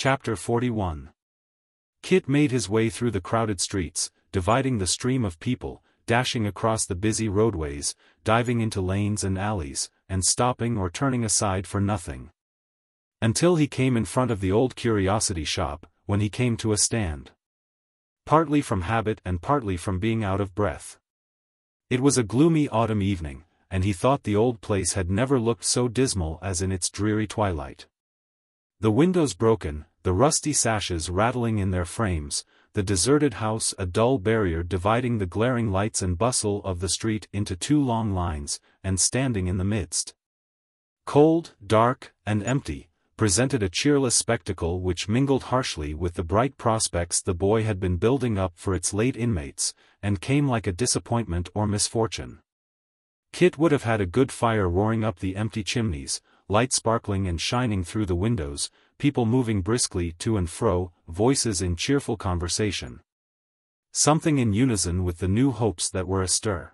Chapter 41. Kit made his way through the crowded streets, dividing the stream of people, dashing across the busy roadways, diving into lanes and alleys, and stopping or turning aside for nothing. Until he came in front of the old curiosity shop, when he came to a stand. Partly from habit and partly from being out of breath. It was a gloomy autumn evening, and he thought the old place had never looked so dismal as in its dreary twilight. The windows broken, the rusty sashes rattling in their frames, the deserted house a dull barrier dividing the glaring lights and bustle of the street into two long lines, and standing in the midst. Cold, dark, and empty, presented a cheerless spectacle which mingled harshly with the bright prospects the boy had been building up for its late inmates, and came like a disappointment or misfortune. Kit would have had a good fire roaring up the empty chimneys, light sparkling and shining through the windows, people moving briskly to and fro, voices in cheerful conversation. Something in unison with the new hopes that were astir.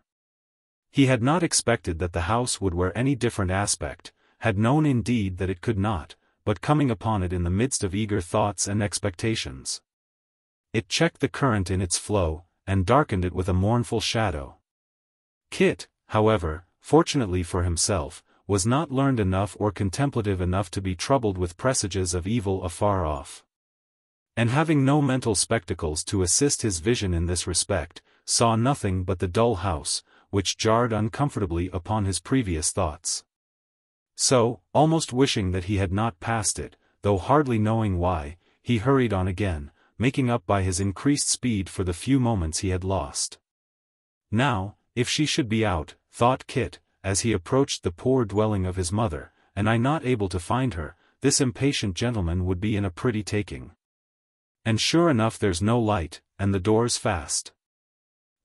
He had not expected that the house would wear any different aspect, had known indeed that it could not, but coming upon it in the midst of eager thoughts and expectations. It checked the current in its flow, and darkened it with a mournful shadow. Kit, however, fortunately for himself, was not learned enough or contemplative enough to be troubled with presages of evil afar off. And having no mental spectacles to assist his vision in this respect, saw nothing but the dull house, which jarred uncomfortably upon his previous thoughts. So, almost wishing that he had not passed it, though hardly knowing why, he hurried on again, making up by his increased speed for the few moments he had lost. Now, if she should be out, thought Kit, as he approached the poor dwelling of his mother, and I not able to find her, this impatient gentleman would be in a pretty taking. And sure enough there's no light, and the doors fast.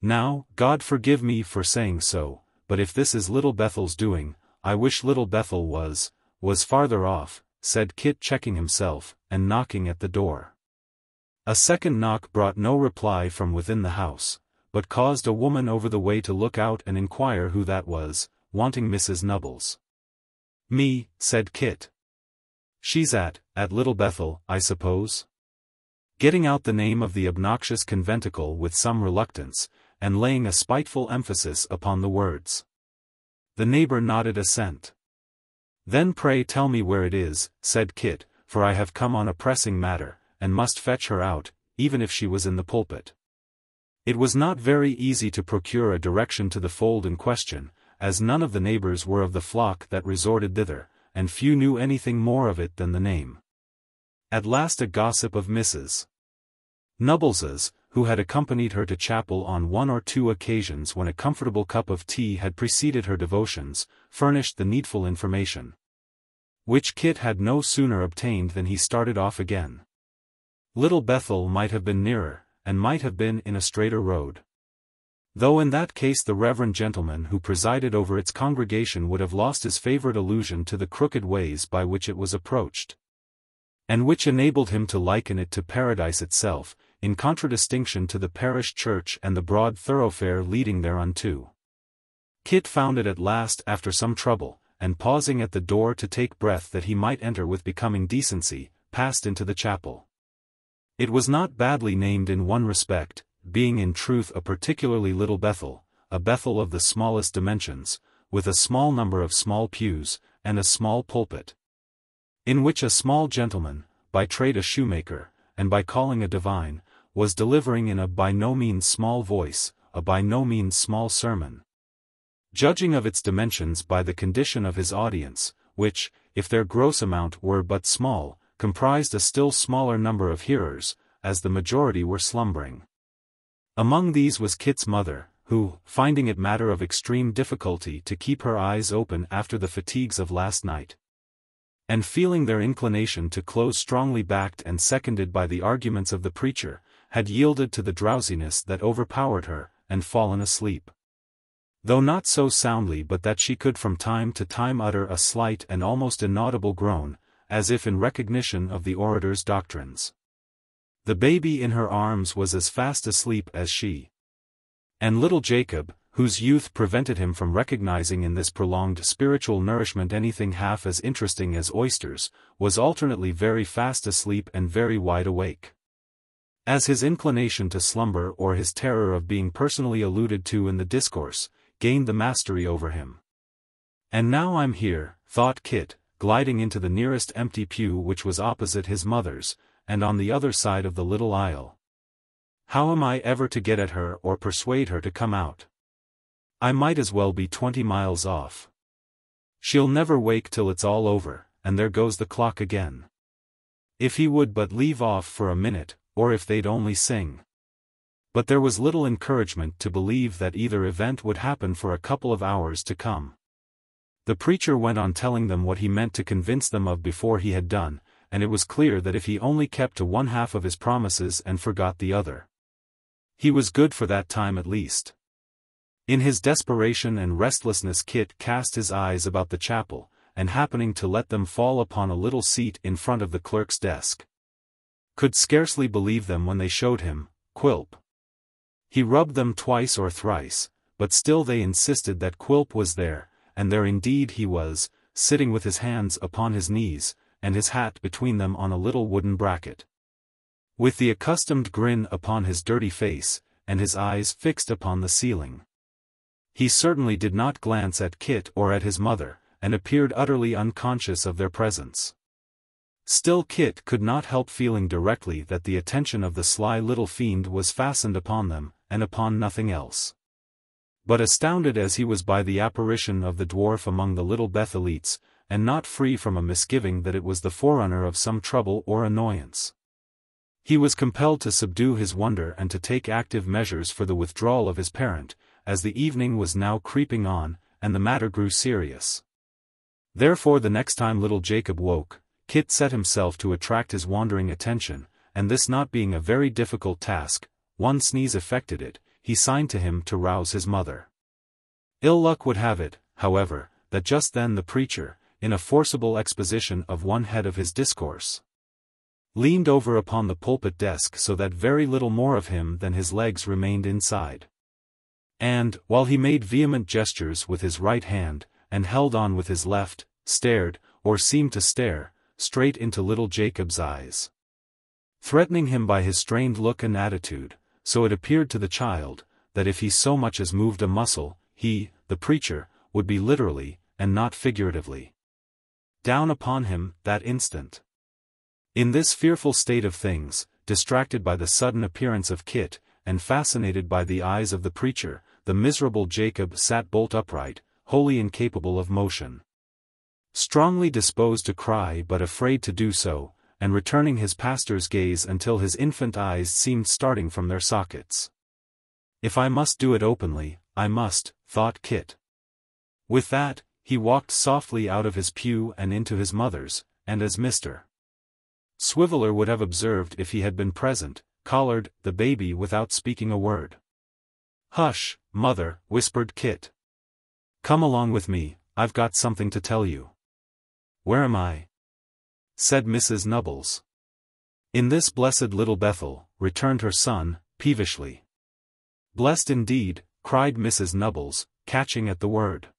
Now, God forgive me for saying so, but if this is little Bethel's doing, I wish little Bethel was farther off, said Kit, checking himself, and knocking at the door. A second knock brought no reply from within the house, but caused a woman over the way to look out and inquire who that was, wanting Mrs. Nubbles. Me, said Kit. She's at Little Bethel, I suppose? Getting out the name of the obnoxious conventicle with some reluctance, and laying a spiteful emphasis upon the words. The neighbor nodded assent. Then pray tell me where it is, said Kit, for I have come on a pressing matter, and must fetch her out, even if she was in the pulpit. It was not very easy to procure a direction to the fold in question, as none of the neighbors were of the flock that resorted thither, and few knew anything more of it than the name. At last a gossip of Mrs. Nubbles's, who had accompanied her to chapel on one or two occasions when a comfortable cup of tea had preceded her devotions, furnished the needful information. Which Kit had no sooner obtained than he started off again. Little Bethel might have been nearer, and might have been in a straighter road. Though in that case the reverend gentleman who presided over its congregation would have lost his favorite allusion to the crooked ways by which it was approached, and which enabled him to liken it to paradise itself, in contradistinction to the parish church and the broad thoroughfare leading thereunto. Kit found it at last after some trouble, and pausing at the door to take breath that he might enter with becoming decency, passed into the chapel. It was not badly named in one respect, being in truth a particularly little Bethel, a Bethel of the smallest dimensions, with a small number of small pews, and a small pulpit, in which a small gentleman, by trade a shoemaker, and by calling a divine, was delivering in a by no means small voice, a by no means small sermon. Judging of its dimensions by the condition of his audience, which, if their gross amount were but small, comprised a still smaller number of hearers, as the majority were slumbering. Among these was Kit's mother, who, finding it matter of extreme difficulty to keep her eyes open after the fatigues of last night, and feeling their inclination to close strongly backed and seconded by the arguments of the preacher, had yielded to the drowsiness that overpowered her, and fallen asleep. Though not so soundly but that she could from time to time utter a slight and almost inaudible groan, as if in recognition of the orator's doctrines. The baby in her arms was as fast asleep as she. And little Jacob, whose youth prevented him from recognizing in this prolonged spiritual nourishment anything half as interesting as oysters, was alternately very fast asleep and very wide awake. As his inclination to slumber or his terror of being personally alluded to in the discourse, gained the mastery over him. "And now I'm here," thought Kit, gliding into the nearest empty pew which was opposite his mother's, and on the other side of the little aisle. "How am I ever to get at her or persuade her to come out? I might as well be 20 miles off. She'll never wake till it's all over, and there goes the clock again. If he would but leave off for a minute, or if they'd only sing." But there was little encouragement to believe that either event would happen for a couple of hours to come. The preacher went on telling them what he meant to convince them of before he had done, and it was clear that if he only kept to one half of his promises and forgot the other, he was good for that time at least. In his desperation and restlessness Kit cast his eyes about the chapel, and happening to let them fall upon a little seat in front of the clerk's desk, could scarcely believe them when they showed him Quilp. He rubbed them twice or thrice, but still they insisted that Quilp was there, and there indeed he was, sitting with his hands upon his knees, and his hat between them on a little wooden bracket, with the accustomed grin upon his dirty face, and his eyes fixed upon the ceiling. He certainly did not glance at Kit or at his mother, and appeared utterly unconscious of their presence. Still Kit could not help feeling directly that the attention of the sly little fiend was fastened upon them, and upon nothing else. But astounded as he was by the apparition of the dwarf among the little Bethelites, and not free from a misgiving that it was the forerunner of some trouble or annoyance, he was compelled to subdue his wonder and to take active measures for the withdrawal of his parent, as the evening was now creeping on, and the matter grew serious. Therefore the next time little Jacob woke, Kit set himself to attract his wandering attention, and this not being a very difficult task, one sneeze effected it, he signed to him to rouse his mother. Ill luck would have it, however, that just then the preacher, in a forcible exposition of one head of his discourse, leaned over upon the pulpit desk so that very little more of him than his legs remained inside. And, while he made vehement gestures with his right hand, and held on with his left, stared, or seemed to stare, straight into little Jacob's eyes, threatening him by his strained look and attitude, so it appeared to the child, that if he so much as moved a muscle, he, the preacher, would be literally, and not figuratively, down upon him, that instant. In this fearful state of things, distracted by the sudden appearance of Kit, and fascinated by the eyes of the preacher, the miserable Jacob sat bolt upright, wholly incapable of motion, strongly disposed to cry but afraid to do so, and returning his pastor's gaze until his infant eyes seemed starting from their sockets. "If I must do it openly, I must," thought Kit. With that, he walked softly out of his pew and into his mother's, and as Mr. Swiveller would have observed if he had been present, collared the baby without speaking a word. "Hush, mother," whispered Kit. "Come along with me, I've got something to tell you." "Where am I?" said Mrs. Nubbles. "In this blessed little Bethel," returned her son, peevishly. "Blessed indeed," cried Mrs. Nubbles, catching at the word.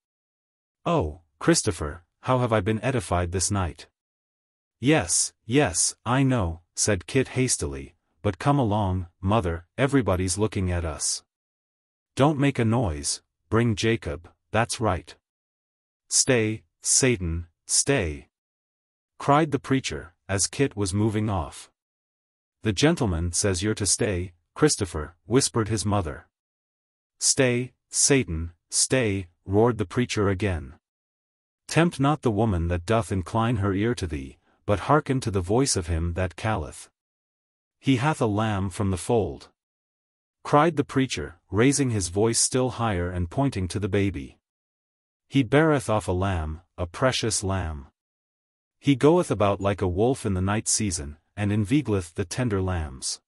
"Oh, Christopher, how have I been edified this night!" Yes, I know," said Kit hastily, "but come along, mother, everybody's looking at us. Don't make a noise, bring Jacob, that's right." "Stay, Satan, stay!" cried the preacher, as Kit was moving off. "The gentleman says you're to stay, Christopher," whispered his mother. "Stay, Satan, stay," roared the preacher again. "Tempt not the woman that doth incline her ear to thee, but hearken to the voice of him that calleth. He hath a lamb from the fold," cried the preacher, raising his voice still higher and pointing to the baby. "He beareth off a lamb, a precious lamb. He goeth about like a wolf in the night season, and inveigleth the tender lambs."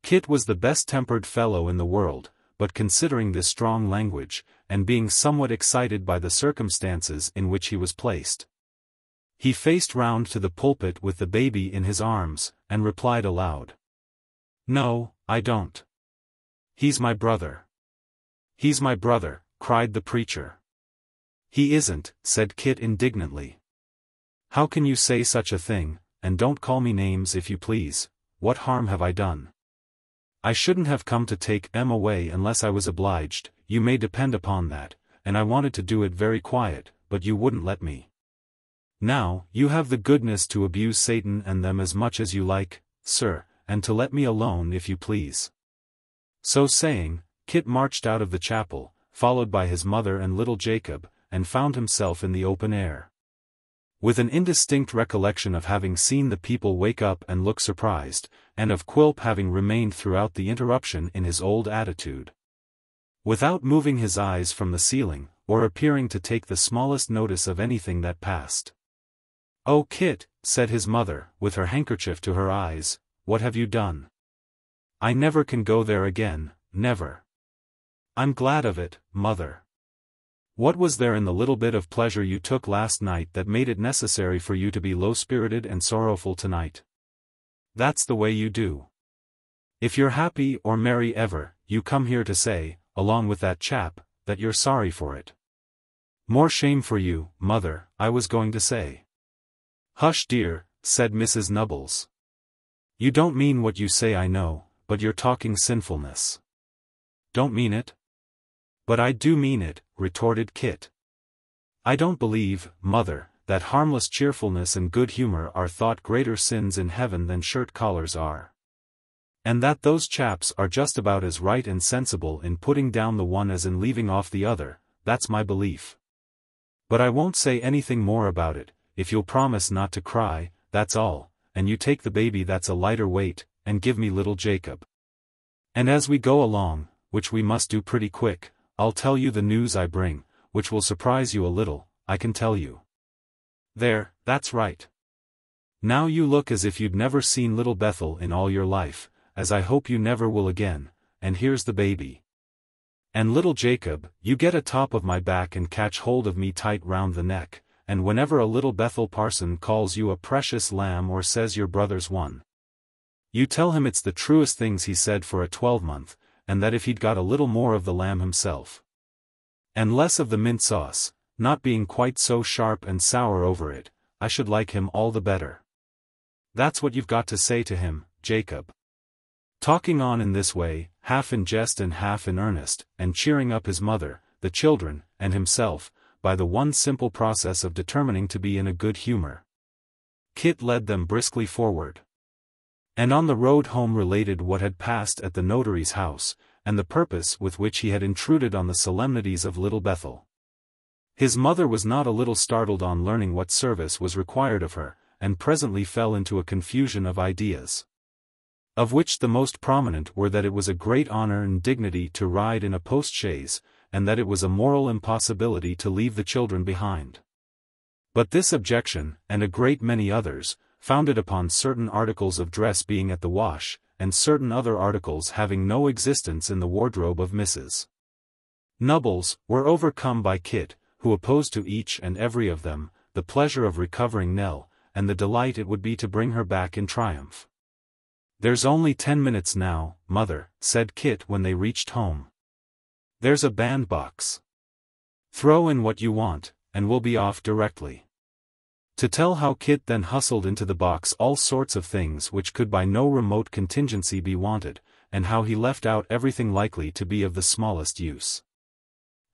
Kit was the best-tempered fellow in the world, but considering this strong language, and being somewhat excited by the circumstances in which he was placed, he faced round to the pulpit with the baby in his arms, and replied aloud, "No, I don't. He's my brother." "He's my brother," cried the preacher. "He isn't," said Kit indignantly. "How can you say such a thing, and don't call me names if you please. What harm have I done? I shouldn't have come to take Em away unless I was obliged, you may depend upon that, and I wanted to do it very quiet, but you wouldn't let me. Now, you have the goodness to abuse Satan and them as much as you like, sir, and to let me alone if you please." So saying, Kit marched out of the chapel, followed by his mother and little Jacob, and found himself in the open air. With an indistinct recollection of having seen the people wake up and look surprised, and of Quilp having remained throughout the interruption in his old attitude, without moving his eyes from the ceiling, or appearing to take the smallest notice of anything that passed. "Oh, Kit," said his mother, with her handkerchief to her eyes, "what have you done? I never can go there again, never." "I'm glad of it, mother. What was there in the little bit of pleasure you took last night that made it necessary for you to be low-spirited and sorrowful tonight? That's the way you do. If you're happy or merry ever, you come here to say, along with that chap, that you're sorry for it. More shame for you, mother, I was going to say." "Hush, dear," said Mrs. Nubbles. "You don't mean what you say, I know, but you're talking sinfulness." "Don't mean it?" "But I do mean it," retorted Kit. "I don't believe, mother, that harmless cheerfulness and good humor are thought greater sins in heaven than shirt collars are. And that those chaps are just about as right and sensible in putting down the one as in leaving off the other, that's my belief. But I won't say anything more about it, if you'll promise not to cry, that's all, and you take the baby that's a lighter weight, and give me little Jacob. And as we go along, which we must do pretty quick, I'll tell you the news I bring, which will surprise you a little, I can tell you. There, that's right. Now you look as if you'd never seen little Bethel in all your life, as I hope you never will again, and here's the baby. And little Jacob, you get atop of my back and catch hold of me tight round the neck, and whenever a little Bethel parson calls you a precious lamb or says your brother's one, you tell him it's the truest things he said for a 12-month, and that if he'd got a little more of the lamb himself, and less of the mint sauce, not being quite so sharp and sour over it, I should like him all the better. That's what you've got to say to him, Jacob." Talking on in this way, half in jest and half in earnest, and cheering up his mother, the children, and himself, by the one simple process of determining to be in a good humor, Kit led them briskly forward, and on the road home related what had passed at the notary's house, and the purpose with which he had intruded on the solemnities of Little Bethel. His mother was not a little startled on learning what service was required of her, and presently fell into a confusion of ideas, of which the most prominent were that it was a great honor and dignity to ride in a post-chaise, and that it was a moral impossibility to leave the children behind. But this objection, and a great many others, founded upon certain articles of dress being at the wash, and certain other articles having no existence in the wardrobe of Mrs. Nubbles, were overcome by Kit, who opposed to each and every of them, the pleasure of recovering Nell, and the delight it would be to bring her back in triumph. "There's only 10 minutes now, mother," said Kit when they reached home. "There's a bandbox. Throw in what you want, and we'll be off directly." To tell how Kit then hustled into the box all sorts of things which could by no remote contingency be wanted, and how he left out everything likely to be of the smallest use.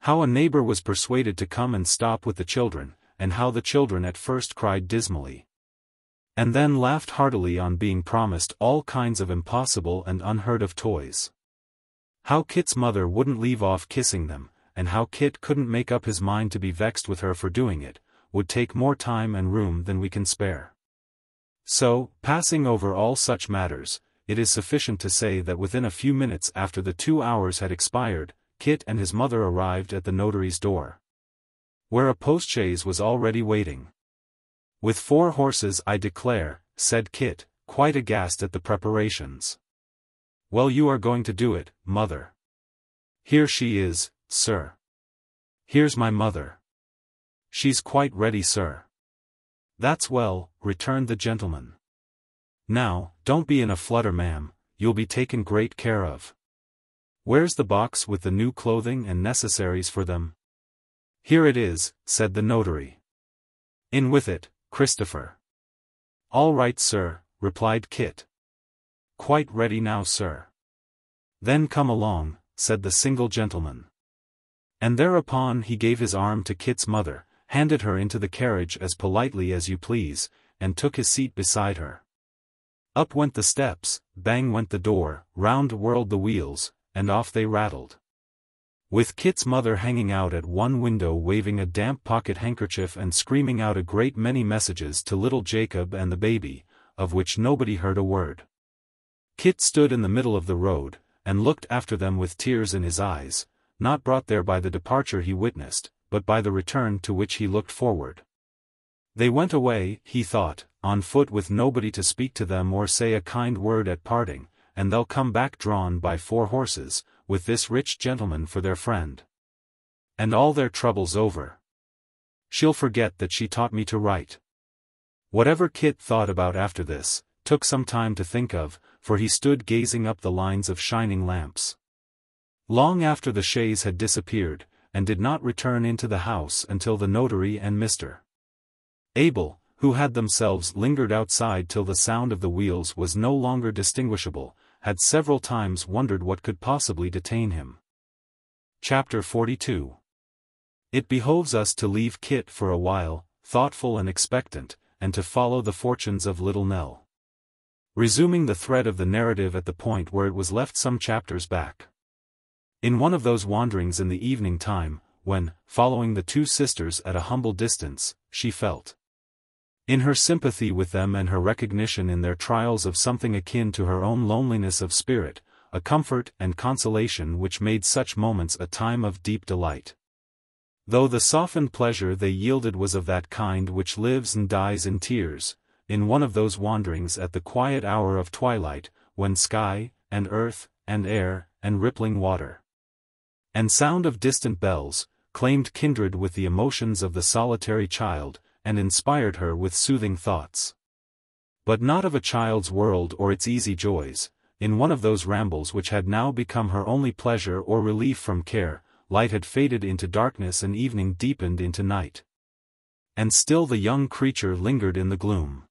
How a neighbor was persuaded to come and stop with the children, and how the children at first cried dismally, and then laughed heartily on being promised all kinds of impossible and unheard-of toys. How Kit's mother wouldn't leave off kissing them, and how Kit couldn't make up his mind to be vexed with her for doing it, would take more time and room than we can spare. So, passing over all such matters, it is sufficient to say that within a few minutes after the 2 hours had expired, Kit and his mother arrived at the notary's door, where a postchaise was already waiting. "With 4 horses, I declare," said Kit, quite aghast at the preparations. "Well, you are going to do it, mother." "Here she is, sir." "Here's my mother." "She's quite ready, sir." "That's well," returned the gentleman. "Now, don't be in a flutter, ma'am, you'll be taken great care of." "Where's the box with the new clothing and necessaries for them?" "Here it is," said the notary. "In with it, Christopher." "All right, sir," replied Kit. "Quite ready now, sir." "Then come along," said the single gentleman. And thereupon he gave his arm to Kit's mother, handed her into the carriage as politely as you please, and took his seat beside her. Up went the steps, bang went the door, round whirled the wheels, and off they rattled. With Kit's mother hanging out at one window waving a damp pocket handkerchief and screaming out a great many messages to little Jacob and the baby, of which nobody heard a word. Kit stood in the middle of the road, and looked after them with tears in his eyes, not brought there by the departure he witnessed, but by the return to which he looked forward. They went away, he thought, on foot with nobody to speak to them or say a kind word at parting, and they'll come back drawn by 4 horses, with this rich gentleman for their friend. And all their troubles over. She'll forget that she taught me to write. Whatever Kit thought about after this, took some time to think of, for he stood gazing up the lines of shining lamps. Long after the chaise had disappeared, and did not return into the house until the notary and Mr. Abel, who had themselves lingered outside till the sound of the wheels was no longer distinguishable, had several times wondered what could possibly detain him. Chapter 42. It behoves us to leave Kit for a while, thoughtful and expectant, and to follow the fortunes of little Nell. Resuming the thread of the narrative at the point where it was left some chapters back. In one of those wanderings in the evening time, when, following the 2 sisters at a humble distance, she felt, in her sympathy with them and her recognition in their trials of something akin to her own loneliness of spirit, a comfort and consolation which made such moments a time of deep delight. Though the softened pleasure they yielded was of that kind which lives and dies in tears, in one of those wanderings at the quiet hour of twilight, when sky, and earth, and air, and rippling water, and sound of distant bells, claimed kindred with the emotions of the solitary child, and inspired her with soothing thoughts. But not of a child's world or its easy joys. In one of those rambles which had now become her only pleasure or relief from care, light had faded into darkness and evening deepened into night. And still the young creature lingered in the gloom,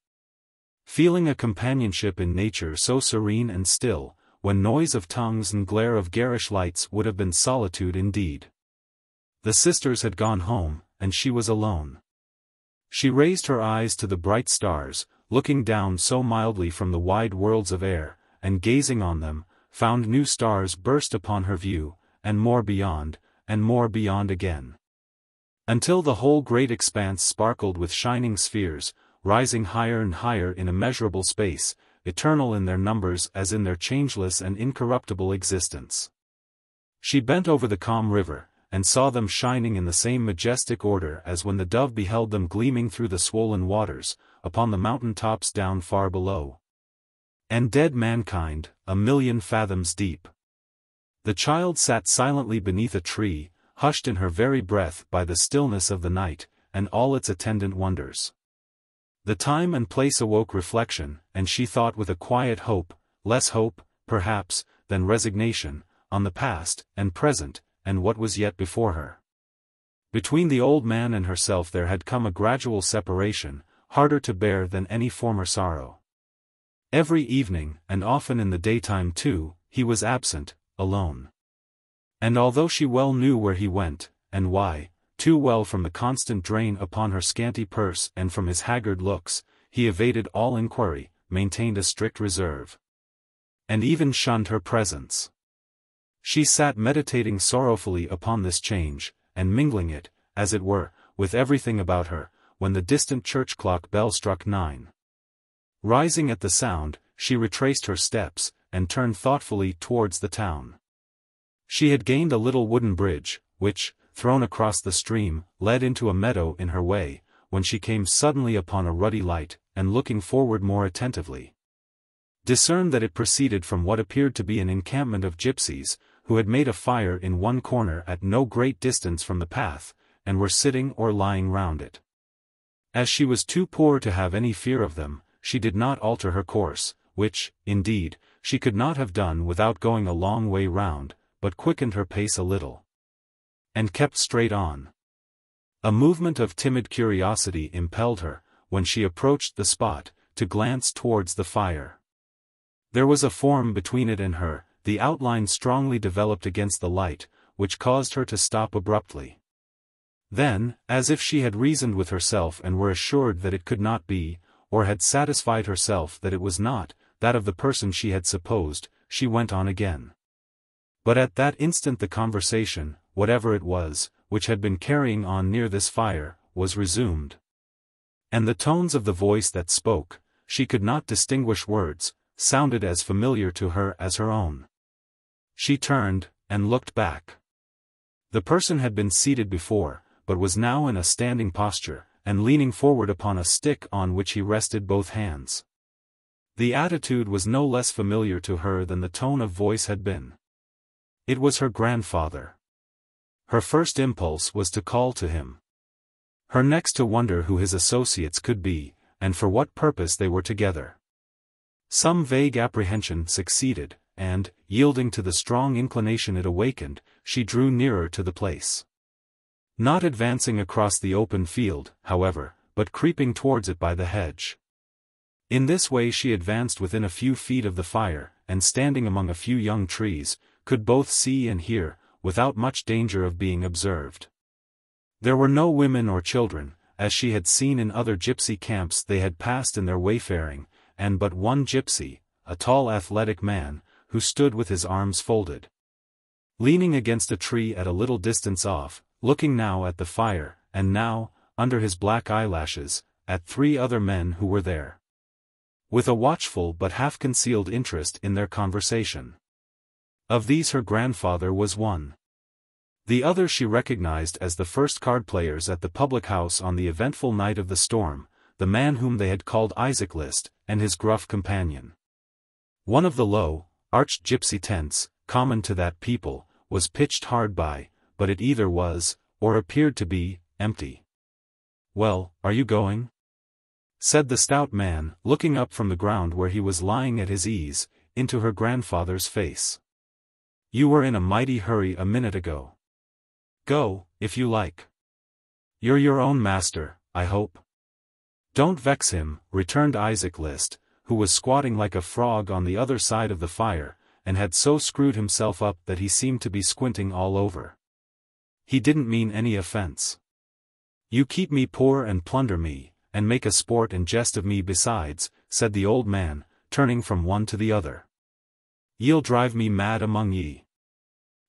feeling a companionship in nature so serene and still, when noise of tongues and glare of garish lights would have been solitude indeed. The sisters had gone home, and she was alone. She raised her eyes to the bright stars, looking down so mildly from the wide worlds of air, and gazing on them, found new stars burst upon her view, and more beyond again. Until the whole great expanse sparkled with shining spheres, rising higher and higher in immeasurable space, eternal in their numbers as in their changeless and incorruptible existence. She bent over the calm river, and saw them shining in the same majestic order as when the dove beheld them gleaming through the swollen waters, upon the mountain tops down far below. And dead mankind, 1,000,000 fathoms deep. The child sat silently beneath a tree, hushed in her very breath by the stillness of the night, and all its attendant wonders. The time and place awoke reflection, and she thought with a quiet hope, less hope, perhaps, than resignation, on the past, and present, and what was yet before her. Between the old man and herself there had come a gradual separation, harder to bear than any former sorrow. Every evening, and often in the daytime too, he was absent, alone. And although she well knew where he went, and why, too well from the constant drain upon her scanty purse and from his haggard looks, he evaded all inquiry, maintained a strict reserve, and even shunned her presence. She sat meditating sorrowfully upon this change, and mingling it, as it were, with everything about her, when the distant church clock bell struck 9. Rising at the sound, she retraced her steps, and turned thoughtfully towards the town. She had gained a little wooden bridge, which, thrown across the stream, led into a meadow in her way, when she came suddenly upon a ruddy light, and looking forward more attentively, discerned that it proceeded from what appeared to be an encampment of gypsies, who had made a fire in one corner at no great distance from the path, and were sitting or lying round it. As she was too poor to have any fear of them, she did not alter her course, which, indeed, she could not have done without going a long way round, but quickened her pace a little. And kept straight on. A movement of timid curiosity impelled her, when she approached the spot, to glance towards the fire. There was a form between it and her, the outline strongly developed against the light, which caused her to stop abruptly. Then, as if she had reasoned with herself and were assured that it could not be, or had satisfied herself that it was not, that of the person she had supposed, she went on again. But at that instant the conversation, whatever it was, which had been carrying on near this fire, was resumed. And the tones of the voice that spoke, she could not distinguish words, sounded as familiar to her as her own. She turned, and looked back. The person had been seated before, but was now in a standing posture, and leaning forward upon a stick on which he rested both hands. The attitude was no less familiar to her than the tone of voice had been. It was her grandfather. Her first impulse was to call to him. Her next to wonder who his associates could be, and for what purpose they were together. Some vague apprehension succeeded, and, yielding to the strong inclination it awakened, she drew nearer to the place. Not advancing across the open field, however, but creeping towards it by the hedge. In this way she advanced within a few feet of the fire, and standing among a few young trees, could both see and hear, without much danger of being observed. There were no women or children, as she had seen in other gypsy camps they had passed in their wayfaring, and but one gypsy, a tall athletic man, who stood with his arms folded, leaning against a tree at a little distance off, looking now at the fire, and now, under his black eyelashes, at three other men who were there, with a watchful but half-concealed interest in their conversation. Of these her grandfather was one. The other she recognized as the first card-players at the public house on the eventful night of the storm, the man whom they had called XLIX, and his gruff companion. One of the low, arched gypsy tents, common to that people, was pitched hard by, but it either was, or appeared to be, empty. "Well, are you going?" said the stout man, looking up from the ground where he was lying at his ease, into her grandfather's face. "You were in a mighty hurry a minute ago. Go, if you like. You're your own master, I hope." "Don't vex him," returned XLIX, who was squatting like a frog on the other side of the fire, and had so screwed himself up that he seemed to be squinting all over. "He didn't mean any offense. You keep me poor and plunder me, and make a sport and jest of me besides," said the old man, turning from one to the other. "Ye'll drive me mad among ye."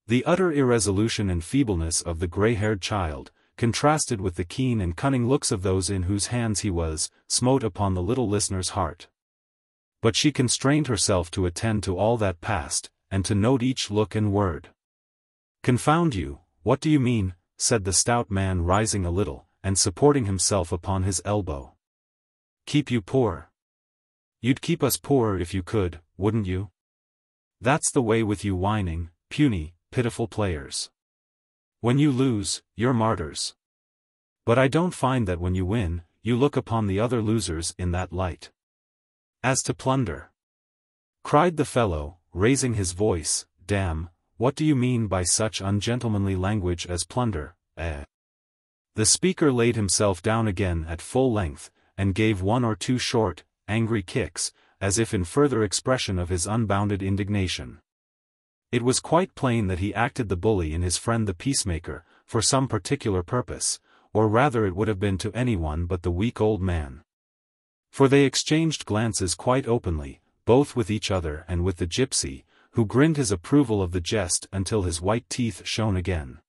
The utter irresolution and feebleness of the grey-haired child, contrasted with the keen and cunning looks of those in whose hands he was, smote upon the little listener's heart. But she constrained herself to attend to all that passed, and to note each look and word. "Confound you, what do you mean?" said the stout man, rising a little, and supporting himself upon his elbow. "Keep you poor? You'd keep us poor if you could, wouldn't you? That's the way with you whining, puny, pitiful players. When you lose, you're martyrs. But I don't find that when you win, you look upon the other losers in that light. As to plunder," cried the fellow, raising his voice, "damn, what do you mean by such ungentlemanly language as plunder, eh?" The speaker laid himself down again at full length, and gave one or two short, angry kicks, as if in further expression of his unbounded indignation. It was quite plain that he acted the bully in his friend the peacemaker, for some particular purpose, or rather it would have been to anyone but the weak old man. For they exchanged glances quite openly, both with each other and with the gypsy, who grinned his approval of the jest until his white teeth shone again.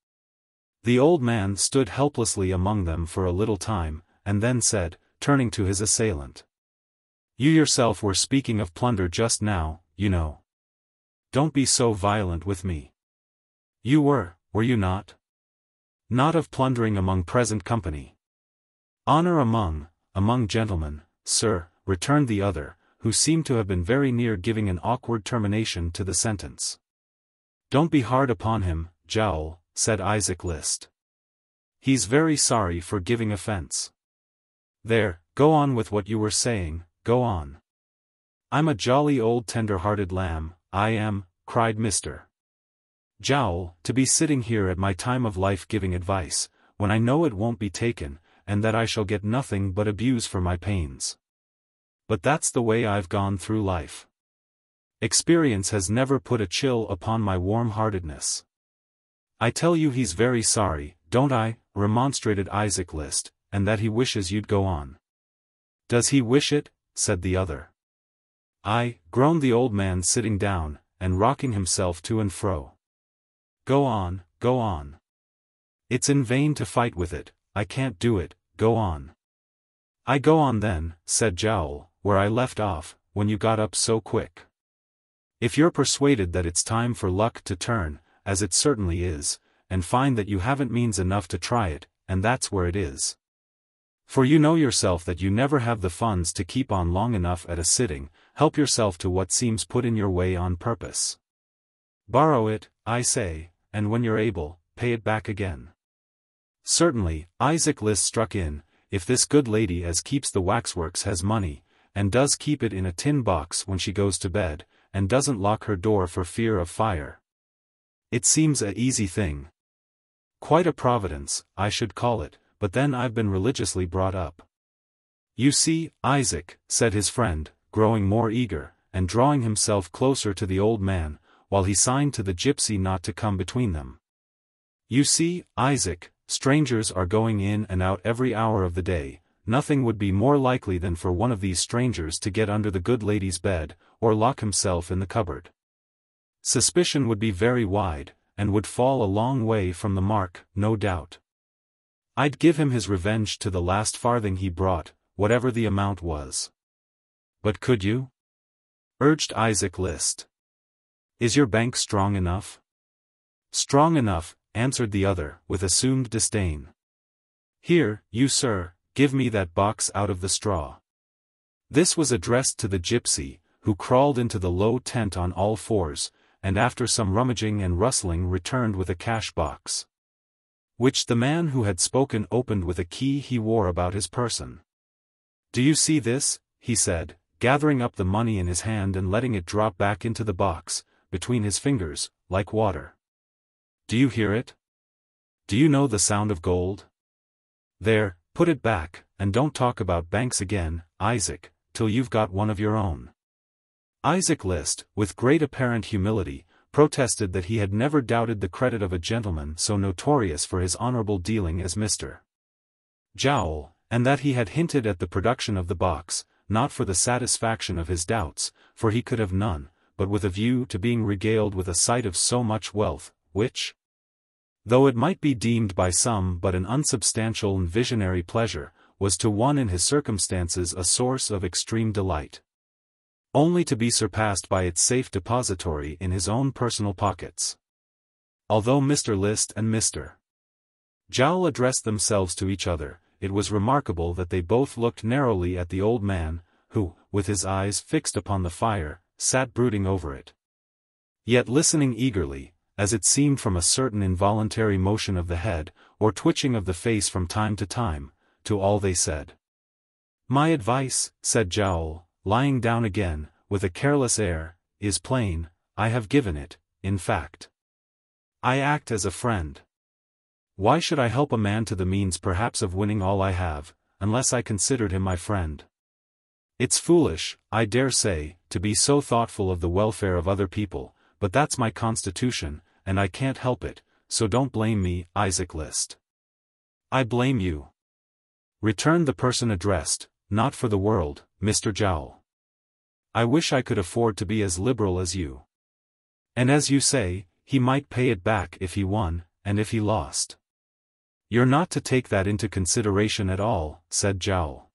The old man stood helplessly among them for a little time, and then said, turning to his assailant, "You yourself were speaking of plunder just now, you know. Don't be so violent with me. You were you not? Not of plundering among present company." "Honor among gentlemen, sir," returned the other, who seemed to have been very near giving an awkward termination to the sentence. "Don't be hard upon him, Jowl," said XLIX. "He's very sorry for giving offense. There, go on with what you were saying, go on." "I'm a jolly old tender-hearted lamb, I am," cried Mr. Jowl, to be sitting here at my time of life giving advice, when I know it won't be taken, and that I shall get nothing but abuse for my pains. But that's the way I've gone through life. Experience has never put a chill upon my warm-heartedness. I tell you he's very sorry, don't I, remonstrated XLIII, and that he wishes you'd go on. Does he wish it? Said the other. Aye, groaned the old man sitting down, and rocking himself to and fro. Go on, go on. It's in vain to fight with it, I can't do it, go on. I go on then, said Jowl, where I left off, when you got up so quick. If you're persuaded that it's time for luck to turn, as it certainly is, and find that you haven't means enough to try it, and that's where it is. For you know yourself that you never have the funds to keep on long enough at a sitting, help yourself to what seems put in your way on purpose. Borrow it, I say, and when you're able, pay it back again. Certainly, XLIII struck in, if this good lady as keeps the waxworks has money, and does keep it in a tin box when she goes to bed, and doesn't lock her door for fear of fire. It seems a easy thing. Quite a providence, I should call it, but then I've been religiously brought up. You see, Isaac, said his friend, growing more eager, and drawing himself closer to the old man, while he signed to the gypsy not to come between them. You see, Isaac, strangers are going in and out every hour of the day, nothing would be more likely than for one of these strangers to get under the good lady's bed, or lock himself in the cupboard. Suspicion would be very wide, and would fall a long way from the mark, no doubt. I'd give him his revenge to the last farthing he brought, whatever the amount was. But could you? Urged XLIII. Is your bank strong enough? Strong enough, answered the other, with assumed disdain. Here, you sir, give me that box out of the straw. This was addressed to the gypsy, who crawled into the low tent on all fours, and after some rummaging and rustling returned with a cash box, which the man who had spoken opened with a key he wore about his person. Do you see this? He said, gathering up the money in his hand and letting it drop back into the box, between his fingers, like water. Do you hear it? Do you know the sound of gold? There, put it back, and don't talk about banks again, Isaac, till you've got one of your own. XLIII, with great apparent humility, protested that he had never doubted the credit of a gentleman so notorious for his honorable dealing as Mr. Jowl, and that he had hinted at the production of the box, not for the satisfaction of his doubts, for he could have none, but with a view to being regaled with a sight of so much wealth, which, though it might be deemed by some but an unsubstantial and visionary pleasure, was to one in his circumstances a source of extreme delight, only to be surpassed by its safe depository in his own personal pockets. Although Mr. List and Mr. Jowl addressed themselves to each other, it was remarkable that they both looked narrowly at the old man, who, with his eyes fixed upon the fire, sat brooding over it, yet listening eagerly, as it seemed from a certain involuntary motion of the head, or twitching of the face from time to time, to all they said. My advice, said Jowl, lying down again, with a careless air, is plain. I have given it, in fact. I act as a friend. Why should I help a man to the means perhaps of winning all I have, unless I considered him my friend? It's foolish, I dare say, to be so thoughtful of the welfare of other people, but that's my constitution, and I can't help it, so don't blame me, XLIII. I blame you, returned the person addressed, not for the world, Mr. Jowl. I wish I could afford to be as liberal as you. And as you say, he might pay it back if he won, and if he lost. You're not to take that into consideration at all, said Jowl.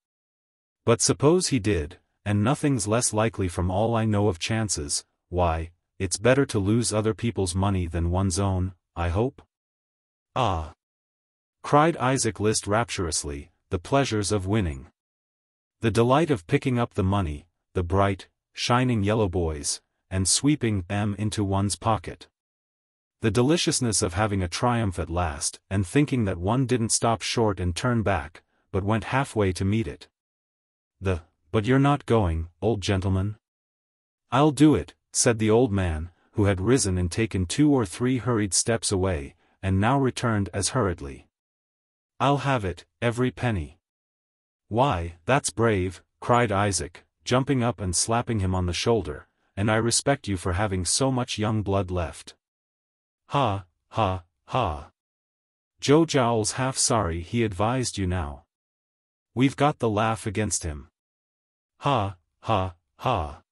But suppose he did, and nothing's less likely from all I know of chances, why, it's better to lose other people's money than one's own, I hope? Ah! Cried XLIII rapturously, the pleasures of winning. The delight of picking up the money, the bright, shining yellow boys, and sweeping them into one's pocket. The deliciousness of having a triumph at last, and thinking that one didn't stop short and turn back, but went halfway to meet it. But you're not going, old gentleman? I'll do it, said the old man, who had risen and taken 2 or 3 hurried steps away, and now returned as hurriedly. "I'll have it, every penny." "Why, that's brave," cried Isaac, jumping up and slapping him on the shoulder, "and I respect you for having so much young blood left." "Ha, ha, ha. Joe Jowl's half sorry he advised you now. We've got the laugh against him. Ha, ha, ha.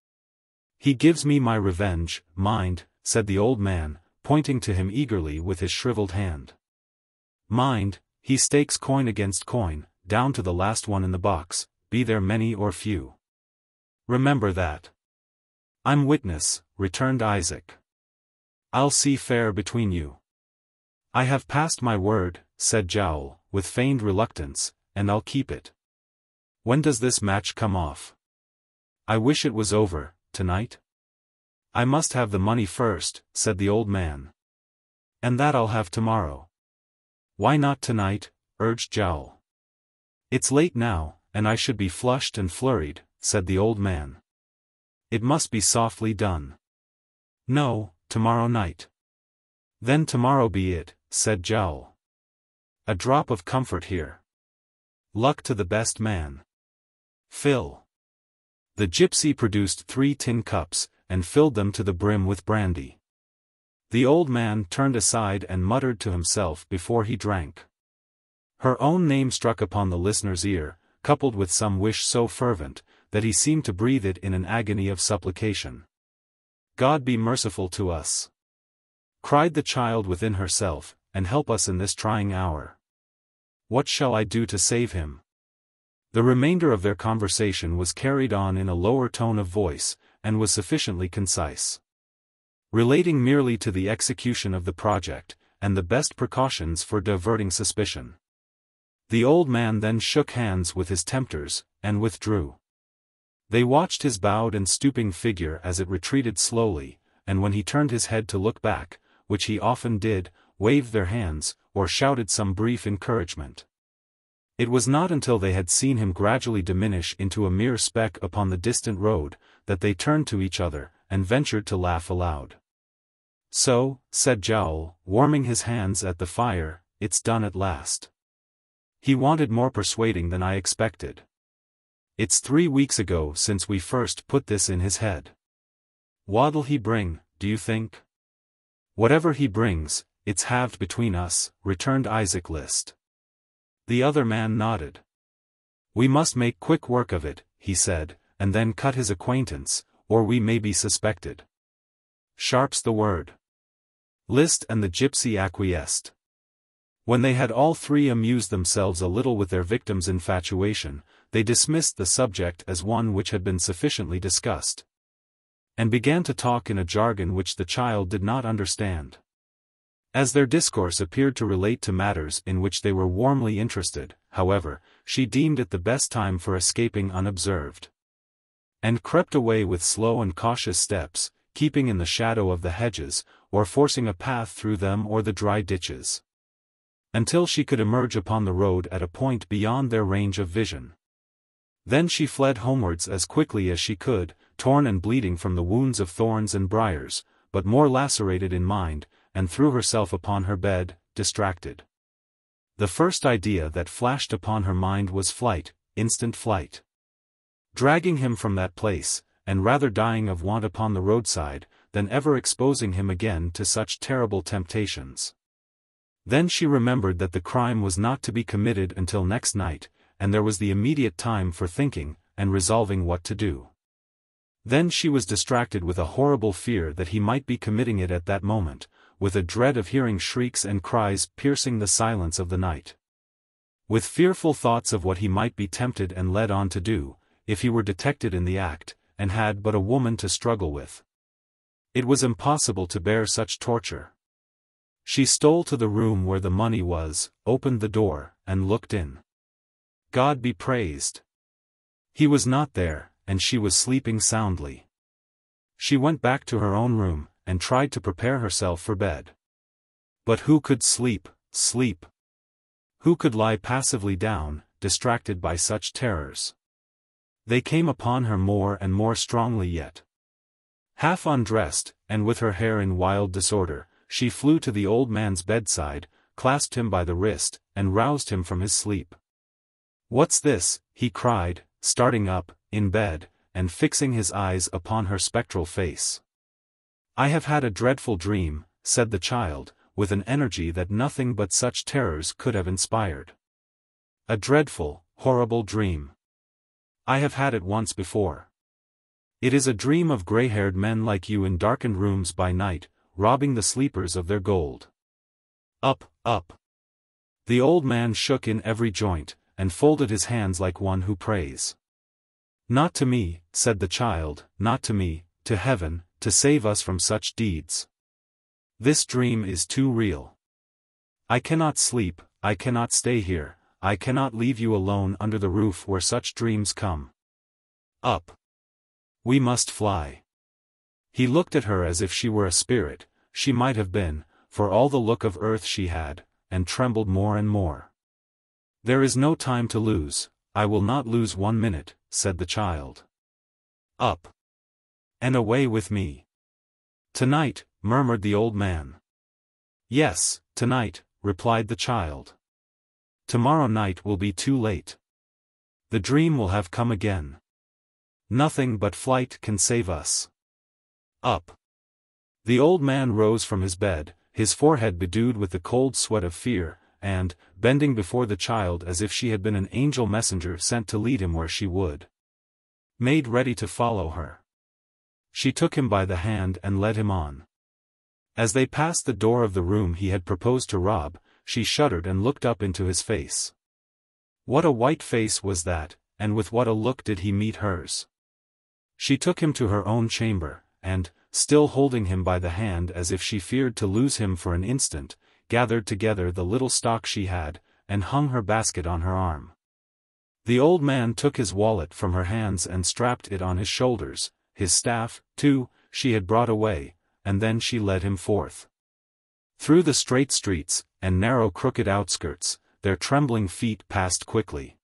He gives me my revenge, mind," said the old man, pointing to him eagerly with his shriveled hand. "Mind, he stakes coin against coin, down to the last one in the box, be there many or few. Remember that." "I'm witness," returned Isaac. "I'll see fair between you." "I have passed my word," said Jowl, with feigned reluctance, "and I'll keep it. When does this match come off?" "I wish it was over, tonight." "I must have the money first," said the old man. "And that I'll have tomorrow." "Why not tonight?" urged Jowl. "It's late now, and I should be flushed and flurried," said the old man. "It must be softly done." "No, tomorrow night." "Then tomorrow be it," said Jowl. "A drop of comfort here. Luck to the best man. Fill." The gypsy produced 3 tin cups, and filled them to the brim with brandy. The old man turned aside and muttered to himself before he drank. Her own name struck upon the listener's ear, coupled with some wish so fervent, that he seemed to breathe it in an agony of supplication. "God be merciful to us," cried the child within herself, "and help us in this trying hour. What shall I do to save him?" The remainder of their conversation was carried on in a lower tone of voice, and was sufficiently concise, relating merely to the execution of the project, and the best precautions for diverting suspicion. The old man then shook hands with his tempters, and withdrew. They watched his bowed and stooping figure as it retreated slowly, and when he turned his head to look back, which he often did, waved their hands, or shouted some brief encouragement. It was not until they had seen him gradually diminish into a mere speck upon the distant road, that they turned to each other, and ventured to laugh aloud. "So," said Jowl, warming his hands at the fire, "it's done at last. He wanted more persuading than I expected. It's 3 weeks ago since we first put this in his head. What'll he bring, do you think?" "Whatever he brings, it's halved between us," returned Isaac List. The other man nodded. "We must make quick work of it," he said, "and then cut his acquaintance, or we may be suspected. Sharp's the word." List and the gypsy acquiesced. When they had all 3 amused themselves a little with their victim's infatuation, they dismissed the subject as one which had been sufficiently discussed, and began to talk in a jargon which the child did not understand. As their discourse appeared to relate to matters in which they were warmly interested, however, she deemed it the best time for escaping unobserved, and crept away with slow and cautious steps, keeping in the shadow of the hedges, or forcing a path through them or the dry ditches, until she could emerge upon the road at a point beyond their range of vision. Then she fled homewards as quickly as she could, torn and bleeding from the wounds of thorns and briars, but more lacerated in mind, and threw herself upon her bed, distracted. The first idea that flashed upon her mind was flight, instant flight. Dragging him from that place, and rather dying of want upon the roadside, than ever exposing him again to such terrible temptations. Then she remembered that the crime was not to be committed until next night, and there was the immediate time for thinking, and resolving what to do. Then she was distracted with a horrible fear that he might be committing it at that moment, with a dread of hearing shrieks and cries piercing the silence of the night. With fearful thoughts of what he might be tempted and led on to do, if he were detected in the act, and had but a woman to struggle with. It was impossible to bear such torture. She stole to the room where the money was, opened the door, and looked in. God be praised! He was not there, and she was sleeping soundly. She went back to her own room, and tried to prepare herself for bed. But who could sleep? Who could lie passively down, distracted by such terrors? They came upon her more and more strongly yet. Half undressed, and with her hair in wild disorder, she flew to the old man's bedside, clasped him by the wrist, and roused him from his sleep. "What's this?" he cried, starting up, in bed, and fixing his eyes upon her spectral face. "I have had a dreadful dream," said the child, with an energy that nothing but such terrors could have inspired. "A dreadful, horrible dream. I have had it once before. It is a dream of gray-haired men like you in darkened rooms by night, robbing the sleepers of their gold. Up, up." The old man shook in every joint, and folded his hands like one who prays. "Not to me," said the child, "not to me, to heaven, to save us from such deeds. This dream is too real. I cannot sleep, I cannot stay here, I cannot leave you alone under the roof where such dreams come. Up. We must fly." He looked at her as if she were a spirit, she might have been, for all the look of earth she had, and trembled more and more. "There is no time to lose, I will not lose 1 minute," said the child. "Up. And away with me." "Tonight," murmured the old man. "Yes, tonight," replied the child. "Tomorrow night will be too late. The dream will have come again. Nothing but flight can save us. Up." The old man rose from his bed, his forehead bedewed with the cold sweat of fear, and, bending before the child as if she had been an angel messenger sent to lead him where she would, made ready to follow her. She took him by the hand and led him on. As they passed the door of the room he had proposed to rob, she shuddered and looked up into his face. What a white face was that, and with what a look did he meet hers! She took him to her own chamber, and, still holding him by the hand as if she feared to lose him for an instant, gathered together the little stock she had, and hung her basket on her arm. The old man took his wallet from her hands and strapped it on his shoulders, his staff, too, she had brought away, and then she led him forth. Through the straight streets, and narrow crooked outskirts, their trembling feet passed quickly.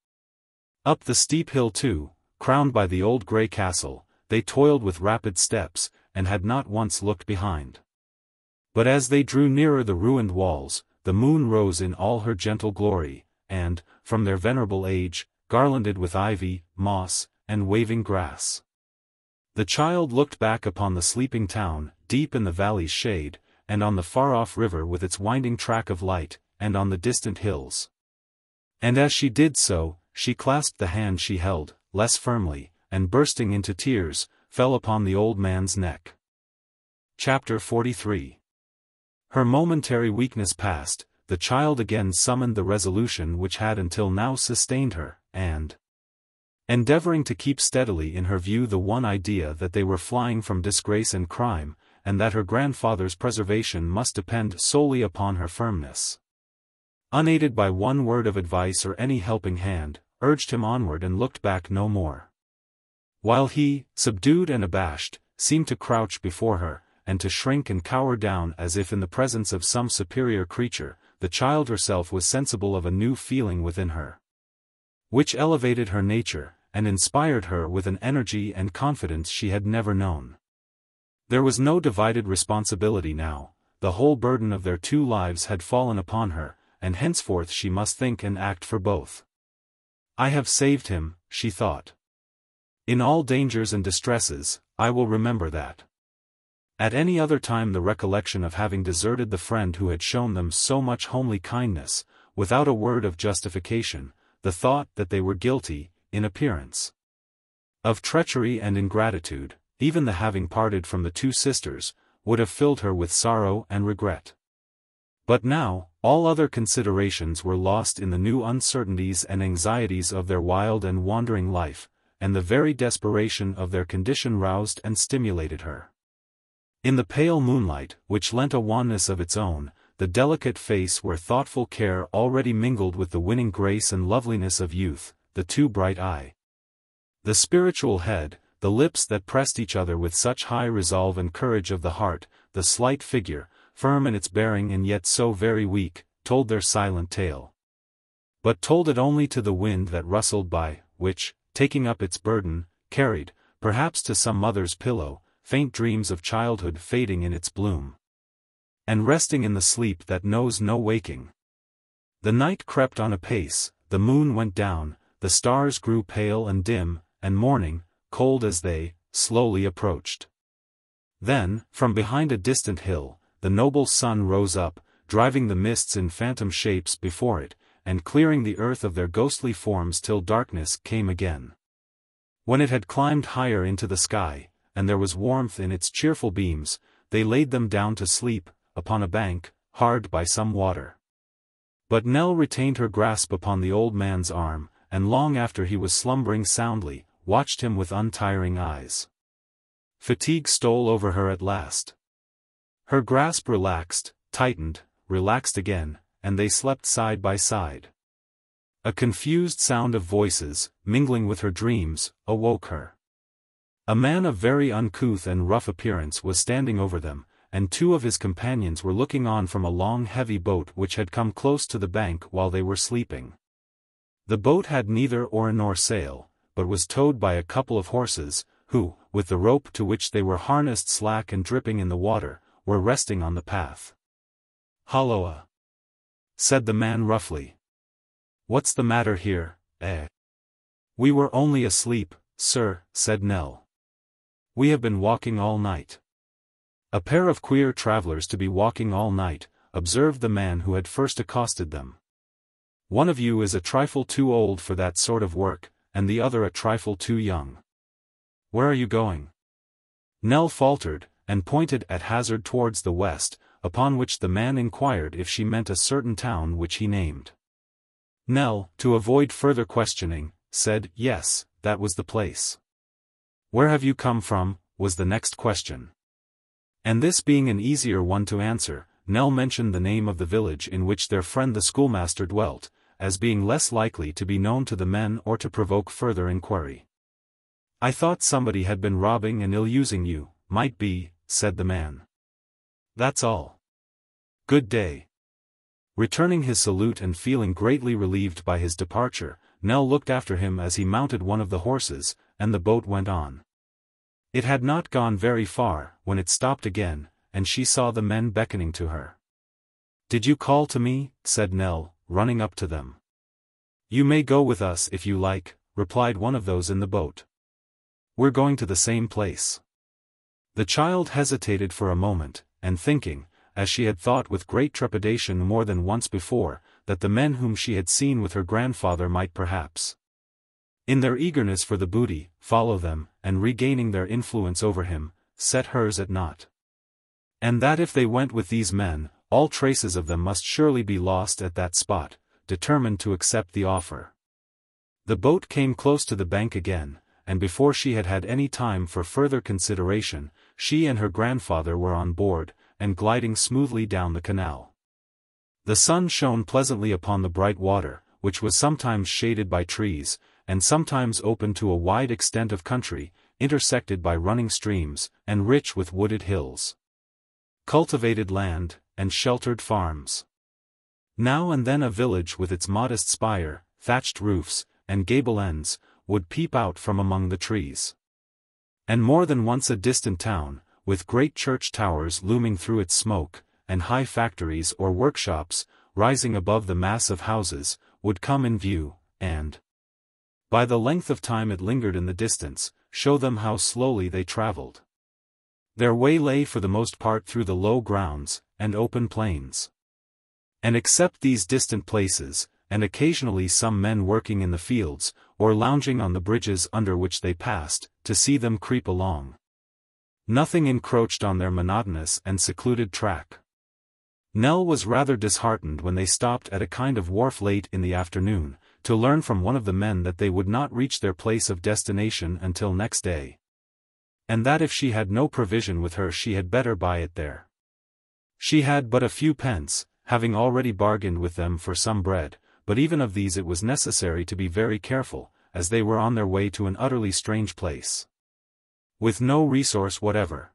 Up the steep hill too, crowned by the old grey castle, they toiled with rapid steps, and had not once looked behind. But as they drew nearer the ruined walls, the moon rose in all her gentle glory, and, from their venerable age, garlanded with ivy, moss, and waving grass. The child looked back upon the sleeping town, deep in the valley's shade, and on the far-off river with its winding track of light, and on the distant hills. And as she did so, she clasped the hand she held, less firmly, and bursting into tears, fell upon the old man's neck. Chapter 43. Her momentary weakness past, the child again summoned the resolution which had until now sustained her, and, endeavoring to keep steadily in her view the one idea that they were flying from disgrace and crime, and that her grandfather's preservation must depend solely upon her firmness, unaided by one word of advice or any helping hand, urged him onward and looked back no more. While he, subdued and abashed, seemed to crouch before her, and to shrink and cower down as if in the presence of some superior creature, the child herself was sensible of a new feeling within her, which elevated her nature, and inspired her with an energy and confidence she had never known. There was no divided responsibility now, the whole burden of their 2 lives had fallen upon her, and henceforth she must think and act for both. "I have saved him," she thought. "In all dangers and distresses, I will remember that." At any other time the recollection of having deserted the friend who had shown them so much homely kindness, without a word of justification, the thought that they were guilty, in appearance, of treachery and ingratitude, even the having parted from the 2 sisters, would have filled her with sorrow and regret. But now, all other considerations were lost in the new uncertainties and anxieties of their wild and wandering life, and the very desperation of their condition roused and stimulated her. In the pale moonlight, which lent a wanness of its own, the delicate face where thoughtful care already mingled with the winning grace and loveliness of youth, the too bright eye, the spiritual head, the lips that pressed each other with such high resolve and courage of the heart, the slight figure, firm in its bearing and yet so very weak, told their silent tale. But told it only to the wind that rustled by, which, taking up its burden, carried, perhaps to some mother's pillow, faint dreams of childhood fading in its bloom, and resting in the sleep that knows no waking. The night crept on apace, the moon went down, the stars grew pale and dim, and morning, cold as they, slowly approached. Then, from behind a distant hill, the noble sun rose up, driving the mists in phantom shapes before it, and clearing the earth of their ghostly forms till darkness came again. When it had climbed higher into the sky, and there was warmth in its cheerful beams, they laid them down to sleep, upon a bank, hard by some water. But Nell retained her grasp upon the old man's arm, and long after he was slumbering soundly, watched him with untiring eyes. Fatigue stole over her at last. Her grasp relaxed, tightened, relaxed again, and they slept side by side. A confused sound of voices, mingling with her dreams, awoke her. A man of very uncouth and rough appearance was standing over them, and two of his companions were looking on from a long heavy boat which had come close to the bank while they were sleeping. The boat had neither oar nor sail, but was towed by a couple of horses, who, with the rope to which they were harnessed slack and dripping in the water, were resting on the path. "Halloa!" said the man roughly. "What's the matter here, eh?" "We were only asleep, sir," said Nell. "We have been walking all night." "A pair of queer travelers to be walking all night," observed the man who had first accosted them. "One of you is a trifle too old for that sort of work, and the other a trifle too young. Where are you going?" Nell faltered, and pointed at hazard towards the west, upon which the man inquired if she meant a certain town which he named. Nell, to avoid further questioning, said yes, that was the place. "Where have you come from?" was the next question. And this being an easier one to answer, Nell mentioned the name of the village in which their friend the schoolmaster dwelt, as being less likely to be known to the men or to provoke further inquiry. "I thought somebody had been robbing and ill-using you." "Might be," said the man. "That's all. Good day." Returning his salute and feeling greatly relieved by his departure, Nell looked after him as he mounted one of the horses, and the boat went on. It had not gone very far, when it stopped again, and she saw the men beckoning to her. "Did you call to me?" said Nell, running up to them. "You may go with us if you like," replied one of those in the boat. "We're going to the same place." The child hesitated for a moment, and thinking, as she had thought with great trepidation more than once before, that the men whom she had seen with her grandfather might perhaps, in their eagerness for the booty, follow them, and regaining their influence over him, set hers at naught. And that if they went with these men, all traces of them must surely be lost at that spot, determined to accept the offer. The boat came close to the bank again, and before she had had any time for further consideration, she and her grandfather were on board, and gliding smoothly down the canal. The sun shone pleasantly upon the bright water, which was sometimes shaded by trees, and sometimes open to a wide extent of country, intersected by running streams, and rich with wooded hills, cultivated land, and sheltered farms. Now and then a village with its modest spire, thatched roofs, and gable ends, would peep out from among the trees. And more than once a distant town, with great church towers looming through its smoke, and high factories or workshops, rising above the mass of houses, would come in view, and, by the length of time it lingered in the distance, show them how slowly they travelled. Their way lay for the most part through the low grounds, and open plains. And except these distant places, and occasionally some men working in the fields, or lounging on the bridges under which they passed, to see them creep along, nothing encroached on their monotonous and secluded track. Nell was rather disheartened when they stopped at a kind of wharf late in the afternoon, to learn from one of the men that they would not reach their place of destination until next day, and that if she had no provision with her she had better buy it there. She had but a few pence, having already bargained with them for some bread, but even of these it was necessary to be very careful, as they were on their way to an utterly strange place, with no resource whatever.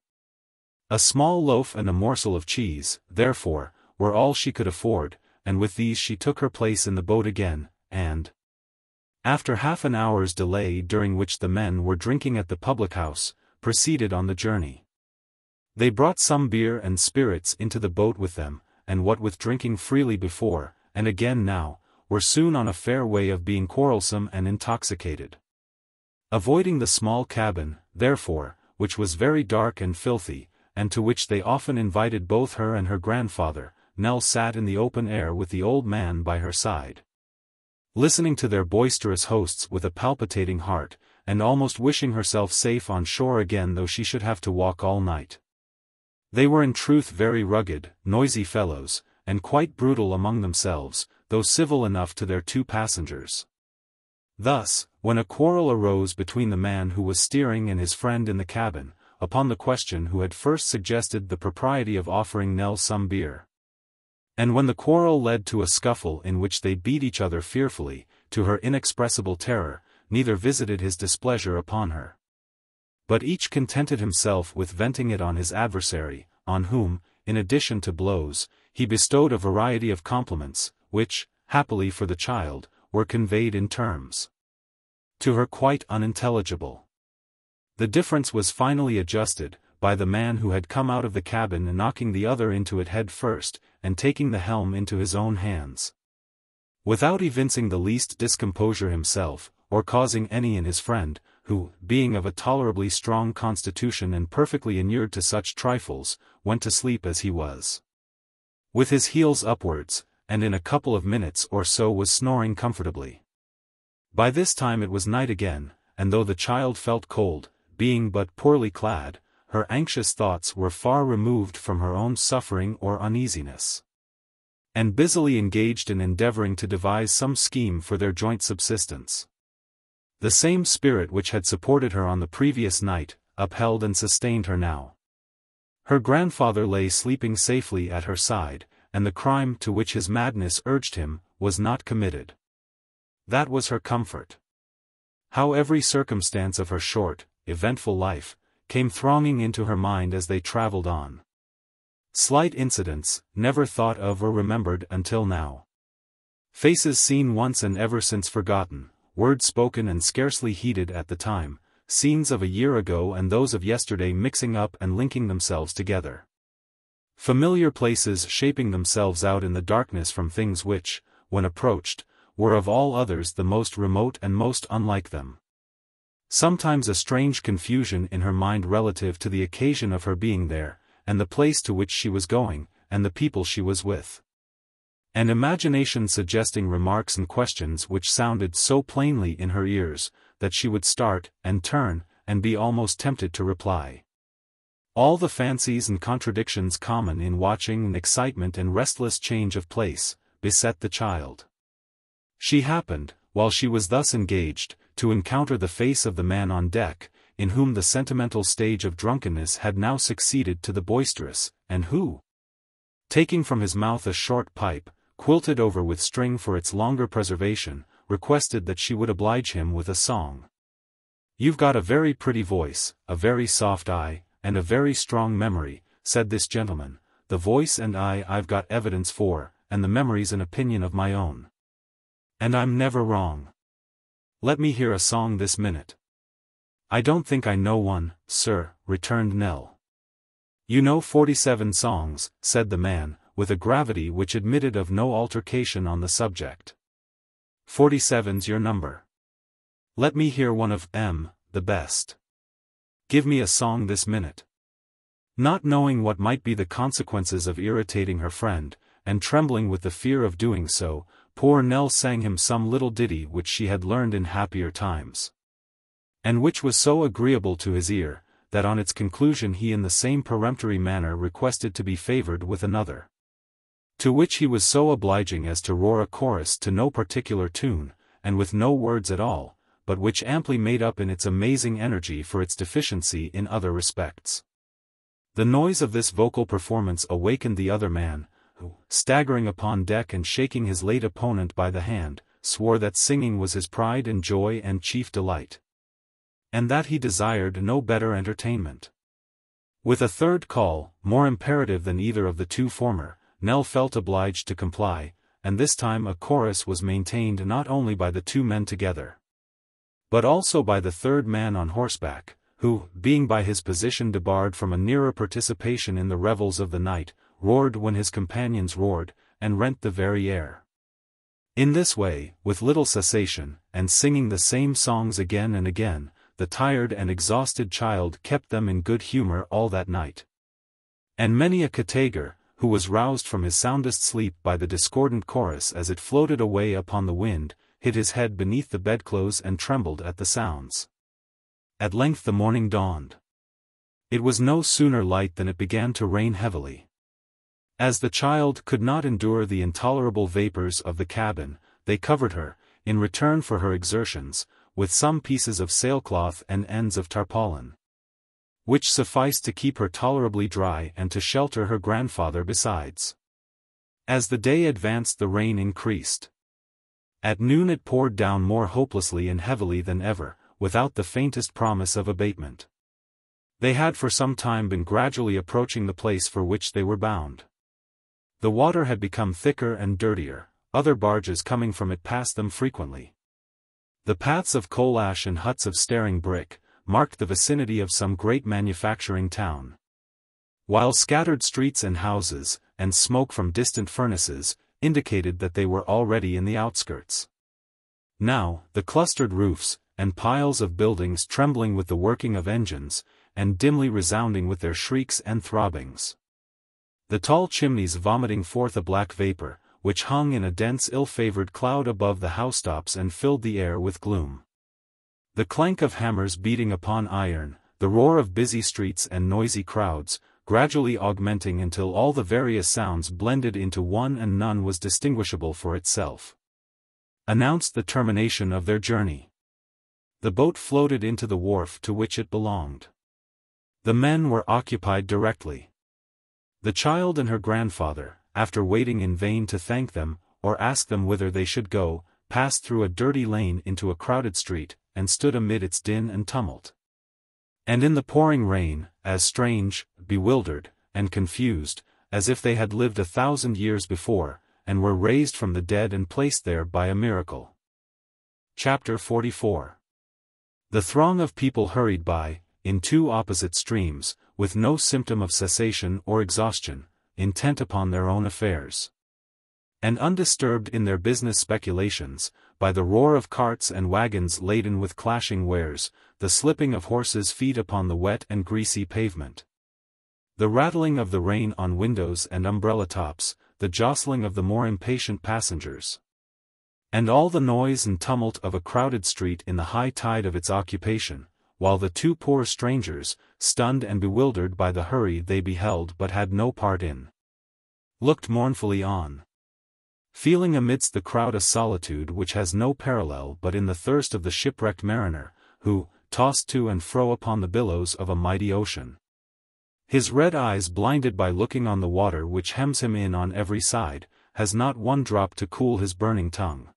A small loaf and a morsel of cheese, therefore, were all she could afford, and with these she took her place in the boat again, and, after half an hour's delay during which the men were drinking at the public house, proceeded on the journey. They brought some beer and spirits into the boat with them, and what with drinking freely before, and again now, were soon on a fair way of being quarrelsome and intoxicated. Avoiding the small cabin, therefore, which was very dark and filthy, and to which they often invited both her and her grandfather, Nell sat in the open air with the old man by her side, listening to their boisterous hosts with a palpitating heart, and almost wishing herself safe on shore again though she should have to walk all night. They were in truth very rugged, noisy fellows, and quite brutal among themselves, though civil enough to their two passengers. Thus, when a quarrel arose between the man who was steering and his friend in the cabin, upon the question who had first suggested the propriety of offering Nell some beer, and when the quarrel led to a scuffle in which they beat each other fearfully, to her inexpressible terror, neither visited his displeasure upon her, but each contented himself with venting it on his adversary, on whom, in addition to blows, he bestowed a variety of compliments, which, happily for the child, were conveyed in terms to her quite unintelligible. The difference was finally adjusted, by the man who had come out of the cabin and knocking the other into it head first, and taking the helm into his own hands. Without evincing the least discomposure himself, or causing any in his friend, who, being of a tolerably strong constitution and perfectly inured to such trifles, went to sleep as he was, with his heels upwards, and in a couple of minutes or so was snoring comfortably. By this time it was night again, and though the child felt cold, being but poorly clad, her anxious thoughts were far removed from her own suffering or uneasiness, and busily engaged in endeavoring to devise some scheme for their joint subsistence. The same spirit which had supported her on the previous night, upheld and sustained her now. Her grandfather lay sleeping safely at her side, and the crime to which his madness urged him, was not committed. That was her comfort. How every circumstance of her short, eventful life, came thronging into her mind as they travelled on. Slight incidents, never thought of or remembered until now. Faces seen once and ever since forgotten, words spoken and scarcely heeded at the time, scenes of a year ago and those of yesterday mixing up and linking themselves together. Familiar places shaping themselves out in the darkness from things which, when approached, were of all others the most remote and most unlike them. Sometimes a strange confusion in her mind relative to the occasion of her being there, and the place to which she was going, and the people she was with. And imagination suggesting remarks and questions which sounded so plainly in her ears, that she would start, and turn, and be almost tempted to reply. All the fancies and contradictions common in watching and excitement and restless change of place, beset the child. She happened, while she was thus engaged, to encounter the face of the man on deck, in whom the sentimental stage of drunkenness had now succeeded to the boisterous, and who, taking from his mouth a short pipe, quilted over with string for its longer preservation, requested that she would oblige him with a song. "You've got a very pretty voice, a very soft eye, and a very strong memory," said this gentleman. "The voice and eye I've got evidence for, and the memory's an opinion of my own. And I'm never wrong. Let me hear a song this minute." "I don't think I know one, sir," returned Nell. "You know 47 songs," said the man, with a gravity which admitted of no altercation on the subject. 47's your number. Let me hear one of them, the best. Give me a song this minute." Not knowing what might be the consequences of irritating her friend, and trembling with the fear of doing so, poor Nell sang him some little ditty which she had learned in happier times, and which was so agreeable to his ear, that on its conclusion he in the same peremptory manner requested to be favoured with another, to which he was so obliging as to roar a chorus to no particular tune, and with no words at all, but which amply made up in its amazing energy for its deficiency in other respects. The noise of this vocal performance awakened the other man, who, staggering upon deck and shaking his late opponent by the hand, swore that singing was his pride and joy and chief delight, and that he desired no better entertainment. With a third call, more imperative than either of the two former, Nell felt obliged to comply, and this time a chorus was maintained not only by the two men together, but also by the third man on horseback, who, being by his position debarred from a nearer participation in the revels of the night, roared when his companions roared, and rent the very air. In this way, with little cessation, and singing the same songs again and again, the tired and exhausted child kept them in good humor all that night. And many a cottager, who was roused from his soundest sleep by the discordant chorus as it floated away upon the wind, hid his head beneath the bedclothes and trembled at the sounds. At length the morning dawned. It was no sooner light than it began to rain heavily. As the child could not endure the intolerable vapors of the cabin, they covered her, in return for her exertions, with some pieces of sailcloth and ends of tarpaulin, which sufficed to keep her tolerably dry and to shelter her grandfather besides. As the day advanced the rain increased. At noon it poured down more hopelessly and heavily than ever, without the faintest promise of abatement. They had for some time been gradually approaching the place for which they were bound. The water had become thicker and dirtier, other barges coming from it passed them frequently. The paths of coal ash and huts of staring brick marked the vicinity of some great manufacturing town, while scattered streets and houses, and smoke from distant furnaces, indicated that they were already in the outskirts. Now, the clustered roofs, and piles of buildings trembling with the working of engines, and dimly resounding with their shrieks and throbbings. The tall chimneys vomiting forth a black vapor, which hung in a dense ill-favored cloud above the housetops and filled the air with gloom. The clank of hammers beating upon iron, the roar of busy streets and noisy crowds, gradually augmenting until all the various sounds blended into one and none was distinguishable for itself, announced the termination of their journey. The boat floated into the wharf to which it belonged. The men were occupied directly. The child and her grandfather, after waiting in vain to thank them, or ask them whither they should go, passed through a dirty lane into a crowded street, and stood amid its din and tumult. And in the pouring rain, as strange, bewildered, and confused, as if they had lived 1,000 years before, and were raised from the dead and placed there by a miracle. Chapter 44. The throng of people hurried by, in two opposite streams, with no symptom of cessation or exhaustion, intent upon their own affairs, and undisturbed in their business speculations, by the roar of carts and wagons laden with clashing wares, the slipping of horses' feet upon the wet and greasy pavement, the rattling of the rain on windows and umbrella tops, the jostling of the more impatient passengers, and all the noise and tumult of a crowded street in the high tide of its occupation, while the two poor strangers, stunned and bewildered by the hurry they beheld but had no part in, looked mournfully on, feeling amidst the crowd a solitude which has no parallel but in the thirst of the shipwrecked mariner, who, tossed to and fro upon the billows of a mighty ocean, his red eyes blinded by looking on the water which hems him in on every side, has not one drop to cool his burning tongue.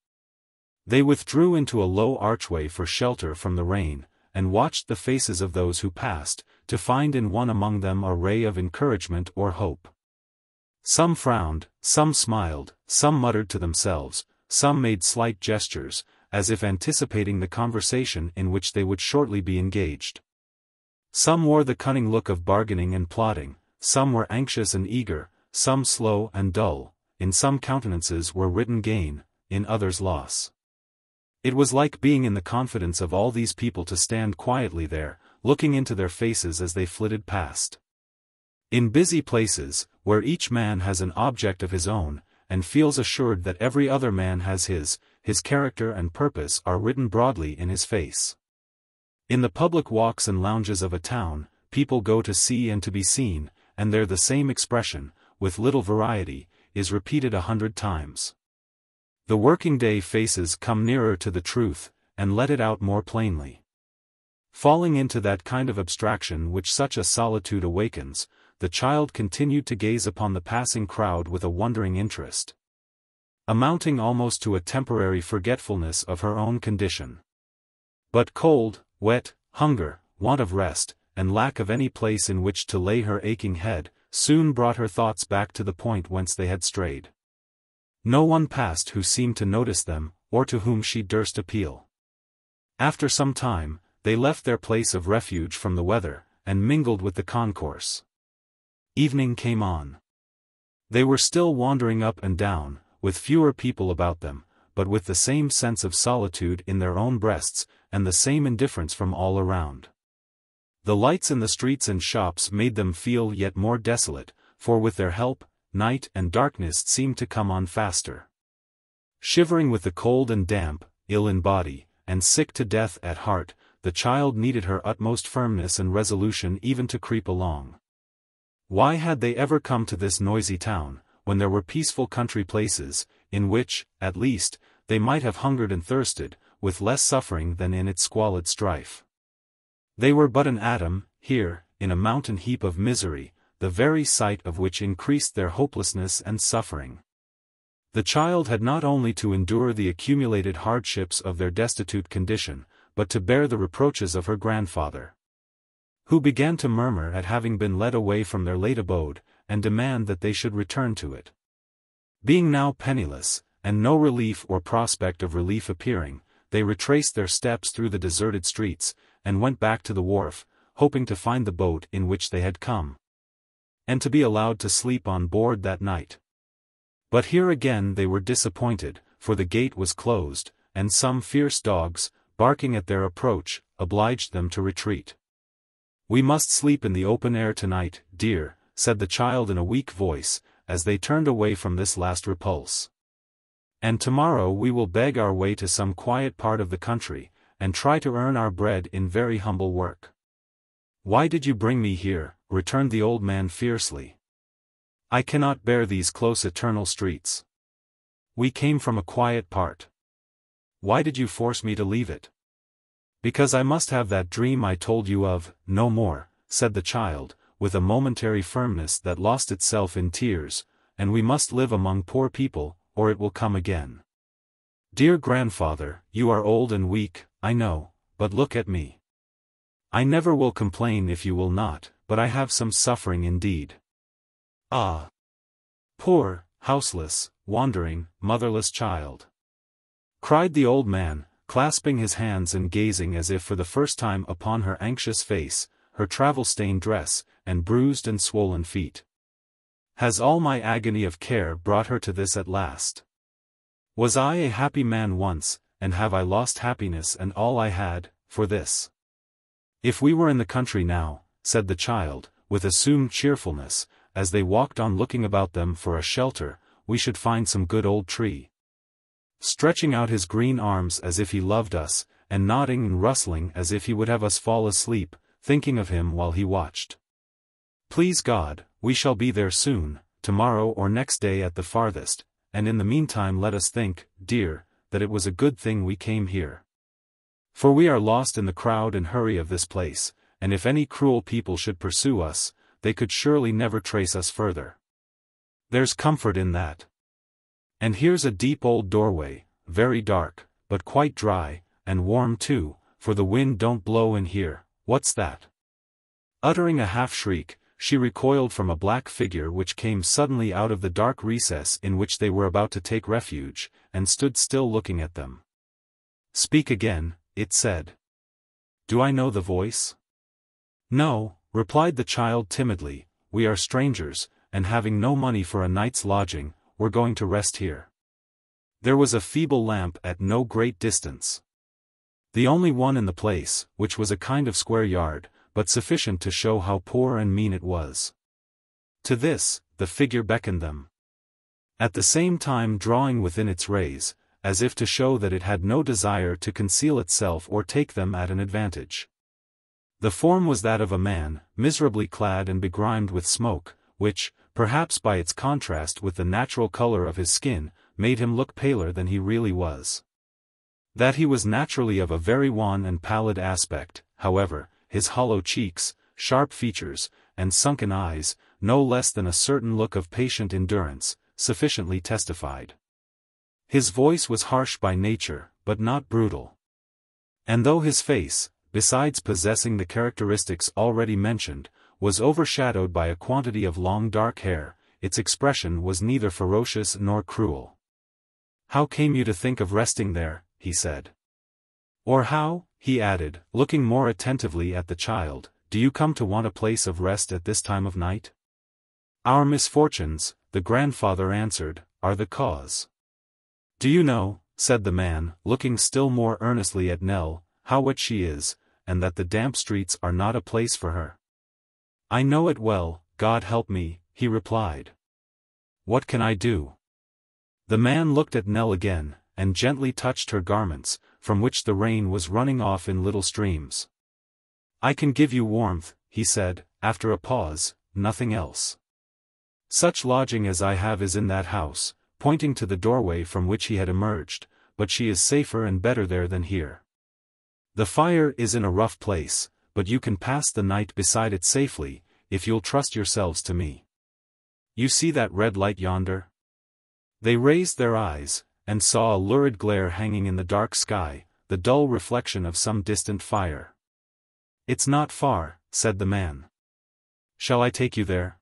They withdrew into a low archway for shelter from the rain, and watched the faces of those who passed, to find in one among them a ray of encouragement or hope. Some frowned, some smiled, some muttered to themselves, some made slight gestures, as if anticipating the conversation in which they would shortly be engaged. Some wore the cunning look of bargaining and plotting, some were anxious and eager, some slow and dull, in some countenances were written gain, in others loss. It was like being in the confidence of all these people to stand quietly there, looking into their faces as they flitted past. In busy places, where each man has an object of his own, and feels assured that every other man has his character and purpose are written broadly in his face. In the public walks and lounges of a town, people go to see and to be seen, and there the same expression, with little variety, is repeated 100 times. The working-day faces come nearer to the truth, and let it out more plainly. Falling into that kind of abstraction which such a solitude awakens, the child continued to gaze upon the passing crowd with a wondering interest, amounting almost to a temporary forgetfulness of her own condition. But cold, wet, hunger, want of rest, and lack of any place in which to lay her aching head, soon brought her thoughts back to the point whence they had strayed. No one passed who seemed to notice them, or to whom she durst appeal. After some time, they left their place of refuge from the weather, and mingled with the concourse. Evening came on. They were still wandering up and down, with fewer people about them, but with the same sense of solitude in their own breasts, and the same indifference from all around. The lights in the streets and shops made them feel yet more desolate, for with their help, night and darkness seemed to come on faster. Shivering with the cold and damp, ill in body, and sick to death at heart, the child needed her utmost firmness and resolution even to creep along. Why had they ever come to this noisy town, when there were peaceful country places, in which, at least, they might have hungered and thirsted, with less suffering than in its squalid strife? They were but an atom, here, in a mountain heap of misery, the very sight of which increased their hopelessness and suffering. The child had not only to endure the accumulated hardships of their destitute condition, but to bear the reproaches of her grandfather, who began to murmur at having been led away from their late abode, and demand that they should return to it. Being now penniless, and no relief or prospect of relief appearing, they retraced their steps through the deserted streets, and went back to the wharf, hoping to find the boat in which they had come, and to be allowed to sleep on board that night. But here again they were disappointed, for the gate was closed, and some fierce dogs, barking at their approach, obliged them to retreat. "We must sleep in the open air tonight, dear," said the child in a weak voice, as they turned away from this last repulse. "And tomorrow we will beg our way to some quiet part of the country, and try to earn our bread in very humble work." "Why did you bring me here?" returned the old man fiercely. "I cannot bear these close eternal streets. We came from a quiet part. Why did you force me to leave it?" "Because I must have that dream I told you of, no more," said the child, with a momentary firmness that lost itself in tears, "and we must live among poor people, or it will come again. Dear grandfather, you are old and weak, I know, but look at me. I never will complain if you will not, but I have some suffering indeed. Ah! Poor, houseless, wandering, motherless child!" cried the old man, clasping his hands and gazing as if for the first time upon her anxious face, her travel-stained dress, and bruised and swollen feet. "Has all my agony of care brought her to this at last? Was I a happy man once, and have I lost happiness and all I had, for this?" "If we were in the country now," said the child, with assumed cheerfulness, as they walked on looking about them for a shelter, "we should find some good old tree." Stretching out his green arms as if he loved us, and nodding and rustling as if he would have us fall asleep, thinking of him while he watched. "Please God, we shall be there soon, tomorrow or next day at the farthest, and in the meantime let us think, dear, that it was a good thing we came here. For we are lost in the crowd and hurry of this place, and if any cruel people should pursue us, they could surely never trace us further. There's comfort in that. And here's a deep old doorway, very dark, but quite dry, and warm too, for the wind don't blow in here. What's that?" Uttering a half-shriek, she recoiled from a black figure which came suddenly out of the dark recess in which they were about to take refuge, and stood still looking at them. "Speak again," it said. "Do I know the voice?" "No," replied the child timidly, "we are strangers, and having no money for a night's lodging, we're going to rest here." There was a feeble lamp at no great distance, the only one in the place, which was a kind of square yard, but sufficient to show how poor and mean it was. To this, the figure beckoned them, at the same time drawing within its rays, as if to show that it had no desire to conceal itself or take them at an advantage. The form was that of a man, miserably clad and begrimed with smoke, which, perhaps by its contrast with the natural color of his skin, made him look paler than he really was. That he was naturally of a very wan and pallid aspect, however, his hollow cheeks, sharp features, and sunken eyes, no less than a certain look of patient endurance, sufficiently testified. His voice was harsh by nature, but not brutal. And though his face, besides possessing the characteristics already mentioned, was overshadowed by a quantity of long dark hair, its expression was neither ferocious nor cruel. "How came you to think of resting there?" he said. "Or how," he added, looking more attentively at the child, do you come to want a place of rest at this time of night? Our misfortunes, the grandfather answered, are the cause. Do you know, said the man, looking still more earnestly at Nell, how wet she is, and that the damp streets are not a place for her? I know it well, God help me, he replied. What can I do? The man looked at Nell again, and gently touched her garments, from which the rain was running off in little streams. I can give you warmth, he said, after a pause, nothing else. Such lodging as I have is in that house, pointing to the doorway from which he had emerged, but she is safer and better there than here. The fire is in a rough place, but you can pass the night beside it safely, if you'll trust yourselves to me. You see that red light yonder? They raised their eyes, and saw a lurid glare hanging in the dark sky, the dull reflection of some distant fire. It's not far, said the man. Shall I take you there?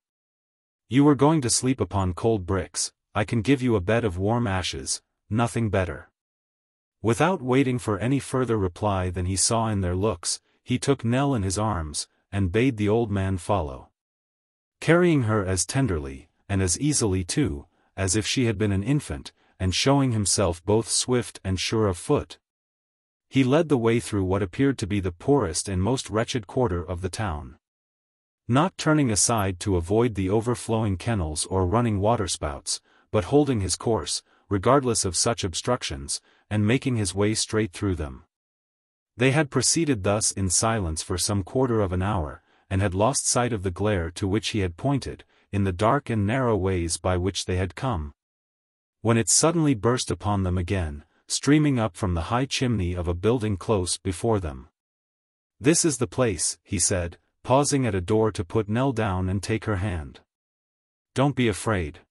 You were going to sleep upon cold bricks, I can give you a bed of warm ashes, nothing better. Without waiting for any further reply than he saw in their looks, he took Nell in his arms, and bade the old man follow. Carrying her as tenderly, and as easily too, as if she had been an infant, and showing himself both swift and sure of foot, he led the way through what appeared to be the poorest and most wretched quarter of the town. Not turning aside to avoid the overflowing kennels or running waterspouts, but holding his course, regardless of such obstructions, and making his way straight through them. They had proceeded thus in silence for some quarter of an hour, and had lost sight of the glare to which he had pointed, in the dark and narrow ways by which they had come, when it suddenly burst upon them again, streaming up from the high chimney of a building close before them. This is the place, he said, pausing at a door to put Nell down and take her hand. Don't be afraid.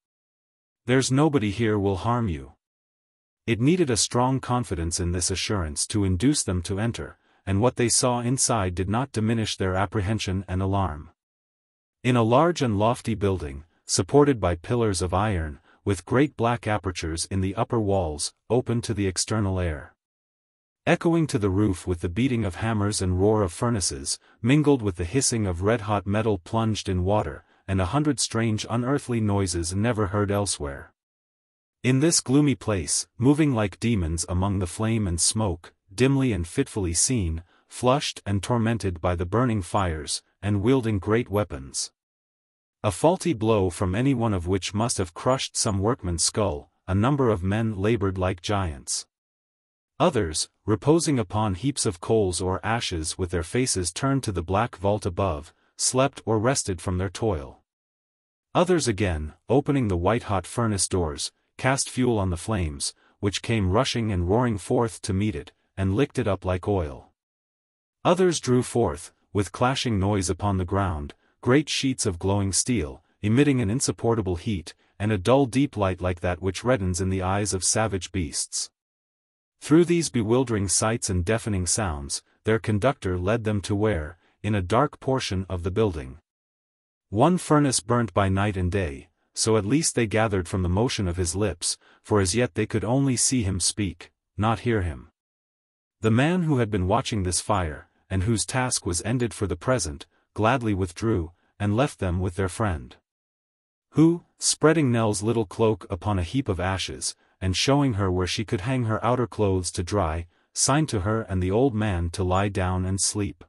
There's nobody here will harm you. It needed a strong confidence in this assurance to induce them to enter, and what they saw inside did not diminish their apprehension and alarm. In a large and lofty building, supported by pillars of iron, with great black apertures in the upper walls, open to the external air, echoing to the roof with the beating of hammers and roar of furnaces, mingled with the hissing of red-hot metal plunged in water, and 100 strange unearthly noises never heard elsewhere. In this gloomy place, moving like demons among the flame and smoke, dimly and fitfully seen, flushed and tormented by the burning fires, and wielding great weapons, a faulty blow from any one of which must have crushed some workman's skull, a number of men labored like giants. Others, reposing upon heaps of coals or ashes with their faces turned to the black vault above, slept or rested from their toil. Others again, opening the white-hot furnace doors, cast fuel on the flames, which came rushing and roaring forth to meet it, and licked it up like oil. Others drew forth, with clashing noise upon the ground, great sheets of glowing steel, emitting an insupportable heat, and a dull deep light like that which reddens in the eyes of savage beasts. Through these bewildering sights and deafening sounds, their conductor led them to where, in a dark portion of the building, one furnace burnt by night and day, so at least they gathered from the motion of his lips, for as yet they could only see him speak, not hear him. The man who had been watching this fire, and whose task was ended for the present, gladly withdrew, and left them with their friend, who, spreading Nell's little cloak upon a heap of ashes, and showing her where she could hang her outer clothes to dry, signed to her and the old man to lie down and sleep.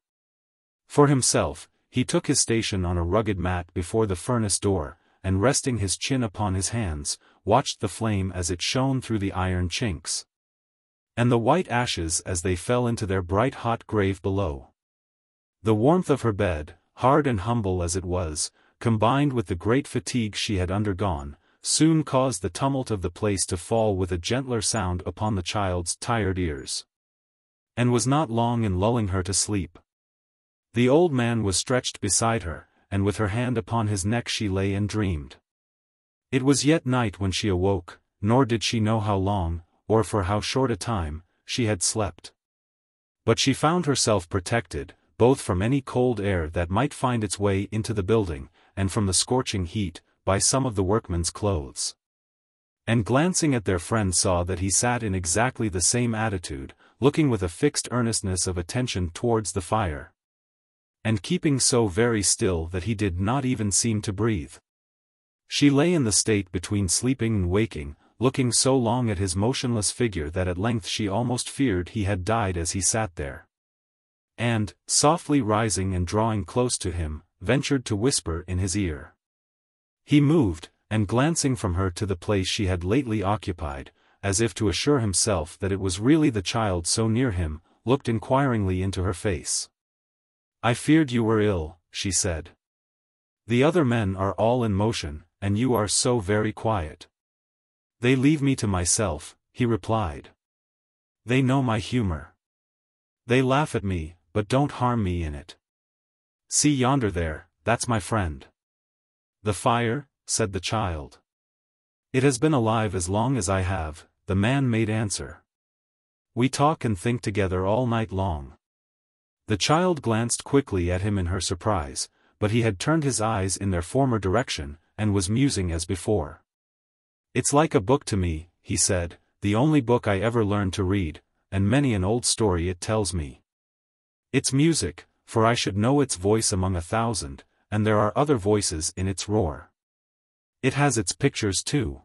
For himself, he took his station on a rugged mat before the furnace door, and resting his chin upon his hands, watched the flame as it shone through the iron chinks, and the white ashes as they fell into their bright hot grave below. The warmth of her bed, hard and humble as it was, combined with the great fatigue she had undergone, soon caused the tumult of the place to fall with a gentler sound upon the child's tired ears, and was not long in lulling her to sleep. The old man was stretched beside her, and with her hand upon his neck she lay and dreamed. It was yet night when she awoke, nor did she know how long, or for how short a time, she had slept. But she found herself protected, both from any cold air that might find its way into the building, and from the scorching heat, by some of the workmen's clothes. And glancing at their friend saw that he sat in exactly the same attitude, looking with a fixed earnestness of attention towards the fire, and keeping so very still that he did not even seem to breathe. She lay in the state between sleeping and waking, looking so long at his motionless figure that at length she almost feared he had died as he sat there. And, softly rising and drawing close to him, ventured to whisper in his ear. He moved, and glancing from her to the place she had lately occupied, as if to assure himself that it was really the child so near him, looked inquiringly into her face. "I feared you were ill," she said. "The other men are all in motion, and you are so very quiet." "They leave me to myself," he replied. "They know my humor. They laugh at me, but don't harm me in it. See yonder there, that's my friend." "The fire?" said the child. "It has been alive as long as I have," the man made answer. "We talk and think together all night long." The child glanced quickly at him in her surprise, but he had turned his eyes in their former direction, and was musing as before. "It's like a book to me," he said, "the only book I ever learned to read, and many an old story it tells me. It's music, for I should know its voice among 1,000, and there are other voices in its roar. It has its pictures too.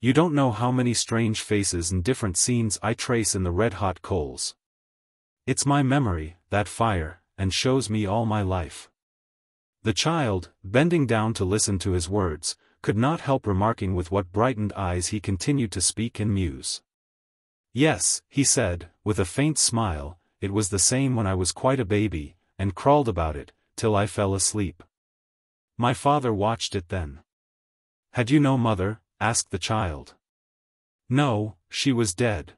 You don't know how many strange faces and different scenes I trace in the red-hot coals. It's my memory, that fire, and shows me all my life." The child, bending down to listen to his words, could not help remarking with what brightened eyes he continued to speak and muse. "Yes," he said, with a faint smile, "it was the same when I was quite a baby, and crawled about it, till I fell asleep. My father watched it then." "Had you no mother?" asked the child. "No, she was dead.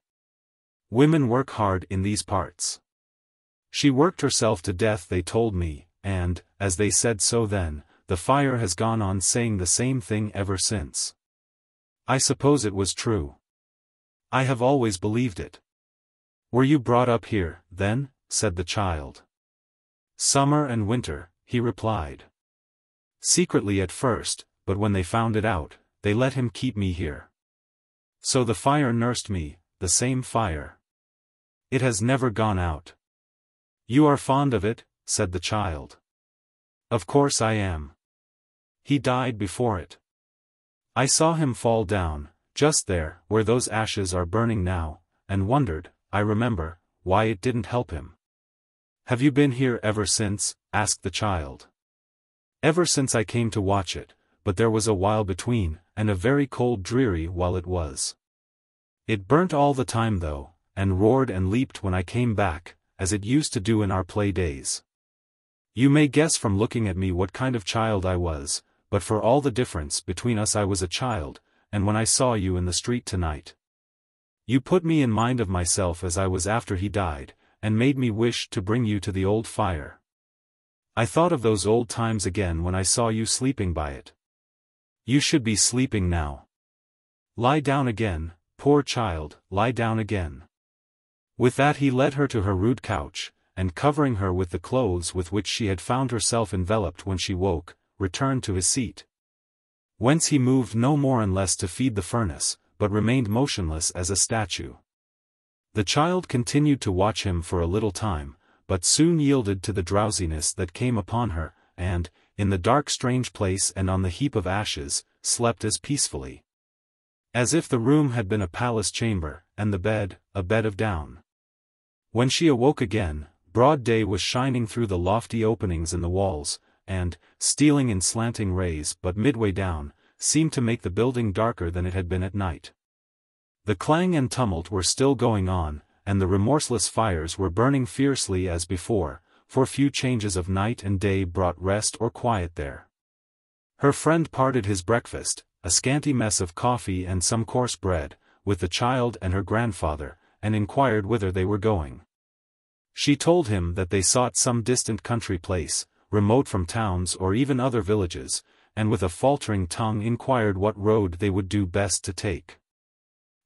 Women work hard in these parts. She worked herself to death, they told me, and, as they said so then, the fire has gone on saying the same thing ever since. I suppose it was true. I have always believed it." "Were you brought up here, then?" said the child. "Summer and winter," he replied. "Secretly at first, but when they found it out, they let him keep me here. So the fire nursed me, the same fire. It has never gone out." "You are fond of it?" said the child. "Of course I am. He died before it. I saw him fall down, just there, where those ashes are burning now, and wondered, I remember, why it didn't help him." "Have you been here ever since?" asked the child. "Ever since I came to watch it, but there was a while between, and a very cold dreary while it was. It burnt all the time though, and roared and leaped when I came back, as it used to do in our play days. You may guess from looking at me what kind of child I was, but for all the difference between us I was a child, and when I saw you in the street tonight, you put me in mind of myself as I was after he died, and made me wish to bring you to the old fire. I thought of those old times again when I saw you sleeping by it. You should be sleeping now. Lie down again, poor child, lie down again." With that he led her to her rude couch, and covering her with the clothes with which she had found herself enveloped when she woke, returned to his seat, whence he moved no more unless to feed the furnace, but remained motionless as a statue. The child continued to watch him for a little time, but soon yielded to the drowsiness that came upon her, and, in the dark strange place and on the heap of ashes, slept as peacefully as if the room had been a palace chamber, and the bed, a bed of down. When she awoke again, broad day was shining through the lofty openings in the walls, and, stealing in slanting rays but midway down, seemed to make the building darker than it had been at night. The clang and tumult were still going on, and the remorseless fires were burning fiercely as before, for few changes of night and day brought rest or quiet there. Her friend parted his breakfast, a scanty mess of coffee and some coarse bread, with the child and her grandfather, and inquired whither they were going. She told him that they sought some distant country place, remote from towns or even other villages, and with a faltering tongue inquired what road they would do best to take.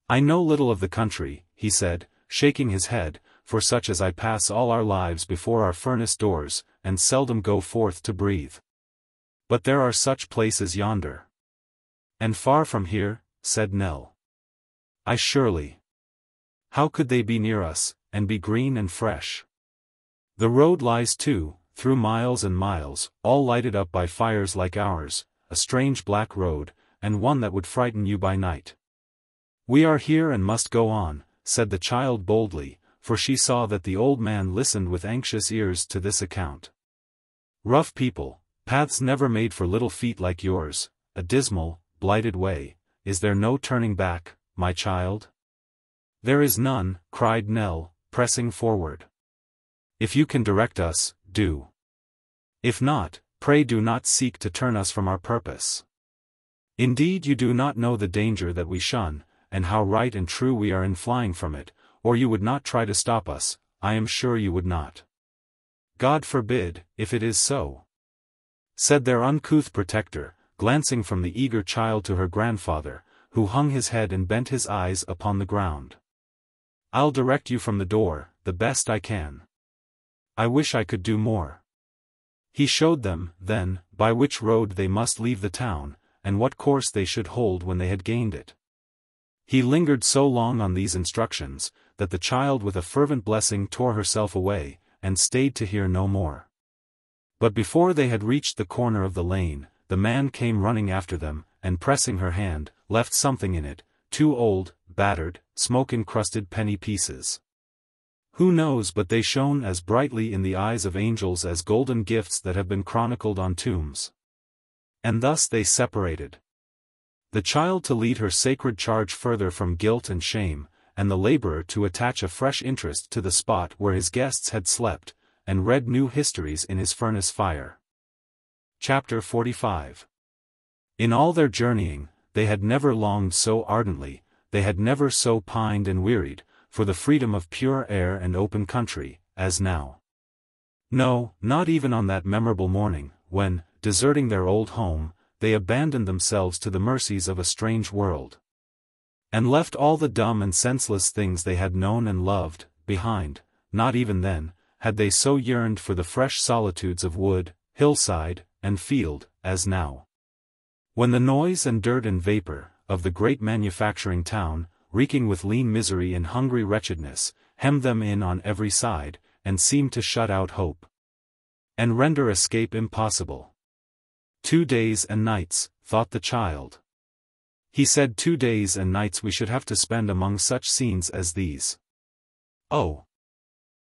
"I know little of the country," he said, shaking his head, "for such as I pass all our lives before our furnace doors, and seldom go forth to breathe. But there are such places yonder." "And far from here?" said Nell. "I surely." How could they be near us, and be green and fresh? The road lies too, through miles and miles, all lighted up by fires like ours, a strange black road, and one that would frighten you by night. We are here and must go on, said the child boldly, for she saw that the old man listened with anxious ears to this account. Rough people, paths never made for little feet like yours, a dismal, blighted way, is there no turning back, my child? There is none, cried Nell, pressing forward. If you can direct us, do. If not, pray do not seek to turn us from our purpose. Indeed you do not know the danger that we shun, and how right and true we are in flying from it, or you would not try to stop us, I am sure you would not. God forbid, if it is so, said their uncouth protector, glancing from the eager child to her grandfather, who hung his head and bent his eyes upon the ground. I'll direct you from the door, the best I can. I wish I could do more. He showed them, then, by which road they must leave the town, and what course they should hold when they had gained it. He lingered so long on these instructions, that the child with a fervent blessing tore herself away, and stayed to hear no more. But before they had reached the corner of the lane, the man came running after them, and pressing her hand, left something in it, 2 old, battered, smoke-encrusted penny pieces. Who knows but they shone as brightly in the eyes of angels as golden gifts that have been chronicled on tombs. And thus they separated. The child to lead her sacred charge further from guilt and shame, and the laborer to attach a fresh interest to the spot where his guests had slept, and read new histories in his furnace fire. Chapter 45. In all their journeying, they had never longed so ardently, they had never so pined and wearied, for the freedom of pure air and open country, as now. No, not even on that memorable morning, when, deserting their old home, they abandoned themselves to the mercies of a strange world, and left all the dumb and senseless things they had known and loved, behind. Not even then, had they so yearned for the fresh solitudes of wood, hillside, and field, as now. When the noise and dirt and vapor, of the great manufacturing town, reeking with lean misery and hungry wretchedness, hemmed them in on every side, and seemed to shut out hope, and render escape impossible. 2 days and nights, thought the child. He said 2 days and nights we should have to spend among such scenes as these. Oh!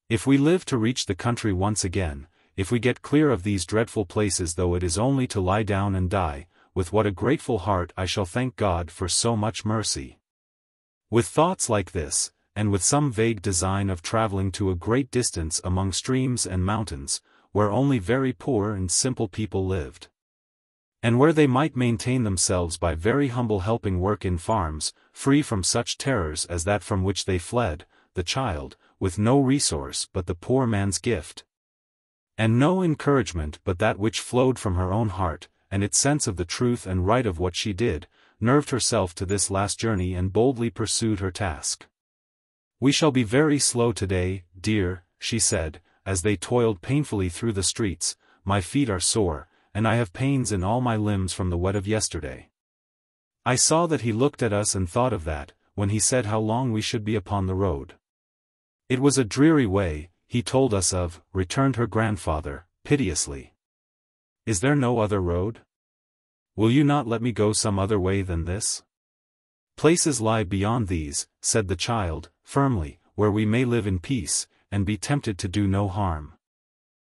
If we live to reach the country once again, if we get clear of these dreadful places though it is only to lie down and die, with what a grateful heart I shall thank God for so much mercy. With thoughts like this, and with some vague design of traveling to a great distance among streams and mountains, where only very poor and simple people lived, and where they might maintain themselves by very humble helping work in farms, free from such terrors as that from which they fled, the child, with no resource but the poor man's gift, and no encouragement but that which flowed from her own heart, and its sense of the truth and right of what she did, nerved herself to this last journey and boldly pursued her task. We shall be very slow today, dear, she said, as they toiled painfully through the streets. My feet are sore, and I have pains in all my limbs from the wet of yesterday. I saw that he looked at us and thought of that, when he said how long we should be upon the road. It was a dreary way, he told us of, returned her grandfather, piteously. Is there no other road? Will you not let me go some other way than this? Places lie beyond these, said the child, firmly, where we may live in peace, and be tempted to do no harm.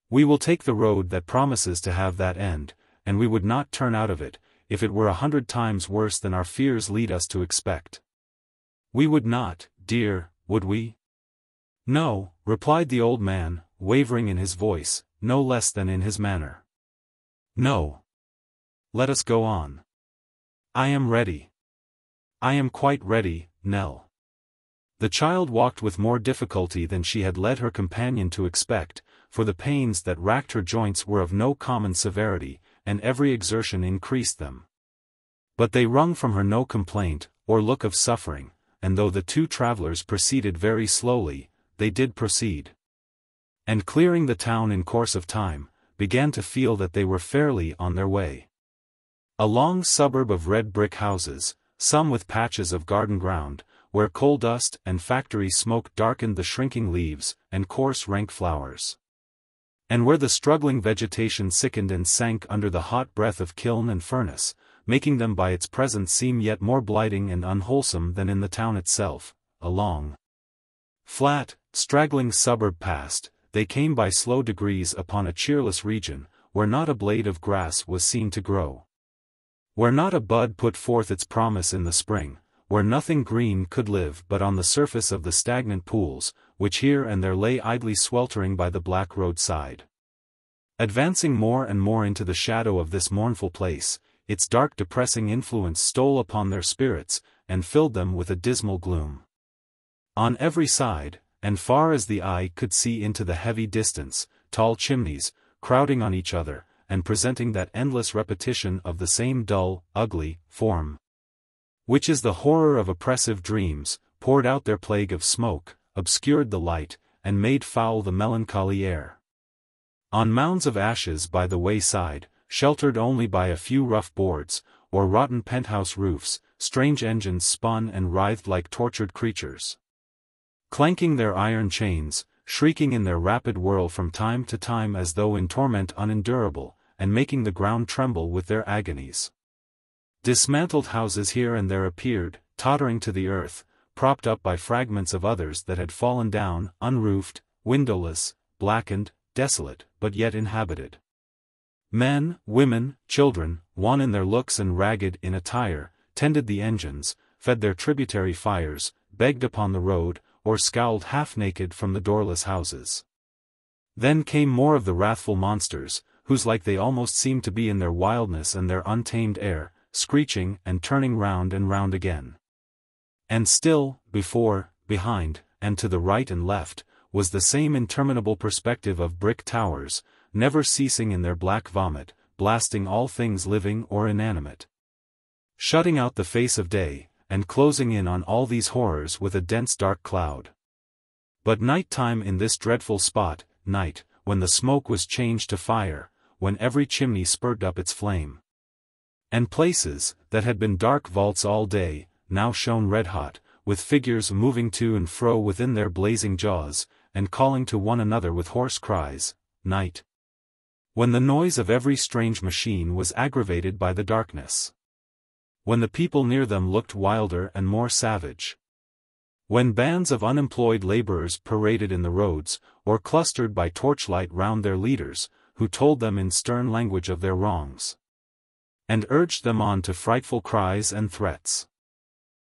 We will take the road that promises to have that end, and we would not turn out of it, if it were 100 times worse than our fears lead us to expect. We would not, dear, would we? No, replied the old man, wavering in his voice, no less than in his manner. No. Let us go on. I am ready. I am quite ready, Nell. The child walked with more difficulty than she had led her companion to expect, for the pains that racked her joints were of no common severity, and every exertion increased them. But they wrung from her no complaint, or look of suffering, and though the 2 travelers proceeded very slowly, they did proceed. And clearing the town in course of time, began to feel that they were fairly on their way. A long suburb of red brick houses, some with patches of garden ground, where coal dust and factory smoke darkened the shrinking leaves and coarse rank flowers. And where the struggling vegetation sickened and sank under the hot breath of kiln and furnace, making them by its presence seem yet more blighting and unwholesome than in the town itself, a long, flat, straggling suburb past, they came by slow degrees upon a cheerless region, where not a blade of grass was seen to grow. Where not a bud put forth its promise in the spring, where nothing green could live but on the surface of the stagnant pools, which here and there lay idly sweltering by the black roadside. Advancing more and more into the shadow of this mournful place, its dark depressing influence stole upon their spirits, and filled them with a dismal gloom. On every side, and far as the eye could see into the heavy distance, tall chimneys, crowding on each other, and presenting that endless repetition of the same dull, ugly, form, which is the horror of oppressive dreams, poured out their plague of smoke, obscured the light, and made foul the melancholy air. On mounds of ashes by the wayside, sheltered only by a few rough boards, or rotten penthouse roofs, strange engines spun and writhed like tortured creatures, clanking their iron chains, shrieking in their rapid whirl from time to time as though in torment unendurable, and making the ground tremble with their agonies. Dismantled houses here and there appeared, tottering to the earth, propped up by fragments of others that had fallen down, unroofed, windowless, blackened, desolate, but yet inhabited. Men, women, children, wan in their looks and ragged in attire, tended the engines, fed their tributary fires, begged upon the road, or scowled half-naked from the doorless houses. Then came more of the wrathful monsters, whose like they almost seemed to be in their wildness and their untamed air, screeching and turning round and round again. And still, before, behind, and to the right and left, was the same interminable perspective of brick towers, never ceasing in their black vomit, blasting all things living or inanimate, shutting out the face of day, and closing in on all these horrors with a dense dark cloud. But night time in this dreadful spot, night, when the smoke was changed to fire, when every chimney spurted up its flame, and places, that had been dark vaults all day, now shone red-hot, with figures moving to and fro within their blazing jaws, and calling to one another with hoarse cries, night, when the noise of every strange machine was aggravated by the darkness, when the people near them looked wilder and more savage, when bands of unemployed laborers paraded in the roads, or clustered by torchlight round their leaders, who told them in stern language of their wrongs, and urged them on to frightful cries and threats.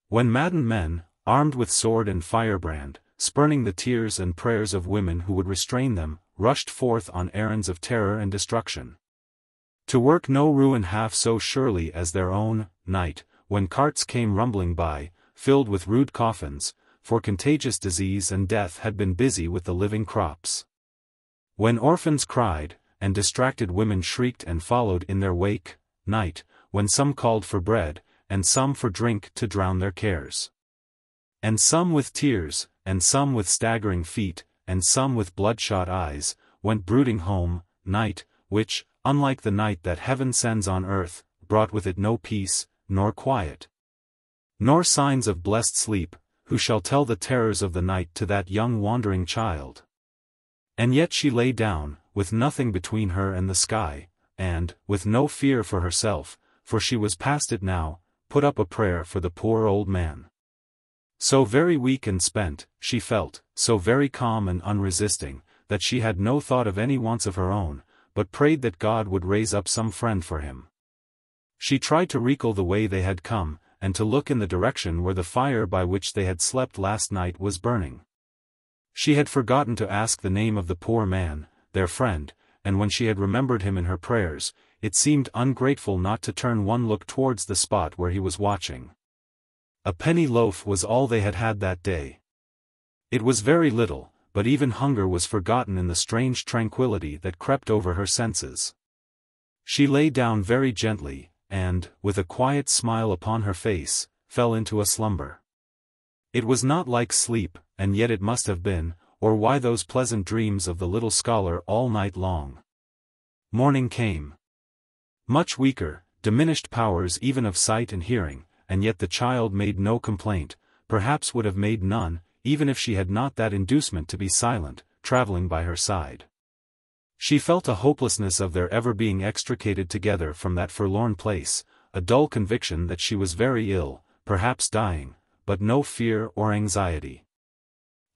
When maddened men, armed with sword and firebrand, spurning the tears and prayers of women who would restrain them, rushed forth on errands of terror and destruction, to work no ruin half so surely as their own, night, when carts came rumbling by, filled with rude coffins, for contagious disease and death had been busy with the living crops. When orphans cried, and distracted women shrieked and followed in their wake, night, when some called for bread, and some for drink to drown their cares, and some with tears, and some with staggering feet, and some with bloodshot eyes, went brooding home, night, which, unlike the night that heaven sends on earth, brought with it no peace, nor quiet, nor signs of blessed sleep. Who shall tell the terrors of the night to that young wandering child? And yet she lay down, with nothing between her and the sky, and, with no fear for herself, for she was past it now, put up a prayer for the poor old man. So very weak and spent, she felt, so very calm and unresisting, that she had no thought of any wants of her own, but prayed that God would raise up some friend for him. She tried to recall the way they had come, and to look in the direction where the fire by which they had slept last night was burning. She had forgotten to ask the name of the poor man, their friend, and when she had remembered him in her prayers, it seemed ungrateful not to turn one look towards the spot where he was watching. A penny loaf was all they had had that day. It was very little, but even hunger was forgotten in the strange tranquility that crept over her senses. She lay down very gently, and, with a quiet smile upon her face, fell into a slumber. It was not like sleep, and yet it must have been, or why those pleasant dreams of the little scholar all night long? Morning came. Much weaker, diminished powers even of sight and hearing, and yet the child made no complaint, perhaps would have made none, even if she had not that inducement to be silent, travelling by her side. She felt a hopelessness of their ever being extricated together from that forlorn place, a dull conviction that she was very ill, perhaps dying, but no fear or anxiety.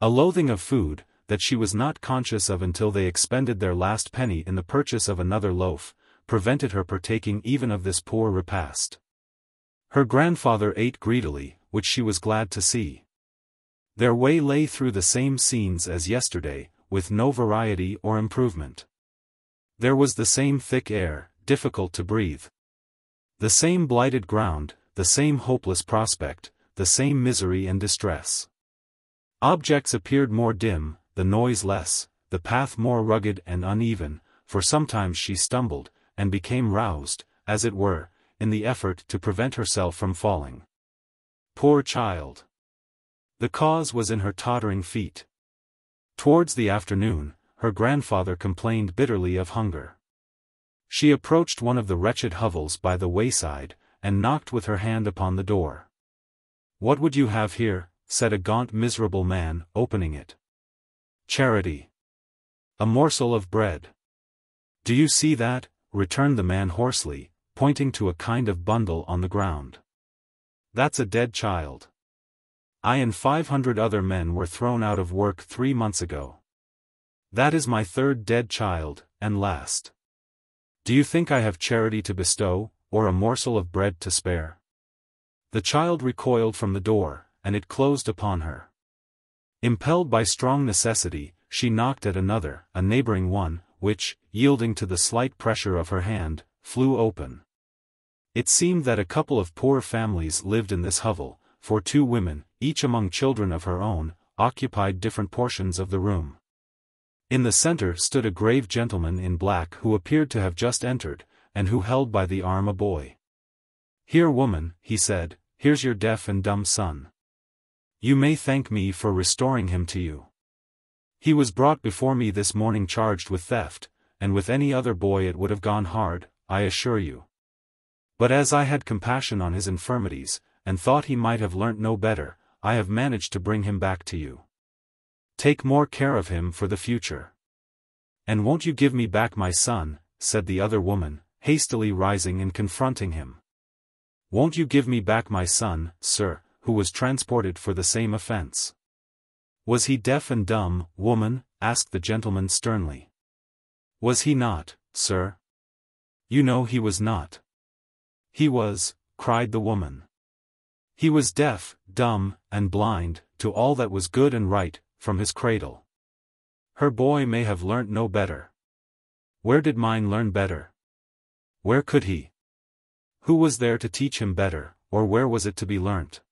A loathing of food, that she was not conscious of until they expended their last penny in the purchase of another loaf, prevented her partaking even of this poor repast. Her grandfather ate greedily, which she was glad to see. Their way lay through the same scenes as yesterday, with no variety or improvement. There was the same thick air, difficult to breathe. The same blighted ground, the same hopeless prospect, the same misery and distress. Objects appeared more dim, the noise less, the path more rugged and uneven, for sometimes she stumbled, and became roused, as it were, in the effort to prevent herself from falling. Poor child! The cause was in her tottering feet. Towards the afternoon, her grandfather complained bitterly of hunger. She approached one of the wretched hovels by the wayside, and knocked with her hand upon the door. "What would you have here?" said a gaunt miserable man, opening it. "Charity. A morsel of bread." "Do you see that?" returned the man hoarsely, pointing to a kind of bundle on the ground. "That's a dead child. I and 500 other men were thrown out of work 3 months ago. That is my third dead child, and last. Do you think I have charity to bestow, or a morsel of bread to spare?" The child recoiled from the door, and it closed upon her. Impelled by strong necessity, she knocked at another, a neighboring one, which, yielding to the slight pressure of her hand, flew open. It seemed that a couple of poor families lived in this hovel, for 2 women, each among children of her own, occupied different portions of the room. In the center stood a grave gentleman in black who appeared to have just entered, and who held by the arm a boy. "Here, woman," he said, "here's your deaf and dumb son. You may thank me for restoring him to you. He was brought before me this morning charged with theft, and with any other boy it would have gone hard, I assure you. But as I had compassion on his infirmities, and thought he might have learnt no better, I have managed to bring him back to you. Take more care of him for the future." "And won't you give me back my son?" said the other woman, hastily rising and confronting him. "Won't you give me back my son, sir, who was transported for the same offense?" "Was he deaf and dumb, woman?" asked the gentleman sternly. "Was he not, sir?" "You know he was not." "He was," cried the woman. "He was deaf, dumb, and blind, to all that was good and right, from his cradle. Her boy may have learnt no better. Where did mine learn better? Where could he? Who was there to teach him better, or where was it to be learnt?"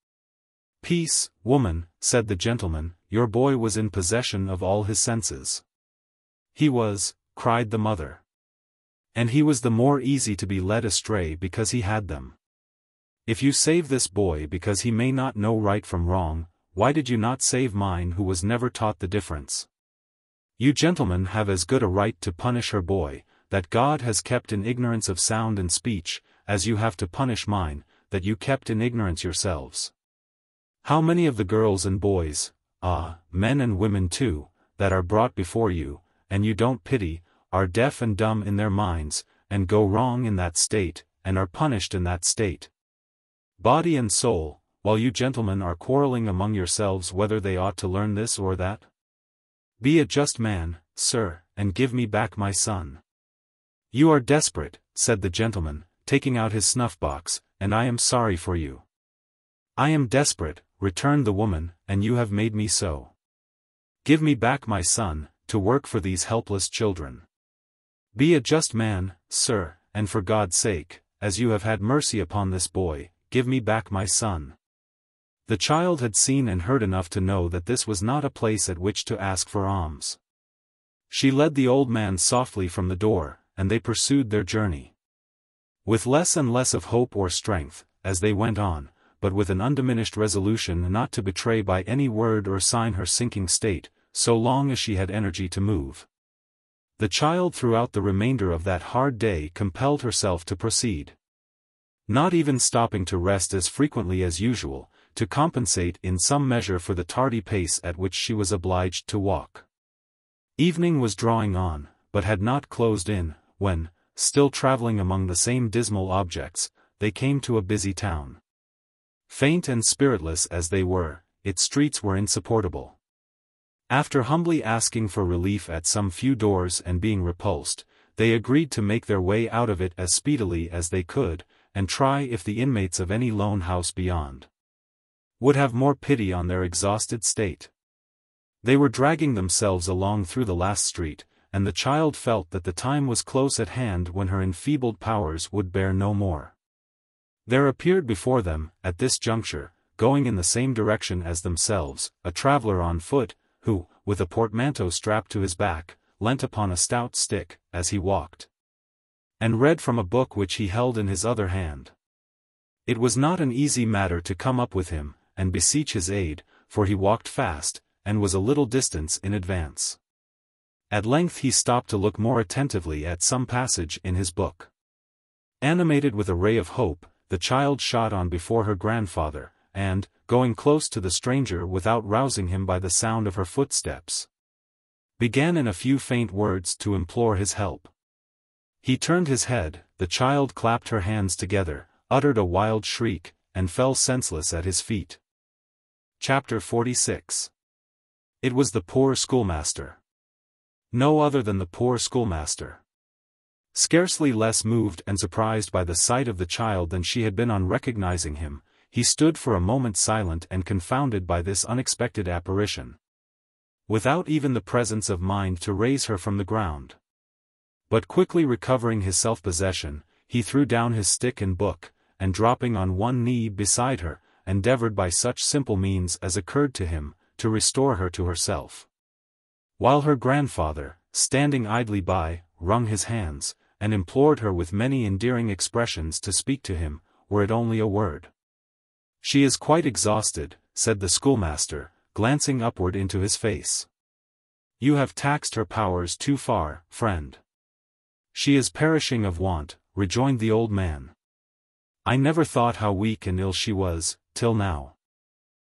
"Peace, woman," said the gentleman, "your boy was in possession of all his senses." "He was," cried the mother. "And he was the more easy to be led astray because he had them. If you save this boy because he may not know right from wrong, why did you not save mine who was never taught the difference? You gentlemen have as good a right to punish her boy, that God has kept in ignorance of sound and speech, as you have to punish mine, that you kept in ignorance yourselves. How many of the girls and boys, men and women too, that are brought before you, and you don't pity, are deaf and dumb in their minds, and go wrong in that state, and are punished in that state, body and soul, while you gentlemen are quarreling among yourselves whether they ought to learn this or that? Be a just man, sir, and give me back my son." "You are desperate," said the gentleman, taking out his snuff-box, "and I am sorry for you." "I am desperate," returned the woman, "and you have made me so. Give me back my son, to work for these helpless children. Be a just man, sir, and for God's sake, as you have had mercy upon this boy, give me back my son." The child had seen and heard enough to know that this was not a place at which to ask for alms. She led the old man softly from the door, and they pursued their journey. With less and less of hope or strength, as they went on, but with an undiminished resolution not to betray by any word or sign her sinking state, so long as she had energy to move. The child throughout the remainder of that hard day compelled herself to proceed. Not even stopping to rest as frequently as usual, to compensate in some measure for the tardy pace at which she was obliged to walk. Evening was drawing on, but had not closed in, when, still travelling among the same dismal objects, they came to a busy town. Faint and spiritless as they were, its streets were insupportable. After humbly asking for relief at some few doors and being repulsed, they agreed to make their way out of it as speedily as they could, and try if the inmates of any lone house beyond would have more pity on their exhausted state. They were dragging themselves along through the last street, and the child felt that the time was close at hand when her enfeebled powers would bear no more. There appeared before them, at this juncture, going in the same direction as themselves, a traveller on foot, who, with a portmanteau strapped to his back, leant upon a stout stick, as he walked, and read from a book which he held in his other hand. It was not an easy matter to come up with him, and beseech his aid, for he walked fast, and was a little distance in advance. At length he stopped to look more attentively at some passage in his book. Animated with a ray of hope, the child shot on before her grandfather, and, going close to the stranger without rousing him by the sound of her footsteps, began in a few faint words to implore his help. He turned his head, the child clapped her hands together, uttered a wild shriek, and fell senseless at his feet. Chapter 46. It was the poor schoolmaster. No other than the poor schoolmaster. Scarcely less moved and surprised by the sight of the child than she had been on recognizing him, he stood for a moment silent and confounded by this unexpected apparition, without even the presence of mind to raise her from the ground. But quickly recovering his self-possession, he threw down his stick and book, and dropping on one knee beside her, endeavored by such simple means as occurred to him, to restore her to herself. While her grandfather, standing idly by, wrung his hands, and implored her with many endearing expressions to speak to him, were it only a word. "She is quite exhausted," said the schoolmaster, glancing upward into his face. "You have taxed her powers too far, friend." "She is perishing of want," rejoined the old man. "I never thought how weak and ill she was, till now."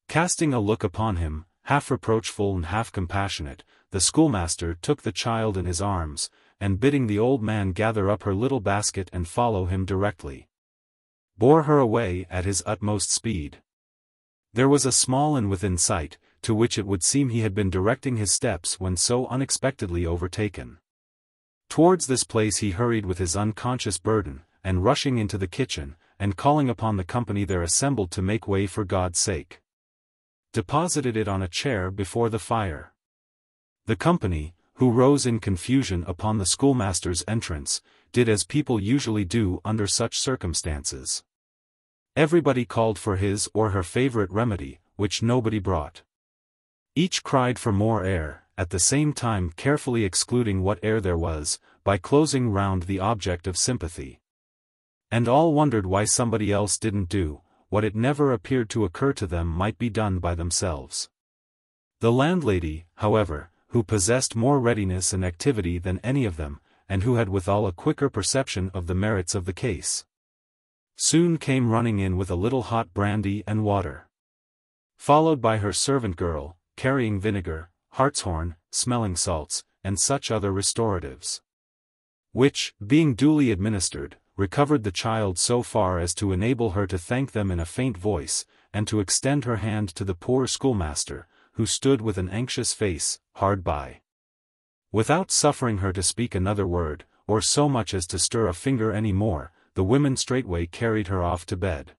Casting a look upon him, half reproachful and half compassionate, the schoolmaster took the child in his arms, and bidding the old man gather up her little basket and follow him directly, bore her away at his utmost speed. There was a small inn within sight, to which it would seem he had been directing his steps when so unexpectedly overtaken. Towards this place he hurried with his unconscious burden, and rushing into the kitchen, and calling upon the company there assembled to make way for God's sake, deposited it on a chair before the fire. The company, who rose in confusion upon the schoolmaster's entrance, did as people usually do under such circumstances. Everybody called for his or her favorite remedy, which nobody brought. Each cried for more air, at the same time carefully excluding what air there was, by closing round the object of sympathy. And all wondered why somebody else didn't do what it never appeared to occur to them might be done by themselves. The landlady, however, who possessed more readiness and activity than any of them, and who had withal a quicker perception of the merits of the case, soon came running in with a little hot brandy and water, followed by her servant girl, carrying vinegar, hartshorn, smelling salts, and such other restoratives, which, being duly administered, recovered the child so far as to enable her to thank them in a faint voice, and to extend her hand to the poor schoolmaster, who stood with an anxious face, hard by. Without suffering her to speak another word, or so much as to stir a finger any more, the women straightway carried her off to bed.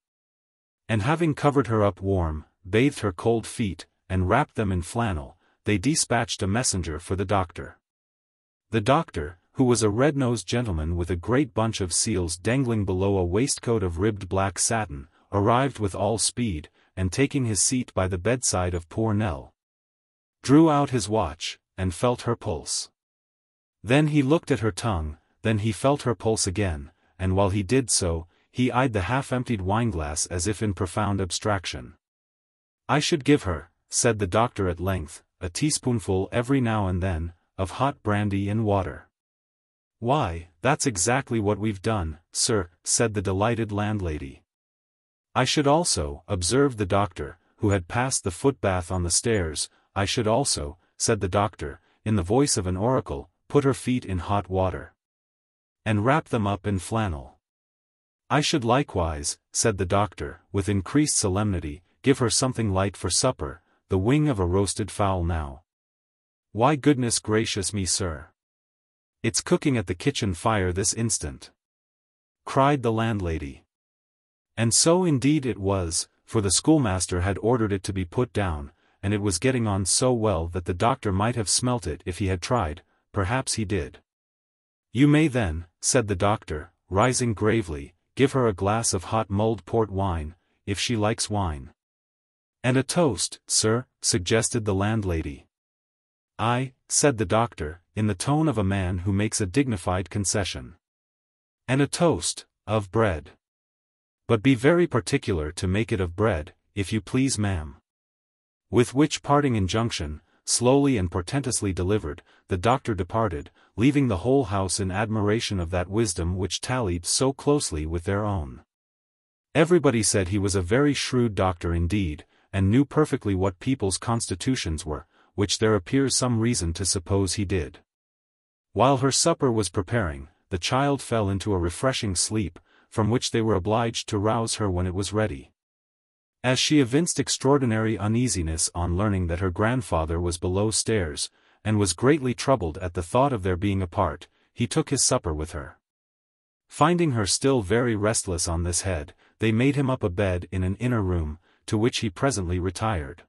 And having covered her up warm, bathed her cold feet, and wrapped them in flannel, they dispatched a messenger for the doctor. The doctor, who was a red-nosed gentleman with a great bunch of seals dangling below a waistcoat of ribbed black satin, arrived with all speed, and taking his seat by the bedside of poor Nell, drew out his watch, and felt her pulse. Then he looked at her tongue, then he felt her pulse again, and while he did so, he eyed the half-emptied wineglass as if in profound abstraction. "I should give her," said the doctor at length, "a teaspoonful every now and then, of hot brandy and water." "Why, that's exactly what we've done, sir," said the delighted landlady. "I should also," observed the doctor, who had passed the footbath on the stairs, "I should also," said the doctor, in the voice of an oracle, "put her feet in hot water. And wrap them up in flannel. I should likewise," said the doctor, with increased solemnity, "give her something light for supper, the wing of a roasted fowl now." "Why, goodness gracious me, sir! It's cooking at the kitchen fire this instant!" cried the landlady. And so indeed it was, for the schoolmaster had ordered it to be put down, and it was getting on so well that the doctor might have smelt it if he had tried. Perhaps he did. "You may then," said the doctor, rising gravely, "give her a glass of hot mulled port wine, if she likes wine." "And a toast, sir," suggested the landlady. "Aye," said the doctor, in the tone of a man who makes a dignified concession. "And a toast, of bread. But be very particular to make it of bread, if you please, ma'am." With which parting injunction, slowly and portentously delivered, the doctor departed, leaving the whole house in admiration of that wisdom which tallied so closely with their own. Everybody said he was a very shrewd doctor indeed, and knew perfectly what people's constitutions were, which there appears some reason to suppose he did. While her supper was preparing, the child fell into a refreshing sleep, from which they were obliged to rouse her when it was ready. As she evinced extraordinary uneasiness on learning that her grandfather was below stairs, and was greatly troubled at the thought of their being apart, he took his supper with her. Finding her still very restless on this head, they made him up a bed in an inner room, to which he presently retired.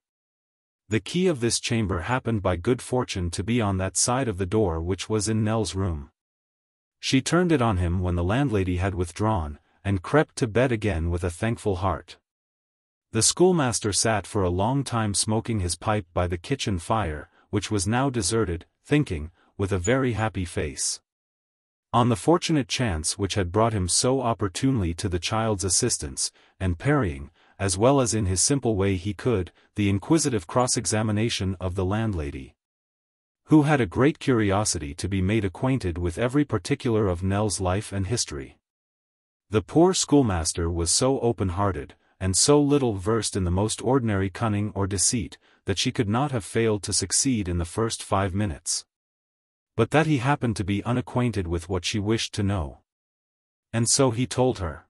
The key of this chamber happened by good fortune to be on that side of the door which was in Nell's room. She turned it on him when the landlady had withdrawn, and crept to bed again with a thankful heart. The schoolmaster sat for a long time smoking his pipe by the kitchen fire, which was now deserted, thinking, with a very happy face, on the fortunate chance which had brought him so opportunely to the child's assistance, and parrying, as well as in his simple way he could, the inquisitive cross-examination of the landlady, who had a great curiosity to be made acquainted with every particular of Nell's life and history. The poor schoolmaster was so open-hearted, and so little versed in the most ordinary cunning or deceit, that she could not have failed to succeed in the first 5 minutes. But that he happened to be unacquainted with what she wished to know. And so he told her.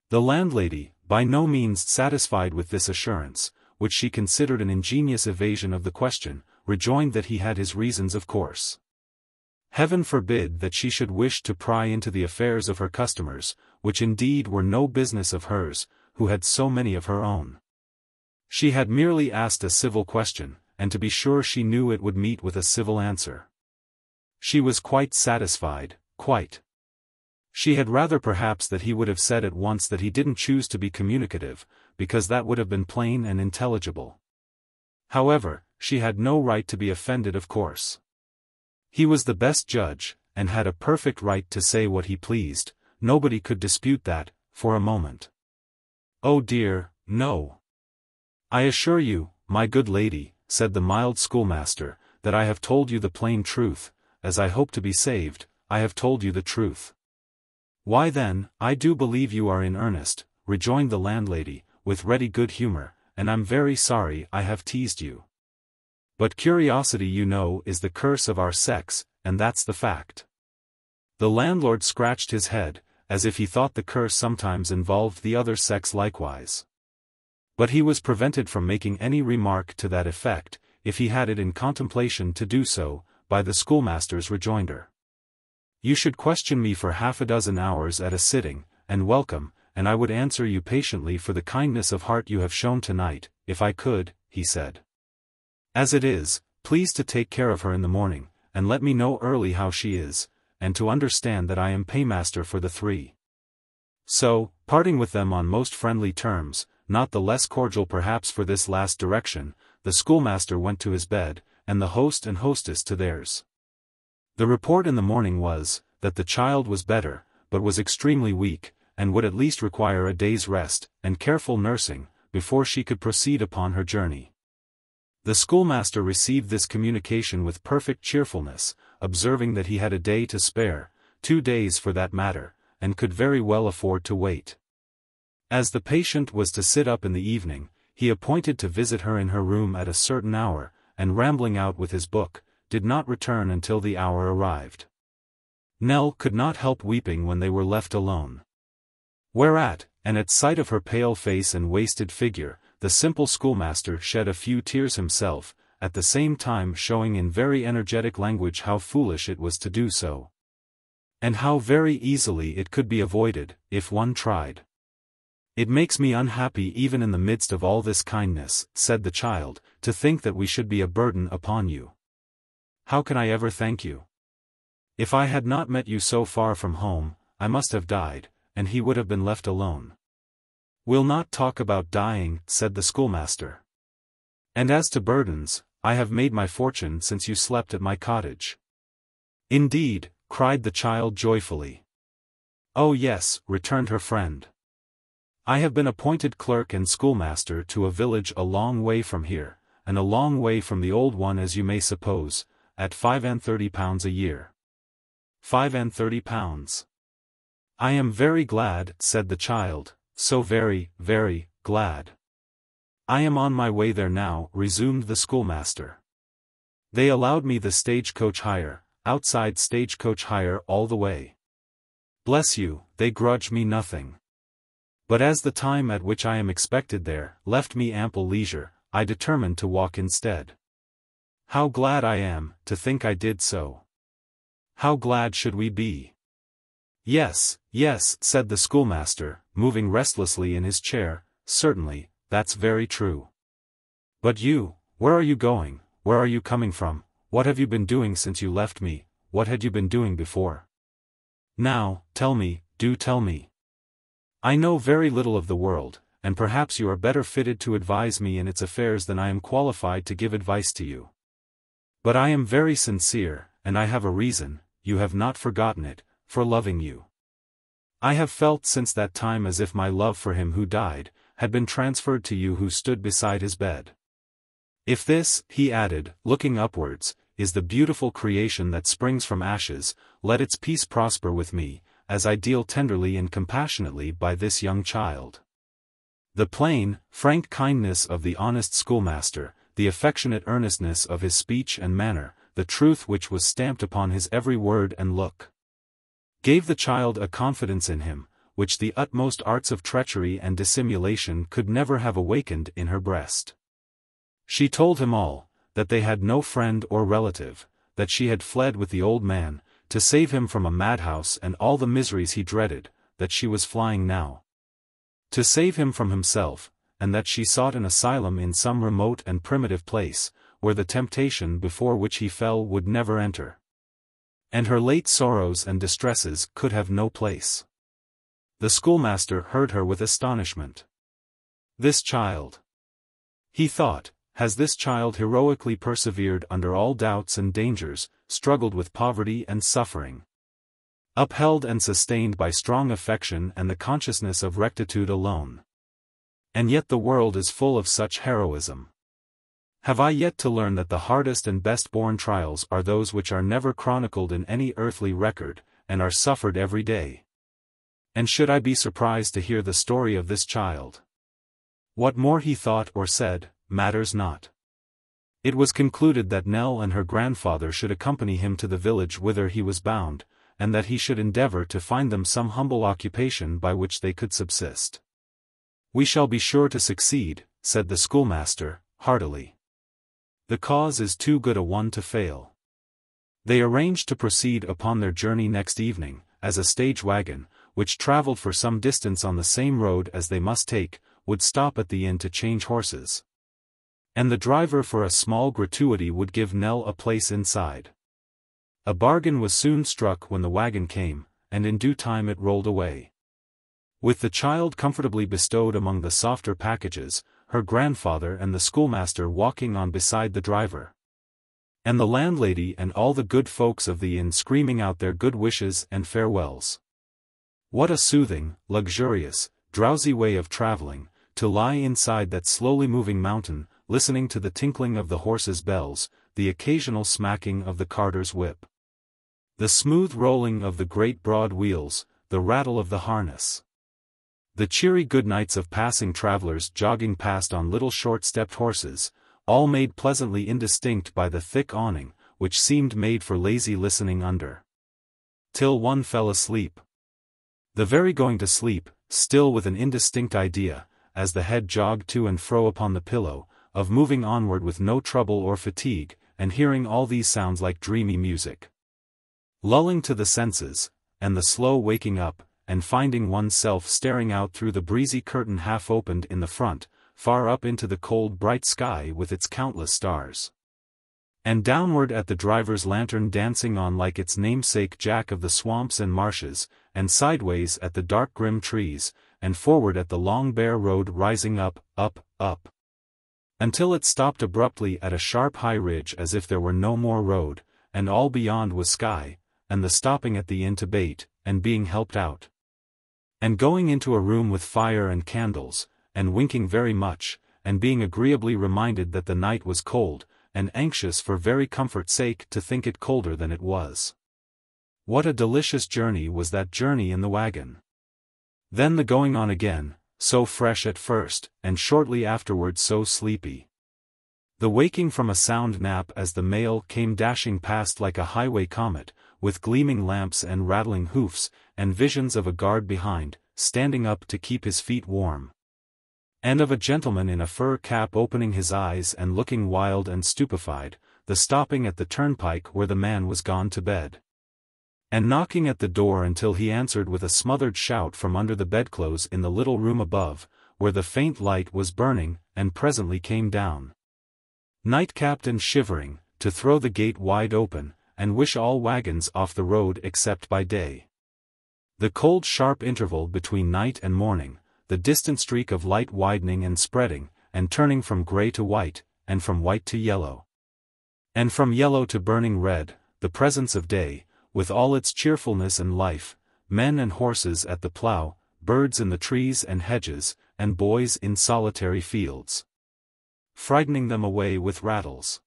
The landlady, by no means satisfied with this assurance, which she considered an ingenious evasion of the question, rejoined that he had his reasons of course. Heaven forbid that she should wish to pry into the affairs of her customers, which indeed were no business of hers, who had so many of her own. She had merely asked a civil question, and to be sure she knew it would meet with a civil answer. She was quite satisfied, quite. She had rather perhaps that he would have said at once that he didn't choose to be communicative, because that would have been plain and intelligible. However, she had no right to be offended, of course. He was the best judge, and had a perfect right to say what he pleased. Nobody could dispute that, for a moment. "Oh dear, no. I assure you, my good lady," said the mild schoolmaster, "that I have told you the plain truth. As I hope to be saved, I have told you the truth." "Why then, I do believe you are in earnest," rejoined the landlady, with ready good humor, "and I'm very sorry I have teased you. But curiosity, you know, is the curse of our sex, and that's the fact." The landlord scratched his head, as if he thought the curse sometimes involved the other sex likewise. But he was prevented from making any remark to that effect, if he had it in contemplation to do so, by the schoolmaster's rejoinder. "You should question me for 6 hours at a sitting, and welcome, and I would answer you patiently for the kindness of heart you have shown tonight, if I could," he said. "As it is, please to take care of her in the morning, and let me know early how she is, and to understand that I am paymaster for the 3. So, parting with them on most friendly terms, not the less cordial perhaps for this last direction, the schoolmaster went to his bed, and the host and hostess to theirs. The report in the morning was, that the child was better, but was extremely weak, and would at least require a day's rest, and careful nursing, before she could proceed upon her journey. The schoolmaster received this communication with perfect cheerfulness, observing that he had a day to spare, 2 days for that matter, and could very well afford to wait. As the patient was to sit up in the evening, he appointed to visit her in her room at a certain hour, and rambling out with his book, did not return until the hour arrived. Nell could not help weeping when they were left alone. Whereat, and at sight of her pale face and wasted figure, the simple schoolmaster shed a few tears himself, at the same time showing in very energetic language how foolish it was to do so. And how very easily it could be avoided, if one tried. "It makes me unhappy even in the midst of all this kindness," said the child, "to think that we should be a burden upon you. How can I ever thank you? If I had not met you so far from home, I must have died, and he would have been left alone." "We'll not talk about dying," said the schoolmaster. "And as to burdens, I have made my fortune since you slept at my cottage." "Indeed," cried the child joyfully. "Oh yes," returned her friend. "I have been appointed clerk and schoolmaster to a village a long way from here, and a long way from the old one as you may suppose, at £35 a year." £35. "I am very glad," said the child, "so very, very, glad." "I am on my way there now," resumed the schoolmaster. "They allowed me the stagecoach hire, outside stagecoach hire all the way. Bless you, they grudge me nothing. But as the time at which I am expected there left me ample leisure, I determined to walk instead. How glad I am, to think I did so. How glad should we be?" "Yes, yes," said the schoolmaster, moving restlessly in his chair, "certainly, that's very true. But you, where are you going, where are you coming from, what have you been doing since you left me, what had you been doing before? Now, tell me, do tell me. I know very little of the world, and perhaps you are better fitted to advise me in its affairs than I am qualified to give advice to you. But I am very sincere, and I have a reason, you have not forgotten it, for loving you. I have felt since that time as if my love for him who died, had been transferred to you who stood beside his bed. If this," he added, looking upwards, "is the beautiful creation that springs from ashes, let its peace prosper with me, as I deal tenderly and compassionately by this young child." The plain, frank kindness of the honest schoolmaster, the affectionate earnestness of his speech and manner, the truth which was stamped upon his every word and look, gave the child a confidence in him, which the utmost arts of treachery and dissimulation could never have awakened in her breast. She told him all, that they had no friend or relative, that she had fled with the old man, to save him from a madhouse and all the miseries he dreaded, that she was flying now to save him from himself, and that she sought an asylum in some remote and primitive place, where the temptation before which he fell would never enter, and her late sorrows and distresses could have no place. The schoolmaster heard her with astonishment. This child, he thought, has this child heroically persevered under all doubts and dangers, struggled with poverty and suffering, upheld and sustained by strong affection and the consciousness of rectitude alone. And yet the world is full of such heroism. Have I yet to learn that the hardest and best-borne trials are those which are never chronicled in any earthly record, and are suffered every day? And should I be surprised to hear the story of this child? What more he thought or said, matters not. It was concluded that Nell and her grandfather should accompany him to the village whither he was bound, and that he should endeavor to find them some humble occupation by which they could subsist. "We shall be sure to succeed," said the schoolmaster, heartily. "The cause is too good a one to fail." They arranged to proceed upon their journey next evening, as a stage wagon, which travelled for some distance on the same road as they must take, would stop at the inn to change horses. And the driver for a small gratuity would give Nell a place inside. A bargain was soon struck when the wagon came, and in due time it rolled away, with the child comfortably bestowed among the softer packages, her grandfather and the schoolmaster walking on beside the driver, and the landlady and all the good folks of the inn screaming out their good wishes and farewells. What a soothing, luxurious, drowsy way of traveling, to lie inside that slowly moving mountain, listening to the tinkling of the horses' bells, the occasional smacking of the carter's whip, the smooth rolling of the great broad wheels, the rattle of the harness, The cheery good nights of passing travelers jogging past on little short-stepped horses, all made pleasantly indistinct by the thick awning, which seemed made for lazy listening under. Till one fell asleep. The very going to sleep, still with an indistinct idea, as the head jogged to and fro upon the pillow, of moving onward with no trouble or fatigue, and hearing all these sounds like dreamy music. Lulling to the senses, and the slow waking up, and finding oneself staring out through the breezy curtain half opened in the front, far up into the cold bright sky with its countless stars. And downward at the driver's lantern dancing on like its namesake Jack of the swamps and marshes, and sideways at the dark grim trees, and forward at the long bare road rising up, up, up, until it stopped abruptly at a sharp high ridge as if there were no more road, and all beyond was sky, and the stopping at the inn to bait, and being helped out, and going into a room with fire and candles, and winking very much, and being agreeably reminded that the night was cold, and anxious for very comfort's sake to think it colder than it was. What a delicious journey was that journey in the wagon! Then the going on again, so fresh at first, and shortly afterwards so sleepy. The waking from a sound nap as the mail came dashing past like a highway comet, with gleaming lamps and rattling hoofs, and visions of a guard behind, standing up to keep his feet warm, and of a gentleman in a fur cap opening his eyes and looking wild and stupefied, the stopping at the turnpike where the man was gone to bed, and knocking at the door until he answered with a smothered shout from under the bedclothes in the little room above, where the faint light was burning, and presently came down, night-capped and shivering, to throw the gate wide open, and wish all wagons off the road except by day. The cold sharp interval between night and morning, the distant streak of light widening and spreading, and turning from grey to white, and from white to yellow, and from yellow to burning red, the presence of day, with all its cheerfulness and life, men and horses at the plough, birds in the trees and hedges, and boys in solitary fields, frightening them away with rattles.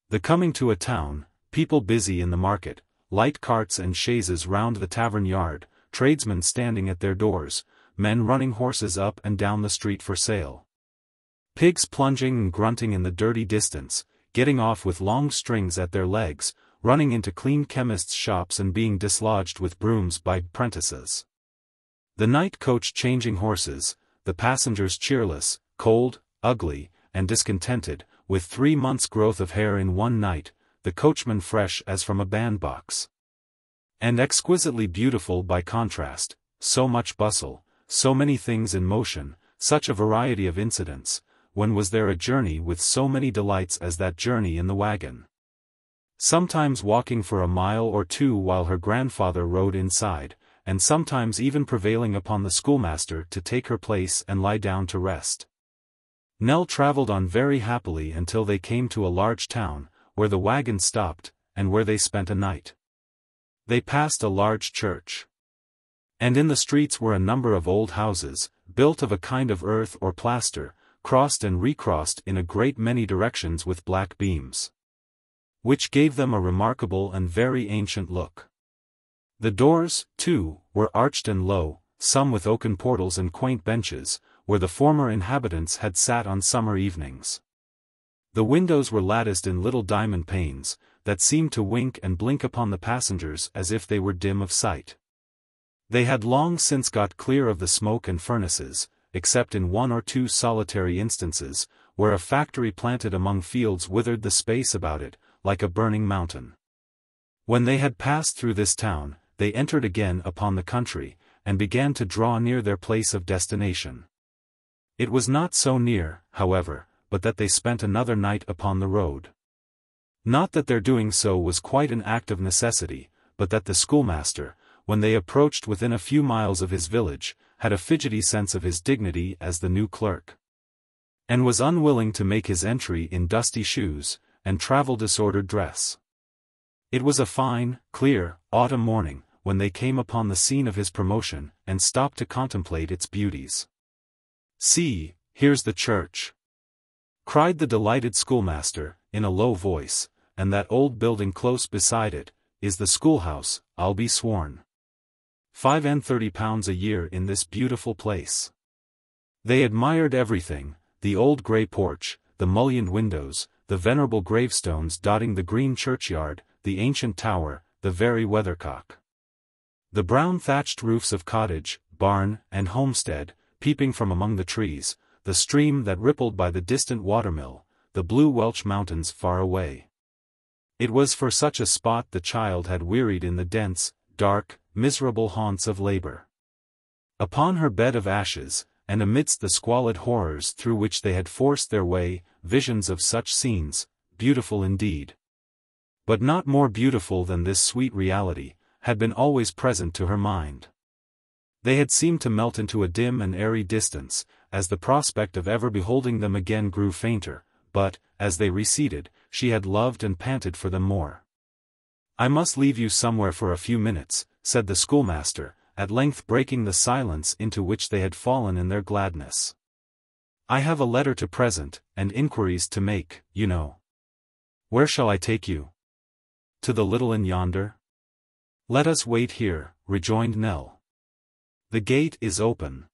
The coming to a town, people busy in the market, light carts and chaises round the tavern yard, tradesmen standing at their doors, men running horses up and down the street for sale, pigs plunging and grunting in the dirty distance, getting off with long strings at their legs, running into clean chemists' shops and being dislodged with brooms by prentices. The night coach changing horses, the passengers cheerless, cold, ugly, and discontented, with 3 months' growth of hair in one night, the coachman fresh as from a bandbox, and exquisitely beautiful by contrast, so much bustle, so many things in motion, such a variety of incidents. When was there a journey with so many delights as that journey in the wagon? Sometimes walking for a mile or two while her grandfather rode inside, and sometimes even prevailing upon the schoolmaster to take her place and lie down to rest. Nell travelled on very happily until they came to a large town, where the wagon stopped, and where they spent a night. They passed a large church, and in the streets were a number of old houses, built of a kind of earth or plaster, crossed and recrossed in a great many directions with black beams, which gave them a remarkable and very ancient look. The doors, too, were arched and low, some with oaken portals and quaint benches, where the former inhabitants had sat on summer evenings. The windows were latticed in little diamond panes, that seemed to wink and blink upon the passengers as if they were dim of sight. They had long since got clear of the smoke and furnaces, except in 1 or 2 solitary instances, where a factory planted among fields withered the space about it, like a burning mountain. When they had passed through this town, they entered again upon the country, and began to draw near their place of destination. It was not so near, however, but that they spent another night upon the road. Not that their doing so was quite an act of necessity, but that the schoolmaster, when they approached within a few miles of his village, had a fidgety sense of his dignity as the new clerk, and was unwilling to make his entry in dusty shoes, and travel-disordered dress. It was a fine, clear, autumn morning, when they came upon the scene of his promotion, and stopped to contemplate its beauties. "See, here's the church!" cried the delighted schoolmaster, in a low voice, "and that old building close beside it, is the schoolhouse, I'll be sworn. £5 and £30 a year in this beautiful place. They admired everything, the old grey porch, the mullioned windows, the venerable gravestones dotting the green churchyard, the ancient tower, the very weathercock. The brown thatched roofs of cottage, barn, and homestead, peeping from among the trees, the stream that rippled by the distant watermill, the blue Welsh mountains far away. It was for such a spot the child had wearied in the dense, dark, miserable haunts of labor. Upon her bed of ashes, and amidst the squalid horrors through which they had forced their way, visions of such scenes, beautiful indeed, but not more beautiful than this sweet reality, had been always present to her mind. They had seemed to melt into a dim and airy distance, as the prospect of ever beholding them again grew fainter, but, as they receded, she had loved and panted for them more. "I must leave you somewhere for a few minutes," said the schoolmaster, at length breaking the silence into which they had fallen in their gladness. "I have a letter to present, and inquiries to make, you know." "Where shall I take you?" "To the little inn yonder." "Let us wait here," rejoined Nell. "The gate is open.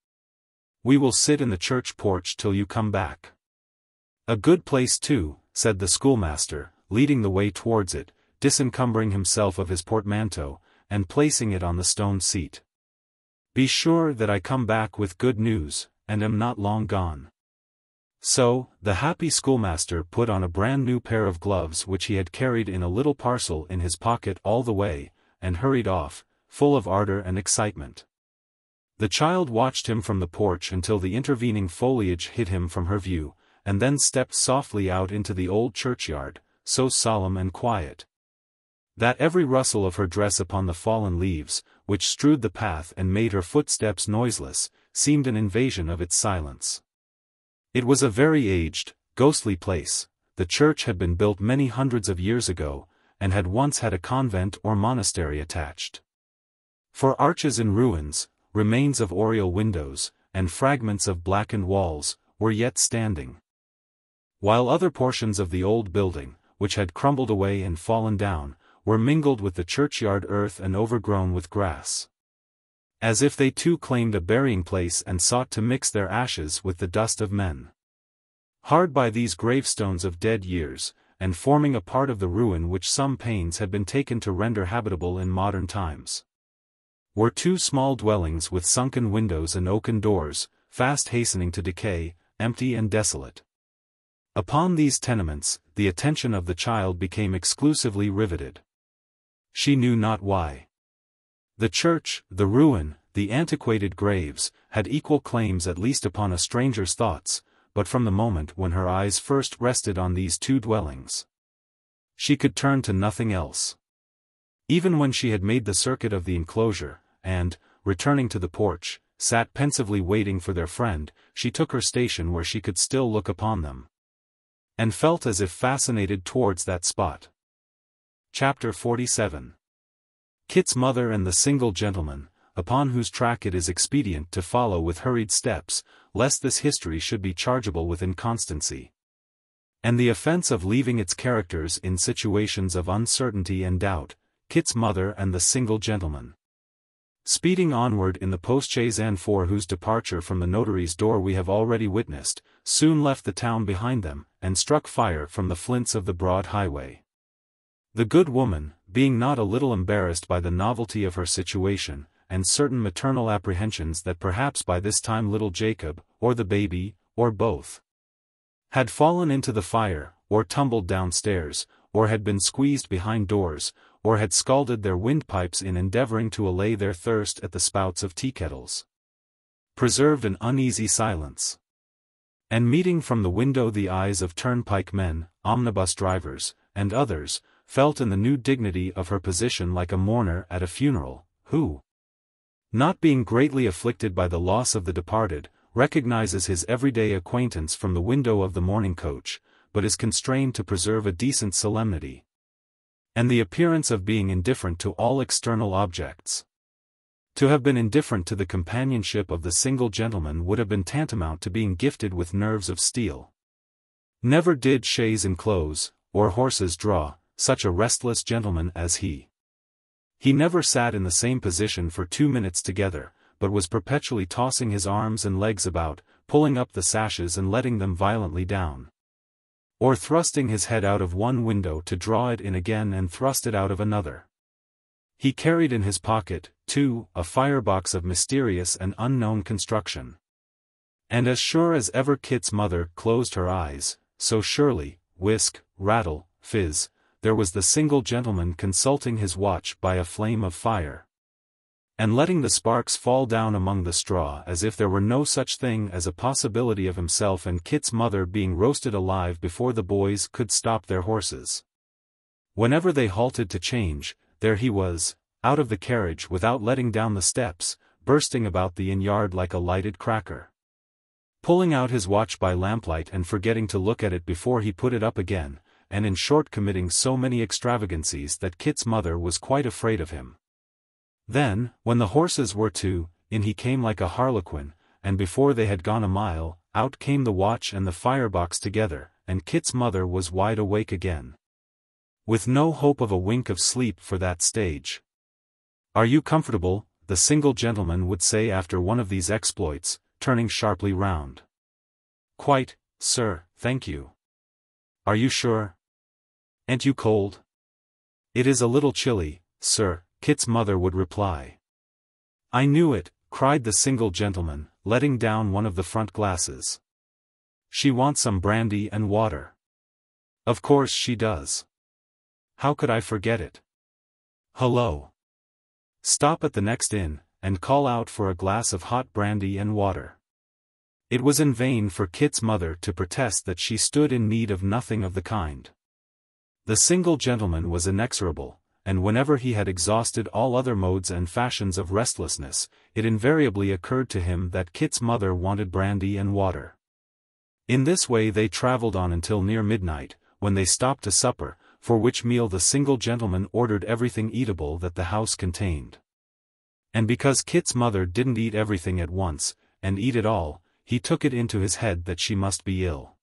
We will sit in the church porch till you come back." "A good place too," said the schoolmaster, leading the way towards it, disencumbering himself of his portmanteau, and placing it on the stone seat. "Be sure that I come back with good news, and am not long gone." So, the happy schoolmaster put on a brand new pair of gloves which he had carried in a little parcel in his pocket all the way, and hurried off, full of ardor and excitement. The child watched him from the porch until the intervening foliage hid him from her view, and then stepped softly out into the old churchyard, so solemn and quiet that every rustle of her dress upon the fallen leaves, which strewed the path and made her footsteps noiseless, seemed an invasion of its silence. It was a very aged, ghostly place. The church had been built many hundreds of years ago, and had once had a convent or monastery attached. For arches in ruins, remains of oriel windows, and fragments of blackened walls, were yet standing, while other portions of the old building, which had crumbled away and fallen down, were mingled with the churchyard earth and overgrown with grass, as if they too claimed a burying place and sought to mix their ashes with the dust of men. Hard by these gravestones of dead years, and forming a part of the ruin which some pains had been taken to render habitable in modern times, were two small dwellings with sunken windows and oaken doors, fast hastening to decay, empty and desolate. Upon these tenements, the attention of the child became exclusively riveted. She knew not why. The church, the ruin, the antiquated graves, had equal claims at least upon a stranger's thoughts, but from the moment when her eyes first rested on these two dwellings, she could turn to nothing else. Even when she had made the circuit of the enclosure, and, returning to the porch, sat pensively waiting for their friend, she took her station where she could still look upon them, and felt as if fascinated towards that spot. Chapter 47. Kit's mother and the single gentleman, upon whose track it is expedient to follow with hurried steps, lest this history should be chargeable with inconstancy, and the offense of leaving its characters in situations of uncertainty and doubt. Kit's mother and the single gentleman, speeding onward in the postchaise and for whose departure from the notary's door we have already witnessed, soon left the town behind them, and struck fire from the flints of the broad highway. The good woman, being not a little embarrassed by the novelty of her situation, and certain maternal apprehensions that perhaps by this time little Jacob, or the baby, or both, had fallen into the fire, or tumbled downstairs, or had been squeezed behind doors, or had scalded their windpipes in endeavoring to allay their thirst at the spouts of tea-kettles, preserved an uneasy silence, and meeting from the window the eyes of turnpike men, omnibus drivers, and others, felt in the new dignity of her position like a mourner at a funeral, who, not being greatly afflicted by the loss of the departed, recognizes his everyday acquaintance from the window of the mourning coach, but is constrained to preserve a decent solemnity, and the appearance of being indifferent to all external objects. To have been indifferent to the companionship of the single gentleman would have been tantamount to being gifted with nerves of steel. Never did chaise enclose, or horses draw, such a restless gentleman as he. He never sat in the same position for 2 minutes together, but was perpetually tossing his arms and legs about, pulling up the sashes and letting them violently down, or thrusting his head out of one window to draw it in again and thrust it out of another. He carried in his pocket, too, a firebox of mysterious and unknown construction. And as sure as ever Kit's mother closed her eyes, so surely, whisk, rattle, fizz, there was the single gentleman consulting his watch by a flame of fire, and letting the sparks fall down among the straw as if there were no such thing as a possibility of himself and Kit's mother being roasted alive before the boys could stop their horses. Whenever they halted to change, there he was, out of the carriage without letting down the steps, bursting about the inn-yard like a lighted cracker, pulling out his watch by lamplight and forgetting to look at it before he put it up again, and in short committing so many extravagancies that Kit's mother was quite afraid of him. Then, when the horses were in he came like a harlequin, and before they had gone a mile, out came the watch and the firebox together, and Kit's mother was wide awake again, with no hope of a wink of sleep for that stage. "Are you comfortable?" the single gentleman would say after one of these exploits, turning sharply round. "Quite, sir, thank you." "Are you sure? Ain't you cold?" "It is a little chilly, sir," Kit's mother would reply. "I knew it," cried the single gentleman, letting down one of the front glasses. "She wants some brandy and water." "Of course she does. How could I forget it? Hullo! Stop at the next inn, and call out for a glass of hot brandy and water." It was in vain for Kit's mother to protest that she stood in need of nothing of the kind. The single gentleman was inexorable, and whenever he had exhausted all other modes and fashions of restlessness, it invariably occurred to him that Kit's mother wanted brandy and water. In this way they travelled on until near midnight, when they stopped to supper, for which meal the single gentleman ordered everything eatable that the house contained. And because Kit's mother didn't eat everything at once, and eat it all, he took it into his head that she must be ill.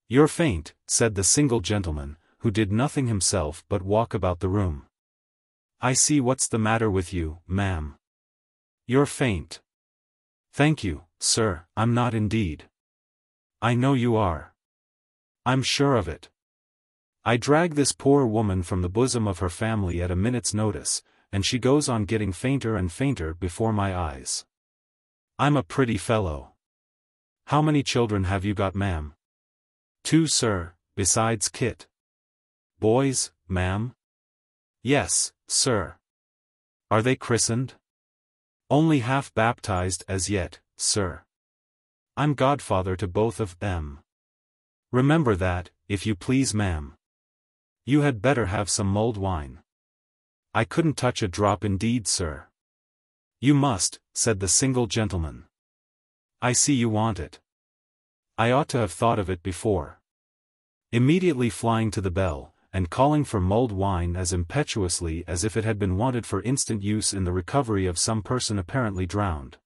"You're faint," said the single gentleman, who did nothing himself but walk about the room. "I see what's the matter with you, ma'am. You're faint." "Thank you, sir, I'm not indeed." "I know you are. I'm sure of it. I drag this poor woman from the bosom of her family at a minute's notice, and she goes on getting fainter and fainter before my eyes. I'm a pretty fellow. How many children have you got, ma'am?" "2, sir, besides Kit." "Boys, ma'am?" "Yes, sir." "Are they christened?" "Only half baptized as yet, sir. I'm godfather to both of them. Remember that, if you please, ma'am. You had better have some mulled wine." "I couldn't touch a drop indeed, sir." "You must," said the single gentleman. "I see you want it. I ought to have thought of it before." Immediately flying to the bell, and calling for mulled wine as impetuously as if it had been wanted for instant use in the recovery of some person apparently drowned,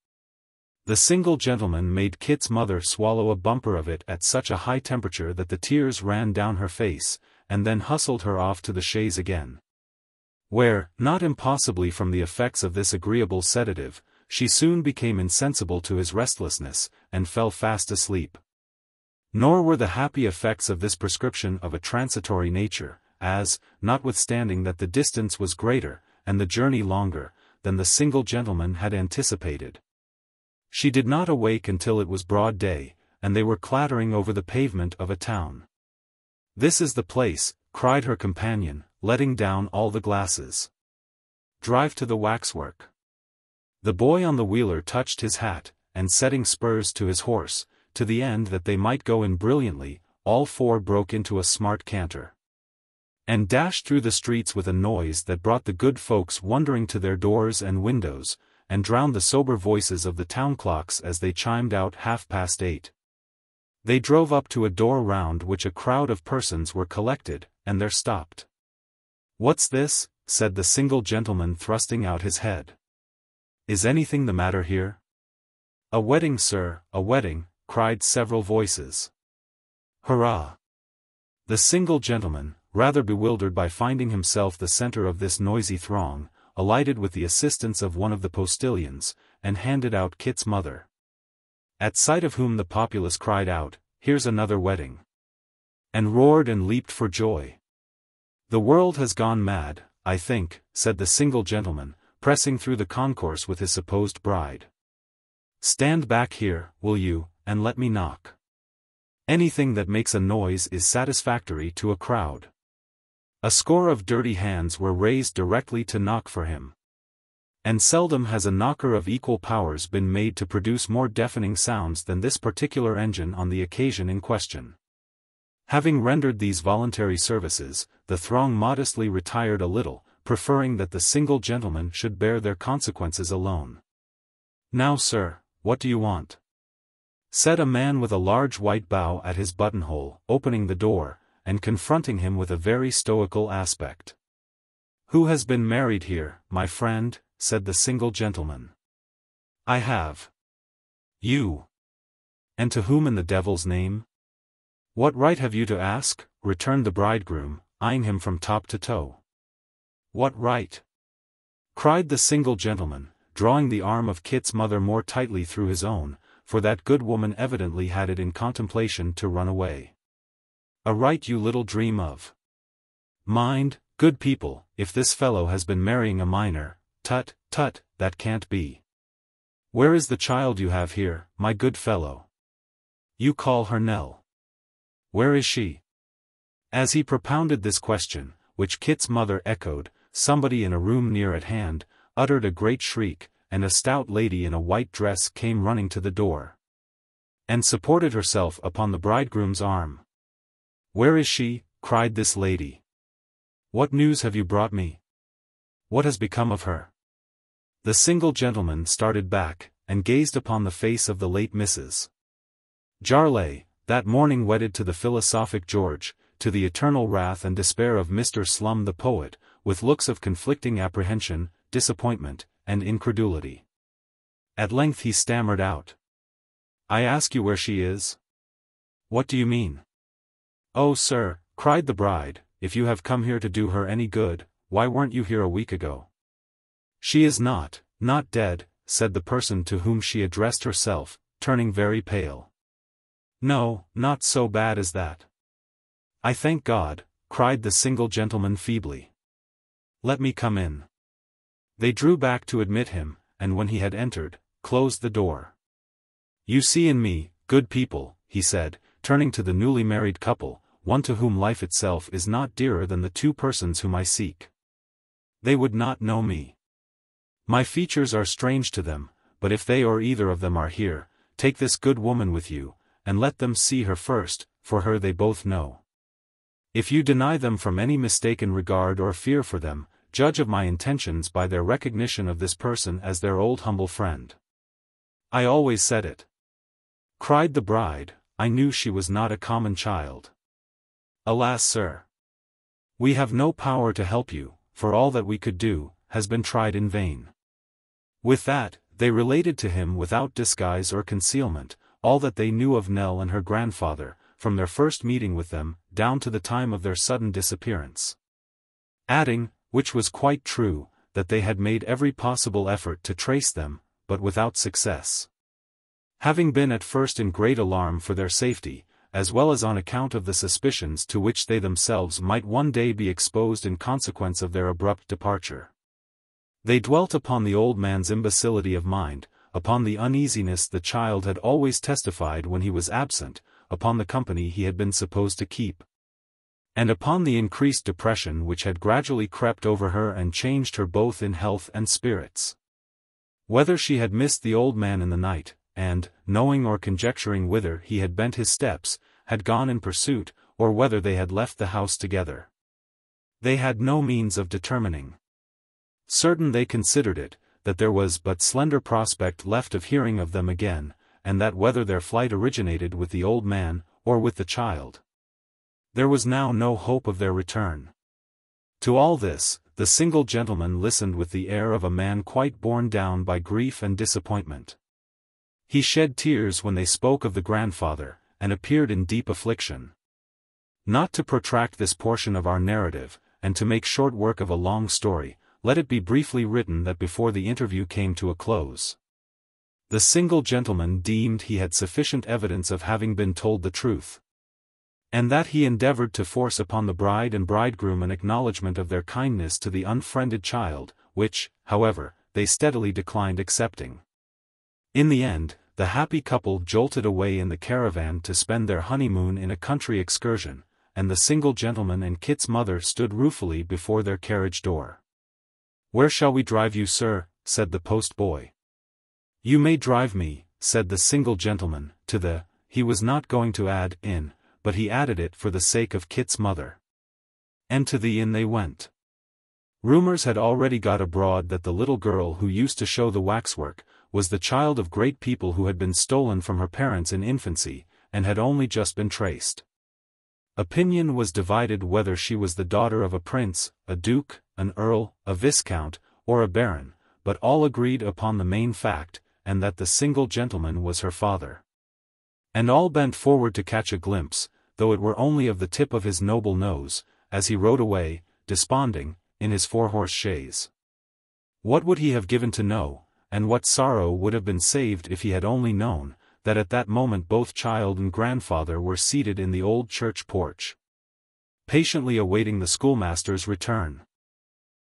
the single gentleman made Kit's mother swallow a bumper of it at such a high temperature that the tears ran down her face, and then hustled her off to the chaise again, where, not impossibly from the effects of this agreeable sedative, she soon became insensible to his restlessness, and fell fast asleep. Nor were the happy effects of this prescription of a transitory nature, as, notwithstanding that the distance was greater, and the journey longer, than the single gentleman had anticipated, she did not awake until it was broad day, and they were clattering over the pavement of a town. "This is the place," cried her companion, letting down all the glasses. "Drive to the waxwork." The boy on the wheeler touched his hat, and setting spurs to his horse, to the end that they might go in brilliantly, all four broke into a smart canter, and dashed through the streets with a noise that brought the good folks wondering to their doors and windows, and drowned the sober voices of the town clocks as they chimed out 8:30. They drove up to a door round which a crowd of persons were collected, and there stopped. "What's this?" said the single gentleman thrusting out his head. "Is anything the matter here?" "A wedding, sir, a wedding," cried several voices. "Hurrah!" The single gentleman, rather bewildered by finding himself the center of this noisy throng, alighted with the assistance of one of the postilions, and handed out Kit's mother. At sight of whom the populace cried out, "Here's another wedding!" and roared and leaped for joy. "The world has gone mad, I think," said the single gentleman, pressing through the concourse with his supposed bride. "Stand back here, will you, and let me knock. Anything that makes a noise is satisfactory to a crowd." A score of dirty hands were raised directly to knock for him. And seldom has a knocker of equal powers been made to produce more deafening sounds than this particular engine on the occasion in question. Having rendered these voluntary services, the throng modestly retired a little, preferring that the single gentleman should bear their consequences alone. "Now, sir, what do you want?" said a man with a large white bow at his buttonhole, opening the door, and confronting him with a very stoical aspect. "Who has been married here, my friend?" said the single gentleman. "I have." "You? And to whom in the devil's name?" "What right have you to ask?" returned the bridegroom, eyeing him from top to toe. "What right?" cried the single gentleman, drawing the arm of Kit's mother more tightly through his own, for that good woman evidently had it in contemplation to run away. "A right you little dream of. Mind, good people, if this fellow has been marrying a minor, tut, tut, that can't be. Where is the child you have here, my good fellow? You call her Nell. Where is she?" As he propounded this question, which Kit's mother echoed, somebody in a room near at hand uttered a great shriek, and a stout lady in a white dress came running to the door, and supported herself upon the bridegroom's arm. "Where is she?" cried this lady. "What news have you brought me? What has become of her?" The single gentleman started back, and gazed upon the face of the late Mrs. Jarley, that morning wedded to the philosophic George, to the eternal wrath and despair of Mr. Slum the poet, with looks of conflicting apprehension, disappointment, and incredulity. At length he stammered out, "I ask you where she is? What do you mean?" "Oh, sir," cried the bride, "if you have come here to do her any good, why weren't you here a week ago?" "She is not dead," said the person to whom she addressed herself, turning very pale. "No, not so bad as that." "I thank God," cried the single gentleman feebly. "Let me come in." They drew back to admit him, and when he had entered, closed the door. "You see in me, good people," he said, turning to the newly married couple, "one to whom life itself is not dearer than the two persons whom I seek. They would not know me. My features are strange to them, but if they or either of them are here, take this good woman with you, and let them see her first, for her they both know. If you deny them from any mistaken regard or fear for them, judge of my intentions by their recognition of this person as their old humble friend." "I always said it," cried the bride, "I knew she was not a common child." "Alas, sir, we have no power to help you, for all that we could do, has been tried in vain." With that, they related to him without disguise or concealment, all that they knew of Nell and her grandfather, from their first meeting with them, down to the time of their sudden disappearance. Adding, which was quite true, that they had made every possible effort to trace them, but without success. Having been at first in great alarm for their safety, as well as on account of the suspicions to which they themselves might one day be exposed in consequence of their abrupt departure. They dwelt upon the old man's imbecility of mind, upon the uneasiness the child had always testified when he was absent, upon the company he had been supposed to keep, and upon the increased depression which had gradually crept over her and changed her both in health and spirits. Whether she had missed the old man in the night, and, knowing or conjecturing whither he had bent his steps, had gone in pursuit, or whether they had left the house together, they had no means of determining. Certain they considered it, that there was but slender prospect left of hearing of them again, and that whether their flight originated with the old man, or with the child, there was now no hope of their return. To all this, the single gentleman listened with the air of a man quite borne down by grief and disappointment. He shed tears when they spoke of the grandfather, and appeared in deep affliction. Not to protract this portion of our narrative, and to make short work of a long story, let it be briefly written that before the interview came to a close, the single gentleman deemed he had sufficient evidence of having been told the truth, and that he endeavored to force upon the bride and bridegroom an acknowledgment of their kindness to the unfriended child, which, however, they steadily declined accepting. In the end, the happy couple jolted away in the caravan to spend their honeymoon in a country excursion, and the single gentleman and Kit's mother stood ruefully before their carriage door. "Where shall we drive you, sir?" said the post-boy. "You may drive me," said the single gentleman, to the, he was not going to add, inn, but he added it for the sake of Kit's mother. And to the inn they went. Rumors had already got abroad that the little girl who used to show the waxwork was the child of great people who had been stolen from her parents in infancy, and had only just been traced. Opinion was divided whether she was the daughter of a prince, a duke, an earl, a viscount, or a baron, but all agreed upon the main fact, and that the single gentleman was her father. And all bent forward to catch a glimpse, though it were only of the tip of his noble nose, as he rode away, desponding, in his four-horse chaise. What would he have given to know, and what sorrow would have been saved if he had only known, that at that moment both child and grandfather were seated in the old church porch, patiently awaiting the schoolmaster's return.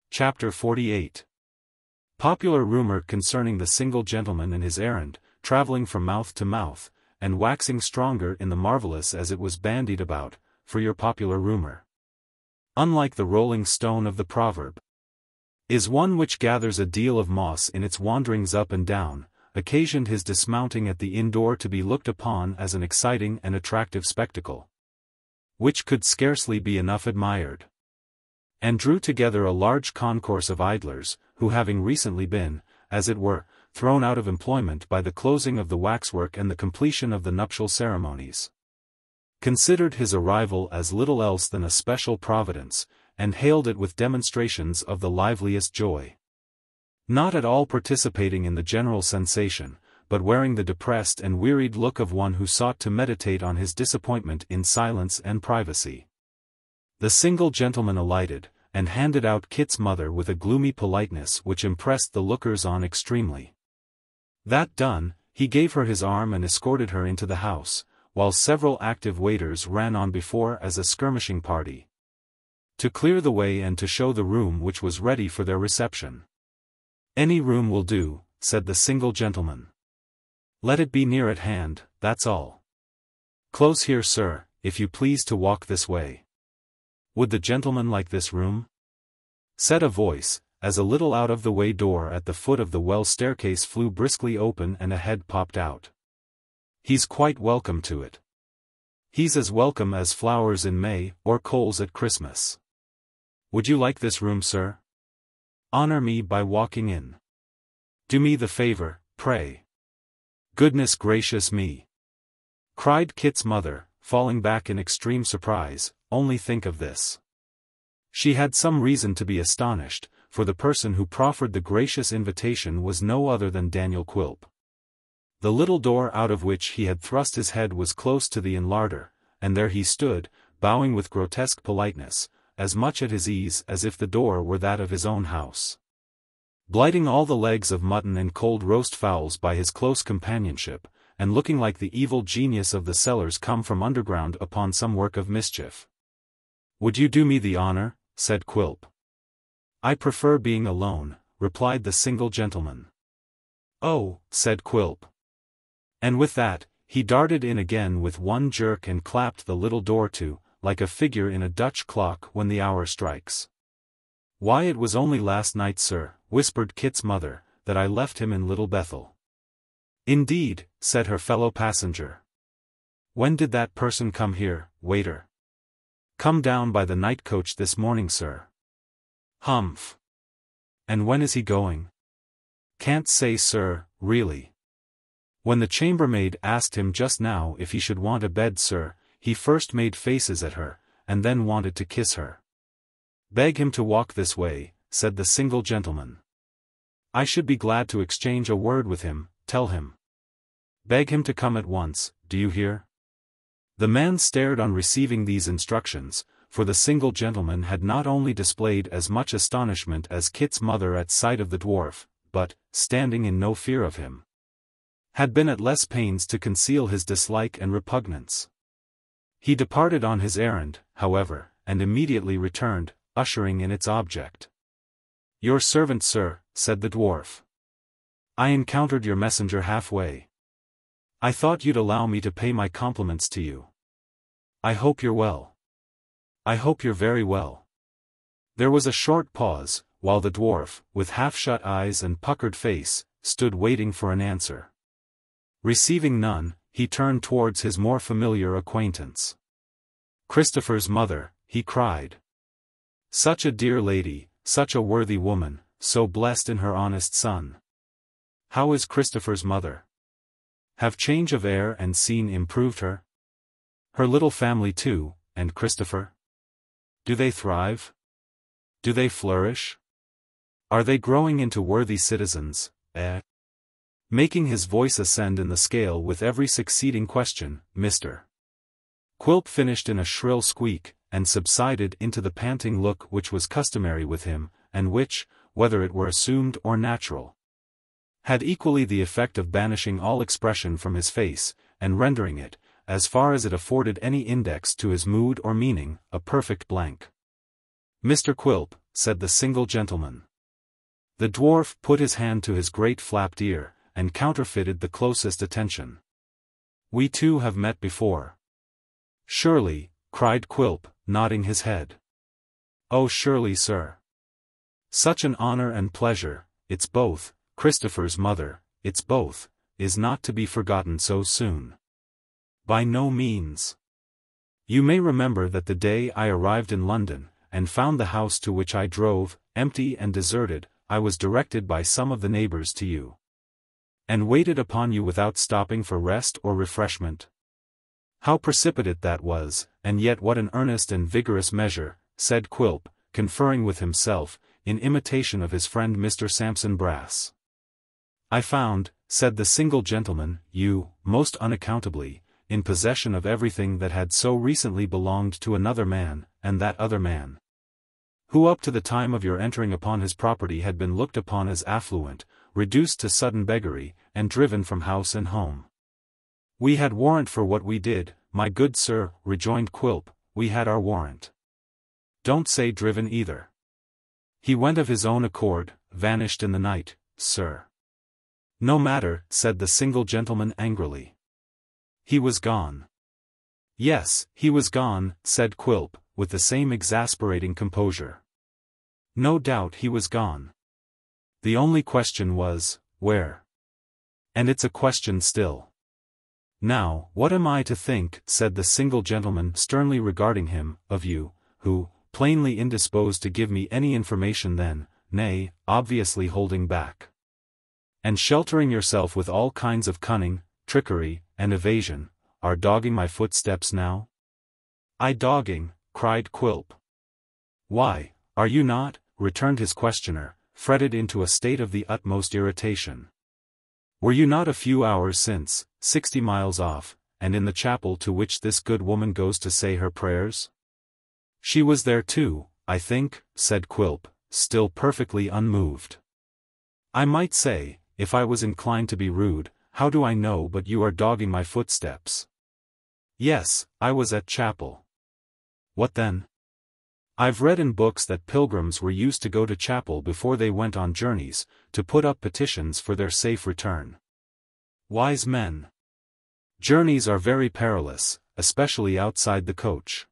Chapter 48. Popular rumor concerning the single gentleman and his errand, travelling from mouth to mouth, and waxing stronger in the marvellous as it was bandied about, for your popular rumor, unlike the rolling stone of the proverb, is one which gathers a deal of moss in its wanderings up and down, occasioned his dismounting at the inn door to be looked upon as an exciting and attractive spectacle, which could scarcely be enough admired, and drew together a large concourse of idlers, who having recently been, as it were, thrown out of employment by the closing of the waxwork and the completion of the nuptial ceremonies, considered his arrival as little else than a special providence, and hailed it with demonstrations of the liveliest joy. Not at all participating in the general sensation, but wearing the depressed and wearied look of one who sought to meditate on his disappointment in silence and privacy. The single gentleman alighted, and handed out Kit's mother with a gloomy politeness which impressed the lookers-on extremely. That done, he gave her his arm and escorted her into the house, while several active waiters ran on before as a skirmishing party, to clear the way and to show the room which was ready for their reception. "Any room will do," said the single gentleman. "Let it be near at hand, that's all. Close here, sir, if you please to walk this way." "Would the gentleman like this room?" said a voice, as a little out-of-the-way door at the foot of the well staircase flew briskly open and a head popped out. "He's quite welcome to it. He's as welcome as flowers in May, or coals at Christmas. Would you like this room, sir? Honor me by walking in. Do me the favor, pray." "Goodness gracious me!" cried Kit's mother, falling back in extreme surprise. "Only think of this." She had some reason to be astonished, for the person who proffered the gracious invitation was no other than Daniel Quilp. The little door out of which he had thrust his head was close to the inn larder, and there he stood, bowing with grotesque politeness, as much at his ease as if the door were that of his own house, blighting all the legs of mutton and cold roast fowls by his close companionship, and looking like the evil genius of the cellars come from underground upon some work of mischief. "Would you do me the honor?" said Quilp. "I prefer being alone," replied the single gentleman. "Oh," said Quilp. And with that, he darted in again with one jerk and clapped the little door to, like a figure in a Dutch clock when the hour strikes. "Why, it was only last night, sir," whispered Kit's mother, "that I left him in Little Bethel." "Indeed," said her fellow passenger. "When did that person come here, waiter?" "Come down by the night coach this morning, sir." "Humph! And when is he going?" "Can't say, sir, really. When the chambermaid asked him just now if he should want a bed, sir, he first made faces at her, and then wanted to kiss her." "Beg him to walk this way," said the single gentleman. "I should be glad to exchange a word with him, tell him. Beg him to come at once, do you hear?" The man stared on receiving these instructions, for the single gentleman had not only displayed as much astonishment as Kit's mother at sight of the dwarf, but, standing in no fear of him, had been at less pains to conceal his dislike and repugnance. He departed on his errand, however, and immediately returned, ushering in its object. "Your servant, sir," said the dwarf. "I encountered your messenger halfway. I thought you'd allow me to pay my compliments to you. I hope you're well." "I hope you're very well." There was a short pause, while the dwarf, with half-shut eyes and puckered face, stood waiting for an answer. Receiving none, he turned towards his more familiar acquaintance. "Christopher's mother," he cried. "Such a dear lady, such a worthy woman, so blessed in her honest son. How is Christopher's mother? Have change of air and scene improved her? Her little family too, and Christopher? Do they thrive? Do they flourish? Are they growing into worthy citizens, eh?" Making his voice ascend in the scale with every succeeding question, Mr. Quilp finished in a shrill squeak, and subsided into the panting look which was customary with him, and which, whether it were assumed or natural, had equally the effect of banishing all expression from his face, and rendering it, as far as it afforded any index to his mood or meaning, a perfect blank. "Mr. Quilp," said the single gentleman. The dwarf put his hand to his great flapped ear, and counterfeited the closest attention. "We two have met before." "Surely," cried Quilp, nodding his head. "Oh, surely, sir. Such an honor and pleasure, it's both, Christopher's mother, it's both, is not to be forgotten so soon." "By no means. You may remember that the day I arrived in London, and found the house to which I drove, empty and deserted, I was directed by some of the neighbors to you, and waited upon you without stopping for rest or refreshment. How precipitate that was, and yet what an earnest and vigorous measure," said Quilp, conferring with himself, in imitation of his friend Mr. Sampson Brass. "I found," said the single gentleman, "you, most unaccountably, in possession of everything that had so recently belonged to another man, and that other man, who up to the time of your entering upon his property had been looked upon as affluent, reduced to sudden beggary, and driven from house and home." "We had warrant for what we did, my good sir," rejoined Quilp, "we had our warrant." "Don't say driven either. He went of his own accord, vanished in the night, sir." "No matter," said the single gentleman angrily. "He was gone." "Yes, he was gone," said Quilp, with the same exasperating composure. "No doubt he was gone. The only question was, where? And it's a question still." "Now, what am I to think," said the single gentleman sternly regarding him, "of you, who, plainly indisposed to give me any information then, nay, obviously holding back, and sheltering yourself with all kinds of cunning, trickery, and evasion, are dogging my footsteps now?" "I dogging?" cried Quilp. "Why, are you not?" returned his questioner, fretted into a state of the utmost irritation. "Were you not a few hours since, 60 miles off, and in the chapel to which this good woman goes to say her prayers?" "She was there too, I think," said Quilp, still perfectly unmoved. "I might say, if I was inclined to be rude, how do I know but you are dogging my footsteps?" "Yes, I was at chapel." "What then?" "I've read in books that pilgrims were used to go to chapel before they went on journeys, to put up petitions for their safe return." "Wise men. Journeys are very perilous, especially outside the coach.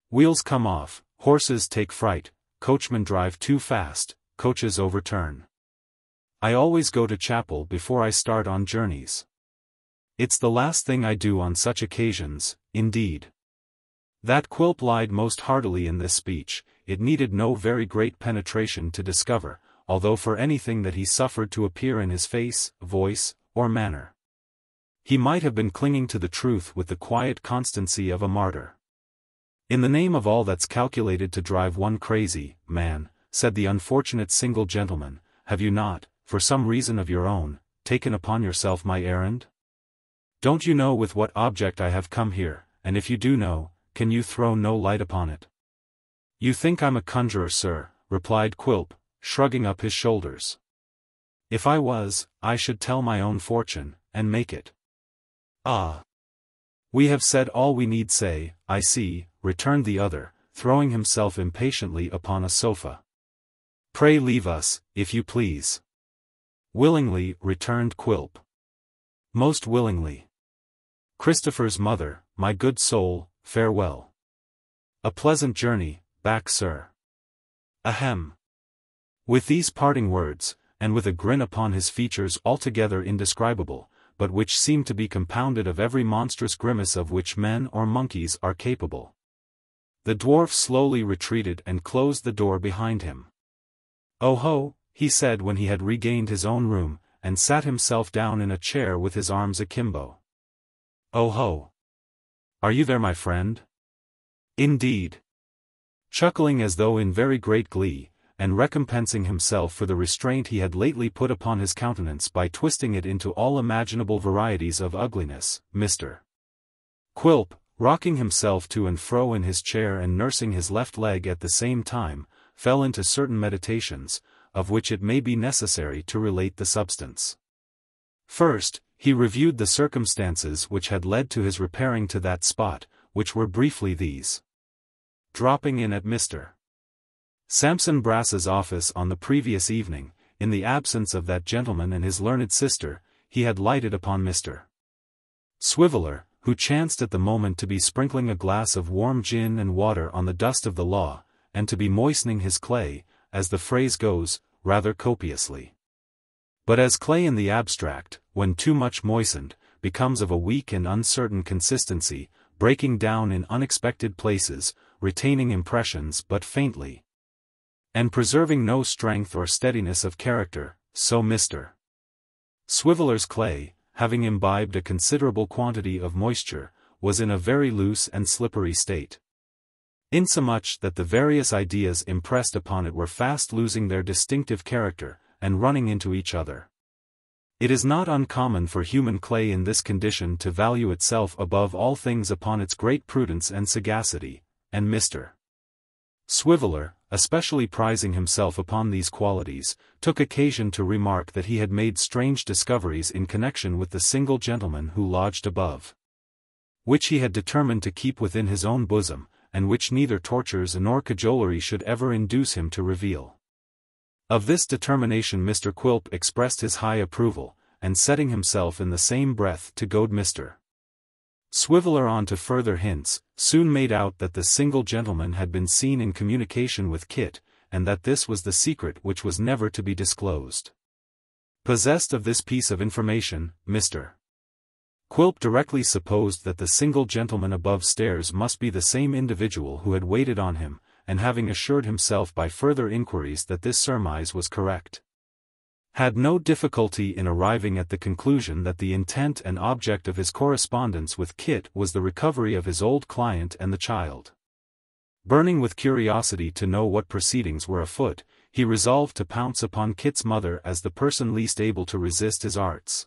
Wheels come off, horses take fright, coachmen drive too fast, coaches overturn. I always go to chapel before I start on journeys. It's the last thing I do on such occasions, indeed." That Quilp lied most heartily in this speech, it needed no very great penetration to discover, although for anything that he suffered to appear in his face, voice, or manner, he might have been clinging to the truth with the quiet constancy of a martyr. "In the name of all that's calculated to drive one crazy, man," said the unfortunate single gentleman, "have you not, for some reason of your own, taken upon yourself my errand? Don't you know with what object I have come here, and if you do know, can you throw no light upon it?" "You think I'm a conjurer, sir," replied Quilp, shrugging up his shoulders. "If I was, I should tell my own fortune, and make it." "Ah! We have said all we need say, I see," returned the other, throwing himself impatiently upon a sofa. "Pray leave us, if you please." "Willingly," returned Quilp. "Most willingly. Christopher's mother, my good soul, farewell. A pleasant journey, back, sir. Ahem." With these parting words, and with a grin upon his features altogether indescribable, but which seemed to be compounded of every monstrous grimace of which men or monkeys are capable, the dwarf slowly retreated and closed the door behind him. "Oh ho," he said when he had regained his own room, and sat himself down in a chair with his arms akimbo. "Oh ho! Are you there, my friend?" "Indeed." Chuckling as though in very great glee, and recompensing himself for the restraint he had lately put upon his countenance by twisting it into all imaginable varieties of ugliness, Mr. Quilp, rocking himself to and fro in his chair and nursing his left leg at the same time, fell into certain meditations, of which it may be necessary to relate the substance. First, he reviewed the circumstances which had led to his repairing to that spot, which were briefly these. Dropping in at Mr. Sampson Brass's office on the previous evening, in the absence of that gentleman and his learned sister, he had lighted upon Mr. Swiveller, who chanced at the moment to be sprinkling a glass of warm gin and water on the dust of the law, and to be moistening his clay, as the phrase goes, rather copiously. But as clay in the abstract, when too much moistened, becomes of a weak and uncertain consistency, breaking down in unexpected places, retaining impressions but faintly, and preserving no strength or steadiness of character, so Mr. Swiveller's clay, having imbibed a considerable quantity of moisture, was in a very loose and slippery state, insomuch that the various ideas impressed upon it were fast losing their distinctive character, and running into each other. It is not uncommon for human clay in this condition to value itself above all things upon its great prudence and sagacity, and Mr. Swiveller, especially prizing himself upon these qualities, took occasion to remark that he had made strange discoveries in connection with the single gentleman who lodged above, which he had determined to keep within his own bosom, and which neither tortures nor cajolery should ever induce him to reveal. Of this determination Mr. Quilp expressed his high approval, and setting himself in the same breath to goad Mr. Swiveller on to further hints, soon made out that the single gentleman had been seen in communication with Kit, and that this was the secret which was never to be disclosed. Possessed of this piece of information, Mr. Quilp directly supposed that the single gentleman above stairs must be the same individual who had waited on him, and having assured himself by further inquiries that this surmise was correct, had no difficulty in arriving at the conclusion that the intent and object of his correspondence with Kit was the recovery of his old client and the child. Burning with curiosity to know what proceedings were afoot, he resolved to pounce upon Kit's mother as the person least able to resist his arts,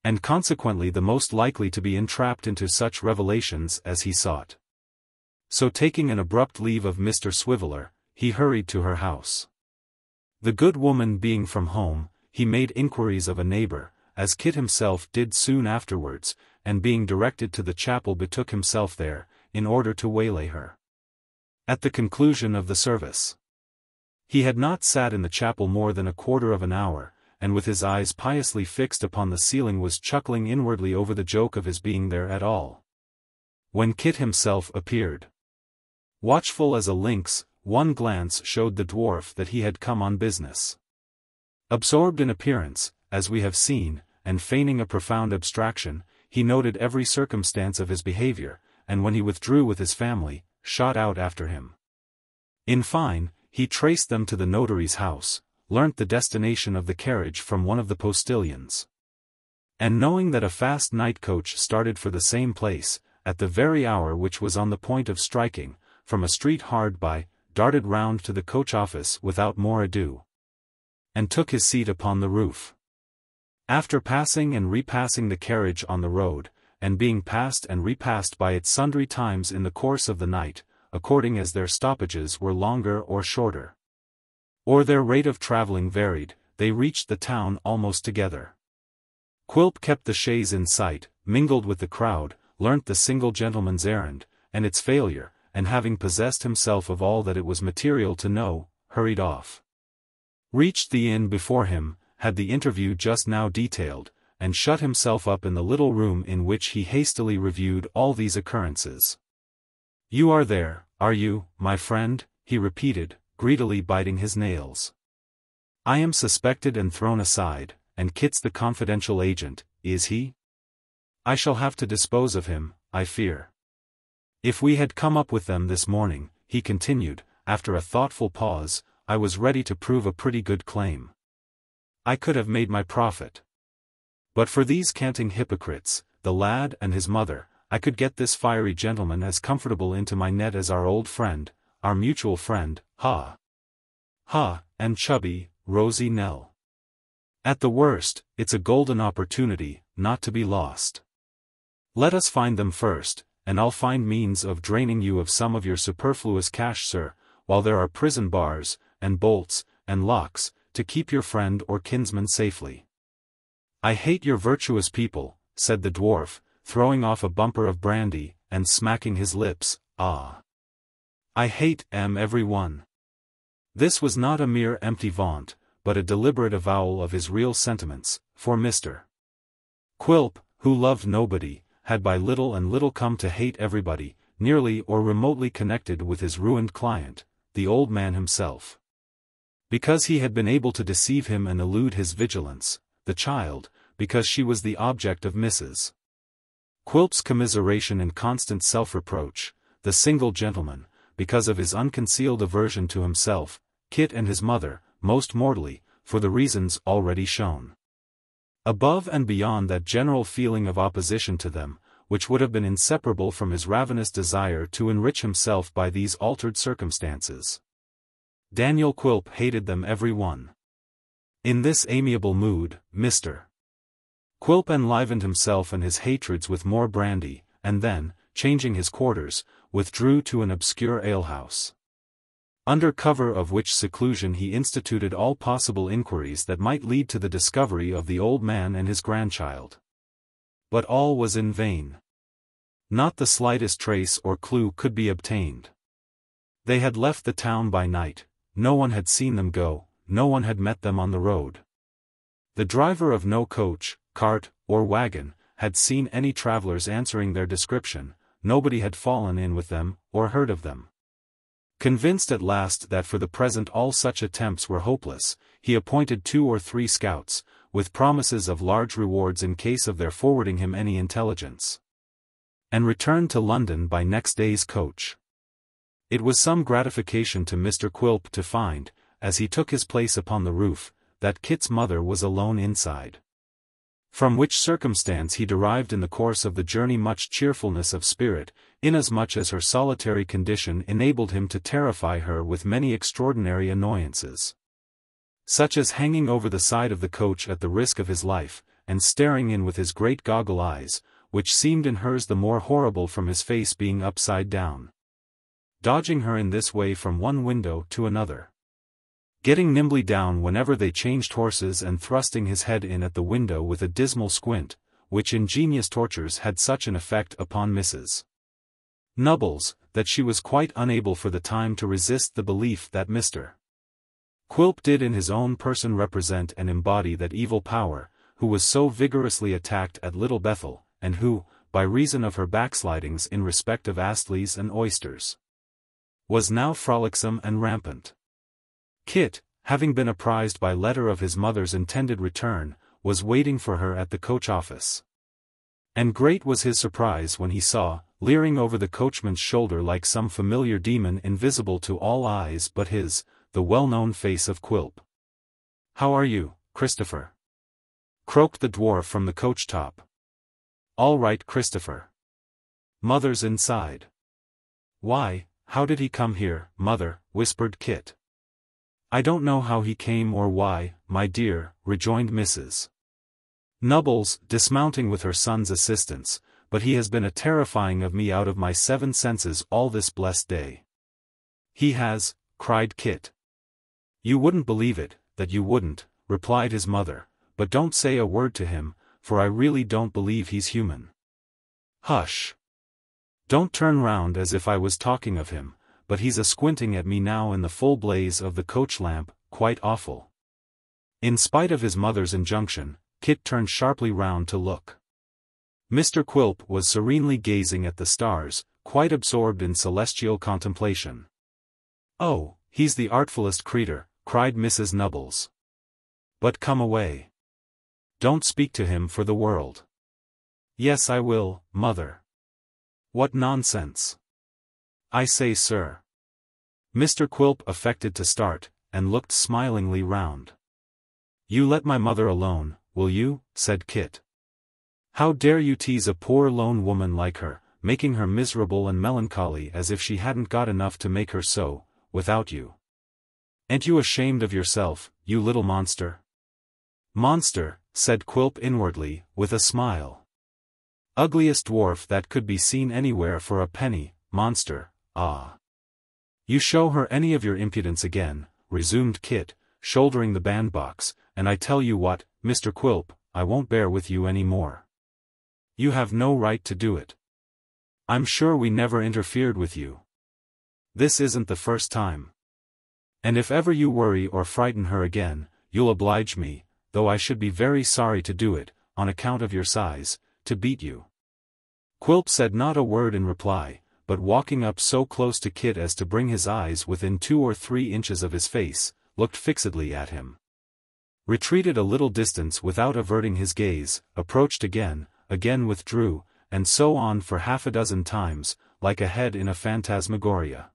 and consequently the most likely to be entrapped into such revelations as he sought. So taking an abrupt leave of Mr. Swiveller, he hurried to her house. The good woman being from home, he made inquiries of a neighbor, as Kit himself did soon afterwards, and being directed to the chapel betook himself there, in order to waylay her. At the conclusion of the service, he had not sat in the chapel more than a quarter of an hour, and with his eyes piously fixed upon the ceiling was chuckling inwardly over the joke of his being there at all, when Kit himself appeared. Watchful as a lynx, one glance showed the dwarf that he had come on business. Absorbed in appearance, as we have seen, and feigning a profound abstraction, he noted every circumstance of his behavior, and when he withdrew with his family, shot out after him. In fine, he traced them to the notary's house, learnt the destination of the carriage from one of the postilions, and knowing that a fast night coach started for the same place, at the very hour which was on the point of striking, from a street hard by, darted round to the coach office without more ado, and took his seat upon the roof. After passing and repassing the carriage on the road, and being passed and repassed by it sundry times in the course of the night, according as their stoppages were longer or shorter, or their rate of travelling varied, they reached the town almost together. Quilp kept the chaise in sight, mingled with the crowd, learnt the single gentleman's errand, and its failure, and having possessed himself of all that it was material to know, hurried off. Reached the inn before him, had the interview just now detailed, and shut himself up in the little room in which he hastily reviewed all these occurrences. "You are there, are you, my friend?" he repeated, greedily biting his nails. "I am suspected and thrown aside, and Kit's the confidential agent, is he? I shall have to dispose of him, I fear. If we had come up with them this morning," he continued, after a thoughtful pause, "I was ready to prove a pretty good claim. I could have made my profit. But for these canting hypocrites, the lad and his mother, I could get this fiery gentleman as comfortable into my net as our old friend, our mutual friend, and chubby, rosy Nell. At the worst, it's a golden opportunity, not to be lost. Let us find them first, and I'll find means of draining you of some of your superfluous cash, sir, while there are prison bars, and bolts, and locks, to keep your friend or kinsman safely." "I hate your virtuous people," said the dwarf, throwing off a bumper of brandy, and smacking his lips. "I hate every one." This was not a mere empty vaunt, but a deliberate avowal of his real sentiments, for Mr. Quilp, who loved nobody, had by little and little come to hate everybody, nearly or remotely connected with his ruined client, the old man himself. Because he had been able to deceive him and elude his vigilance, the child, because she was the object of Mrs. Quilp's commiseration and constant self-reproach, the single gentleman, because of his unconcealed aversion to himself, Kit and his mother, most mortally, for the reasons already shown. Above and beyond that general feeling of opposition to them, which would have been inseparable from his ravenous desire to enrich himself by these altered circumstances, Daniel Quilp hated them every one. In this amiable mood, Mr. Quilp enlivened himself and his hatreds with more brandy, and then, changing his quarters, withdrew to an obscure alehouse, under cover of which seclusion he instituted all possible inquiries that might lead to the discovery of the old man and his grandchild. But all was in vain. Not the slightest trace or clue could be obtained. They had left the town by night, no one had seen them go, no one had met them on the road. The driver of no coach, cart, or wagon, had seen any travelers answering their description, nobody had fallen in with them, or heard of them. Convinced at last that for the present all such attempts were hopeless, he appointed 2 or 3 scouts, with promises of large rewards in case of their forwarding him any intelligence, and returned to London by next day's coach. It was some gratification to Mr. Quilp to find, as he took his place upon the roof, that Kit's mother was alone inside. From which circumstance he derived in the course of the journey much cheerfulness of spirit, inasmuch as her solitary condition enabled him to terrify her with many extraordinary annoyances, such as hanging over the side of the coach at the risk of his life, and staring in with his great goggle eyes, which seemed in hers the more horrible from his face being upside down, dodging her in this way from one window to another, getting nimbly down whenever they changed horses, and thrusting his head in at the window with a dismal squint, which ingenious tortures had such an effect upon Mrs. Nubbles, that she was quite unable for the time to resist the belief that Mr. Quilp did in his own person represent and embody that evil power, who was so vigorously attacked at Little Bethel, and who, by reason of her backslidings in respect of astley's and oysters, was now frolicsome and rampant. Kit, having been apprised by letter of his mother's intended return, was waiting for her at the coach office. And great was his surprise when he saw, leering over the coachman's shoulder like some familiar demon invisible to all eyes but his, the well-known face of Quilp. "How are you, Christopher?" croaked the dwarf from the coach-top. "All right, Christopher. Mother's inside." "Why, how did he come here, mother?" whispered Kit. "I don't know how he came or why, my dear," rejoined Mrs. Nubbles, dismounting with her son's assistance, but he has been a terrifying of me out of my 7 senses all this blessed day." "He has," cried Kit. "You wouldn't believe it, that you wouldn't," replied his mother, "but don't say a word to him, for I really don't believe he's human." "Hush! Don't turn round as if I was talking of him, but he's a-squinting at me now in the full blaze of the coach lamp, quite awful." In spite of his mother's injunction, Kit turned sharply round to look. Mr. Quilp was serenely gazing at the stars, quite absorbed in celestial contemplation. "Oh, he's the artfullest creatur," cried Mrs. Nubbles. "But come away. Don't speak to him for the world." "Yes, I will, mother." "What nonsense!" "I say, sir." Mr. Quilp affected to start, and looked smilingly round. "You let my mother alone, will you?" said Kit. "How dare you tease a poor lone woman like her, making her miserable and melancholy as if she hadn't got enough to make her so, without you? Ain't you ashamed of yourself, you little monster?" "Monster," said Quilp inwardly, with a smile. "Ugliest dwarf that could be seen anywhere for a penny, monster, ah." "You show her any of your impudence again," resumed Kit, shouldering the bandbox, "and I tell you what, Mr. Quilp, I won't bear with you any more. You have no right to do it. I'm sure we never interfered with you. This isn't the first time. And if ever you worry or frighten her again, you'll oblige me, though I should be very sorry to do it, on account of your size, to beat you." Quilp said not a word in reply, but walking up so close to Kit as to bring his eyes within 2 or 3 inches of his face, looked fixedly at him. Retreated a little distance without averting his gaze, approached again withdrew, and so on for 6 times, like a head in a phantasmagoria.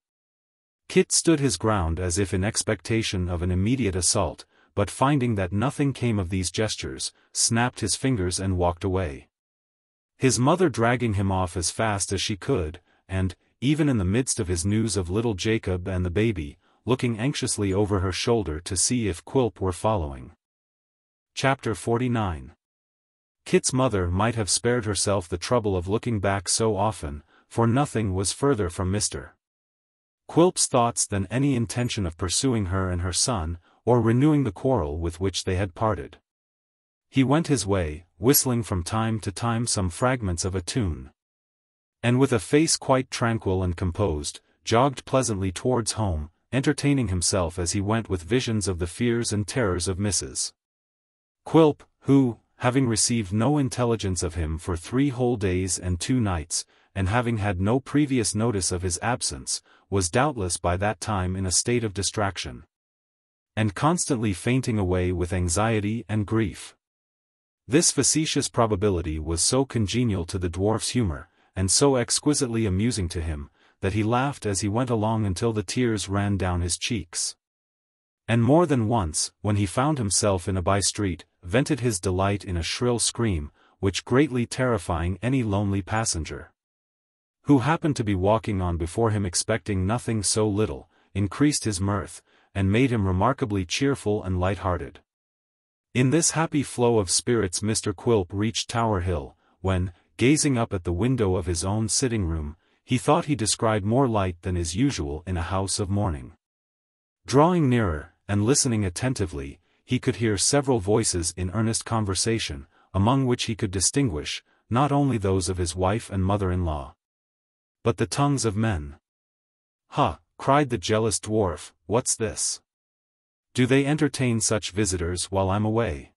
Kit stood his ground as if in expectation of an immediate assault, but finding that nothing came of these gestures, snapped his fingers and walked away. His mother dragging him off as fast as she could, and, even in the midst of his news of little Jacob and the baby, looking anxiously over her shoulder to see if Quilp were following. Chapter 49. Kit's mother might have spared herself the trouble of looking back so often, for nothing was further from Mr. Quilp's thoughts than any intention of pursuing her and her son, or renewing the quarrel with which they had parted. He went his way, whistling from time to time some fragments of a tune. And with a face quite tranquil and composed, jogged pleasantly towards home, entertaining himself as he went with visions of the fears and terrors of Mrs. Quilp, who, having received no intelligence of him for 3 whole days and 2 nights, and having had no previous notice of his absence, was doubtless by that time in a state of distraction, and constantly fainting away with anxiety and grief. This facetious probability was so congenial to the dwarf's humor, and so exquisitely amusing to him, that he laughed as he went along until the tears ran down his cheeks. And more than once, when he found himself in a by-street, vented his delight in a shrill scream, which greatly terrifying any lonely passenger who happened to be walking on before him expecting nothing so little, increased his mirth, and made him remarkably cheerful and light-hearted. In this happy flow of spirits Mr. Quilp reached Tower Hill, when, gazing up at the window of his own sitting-room, he thought he descried more light than is usual in a house of mourning. Drawing nearer, and listening attentively, he could hear several voices in earnest conversation, among which he could distinguish, not only those of his wife and mother-in-law, but the tongues of men. "Ha!" cried the jealous dwarf, "what's this? Do they entertain such visitors while I'm away?"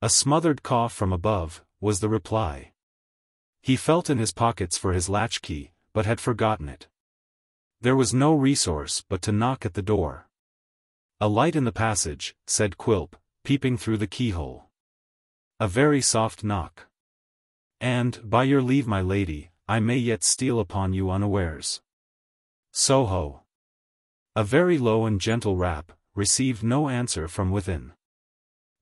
A smothered cough from above, was the reply. He felt in his pockets for his latchkey, but had forgotten it. There was no resource but to knock at the door. "A light in the passage," said Quilp, peeping through the keyhole. A very soft knock. "And, by your leave my lady, I may yet steal upon you unawares." "So-ho." A very low and gentle rap, received no answer from within.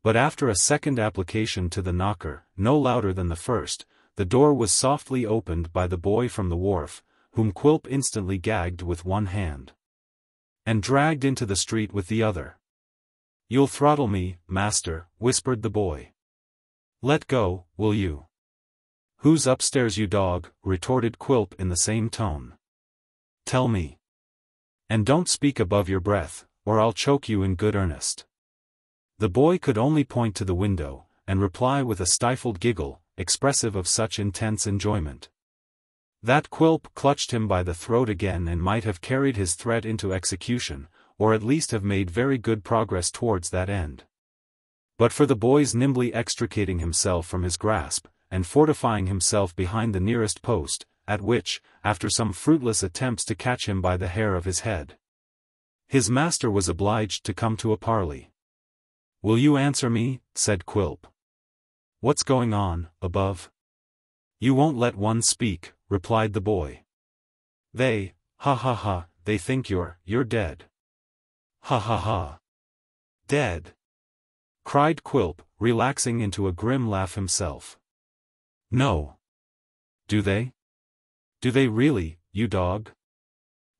But after a second application to the knocker, no louder than the first, the door was softly opened by the boy from the wharf, whom Quilp instantly gagged with one hand, and dragged into the street with the other. "You'll throttle me, master," whispered the boy. "Let go, will you?" "Who's upstairs, you dog?" retorted Quilp in the same tone. "Tell me. And don't speak above your breath, or I'll choke you in good earnest." The boy could only point to the window, and reply with a stifled giggle, expressive of such intense enjoyment that Quilp clutched him by the throat again and might have carried his threat into execution, or at least have made very good progress towards that end. But for the boy's nimbly extricating himself from his grasp, and fortifying himself behind the nearest post, at which, after some fruitless attempts to catch him by the hair of his head, his master was obliged to come to a parley. "Will you answer me?" said Quilp. "What's going on, above?" "You won't let one speak," replied the boy. "They, ha ha ha, they think you're dead." "Ha ha ha. Dead?" cried Quilp, relaxing into a grim laugh himself. "No. Do they? Do they really, you dog?"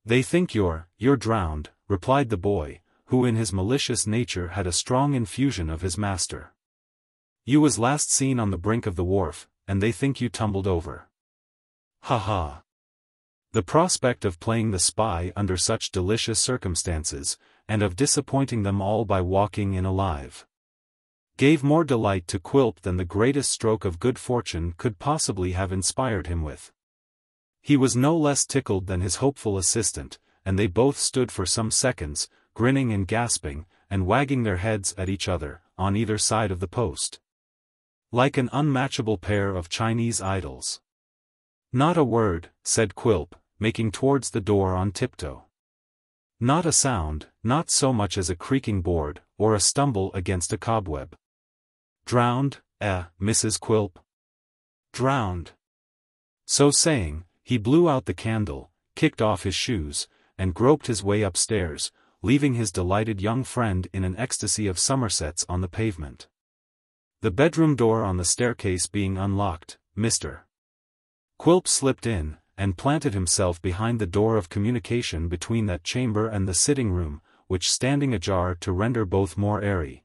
"They think you're drowned," replied the boy, who in his malicious nature had a strong infusion of his master. "You was last seen on the brink of the wharf, and they think you tumbled over." "Ha ha." The prospect of playing the spy under such delicious circumstances, and of disappointing them all by walking in alive, gave more delight to Quilp than the greatest stroke of good fortune could possibly have inspired him with. He was no less tickled than his hopeful assistant, and they both stood for some seconds, grinning and gasping, and wagging their heads at each other, on either side of the post, like an unmatchable pair of Chinese idols. "Not a word," said Quilp, making towards the door on tiptoe. "Not a sound, not so much as a creaking board, or a stumble against a cobweb." "Drowned, Mrs. Quilp?" "Drowned." So saying, he blew out the candle, kicked off his shoes, and groped his way upstairs, leaving his delighted young friend in an ecstasy of somersets on the pavement. The bedroom door on the staircase being unlocked, Mr. Quilp slipped in, and planted himself behind the door of communication between that chamber and the sitting-room, which standing ajar to render both more airy,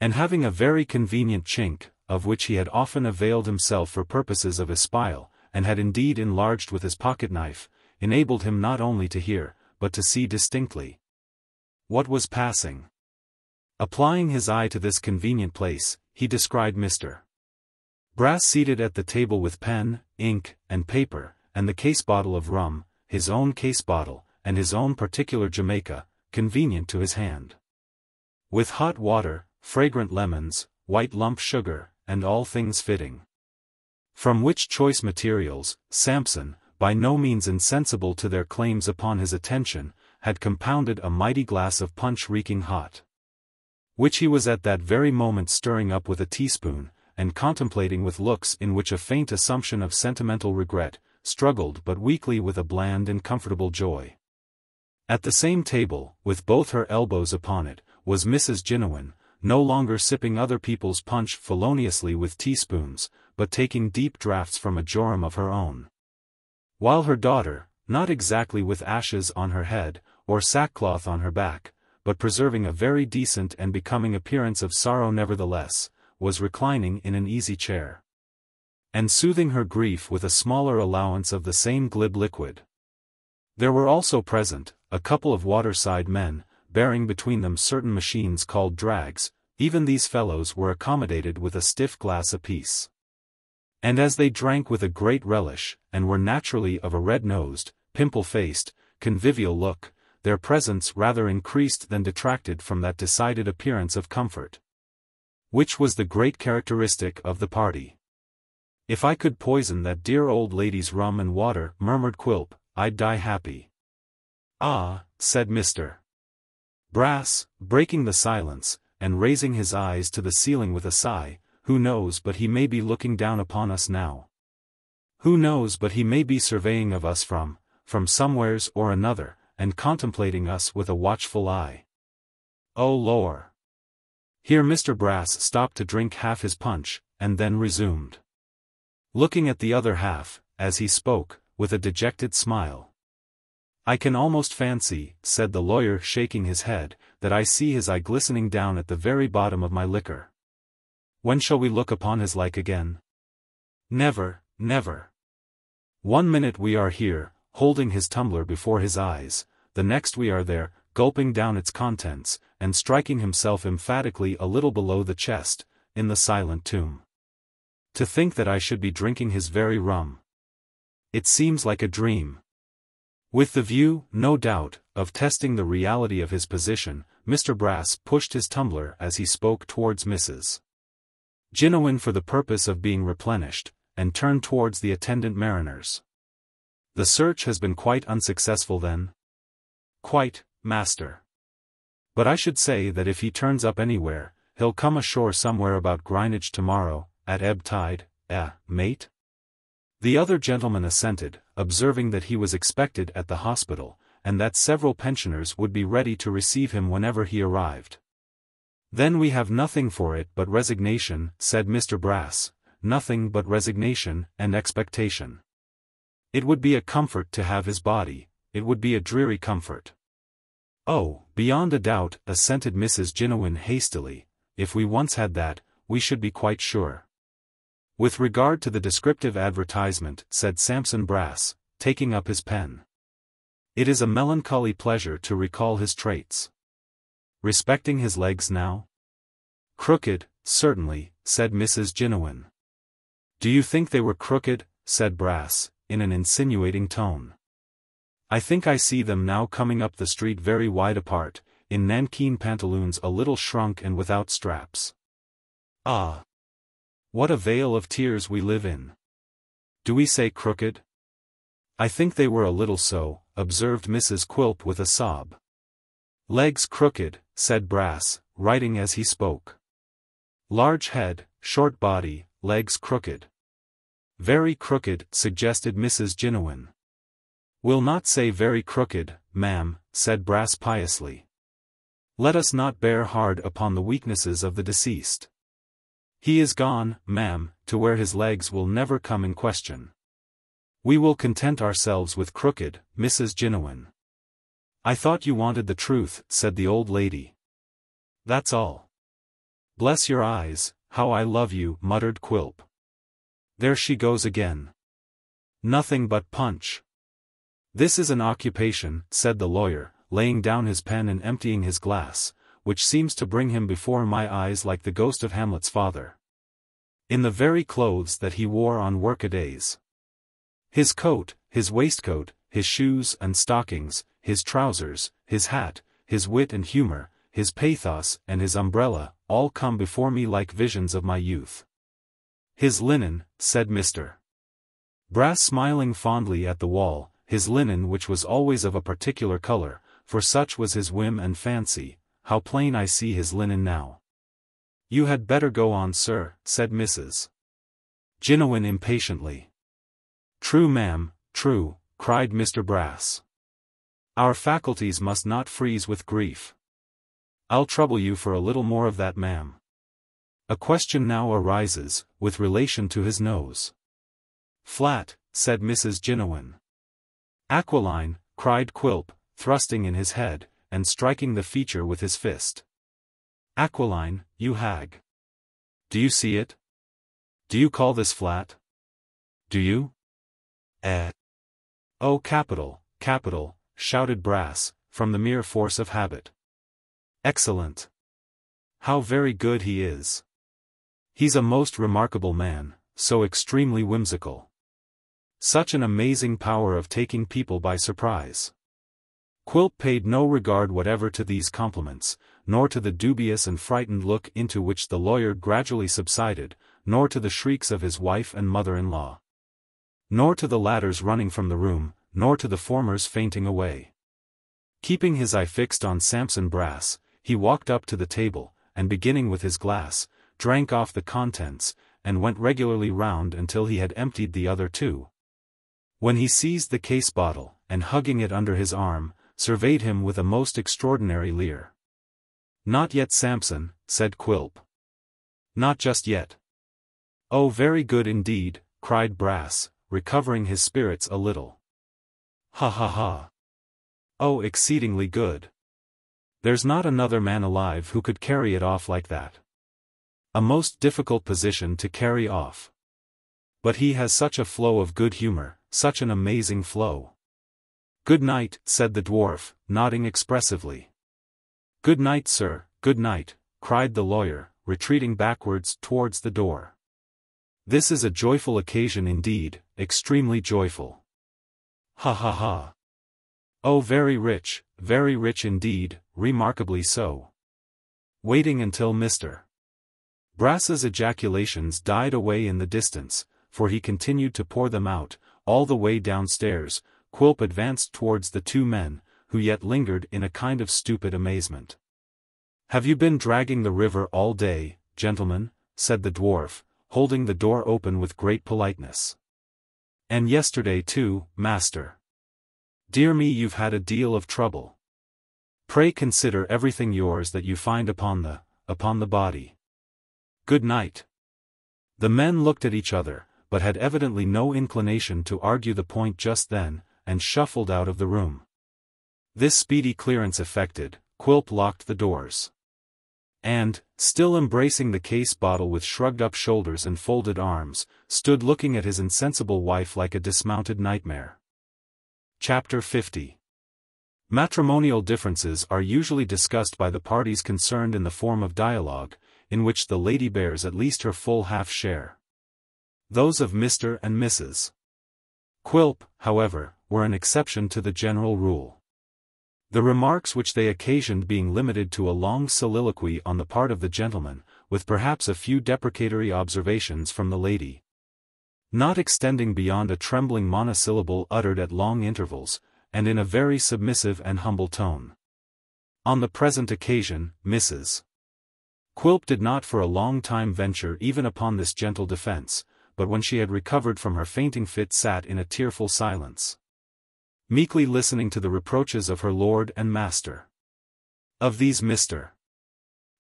and having a very convenient chink, of which he had often availed himself for purposes of espial, and had indeed enlarged with his pocket-knife, enabled him not only to hear, but to see distinctly what was passing. Applying his eye to this convenient place, he descried Mr. Brass seated at the table with pen, ink, and paper, and the case-bottle of rum, his own case-bottle, and his own particular Jamaica, convenient to his hand, with hot water, fragrant lemons, white lump sugar, and all things fitting. From which choice materials, Sampson, by no means insensible to their claims upon his attention, had compounded a mighty glass of punch reeking hot, which he was at that very moment stirring up with a teaspoon, and contemplating with looks in which a faint assumption of sentimental regret struggled but weakly with a bland and comfortable joy. At the same table, with both her elbows upon it, was Mrs. Jinowan, no longer sipping other people's punch feloniously with teaspoons, but taking deep draughts from a jorum of her own, while her daughter, not exactly with ashes on her head, or sackcloth on her back, but preserving a very decent and becoming appearance of sorrow nevertheless, was reclining in an easy chair, and soothing her grief with a smaller allowance of the same glib liquid. There were also present, a couple of waterside men, bearing between them certain machines called drags. Even these fellows were accommodated with a stiff glass apiece, and as they drank with a great relish, and were naturally of a red-nosed, pimple-faced, convivial look, their presence rather increased than detracted from that decided appearance of comfort, which was the great characteristic of the party. "If I could poison that dear old lady's rum and water," murmured Quilp, "I'd die happy." "Ah," said Mr. Brass, breaking the silence, and raising his eyes to the ceiling with a sigh, "who knows but he may be looking down upon us now? Who knows but he may be surveying of us from somewheres or another, and contemplating us with a watchful eye? Oh lor!" Here Mr. Brass stopped to drink half his punch, and then resumed, looking at the other half, as he spoke, with a dejected smile. "I can almost fancy," said the lawyer shaking his head, "that I see his eye glistening down at the very bottom of my liquor. When shall we look upon his like again?" Never, never. 1 minute we are here, holding his tumbler before his eyes, the next we are there, gulping down its contents, and striking himself emphatically a little below the chest, in the silent tomb. To think that I should be drinking his very rum. It seems like a dream. With the view, no doubt, of testing the reality of his position, Mr. Brass pushed his tumbler as he spoke towards Mrs. Jinowan for the purpose of being replenished, and turned towards the attendant mariners. The search has been quite unsuccessful then? Quite, master. But I should say that if he turns up anywhere, he'll come ashore somewhere about Greenwich tomorrow, at ebb tide, mate? The other gentleman assented, observing that he was expected at the hospital, and that several pensioners would be ready to receive him whenever he arrived. Then we have nothing for it but resignation, said Mr. Brass, nothing but resignation and expectation. It would be a comfort to have his body, it would be a dreary comfort. Oh, beyond a doubt, assented Mrs. Jinowan hastily, if we once had that, we should be quite sure. With regard to the descriptive advertisement, said Sampson Brass, taking up his pen. It is a melancholy pleasure to recall his traits. Respecting his legs now? Crooked, certainly, said Mrs. Jinowan. Do you think they were crooked? Said Brass, in an insinuating tone. I think I see them now coming up the street very wide apart, in nankeen pantaloons a little shrunk and without straps. Ah! What a vale of tears we live in. Do we say crooked? I think they were a little so, observed Mrs. Quilp with a sob. Legs crooked, said Brass, writing as he spoke. Large head, short body, legs crooked. Very crooked, suggested Mrs. Jinowan. We'll not say very crooked, ma'am, said Brass piously. Let us not bear hard upon the weaknesses of the deceased. He is gone, ma'am, to where his legs will never come in question. We will content ourselves with crooked, Mrs. Jinowan. I thought you wanted the truth, said the old lady. That's all. Bless your eyes, how I love you, muttered Quilp. There she goes again. Nothing but punch. This is an occupation, said the lawyer, laying down his pen and emptying his glass, which seems to bring him before my eyes like the ghost of Hamlet's father. In the very clothes that he wore on work-a-days. His coat, his waistcoat, his shoes and stockings, his trousers, his hat, his wit and humor, his pathos and his umbrella, all come before me like visions of my youth. His linen, said Mr. Brass smiling fondly at the wall, his linen which was always of a particular color, for such was his whim and fancy, how plain I see his linen now. You had better go on, sir, said Mrs. Jinowan impatiently. True, ma'am, true, cried Mr. Brass. Our faculties must not freeze with grief. I'll trouble you for a little more of that, ma'am. A question now arises, with relation to his nose. Flat, said Mrs. Jinowan. Aquiline, cried Quilp, thrusting in his head, and striking the feature with his fist. Aquiline, you hag. Do you see it? Do you call this flat? Do you? Oh, capital, capital, shouted Brass, from the mere force of habit. Excellent. How very good he is. He's a most remarkable man, so extremely whimsical. Such an amazing power of taking people by surprise. Quilp paid no regard whatever to these compliments, nor to the dubious and frightened look into which the lawyer gradually subsided, nor to the shrieks of his wife and mother-in-law. Nor to the latter's running from the room, nor to the former's fainting away. Keeping his eye fixed on Sampson Brass, he walked up to the table, and beginning with his glass, drank off the contents, and went regularly round until he had emptied the other two. When he seized the case bottle, and hugging it under his arm, surveyed him with a most extraordinary leer. Not yet, Sampson, said Quilp. Not just yet. Oh, very good indeed, cried Brass, recovering his spirits a little. Ha ha ha. Oh, exceedingly good. There's not another man alive who could carry it off like that. A most difficult position to carry off. But he has such a flow of good humor, such an amazing flow. "Good night," said the dwarf, nodding expressively. "Good night, sir, good night," cried the lawyer, retreating backwards towards the door. "This is a joyful occasion indeed, extremely joyful. Ha ha ha. Oh, very rich indeed, remarkably so." Waiting until Mr. Brass's ejaculations died away in the distance, for he continued to pour them out, all the way downstairs, Quilp advanced towards the two men, who yet lingered in a kind of stupid amazement. "Have you been dragging the river all day, gentlemen?" said the dwarf, holding the door open with great politeness. "And yesterday too, master. Dear me, you've had a deal of trouble. Pray consider everything yours that you find upon the body. Good night." The men looked at each other, but had evidently no inclination to argue the point just then, and shuffled out of the room. This speedy clearance effected, Quilp locked the doors. And, still embracing the case bottle with shrugged-up shoulders and folded arms, stood looking at his insensible wife like a dismounted nightmare. Chapter 50. Matrimonial differences are usually discussed by the parties concerned in the form of dialogue, in which the lady bears at least her full half-share. Those of Mr. and Mrs. Quilp, however, were an exception to the general rule. The remarks which they occasioned being limited to a long soliloquy on the part of the gentleman, with perhaps a few deprecatory observations from the lady. Not extending beyond a trembling monosyllable uttered at long intervals, and in a very submissive and humble tone. On the present occasion, Mrs. Quilp did not for a long time venture even upon this gentle defence, but when she had recovered from her fainting fit sat in a tearful silence, meekly listening to the reproaches of her lord and master. Of these Mr.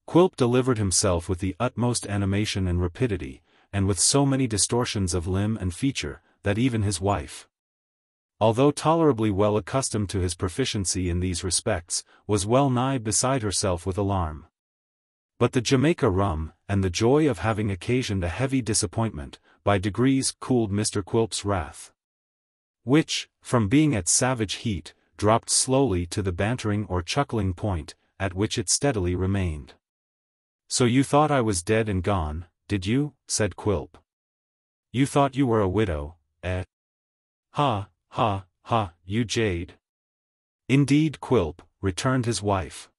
Quilp delivered himself with the utmost animation and rapidity, and with so many distortions of limb and feature, that even his wife, although tolerably well accustomed to his proficiency in these respects, was well nigh beside herself with alarm. But the Jamaica rum, and the joy of having occasioned a heavy disappointment, by degrees cooled Mr. Quilp's wrath, which, from being at savage heat, dropped slowly to the bantering or chuckling point, at which it steadily remained. "So you thought I was dead and gone, did you?" said Quilp. "You thought you were a widow, eh? Ha, ha, ha, you jade." "Indeed, Quilp," returned his wife.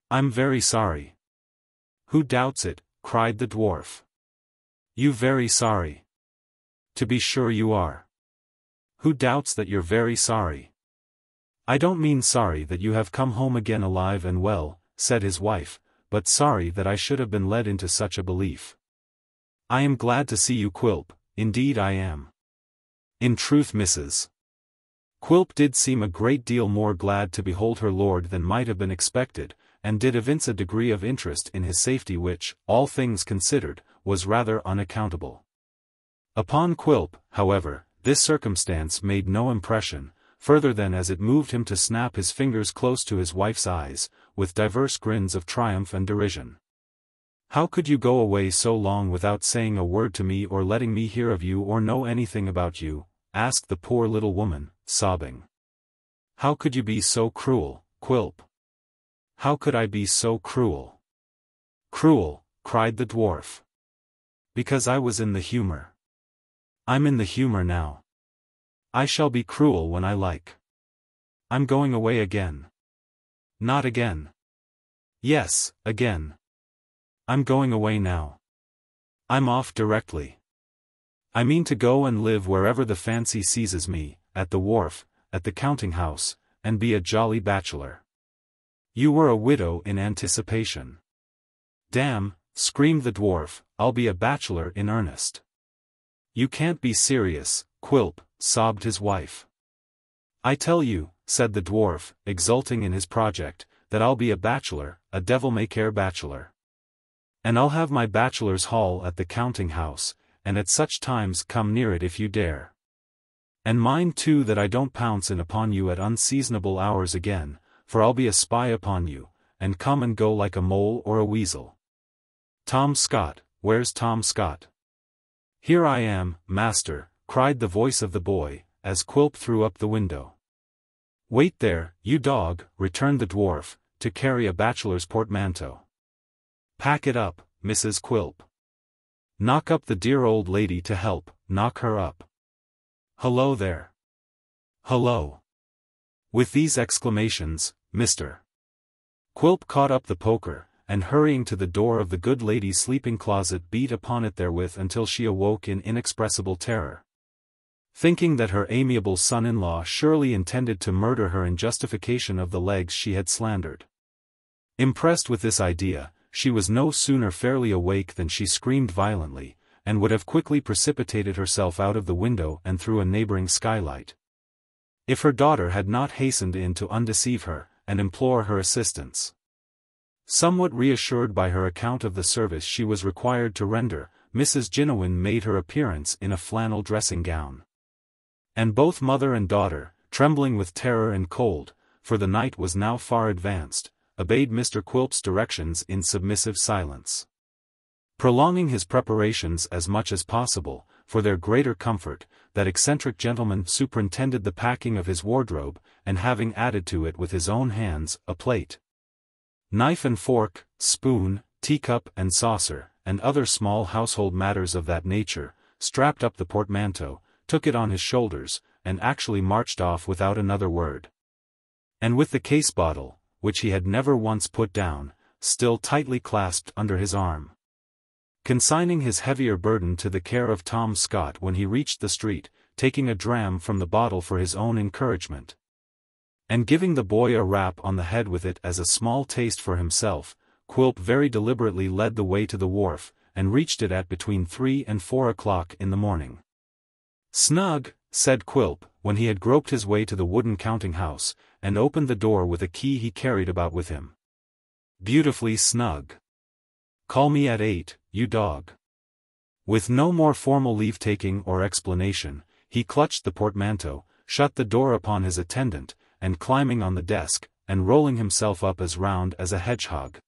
"I'm very sorry." "Who doubts it?" cried the dwarf. "You very sorry? To be sure you are. Who doubts that you're very sorry?" "I don't mean sorry that you have come home again alive and well," said his wife, "but sorry that I should have been led into such a belief. I am glad to see you, Quilp, indeed I am." In truth, Mrs. Quilp did seem a great deal more glad to behold her lord than might have been expected, and did evince a degree of interest in his safety which, all things considered, was rather unaccountable. Upon Quilp, however, this circumstance made no impression, further than as it moved him to snap his fingers close to his wife's eyes, with divers grins of triumph and derision. "How could you go away so long without saying a word to me or letting me hear of you or know anything about you?" asked the poor little woman, sobbing. "How could you be so cruel, Quilp? How could I be so cruel?" "Cruel," cried the dwarf. "Because I was in the humor. I'm in the humor now. I shall be cruel when I like. I'm going away again." "Not again." "Yes, again. I'm going away now. I'm off directly. I mean to go and live wherever the fancy seizes me, at the wharf, at the counting-house, and be a jolly bachelor." "You were a widow in anticipation." "Damn," screamed the dwarf, "I'll be a bachelor in earnest." "You can't be serious, Quilp," sobbed his wife. "I tell you," said the dwarf, exulting in his project, "that I'll be a bachelor, a devil-may-care bachelor. And I'll have my bachelor's hall at the counting-house, and at such times come near it if you dare. And mind too that I don't pounce in upon you at unseasonable hours again, for I'll be a spy upon you, and come and go like a mole or a weasel. Tom Scott, where's Tom Scott? "Here I am, master," cried the voice of the boy, as Quilp threw up the window. "Wait there, you dog," returned the dwarf, "to carry a bachelor's portmanteau. Pack it up, Mrs. Quilp. Knock up the dear old lady to help, knock her up. Hullo there. Hullo." With these exclamations, Mr. Quilp caught up the poker, and hurrying to the door of the good lady's sleeping closet beat upon it therewith until she awoke in inexpressible terror. Thinking that her amiable son-in-law surely intended to murder her in justification of the legs she had slandered. Impressed with this idea, she was no sooner fairly awake than she screamed violently, and would have quickly precipitated herself out of the window and through a neighboring skylight, if her daughter had not hastened in to undeceive her, and implore her assistance. Somewhat reassured by her account of the service she was required to render, Mrs. Jinawin made her appearance in a flannel dressing-gown. And both mother and daughter, trembling with terror and cold, for the night was now far advanced, obeyed Mr. Quilp's directions in submissive silence. Prolonging his preparations as much as possible, for their greater comfort, that eccentric gentleman superintended the packing of his wardrobe, and having added to it with his own hands, a plate, knife and fork, spoon, teacup and saucer, and other small household matters of that nature, strapped up the portmanteau, took it on his shoulders, and actually marched off without another word. And with the case bottle, which he had never once put down, still tightly clasped under his arm. Consigning his heavier burden to the care of Tom Scott when he reached the street, taking a dram from the bottle for his own encouragement, and giving the boy a rap on the head with it as a small taste for himself, Quilp very deliberately led the way to the wharf, and reached it at between 3 and 4 o'clock in the morning. "Snug," said Quilp, when he had groped his way to the wooden counting-house, and opened the door with a key he carried about with him. "Beautifully snug. Call me at 8, you dog." With no more formal leave-taking or explanation, he clutched the portmanteau, shut the door upon his attendant, and climbing on the desk, and rolling himself up as round as a hedgehog,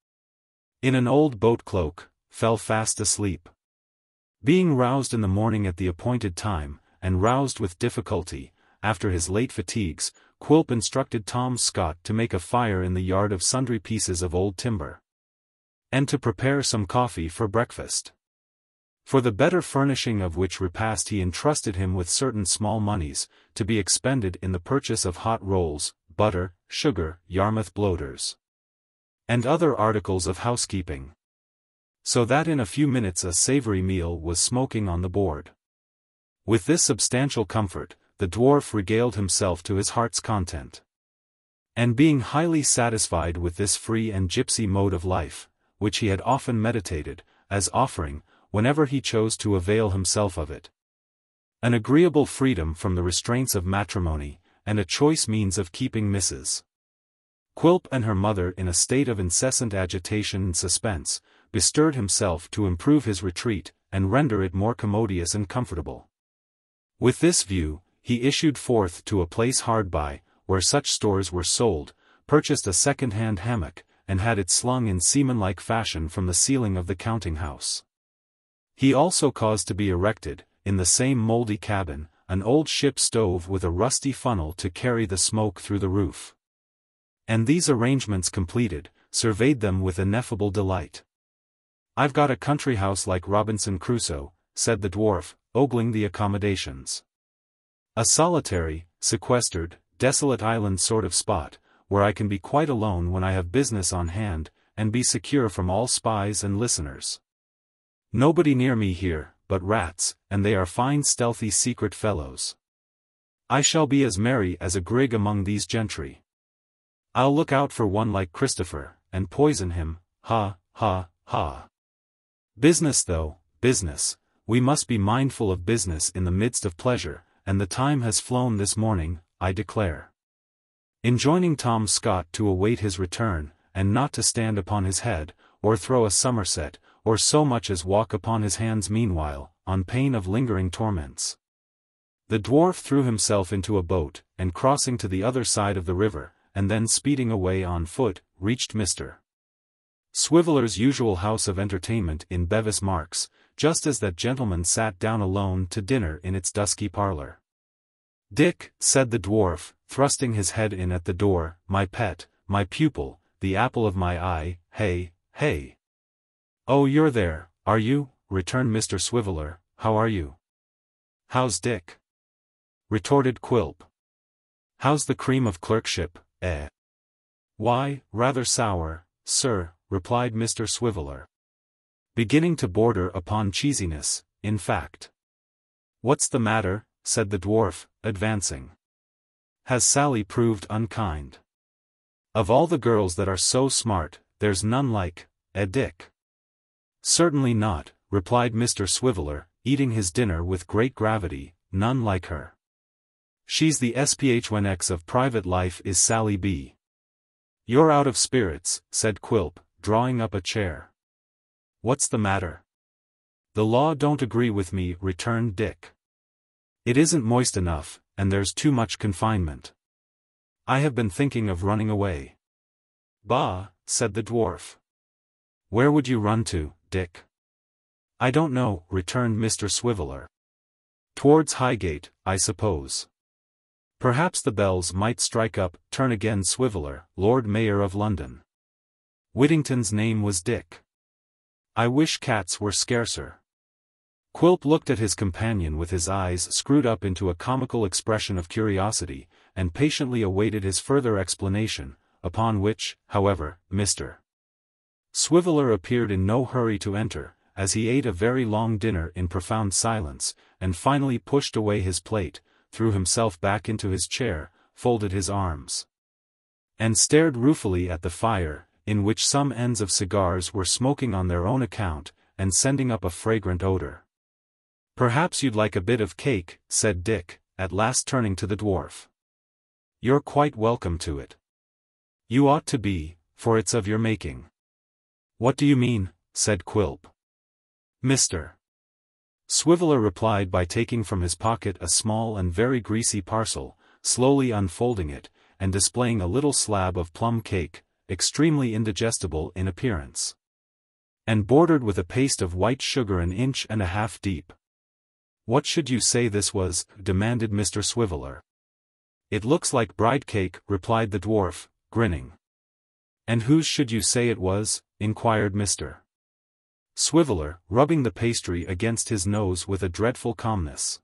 in an old boat cloak, fell fast asleep. Being roused in the morning at the appointed time, and roused with difficulty, after his late fatigues, Quilp instructed Tom Scott to make a fire in the yard of sundry pieces of old timber, and to prepare some coffee for breakfast. For the better furnishing of which repast he entrusted him with certain small moneys, to be expended in the purchase of hot rolls, butter, sugar, Yarmouth bloaters, and other articles of housekeeping. So that in a few minutes a savory meal was smoking on the board. With this substantial comfort, the dwarf regaled himself to his heart's content. And being highly satisfied with this free and gipsy mode of life, which he had often meditated, as offering, whenever he chose to avail himself of it, an agreeable freedom from the restraints of matrimony, and a choice means of keeping Mrs. Quilp and her mother in a state of incessant agitation and suspense, bestirred himself to improve his retreat, and render it more commodious and comfortable. With this view, he issued forth to a place hard by, where such stores were sold, purchased a second-hand hammock, and had it slung in seaman-like fashion from the ceiling of the counting-house. He also caused to be erected, in the same mouldy cabin, an old ship stove with a rusty funnel to carry the smoke through the roof. And these arrangements completed, surveyed them with ineffable delight. "I've got a country house like Robinson Crusoe," said the dwarf, ogling the accommodations. "A solitary, sequestered, desolate island sort of spot, where I can be quite alone when I have business on hand, and be secure from all spies and listeners. Nobody near me here, but rats, and they are fine stealthy secret fellows. I shall be as merry as a grig among these gentry. I'll look out for one like Christopher, and poison him, ha, ha, ha. Business though, business, we must be mindful of business in the midst of pleasure, and the time has flown this morning, I declare." Enjoining Tom Scott to await his return, and not to stand upon his head, or throw a somerset, or so much as walk upon his hands meanwhile, on pain of lingering torments, the dwarf threw himself into a boat, and crossing to the other side of the river, and then speeding away on foot, reached Mr. Swiveller's usual house of entertainment in Bevis Marks, just as that gentleman sat down alone to dinner in its dusky parlour. "Dick," said the dwarf, thrusting his head in at the door, "my pet, my pupil, the apple of my eye, hey, hey." "Oh, you're there, are you?" returned Mr. Swiveller. "How are you?" "How's Dick?" retorted Quilp. "How's the cream of clerkship, eh?" "Why, rather sour, sir," replied Mr. Swiveller. "Beginning to border upon cheesiness, in fact." "What's the matter?" said the dwarf, advancing. "Has Sally proved unkind? Of all the girls that are so smart, there's none like, Dick." "Certainly not," replied Mr. Swiveller, eating his dinner with great gravity, "none like her. She's the SPH1X of private life is Sally B." "You're out of spirits," said Quilp, drawing up a chair. "What's the matter?" "The law don't agree with me," returned Dick. "It isn't moist enough, and there's too much confinement. I have been thinking of running away." "Bah," said the dwarf. "Where would you run to, Dick?" "I don't know," returned Mr. Swiveller. "Towards Highgate, I suppose. Perhaps the bells might strike up, turn again Swiveller, Lord Mayor of London. Whittington's name was Dick. I wish cats were scarcer." Quilp looked at his companion with his eyes screwed up into a comical expression of curiosity, and patiently awaited his further explanation, upon which, however, Mr. Swiveller appeared in no hurry to enter, as he ate a very long dinner in profound silence, and finally pushed away his plate, threw himself back into his chair, folded his arms, and stared ruefully at the fire, in which some ends of cigars were smoking on their own account, and sending up a fragrant odor. "Perhaps you'd like a bit of cake," said Dick, at last turning to the dwarf. "You're quite welcome to it. You ought to be, for it's of your making." "What do you mean?" said Quilp. Mr. Swiveller replied by taking from his pocket a small and very greasy parcel, slowly unfolding it, and displaying a little slab of plum cake, extremely indigestible in appearance, and bordered with a paste of white sugar 1.5 inches deep. "What should you say this was?" demanded Mr. Swiveller. "It looks like bride cake," replied the dwarf, grinning. "And whose should you say it was?" inquired Mr. Swiveller, rubbing the pastry against his nose with a dreadful calmness.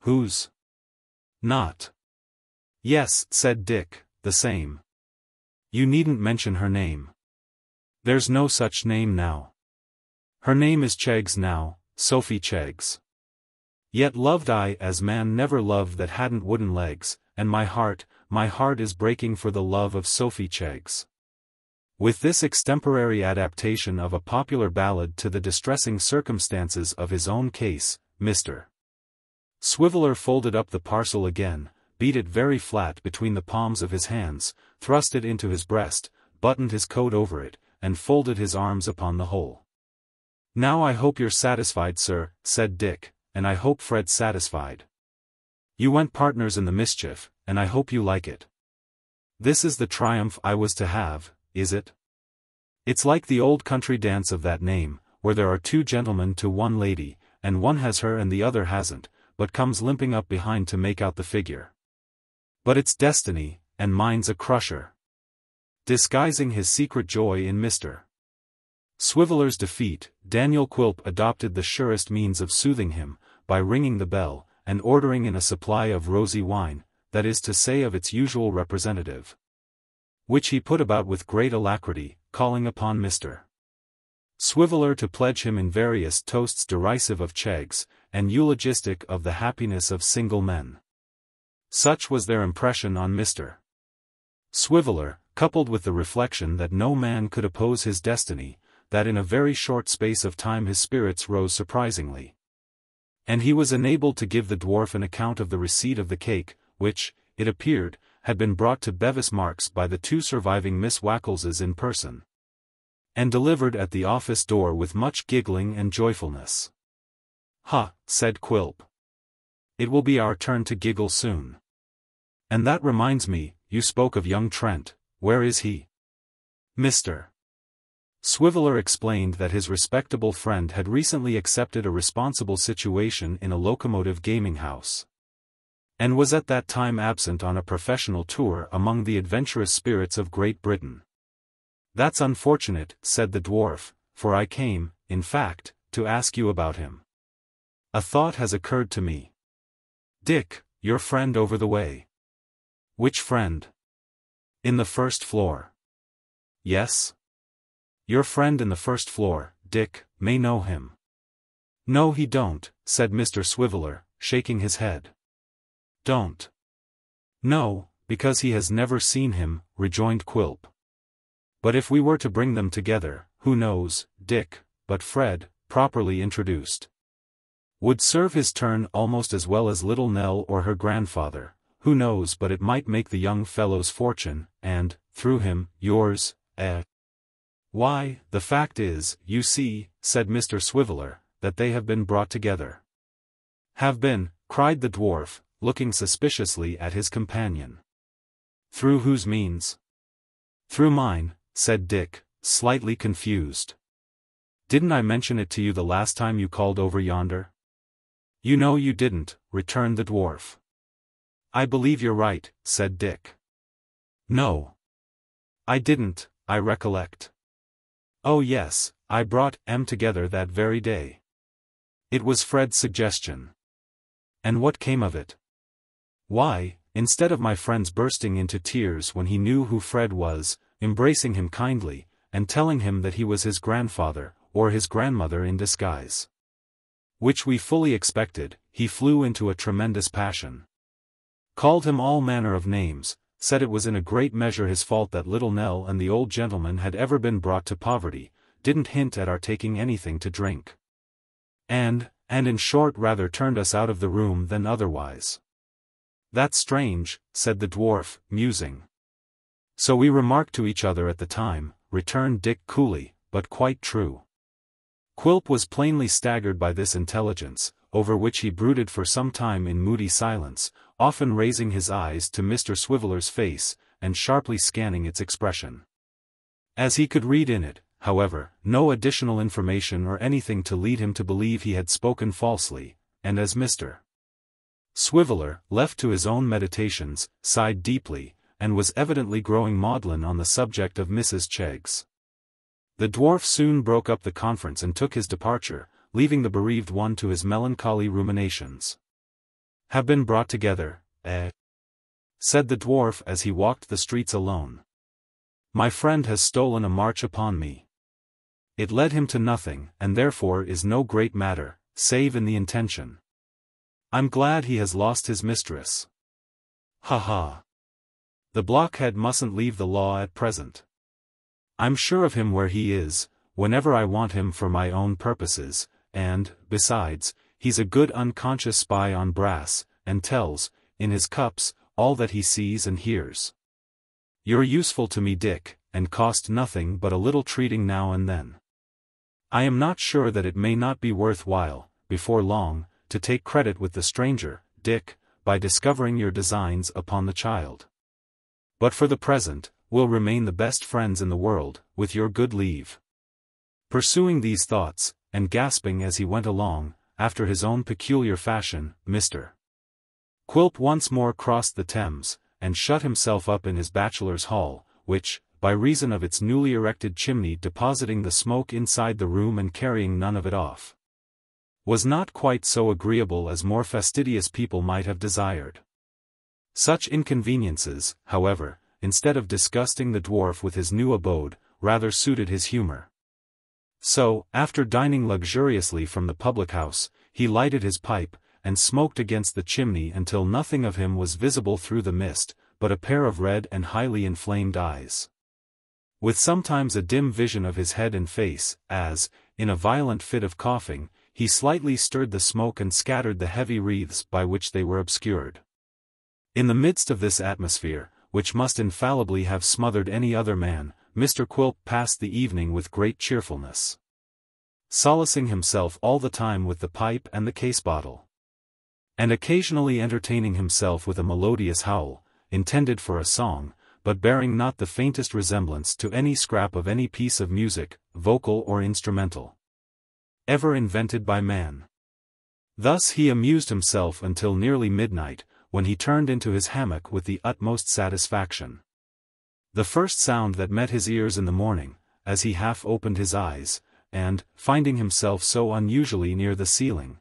"Whose?" "Not." "Yes," said Dick, "the same. You needn't mention her name. There's no such name now. Her name is Cheggs now, Sophie Cheggs. Yet loved I as man never loved that hadn't wooden legs, and my heart is breaking for the love of Sophie Cheggs." With this extemporary adaptation of a popular ballad to the distressing circumstances of his own case, Mr. Swiveller folded up the parcel again, beat it very flat between the palms of his hands, thrust it into his breast, buttoned his coat over it, and folded his arms upon the whole. "Now I hope you're satisfied, sir," said Dick, "and I hope Fred's satisfied. You went partners in the mischief, and I hope you like it. This is the triumph I was to have, is it? It's like the old country dance of that name, where there are 2 gentlemen to 1 lady, and one has her and the other hasn't, but comes limping up behind to make out the figure. But it's destiny, and mine's a crusher." Disguising his secret joy in Mr. Swiveller's defeat, Daniel Quilp adopted the surest means of soothing him, by ringing the bell, and ordering in a supply of rosy wine, that is to say of its usual representative, which he put about with great alacrity, calling upon Mr. Swiveller to pledge him in various toasts derisive of Cheggs, and eulogistic of the happiness of single men. Such was their impression on Mr. Swiveller, coupled with the reflection that no man could oppose his destiny, that in a very short space of time his spirits rose surprisingly, and he was enabled to give the dwarf an account of the receipt of the cake, which, it appeared, had been brought to Bevis Marks by the 2 surviving Miss Wackleses in person, and delivered at the office door with much giggling and joyfulness. "Ha," said Quilp. "It will be our turn to giggle soon. And that reminds me, you spoke of young Trent, where is he?" Mr. Swiveller explained that his respectable friend had recently accepted a responsible situation in a locomotive gaming house, and was at that time absent on a professional tour among the adventurous spirits of Great Britain. "That's unfortunate," said the dwarf, "for I came, in fact, to ask you about him. A thought has occurred to me. Dick, your friend over the way." "Which friend?" "In the first floor." "Yes? Your friend in the first floor, Dick, may know him." "No he don't," said Mr. Swiveller, shaking his head. "Don't?" "No, because he has never seen him," rejoined Quilp. "But if we were to bring them together, who knows, Dick, but Fred, properly introduced, would serve his turn almost as well as little Nell or her grandfather. Who knows but it might make the young fellow's fortune, and, through him, yours, eh?" "Why, the fact is, you see," said Mr. Swiveller, "that they have been brought together." "Have been?" cried the dwarf, looking suspiciously at his companion. "Through whose means?" "Through mine," said Dick, slightly confused. "Didn't I mention it to you the last time you called over yonder?" "You know you didn't," returned the dwarf. "I believe you're right," said Dick. "No. I didn't, I recollect. Oh yes, I brought em together that very day. It was Fred's suggestion." "And what came of it?" "Why, instead of my friend's bursting into tears when he knew who Fred was, embracing him kindly, and telling him that he was his grandfather, or his grandmother in disguise, which we fully expected, he flew into a tremendous passion. Called him all manner of names, said it was in a great measure his fault that little Nell and the old gentleman had ever been brought to poverty, didn't hint at our taking anything to drink. And in short rather turned us out of the room than otherwise." "That's strange," said the dwarf, musing. "So we remarked to each other at the time," returned Dick coolly, "but quite true." Quilp was plainly staggered by this intelligence, over which he brooded for some time in moody silence, often raising his eyes to Mr. Swiveller's face, and sharply scanning its expression. As he could read in it, however, no additional information or anything to lead him to believe he had spoken falsely, and as Mr. Swiveller, left to his own meditations, sighed deeply, and was evidently growing maudlin on the subject of Mrs. Cheggs. The dwarf soon broke up the conference and took his departure, leaving the bereaved one to his melancholy ruminations. "Have been brought together, eh?" said the dwarf as he walked the streets alone. "My friend has stolen a march upon me. It led him to nothing, and therefore is no great matter, save in the intention. I'm glad he has lost his mistress. Ha ha. The blockhead mustn't leave the law at present. I'm sure of him where he is, whenever I want him for my own purposes, and, besides, he's a good unconscious spy on Brass, and tells, in his cups, all that he sees and hears. You're useful to me, Dick, and cost nothing but a little treating now and then. I am not sure that it may not be worth while, before long, to take credit with the stranger, Dick, by discovering your designs upon the child. But for the present, we'll remain the best friends in the world, with your good leave." Pursuing these thoughts, and gasping as he went along, after his own peculiar fashion, Mr. Quilp once more crossed the Thames, and shut himself up in his bachelor's hall, which, by reason of its newly erected chimney depositing the smoke inside the room and carrying none of it off, was not quite so agreeable as more fastidious people might have desired. Such inconveniences, however, instead of disgusting the dwarf with his new abode, rather suited his humor. So, after dining luxuriously from the public-house, he lighted his pipe, and smoked against the chimney until nothing of him was visible through the mist, but a pair of red and highly inflamed eyes, with sometimes a dim vision of his head and face, as, in a violent fit of coughing, he slightly stirred the smoke and scattered the heavy wreaths by which they were obscured. In the midst of this atmosphere, which must infallibly have smothered any other man, Mr. Quilp passed the evening with great cheerfulness, solacing himself all the time with the pipe and the case-bottle, and occasionally entertaining himself with a melodious howl, intended for a song, but bearing not the faintest resemblance to any scrap of any piece of music, vocal or instrumental, ever invented by man. Thus he amused himself until nearly midnight, when he turned into his hammock with the utmost satisfaction. The first sound that met his ears in the morning, as he half opened his eyes, and, finding himself so unusually near the ceiling,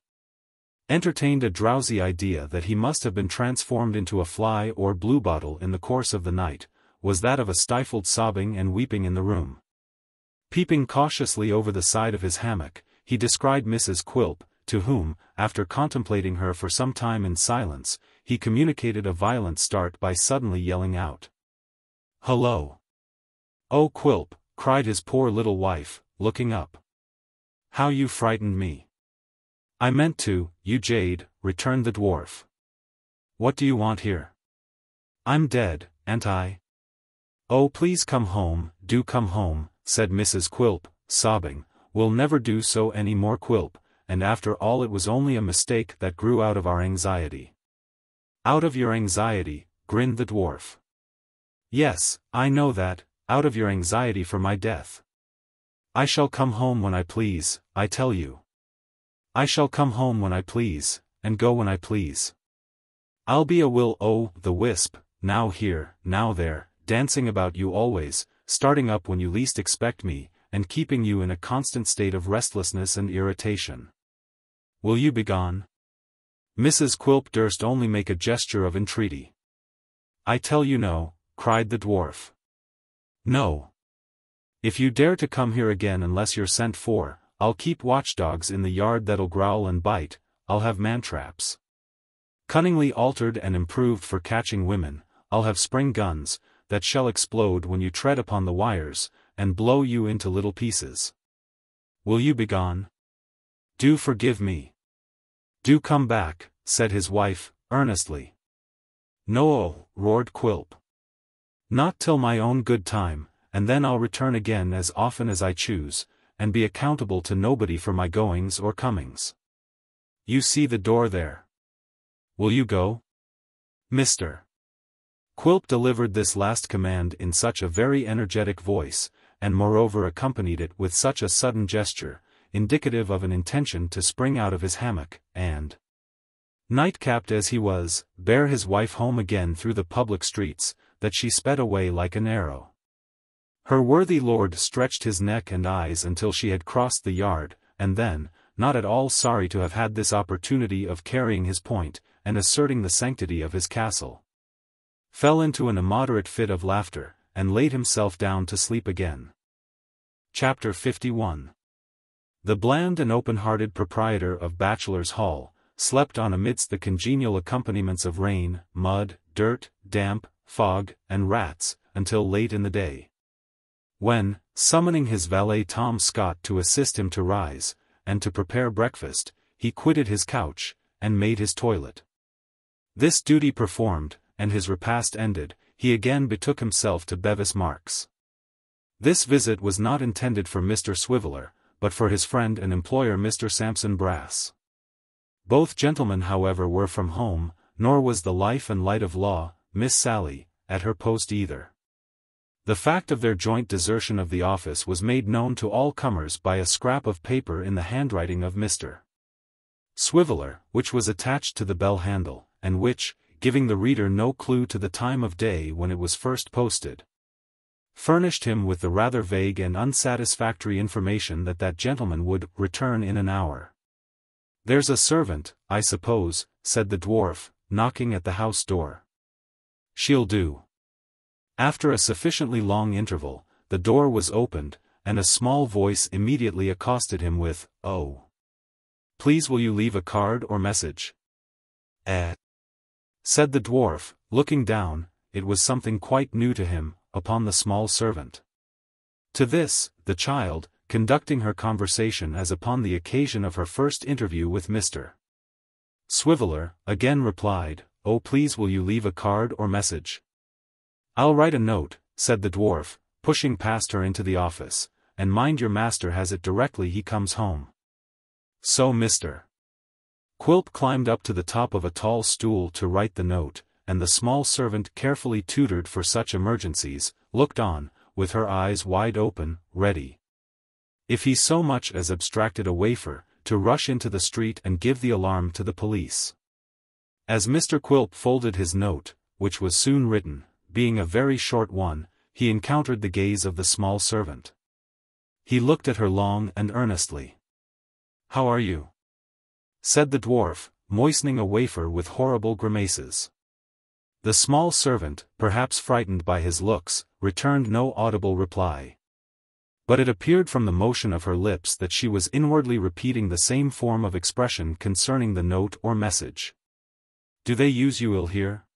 entertained a drowsy idea that he must have been transformed into a fly or bluebottle in the course of the night, was that of a stifled sobbing and weeping in the room. Peeping cautiously over the side of his hammock, he descried Mrs. Quilp, to whom, after contemplating her for some time in silence, he communicated a violent start by suddenly yelling out, "Hullo! Oh, Quilp," cried his poor little wife, looking up. "How you frightened me!" "I meant to, you jade," returned the dwarf. "What do you want here?" "I'm dead, ain't I?" "Oh, please come home, do come home," said Mrs. Quilp, sobbing. "We'll never do so any more, Quilp, and after all it was only a mistake that grew out of our anxiety." "Out of your anxiety," grinned the dwarf. "Yes, I know that, out of your anxiety for my death. I shall come home when I please, I tell you. I shall come home when I please, and go when I please. I'll be a will-o'-the-wisp, now here, now there, dancing about you always, starting up when you least expect me, and keeping you in a constant state of restlessness and irritation. Will you be gone?" Mrs. Quilp durst only make a gesture of entreaty. "I tell you no," cried the dwarf. "No. If you dare to come here again unless you're sent for, I'll keep watchdogs in the yard that'll growl and bite, I'll have man-traps, cunningly altered and improved for catching women, I'll have spring guns, that shall explode when you tread upon the wires, and blow you into little pieces. Will you be gone? Do forgive me. Do come back," said his wife, earnestly. "No," roared Quilp. "Not till my own good time, and then I'll return again as often as I choose, and be accountable to nobody for my goings or comings. You see the door there. Will you go? Mr. Quilp delivered this last command in such a very energetic voice, and moreover accompanied it with such a sudden gesture, indicative of an intention to spring out of his hammock, and, nightcapped as he was, bear his wife home again through the public streets, that she sped away like an arrow. Her worthy lord stretched his neck and eyes until she had crossed the yard, and then, not at all sorry to have had this opportunity of carrying his point, and asserting the sanctity of his castle, fell into an immoderate fit of laughter, and laid himself down to sleep again. Chapter 51. The bland and open-hearted proprietor of Bachelor's Hall slept on amidst the congenial accompaniments of rain, mud, dirt, damp, fog, and rats, until late in the day, when, summoning his valet Tom Scott to assist him to rise, and to prepare breakfast, he quitted his couch, and made his toilet. This duty performed, and his repast ended, he again betook himself to Bevis Marks. This visit was not intended for Mr. Swiveller, but for his friend and employer Mr. Sampson Brass. Both gentlemen however were from home, nor was the life and light of law, Miss Sally, at her post either. The fact of their joint desertion of the office was made known to all comers by a scrap of paper in the handwriting of Mr. Swiveller, which was attached to the bell handle, and which, giving the reader no clue to the time of day when it was first posted, furnished him with the rather vague and unsatisfactory information that that gentleman would return in an hour. "There's a servant, I suppose," said the dwarf, knocking at the house door. "She'll do." After a sufficiently long interval, the door was opened, and a small voice immediately accosted him with, "Oh, please will you leave a card or message?" Said the dwarf, looking down, it was something quite new to him, upon the small servant. To this, the child, conducting her conversation as upon the occasion of her first interview with Mr. Swiveller, again replied, "Oh, please will you leave a card or message?" "I'll write a note," said the dwarf, pushing past her into the office, "and mind your master has it directly he comes home." So Mr. Quilp climbed up to the top of a tall stool to write the note, and the small servant, carefully tutored for such emergencies, looked on, with her eyes wide open, ready, if he so much as abstracted a wafer, to rush into the street and give the alarm to the police. As Mr. Quilp folded his note, which was soon written, being a very short one, he encountered the gaze of the small servant. He looked at her long and earnestly. "How are you?" said the dwarf, moistening a wafer with horrible grimaces. The small servant, perhaps frightened by his looks, returned no audible reply. But it appeared from the motion of her lips that she was inwardly repeating the same form of expression concerning the note or message. "Do they use you ill here?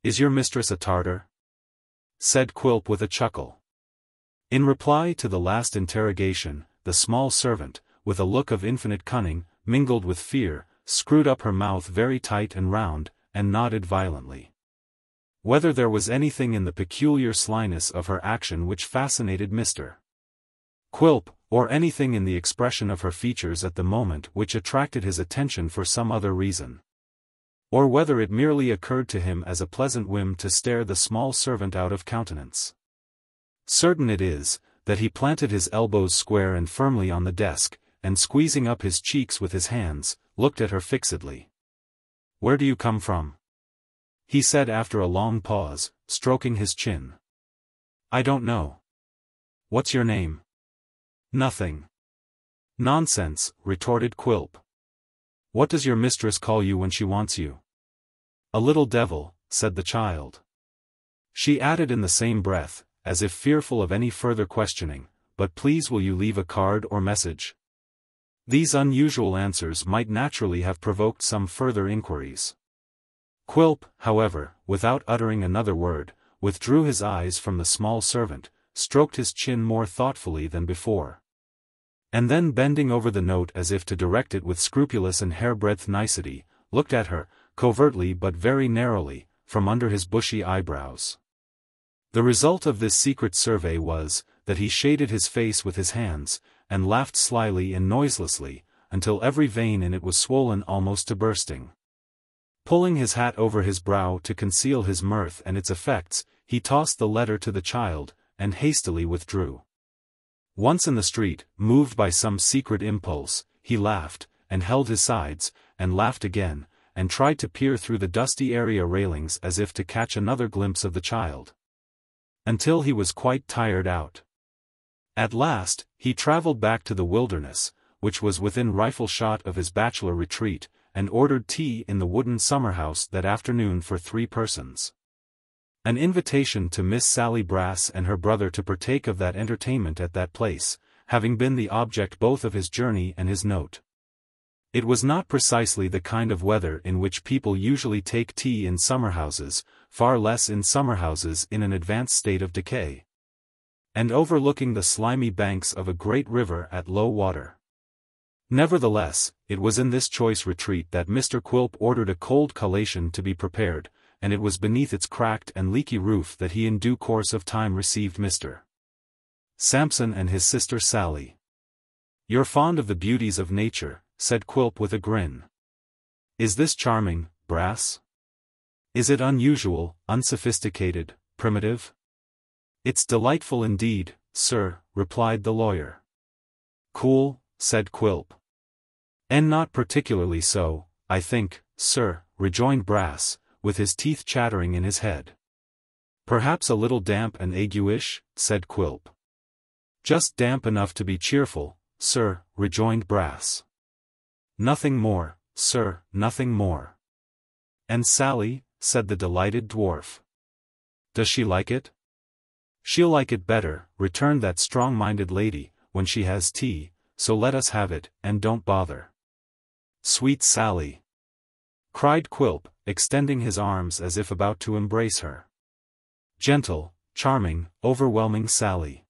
Is your mistress a Tartar?" said Quilp with a chuckle. In reply to the last interrogation, the small servant, with a look of infinite cunning, mingled with fear, screwed up her mouth very tight and round, and nodded violently. Whether there was anything in the peculiar slyness of her action which fascinated Mr. Quilp, or anything in the expression of her features at the moment which attracted his attention for some other reason, or whether it merely occurred to him as a pleasant whim to stare the small servant out of countenance. Certain it is, that he planted his elbows square and firmly on the desk, and squeezing up his cheeks with his hands, looked at her fixedly. "Where do you come from?" he said after a long pause, stroking his chin. "I don't know." "What's your name?" "Nothing." "Nonsense," retorted Quilp. "What does your mistress call you when she wants you?" "A little devil," said the child. She added in the same breath, as if fearful of any further questioning, "But please will you leave a card or message?" These unusual answers might naturally have provoked some further inquiries. Quilp, however, without uttering another word, withdrew his eyes from the small servant, stroked his chin more thoughtfully than before, and then bending over the note as if to direct it with scrupulous and hairbreadth nicety, looked at her, covertly but very narrowly, from under his bushy eyebrows. The result of this secret survey was, that he shaded his face with his hands, and laughed slyly and noiselessly, until every vein in it was swollen almost to bursting. Pulling his hat over his brow to conceal his mirth and its effects, he tossed the letter to the child, and hastily withdrew. Once in the street, moved by some secret impulse, he laughed, and held his sides, and laughed again, and tried to peer through the dusty area railings as if to catch another glimpse of the child, until he was quite tired out. At last, he travelled back to the wilderness, which was within rifle-shot of his bachelor retreat, and ordered tea in the wooden summer-house that afternoon for 3 persons. An invitation to Miss Sally Brass and her brother to partake of that entertainment at that place, having been the object both of his journey and his note. It was not precisely the kind of weather in which people usually take tea in summer-houses, far less in summer-houses in an advanced state of decay, and overlooking the slimy banks of a great river at low water. Nevertheless, it was in this choice retreat that Mr. Quilp ordered a cold collation to be prepared, and it was beneath its cracked and leaky roof that he in due course of time received Mr. Sampson and his sister Sally. "You're fond of the beauties of nature," said Quilp with a grin. "Is this charming, Brass? Is it unusual, unsophisticated, primitive?" "It's delightful indeed, sir," replied the lawyer. "Cool," said Quilp. "And not particularly so, I think, sir," rejoined Brass, with his teeth chattering in his head. "Perhaps a little damp and ague-ish," said Quilp. "Just damp enough to be cheerful, sir," rejoined Brass. "Nothing more, sir, nothing more." "And Sally," said the delighted dwarf. "Does she like it?" "She'll like it better," returned that strong-minded lady, "when she has tea, so let us have it, and don't bother." "Sweet Sally!" cried Quilp, extending his arms as if about to embrace her. "Gentle, charming, overwhelming Sally."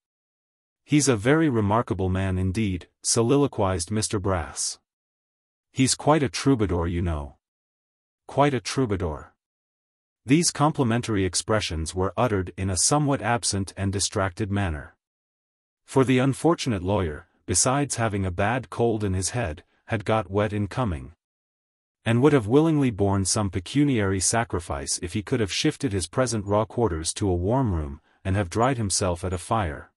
"He's a very remarkable man indeed," soliloquized Mr. Brass. "He's quite a troubadour, you know." "Quite a troubadour." These complimentary expressions were uttered in a somewhat absent and distracted manner. For the unfortunate lawyer, besides having a bad cold in his head, had got wet in coming. and would have willingly borne some pecuniary sacrifice if he could have shifted his present raw quarters to a warm room, and have dried himself at a fire.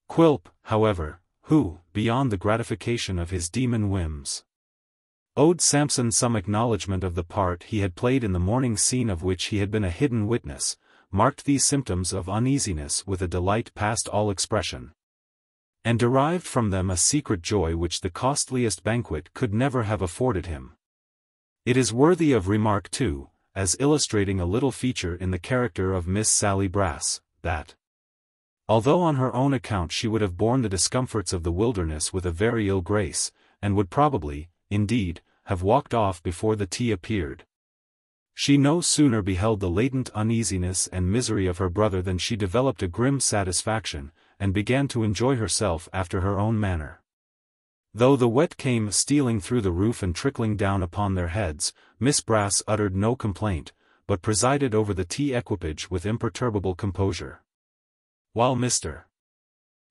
Quilp, however, who, beyond the gratification of his demon whims, owed Sampson some acknowledgment of the part he had played in the morning scene of which he had been a hidden witness, marked these symptoms of uneasiness with a delight past all expression, and derived from them a secret joy which the costliest banquet could never have afforded him. It is worthy of remark too, as illustrating a little feature in the character of Miss Sally Brass, that, although on her own account she would have borne the discomforts of the wilderness with a very ill grace, and would probably, indeed, have walked off before the tea appeared, she no sooner beheld the latent uneasiness and misery of her brother than she developed a grim satisfaction, and began to enjoy herself after her own manner. Though the wet came stealing through the roof and trickling down upon their heads, Miss Brass uttered no complaint, but presided over the tea equipage with imperturbable composure, while Mr.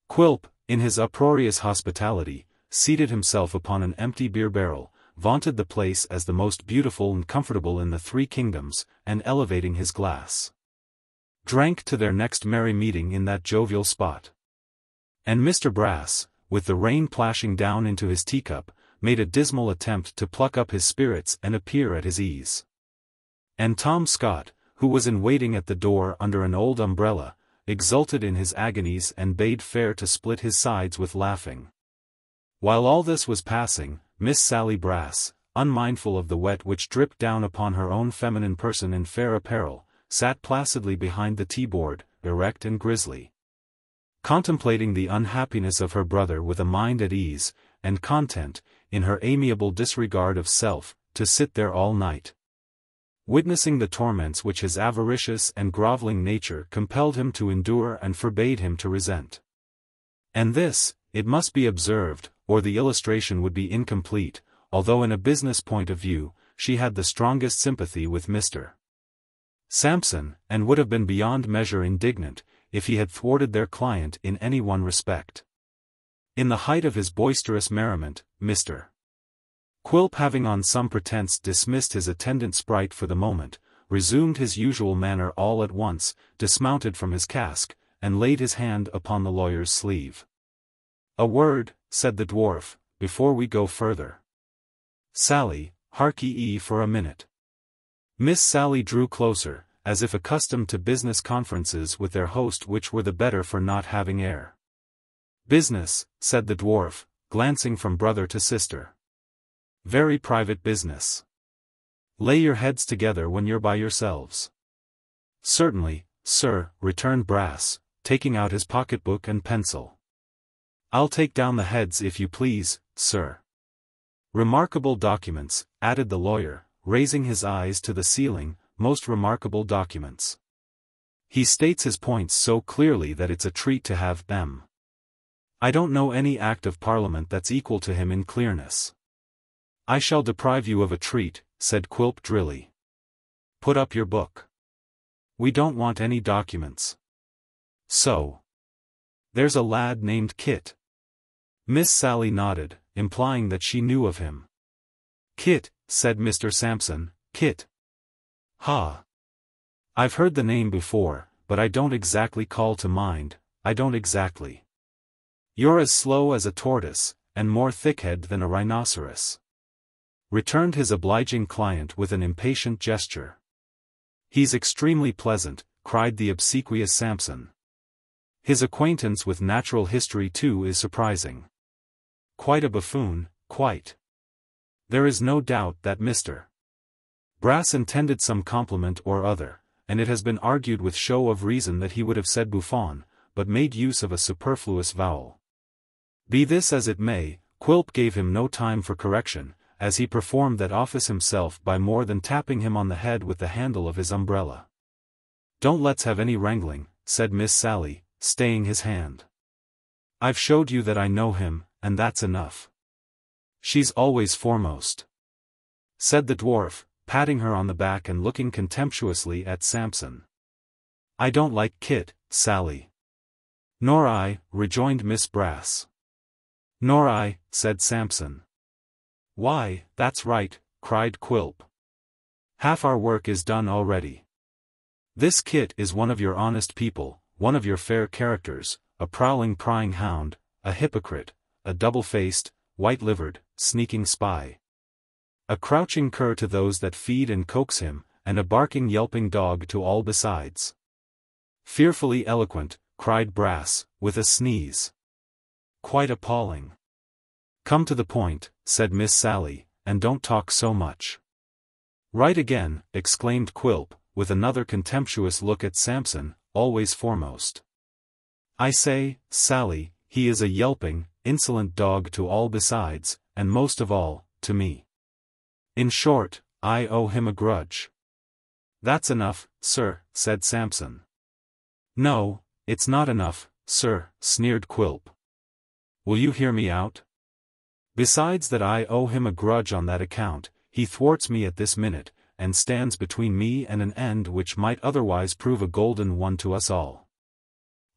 Quilp, in his uproarious hospitality, seated himself upon an empty beer barrel, vaunted the place as the most beautiful and comfortable in the 3 kingdoms, and elevating his glass, drank to their next merry meeting in that jovial spot. And Mr. Brass, with the rain plashing down into his teacup, made a dismal attempt to pluck up his spirits and appear at his ease. And Tom Scott, who was in waiting at the door under an old umbrella, exulted in his agonies and bade fair to split his sides with laughing. While all this was passing, Miss Sally Brass, unmindful of the wet which dripped down upon her own feminine person in fair apparel, sat placidly behind the tea-board, erect and grisly, contemplating the unhappiness of her brother with a mind at ease, and content, in her amiable disregard of self, to sit there all night, witnessing the torments which his avaricious and grovelling nature compelled him to endure and forbade him to resent. And this, it must be observed, or the illustration would be incomplete, although in a business point of view, she had the strongest sympathy with Mr. Sampson, and would have been beyond measure indignant, if he had thwarted their client in any one respect. In the height of his boisterous merriment, Mr. Quilp, having on some pretence dismissed his attendant sprite for the moment, resumed his usual manner all at once, dismounted from his cask, and laid his hand upon the lawyer's sleeve. "A word," said the dwarf, "before we go further. Sally, hark ye for a minute." Miss Sally drew closer, as if accustomed to business conferences with their host which were the better for not having air. "Business," said the dwarf, glancing from brother to sister. "Very private business. Lay your heads together when you're by yourselves." "Certainly, sir," returned Brass, taking out his pocketbook and pencil. "I'll take down the heads if you please, sir." "Remarkable documents," added the lawyer, raising his eyes to the ceiling, "most remarkable documents. He states his points so clearly that it's a treat to have them. I don't know any Act of Parliament that's equal to him in clearness." "I shall deprive you of a treat," said Quilp drily. "Put up your book. We don't want any documents. So, there's a lad named Kit." Miss Sally nodded, implying that she knew of him. "Kit," said Mr. Sampson, "Kit. Ha! I've heard the name before, but I don't exactly call to mind, I don't exactly." "You're as slow as a tortoise, and more thick-headed than a rhinoceros," returned his obliging client with an impatient gesture. "He's extremely pleasant," cried the obsequious Sampson. "His acquaintance with natural history too is surprising. Quite a buffoon, quite. There is no doubt that Mr. Brass intended some compliment or other, and it has been argued with show of reason that he would have said buffon, but made use of a superfluous vowel. Be this as it may, Quilp gave him no time for correction, as he performed that office himself by more than tapping him on the head with the handle of his umbrella. "Don't let's have any wrangling," said Miss Sally, staying his hand. "I've showed you that I know him, and that's enough." "She's always foremost," said the dwarf, patting her on the back and looking contemptuously at Sampson. "I don't like Kit, Sally." "Nor I," rejoined Miss Brass. "Nor I," said Sampson. "Why, that's right," cried Quilp. "Half our work is done already. This Kit is one of your honest people, one of your fair characters, a prowling prying hound, a hypocrite, a double-faced, white-livered, sneaking spy. A crouching cur to those that feed and coax him, and a barking yelping dog to all besides." "Fearfully eloquent," cried Brass, with a sneeze. "Quite appalling." "Come to the point," said Miss Sally, "and don't talk so much." "Right again," exclaimed Quilp, with another contemptuous look at Sampson, always foremost. "I say, Sally, he is a yelping, insolent dog to all besides, and most of all, to me. In short, I owe him a grudge." "That's enough, sir," said Sampson. "No, it's not enough, sir," sneered Quilp. "Will you hear me out? Besides that I owe him a grudge on that account, he thwarts me at this minute, and stands between me and an end which might otherwise prove a golden one to us all.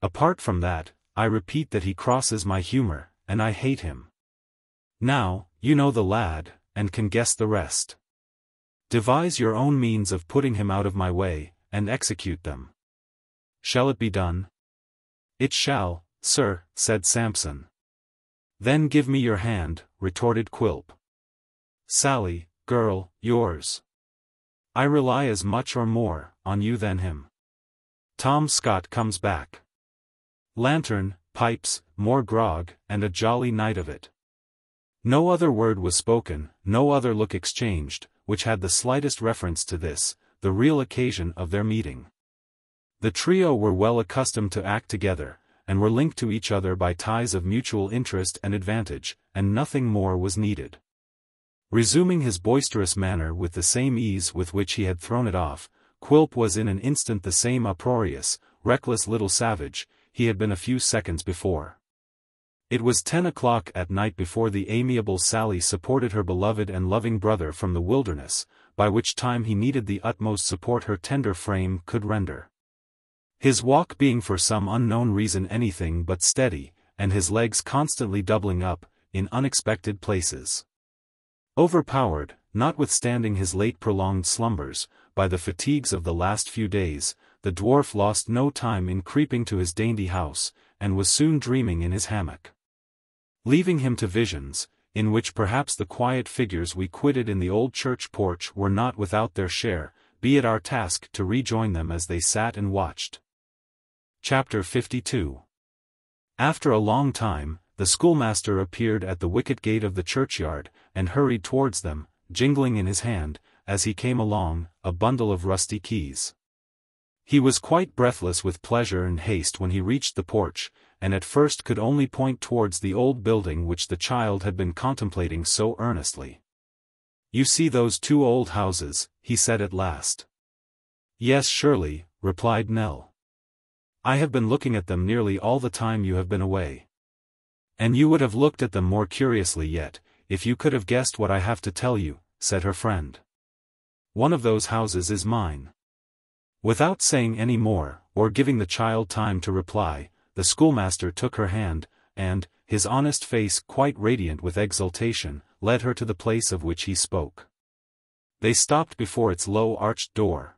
Apart from that, I repeat that he crosses my humor, and I hate him. Now, you know the lad, and can guess the rest. Devise your own means of putting him out of my way, and execute them. Shall it be done?" "It shall, sir," said Sampson. "Then give me your hand," retorted Quilp. "Sally, girl, yours. I rely as much or more on you than him. Tom Scott comes back. Lantern, pipes, more grog, and a jolly night of it." No other word was spoken, no other look exchanged, which had the slightest reference to this, the real occasion of their meeting. The trio were well accustomed to act together, and were linked to each other by ties of mutual interest and advantage, and nothing more was needed. Resuming his boisterous manner with the same ease with which he had thrown it off, Quilp was in an instant the same uproarious, reckless little savage he had been a few seconds before. It was 10 o'clock at night before the amiable Sally supported her beloved and loving brother from the wilderness, by which time he needed the utmost support her tender frame could render. His walk being for some unknown reason anything but steady, and his legs constantly doubling up, in unexpected places. Overpowered, notwithstanding his late prolonged slumbers, by the fatigues of the last few days, the dwarf lost no time in creeping to his dainty house, and was soon dreaming in his hammock. Leaving him to visions, in which perhaps the quiet figures we quitted in the old church porch were not without their share, be it our task to rejoin them as they sat and watched. Chapter 52. After a long time, the schoolmaster appeared at the wicket gate of the churchyard, and hurried towards them, jingling in his hand, as he came along, a bundle of rusty keys. He was quite breathless with pleasure and haste when he reached the porch, and at first could only point towards the old building which the child had been contemplating so earnestly. "You see those two old houses," he said at last. "Yes, surely," replied Nell. "I have been looking at them nearly all the time you have been away. And you would have looked at them more curiously yet, if you could have guessed what I have to tell you," said her friend. "One of those houses is mine." Without saying any more, or giving the child time to reply, the schoolmaster took her hand, and, his honest face quite radiant with exultation, led her to the place of which he spoke. They stopped before its low arched door.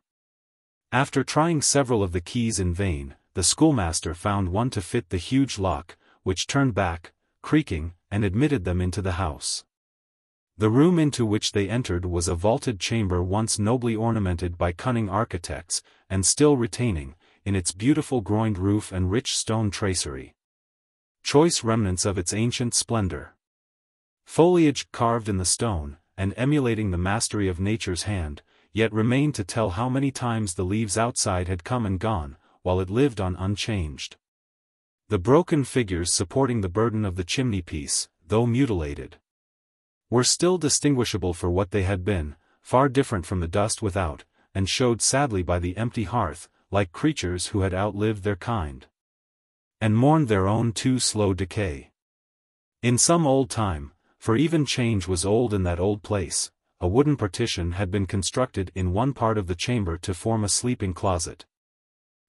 After trying several of the keys in vain, the schoolmaster found one to fit the huge lock, which turned back, creaking, and admitted them into the house. The room into which they entered was a vaulted chamber once nobly ornamented by cunning architects, and still retaining, in its beautiful groined roof and rich stone tracery, choice remnants of its ancient splendor. Foliage carved in the stone, and emulating the mastery of nature's hand, yet remained to tell how many times the leaves outside had come and gone, while it lived on unchanged. The broken figures supporting the burden of the chimney-piece, though mutilated, were still distinguishable for what they had been, far different from the dust without, and showed sadly by the empty hearth, like creatures who had outlived their kind, and mourned their own too slow decay. In some old time, for even change was old in that old place, a wooden partition had been constructed in one part of the chamber to form a sleeping closet,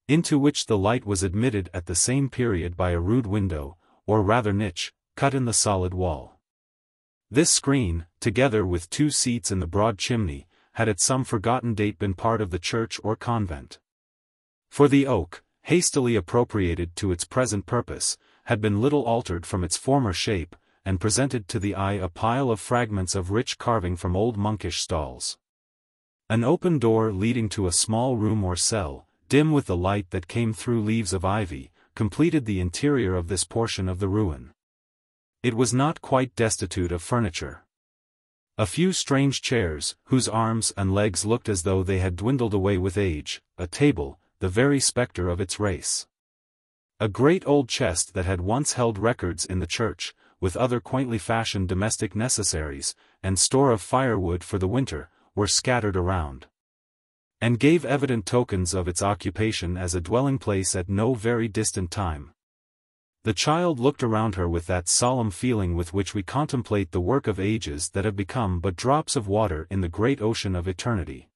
into which the light was admitted at the same period by a rude window, or rather niche, cut in the solid wall. This screen, together with 2 seats in the broad chimney, had at some forgotten date been part of the church or convent. For the oak, hastily appropriated to its present purpose, had been little altered from its former shape, and presented to the eye a pile of fragments of rich carving from old monkish stalls. An open door leading to a small room or cell, dim with the light that came through leaves of ivy, completed the interior of this portion of the ruin. It was not quite destitute of furniture. A few strange chairs, whose arms and legs looked as though they had dwindled away with age, a table, the very spectre of its race. A great old chest that had once held records in the church, with other quaintly fashioned domestic necessaries, and store of firewood for the winter, were scattered around, and gave evident tokens of its occupation as a dwelling place at no very distant time. The child looked around her with that solemn feeling with which we contemplate the work of ages that have become but drops of water in the great ocean of eternity.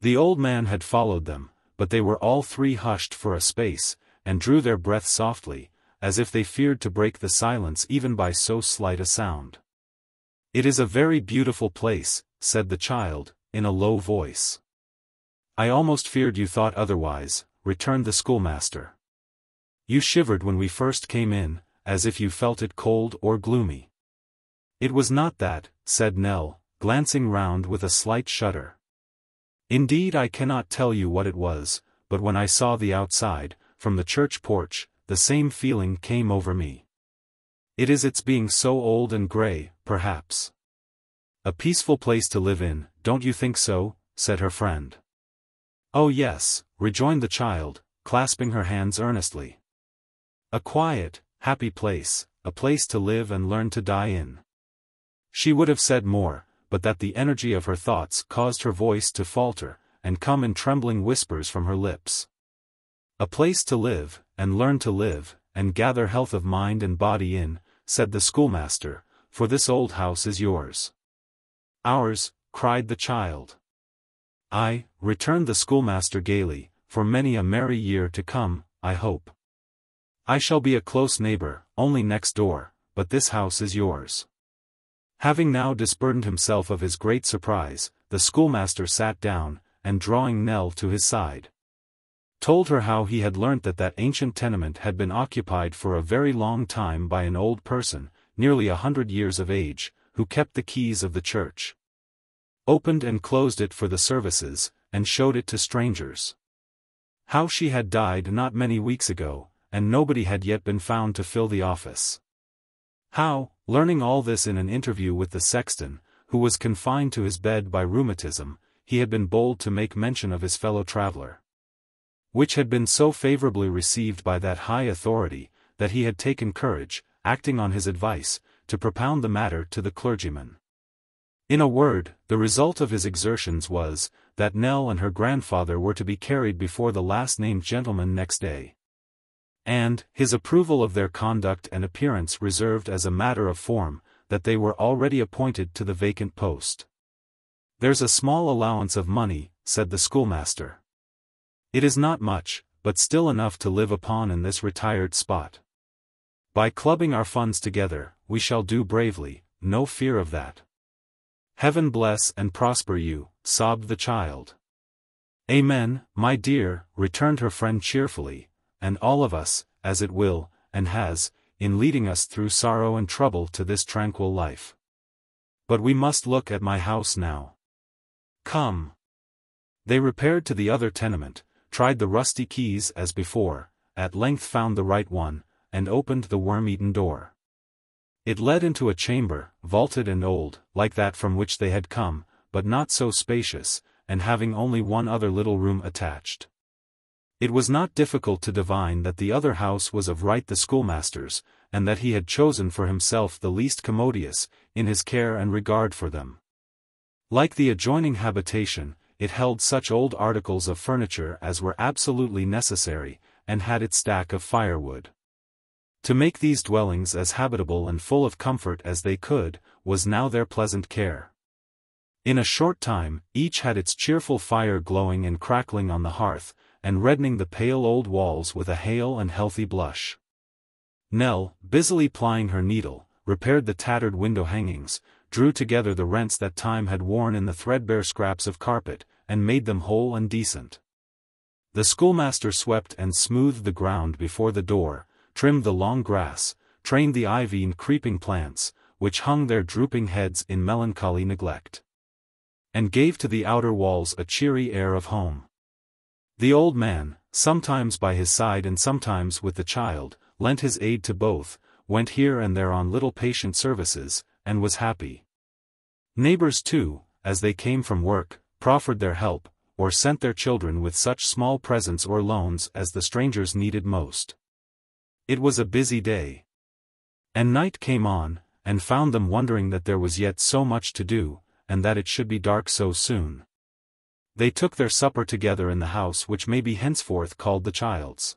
The old man had followed them, but they were all 3 hushed for a space, and drew their breath softly, as if they feared to break the silence even by so slight a sound. "It is a very beautiful place," said the child, in a low voice. "I almost feared you thought otherwise," returned the schoolmaster. "You shivered when we first came in, as if you felt it cold or gloomy." "It was not that," said Nell, glancing round with a slight shudder. "Indeed I cannot tell you what it was, but when I saw the outside, from the church porch, the same feeling came over me. It is its being so old and grey, perhaps." "A peaceful place to live in, don't you think so?" said her friend. "Oh yes," rejoined the child, clasping her hands earnestly. "A quiet, happy place, a place to live and learn to die in." She would have said more, but that the energy of her thoughts caused her voice to falter, and come in trembling whispers from her lips. "A place to live, and learn to live, and gather health of mind and body in," said the schoolmaster, "for this old house is yours." "Ours," cried the child. "Aye," returned the schoolmaster gaily, "for many a merry year to come, I hope. I shall be a close neighbor, only next door, but this house is yours." Having now disburdened himself of his great surprise, the schoolmaster sat down, and drawing Nell to his side, told her how he had learnt that ancient tenement had been occupied for a very long time by an old person, nearly 100 years of age, who kept the keys of the church, opened and closed it for the services, and showed it to strangers. How she had died not many weeks ago, and nobody had yet been found to fill the office. How, learning all this in an interview with the sexton, who was confined to his bed by rheumatism, he had been bold to make mention of his fellow traveller, which had been so favourably received by that high authority, that he had taken courage, acting on his advice, to propound the matter to the clergyman. In a word, the result of his exertions was, that Nell and her grandfather were to be carried before the last-named gentleman next day, and, his approval of their conduct and appearance reserved as a matter of form, that they were already appointed to the vacant post. "There's a small allowance of money," said the schoolmaster. "It is not much, but still enough to live upon in this retired spot. By clubbing our funds together, we shall do bravely, no fear of that." "Heaven bless and prosper you," sobbed the child. "Amen, my dear," returned her friend cheerfully, "and all of us, as it will, and has, in leading us through sorrow and trouble to this tranquil life. But we must look at my house now. Come." They repaired to the other tenement, tried the rusty keys as before, at length found the right one, and opened the worm-eaten door. It led into a chamber, vaulted and old, like that from which they had come, but not so spacious, and having only one other little room attached. It was not difficult to divine that the other house was of right the schoolmaster's, and that he had chosen for himself the least commodious, in his care and regard for them. Like the adjoining habitation, it held such old articles of furniture as were absolutely necessary, and had its stack of firewood. To make these dwellings as habitable and full of comfort as they could, was now their pleasant care. In a short time, each had its cheerful fire glowing and crackling on the hearth, and reddening the pale old walls with a hale and healthy blush. Nell, busily plying her needle, repaired the tattered window hangings, drew together the rents that time had worn in the threadbare scraps of carpet, and made them whole and decent. The schoolmaster swept and smoothed the ground before the door, trimmed the long grass, trained the ivy and creeping plants, which hung their drooping heads in melancholy neglect, and gave to the outer walls a cheery air of home. The old man, sometimes by his side and sometimes with the child, lent his aid to both, went here and there on little patient services, and was happy. Neighbors too, as they came from work, proffered their help, or sent their children with such small presents or loans as the strangers needed most. It was a busy day. And night came on, and found them wondering that there was yet so much to do, and that it should be dark so soon. They took their supper together in the house which may be henceforth called the child's.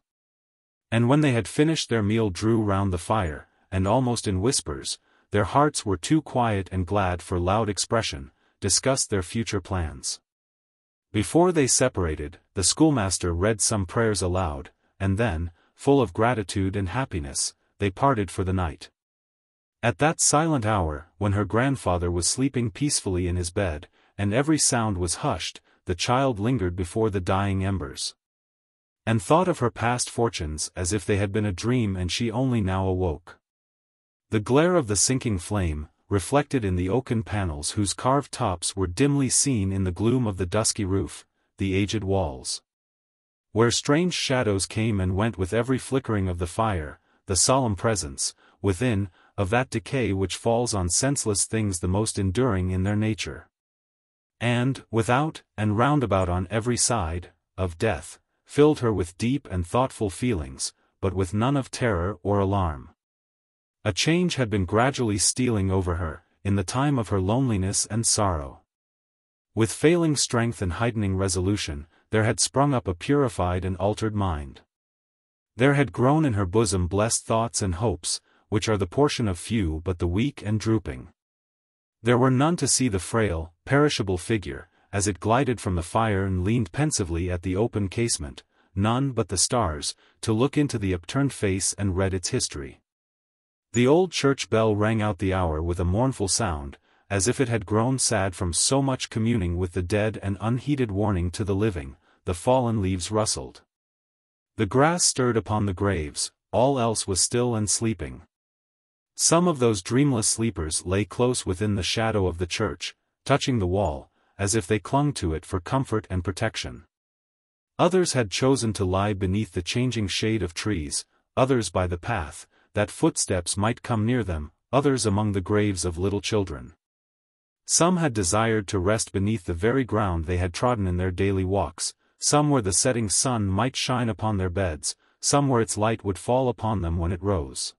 And when they had finished their meal drew round the fire, and almost in whispers, their hearts were too quiet and glad for loud expression, discussed their future plans. Before they separated, the schoolmaster read some prayers aloud, and then, full of gratitude and happiness, they parted for the night. At that silent hour, when her grandfather was sleeping peacefully in his bed, and every sound was hushed, the child lingered before the dying embers, and thought of her past fortunes as if they had been a dream and she only now awoke. The glare of the sinking flame, reflected in the oaken panels whose carved tops were dimly seen in the gloom of the dusky roof, the aged walls, where strange shadows came and went with every flickering of the fire, the solemn presence, within, of that decay which falls on senseless things the most enduring in their nature, and, without, and round about on every side, of death, filled her with deep and thoughtful feelings, but with none of terror or alarm. A change had been gradually stealing over her, in the time of her loneliness and sorrow. With failing strength and heightening resolution, there had sprung up a purified and altered mind. There had grown in her bosom blessed thoughts and hopes, which are the portion of few but the weak and drooping. There were none to see the frail, perishable figure, as it glided from the fire and leaned pensively at the open casement, none but the stars, to look into the upturned face and read its history. The old church bell rang out the hour with a mournful sound, as if it had grown sad from so much communing with the dead and unheeded warning to the living. The fallen leaves rustled. The grass stirred upon the graves, all else was still and sleeping. Some of those dreamless sleepers lay close within the shadow of the church, touching the wall, as if they clung to it for comfort and protection. Others had chosen to lie beneath the changing shade of trees, others by the path, that footsteps might come near them, others among the graves of little children. Some had desired to rest beneath the very ground they had trodden in their daily walks, some where the setting sun might shine upon their beds, some where its light would fall upon them when it rose.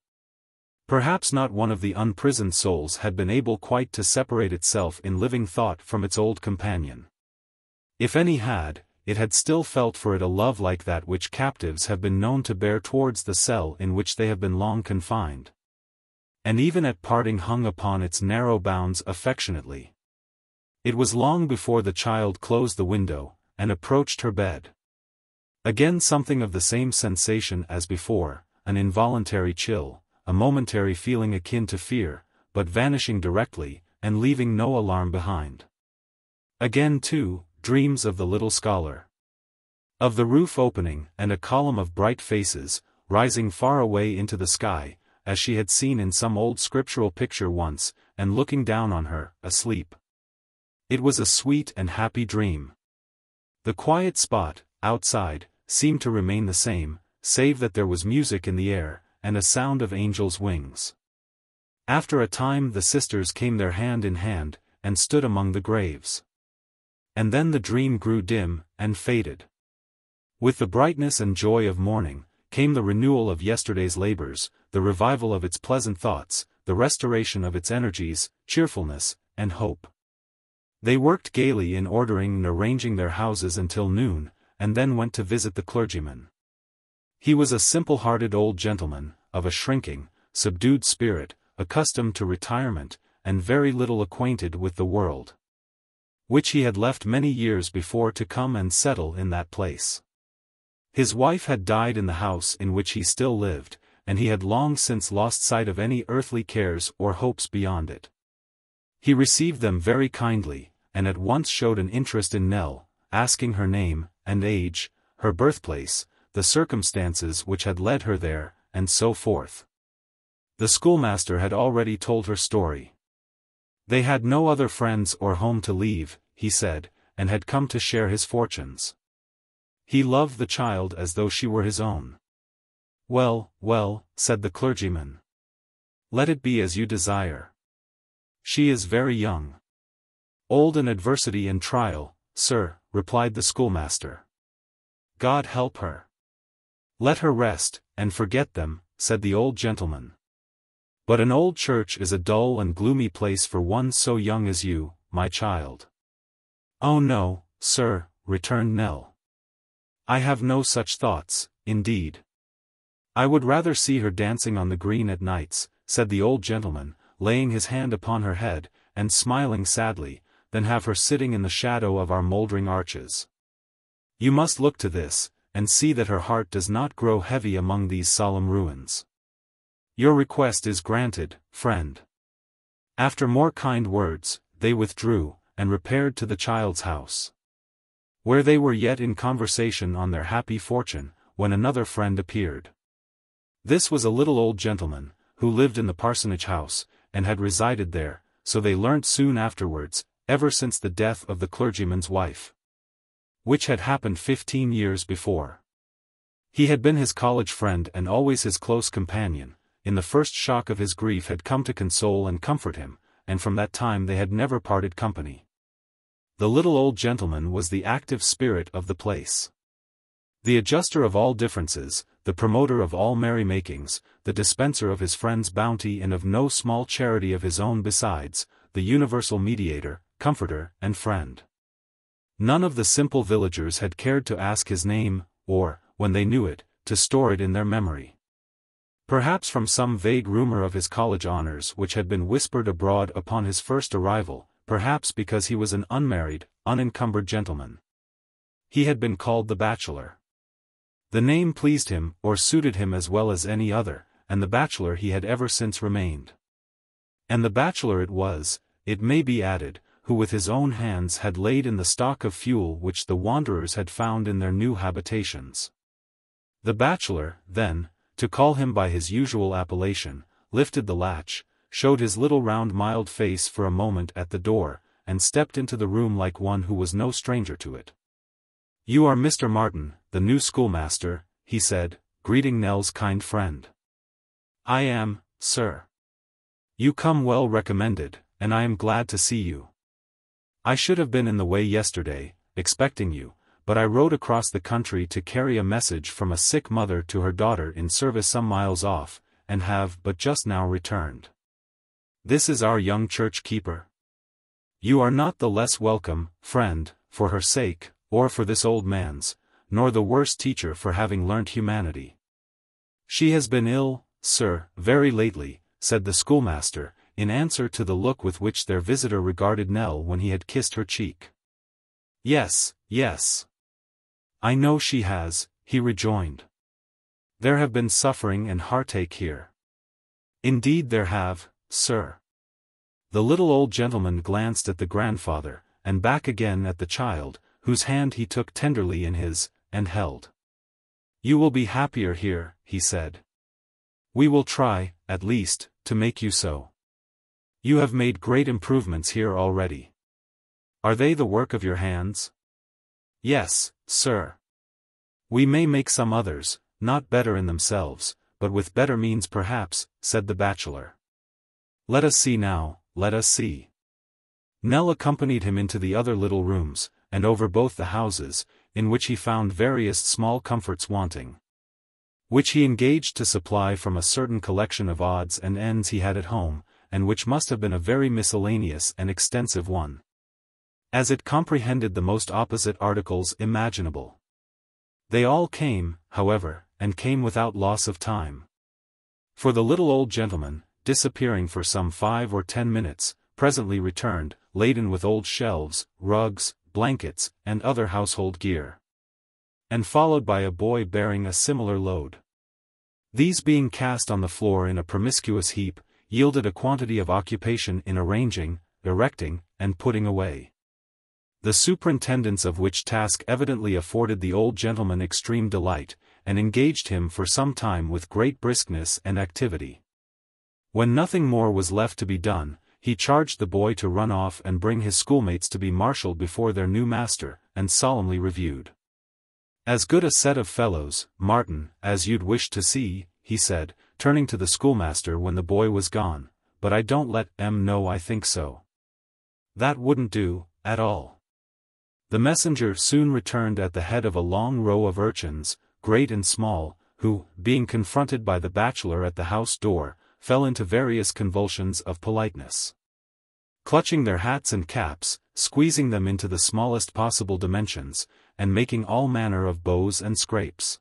Perhaps not one of the unprisoned souls had been able quite to separate itself in living thought from its old companion. If any had, it had still felt for it a love like that which captives have been known to bear towards the cell in which they have been long confined, and even at parting hung upon its narrow bounds affectionately. It was long before the child closed the window, and approached her bed. Again something of the same sensation as before, an involuntary chill, a momentary feeling akin to fear, but vanishing directly, and leaving no alarm behind. Again too, dreams of the little scholar, of the roof opening, and a column of bright faces, rising far away into the sky, as she had seen in some old scriptural picture once, and looking down on her, asleep. It was a sweet and happy dream. The quiet spot, outside, seemed to remain the same, save that there was music in the air, and a sound of angels' wings. After a time the sisters came there hand in hand, and stood among the graves. And then the dream grew dim, and faded. With the brightness and joy of morning, came the renewal of yesterday's labors, the revival of its pleasant thoughts, the restoration of its energies, cheerfulness, and hope. They worked gaily in ordering and arranging their houses until noon, and then went to visit the clergyman. He was a simple-hearted old gentleman, of a shrinking, subdued spirit, accustomed to retirement, and very little acquainted with the world, which he had left many years before to come and settle in that place. His wife had died in the house in which he still lived, and he had long since lost sight of any earthly cares or hopes beyond it. He received them very kindly, and at once showed an interest in Nell, asking her name and age, her birthplace, the circumstances which had led her there, and so forth. The schoolmaster had already told her story. They had no other friends or home to leave, he said, and had come to share his fortunes. He loved the child as though she were his own. "Well, well," said the clergyman. "Let it be as you desire. She is very young." "Old in adversity and trial, sir," replied the schoolmaster. "God help her." "Let her rest, and forget them," said the old gentleman. "But an old church is a dull and gloomy place for one so young as you, my child." "Oh no, sir," returned Nell. "I have no such thoughts, indeed. I would rather see her dancing on the green at nights," said the old gentleman, laying his hand upon her head, and smiling sadly, "than have her sitting in the shadow of our mouldering arches. You must look to this, and see that her heart does not grow heavy among these solemn ruins. Your request is granted, friend." After more kind words, they withdrew, and repaired to the child's house, where they were yet in conversation on their happy fortune, when another friend appeared. This was a little old gentleman, who lived in the parsonage house, and had resided there, so they learnt soon afterwards, ever since the death of the clergyman's wife, which had happened 15 years before. He had been his college friend and always his close companion, in the first shock of his grief had come to console and comfort him, and from that time they had never parted company. The little old gentleman was the active spirit of the place, the adjuster of all differences, the promoter of all merrymakings, the dispenser of his friend's bounty and of no small charity of his own besides, the universal mediator, comforter, and friend. None of the simple villagers had cared to ask his name, or, when they knew it, to store it in their memory. Perhaps from some vague rumor of his college honors which had been whispered abroad upon his first arrival, perhaps because he was an unmarried, unencumbered gentleman. He had been called the bachelor. The name pleased him or suited him as well as any other, and the bachelor he had ever since remained. And the bachelor it was, it may be added, who with his own hands had laid in the stock of fuel which the wanderers had found in their new habitations. The bachelor, then, to call him by his usual appellation, lifted the latch, showed his little round mild face for a moment at the door, and stepped into the room like one who was no stranger to it. "You are Mr. Marton, the new schoolmaster," he said, greeting Nell's kind friend. "I am, sir." "You come well recommended, and I am glad to see you. I should have been in the way yesterday, expecting you, but I rode across the country to carry a message from a sick mother to her daughter in service some miles off, and have but just now returned. This is our young church keeper. You are not the less welcome, friend, for her sake, or for this old man's, nor the worse teacher for having learnt humanity. She has been ill, sir, very lately," said the schoolmaster, in answer to the look with which their visitor regarded Nell when he had kissed her cheek. "Yes, yes. I know she has," he rejoined. "There have been suffering and heartache here." "Indeed there have, sir." The little old gentleman glanced at the grandfather, and back again at the child, whose hand he took tenderly in his, and held. "You will be happier here," he said. "We will try, at least, to make you so. You have made great improvements here already. Are they the work of your hands?" "Yes, sir. We may make some others, not better in themselves, but with better means perhaps," said the bachelor. "Let us see now, let us see." Nell accompanied him into the other little rooms, and over both the houses, in which he found various small comforts wanting, which he engaged to supply from a certain collection of odds and ends he had at home, and which must have been a very miscellaneous and extensive one, as it comprehended the most opposite articles imaginable. They all came, however, and came without loss of time. For the little old gentleman, disappearing for some 5 or 10 minutes, presently returned, laden with old shelves, rugs, blankets, and other household gear, and followed by a boy bearing a similar load. These being cast on the floor in a promiscuous heap, yielded a quantity of occupation in arranging, erecting, and putting away. The superintendence of which task evidently afforded the old gentleman extreme delight, and engaged him for some time with great briskness and activity. When nothing more was left to be done, he charged the boy to run off and bring his schoolmates to be marshalled before their new master, and solemnly reviewed. "As good a set of fellows, Marton, as you'd wish to see," he said, turning to the schoolmaster when the boy was gone, "but I don't let 'em know I think so. That wouldn't do, at all." The messenger soon returned at the head of a long row of urchins, great and small, who, being confronted by the bachelor at the house door, fell into various convulsions of politeness. Clutching their hats and caps, squeezing them into the smallest possible dimensions, and making all manner of bows and scrapes.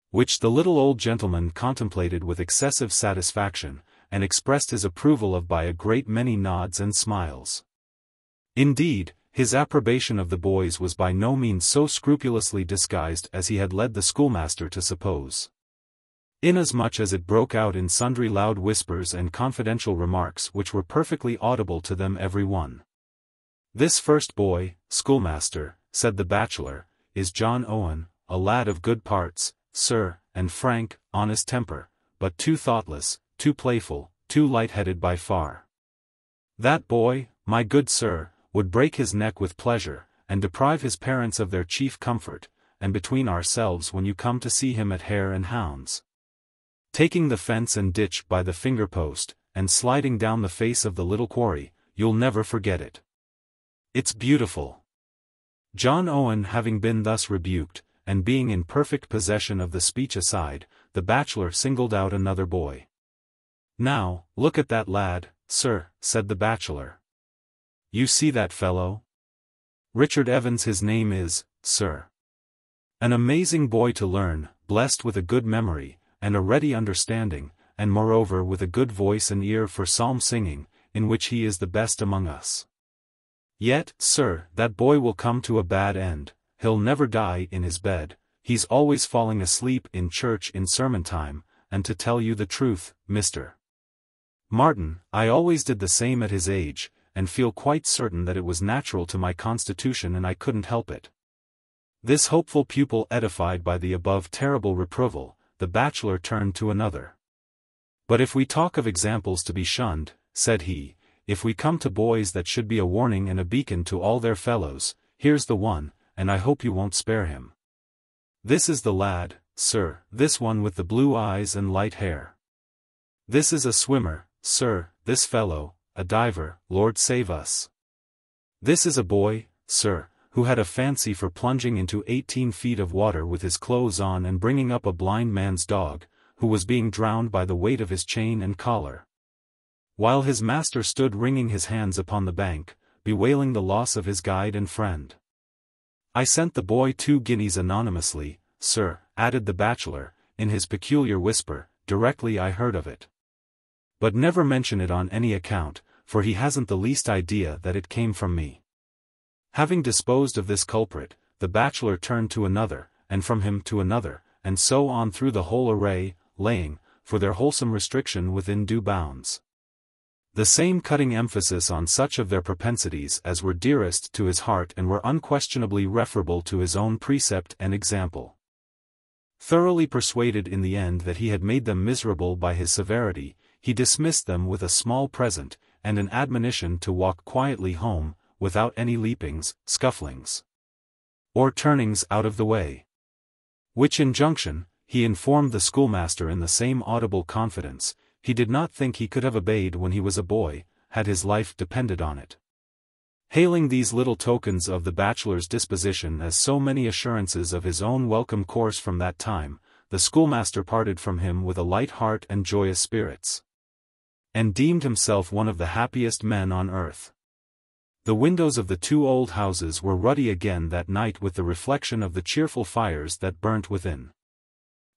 Which the little old gentleman contemplated with excessive satisfaction, and expressed his approval of by a great many nods and smiles. Indeed, his approbation of the boys was by no means so scrupulously disguised as he had led the schoolmaster to suppose. Inasmuch as it broke out in sundry loud whispers and confidential remarks which were perfectly audible to them every one. "This first boy, schoolmaster," said the bachelor, "is John Owen, a lad of good parts, sir, and frank, honest temper, but too thoughtless, too playful, too light-headed by far. That boy, my good sir, would break his neck with pleasure, and deprive his parents of their chief comfort, and between ourselves when you come to see him at hare and hounds, taking the fence and ditch by the finger-post, and sliding down the face of the little quarry, you'll never forget it. It's beautiful." John Owen having been thus rebuked, and being in perfect possession of the speech aside, the bachelor singled out another boy. "Now, look at that lad, sir," said the bachelor. "You see that fellow? Richard Evans his name is, sir. An amazing boy to learn, blessed with a good memory, and a ready understanding, and moreover with a good voice and ear for psalm singing, in which he is the best among us. Yet, sir, that boy will come to a bad end, he'll never die in his bed, he's always falling asleep in church in sermon time, and to tell you the truth, Mr. Marton, I always did the same at his age, and feel quite certain that it was natural to my constitution and I couldn't help it." This hopeful pupil edified by the above terrible reproval, the bachelor turned to another. "But if we talk of examples to be shunned," said he, "if we come to boys that should be a warning and a beacon to all their fellows, here's the one, and I hope you won't spare him. This is the lad, sir, this one with the blue eyes and light hair. This is a swimmer, sir, this fellow, a diver, Lord save us. This is a boy, sir, who had a fancy for plunging into 18 feet of water with his clothes on and bringing up a blind man's dog, who was being drowned by the weight of his chain and collar. While his master stood wringing his hands upon the bank, bewailing the loss of his guide and friend. I sent the boy 2 guineas anonymously, sir," added the bachelor, in his peculiar whisper, "directly I heard of it. But never mention it on any account, for he hasn't the least idea that it came from me." Having disposed of this culprit, the bachelor turned to another, and from him to another, and so on through the whole array, laying, for their wholesome restriction within due bounds, the same cutting emphasis on such of their propensities as were dearest to his heart and were unquestionably referable to his own precept and example. Thoroughly persuaded in the end that he had made them miserable by his severity, he dismissed them with a small present, and an admonition to walk quietly home, without any leapings, scufflings, or turnings out of the way. Which injunction, he informed the schoolmaster in the same audible confidence, he did not think he could have obeyed when he was a boy, had his life depended on it. Hailing these little tokens of the bachelor's disposition as so many assurances of his own welcome course from that time, the schoolmaster parted from him with a light heart and joyous spirits, and deemed himself one of the happiest men on earth. The windows of the 2 old houses were ruddy again that night with the reflection of the cheerful fires that burnt within.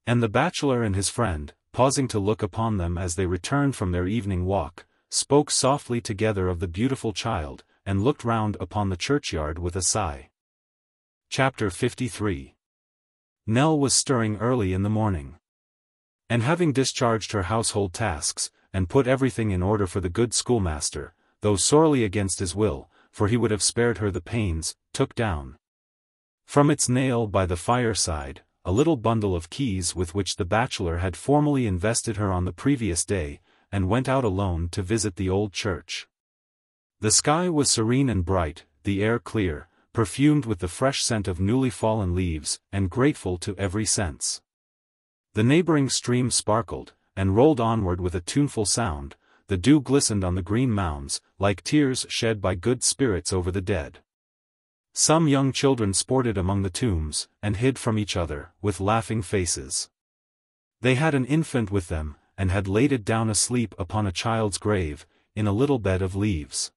And the bachelor and his friend, pausing to look upon them as they returned from their evening walk, spoke softly together of the beautiful child, and looked round upon the churchyard with a sigh. Chapter 53. Nell was stirring early in the morning. And having discharged her household tasks, and put everything in order for the good schoolmaster, though sorely against his will, for he would have spared her the pains, took down from its nail by the fireside a little bundle of keys with which the bachelor had formally invested her on the previous day, and went out alone to visit the old church. The sky was serene and bright, the air clear, perfumed with the fresh scent of newly fallen leaves, and grateful to every sense. The neighboring stream sparkled, and rolled onward with a tuneful sound, the dew glistened on the green mounds, like tears shed by good spirits over the dead. Some young children sported among the tombs, and hid from each other, with laughing faces. They had an infant with them, and had laid it down asleep upon a child's grave, in a little bed of leaves.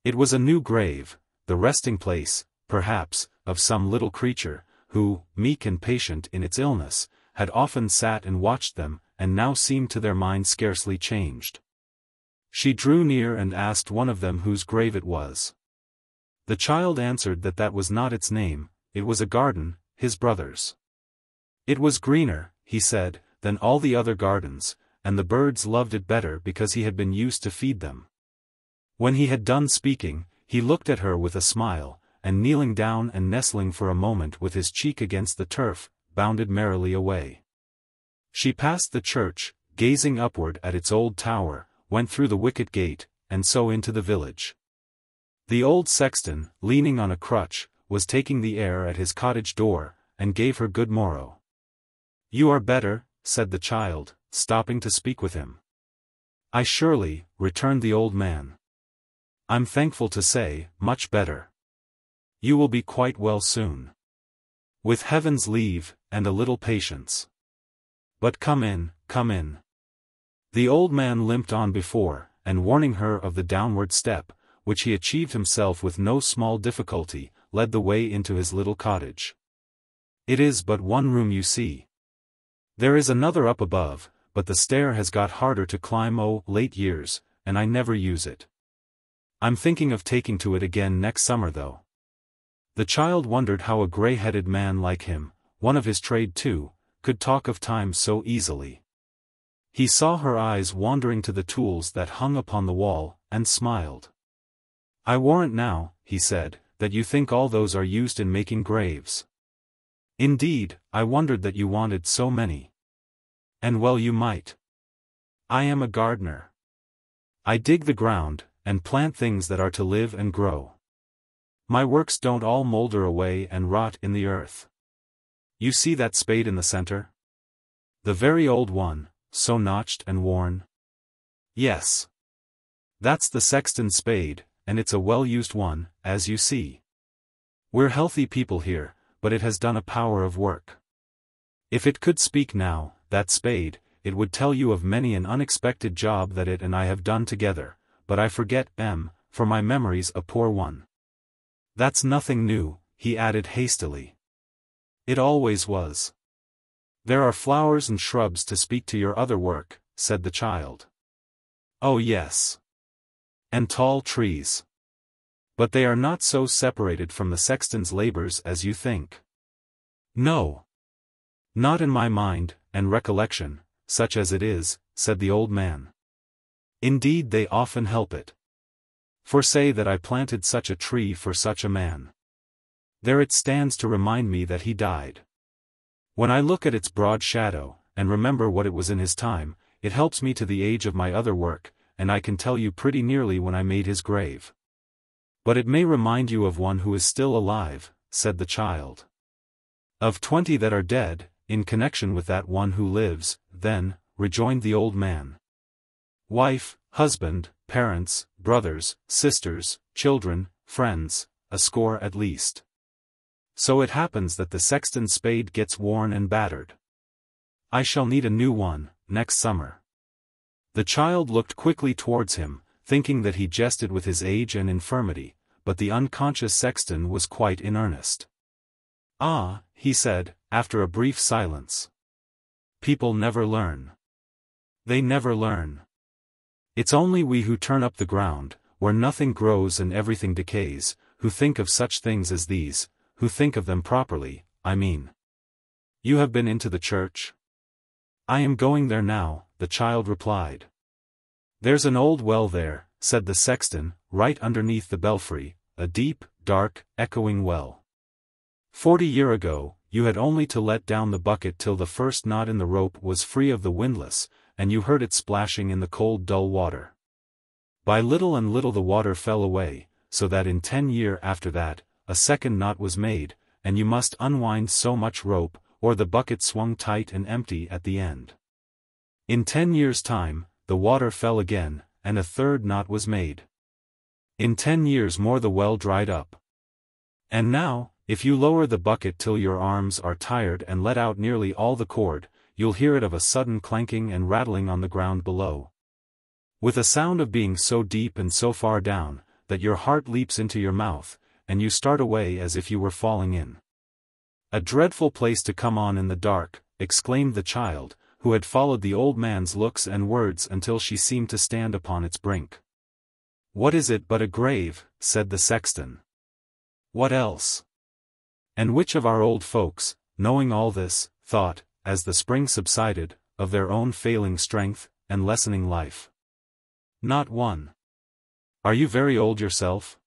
It was a new grave, the resting place, perhaps, of some little creature, who, meek and patient in its illness, had often sat and watched them, and now seemed to their mind scarcely changed. She drew near and asked one of them whose grave it was. The child answered that that was not its name, it was a garden, his brother's. It was greener, he said, than all the other gardens, and the birds loved it better because he had been used to feed them. When he had done speaking, he looked at her with a smile, and kneeling down and nestling for a moment with his cheek against the turf, bounded merrily away. She passed the church, gazing upward at its old tower, went through the wicket gate, and so into the village. The old sexton, leaning on a crutch, was taking the air at his cottage door, and gave her good morrow. "You are better," said the child, stopping to speak with him. "I surely," returned the old man. "I'm thankful to say, much better. You will be quite well soon. With heaven's leave, and a little patience. But come in, come in." The old man limped on before, and warning her of the downward step, which he achieved himself with no small difficulty, led the way into his little cottage. "It is but one room, you see. There is another up above, but the stair has got harder to climb late years, and I never use it. I'm thinking of taking to it again next summer though." The child wondered how a grey-headed man like him, one of his trade too, could talk of time so easily. He saw her eyes wandering to the tools that hung upon the wall, and smiled. "I warrant now," he said, "that you think all those are used in making graves. Indeed, I wondered that you wanted so many. And well you might. I am a gardener. I dig the ground, and plant things that are to live and grow. My works don't all moulder away and rot in the earth. You see that spade in the center? The very old one, so notched and worn? Yes. That's the sexton's spade, and it's a well-used one, as you see. We're healthy people here, but it has done a power of work. If it could speak now, that spade, it would tell you of many an unexpected job that it and I have done together, but I forget for my memory's a poor one. That's nothing new," he added hastily. "It always was. There are flowers and shrubs to speak to your other work," said the child. "Oh yes. And tall trees. But they are not so separated from the sexton's labors as you think." "No. Not in my mind, and recollection, such as it is," said the old man. "Indeed they often help it. For say that I planted such a tree for such a man. There it stands to remind me that he died. When I look at its broad shadow, and remember what it was in his time, it helps me to the age of my other work, and I can tell you pretty nearly when I made his grave." "But it may remind you of one who is still alive," said the child. "Of 20 that are dead, in connection with that one who lives, then," rejoined the old man. "Wife, husband, parents, brothers, sisters, children, friends, a score at least. So it happens that the sexton's spade gets worn and battered. I shall need a new one, next summer." The child looked quickly towards him, thinking that he jested with his age and infirmity, but the unconscious sexton was quite in earnest. "Ah," he said, after a brief silence. "People never learn. They never learn. It's only we who turn up the ground, where nothing grows and everything decays, who think of such things as these, who think of them properly, I mean. You have been into the church?" "I am going there now," the child replied. "There's an old well there," said the sexton, "right underneath the belfry, a deep, dark, echoing well. 40 years ago, you had only to let down the bucket till the first knot in the rope was free of the windlass, and you heard it splashing in the cold dull water. By little and little the water fell away, so that in 10 years after that, a second knot was made, and you must unwind so much rope, or the bucket swung tight and empty at the end. In 10 years' time, the water fell again, and a third knot was made. In 10 years more the well dried up. And now, if you lower the bucket till your arms are tired and let out nearly all the cord, you'll hear it of a sudden clanking and rattling on the ground below. With a sound of being so deep and so far down, that your heart leaps into your mouth, and you start away as if you were falling in. A dreadful place to come on in the dark," exclaimed the child, who had followed the old man's looks and words until she seemed to stand upon its brink. "What is it but a grave?" said the sexton. "What else?" And which of our old folks, knowing all this, thought, as the spring subsided, of their own failing strength, and lessening life? Not one. "Are you very old yourself?"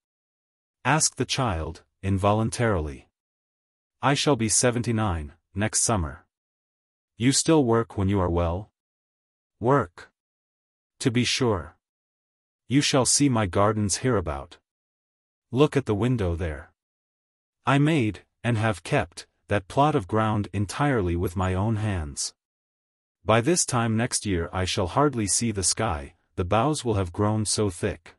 asked the child, involuntarily. "I shall be 79, next summer." "You still work when you are well?" "Work? To be sure. You shall see my gardens hereabout. Look at the window there. I made, and have kept, that plot of ground entirely with my own hands. By this time next year I shall hardly see the sky, the boughs will have grown so thick.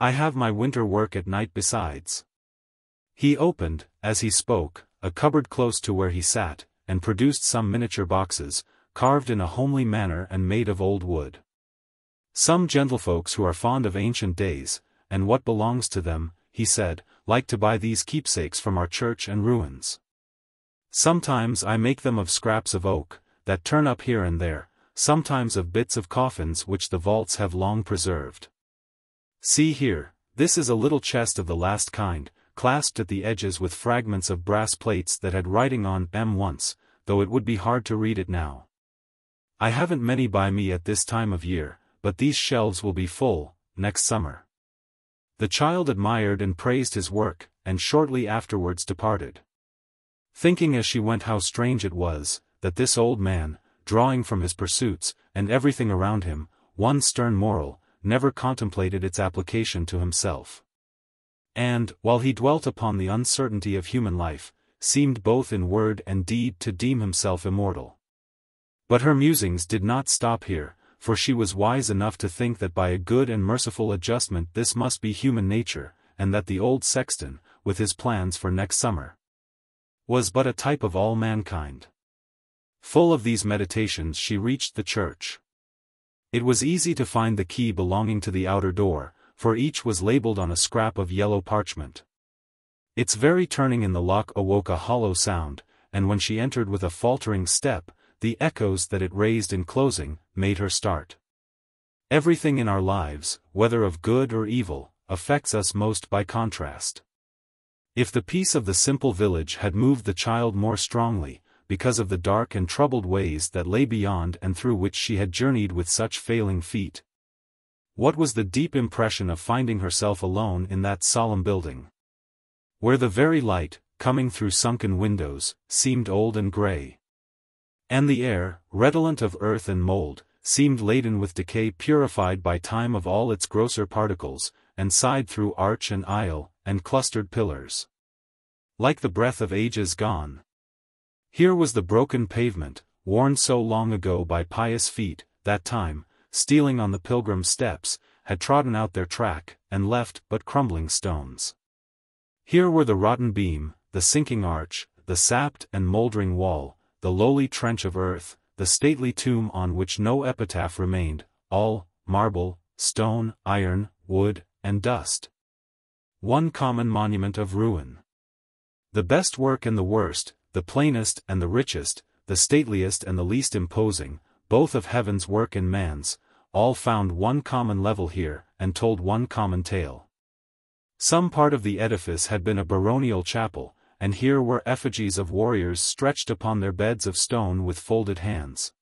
I have my winter work at night besides." He opened, as he spoke, a cupboard close to where he sat, and produced some miniature boxes, carved in a homely manner and made of old wood. "Some gentlefolks who are fond of ancient days, and what belongs to them," he said, "like to buy these keepsakes from our church and ruins. Sometimes I make them of scraps of oak, that turn up here and there, sometimes of bits of coffins which the vaults have long preserved. See here, this is a little chest of the last kind, clasped at the edges with fragments of brass plates that had writing on them once, though it would be hard to read it now. I haven't many by me at this time of year, but these shelves will be full, next summer." The child admired and praised his work, and shortly afterwards departed. Thinking as she went how strange it was, that this old man, drawing from his pursuits, and everything around him, one stern moral, never contemplated its application to himself. And, while he dwelt upon the uncertainty of human life, seemed both in word and deed to deem himself immortal. But her musings did not stop here, for she was wise enough to think that by a good and merciful adjustment this must be human nature, and that the old sexton, with his plans for next summer, was but a type of all mankind. Full of these meditations she reached the church. It was easy to find the key belonging to the outer door, for each was labeled on a scrap of yellow parchment. Its very turning in the lock awoke a hollow sound, and when she entered with a faltering step, the echoes that it raised in closing, made her start. Everything in our lives, whether of good or evil, affects us most by contrast. If the peace of the simple village had moved the child more strongly, because of the dark and troubled ways that lay beyond and through which she had journeyed with such failing feet, what was the deep impression of finding herself alone in that solemn building, where the very light, coming through sunken windows, seemed old and grey, and the air, redolent of earth and mould, seemed laden with decay purified by time of all its grosser particles, and sighed through arch and aisle, and clustered pillars, like the breath of ages gone. Here was the broken pavement, worn so long ago by pious feet, that time, stealing on the pilgrim steps, had trodden out their track, and left but crumbling stones. Here were the rotten beam, the sinking arch, the sapped and mouldering wall, the lowly trench of earth, the stately tomb on which no epitaph remained, all, marble, stone, iron, wood, and dust. One common monument of ruin. The best work and the worst, the plainest and the richest, the stateliest and the least imposing, both of heaven's work and man's, all found one common level here, and told one common tale. Some part of the edifice had been a baronial chapel, and here were effigies of warriors stretched upon their beds of stone with folded hands.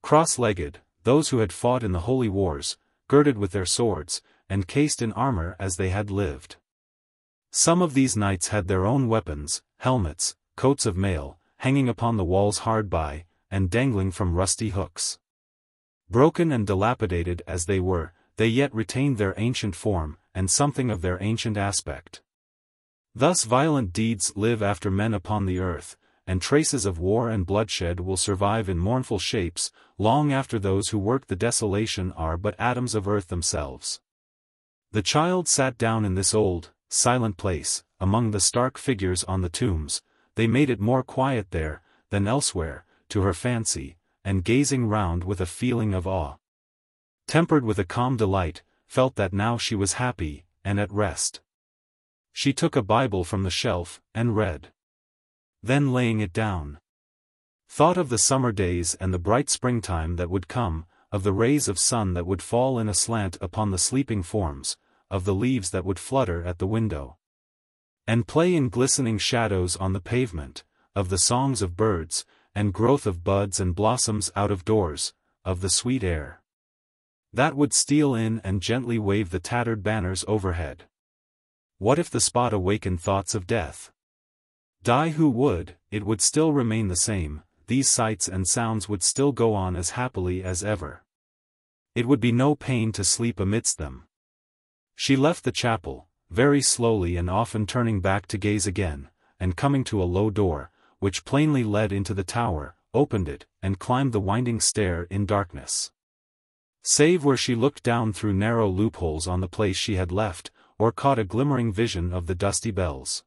cross-legged, those who had fought in the holy wars, girded with their swords, and cased in armor as they had lived. Some of these knights had their own weapons, helmets, coats of mail, hanging upon the walls hard by, and dangling from rusty hooks. Broken and dilapidated as they were, they yet retained their ancient form, and something of their ancient aspect. Thus violent deeds live after men upon the earth, and traces of war and bloodshed will survive in mournful shapes, long after those who work the desolation are but atoms of earth themselves. The child sat down in this old, silent place, among the stark figures on the tombs. They made it more quiet there, than elsewhere, to her fancy, and gazing round with a feeling of awe, tempered with a calm delight, felt that now she was happy, and at rest. She took a Bible from the shelf, and read. Then laying it down, thought of the summer days and the bright springtime that would come, of the rays of sun that would fall in a slant upon the sleeping forms, of the leaves that would flutter at the window, and play in glistening shadows on the pavement, of the songs of birds, and growth of buds and blossoms out of doors, of the sweet air that would steal in and gently wave the tattered banners overhead. What if the spot awakened thoughts of death? Die who would, it would still remain the same, these sights and sounds would still go on as happily as ever. It would be no pain to sleep amidst them. She left the chapel, very slowly and often turning back to gaze again, and coming to a low door, which plainly led into the tower, opened it, and climbed the winding stair in darkness. Save where she looked down through narrow loopholes on the place she had left, or caught a glimmering vision of the dusty bells.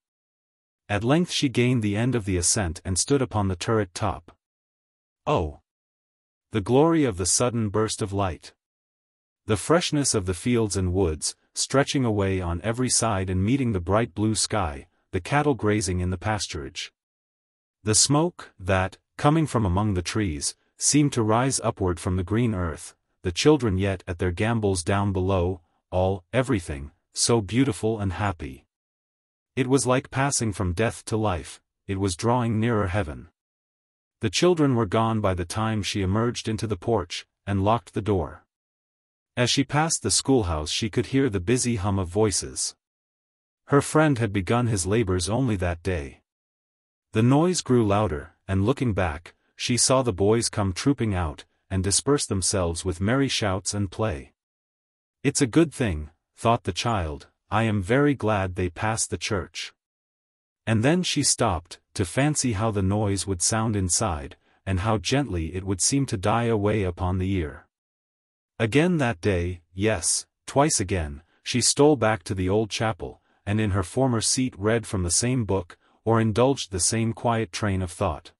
At length she gained the end of the ascent and stood upon the turret top. Oh! The glory of the sudden burst of light! The freshness of the fields and woods, stretching away on every side and meeting the bright blue sky, the cattle grazing in the pasturage. The smoke, that, coming from among the trees, seemed to rise upward from the green earth, the children yet at their gambols down below, all, everything, so beautiful and happy. It was like passing from death to life, it was drawing nearer heaven. The children were gone by the time she emerged into the porch, and locked the door. As she passed the schoolhouse she could hear the busy hum of voices. Her friend had begun his labors only that day. The noise grew louder, and looking back, she saw the boys come trooping out, and disperse themselves with merry shouts and play. It's a good thing, thought the child, I am very glad they passed the church. And then she stopped, to fancy how the noise would sound inside, and how gently it would seem to die away upon the ear. Again that day, yes, twice again, she stole back to the old chapel, and in her former seat read from the same book, or indulged the same quiet train of thought.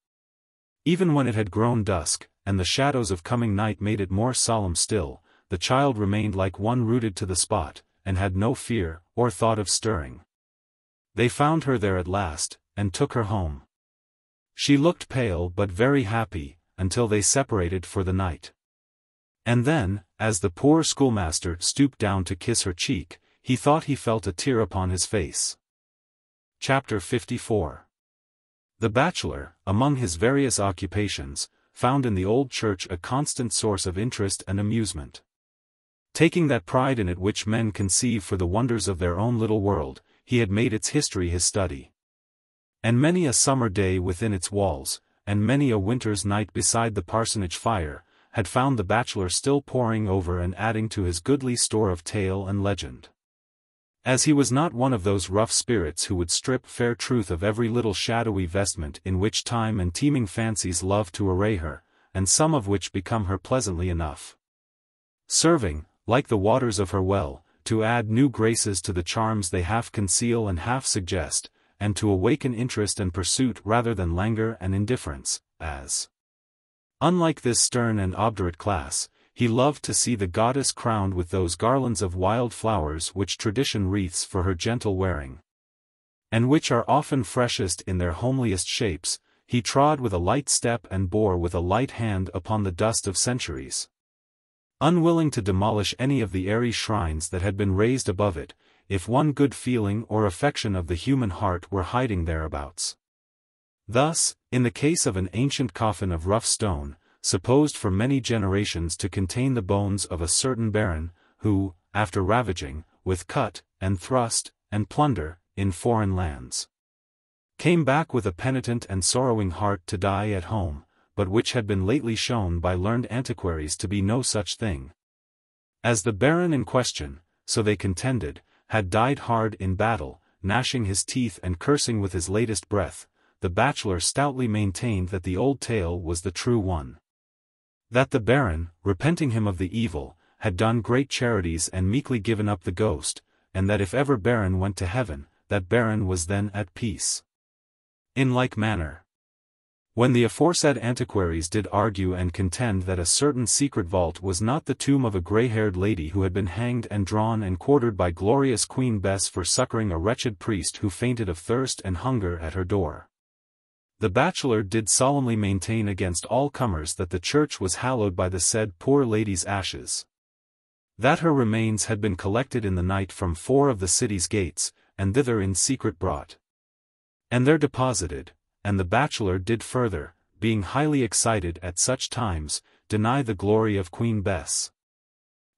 Even when it had grown dusk, and the shadows of coming night made it more solemn still, the child remained like one rooted to the spot, and had no fear, or thought of stirring. They found her there at last, and took her home. She looked pale but very happy, until they separated for the night. And then, as the poor schoolmaster stooped down to kiss her cheek, he thought he felt a tear upon his face. Chapter 54. The bachelor, among his various occupations, found in the old church a constant source of interest and amusement. Taking that pride in it which men conceive for the wonders of their own little world, he had made its history his study. And many a summer day within its walls, and many a winter's night beside the parsonage fire, had found the bachelor still poring over and adding to his goodly store of tale and legend. As he was not one of those rough spirits who would strip fair truth of every little shadowy vestment in which time and teeming fancies love to array her, and some of which become her pleasantly enough, serving, like the waters of her well, to add new graces to the charms they half conceal and half suggest, and to awaken interest and pursuit rather than languor and indifference, as, unlike this stern and obdurate class, he loved to see the goddess crowned with those garlands of wild flowers which tradition wreaths for her gentle wearing, and which are often freshest in their homeliest shapes. He trod with a light step and bore with a light hand upon the dust of centuries, unwilling to demolish any of the airy shrines that had been raised above it, if one good feeling or affection of the human heart were hiding thereabouts. Thus, in the case of an ancient coffin of rough stone, supposed for many generations to contain the bones of a certain baron, who, after ravaging, with cut, and thrust, and plunder, in foreign lands, came back with a penitent and sorrowing heart to die at home, but which had been lately shown by learned antiquaries to be no such thing. As the baron in question, so they contended, had died hard in battle, gnashing his teeth and cursing with his latest breath, the bachelor stoutly maintained that the old tale was the true one. That the baron, repenting him of the evil, had done great charities and meekly given up the ghost, and that if ever baron went to heaven, that baron was then at peace. In like manner, when the aforesaid antiquaries did argue and contend that a certain secret vault was not the tomb of a grey-haired lady who had been hanged and drawn and quartered by glorious Queen Bess for succouring a wretched priest who fainted of thirst and hunger at her door, the bachelor did solemnly maintain against all comers that the church was hallowed by the said poor lady's ashes, that her remains had been collected in the night from 4 of the city's gates, and thither in secret brought, and there deposited. And the bachelor did further, being highly excited at such times, deny the glory of Queen Bess,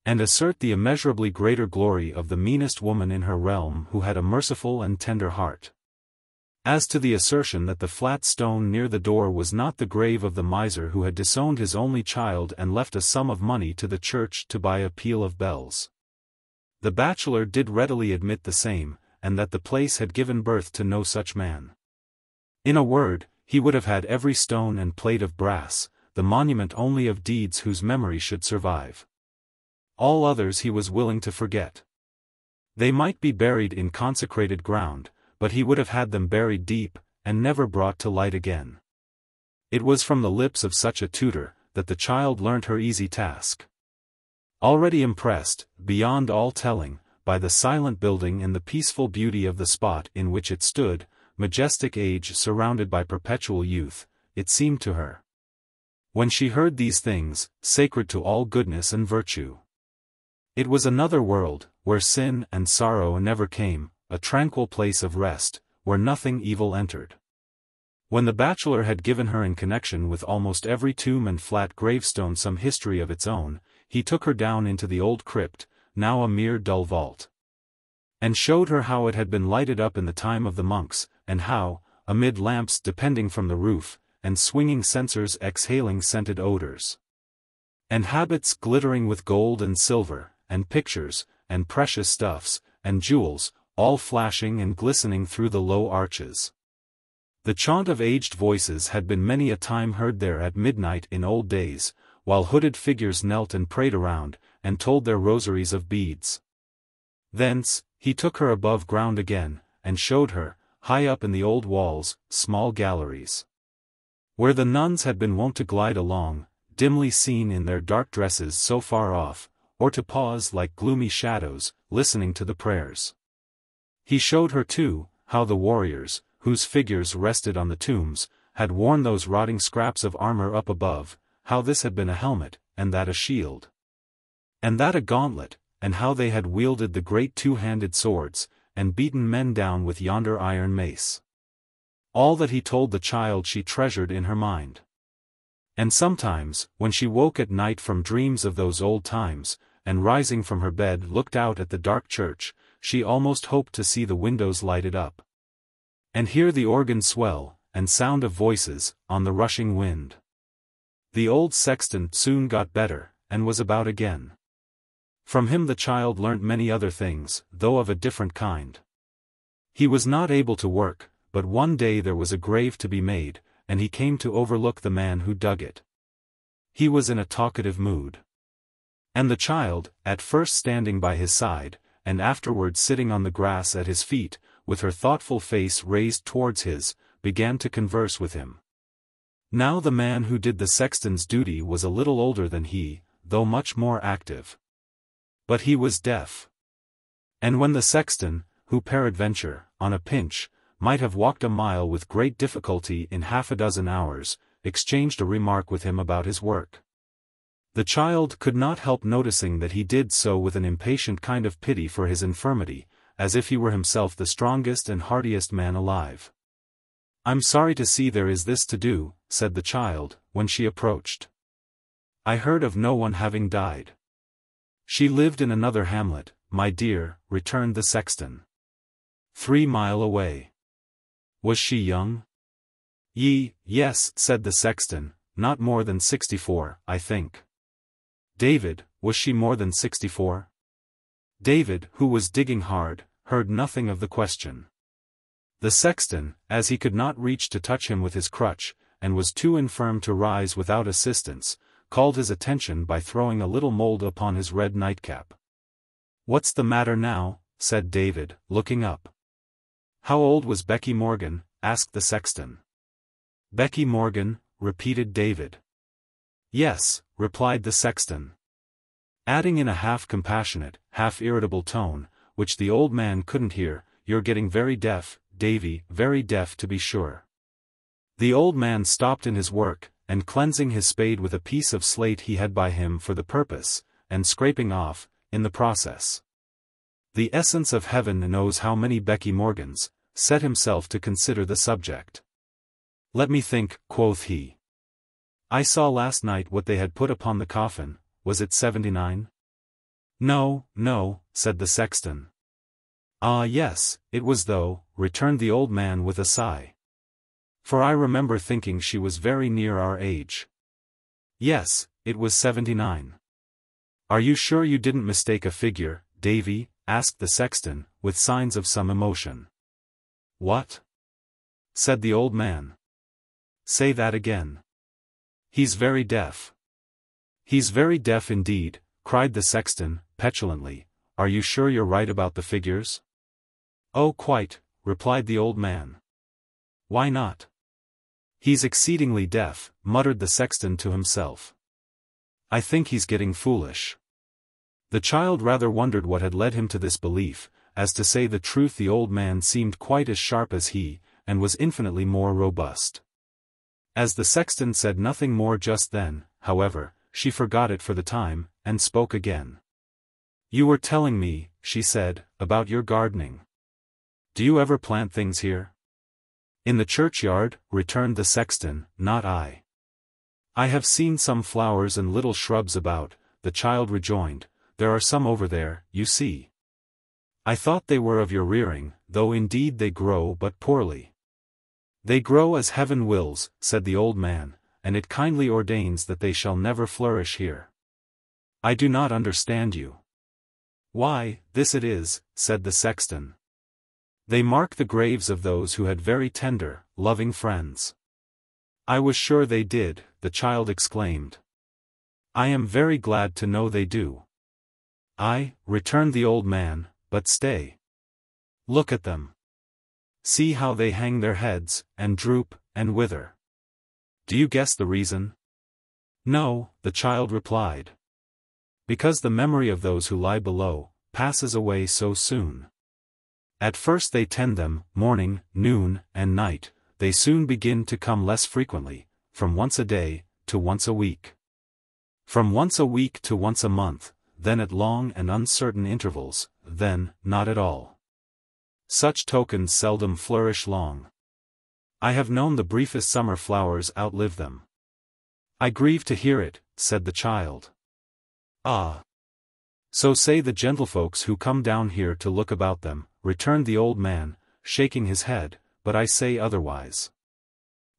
and assert the immeasurably greater glory of the meanest woman in her realm who had a merciful and tender heart. As to the assertion that the flat stone near the door was not the grave of the miser who had disowned his only child and left a sum of money to the church to buy a peal of bells, the bachelor did readily admit the same, and that the place had given birth to no such man. In a word, he would have had every stone and plate of brass, the monument only of deeds whose memory should survive. All others he was willing to forget. They might be buried in consecrated ground, but he would have had them buried deep, and never brought to light again. It was from the lips of such a tutor, that the child learnt her easy task. Already impressed, beyond all telling, by the silent building and the peaceful beauty of the spot in which it stood, majestic age surrounded by perpetual youth, it seemed to her, when she heard these things, sacred to all goodness and virtue. It was another world, where sin and sorrow never came, a tranquil place of rest, where nothing evil entered. When the bachelor had given her in connection with almost every tomb and flat gravestone some history of its own, he took her down into the old crypt, now a mere dull vault, and showed her how it had been lighted up in the time of the monks, and how, amid lamps depending from the roof, and swinging censers exhaling scented odors, and habits glittering with gold and silver, and pictures, and precious stuffs, and jewels, all flashing and glistening through the low arches. The chaunt of aged voices had been many a time heard there at midnight in old days, while hooded figures knelt and prayed around, and told their rosaries of beads. Thence, he took her above ground again, and showed her, high up in the old walls, small galleries, where the nuns had been wont to glide along, dimly seen in their dark dresses so far off, or to pause like gloomy shadows, listening to the prayers. He showed her too, how the warriors, whose figures rested on the tombs, had worn those rotting scraps of armor up above, how this had been a helmet, and that a shield, and that a gauntlet, and how they had wielded the great two-handed swords, and beaten men down with yonder iron mace. All that he told the child she treasured in her mind. And sometimes, when she woke at night from dreams of those old times, and rising from her bed looked out at the dark church, she almost hoped to see the windows lighted up, and hear the organ swell, and sound of voices, on the rushing wind. The old sexton soon got better, and was about again. From him the child learnt many other things, though of a different kind. He was not able to work, but one day there was a grave to be made, and he came to overlook the man who dug it. He was in a talkative mood. And the child, at first standing by his side, and afterwards sitting on the grass at his feet, with her thoughtful face raised towards his, began to converse with him. Now the man who did the sexton's duty was a little older than he, though much more active. But he was deaf. And when the sexton, who peradventure, on a pinch, might have walked a mile with great difficulty in 6 hours, exchanged a remark with him about his work, the child could not help noticing that he did so with an impatient kind of pity for his infirmity, as if he were himself the strongest and heartiest man alive. "I'm sorry to see there is this to do," said the child, when she approached. I heard of no one having died. She lived in another hamlet, my dear, returned the sexton. 3 miles away. Was she young? Yes, said the sexton, not more than 64, I think. David, was she more than 64? David, who was digging hard, heard nothing of the question. The sexton, as he could not reach to touch him with his crutch, and was too infirm to rise without assistance, called his attention by throwing a little mould upon his red nightcap. What's the matter now? Said David, looking up. How old was Becky Morgan? Asked the sexton. Becky Morgan, repeated David. Yes, replied the sexton. Adding in a half-compassionate, half-irritable tone, which the old man couldn't hear, you're getting very deaf, Davy, very deaf to be sure. The old man stopped in his work, and cleansing his spade with a piece of slate he had by him for the purpose, and scraping off, in the process, the essence of heaven knows how many Becky Morgans, set himself to consider the subject. Let me think, quoth he. I saw last night what they had put upon the coffin, was it 79? No, said the sexton. Ah yes, it was though, returned the old man with a sigh. For I remember thinking she was very near our age. Yes, it was 79. Are you sure you didn't mistake a figure, Davy? Asked the sexton, with signs of some emotion. What? Said the old man. Say that again. He's very deaf. He's very deaf indeed, cried the sexton, petulantly. Are you sure you're right about the figures? Oh quite, replied the old man. Why not? He's exceedingly deaf, muttered the sexton to himself. I think he's getting foolish. The child rather wondered what had led him to this belief, as to say the truth the old man seemed quite as sharp as he, and was infinitely more robust. As the sexton said nothing more just then, however, she forgot it for the time, and spoke again. You were telling me, she said, about your gardening. Do you ever plant things here? In the churchyard, returned the sexton, not I. I have seen some flowers and little shrubs about, the child rejoined. There are some over there, you see. I thought they were of your rearing, though indeed they grow but poorly. They grow as heaven wills, said the old man, and it kindly ordains that they shall never flourish here. I do not understand you. Why, this it is, said the sexton. They mark the graves of those who had very tender, loving friends. I was sure they did, the child exclaimed. I am very glad to know they do. Aye, returned the old man, but stay. Look at them. See how they hang their heads, and droop, and wither. Do you guess the reason? No, the child replied. Because the memory of those who lie below, passes away so soon. At first they tend them, morning, noon, and night, they soon begin to come less frequently, from once a day, to once a week. From once a week to once a month, then at long and uncertain intervals, then, not at all. Such tokens seldom flourish long. I have known the briefest summer flowers outlive them. I grieve to hear it, said the child. Ah! So say the gentlefolks who come down here to look about them, returned the old man, shaking his head, but I say otherwise.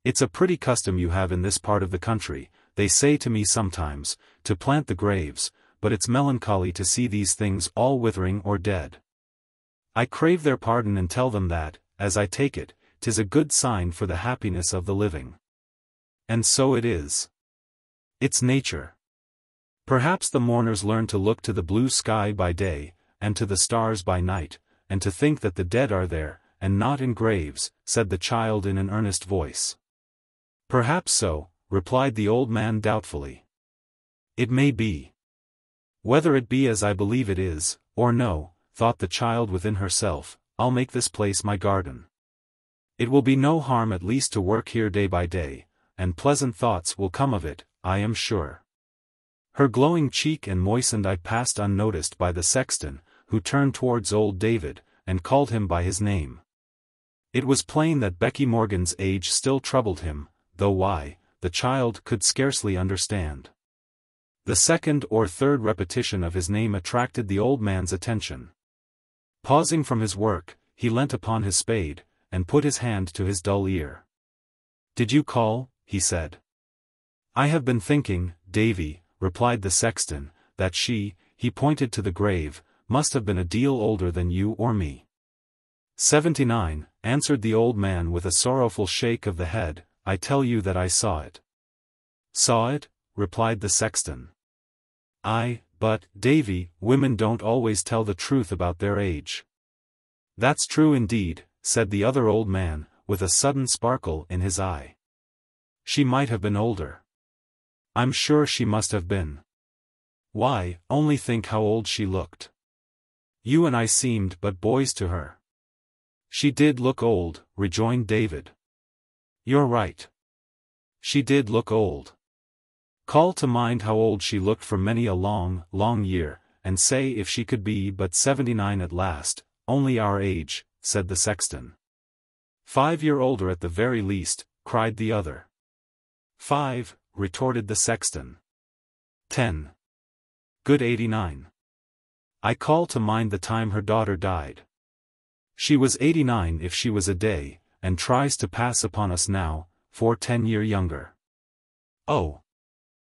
It's a pretty custom you have in this part of the country, they say to me sometimes, to plant the graves, but it's melancholy to see these things all withering or dead. I crave their pardon and tell them that, as I take it, 'tis a good sign for the happiness of the living. And so it is. It's nature. Perhaps the mourners learn to look to the blue sky by day, and to the stars by night, and to think that the dead are there, and not in graves, said the child in an earnest voice. Perhaps so, replied the old man doubtfully. It may be. Whether it be as I believe it is, or no, thought the child within herself, I'll make this place my garden. It will be no harm at least to work here day by day, and pleasant thoughts will come of it, I am sure. Her glowing cheek and moistened eye passed unnoticed by the sexton, who turned towards old David, and called him by his name. It was plain that Becky Morgan's age still troubled him, though why, the child could scarcely understand. The second or third repetition of his name attracted the old man's attention. Pausing from his work, he leant upon his spade, and put his hand to his dull ear. "Did you call?" he said. "I have been thinking, Davy," replied the sexton, "that she," he pointed to the grave, "must have been a deal older than you or me." 79, answered the old man with a sorrowful shake of the head, "I tell you that I saw it." "Saw it?" replied the sexton. "Aye, but, Davy, women don't always tell the truth about their age." "That's true indeed," said the other old man, with a sudden sparkle in his eye. "She might have been older. I'm sure she must have been. Why, only think how old she looked. You and I seemed but boys to her." "She did look old," rejoined David. "You're right. She did look old. Call to mind how old she looked for many a long, long year, and say if she could be but 79 at last, only our age," said the sexton. "5 years older at the very least," cried the other. "5, retorted the sexton. 10. Good 89. I call to mind the time her daughter died. She was 89 if she was a day, and tries to pass upon us now, for 10 years younger. Oh!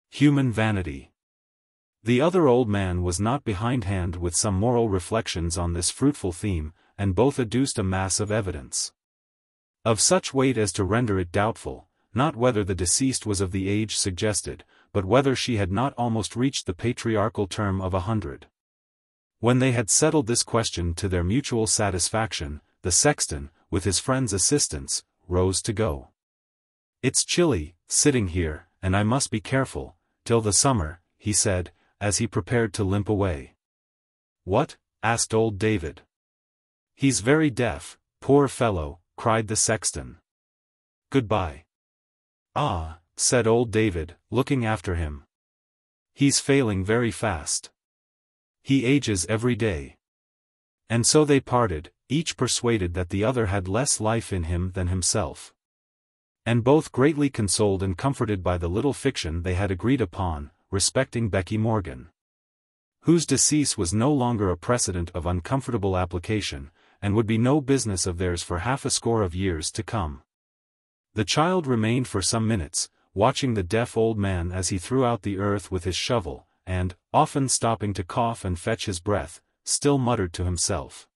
Human vanity." The other old man was not behindhand with some moral reflections on this fruitful theme, and both adduced a mass of evidence. Of such weight as to render it doubtful, not whether the deceased was of the age suggested, but whether she had not almost reached the patriarchal term of 100. When they had settled this question to their mutual satisfaction, the sexton, with his friend's assistance, rose to go. "It's chilly, sitting here, and I must be careful, till the summer," he said, as he prepared to limp away. "What?" asked old David. "He's very deaf, poor fellow," cried the sexton. "Goodbye." "Ah," said old David, looking after him. "He's failing very fast. He ages every day." And so they parted, each persuaded that the other had less life in him than himself. And both greatly consoled and comforted by the little fiction they had agreed upon, respecting Becky Morgan, whose decease was no longer a precedent of uncomfortable application, and would be no business of theirs for 60 of years to come. The child remained for some minutes, watching the deaf old man as he threw out the earth with his shovel, and, often stopping to cough and fetch his breath, still muttered to himself,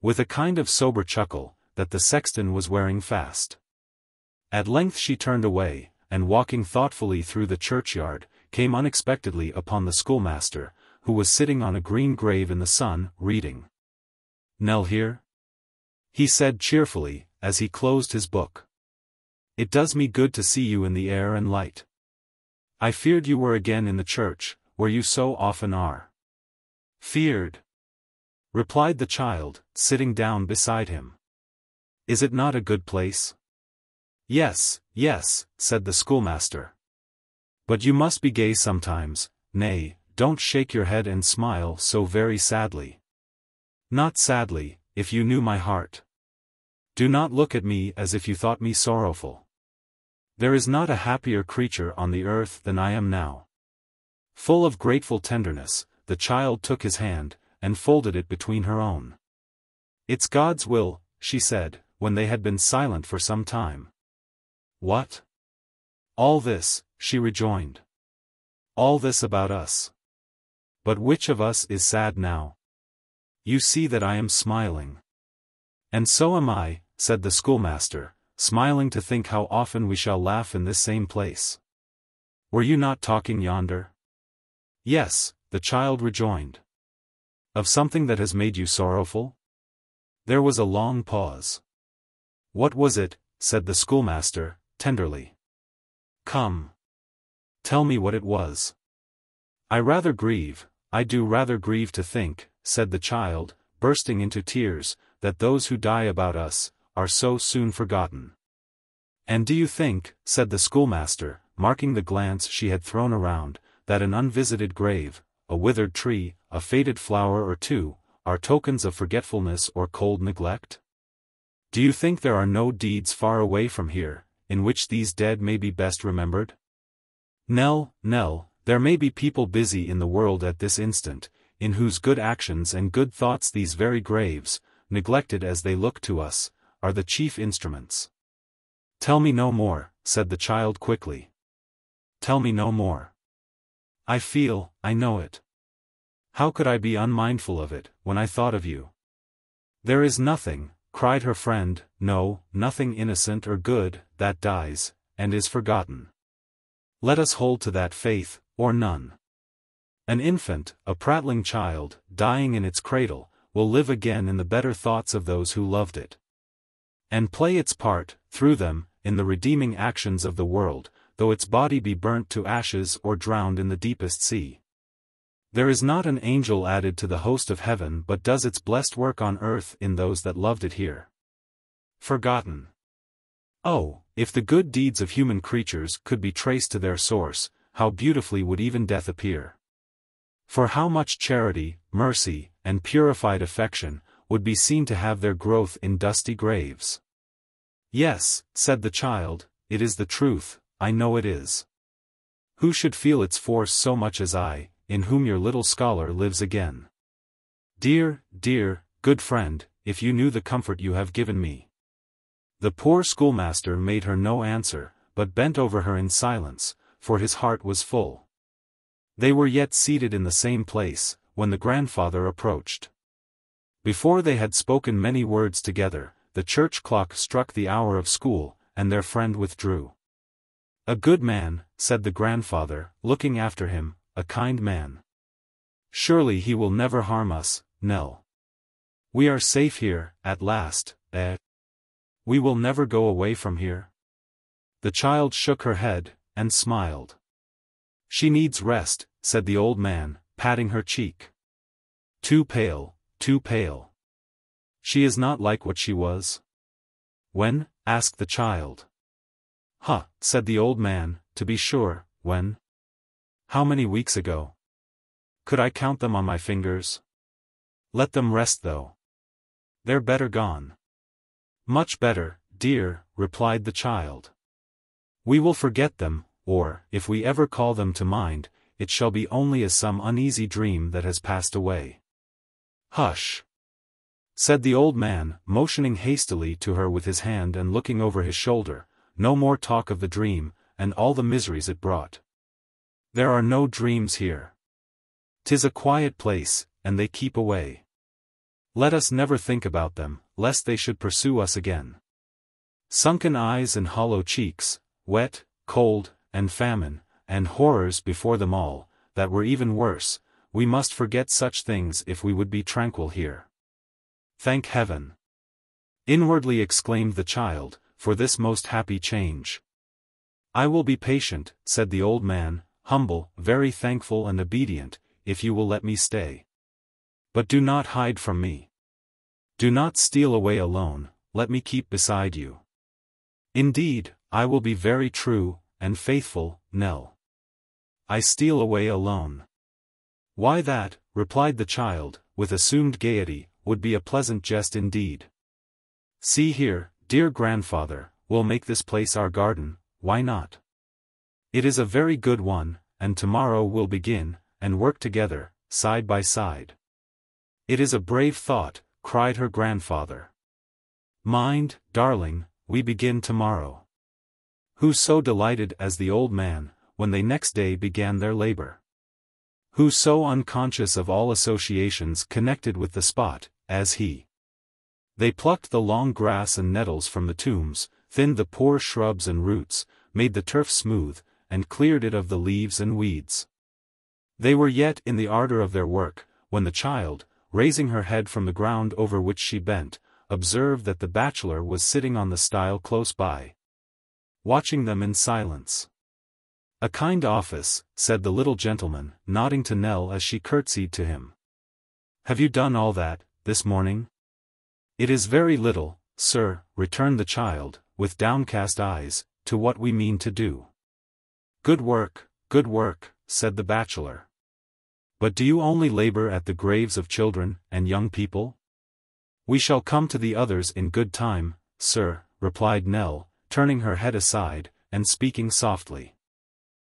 with a kind of sober chuckle, that the sexton was wearing fast. At length she turned away, and walking thoughtfully through the churchyard, came unexpectedly upon the schoolmaster, who was sitting on a green grave in the sun, reading. "Nell here?" he said cheerfully, as he closed his book. "It does me good to see you in the air and light. I feared you were again in the church, where you so often are." "Feared?" replied the child, sitting down beside him. "Is it not a good place?" "Yes, yes," said the schoolmaster. "But you must be gay sometimes, nay, don't shake your head and smile so very sadly." "Not sadly, if you knew my heart. Do not look at me as if you thought me sorrowful. There is not a happier creature on the earth than I am now." Full of grateful tenderness, the child took his hand, and folded it between her own. "It's God's will," she said, when they had been silent for some time. "What?" "All this," she rejoined. "All this about us. But which of us is sad now? You see that I am smiling." "And so am I," said the schoolmaster, "smiling to think how often we shall laugh in this same place. Were you not talking yonder?" "Yes," the child rejoined. "Of something that has made you sorrowful?" There was a long pause. "What was it?" said the schoolmaster, tenderly. "Come. Tell me what it was." "I do rather grieve to think," said the child, bursting into tears, "that those who die about us, are so soon forgotten." "And do you think," said the schoolmaster, marking the glance she had thrown around, "that an unvisited grave, a withered tree, a faded flower or two, are tokens of forgetfulness or cold neglect? Do you think there are no deeds far away from here, in which these dead may be best remembered? Nell, There may be people busy in the world at this instant, in whose good actions and good thoughts these very graves, neglected as they look to us, are the chief instruments. Tell me no more, said the child quickly. Tell me no more. I know it. How could I be unmindful of it, when I thought of you? There is nothing, cried her friend, no, nothing innocent or good, that dies, and is forgotten. Let us hold to that faith, or none. An infant, a prattling child, dying in its cradle, will live again in the better thoughts of those who loved it. And play its part, through them, in the redeeming actions of the world, though its body be burnt to ashes or drowned in the deepest sea. There is not an angel added to the host of heaven but does its blessed work on earth in those that loved it here. Forgotten. Oh, if the good deeds of human creatures could be traced to their source, how beautifully would even death appear! For how much charity, mercy, and purified affection, would be seen to have their growth in dusty graves. Yes, said the child, it is the truth, I know it is. Who should feel its force so much as I, in whom your little scholar lives again? Dear, good friend, if you knew the comfort you have given me. The poor schoolmaster made her no answer, but bent over her in silence, for his heart was full. They were yet seated in the same place, when the grandfather approached. Before they had spoken many words together, the church clock struck the hour of school, and their friend withdrew. A good man, said the grandfather, looking after him, a kind man. Surely he will never harm us, Nell. We are safe here, at last, eh? We will never go away from here? The child shook her head, and smiled. She needs rest, said the old man, patting her cheek. Too pale, too pale. She is not like what she was. When? Asked the child. Said the old man, to be sure, when? How many weeks ago? Could I count them on my fingers? Let them rest though. They're better gone. Much better, dear, replied the child. We will forget them, or, if we ever call them to mind, it shall be only as some uneasy dream that has passed away. Hush! Said the old man, motioning hastily to her with his hand and looking over his shoulder, no more talk of the dream, and all the miseries it brought. There are no dreams here. 'Tis a quiet place, and they keep away. Let us never think about them, lest they should pursue us again. Sunken eyes and hollow cheeks, wet, cold, and famine, and horrors before them all, that were even worse, we must forget such things if we would be tranquil here. Thank heaven! Inwardly exclaimed the child, for this most happy change. I will be patient, said the old man, humble, very thankful and obedient, if you will let me stay. But do not hide from me. Do not steal away alone, let me keep beside you. Indeed, I will be very true, and faithful, Nell. I steal away alone. Why that, replied the child, with assumed gaiety, would be a pleasant jest indeed. See here, dear grandfather, we'll make this place our garden, why not? It is a very good one, and tomorrow we'll begin, and work together, side by side. It is a brave thought, cried her grandfather. Mind, darling, we begin tomorrow. Who so delighted as the old man, when they next day began their labor? Who so unconscious of all associations connected with the spot, as he? They plucked the long grass and nettles from the tombs, thinned the poor shrubs and roots, made the turf smooth, and cleared it of the leaves and weeds. They were yet in the ardor of their work, when the child, raising her head from the ground over which she bent, observed that the bachelor was sitting on the stile close by, watching them in silence. A kind office, said the little gentleman, nodding to Nell as she curtsied to him. Have you done all that, this morning? It is very little, sir, returned the child, with downcast eyes, to what we mean to do. Good work, said the bachelor. But do you only labor at the graves of children and young people? We shall come to the others in good time, sir, replied Nell, turning her head aside, and speaking softly.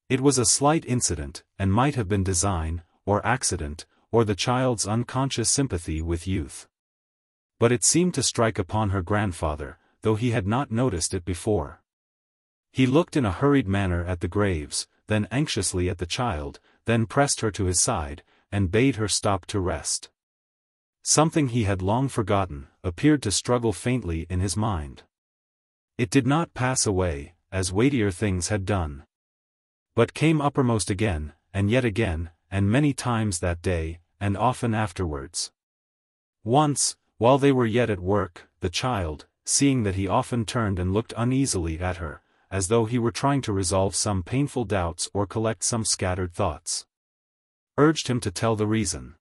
It was a slight incident, and might have been design, or accident, or the child's unconscious sympathy with youth. But it seemed to strike upon her grandfather, though he had not noticed it before. He looked in a hurried manner at the graves, then anxiously at the child, then pressed her to his side, and bade her stop to rest. Something he had long forgotten, appeared to struggle faintly in his mind. It did not pass away, as weightier things had done, but came uppermost again, and yet again, and many times that day, and often afterwards. Once, while they were yet at work, the child, seeing that he often turned and looked uneasily at her, as though he were trying to resolve some painful doubts or collect some scattered thoughts, urged him to tell the reason.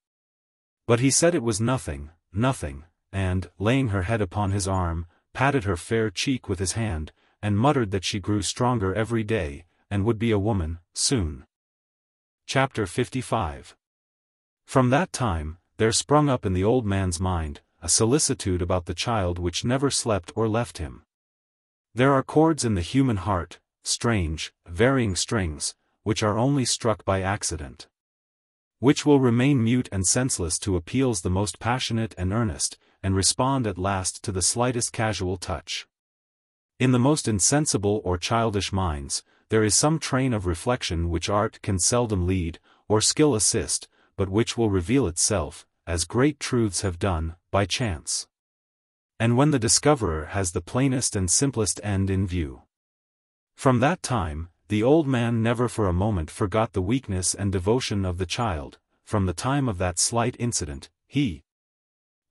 But he said it was nothing, nothing, and, laying her head upon his arm, patted her fair cheek with his hand, and muttered that she grew stronger every day, and would be a woman, soon. Chapter 55. From that time, there sprung up in the old man's mind, a solicitude about the child which never slept or left him. There are chords in the human heart, strange, varying strings, which are only struck by accident, which will remain mute and senseless to appeals the most passionate and earnest, and respond at last to the slightest casual touch. In the most insensible or childish minds, there is some train of reflection which art can seldom lead, or skill assist, but which will reveal itself, as great truths have done, by chance, and when the discoverer has the plainest and simplest end in view. From that time, the old man never for a moment forgot the weakness and devotion of the child. From the time of that slight incident, he,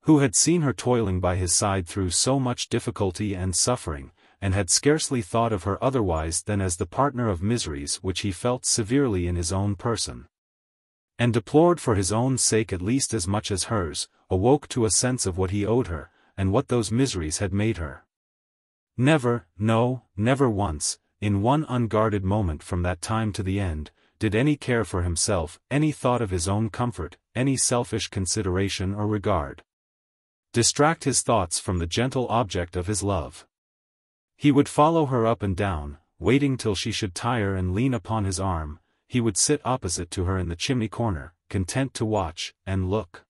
who had seen her toiling by his side through so much difficulty and suffering, and had scarcely thought of her otherwise than as the partner of miseries which he felt severely in his own person, and deplored for his own sake at least as much as hers, awoke to a sense of what he owed her, and what those miseries had made her. Never, no, never once, in one unguarded moment from that time to the end, did any care for himself, any thought of his own comfort, any selfish consideration or regard, distract his thoughts from the gentle object of his love. He would follow her up and down, waiting till she should tire and lean upon his arm. He would sit opposite to her in the chimney corner, content to watch, and look,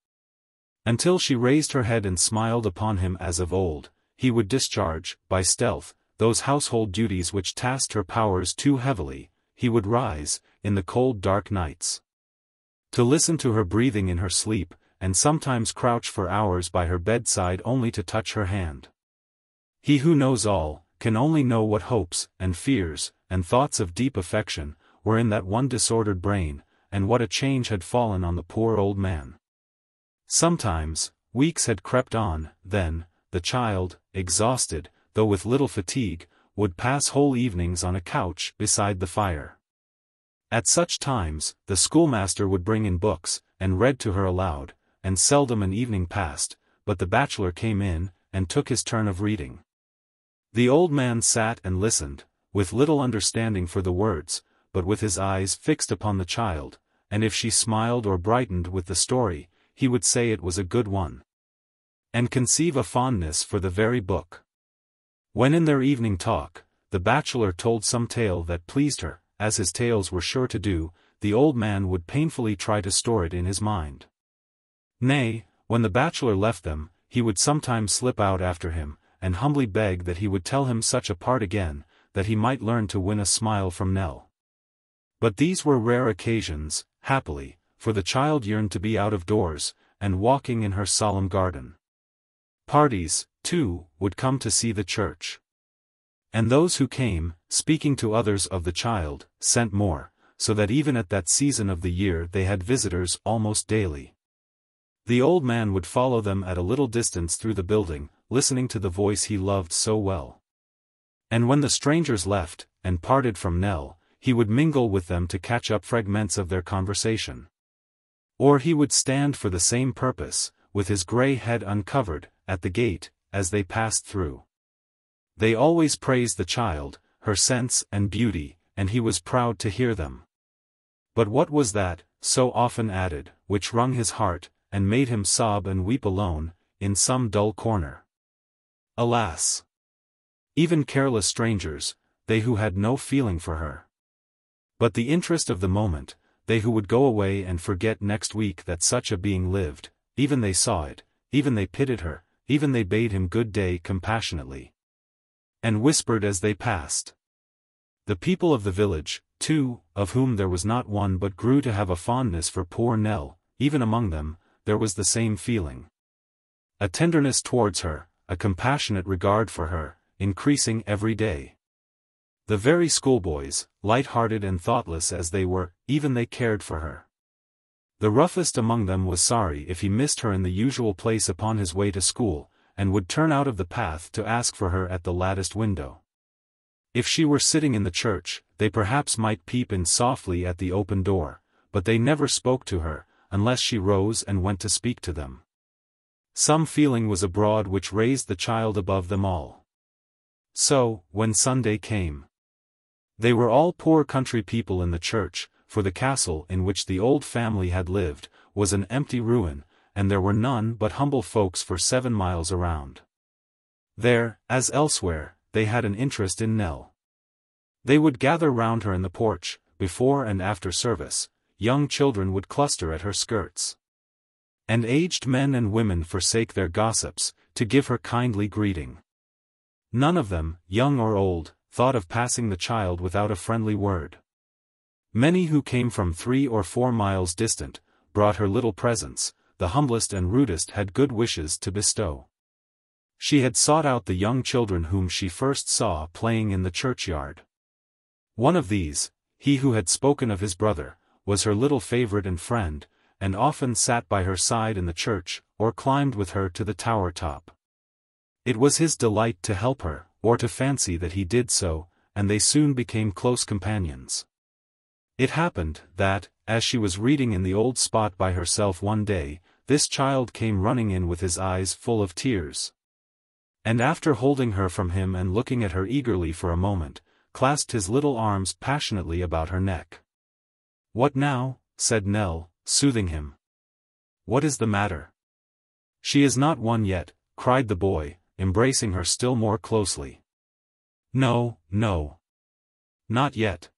until she raised her head and smiled upon him as of old. He would discharge, by stealth, those household duties which tasked her powers too heavily. He would rise, in the cold dark nights, to listen to her breathing in her sleep, and sometimes crouch for hours by her bedside only to touch her hand. He who knows all, can only know what hopes, and fears, and thoughts of deep affection, were in that one disordered brain, and what a change had fallen on the poor old man. Sometimes, weeks had crept on, then, the child, exhausted, though with little fatigue, would pass whole evenings on a couch beside the fire. At such times, the schoolmaster would bring in books, and read to her aloud, and seldom an evening passed, but the bachelor came in, and took his turn of reading. The old man sat and listened, with little understanding for the words, but with his eyes fixed upon the child, and if she smiled or brightened with the story, he would say it was a good one, and conceive a fondness for the very book. When in their evening talk, the bachelor told some tale that pleased her, as his tales were sure to do, the old man would painfully try to store it in his mind. Nay, when the bachelor left them, he would sometimes slip out after him, and humbly beg that he would tell him such a part again, that he might learn to win a smile from Nell. But these were rare occasions, happily, for the child yearned to be out of doors, and walking in her solemn garden. Parties, too, would come to see the church. And those who came, speaking to others of the child, sent more, so that even at that season of the year they had visitors almost daily. The old man would follow them at a little distance through the building, listening to the voice he loved so well. And when the strangers left, and parted from Nell, he would mingle with them to catch up fragments of their conversation. Or he would stand for the same purpose, with his grey head uncovered, at the gate, as they passed through. They always praised the child, her sense and beauty, and he was proud to hear them. But what was that, so often added, which wrung his heart, and made him sob and weep alone, in some dull corner? Alas! Even careless strangers, they who had no feeling for her, But the interest of the moment, they who would go away and forget next week that such a being lived, even they saw it, even they pitied her, even they bade him good day compassionately. And whispered as they passed. The people of the village, too, of whom there was not one but grew to have a fondness for poor Nell, even among them, there was the same feeling. A tenderness towards her, a compassionate regard for her, increasing every day. The very schoolboys, light-hearted and thoughtless as they were, even they cared for her. The roughest among them was sorry if he missed her in the usual place upon his way to school, and would turn out of the path to ask for her at the latticed window. If she were sitting in the church, they perhaps might peep in softly at the open door, but they never spoke to her, unless she rose and went to speak to them. Some feeling was abroad which raised the child above them all. So, when Sunday came, they were all poor country people in the church, for the castle in which the old family had lived, was an empty ruin, and there were none but humble folks for 7 miles around. There, as elsewhere, they had an interest in Nell. They would gather round her in the porch, before and after service, young children would cluster at her skirts. And aged men and women forsake their gossips, to give her kindly greeting. None of them, young or old, thought of passing the child without a friendly word. Many who came from 3 or 4 miles distant, brought her little presents, the humblest and rudest had good wishes to bestow. She had sought out the young children whom she first saw playing in the churchyard. One of these, he who had spoken of his brother, was her little favorite and friend, and often sat by her side in the church, or climbed with her to the tower top. It was his delight to help her, or to fancy that he did so, and they soon became close companions. It happened that, as she was reading in the old spot by herself one day, this child came running in with his eyes full of tears. And after holding her from him and looking at her eagerly for a moment, clasped his little arms passionately about her neck. "What now?" said Nell, soothing him. "What is the matter?" "She is not one yet," cried the boy, embracing her still more closely. "No, no. Not yet."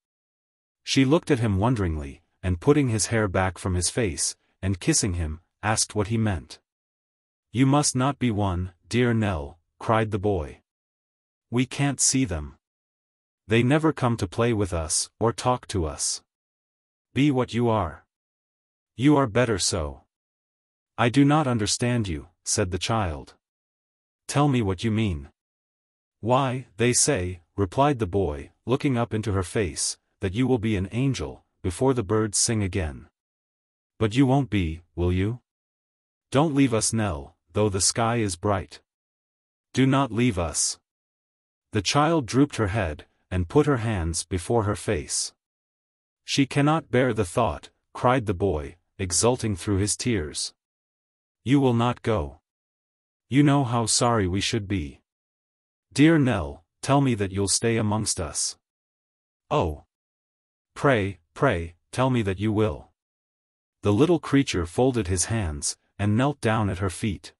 She looked at him wonderingly, and putting his hair back from his face, and kissing him, asked what he meant. "You must not be one, dear Nell," cried the boy. "We can't see them. They never come to play with us, or talk to us. Be what you are. You are better so." "I do not understand you," said the child. "Tell me what you mean." "Why, they say," replied the boy, looking up into her face, "that you will be an angel, before the birds sing again. But you won't be, will you? Don't leave us, Nell, though the sky is bright. Do not leave us." The child drooped her head, and put her hands before her face. "She cannot bear the thought," cried the boy, exulting through his tears. "You will not go. You know how sorry we should be. Dear Nell, tell me that you'll stay amongst us. Oh! Pray, pray, tell me that you will." The little creature folded his hands, and knelt down at her feet.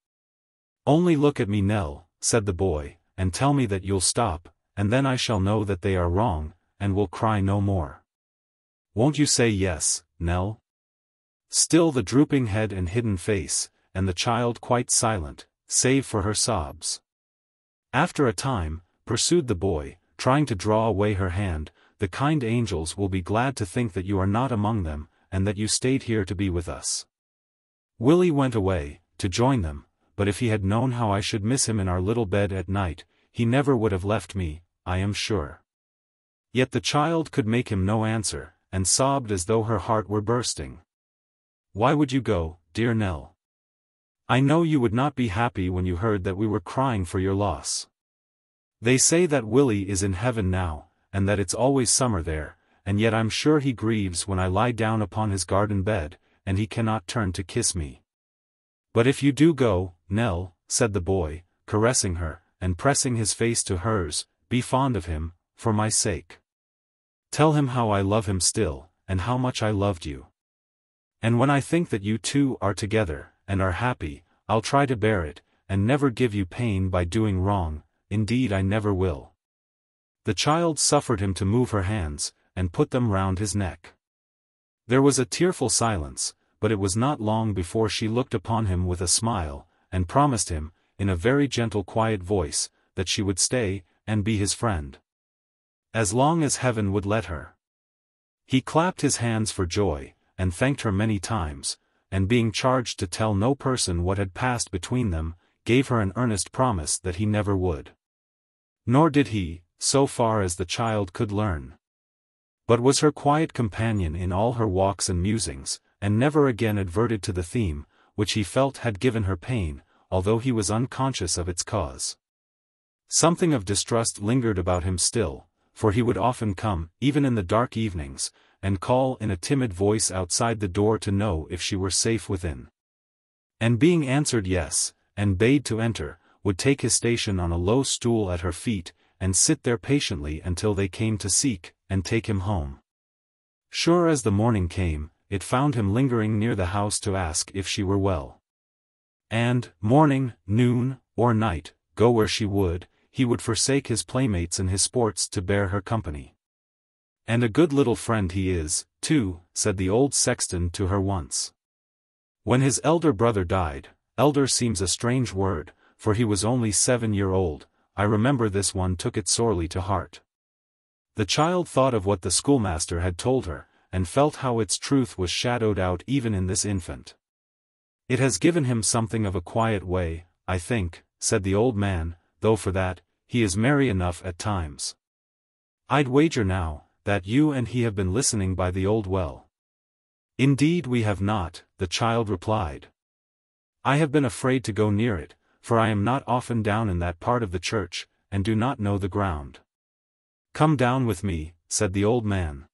"Only look at me, Nell," said the boy, "and tell me that you'll stop, and then I shall know that they are wrong, and will cry no more. Won't you say yes, Nell?" Still the drooping head and hidden face, and the child quite silent, save for her sobs. "After a time," pursued the boy, trying to draw away her hand, "the kind angels will be glad to think that you are not among them, and that you stayed here to be with us." Willie went away, to join them, but if he had known how I should miss him in our little bed at night, he never would have left me, I am sure. Yet the child could make him no answer, and sobbed as though her heart were bursting. "Why would you go, dear Nell? I know you would not be happy when you heard that we were crying for your loss. They say that Willie is in heaven now, and that it's always summer there, and yet I'm sure he grieves when I lie down upon his garden bed, and he cannot turn to kiss me. But if you do go, Nell," said the boy, caressing her, and pressing his face to hers, "be fond of him, for my sake. Tell him how I love him still, and how much I loved you. And when I think that you two are together, and are happy, I'll try to bear it, and never give you pain by doing wrong, indeed I never will." The child suffered him to move her hands, and put them round his neck. There was a tearful silence, but it was not long before she looked upon him with a smile, and promised him, in a very gentle quiet voice, that she would stay, and be his friend. As long as heaven would let her. He clapped his hands for joy, and thanked her many times, and being charged to tell no person what had passed between them, gave her an earnest promise that he never would. Nor did he, so far as the child could learn. But was her quiet companion in all her walks and musings, and never again adverted to the theme, which he felt had given her pain, although he was unconscious of its cause. Something of distrust lingered about him still, for he would often come, even in the dark evenings, and call in a timid voice outside the door to know if she were safe within. And being answered yes, and bade to enter, would take his station on a low stool at her feet, and sit there patiently until they came to seek, and take him home. Sure as the morning came, it found him lingering near the house to ask if she were well. And, morning, noon, or night, go where she would, he would forsake his playmates and his sports to bear her company. And a good little friend he is, too, said the old sexton to her once. When his elder brother died, elder seems a strange word, for he was only 7-year-old, I remember this one took it sorely to heart. The child thought of what the schoolmaster had told her, and felt how its truth was shadowed out even in this infant. It has given him something of a quiet way, I think, said the old man, though for that, he is merry enough at times. I'd wager now, that you and he have been listening by the old well. Indeed we have not, the child replied. I have been afraid to go near it, for I am not often down in that part of the church, and do not know the ground. Come down with me, said the old man.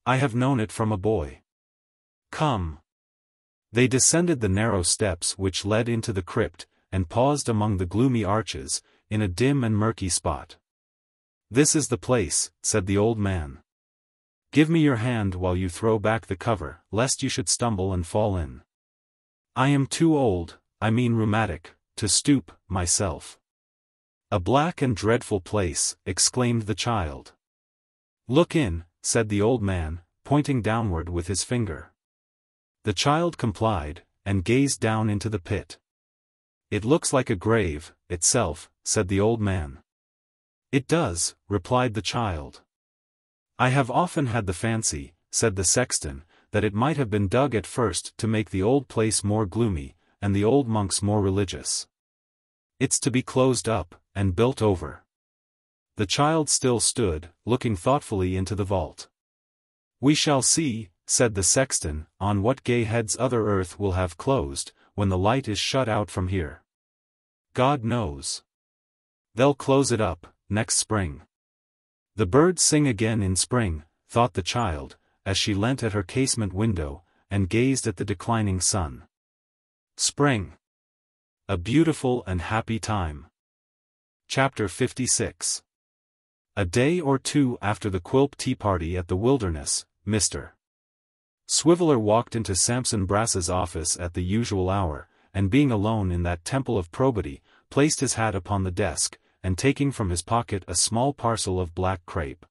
I have known it from a boy. Come. They descended the narrow steps which led into the crypt, and paused among the gloomy arches, in a dim and murky spot. This is the place, said the old man. Give me your hand while you throw back the cover, lest you should stumble and fall in. I am too old, I mean rheumatic, to stoop, myself. A black and dreadful place, exclaimed the child. Look in, said the old man, pointing downward with his finger. The child complied, and gazed down into the pit. It looks like a grave, itself, said the old man. It does, replied the child. I have often had the fancy, said the sexton, that it might have been dug at first to make the old place more gloomy, and the old monks more religious. It's to be closed up, and built over. The child still stood, looking thoughtfully into the vault. We shall see, said the sexton, on what gay heads other earth will have closed, when the light is shut out from here. God knows. They'll close it up, next spring. The birds sing again in spring, thought the child, as she leant at her casement window, and gazed at the declining sun. Spring. A beautiful and happy time. Chapter 56. A day or two after the Quilp tea party at the Wilderness, Mr. Swiveller walked into Sampson Brass's office at the usual hour, and being alone in that temple of probity, placed his hat upon the desk, and taking from his pocket a small parcel of black crape,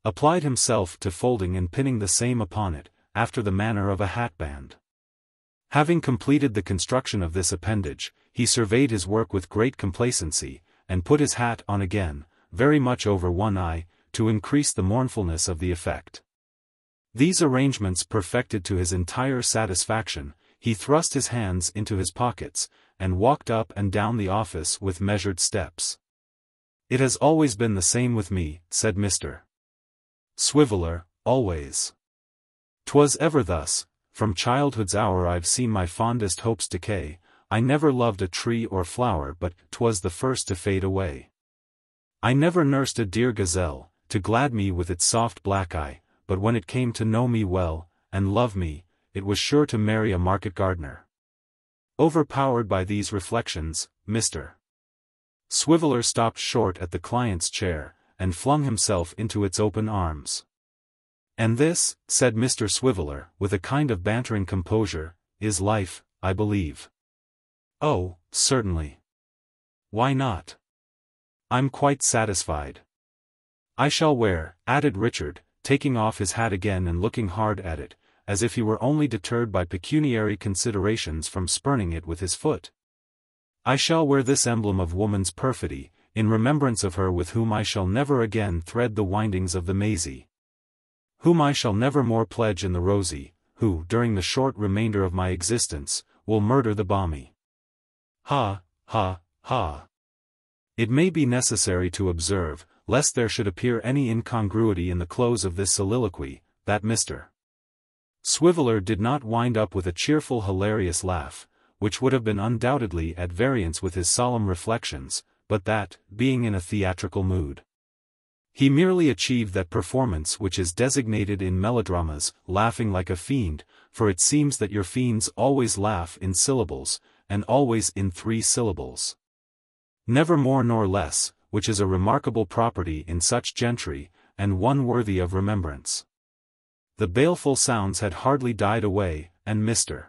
applied himself to folding and pinning the same upon it, after the manner of a hatband. Having completed the construction of this appendage, he surveyed his work with great complacency, and put his hat on again, very much over one eye, to increase the mournfulness of the effect. These arrangements perfected to his entire satisfaction, he thrust his hands into his pockets, and walked up and down the office with measured steps. It has always been the same with me, said Mr. Swiveller, always. 'Twas ever thus, from childhood's hour I've seen my fondest hopes decay, I never loved a tree or flower but 'twas the first to fade away. I never nursed a dear gazelle, to glad me with its soft black eye, but when it came to know me well, and love me, it was sure to marry a market gardener. Overpowered by these reflections, Mr. Swiveller stopped short at the client's chair, and flung himself into its open arms. And this, said Mr. Swiveller, with a kind of bantering composure, is life, I believe. Oh, certainly. Why not? I'm quite satisfied. I shall wear, added Richard, taking off his hat again and looking hard at it, as if he were only deterred by pecuniary considerations from spurning it with his foot. I shall wear this emblem of woman's perfidy, in remembrance of her with whom I shall never again thread the windings of the mazy. Whom I shall never more pledge in the rosy, who, during the short remainder of my existence, will murder the balmy. Ha, ha, ha. It may be necessary to observe, lest there should appear any incongruity in the close of this soliloquy, that Mr. Swiveller did not wind up with a cheerful hilarious laugh, which would have been undoubtedly at variance with his solemn reflections, but that, being in a theatrical mood, he merely achieved that performance which is designated in melodramas, laughing like a fiend, for it seems that your fiends always laugh in syllables, and always in 3 syllables. Never more nor less, which is a remarkable property in such gentry, and one worthy of remembrance. The baleful sounds had hardly died away, and Mr.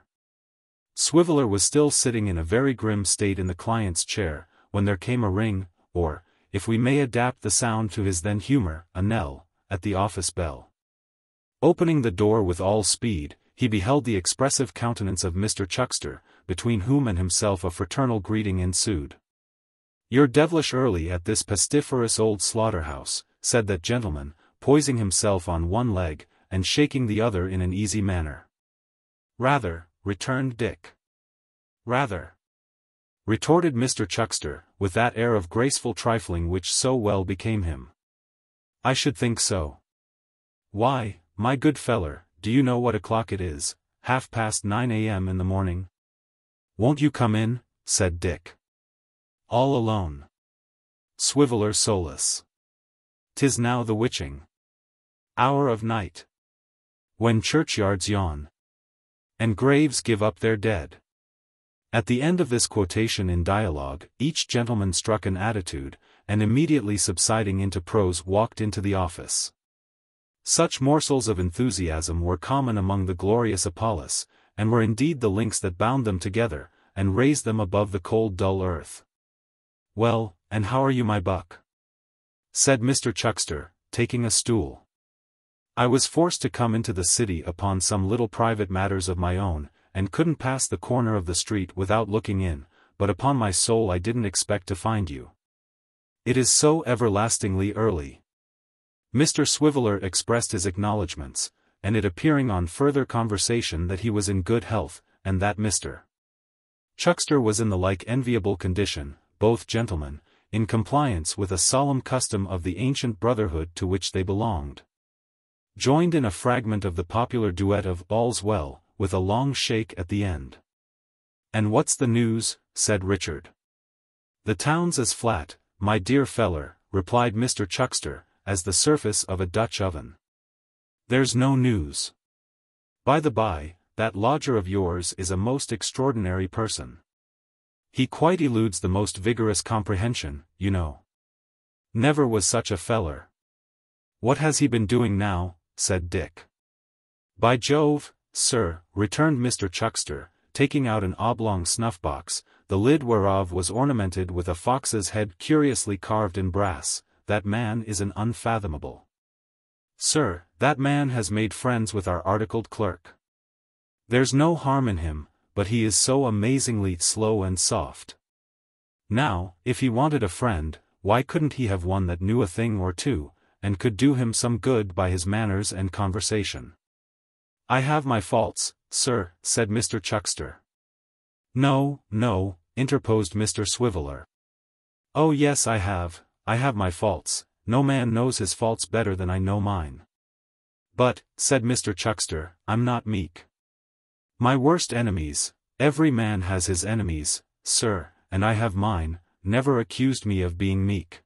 Swiveller was still sitting in a very grim state in the client's chair, when there came a ring, or, if we may adapt the sound to his then humour, a knell, at the office bell. Opening the door with all speed, he beheld the expressive countenance of Mr. Chuckster, between whom and himself a fraternal greeting ensued. "You're devilish early at this pestiferous old slaughter-house," said that gentleman, poising himself on one leg, and shaking the other in an easy manner. "Rather," returned Dick. "Rather," retorted Mr. Chuckster, with that air of graceful trifling which so well became him. "I should think so. Why, my good feller, do you know what o'clock it is? 9:30 a.m. in the morning." "Won't you come in?" said Dick. "All alone?" Swiveller solus. "'Tis now the witching hour of night, when churchyards yawn, and graves give up their dead." At the end of this quotation in dialogue, each gentleman struck an attitude, and immediately subsiding into prose walked into the office. Such morsels of enthusiasm were common among the glorious Apollos, and were indeed the links that bound them together, and raised them above the cold dull earth. "Well, and how are you, my buck?" said Mr. Chuckster, taking a stool. "I was forced to come into the city upon some little private matters of my own, and couldn't pass the corner of the street without looking in, but upon my soul I didn't expect to find you. It is so everlastingly early." Mr. Swiveller expressed his acknowledgments, and it appearing on further conversation that he was in good health, and that Mr. Chuckster was in the like enviable condition, both gentlemen, in compliance with a solemn custom of the ancient brotherhood to which they belonged, joined in a fragment of the popular duet of "All's Well," with a long shake at the end. "And what's the news?" said Richard. "The town's as flat, my dear feller," replied Mr. Chuckster, "as the surface of a Dutch oven. There's no news. By the by, that lodger of yours is a most extraordinary person. He quite eludes the most vigorous comprehension, you know. Never was such a feller." "What has he been doing now?" said Dick. "By Jove, sir," returned Mr. Chuckster, taking out an oblong snuff-box, the lid whereof was ornamented with a fox's head curiously carved in brass, "that man is an unfathomable. Sir, that man has made friends with our articled clerk. There's no harm in him, but he is so amazingly slow and soft. Now, if he wanted a friend, why couldn't he have one that knew a thing or two, and could do him some good by his manners and conversation?" "I have my faults, sir," said Mr. Chuckster. "No, no," interposed Mr. Swiveller. "Oh yes, I have my faults. No man knows his faults better than I know mine. But," said Mr. Chuckster, "I'm not meek. My worst enemies, every man has his enemies, sir, and I have mine, never accused me of being meek.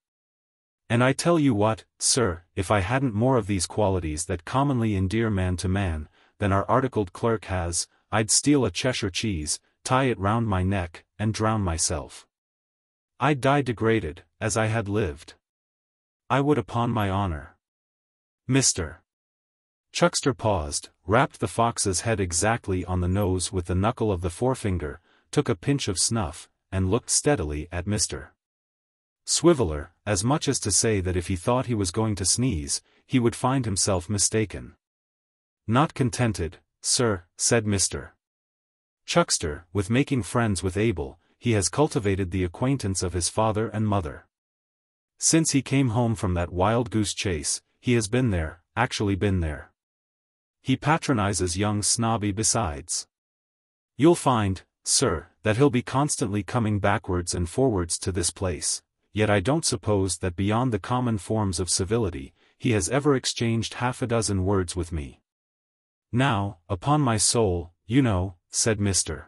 And I tell you what, sir, if I hadn't more of these qualities that commonly endear man to man, than our articled clerk has, I'd steal a Cheshire cheese, tie it round my neck, and drown myself. I'd die degraded, as I had lived. I would upon my honor." Mr. Chuckster paused, rapped the fox's head exactly on the nose with the knuckle of the forefinger, took a pinch of snuff, and looked steadily at Mr. Swiveller, as much as to say that if he thought he was going to sneeze, he would find himself mistaken. Not contented, sir, said Mr. Chuckster, with making friends with Abel, he has cultivated the acquaintance of his father and mother. Since he came home from that wild goose chase, he has been there, actually been there. He patronizes young Snobby besides. You'll find, sir, that he'll be constantly coming backwards and forwards to this place, yet I don't suppose that beyond the common forms of civility, he has ever exchanged half a dozen words with me. Now, upon my soul, you know, said Mr.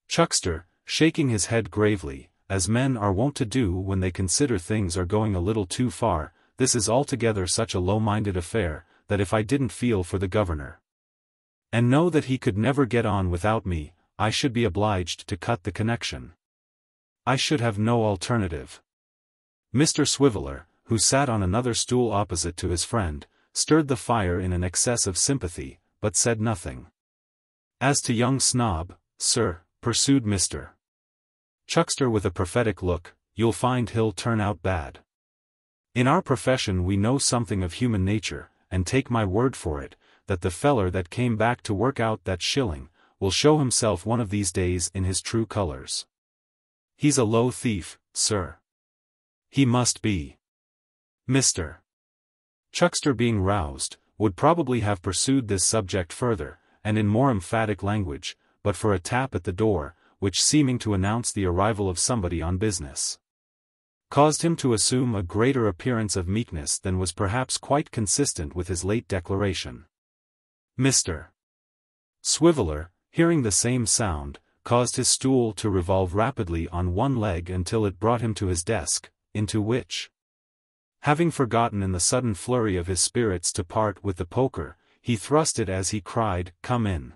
Chuckster, shaking his head gravely, as men are wont to do when they consider things are going a little too far, this is altogether such a low-minded affair, that if I didn't feel for the governor, and know that he could never get on without me, I should be obliged to cut the connection. I should have no alternative. Mr. Swiveller, who sat on another stool opposite to his friend, stirred the fire in an excess of sympathy, but said nothing. As to young Snob, sir, pursued Mr. Chuckster with a prophetic look, you'll find he'll turn out bad. In our profession we know something of human nature, and take my word for it, that the feller that came back to work out that shilling, will show himself one of these days in his true colors. He's a low thief, sir. He must be. Mr. Chuckster, being roused, would probably have pursued this subject further, and in more emphatic language, but for a tap at the door, which seeming to announce the arrival of somebody on business, caused him to assume a greater appearance of meekness than was perhaps quite consistent with his late declaration. Mr. Swiveller, hearing the same sound, caused his stool to revolve rapidly on one leg until it brought him to his desk, into which, having forgotten in the sudden flurry of his spirits to part with the poker, he thrust it as he cried, "Come in."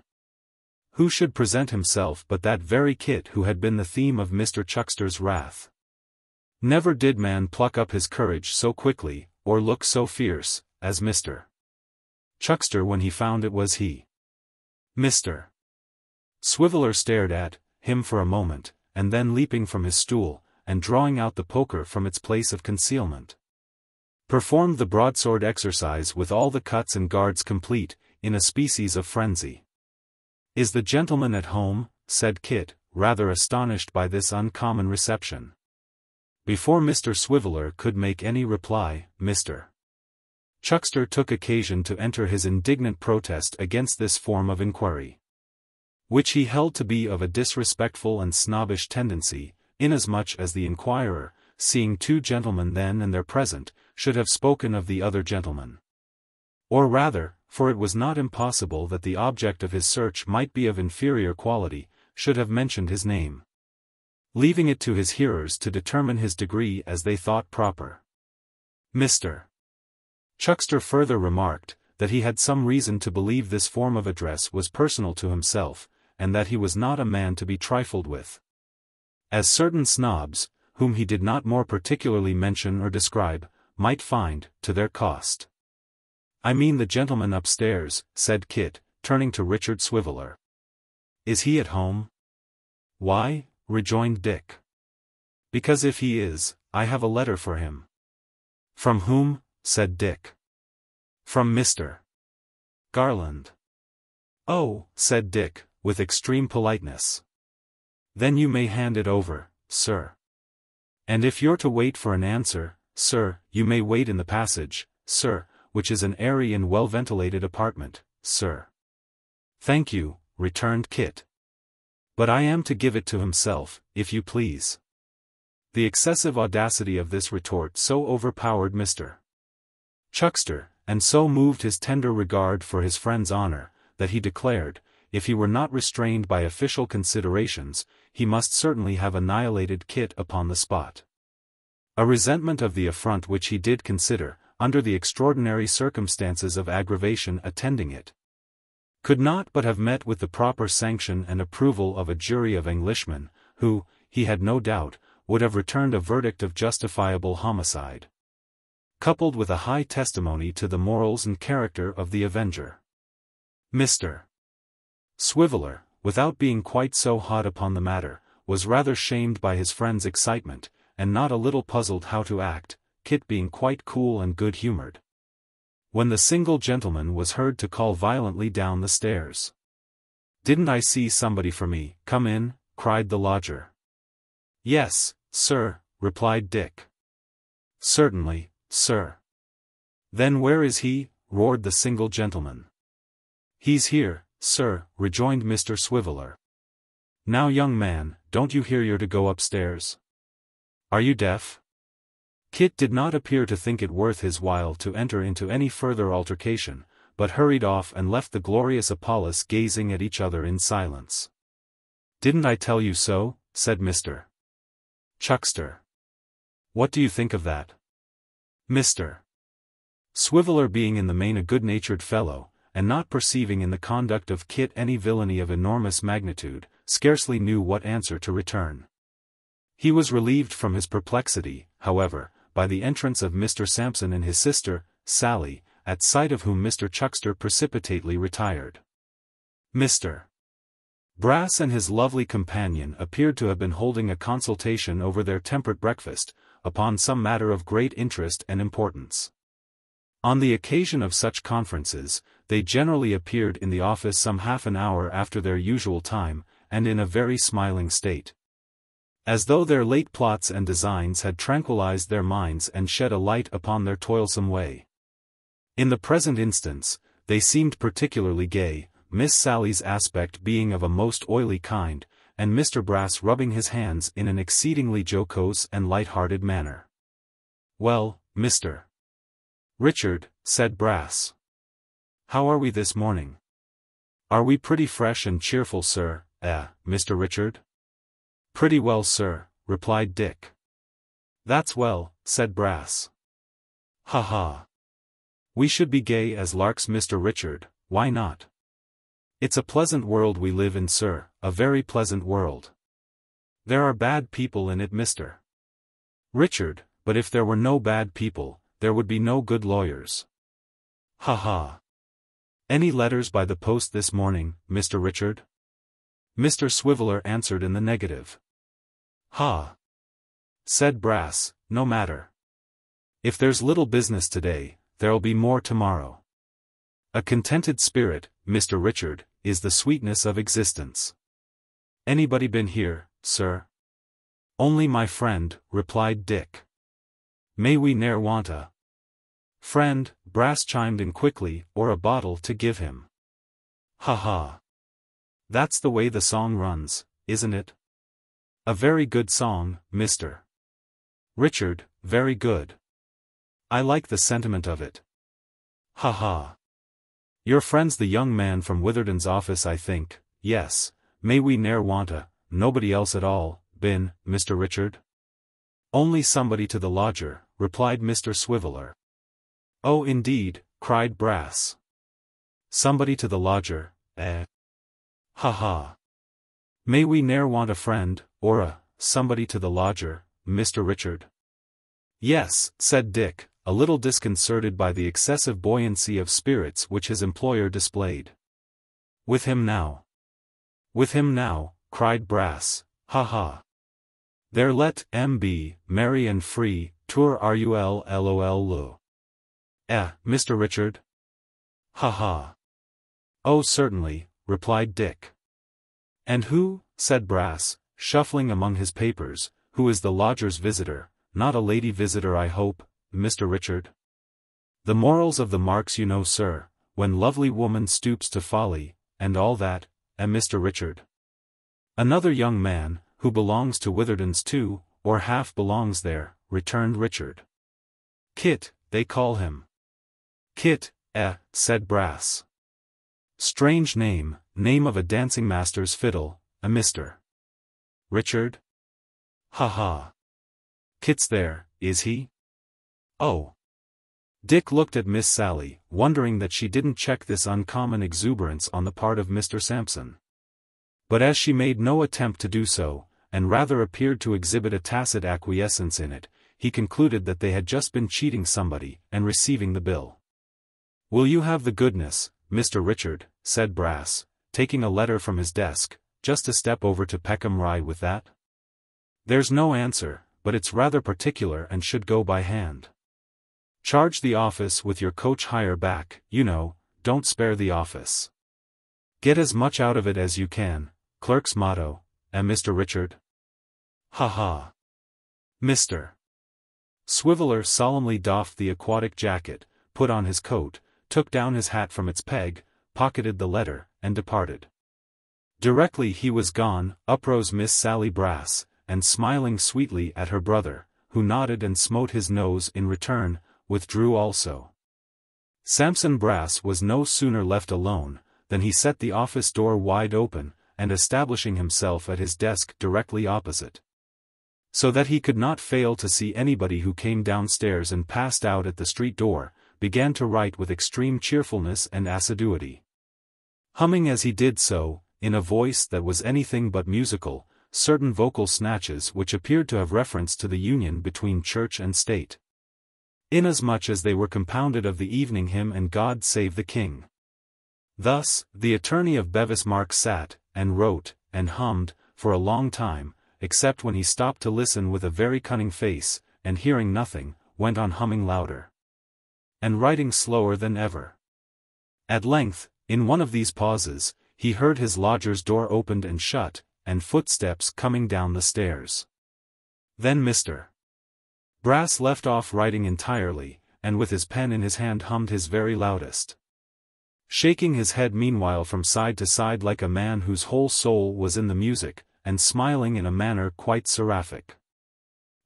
Who should present himself but that very Kit who had been the theme of Mr. Chuckster's wrath? Never did man pluck up his courage so quickly, or look so fierce, as Mr. Chuckster when he found it was he. Mr. Swiveller stared at him for a moment, and then leaping from his stool, and drawing out the poker from its place of concealment, performed the broadsword exercise with all the cuts and guards complete, in a species of frenzy. "Is the gentleman at home?" said Kit, rather astonished by this uncommon reception. Before Mr. Swiveller could make any reply, Mr. Chuckster took occasion to enter his indignant protest against this form of inquiry, which he held to be of a disrespectful and snobbish tendency, inasmuch as the inquirer, seeing two gentlemen then and there present, should have spoken of the other gentleman. Or rather, for it was not impossible that the object of his search might be of inferior quality, should have mentioned his name, leaving it to his hearers to determine his degree as they thought proper. Mr. Chuckster further remarked, that he had some reason to believe this form of address was personal to himself, and that he was not a man to be trifled with, as certain snobs, whom he did not more particularly mention or describe, might find, to their cost. "I mean the gentleman upstairs," said Kit, turning to Richard Swiveller. "Is he at home?" "Why?" rejoined Dick. "Because if he is, I have a letter for him." "From whom?" said Dick. "From Mr. Garland." "Oh," said Dick, with extreme politeness. "Then you may hand it over, sir. And if you're to wait for an answer, sir, you may wait in the passage, sir, which is an airy and well-ventilated apartment, sir." "Thank you," returned Kit. "But I am to give it to himself, if you please." The excessive audacity of this retort so overpowered Mr. Chuckster, and so moved his tender regard for his friend's honor, that he declared, if he were not restrained by official considerations, he must certainly have annihilated Kit upon the spot. A resentment of the affront which he did consider, under the extraordinary circumstances of aggravation attending it, could not but have met with the proper sanction and approval of a jury of Englishmen, who, he had no doubt, would have returned a verdict of justifiable homicide, coupled with a high testimony to the morals and character of the avenger. Mr. Swiveller, without being quite so hot upon the matter, was rather shamed by his friend's excitement, and not a little puzzled how to act, Kit being quite cool and good-humored. when the single gentleman was heard to call violently down the stairs. "Didn't I see somebody for me? Come in," cried the lodger. "Yes, sir," replied Dick. "Certainly, sir." "Then where is he?" roared the single gentleman. "He's here, sir," rejoined Mr. Swiveller. "Now young man, don't you hear you're to go upstairs? Are you deaf?" Kit did not appear to think it worth his while to enter into any further altercation, but hurried off and left the glorious Apollos gazing at each other in silence. "Didn't I tell you so?" said Mr. Chuckster. "What do you think of that?" Mr. Swiveller, being in the main a good-natured fellow, and not perceiving in the conduct of Kit any villainy of enormous magnitude, scarcely knew what answer to return. He was relieved from his perplexity, however, by the entrance of Mr. Sampson and his sister, Sally, at sight of whom Mr. Chuckster precipitately retired. Mr. Brass and his lovely companion appeared to have been holding a consultation over their temperate breakfast, upon some matter of great interest and importance. On the occasion of such conferences, they generally appeared in the office some half an hour after their usual time, and in a very smiling state. As though their late plots and designs had tranquilized their minds and shed a light upon their toilsome way. In the present instance, they seemed particularly gay, Miss Sally's aspect being of a most oily kind, and Mr. Brass rubbing his hands in an exceedingly jocose and light-hearted manner. "Well, Mr. Richard," said Brass. "How are we this morning?" "Are we pretty fresh and cheerful, sir, Mr. Richard?" "Pretty well, sir," replied Dick. "That's well," said Brass. "Ha ha! We should be gay as larks, Mr. Richard, why not? It's a pleasant world we live in, sir, a very pleasant world. There are bad people in it, Mr. Richard, but if there were no bad people, there would be no good lawyers. Ha ha! Any letters by the post this morning, Mr. Richard?" Mr. Swiveller answered in the negative. "Ha!" said Brass, "no matter. If there's little business today, there'll be more tomorrow. A contented spirit, Mr. Richard, is the sweetness of existence. Anybody been here, sir?" "Only my friend," replied Dick. "May we ne'er want a friend," Brass chimed in quickly, "or a bottle to give him." "Ha ha! That's the way the song runs, isn't it?" "A very good song, Mr. Richard, very good. I like the sentiment of it." "Ha ha! Your friend's the young man from Witherden's office, I think. Yes, may we ne'er want a nobody else at all, been, Mr. Richard?" "Only somebody to the lodger," replied Mr. Swiveller. "Oh indeed," cried Brass. "Somebody to the lodger, eh? Ha ha! May we ne'er want a friend, or a somebody to the lodger, Mr. Richard?" "Yes," said Dick, a little disconcerted by the excessive buoyancy of spirits which his employer displayed. "With him now." "With him now," cried Brass, "ha ha! There let be merry and free, tour rul Mr. Richard?" "Ha ha! Oh certainly," replied Dick. "And who," said Brass, shuffling among his papers, "who is the lodger's visitor? Not a lady visitor, I hope, Mr. Richard? The morals of the marks, you know, sir, when lovely woman stoops to folly, and all that, Mr. Richard? Another young man, who belongs to Witherden's too, or half belongs there," returned Richard. "Kit, they call him." "Kit, said Brass. "Strange name, name of a dancing master's fiddle, Mr. Richard? Ha ha! Kit's there, is he? Oh!" Dick looked at Miss Sally, wondering that she didn't check this uncommon exuberance on the part of Mr. Sampson. But as she made no attempt to do so, and rather appeared to exhibit a tacit acquiescence in it, he concluded that they had just been cheating somebody, and receiving the bill. "Will you have the goodness, Mr. Richard," said Brass, taking a letter from his desk, "just to step over to Peckham Rye with that? There's no answer, but it's rather particular and should go by hand." Charge the office with your coach hire back, you know, don't spare the office. Get as much out of it as you can, clerk's motto, Mr. Richard? Ha ha. Mr. Swiveller solemnly doffed the aquatic jacket, put on his coat, took down his hat from its peg, pocketed the letter, and departed. Directly he was gone, uprose Miss Sally Brass, and smiling sweetly at her brother, who nodded and smote his nose in return, withdrew also. Sampson Brass was no sooner left alone, than he set the office door wide open, and establishing himself at his desk directly opposite, so that he could not fail to see anybody who came downstairs and passed out at the street door, began to write with extreme cheerfulness and assiduity. Humming as he did so, in a voice that was anything but musical, certain vocal snatches which appeared to have reference to the union between church and state, inasmuch as they were compounded of the evening hymn and God Save the King. Thus, the attorney of Bevis Marks sat, and wrote, and hummed, for a long time, except when he stopped to listen with a very cunning face, and hearing nothing, went on humming louder, and writing slower than ever. At length, in one of these pauses, he heard his lodger's door opened and shut, and footsteps coming down the stairs. Then Mr. Brass left off writing entirely, and with his pen in his hand hummed his very loudest, shaking his head meanwhile from side to side like a man whose whole soul was in the music, and smiling in a manner quite seraphic.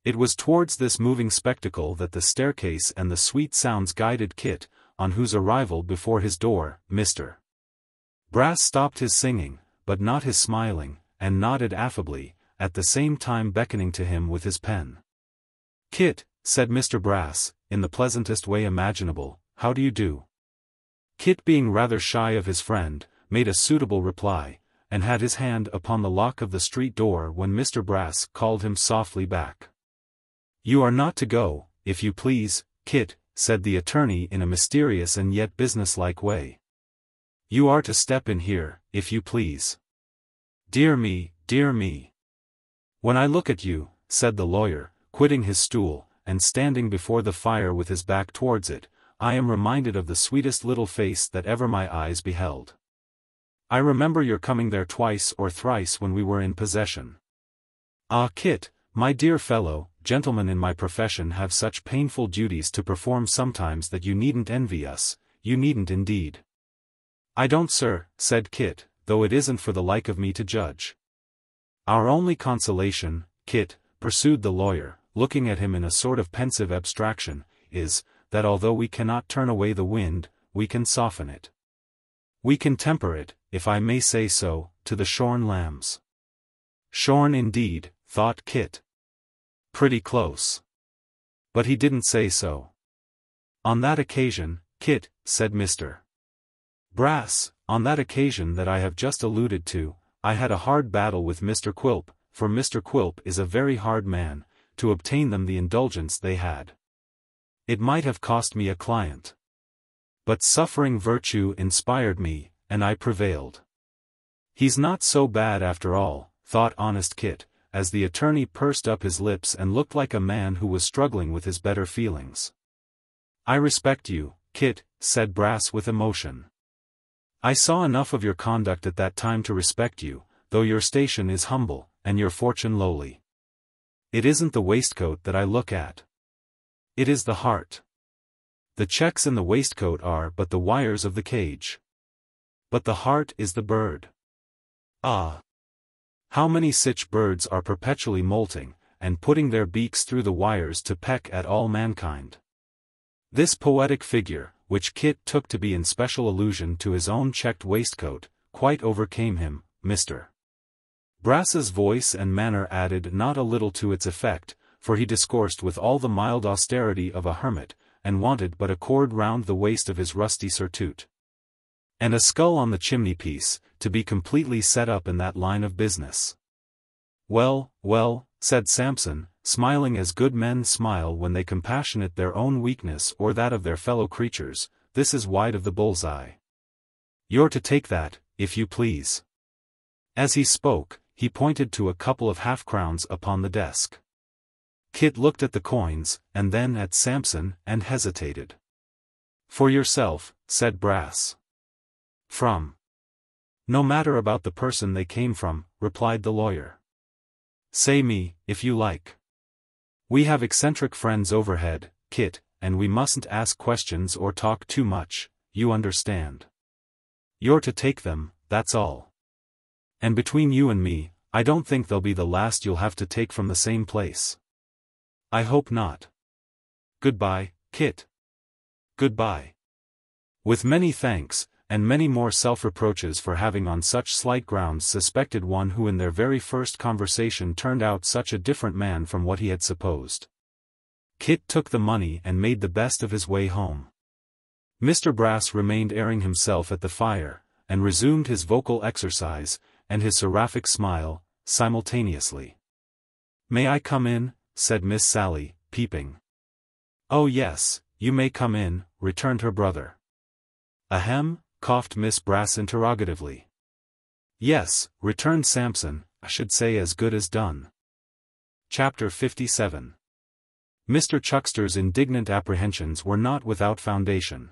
It was towards this moving spectacle that the staircase and the sweet sounds guided Kit, on whose arrival before his door, Mr. Brass stopped his singing, but not his smiling, and nodded affably, at the same time beckoning to him with his pen. "Kit," said Mr. Brass, in the pleasantest way imaginable, "how do you do?" Kit, being rather shy of his friend, made a suitable reply, and had his hand upon the lock of the street door when Mr. Brass called him softly back. "You are not to go, if you please, Kit," said the attorney in a mysterious and yet businesslike way. "You are to step in here, if you please." "Dear me, dear me. When I look at you," said the lawyer, quitting his stool, and standing before the fire with his back towards it, "I am reminded of the sweetest little face that ever my eyes beheld. I remember your coming there twice or thrice when we were in possession. Ah, Kit, my dear fellow, gentlemen in my profession have such painful duties to perform sometimes that you needn't envy us, you needn't indeed." "I don't, sir," said Kit, "though it isn't for the like of me to judge." "Our only consolation, Kit," pursued the lawyer, looking at him in a sort of pensive abstraction, "is, that although we cannot turn away the wind, we can soften it. We can temper it, if I may say so, to the shorn lambs." "Shorn indeed," thought Kit. "Pretty close." But he didn't say so. "On that occasion, Kit," said Mr. Brass, "on that occasion that I have just alluded to, I had a hard battle with Mr. Quilp, for Mr. Quilp is a very hard man, to obtain them the indulgence they had. It might have cost me a client. But suffering virtue inspired me, and I prevailed. He's not so bad after all," thought honest Kit, as the attorney pursed up his lips and looked like a man who was struggling with his better feelings. "I respect you, Kit," said Brass with emotion. "I saw enough of your conduct at that time to respect you, though your station is humble, and your fortune lowly. It isn't the waistcoat that I look at. It is the heart. The checks in the waistcoat are but the wires of the cage. But the heart is the bird. Ah! How many sich birds are perpetually molting, and putting their beaks through the wires to peck at all mankind." This poetic figure, which Kit took to be in special allusion to his own checked waistcoat, quite overcame him. Mr. Brass's voice and manner added not a little to its effect, for he discoursed with all the mild austerity of a hermit, and wanted but a cord round the waist of his rusty surtout, and a skull on the chimney-piece, to be completely set up in that line of business. "Well, well," said Sampson, smiling as good men smile when they compassionate their own weakness or that of their fellow creatures, "this is wide of the bull's-eye. You're to take that, if you please." As he spoke, he pointed to a couple of half-crowns upon the desk. Kit looked at the coins, and then at Sampson, and hesitated. "For yourself," said Brass. "From?" "No matter about the person they came from," replied the lawyer. "Say me, if you like. We have eccentric friends overhead, Kit, and we mustn't ask questions or talk too much, you understand. You're to take them, that's all. And between you and me, I don't think they'll be the last you'll have to take from the same place. I hope not. Goodbye, Kit. Goodbye." With many thanks, and many more self-reproaches for having on such slight grounds suspected one who in their very first conversation turned out such a different man from what he had supposed, Kit took the money and made the best of his way home. Mr. Brass remained airing himself at the fire, and resumed his vocal exercise, and his seraphic smile, simultaneously. "May I come in?" said Miss Sally, peeping. "Oh yes, you may come in," returned her brother. "Ahem," coughed Miss Brass interrogatively. "Yes," returned Sampson, "I should say as good as done." Chapter 57. Mr. Chuckster's indignant apprehensions were not without foundation.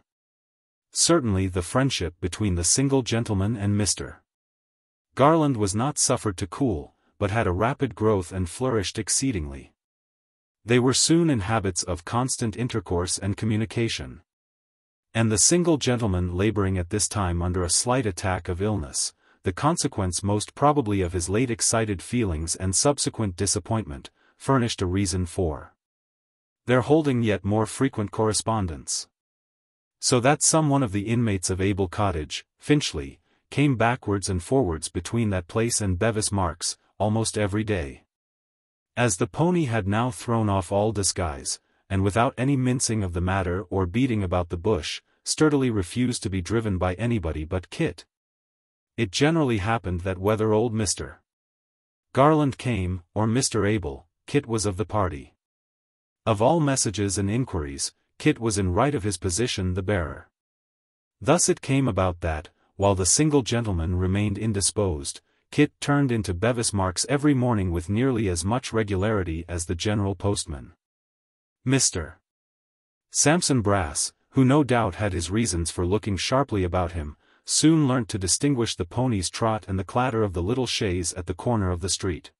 Certainly the friendship between the single gentleman and Mr. Garland was not suffered to cool, but had a rapid growth and flourished exceedingly. They were soon in habits of constant intercourse and communication. And the single gentleman laboring at this time under a slight attack of illness, the consequence most probably of his late excited feelings and subsequent disappointment, furnished a reason for their holding yet more frequent correspondence. So that some one of the inmates of Abel Cottage, Finchley, came backwards and forwards between that place and Bevis Marks, almost every day. As the pony had now thrown off all disguise, and without any mincing of the matter or beating about the bush, sturdily refused to be driven by anybody but Kit, it generally happened that whether old Mr. Garland came, or Mr. Abel, Kit was of the party. Of all messages and inquiries, Kit was in right of his position the bearer. Thus it came about that, while the single gentleman remained indisposed, Kit turned into Bevis Marks every morning with nearly as much regularity as the general postman. Mr. Sampson Brass, who no doubt had his reasons for looking sharply about him, soon learnt to distinguish the pony's trot and the clatter of the little chaise at the corner of the street.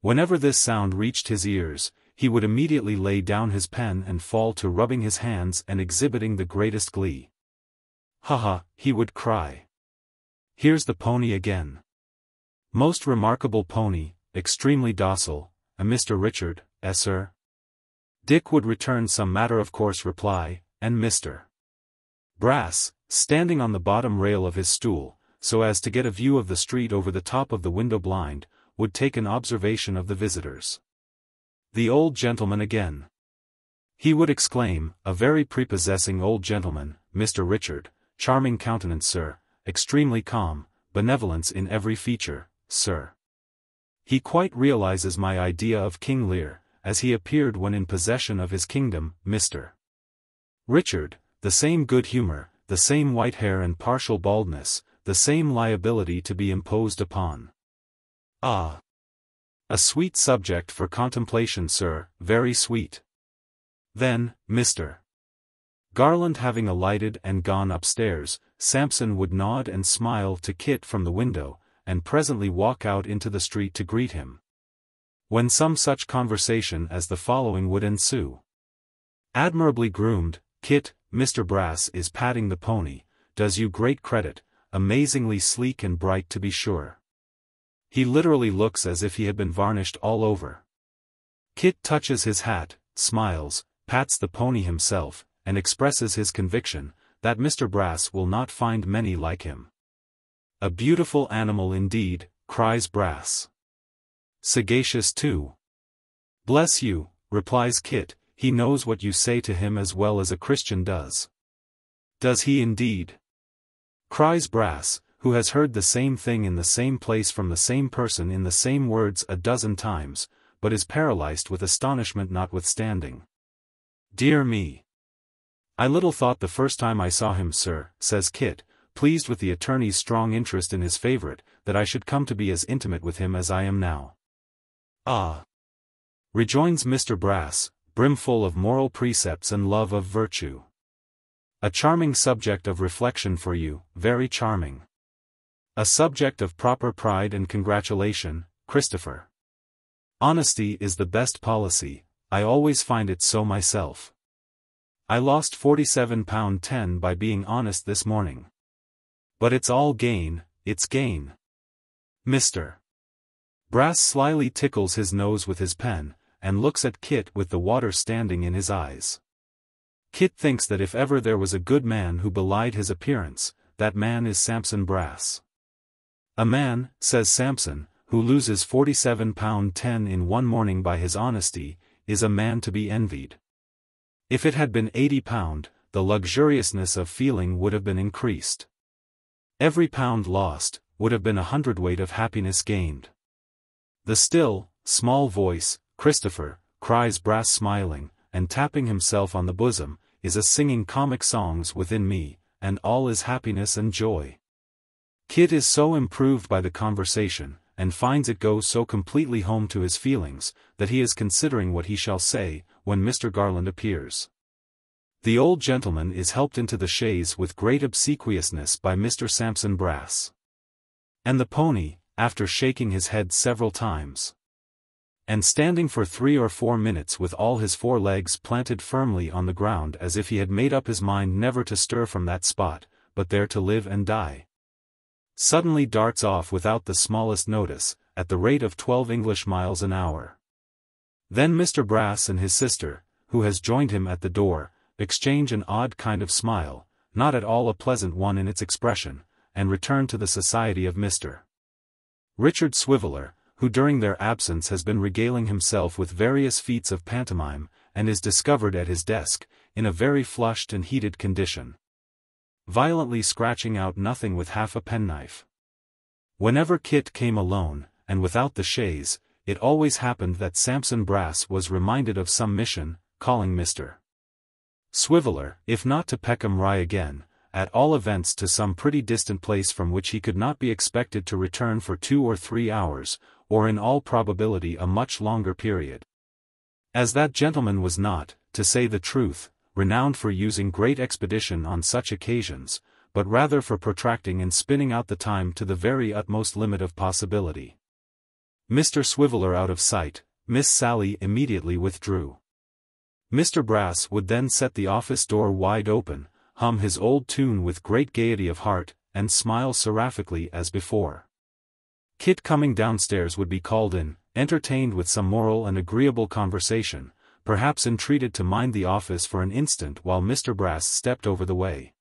Whenever this sound reached his ears, he would immediately lay down his pen and fall to rubbing his hands and exhibiting the greatest glee. "Ha ha," he would cry. "Here's the pony again. Most remarkable pony, extremely docile, a Mr. Richard, sir?" Dick would return some matter-of-course reply, and Mr. Brass, standing on the bottom rail of his stool, so as to get a view of the street over the top of the window blind, would take an observation of the visitors. "The old gentleman again," he would exclaim, "a very prepossessing old gentleman, Mr. Richard, charming countenance, sir, extremely calm, benevolence in every feature, sir. He quite realizes my idea of King Lear, as he appeared when in possession of his kingdom, Mr. Richard, the same good humor, the same white hair and partial baldness, the same liability to be imposed upon. Ah! A sweet subject for contemplation, sir, very sweet." Then, Mr. Garland having alighted and gone upstairs, Sampson would nod and smile to Kit from the window, and presently walk out into the street to greet him. When some such conversation as the following would ensue. "Admirably groomed, Kit, Mr. Brass is patting the pony, does you great credit, amazingly sleek and bright to be sure. He literally looks as if he had been varnished all over." Kit touches his hat, smiles, pats the pony himself, and expresses his conviction that Mr. Brass will not find many like him. "A beautiful animal indeed," cries Brass. "Sagacious too." "Bless you," replies Kit, "he knows what you say to him as well as a Christian does." "Does he indeed?" cries Brass, who has heard the same thing in the same place from the same person in the same words a dozen times, but is paralyzed with astonishment notwithstanding. "Dear me! I little thought the first time I saw him, sir," says Kit, pleased with the attorney's strong interest in his favorite, "that I should come to be as intimate with him as I am now." "Ah! rejoins Mr. Brass, brimful of moral precepts and love of virtue. A charming subject of reflection for you, very charming. A subject of proper pride and congratulation, Christopher. Honesty is the best policy, I always find it so myself. I lost £47.10 by being honest this morning. But it's all gain, it's gain. Mr. Brass slyly tickles his nose with his pen, and looks at Kit with the water standing in his eyes. Kit thinks that if ever there was a good man who belied his appearance, that man is Sampson Brass. A man, says Sampson, who loses £47.10 in one morning by his honesty, is a man to be envied. If it had been £80, the luxuriousness of feeling would have been increased. Every pound lost, would have been a hundredweight of happiness gained. The still, small voice, Christopher, cries Brass smiling, and tapping himself on the bosom, is a singing comic songs within me, and all is happiness and joy. Kit is so improved by the conversation, and finds it go so completely home to his feelings, that he is considering what he shall say, when Mr. Garland appears. The old gentleman is helped into the chaise with great obsequiousness by Mr. Sampson Brass. And the pony, after shaking his head several times, and standing for 3 or 4 minutes with all his 4 legs planted firmly on the ground as if he had made up his mind never to stir from that spot, but there to live and die, suddenly darts off without the smallest notice, at the rate of 12 English miles an hour. Then Mr. Brass and his sister, who has joined him at the door, exchange an odd kind of smile, not at all a pleasant one in its expression, and return to the society of Mr. Richard Swiveller, who during their absence has been regaling himself with various feats of pantomime, and is discovered at his desk, in a very flushed and heated condition, violently scratching out nothing with half a penknife. Whenever Kit came alone, and without the chaise, it always happened that Sampson Brass was reminded of some mission, calling Mr. Swiveller, if not to Peckham Rye again, at all events to some pretty distant place from which he could not be expected to return for 2 or 3 hours, or in all probability a much longer period. As that gentleman was not, to say the truth, renowned for using great expedition on such occasions, but rather for protracting and spinning out the time to the very utmost limit of possibility. Mr. Swiveller out of sight, Miss Sally immediately withdrew. Mr. Brass would then set the office door wide open, hum his old tune with great gaiety of heart, and smile seraphically as before. Kit coming downstairs would be called in, entertained with some moral and agreeable conversation, perhaps entreated to mind the office for an instant while Mr. Brass stepped over the way,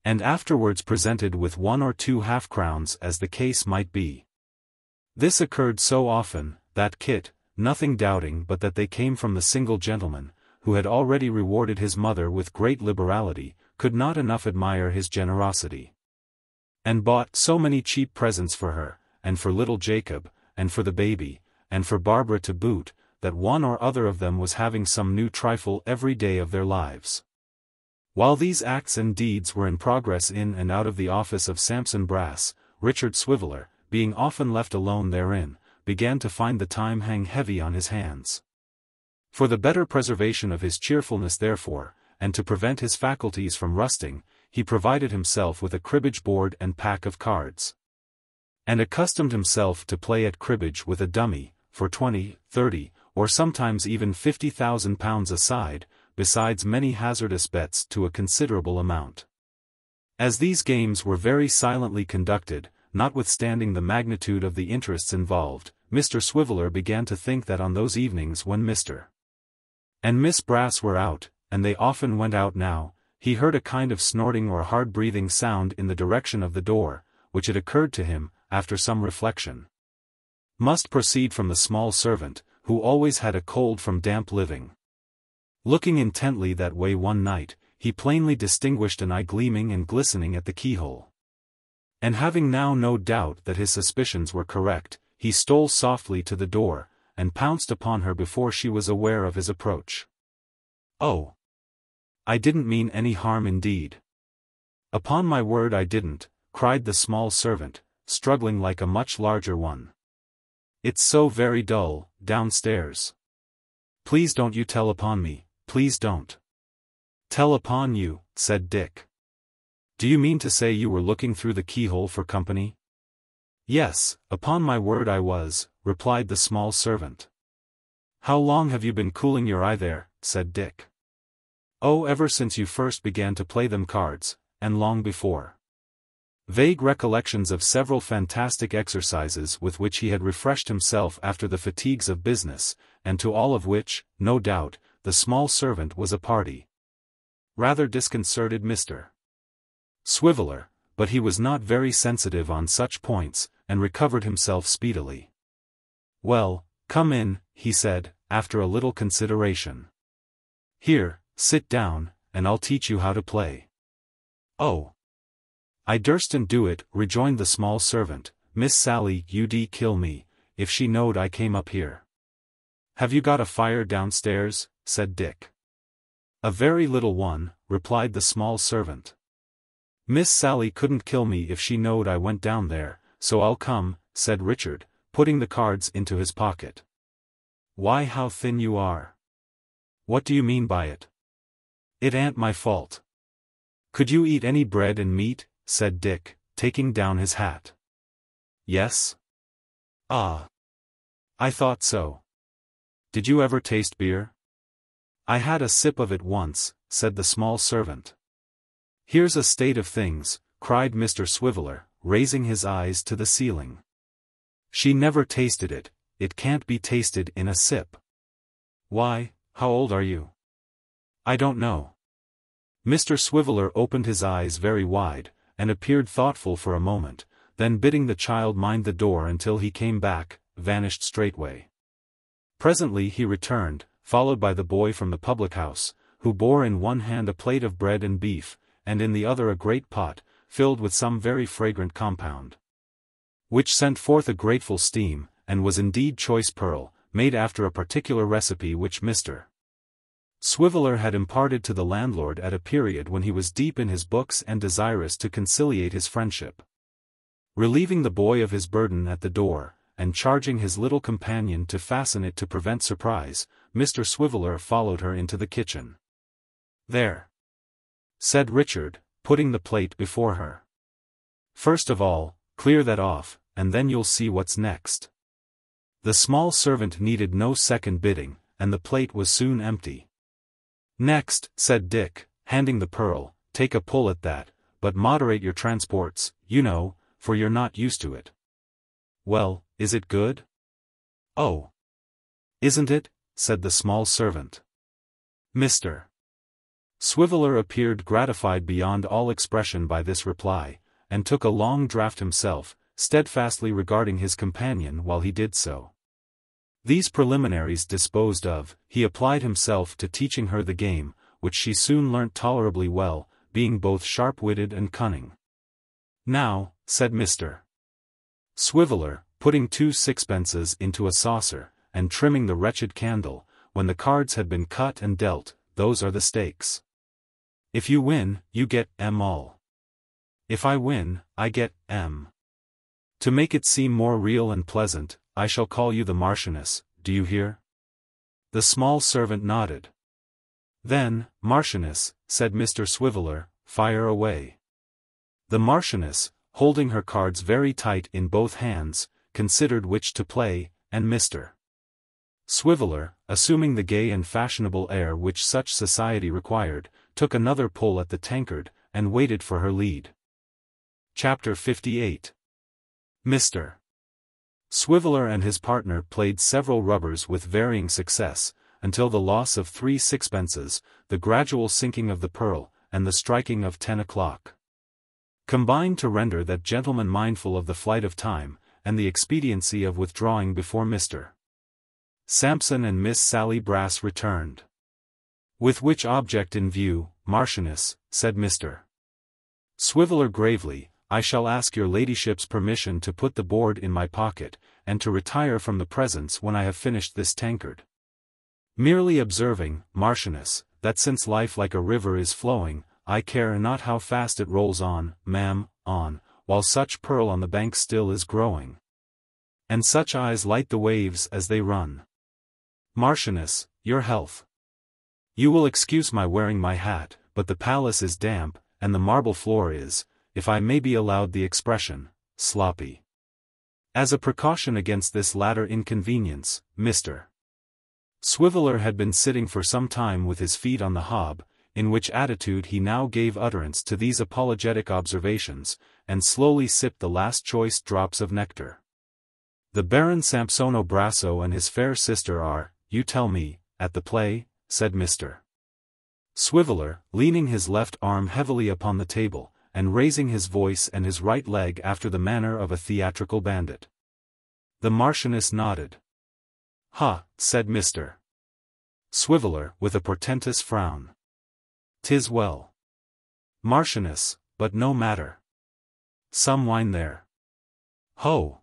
and afterwards presented with 1 or 2 half-crowns as the case might be. This occurred so often, that Kit, nothing doubting but that they came from the single gentleman, who had already rewarded his mother with great liberality, could not enough admire his generosity, and bought so many cheap presents for her, and for little Jacob, and for the baby, and for Barbara to boot, that one or other of them was having some new trifle every day of their lives. While these acts and deeds were in progress in and out of the office of Sampson Brass, Richard Swiveller, being often left alone therein, began to find the time hang heavy on his hands. For the better preservation of his cheerfulness therefore, and to prevent his faculties from rusting, he provided himself with a cribbage board and pack of cards, and accustomed himself to play at cribbage with a dummy, for 20, 30, or sometimes even £50,000 aside, besides many hazardous bets to a considerable amount. As these games were very silently conducted, notwithstanding the magnitude of the interests involved, Mr. Swiveller began to think that on those evenings when Mr. and Miss Brass were out, and they often went out now, he heard a kind of snorting or hard-breathing sound in the direction of the door, which it occurred to him, after some reflection, must proceed from the small servant, who always had a cold from damp living. Looking intently that way one night, he plainly distinguished an eye gleaming and glistening at the keyhole. And having now no doubt that his suspicions were correct, he stole softly to the door, and pounced upon her before she was aware of his approach. "Oh! I didn't mean any harm indeed. Upon my word I didn't," cried the small servant, struggling like a much larger one. "It's so very dull, downstairs. Please don't you tell upon me, please don't. Tell upon you, said Dick. Do you mean to say you were looking through the keyhole for company? Yes, upon my word I was, replied the small servant. How long have you been cooling your eye there, said Dick. Oh, ever since you first began to play them cards, and long before. Vague recollections of several fantastic exercises with which he had refreshed himself after the fatigues of business, and to all of which, no doubt, the small servant was a party. Rather disconcerted Mr. Swiveller, but he was not very sensitive on such points, and recovered himself speedily. Well, come in, he said, after a little consideration. Here, sit down, and I'll teach you how to play. Oh! I durstn't do it, rejoined the small servant. Miss Sally ud kill me, if she knowed I came up here. Have you got a fire downstairs? Said Dick. A very little one, replied the small servant. Miss Sally couldn't kill me if she knowed I went down there, so I'll come, said Richard, putting the cards into his pocket. Why, how thin you are. What do you mean by it? It ain't my fault. Could you eat any bread and meat? Said Dick, taking down his hat. Yes? Ah. I thought so. Did you ever taste beer? I had a sip of it once, said the small servant. Here's a state of things, cried Mr. Swiveller, raising his eyes to the ceiling. She never tasted it, it can't be tasted in a sip. Why, how old are you? I don't know. Mr. Swiveller opened his eyes very wide, and appeared thoughtful for a moment, then bidding the child mind the door until he came back, vanished straightway. Presently he returned, followed by the boy from the public-house, who bore in one hand a plate of bread and beef, and in the other a great pot, filled with some very fragrant compound, which sent forth a grateful steam, and was indeed choice pearl, made after a particular recipe which Mr. Swiveller had imparted to the landlord at a period when he was deep in his books and desirous to conciliate his friendship. Relieving the boy of his burden at the door, and charging his little companion to fasten it to prevent surprise, Mr. Swiveller followed her into the kitchen. There, said Richard, putting the plate before her. First of all, clear that off, and then you'll see what's next. The small servant needed no second bidding, and the plate was soon empty. Next, said Dick, handing the pearl, take a pull at that, but moderate your transports, you know, for you're not used to it. Well, is it good? Oh! Isn't it? Said the small servant. Mr. Swiveller appeared gratified beyond all expression by this reply, and took a long draught himself, steadfastly regarding his companion while he did so. These preliminaries disposed of, he applied himself to teaching her the game, which she soon learnt tolerably well, being both sharp-witted and cunning. Now, said Mr. Swiveller, putting 2 sixpences into a saucer, and trimming the wretched candle, when the cards had been cut and dealt, those are the stakes. If you win, you get M all. If I win, I get M. To make it seem more real and pleasant, I shall call you the Marchioness, do you hear? The small servant nodded. Then, Marchioness, said Mr. Swiveller, fire away. The Marchioness, holding her cards very tight in both hands, considered which to play, and Mr. Swiveller, assuming the gay and fashionable air which such society required, took another pull at the tankard, and waited for her lead. Chapter 58. Mr. Swiveller and his partner played several rubbers with varying success, until the loss of 3 sixpences, the gradual sinking of the pearl, and the striking of 10 o'clock, combined to render that gentleman mindful of the flight of time, and the expediency of withdrawing before Mr. Sampson and Miss Sally Brass returned. With which object in view, Marchioness, said Mr. Swiveller gravely, I shall ask your ladyship's permission to put the board in my pocket, and to retire from the presence when I have finished this tankard. Merely observing, Marchioness, that since life like a river is flowing, I care not how fast it rolls on, ma'am, on, while such pearl on the bank still is growing. And such eyes light the waves as they run. Marchioness, your health. You will excuse my wearing my hat, but the palace is damp, and the marble floor is, if I may be allowed the expression, sloppy. As a precaution against this latter inconvenience, Mr. Swiveller had been sitting for some time with his feet on the hob, in which attitude he now gave utterance to these apologetic observations, and slowly sipped the last choice drops of nectar. The Baron Sampsono Brasso and his fair sister are, you tell me, at the play, said Mr. Swiveller, leaning his left arm heavily upon the table, and raising his voice and his right leg after the manner of a theatrical bandit. The Marchioness nodded. Ha, said Mr. Swiveller, with a portentous frown. 'Tis well. Marchioness, but no matter. Some wine there. Ho!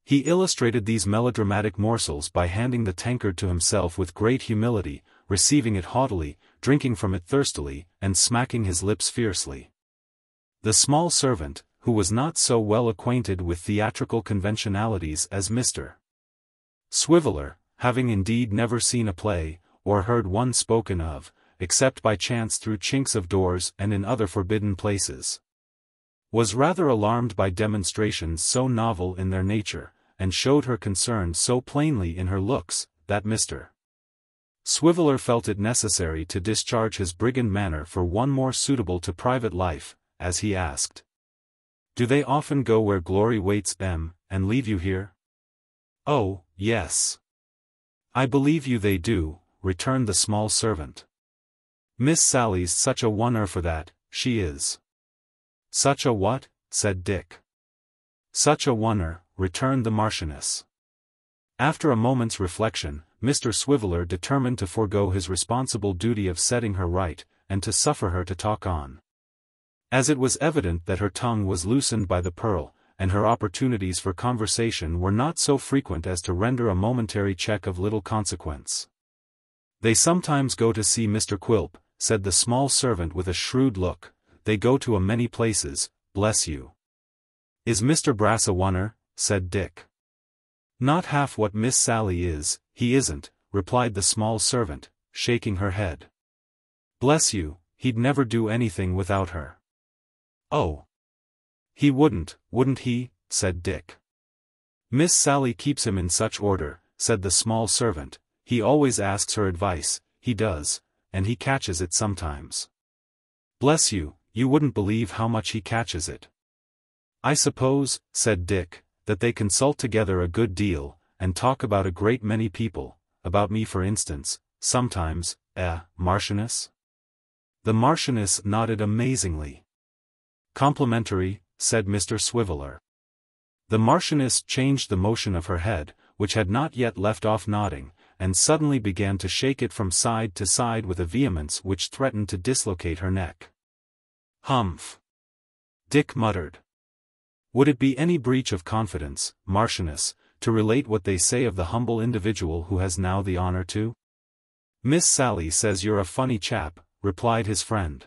He illustrated these melodramatic morsels by handing the tankard to himself with great humility, receiving it haughtily, drinking from it thirstily, and smacking his lips fiercely. The small servant, who was not so well acquainted with theatrical conventionalities as Mr. Swiveller, having indeed never seen a play, or heard one spoken of, except by chance through chinks of doors and in other forbidden places, was rather alarmed by demonstrations so novel in their nature, and showed her concern so plainly in her looks, that Mr. Swiveller felt it necessary to discharge his brigand manner for one more suitable to private life, as he asked, "Do they often go where glory waits them, and leave you here?" "Oh, yes. I believe you they do," returned the small servant. "Miss Sally's such a wonder for that, she is." "Such a what?" said Dick. "Such a wonder," returned the Marchioness. After a moment's reflection, Mr. Swiveller determined to forego his responsible duty of setting her right, and to suffer her to talk on. As it was evident that her tongue was loosened by the pearl, and her opportunities for conversation were not so frequent as to render a momentary check of little consequence. "They sometimes go to see Mr. Quilp," said the small servant with a shrewd look. "They go to a many places, bless you." "Is Mr. Brass a wonder?" said Dick. "Not half what Miss Sally is, he isn't," replied the small servant, shaking her head. "Bless you, he'd never do anything without her." "Oh! He wouldn't he?" said Dick. "Miss Sally keeps him in such order," said the small servant. "He always asks her advice, he does, and he catches it sometimes. Bless you, you wouldn't believe how much he catches it." "I suppose," said Dick, "that they consult together a good deal, and talk about a great many people, about me for instance, sometimes, Marchioness?" The Marchioness nodded amazingly. "Complimentary," said Mr. Swiveller. The Marchioness changed the motion of her head, which had not yet left off nodding, and suddenly began to shake it from side to side with a vehemence which threatened to dislocate her neck. "Humph!" Dick muttered. "Would it be any breach of confidence, Marchioness, to relate what they say of the humble individual who has now the honor to?" "Miss Sally says you're a funny chap," replied his friend.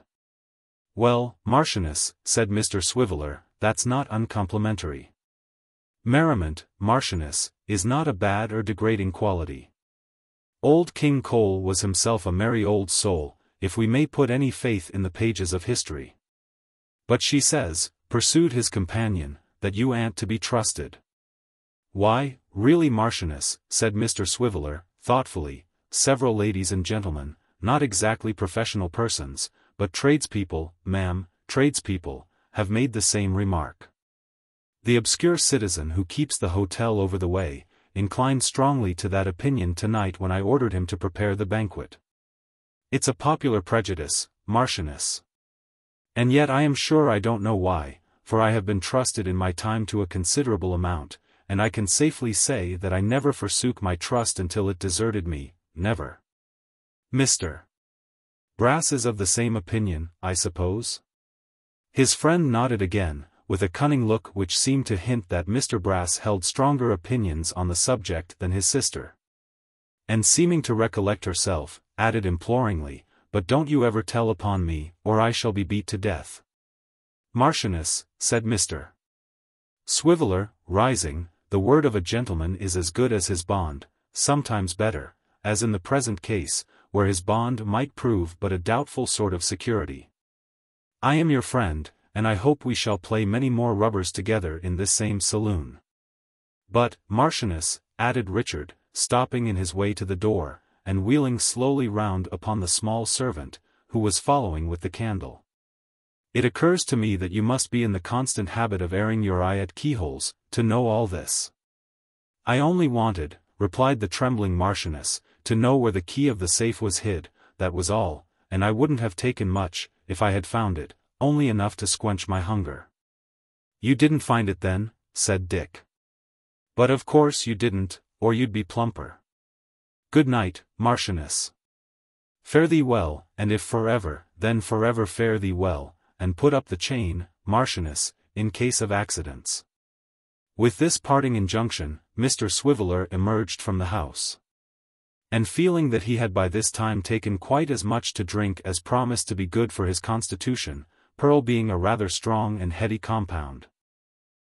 "Well, Marchioness," said Mr. Swiveller, "that's not uncomplimentary. Merriment, Marchioness, is not a bad or degrading quality. Old King Cole was himself a merry old soul, if we may put any faith in the pages of history." "But she says," pursued his companion, "that you ain't to be trusted." "Why, really Marchioness," said Mr. Swiveller, thoughtfully, "several ladies and gentlemen, not exactly professional persons, but tradespeople, ma'am, tradespeople, have made the same remark. The obscure citizen who keeps the hotel over the way, inclined strongly to that opinion tonight when I ordered him to prepare the banquet. It's a popular prejudice, Marchioness. And yet I am sure I don't know why, for I have been trusted in my time to a considerable amount, and I can safely say that I never forsook my trust until it deserted me, never." "Mr. Brass is of the same opinion, I suppose?" His friend nodded again, with a cunning look which seemed to hint that Mr. Brass held stronger opinions on the subject than his sister. And seeming to recollect herself, added imploringly, "But don't you ever tell upon me, or I shall be beat to death." "Marchioness," said Mr. Swiveller, rising, "the word of a gentleman is as good as his bond, sometimes better, as in the present case, where his bond might prove but a doubtful sort of security. I am your friend, and I hope we shall play many more rubbers together in this same saloon. But, Marchioness, added Richard, stopping in his way to the door, and wheeling slowly round upon the small servant, who was following with the candle. It occurs to me that you must be in the constant habit of airing your eye at keyholes, to know all this. I only wanted, replied the trembling Marchioness, to know where the key of the safe was hid, that was all, and I wouldn't have taken much, if I had found it, only enough to squench my hunger. You didn't find it then, said Dick. But of course you didn't, or you'd be plumper. Good night, Marchioness. Fare thee well, and if forever, then forever fare thee well, and put up the chain, Marchioness, in case of accidents. With this parting injunction, Mr. Swiveller emerged from the house. And feeling that he had by this time taken quite as much to drink as promised to be good for his constitution, Pearl being a rather strong and heady compound,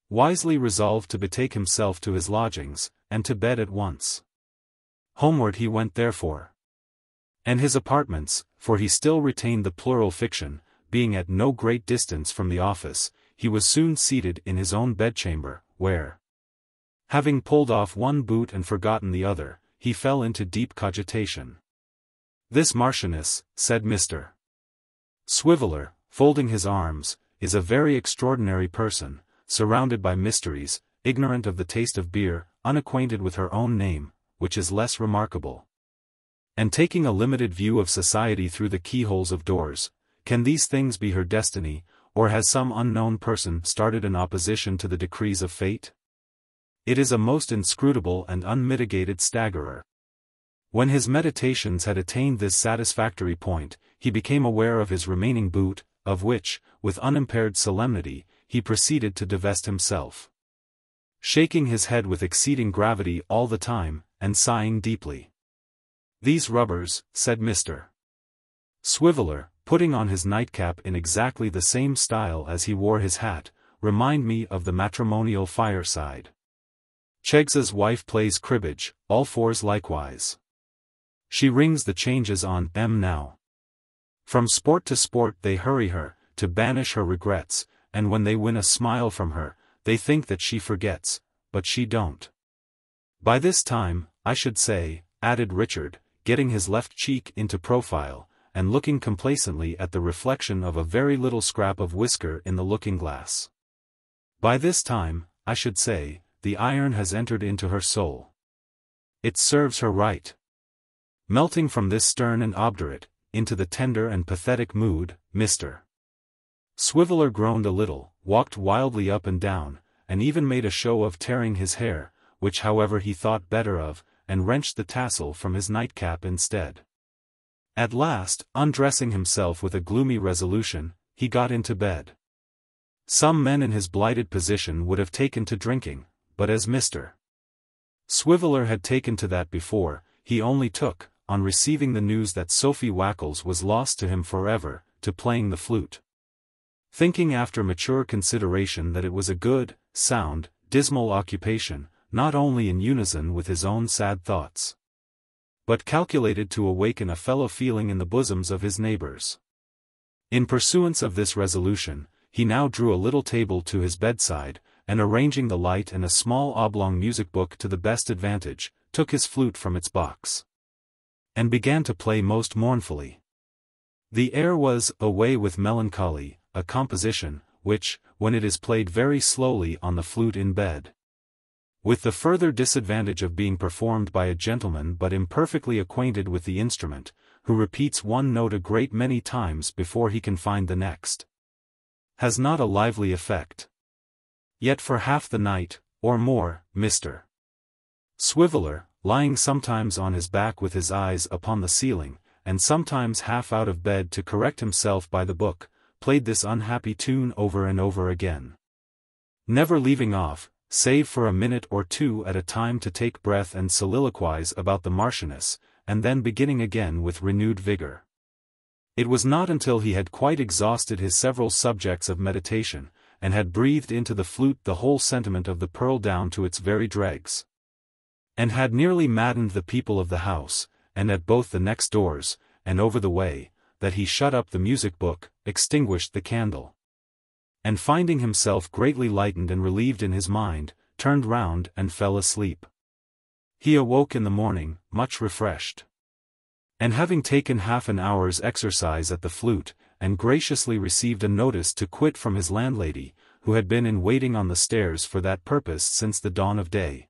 wisely resolved to betake himself to his lodgings, and to bed at once. Homeward he went therefore. And his apartments, for he still retained the plural fiction, being at no great distance from the office, he was soon seated in his own bedchamber, where, having pulled off one boot and forgotten the other, he fell into deep cogitation. This Marchioness, said Mr. Swiveller, folding his arms, is a very extraordinary person, surrounded by mysteries, ignorant of the taste of beer, unacquainted with her own name, which is less remarkable, and taking a limited view of society through the keyholes of doors. Can these things be her destiny, or has some unknown person started in opposition to the decrees of fate? It is a most inscrutable and unmitigated staggerer. When his meditations had attained this satisfactory point, he became aware of his remaining boot, of which, with unimpaired solemnity, he proceeded to divest himself, shaking his head with exceeding gravity all the time, and sighing deeply. These rubbers, said Mr. Swiveller, putting on his nightcap in exactly the same style as he wore his hat, remind me of the matrimonial fireside. Cheggs's wife plays cribbage, all fours likewise. She rings the changes on them now. From sport to sport they hurry her, to banish her regrets, and when they win a smile from her, they think that she forgets, but she don't. By this time, I should say, added Richard, getting his left cheek into profile, and looking complacently at the reflection of a very little scrap of whisker in the looking-glass. By this time, I should say, the iron has entered into her soul. It serves her right. Melting from this stern and obdurate, into the tender and pathetic mood, Mr. Swiveller groaned a little, walked wildly up and down, and even made a show of tearing his hair, which however he thought better of, and wrenched the tassel from his nightcap instead. At last, undressing himself with a gloomy resolution, he got into bed. Some men in his blighted position would have taken to drinking, but as Mr. Swiveller had taken to that before, he only took, on receiving the news that Sophie Wackles was lost to him forever, to playing the flute. Thinking after mature consideration that it was a good, sound, dismal occupation, not only in unison with his own sad thoughts, but calculated to awaken a fellow feeling in the bosoms of his neighbors. In pursuance of this resolution, he now drew a little table to his bedside, and arranging the light and a small oblong music book to the best advantage, took his flute from its box, and began to play most mournfully. The air was "Away with Melancholy," a composition, which, when it is played very slowly on the flute in bed, with the further disadvantage of being performed by a gentleman but imperfectly acquainted with the instrument, who repeats one note a great many times before he can find the next, has not a lively effect. Yet for half the night, or more, Mr. Swiveller, lying sometimes on his back with his eyes upon the ceiling, and sometimes half out of bed to correct himself by the book, played this unhappy tune over and over again, never leaving off, save for a minute or two at a time to take breath and soliloquize about the Marchioness, and then beginning again with renewed vigor. It was not until he had quite exhausted his several subjects of meditation, and had breathed into the flute the whole sentiment of the Pearl down to its very dregs, and had nearly maddened the people of the house, and at both the next doors, and over the way, that he shut up the music book, extinguished the candle. And finding himself greatly lightened and relieved in his mind, turned round and fell asleep. He awoke in the morning, much refreshed. And having taken half an hour's exercise at the flute, and graciously received a notice to quit from his landlady, who had been in waiting on the stairs for that purpose since the dawn of day,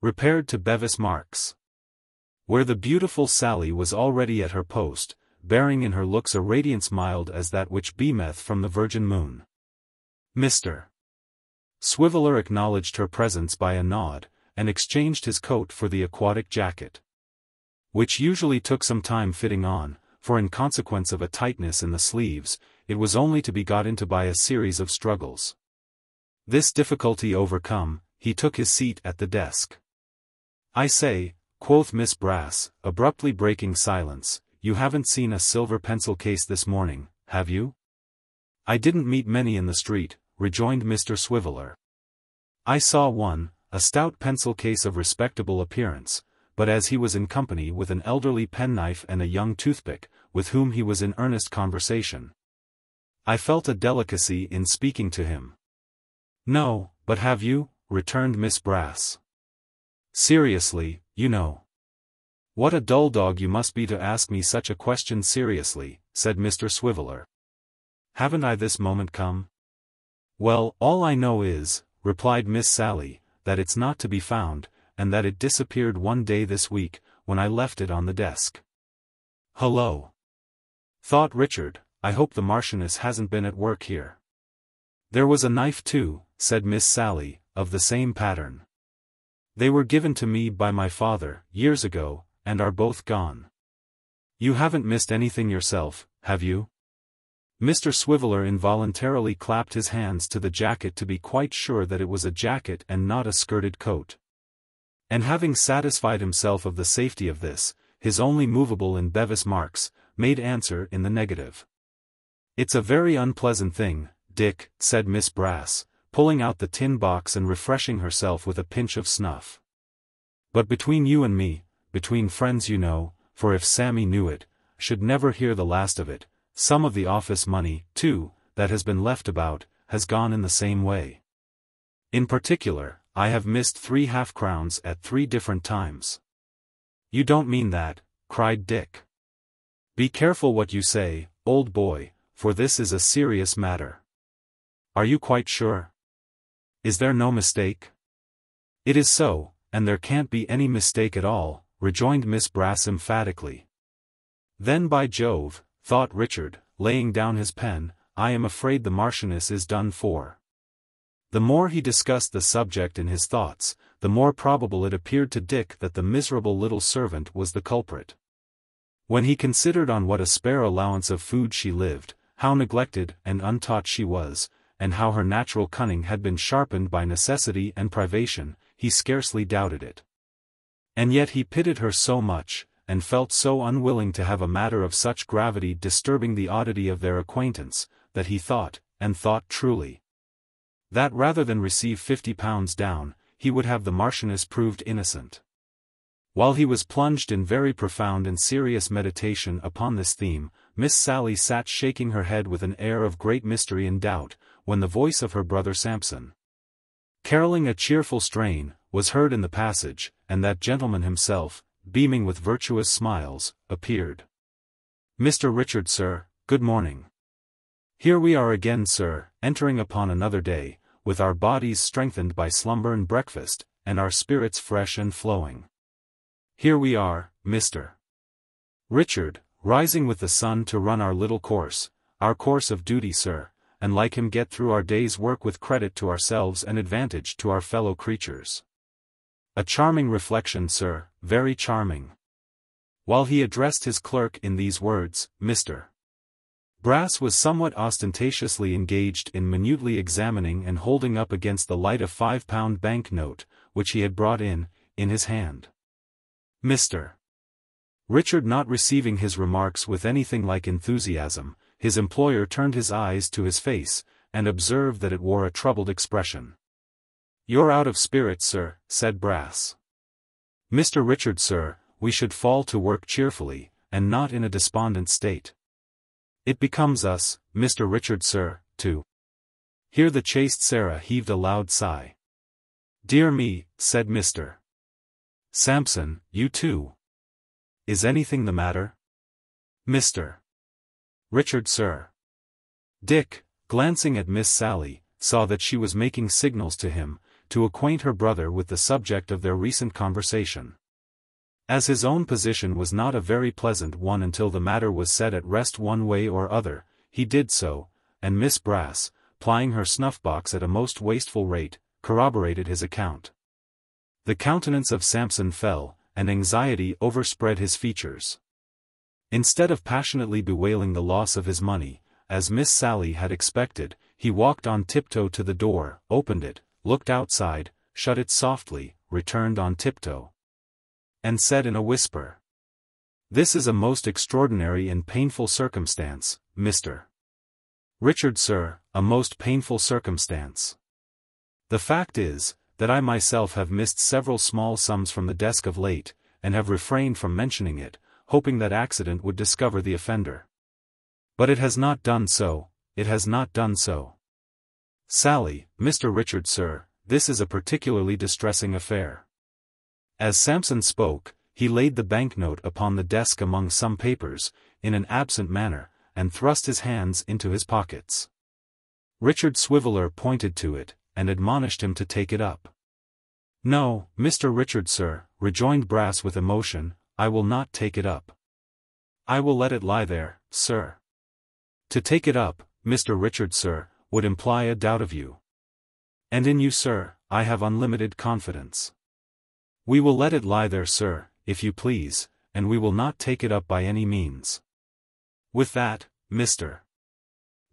repaired to Bevis Marks, where the beautiful Sally was already at her post, bearing in her looks a radiance mild as that which beameth from the virgin moon. Mr. Swiveller acknowledged her presence by a nod, and exchanged his coat for the aquatic jacket, which usually took some time fitting on, for in consequence of a tightness in the sleeves, it was only to be got into by a series of struggles. This difficulty overcome, he took his seat at the desk. "I say," quoth Miss Brass, abruptly breaking silence, "you haven't seen a silver pencil case this morning, have you?" "I didn't meet many in the street," rejoined Mr. Swiveller. "I saw one, a stout pencil case of respectable appearance, but as he was in company with an elderly penknife and a young toothpick, with whom he was in earnest conversation, I felt a delicacy in speaking to him." "No, but have you?" returned Miss Brass. "Seriously, you know." "What a dull dog you must be to ask me such a question seriously," said Mr. Swiveller. "Haven't I this moment come?" "Well, all I know is," replied Miss Sally, "that it's not to be found, and that it disappeared one day this week, when I left it on the desk." "Hullo!" thought Richard, "I hope the Marchioness hasn't been at work here." "There was a knife too," said Miss Sally, "of the same pattern. They were given to me by my father, years ago, and are both gone." "You haven't missed anything yourself, have you?" Mr. Swiveller involuntarily clapped his hands to the jacket to be quite sure that it was a jacket and not a skirted coat. And having satisfied himself of the safety of this, his only movable in Bevis Marks, made answer in the negative. "It's a very unpleasant thing, Dick," said Miss Brass, pulling out the tin box and refreshing herself with a pinch of snuff. "But between you and me, between friends you know, for if Sammy knew it, I should never hear the last of it, some of the office money, too, that has been left about, has gone in the same way. In particular, I have missed 3 half-crowns at 3 different times." "You don't mean that," cried Dick. "Be careful what you say, old boy, for this is a serious matter." "Are you quite sure? Is there no mistake?" "It is so, and there can't be any mistake at all," rejoined Miss Brass emphatically. "Then by Jove," thought Richard, laying down his pen, "I am afraid the Marchioness is done for." The more he discussed the subject in his thoughts, the more probable it appeared to Dick that the miserable little servant was the culprit. When he considered on what a spare allowance of food she lived, how neglected and untaught she was, and how her natural cunning had been sharpened by necessity and privation, he scarcely doubted it. And yet he pitied her so much, and felt so unwilling to have a matter of such gravity disturbing the oddity of their acquaintance, that he thought, and thought truly, that rather than receive £50 down, he would have the Marchioness proved innocent. While he was plunged in very profound and serious meditation upon this theme, Miss Sally sat shaking her head with an air of great mystery and doubt, when the voice of her brother Sampson, carolling a cheerful strain, was heard in the passage, and that gentleman himself, beaming with virtuous smiles, appeared. "Mr. Richard, sir, good morning. Here we are again, sir, entering upon another day, with our bodies strengthened by slumber and breakfast, and our spirits fresh and flowing. Here we are, Mr. Richard, rising with the sun to run our little course, our course of duty, sir, and like him get through our day's work with credit to ourselves and advantage to our fellow creatures. A charming reflection, sir, very charming." While he addressed his clerk in these words, Mr. Brass was somewhat ostentatiously engaged in minutely examining and holding up against the light a £5 bank note, which he had brought in his hand. Mr. Richard not receiving his remarks with anything like enthusiasm, his employer turned his eyes to his face, and observed that it wore a troubled expression. "You're out of spirits, sir," said Brass. "Mr. Richard, sir, we should fall to work cheerfully, and not in a despondent state. It becomes us, Mr. Richard sir, to—" Here the chaste Sarah heaved a loud sigh. "Dear me," said Mr. Sampson, "you too. Is anything the matter?" "Mr. Richard sir." Dick, glancing at Miss Sally, saw that she was making signals to him, to acquaint her brother with the subject of their recent conversation. As his own position was not a very pleasant one until the matter was set at rest one way or other, he did so, and Miss Brass, plying her snuff-box at a most wasteful rate, corroborated his account. The countenance of Sampson fell, and anxiety overspread his features. Instead of passionately bewailing the loss of his money, as Miss Sally had expected, he walked on tiptoe to the door, opened it, looked outside, shut it softly, returned on tiptoe, and said in a whisper, "This is a most extraordinary and painful circumstance, Mr. Richard sir, a most painful circumstance. The fact is, that I myself have missed several small sums from the desk of late, and have refrained from mentioning it, hoping that accident would discover the offender. But it has not done so, it has not done so. Sally, Mr. Richard sir, this is a particularly distressing affair." As Sampson spoke, he laid the banknote upon the desk among some papers, in an absent manner, and thrust his hands into his pockets. Richard Swiveller pointed to it, and admonished him to take it up. "No, Mr. Richard sir," rejoined Brass with emotion, "I will not take it up. I will let it lie there, sir. To take it up, Mr. Richard sir, would imply a doubt of you. And in you sir, I have unlimited confidence. We will let it lie there sir, if you please, and we will not take it up by any means." With that, Mr.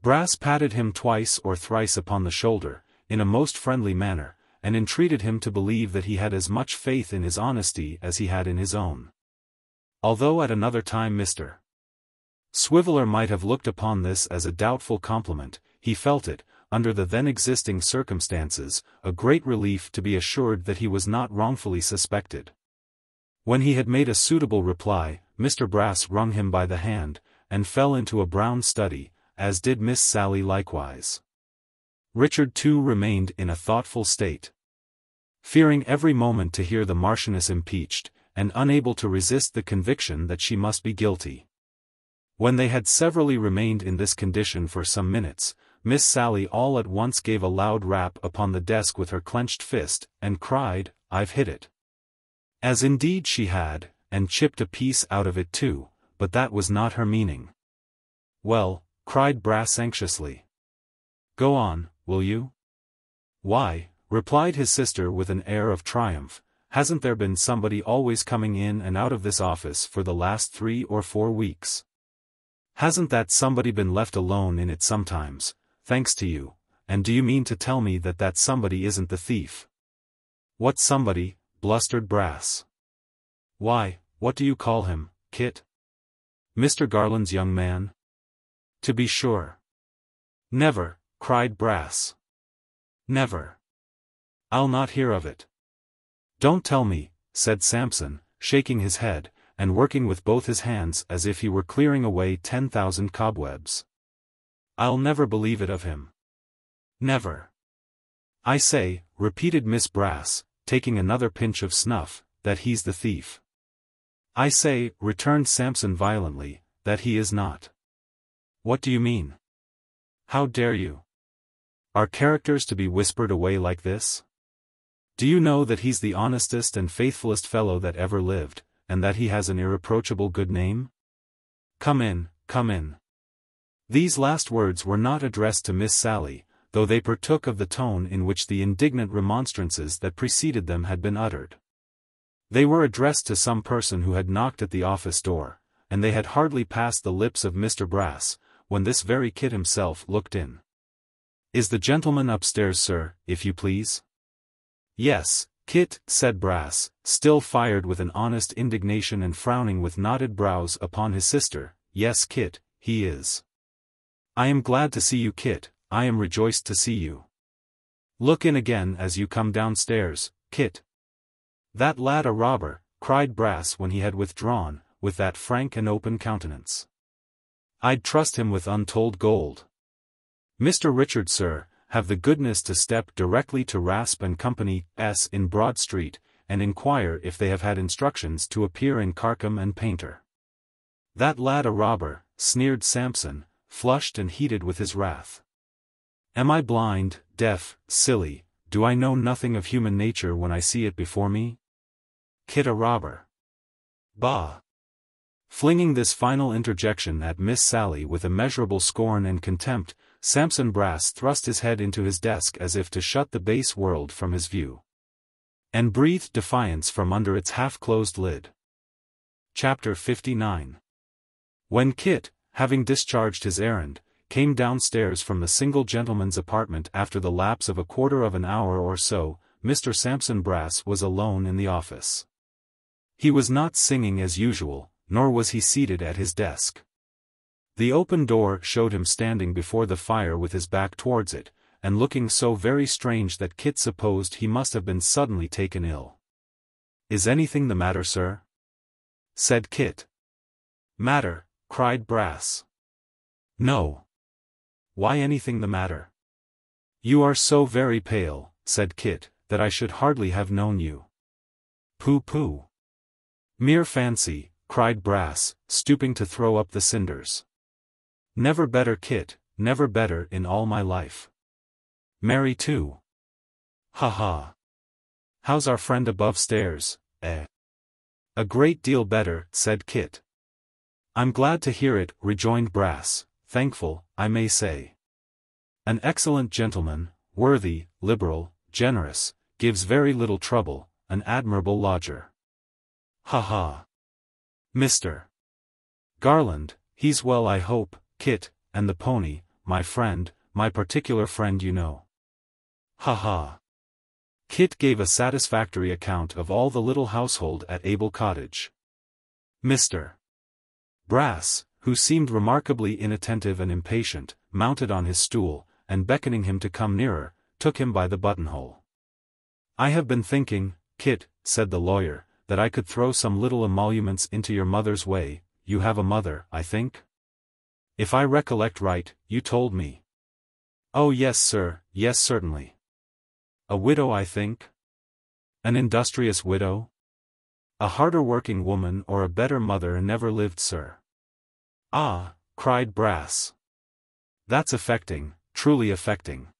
Brass patted him twice or thrice upon the shoulder, in a most friendly manner, and entreated him to believe that he had as much faith in his honesty as he had in his own. Although at another time Mr. Swiveller might have looked upon this as a doubtful compliment, he felt it, under the then existing circumstances, a great relief to be assured that he was not wrongfully suspected. When he had made a suitable reply, Mr. Brass wrung him by the hand, and fell into a brown study, as did Miss Sally likewise. Richard too remained in a thoughtful state. Fearing every moment to hear the Marchioness impeached, and unable to resist the conviction that she must be guilty. When they had severally remained in this condition for some minutes, Miss Sally all at once gave a loud rap upon the desk with her clenched fist, and cried, "I've hit it." As indeed she had, and chipped a piece out of it too, but that was not her meaning. "Well," cried Brass anxiously. "Go on, will you?" "Why," replied his sister with an air of triumph, "hasn't there been somebody always coming in and out of this office for the last 3 or 4 weeks? Hasn't that somebody been left alone in it sometimes, thanks to you, and do you mean to tell me that that somebody isn't the thief?" "What somebody?" blustered Brass. "Why, what do you call him, Kit? Mr. Garland's young man?" "To be sure." "Never," cried Brass. "Never. I'll not hear of it." "Don't tell me," said Sampson, shaking his head, and working with both his hands as if he were clearing away 10,000 cobwebs. "I'll never believe it of him. Never." "I say," repeated Miss Brass, taking another pinch of snuff, "that he's the thief." "I say," returned Sampson violently, "that he is not." "What do you mean? How dare you? Are characters to be whispered away like this? Do you know that he's the honestest and faithfulest fellow that ever lived, and that he has an irreproachable good name? Come in, come in." These last words were not addressed to Miss Sally, though they partook of the tone in which the indignant remonstrances that preceded them had been uttered. They were addressed to some person who had knocked at the office door, and they had hardly passed the lips of Mr. Brass, when this very Kit himself looked in. "Is the gentleman upstairs, sir, if you please?" "Yes, Kit," said Brass, still fired with an honest indignation and frowning with knotted brows upon his sister. "Yes, Kit, he is." "I am glad to see you, Kit, I am rejoiced to see you. Look in again as you come downstairs, Kit." "That lad a robber," cried Brass when he had withdrawn, with that frank and open countenance. "I'd trust him with untold gold. Mr. Richard, sir, have the goodness to step directly to Rasp and Company's in Broad Street, and inquire if they have had instructions to appear in Carcam and Painter." "That lad a robber," sneered Sampson, flushed and heated with his wrath. "Am I blind, deaf, silly, do I know nothing of human nature when I see it before me? Kit a robber? Bah!" Flinging this final interjection at Miss Sally with immeasurable scorn and contempt, Sampson Brass thrust his head into his desk as if to shut the base world from his view, and breathed defiance from under its half-closed lid. Chapter 59. When Kit, having discharged his errand, came downstairs from the single gentleman's apartment after the lapse of a quarter of an hour or so, Mr. Sampson Brass was alone in the office. He was not singing as usual, nor was he seated at his desk. The open door showed him standing before the fire with his back towards it, and looking so very strange that Kit supposed he must have been suddenly taken ill. "Is anything the matter, sir?" said Kit. "Matter?" cried Brass. "No. Why anything the matter?" "You are so very pale," said Kit, "that I should hardly have known you." "Pooh-pooh. Mere fancy," cried Brass, stooping to throw up the cinders. "Never better, Kit, never better in all my life. Merry too. Ha ha. How's our friend above stairs, eh?" "A great deal better," said Kit. "I'm glad to hear it," rejoined Brass, "thankful, I may say. An excellent gentleman, worthy, liberal, generous, gives very little trouble, an admirable lodger. Ha ha. Mr. Garland, he's well I hope, Kit, and the pony, my friend, my particular friend you know. Ha ha." Kit gave a satisfactory account of all the little household at Abel Cottage. Mr. Brass, who seemed remarkably inattentive and impatient, mounted on his stool, and beckoning him to come nearer, took him by the buttonhole. "I have been thinking, Kit," said the lawyer, "that I could throw some little emoluments into your mother's way. You have a mother, I think? If I recollect right, you told me." "Oh yes, sir, yes, certainly." "A widow, I think?" "An industrious widow? A harder working woman or a better mother never lived, sir." "Ah," cried Brass. "That's affecting, truly affecting.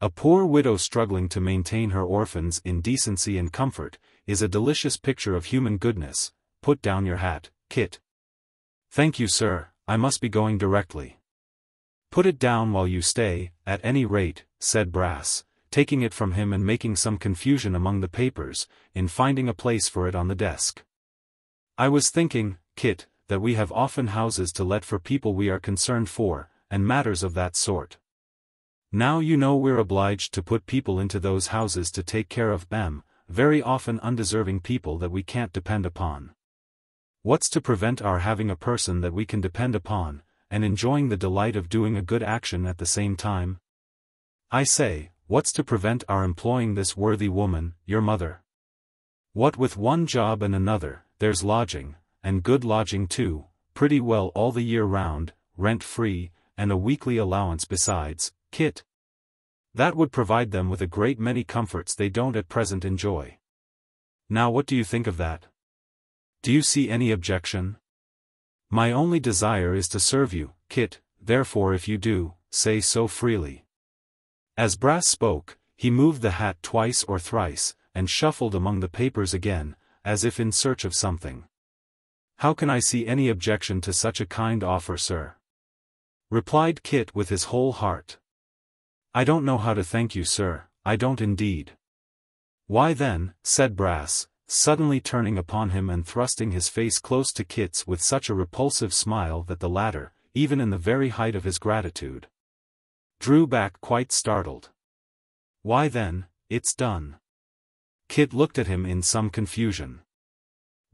A poor widow struggling to maintain her orphans in decency and comfort, is a delicious picture of human goodness. Put down your hat, Kit." "Thank you, sir, I must be going directly." "Put it down while you stay, at any rate," said Brass, taking it from him and making some confusion among the papers, in finding a place for it on the desk. "I was thinking, Kit, that we have often houses to let for people we are concerned for, and matters of that sort. Now you know we're obliged to put people into those houses to take care of them, very often undeserving people that we can't depend upon. What's to prevent our having a person that we can depend upon, and enjoying the delight of doing a good action at the same time? I say, what's to prevent our employing this worthy woman, your mother? What with one job and another, there's lodging, and good lodging too, pretty well all the year round, rent-free, and a weekly allowance besides, Kit. That would provide them with a great many comforts they don't at present enjoy. Now what do you think of that? Do you see any objection? My only desire is to serve you, Kit, therefore if you do, say so freely." As Brass spoke, he moved the hat twice or thrice, and shuffled among the papers again, as if in search of something. "How can I see any objection to such a kind offer, sir?" replied Kit with his whole heart. "I don't know how to thank you, sir, I don't indeed." "Why then," said Brass, suddenly turning upon him and thrusting his face close to Kit's with such a repulsive smile that the latter, even in the very height of his gratitude, drew back quite startled. "Why then, it's done." Kit looked at him in some confusion.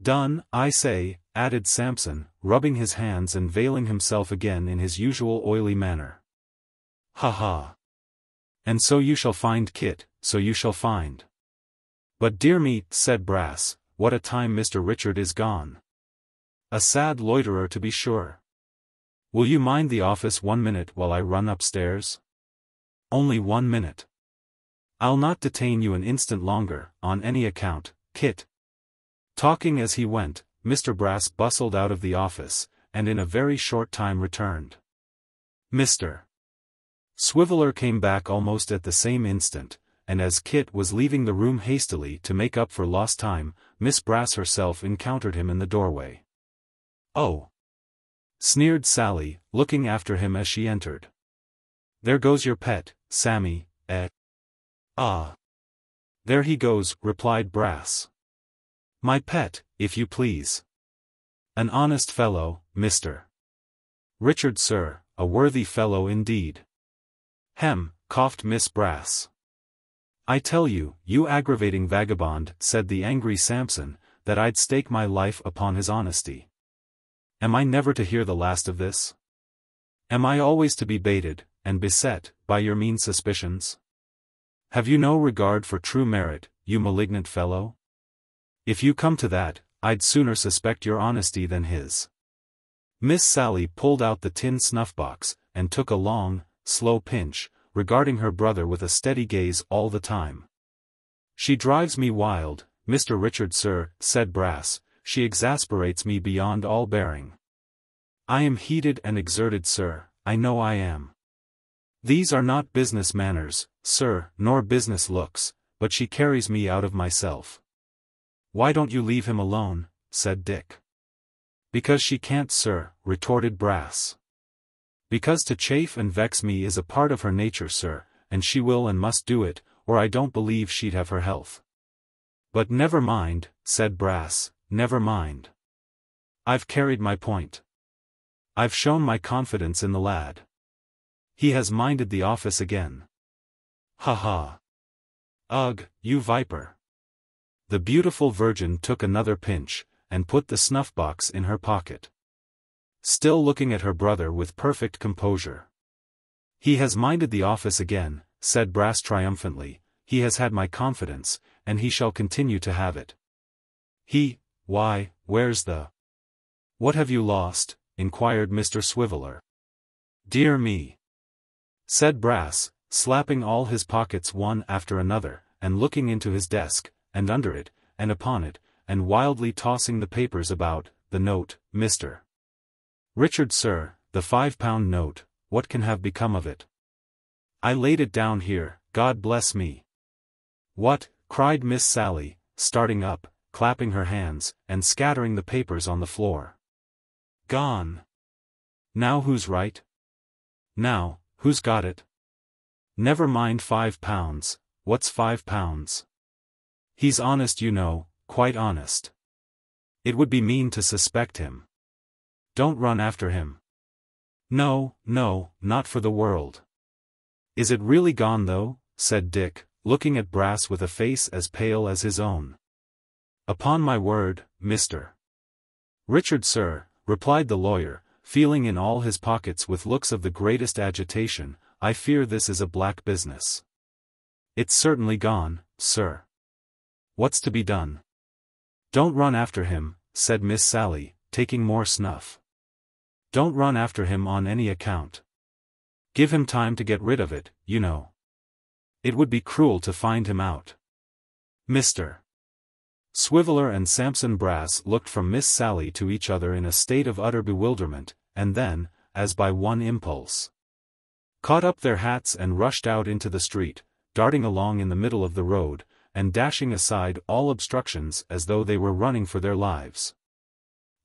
"Done, I say," added Sampson, rubbing his hands and veiling himself again in his usual oily manner. "Ha ha. And so you shall find, Kit, so you shall find." "But dear me," said Brass, what a time Mr. Richard is gone. A sad loiterer to be sure. Will you mind the office 1 minute while I run upstairs? Only 1 minute. I'll not detain you an instant longer, on any account, Kit. Talking as he went, Mr. Brass bustled out of the office, and in a very short time returned. Mr. Swiveller came back almost at the same instant, and as Kit was leaving the room hastily to make up for lost time, Miss Brass herself encountered him in the doorway. "Oh!" sneered Sally, looking after him as she entered. "There goes your pet, Sammy, eh?" "Ah! There he goes," replied Brass. "My pet, if you please. An honest fellow, Mr. Richard, sir, a worthy fellow indeed." "Hem," coughed Miss Brass. "I tell you, you aggravating vagabond," said the angry Sampson, "that I'd stake my life upon his honesty. Am I never to hear the last of this? Am I always to be baited, and beset, by your mean suspicions? Have you no regard for true merit, you malignant fellow? If you come to that, I'd sooner suspect your honesty than his." Miss Sally pulled out the tin snuff-box, and took a long, slow pinch, regarding her brother with a steady gaze all the time. "She drives me wild, Mr. Richard, sir," said Brass. "She exasperates me beyond all bearing. I am heated and exerted, sir, I know I am. These are not business manners, sir, nor business looks, but she carries me out of myself." "Why don't you leave him alone?" said Dick. "Because she can't, sir," retorted Brass. "Because to chafe and vex me is a part of her nature, sir, and she will and must do it, or I don't believe she'd have her health." "But never mind," said Brass, "never mind. I've carried my point. I've shown my confidence in the lad. He has minded the office again. Ha ha. Ugh, you viper." The beautiful virgin took another pinch, and put the snuff-box in her pocket. Still looking at her brother with perfect composure. "He has minded the office again," said Brass triumphantly. "He has had my confidence, and he shall continue to have it." Why, where's the—" "What have you lost?" inquired Mr. Swiveller. "Dear me," said Brass, slapping all his pockets one after another, and looking into his desk, and under it, and upon it, and wildly tossing the papers about. "The note, Mr. Richard, sir, the £5 note, what can have become of it? I laid it down here, God bless me." "What?" cried Miss Sally, starting up, clapping her hands, and scattering the papers on the floor. "Gone. Now who's right? Now, who's got it? Never mind £5, what's £5? He's honest, you know, quite honest. It would be mean to suspect him. Don't run after him." "No, no, not for the world." "Is it really gone though?" said Dick, looking at Brass with a face as pale as his own. "Upon my word, Mr. Richard, sir," replied the lawyer, feeling in all his pockets with looks of the greatest agitation, "I fear this is a black business. It's certainly gone, sir. What's to be done?" "Don't run after him," said Miss Sally, taking more snuff. "Don't run after him on any account. Give him time to get rid of it, you know. It would be cruel to find him out." Mr. Swiveller and Sampson Brass looked from Miss Sally to each other in a state of utter bewilderment, and then, as by one impulse, caught up their hats and rushed out into the street, darting along in the middle of the road, and dashing aside all obstructions as though they were running for their lives.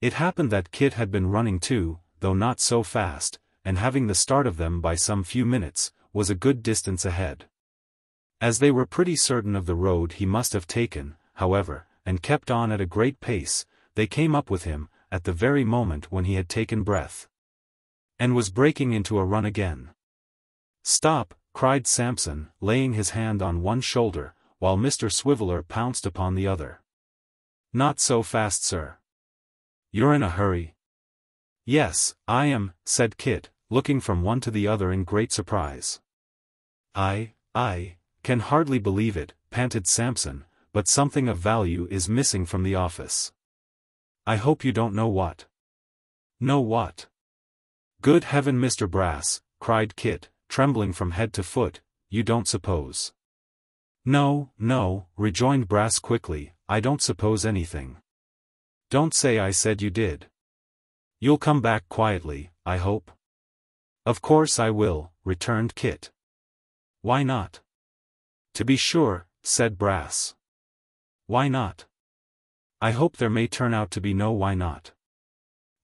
It happened that Kit had been running too, though not so fast, and having the start of them by some few minutes, was a good distance ahead. As they were pretty certain of the road he must have taken, however, and kept on at a great pace, they came up with him, at the very moment when he had taken breath, and was breaking into a run again. "Stop!" cried Sampson, laying his hand on one shoulder, while Mr. Swiveller pounced upon the other. "Not so fast, sir. You're in a hurry." "Yes, I am," said Kit, looking from one to the other in great surprise. I can hardly believe it," panted Sampson, but something of value is missing from the office. I hope you don't know what. Know what? Good heaven, Mr. Brass, cried Kit, trembling from head to foot, you don't suppose. No, no, rejoined Brass quickly, I don't suppose anything. Don't say I said you did. You'll come back quietly, I hope. Of course I will, returned Kit. Why not? To be sure, said Brass. Why not? I hope there may turn out to be no why not.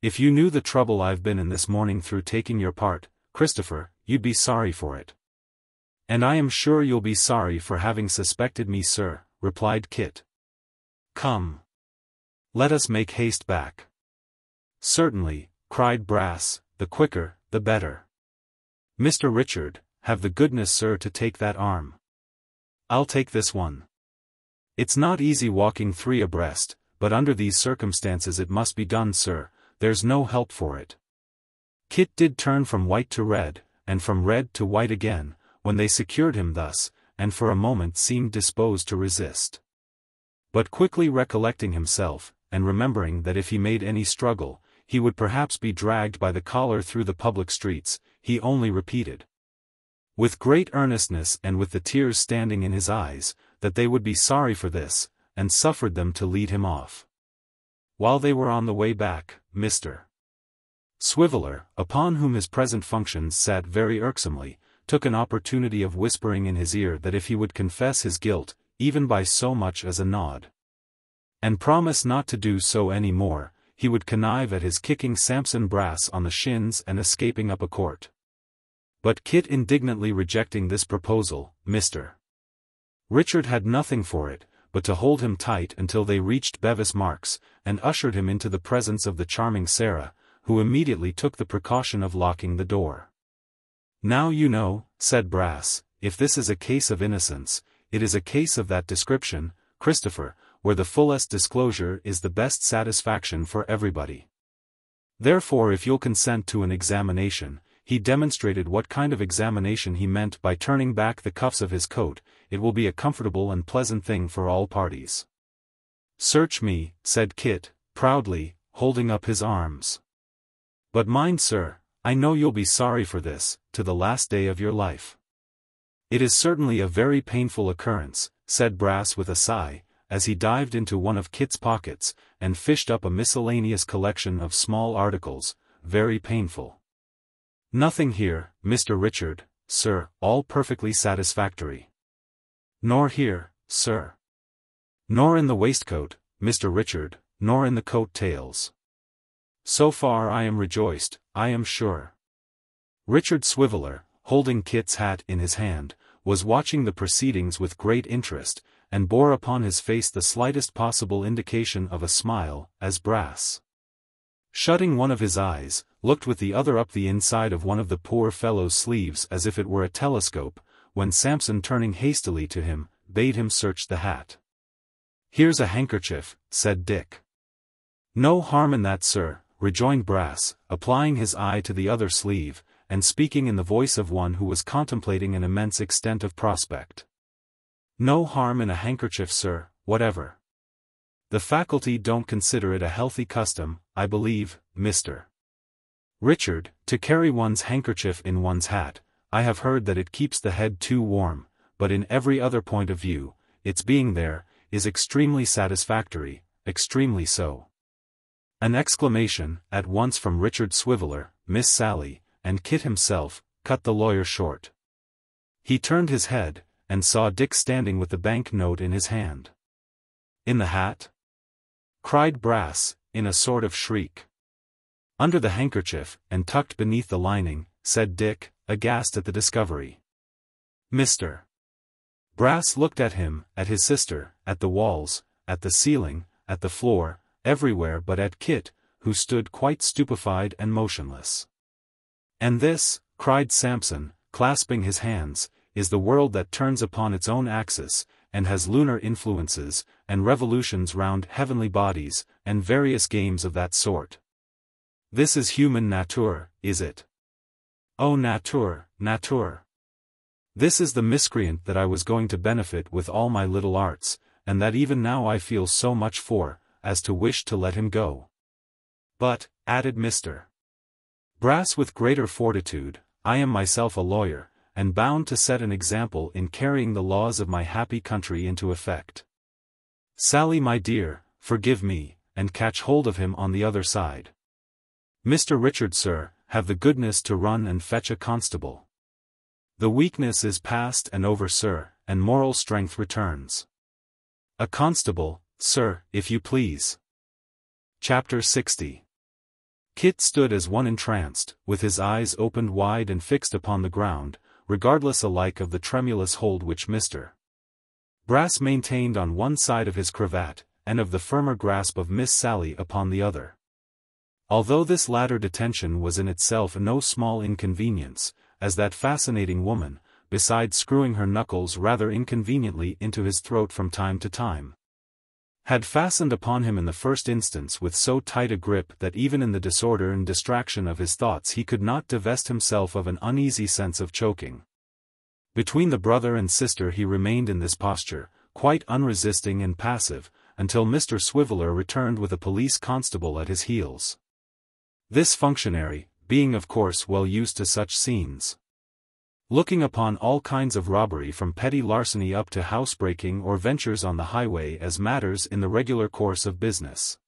If you knew the trouble I've been in this morning through taking your part, Christopher, you'd be sorry for it. And I am sure you'll be sorry for having suspected me, sir, replied Kit. Come. Let us make haste back. Certainly, cried Brass, the quicker, the better. Mr. Richard, have the goodness, sir, to take that arm. I'll take this one. It's not easy walking three abreast, but under these circumstances it must be done, sir, there's no help for it. Kit did turn from white to red, and from red to white again, when they secured him thus, and for a moment seemed disposed to resist. But quickly recollecting himself, and remembering that if he made any struggle, he would perhaps be dragged by the collar through the public streets, he only repeated, with great earnestness and with the tears standing in his eyes, that they would be sorry for this, and suffered them to lead him off. While they were on the way back, Mr. Swiveller, upon whom his present functions sat very irksomely, took an opportunity of whispering in his ear that if he would confess his guilt, even by so much as a nod, and promise not to do so any more, he would connive at his kicking Sampson Brass on the shins and escaping up a court. But Kit indignantly rejecting this proposal, Mr. Richard had nothing for it, but to hold him tight until they reached Bevis Marks, and ushered him into the presence of the charming Sarah, who immediately took the precaution of locking the door. Now you know, said Brass, if this is a case of innocence, it is a case of that description, Christopher, where the fullest disclosure is the best satisfaction for everybody. Therefore, if you'll consent to an examination, he demonstrated what kind of examination he meant by turning back the cuffs of his coat, it will be a comfortable and pleasant thing for all parties. Search me, said Kit, proudly, holding up his arms. But mind, sir, I know you'll be sorry for this, to the last day of your life. It is certainly a very painful occurrence, said Brass with a sigh, as he dived into one of Kit's pockets, and fished up a miscellaneous collection of small articles, very painful. Nothing here, Mr. Richard, sir, all perfectly satisfactory. Nor here, sir. Nor in the waistcoat, Mr. Richard, nor in the coat tails. So far I am rejoiced, I am sure. Richard Swiveller, holding Kit's hat in his hand, was watching the proceedings with great interest, and bore upon his face the slightest possible indication of a smile, as Brass, shutting one of his eyes, looked with the other up the inside of one of the poor fellow's sleeves as if it were a telescope, when Sampson turning hastily to him, bade him search the hat. Here's a handkerchief, said Dick. No harm in that, sir, rejoined Brass, applying his eye to the other sleeve, and speaking in the voice of one who was contemplating an immense extent of prospect. No harm in a handkerchief, sir, whatever. The faculty don't consider it a healthy custom, I believe, Mr. Richard, to carry one's handkerchief in one's hat. I have heard that it keeps the head too warm, but in every other point of view, its being there, is extremely satisfactory, extremely so. An exclamation, at once from Richard Swiveller, Miss Sally, and Kit himself, cut the lawyer short. He turned his head, and saw Dick standing with the bank note in his hand. In the hat? Cried Brass, in a sort of shriek. Under the handkerchief, and tucked beneath the lining, said Dick, aghast at the discovery. Mr. Brass looked at him, at his sister, at the walls, at the ceiling, at the floor, everywhere but at Kit, who stood quite stupefied and motionless. And this, cried Sampson, clasping his hands, is the world that turns upon its own axis, and has lunar influences, and revolutions round heavenly bodies, and various games of that sort. This is human nature, is it? Oh, nature, nature. This is the miscreant that I was going to benefit with all my little arts, and that even now I feel so much for, as to wish to let him go. But, added Mr. Brass with greater fortitude, I am myself a lawyer, and bound to set an example in carrying the laws of my happy country into effect. Sally, my dear, forgive me, and catch hold of him on the other side. Mr. Richard, sir, have the goodness to run and fetch a constable. The weakness is past and over, sir, and moral strength returns. A constable, sir, if you please. Chapter 60. Kit stood as one entranced, with his eyes opened wide and fixed upon the ground, regardless alike of the tremulous hold which Mr. Brass maintained on one side of his cravat, and of the firmer grasp of Miss Sally upon the other. Although this latter detention was in itself no small inconvenience, as that fascinating woman, besides screwing her knuckles rather inconveniently into his throat from time to time, had fastened upon him in the first instance with so tight a grip that even in the disorder and distraction of his thoughts he could not divest himself of an uneasy sense of choking. Between the brother and sister he remained in this posture, quite unresisting and passive, until Mr. Swiveller returned with a police constable at his heels. This functionary, being of course well used to such scenes, looking upon all kinds of robbery from petty larceny up to housebreaking or ventures on the highway as matters in the regular course of business,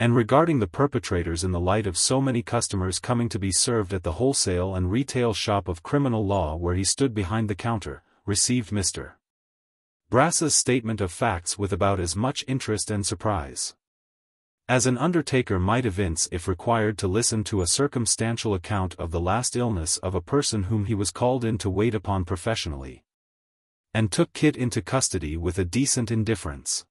and regarding the perpetrators in the light of so many customers coming to be served at the wholesale and retail shop of criminal law where he stood behind the counter, received Mr. Brass's statement of facts with about as much interest and surprise as an undertaker might evince if required to listen to a circumstantial account of the last illness of a person whom he was called in to wait upon professionally, and took Kit into custody with a decent indifference.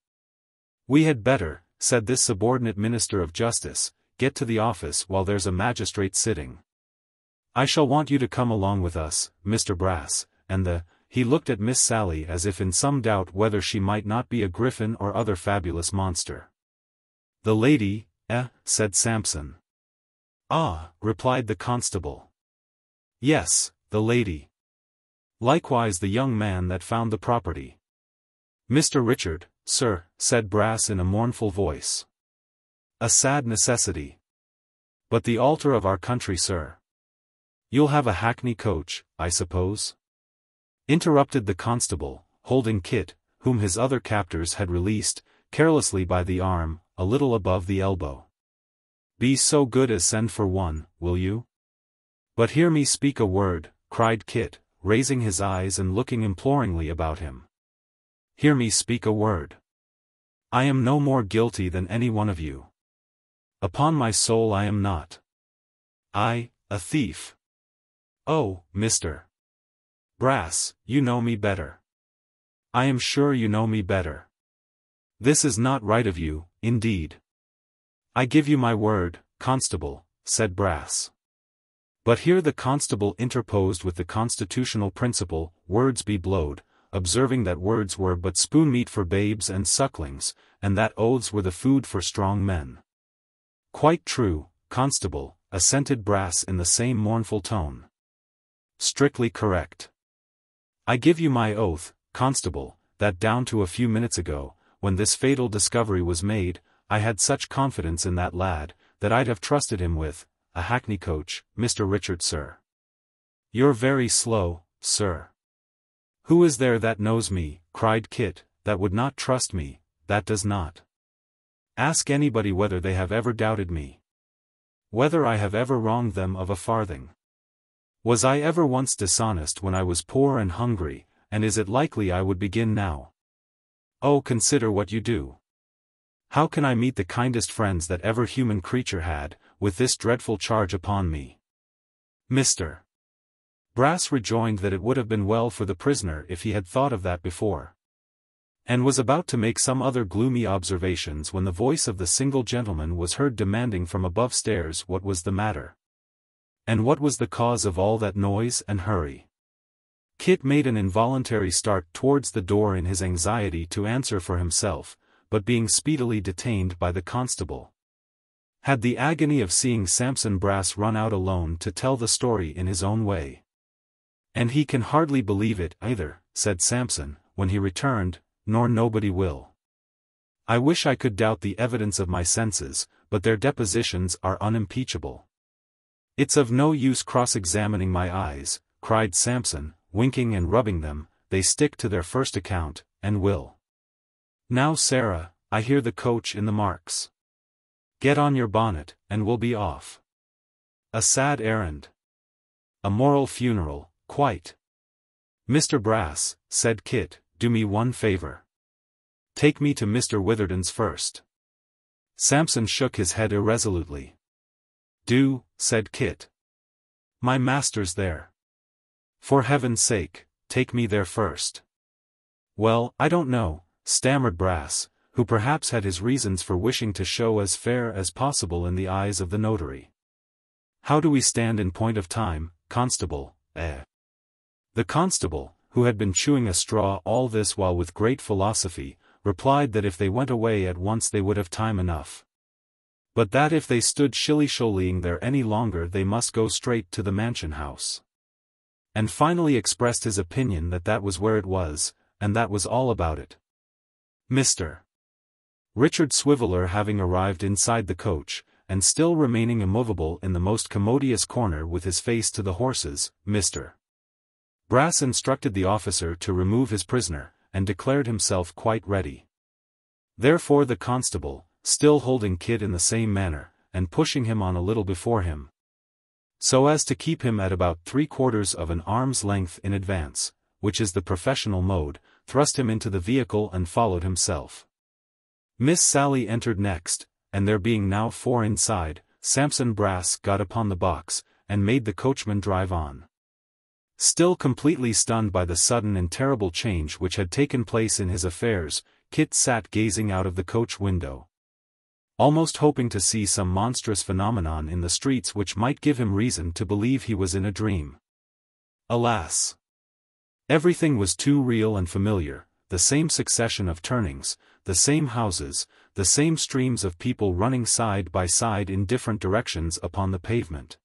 "We had better," said this subordinate minister of justice, "get to the office while there's a magistrate sitting. I shall want you to come along with us, Mr. Brass, and he looked at Miss Sally as if in some doubt whether she might not be a griffin or other fabulous monster. "The lady, said Sampson. "Ah," replied the constable. "Yes, the lady. Likewise the young man that found the property." "Mr. Richard, sir," said Brass in a mournful voice. "A sad necessity. But the altar of our country, sir." "You'll have a hackney coach, I suppose?" interrupted the constable, holding Kit, whom his other captors had released, carelessly by the arm, a little above the elbow. "Be so good as send for one, will you?" "But hear me speak a word," cried Kit, raising his eyes and looking imploringly about him. "Hear me speak a word. I am no more guilty than any one of you. Upon my soul I am not. I, a thief. Oh, Mr. Brass, you know me better. I am sure you know me better. This is not right of you, indeed." "I give you my word, constable," said Brass. But here the constable interposed with the constitutional principle, words be blowed, observing that words were but spoon meat for babes and sucklings, and that oaths were the food for strong men. "Quite true, constable," assented Brass in the same mournful tone. "Strictly correct. I give you my oath, constable, that down to a few minutes ago, when this fatal discovery was made, I had such confidence in that lad, that I'd have trusted him with a hackney coach, Mr. Richard, sir." "You're very slow, sir." "Who is there that knows me," cried Kit, "that would not trust me, that does not? Ask anybody whether they have ever doubted me. Whether I have ever wronged them of a farthing. Was I ever once dishonest when I was poor and hungry, and is it likely I would begin now? Oh, consider what you do. How can I meet the kindest friends that ever human creature had, with this dreadful charge upon me?" Mr. Brass rejoined that it would have been well for the prisoner if he had thought of that before, and was about to make some other gloomy observations when the voice of the single gentleman was heard demanding from above stairs what was the matter, and what was the cause of all that noise and hurry. Kit made an involuntary start towards the door in his anxiety to answer for himself, but being speedily detained by the constable, had the agony of seeing Sampson Brass run out alone to tell the story in his own way. "And he can hardly believe it either," said Sampson, when he returned, nor nobody will. I wish I could doubt the evidence of my senses, but their depositions are unimpeachable. It's of no use cross-examining my eyes, cried Sampson, winking and rubbing them, they stick to their first account, and will. Now Sarah, I hear the coach in the marks. Get on your bonnet, and we'll be off. A sad errand. A moral funeral, quite. Mr. Brass, said Kit, do me one favor. Take me to Mr. Witherden's first. Sampson shook his head irresolutely. Do, said Kit. My master's there. For heaven's sake, take me there first. Well, I don't know, stammered Brass, who perhaps had his reasons for wishing to show as fair as possible in the eyes of the notary. How do we stand in point of time, constable, eh? The constable, who had been chewing a straw all this while with great philosophy, replied that if they went away at once they would have time enough. But that if they stood shilly-shollying there any longer they must go straight to the mansion house. And finally expressed his opinion that that was where it was, and that was all about it. Mr. Richard Swiveller having arrived inside the coach, and still remaining immovable in the most commodious corner with his face to the horses, Mr. Brass instructed the officer to remove his prisoner, and declared himself quite ready. Therefore the constable, still holding Kit in the same manner, and pushing him on a little before him, so as to keep him at about 3/4 of an arm's length in advance, which is the professional mode, thrust him into the vehicle and followed himself. Miss Sally entered next, and there being now 4 inside, Sampson Brass got upon the box, and made the coachman drive on. Still completely stunned by the sudden and terrible change which had taken place in his affairs, Kit sat gazing out of the coach window, almost hoping to see some monstrous phenomenon in the streets which might give him reason to believe he was in a dream. Alas! Everything was too real and familiar, the same succession of turnings, the same houses, the same streams of people running side by side in different directions upon the pavement.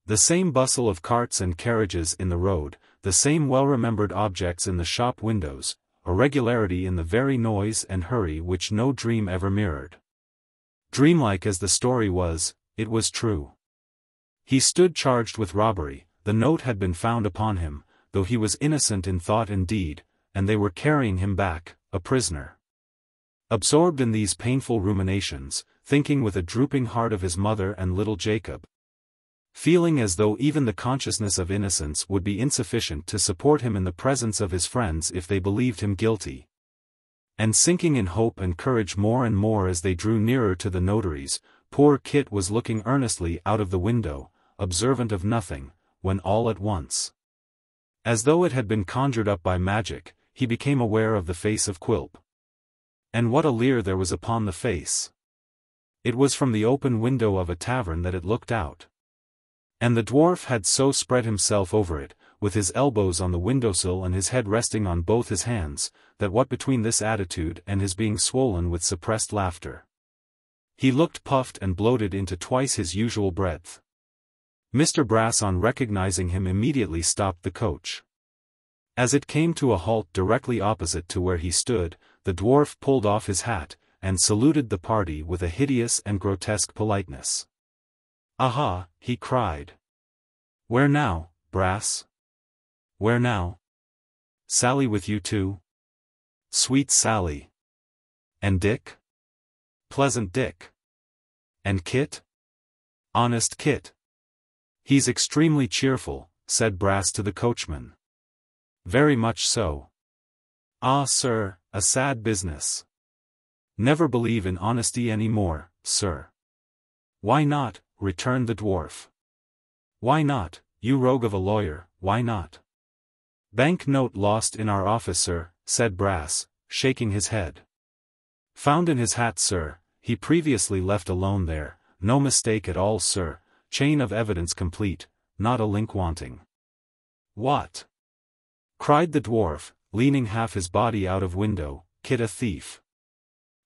The same bustle of carts and carriages in the road, the same well-remembered objects in the shop windows, a regularity in the very noise and hurry which no dream ever mirrored. Dreamlike as the story was, it was true. He stood charged with robbery, the note had been found upon him, though he was innocent in thought and deed, and they were carrying him back, a prisoner. Absorbed in these painful ruminations, thinking with a drooping heart of his mother and little Jacob, feeling as though even the consciousness of innocence would be insufficient to support him in the presence of his friends if they believed him guilty, and sinking in hope and courage more and more as they drew nearer to the notary's, poor Kit was looking earnestly out of the window, observant of nothing, when all at once, as though it had been conjured up by magic, he became aware of the face of Quilp. And what a leer there was upon the face! It was from the open window of a tavern that it looked out. And the dwarf had so spread himself over it, with his elbows on the windowsill and his head resting on both his hands, that what between this attitude and his being swollen with suppressed laughter, he looked puffed and bloated into twice his usual breadth. Mr. Brass on recognizing him immediately stopped the coach. As it came to a halt directly opposite to where he stood, the dwarf pulled off his hat, and saluted the party with a hideous and grotesque politeness. "Aha!" he cried. "Where now, Brass? Where now? Sally with you too? Sweet Sally. And Dick? Pleasant Dick. And Kit? Honest Kit. He's extremely cheerful," said Brass to the coachman. "Very much so. Ah, sir, a sad business. Never believe in honesty any more, sir." "Why not?" returned the dwarf. "Why not, you rogue of a lawyer, why not?" "Bank note lost in our office, sir," said Brass, shaking his head. "Found in his hat, sir, he previously left alone there, no mistake at all, sir, chain of evidence complete, not a link wanting." "What?" cried the dwarf, leaning half his body out of window, "Kit a thief?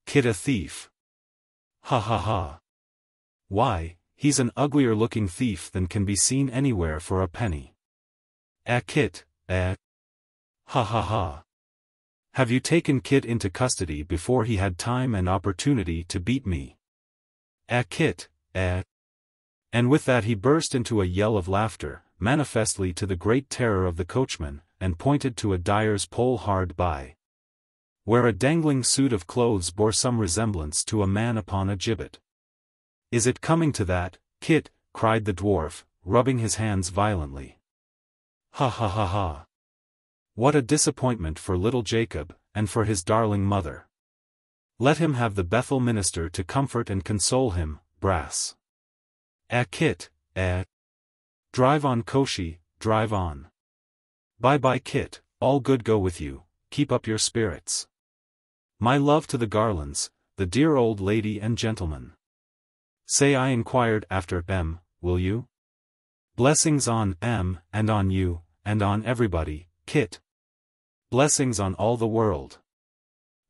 Kit a thief? Ha ha ha. Why, he's an uglier looking thief than can be seen anywhere for a penny. Eh, Kit, eh? Ha ha ha. Have you taken Kit into custody before he had time and opportunity to beat me? Kit, And with that he burst into a yell of laughter, manifestly to the great terror of the coachman, and pointed to a dyer's pole hard by, where a dangling suit of clothes bore some resemblance to a man upon a gibbet. Is it coming to that, Kit? Cried the dwarf, rubbing his hands violently. Ha ha ha ha. What a disappointment for little Jacob, and for his darling mother. Let him have the Bethel minister to comfort and console him, Brass. Kit, Drive on Koshi, drive on. Bye-bye Kit, all good go with you, keep up your spirits. My love to the Garlands, the dear old lady and gentleman. Say I inquired after M, will you? Blessings on M, and on you, and on everybody, Kit. Blessings on all the world.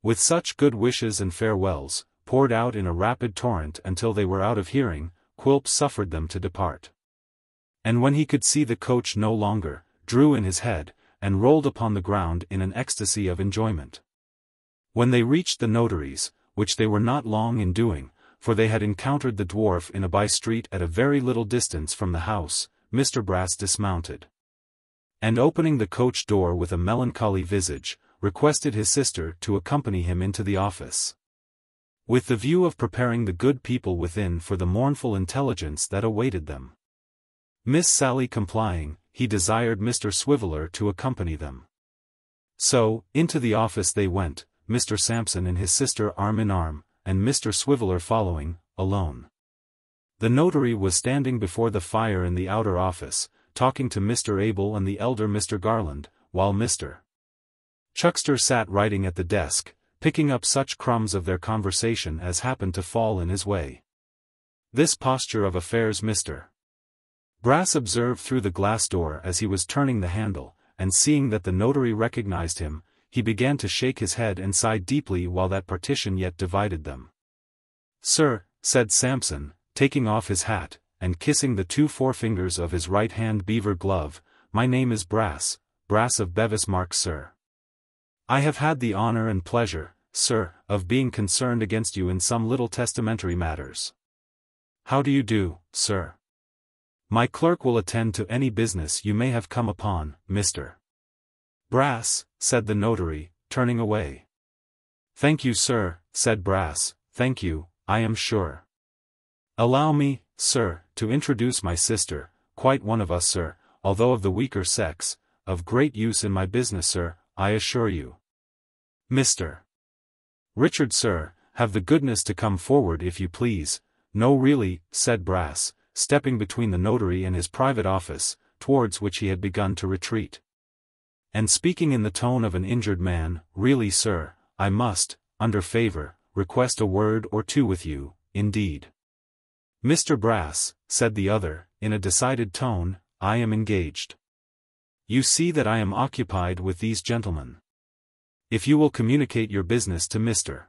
With such good wishes and farewells, poured out in a rapid torrent until they were out of hearing, Quilp suffered them to depart. And when he could see the coach no longer, drew in his head, and rolled upon the ground in an ecstasy of enjoyment. When they reached the notary's, which they were not long in doing, for they had encountered the dwarf in a by-street at a very little distance from the house, Mr. Brass dismounted. And opening the coach door with a melancholy visage, requested his sister to accompany him into the office, with the view of preparing the good people within for the mournful intelligence that awaited them. Miss Sally complying, he desired Mr. Swiveller to accompany them. So, into the office they went, Mr. Sampson and his sister arm in arm, and Mr. Swiveller following, alone. The notary was standing before the fire in the outer office, talking to Mr. Abel and the elder Mr. Garland, while Mr. Chuckster sat writing at the desk, picking up such crumbs of their conversation as happened to fall in his way. This posture of affairs Mr. Brass observed through the glass door as he was turning the handle, and seeing that the notary recognized him, he began to shake his head and sigh deeply while that partition yet divided them. Sir, said Sampson, taking off his hat, and kissing the two forefingers of his right-hand beaver glove, my name is Brass, Brass of Bevismark, sir. I have had the honor and pleasure, sir, of being concerned against you in some little testamentary matters. How do you do, sir? My clerk will attend to any business you may have come upon, Mr. Brass, said the notary, turning away. Thank you, sir, said Brass, thank you, I am sure. Allow me, sir, to introduce my sister, quite one of us, sir, although of the weaker sex, of great use in my business, sir, I assure you. Mr. Richard, sir, have the goodness to come forward if you please. No really, said Brass, stepping between the notary and his private office, towards which he had begun to retreat. And speaking in the tone of an injured man, really, sir, I must, under favor, request a word or two with you, indeed. Mr. Brass, said the other, in a decided tone, I am engaged. You see that I am occupied with these gentlemen. If you will communicate your business to Mr.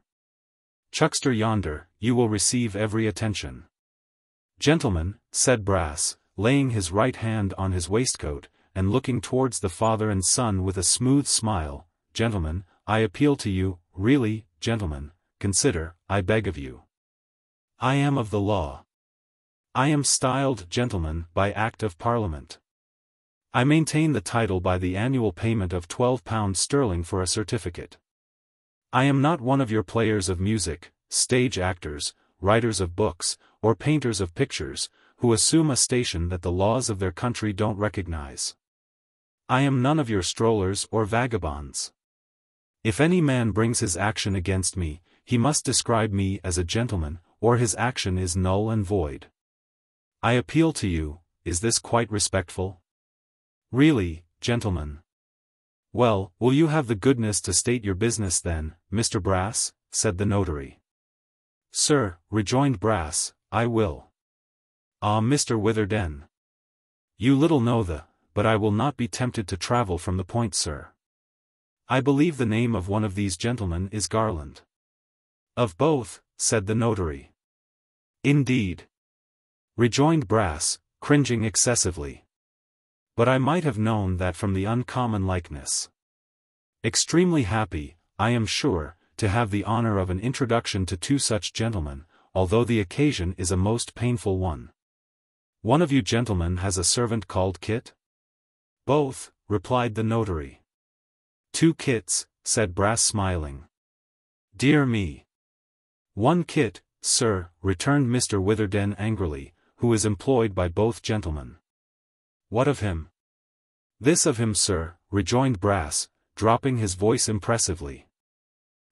Chuckster yonder, you will receive every attention. Gentlemen, said Brass, laying his right hand on his waistcoat, and looking towards the father and son with a smooth smile, gentlemen, I appeal to you, really, gentlemen, consider, I beg of you. I am of the law. I am styled gentleman by Act of Parliament. I maintain the title by the annual payment of £12 for a certificate. I am not one of your players of music, stage actors, writers of books, or painters of pictures, who assume a station that the laws of their country don't recognize. I am none of your strollers or vagabonds. If any man brings his action against me, he must describe me as a gentleman, or his action is null and void. I appeal to you, is this quite respectful? Really, gentlemen. Well, will you have the goodness to state your business then, Mr. Brass? Said the notary. Sir, rejoined Brass, I will. Ah, Mr. Witherden. You little know but I will not be tempted to travel from the point, sir. I believe the name of one of these gentlemen is Garland. Of both, said the notary. Indeed. Rejoined Brass, cringing excessively. But I might have known that from the uncommon likeness. Extremely happy, I am sure, to have the honor of an introduction to two such gentlemen, although the occasion is a most painful one. One of you gentlemen has a servant called Kit?" "Both," replied the notary. "Two Kits," said Brass smiling. "Dear me!" "One Kit, sir," returned Mr. Witherden angrily, "who is employed by both gentlemen." "What of him?" "This of him, sir," rejoined Brass, dropping his voice impressively.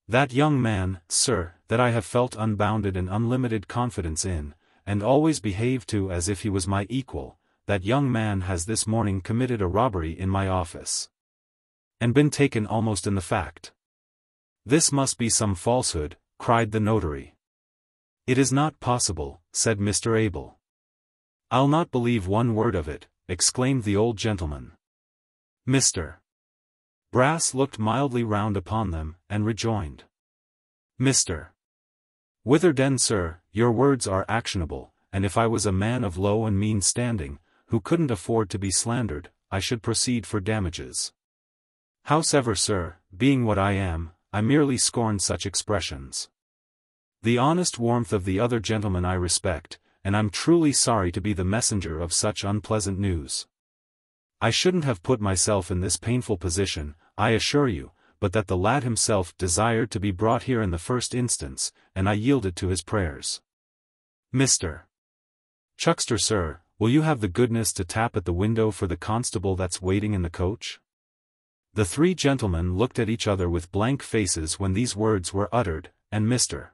"That young man, sir, that I have felt unbounded and unlimited confidence in, and always behaved to as if he was my equal, that young man has this morning committed a robbery in my office. And been taken almost in the fact." "This must be some falsehood," cried the notary. "It is not possible," said Mr. Abel. "I'll not believe one word of it," exclaimed the old gentleman. Mr. Brass looked mildly round upon them, and rejoined. "Mr. Witherden, sir, your words are actionable, and if I was a man of low and mean standing, who couldn't afford to be slandered, I should proceed for damages. Howsever, sir, being what I am, I merely scorn such expressions. The honest warmth of the other gentleman I respect, and I'm truly sorry to be the messenger of such unpleasant news. I shouldn't have put myself in this painful position, I assure you, but that the lad himself desired to be brought here in the first instance, and I yielded to his prayers. Mr. Chuckster, sir, will you have the goodness to tap at the window for the constable that's waiting in the coach?" The three gentlemen looked at each other with blank faces when these words were uttered, and Mr.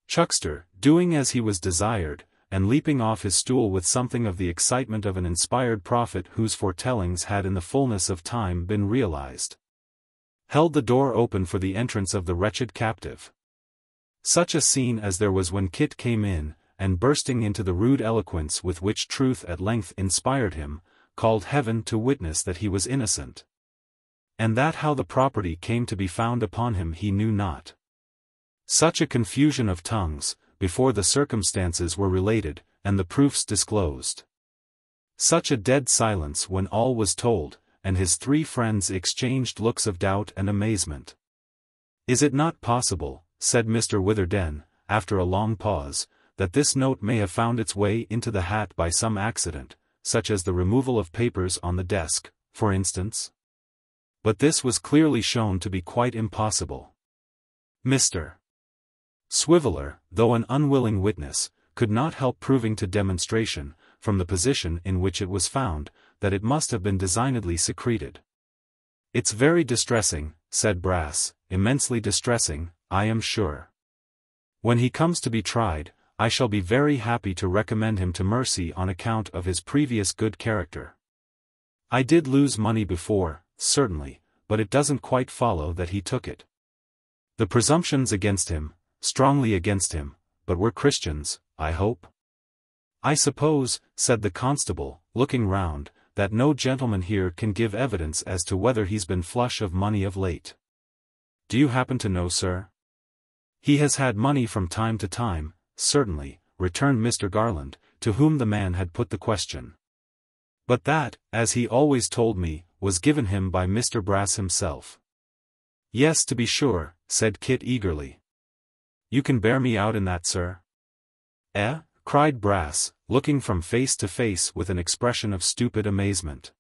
Chuckster, doing as he was desired, and leaping off his stool with something of the excitement of an inspired prophet whose foretellings had in the fullness of time been realized, held the door open for the entrance of the wretched captive. Such a scene as there was when Kit came in, and bursting into the rude eloquence with which truth at length inspired him, called heaven to witness that he was innocent. And that how the property came to be found upon him he knew not. Such a confusion of tongues, before the circumstances were related, and the proofs disclosed. Such a dead silence when all was told, and his three friends exchanged looks of doubt and amazement. "Is it not possible," said Mr. Witherden, after a long pause, "that this note may have found its way into the hat by some accident, such as the removal of papers on the desk, for instance?" But this was clearly shown to be quite impossible. Mr. Swiveller, though an unwilling witness, could not help proving to demonstration, from the position in which it was found, that it must have been designedly secreted. "It's very distressing," said Brass, "immensely distressing, I am sure. When he comes to be tried, I shall be very happy to recommend him to mercy on account of his previous good character. I did lose money before, certainly, but it doesn't quite follow that he took it. The presumptions against him, strongly against him, but we're Christians, I hope?" "I suppose," said the constable, looking round, "that no gentleman here can give evidence as to whether he's been flush of money of late. Do you happen to know, sir?" "He has had money from time to time, certainly," returned Mr. Garland, to whom the man had put the question. "But that, as he always told me, was given him by Mr. Brass himself." "Yes, to be sure," said Kit eagerly. "You can bear me out in that, sir?" "Eh?" cried Brass, looking from face to face with an expression of stupid amazement.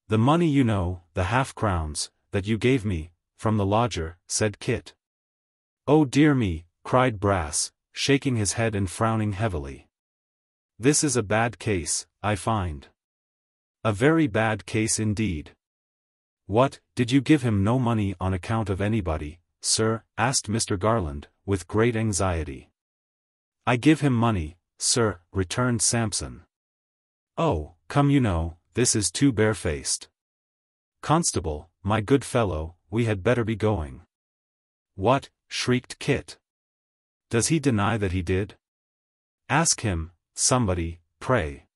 "The money, you know, the half-crowns, that you gave me, from the lodger," said Kit. "Oh dear me," cried Brass, shaking his head and frowning heavily. "This is a bad case, I find. A very bad case indeed." "What, did you give him no money on account of anybody, sir?" asked Mr. Garland, with great anxiety. "I give him money, sir," returned Sampson. "Oh, come, you know, this is too barefaced. Constable, my good fellow, we had better be going." "What?" shrieked Kit. "Does he deny that he did? Ask him, somebody, pray.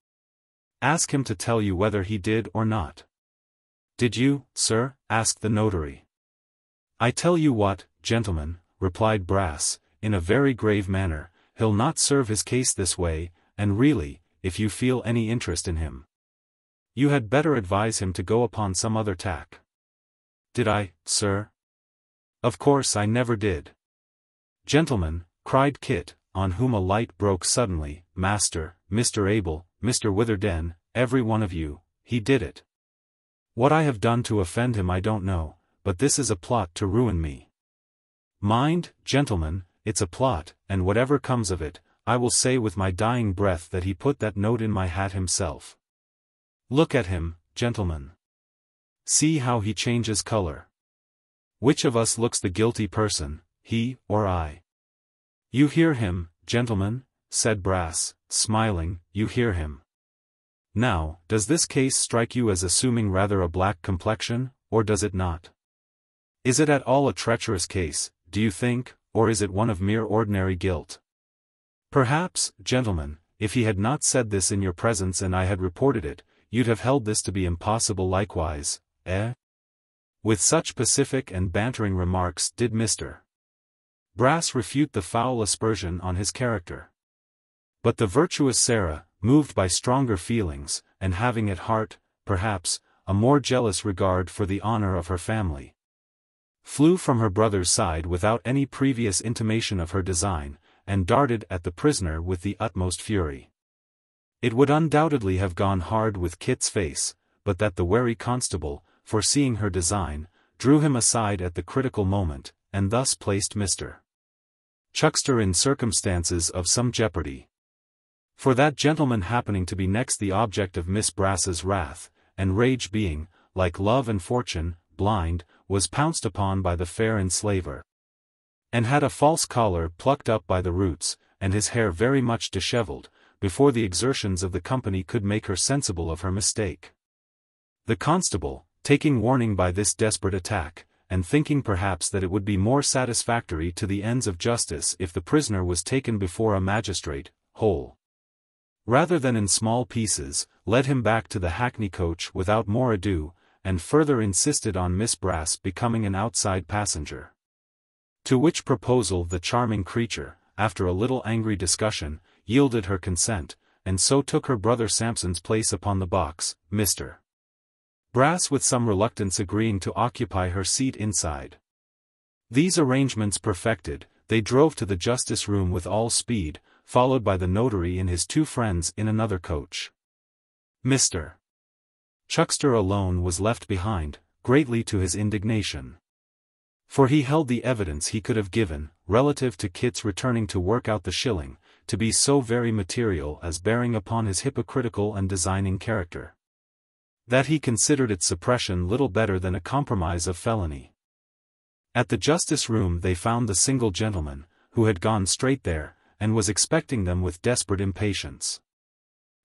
Ask him to tell you whether he did or not." "Did you, sir?" asked the notary. "I tell you what, gentlemen," replied Brass, in a very grave manner, "he'll not serve his case this way, and really, if you feel any interest in him, you had better advise him to go upon some other tack." "Did I, sir?" Of course I never did. Gentlemen, cried Kit, on whom a light broke suddenly, Master, Mr. Abel, Mr. Witherden, every one of you, he did it. What I have done to offend him I don't know, but this is a plot to ruin me. Mind, gentlemen, it's a plot, and whatever comes of it, I will say with my dying breath that he put that note in my hat himself. Look at him, gentlemen. See how he changes color. Which of us looks the guilty person, he or I? You hear him, gentlemen, said Brass, smiling, you hear him. Now, does this case strike you as assuming rather a black complexion, or does it not? Is it at all a treacherous case, do you think, or is it one of mere ordinary guilt? Perhaps, gentlemen, if he had not said this in your presence and I had reported it, you'd have held this to be impossible likewise, eh? With such pacific and bantering remarks did Mr. Brass refute the foul aspersion on his character. But the virtuous Sarah, moved by stronger feelings, and having at heart, perhaps, a more jealous regard for the honor of her family, flew from her brother's side without any previous intimation of her design, and darted at the prisoner with the utmost fury. It would undoubtedly have gone hard with Kit's face, but that the wary constable, foreseeing her design, drew him aside at the critical moment, and thus placed Mr. Chuckster in circumstances of some jeopardy. For that gentleman happening to be next the object of Miss Brass's wrath, and rage being, like love and fortune, blind, was pounced upon by the fair enslaver, and had a false collar plucked up by the roots, and his hair very much dishevelled, before the exertions of the company could make her sensible of her mistake. The constable, taking warning by this desperate attack, and thinking perhaps that it would be more satisfactory to the ends of justice if the prisoner was taken before a magistrate, whole, rather than in small pieces, led him back to the hackney coach without more ado, and further insisted on Miss Brass becoming an outside passenger. To which proposal the charming creature, after a little angry discussion, yielded her consent, and so took her brother Sampson's place upon the box, Mr. Brass with some reluctance agreeing to occupy her seat inside. These arrangements perfected, they drove to the justice room with all speed, followed by the notary and his two friends in another coach. Mr. Chuckster alone was left behind, greatly to his indignation. For he held the evidence he could have given, relative to Kit's returning to work out the shilling, to be so very material as bearing upon his hypocritical and designing character, that he considered its suppression little better than a compromise of felony. At the justice room they found the single gentleman, who had gone straight there, and was expecting them with desperate impatience.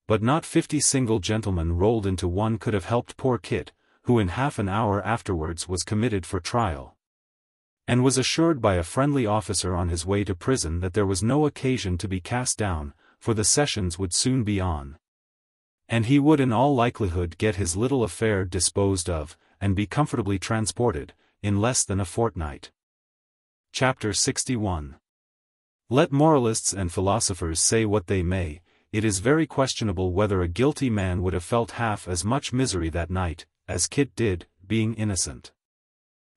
But not 50 single gentlemen rolled into one could have helped poor Kit, who in half an hour afterwards was committed for trial, and was assured by a friendly officer on his way to prison that there was no occasion to be cast down, for the sessions would soon be on, and he would in all likelihood get his little affair disposed of, and be comfortably transported, in less than a fortnight. Chapter 61. Let moralists and philosophers say what they may, it is very questionable whether a guilty man would have felt half as much misery that night, as Kit did, being innocent.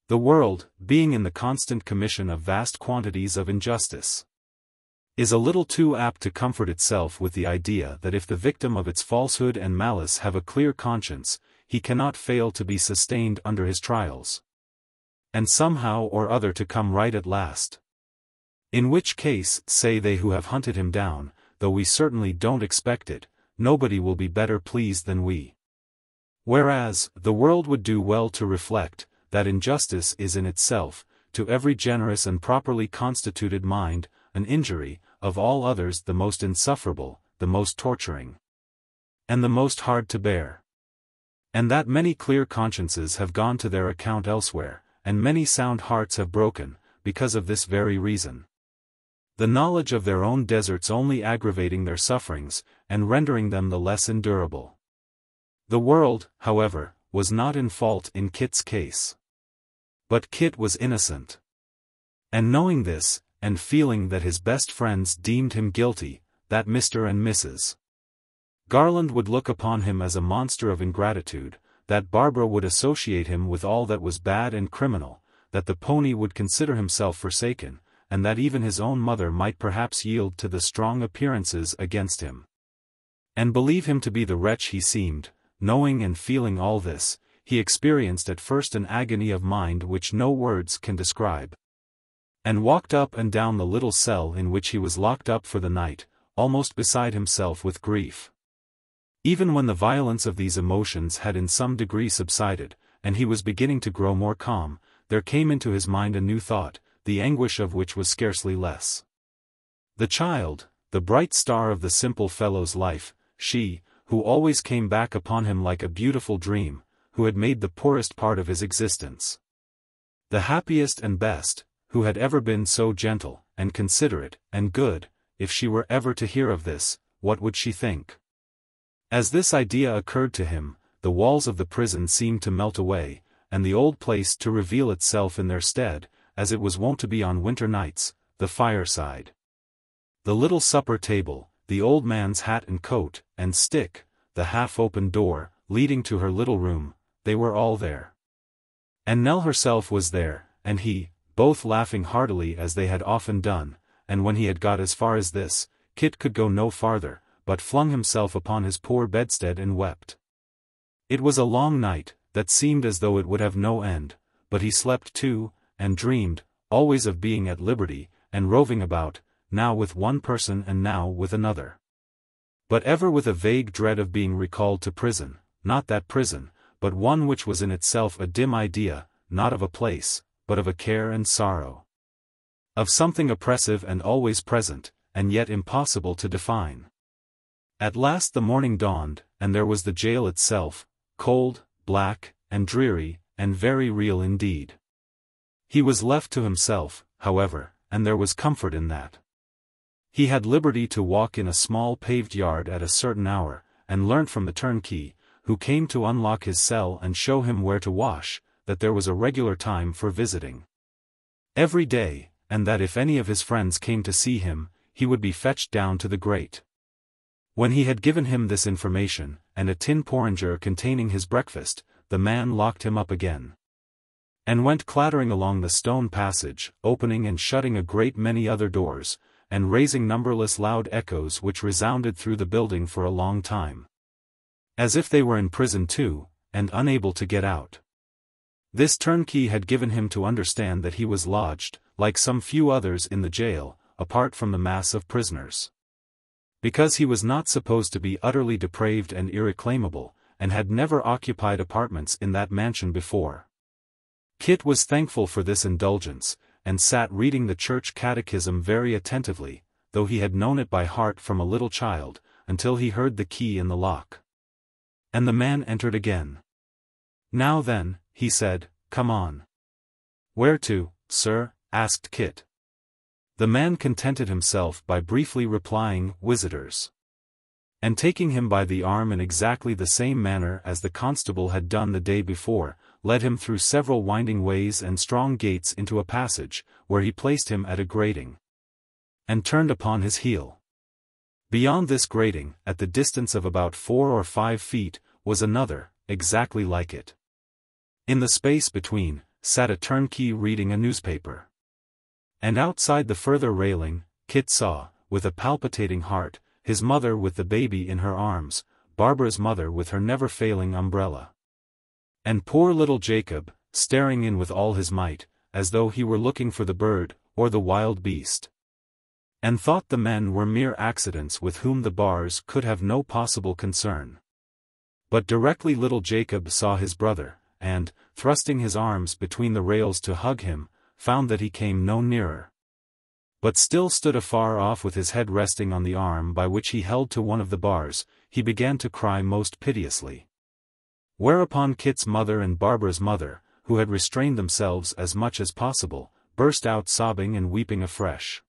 The world, being in the constant commission of vast quantities of injustice, is a little too apt to comfort itself with the idea that if the victim of its falsehood and malice have a clear conscience, he cannot fail to be sustained under his trials, and somehow or other to come right at last. In which case, say they who have hunted him down, though we certainly don't expect it, nobody will be better pleased than we. Whereas, the world would do well to reflect, that injustice is in itself, to every generous and properly constituted mind, an injury, of all others the most insufferable, the most torturing, and the most hard to bear. And that many clear consciences have gone to their account elsewhere, and many sound hearts have broken, because of this very reason. The knowledge of their own deserts only aggravating their sufferings, and rendering them the less endurable. The world, however, was not in fault in Kit's case. But Kit was innocent. And knowing this, and feeling that his best friends deemed him guilty, that Mr. and Mrs. Garland would look upon him as a monster of ingratitude, that Barbara would associate him with all that was bad and criminal, that the pony would consider himself forsaken, and that even his own mother might perhaps yield to the strong appearances against him, and believe him to be the wretch he seemed. Knowing and feeling all this, he experienced at first an agony of mind which no words can describe, and walked up and down the little cell in which he was locked up for the night, almost beside himself with grief. Even when the violence of these emotions had in some degree subsided, and he was beginning to grow more calm, there came into his mind a new thought, the anguish of which was scarcely less. The child, the bright star of the simple fellow's life, she, who always came back upon him like a beautiful dream, who had made the poorest part of his existence the happiest and best, who had ever been so gentle, and considerate, and good, if she were ever to hear of this, what would she think? As this idea occurred to him, the walls of the prison seemed to melt away, and the old place to reveal itself in their stead, as it was wont to be on winter nights, the fireside, the little supper table, the old man's hat and coat, and stick, the half-open door, leading to her little room, they were all there. And Nell herself was there, and he, both laughing heartily as they had often done, and when he had got as far as this, Kit could go no farther, but flung himself upon his poor bedstead and wept. It was a long night, that seemed as though it would have no end, but he slept too, and dreamed, always of being at liberty, and roving about, now with one person and now with another, but ever with a vague dread of being recalled to prison, not that prison, but one which was in itself a dim idea, not of a place, but of a care and sorrow, of something oppressive and always present, and yet impossible to define. At last the morning dawned, and there was the jail itself, cold, black, and dreary, and very real indeed. He was left to himself, however, and there was comfort in that. He had liberty to walk in a small paved yard at a certain hour, and learnt from the turnkey, who came to unlock his cell and show him where to wash, that there was a regular time for visiting every day, and that if any of his friends came to see him, he would be fetched down to the grate. When he had given him this information, and a tin porringer containing his breakfast, the man locked him up again, and went clattering along the stone passage, opening and shutting a great many other doors, and raising numberless loud echoes which resounded through the building for a long time, as if they were in prison too, and unable to get out. This turnkey had given him to understand that he was lodged, like some few others in the jail, apart from the mass of prisoners, because he was not supposed to be utterly depraved and irreclaimable, and had never occupied apartments in that mansion before. Kit was thankful for this indulgence, and sat reading the church catechism very attentively, though he had known it by heart from a little child, until he heard the key in the lock. And the man entered again. "Now then," he said, "come on." "Where to, sir?" asked Kit. The man contented himself by briefly replying, "Visitors," and taking him by the arm in exactly the same manner as the constable had done the day before, led him through several winding ways and strong gates into a passage, where he placed him at a grating, and turned upon his heel. Beyond this grating, at the distance of about 4 or 5 feet, was another, exactly like it. In the space between, sat a turnkey reading a newspaper. And outside the further railing, Kit saw, with a palpitating heart, his mother with the baby in her arms, Barbara's mother with her never-failing umbrella, and poor little Jacob, staring in with all his might, as though he were looking for the bird, or the wild beast, and thought the men were mere accidents with whom the bars could have no possible concern. But directly little Jacob saw his brother, and, thrusting his arms between the rails to hug him, found that he came no nearer, but still stood afar off with his head resting on the arm by which he held to one of the bars. He began to cry most piteously. Whereupon Kit's mother and Barbara's mother, who had restrained themselves as much as possible, burst out sobbing and weeping afresh.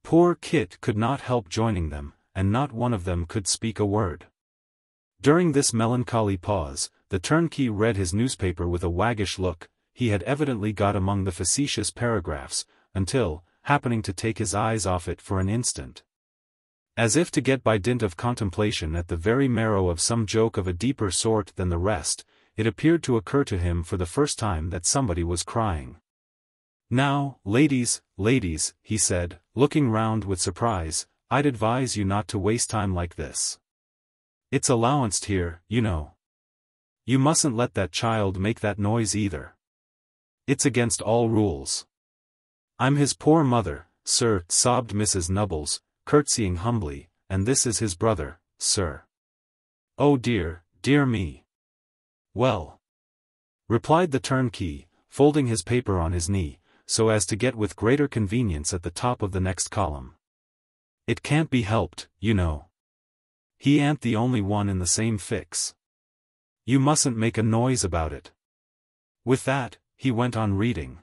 Poor Kit could not help joining them, and not one of them could speak a word. During this melancholy pause, the turnkey read his newspaper with a waggish look. He had evidently got among the facetious paragraphs, until, happening to take his eyes off it for an instant, as if to get by dint of contemplation at the very marrow of some joke of a deeper sort than the rest, it appeared to occur to him for the first time that somebody was crying. Now, ladies, he said, looking round with surprise, I'd advise you not to waste time like this. It's allowanced here, you know. You mustn't let that child make that noise either. It's against all rules. I'm his poor mother, sir, sobbed Mrs. Nubbles, curtsying humbly, and this is his brother, sir. Oh dear, dear me. Well, replied the turnkey, folding his paper on his knee, so as to get with greater convenience at the top of the next column. It can't be helped, you know. He ain't the only one in the same fix. You mustn't make a noise about it. With that, he went on reading.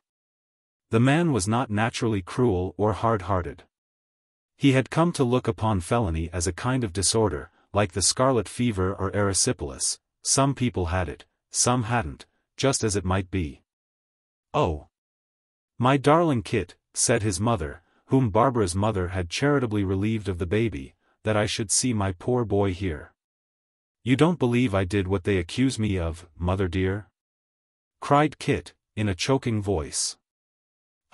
The man was not naturally cruel or hard-hearted. He had come to look upon felony as a kind of disorder, like the scarlet fever or erysipelas. Some people had it, some hadn't, just as it might be. Oh, my darling Kit, said his mother, whom Barbara's mother had charitably relieved of the baby, that I should see my poor boy here. You don't believe I did what they accuse me of, mother dear? Cried Kit, in a choking voice.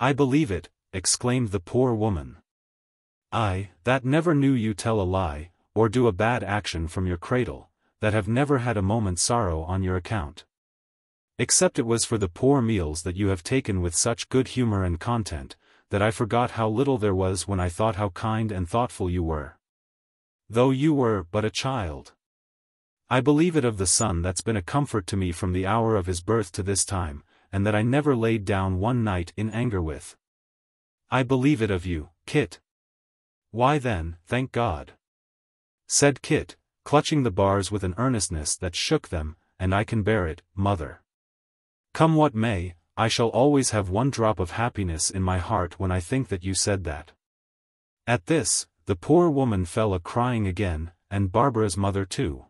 I believe it, exclaimed the poor woman. I, that never knew you tell a lie, or do a bad action from your cradle, that have never had a moment's sorrow on your account. Except it was for the poor meals that you have taken with such good humor and content, that I forgot how little there was when I thought how kind and thoughtful you were. Though you were but a child. I believe it of the son that's been a comfort to me from the hour of his birth to this time, and that I never laid down one night in anger with. I believe it of you, Kit. Why then, thank God, said Kit, clutching the bars with an earnestness that shook them, and I can bear it, mother. Come what may, I shall always have one drop of happiness in my heart when I think that you said that. At this, the poor woman fell a-crying again, and Barbara's mother too.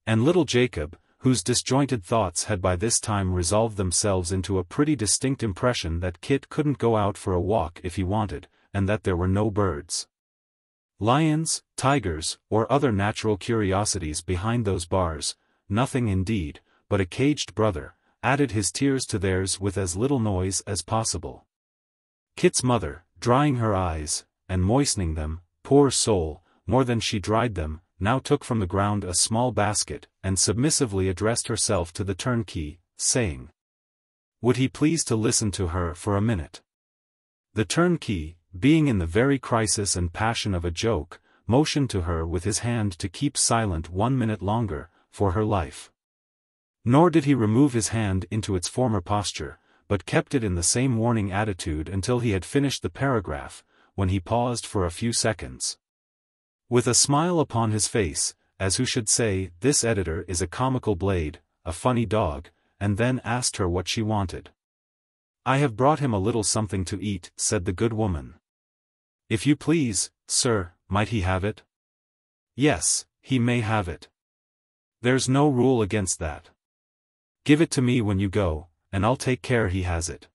And little Jacob, whose disjointed thoughts had by this time resolved themselves into a pretty distinct impression that Kit couldn't go out for a walk if he wanted, and that there were no birds, lions, tigers, or other natural curiosities behind those bars, nothing indeed, but a caged brother, added his tears to theirs with as little noise as possible. Kit's mother, drying her eyes, and moistening them, poor soul, more than she dried them, now took from the ground a small basket, and submissively addressed herself to the turnkey, saying, would he please to listen to her for a minute? The turnkey, being in the very crisis and passion of a joke, motioned to her with his hand to keep silent 1 minute longer, for her life. Nor did he remove his hand into its former posture, but kept it in the same warning attitude until he had finished the paragraph, when he paused for a few seconds, with a smile upon his face, as who should say, this editor is a comical blade, a funny dog, and then asked her what she wanted. I have brought him a little something to eat, said the good woman. If you please, sir, might he have it? Yes, he may have it. There's no rule against that. Give it to me when you go, and I'll take care he has it.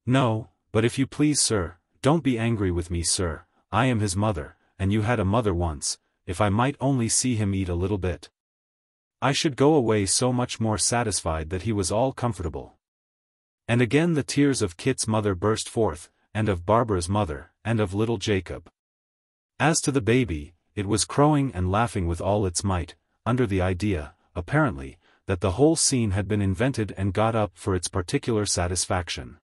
No, but if you please, sir, don't be angry with me, sir, I am his mother, and you had a mother once, if I might only see him eat a little bit. I should go away so much more satisfied that he was all comfortable. And again the tears of Kit's mother burst forth, and of Barbara's mother, and of little Jacob. As to the baby, it was crowing and laughing with all its might, under the idea, apparently, that the whole scene had been invented and got up for its particular satisfaction.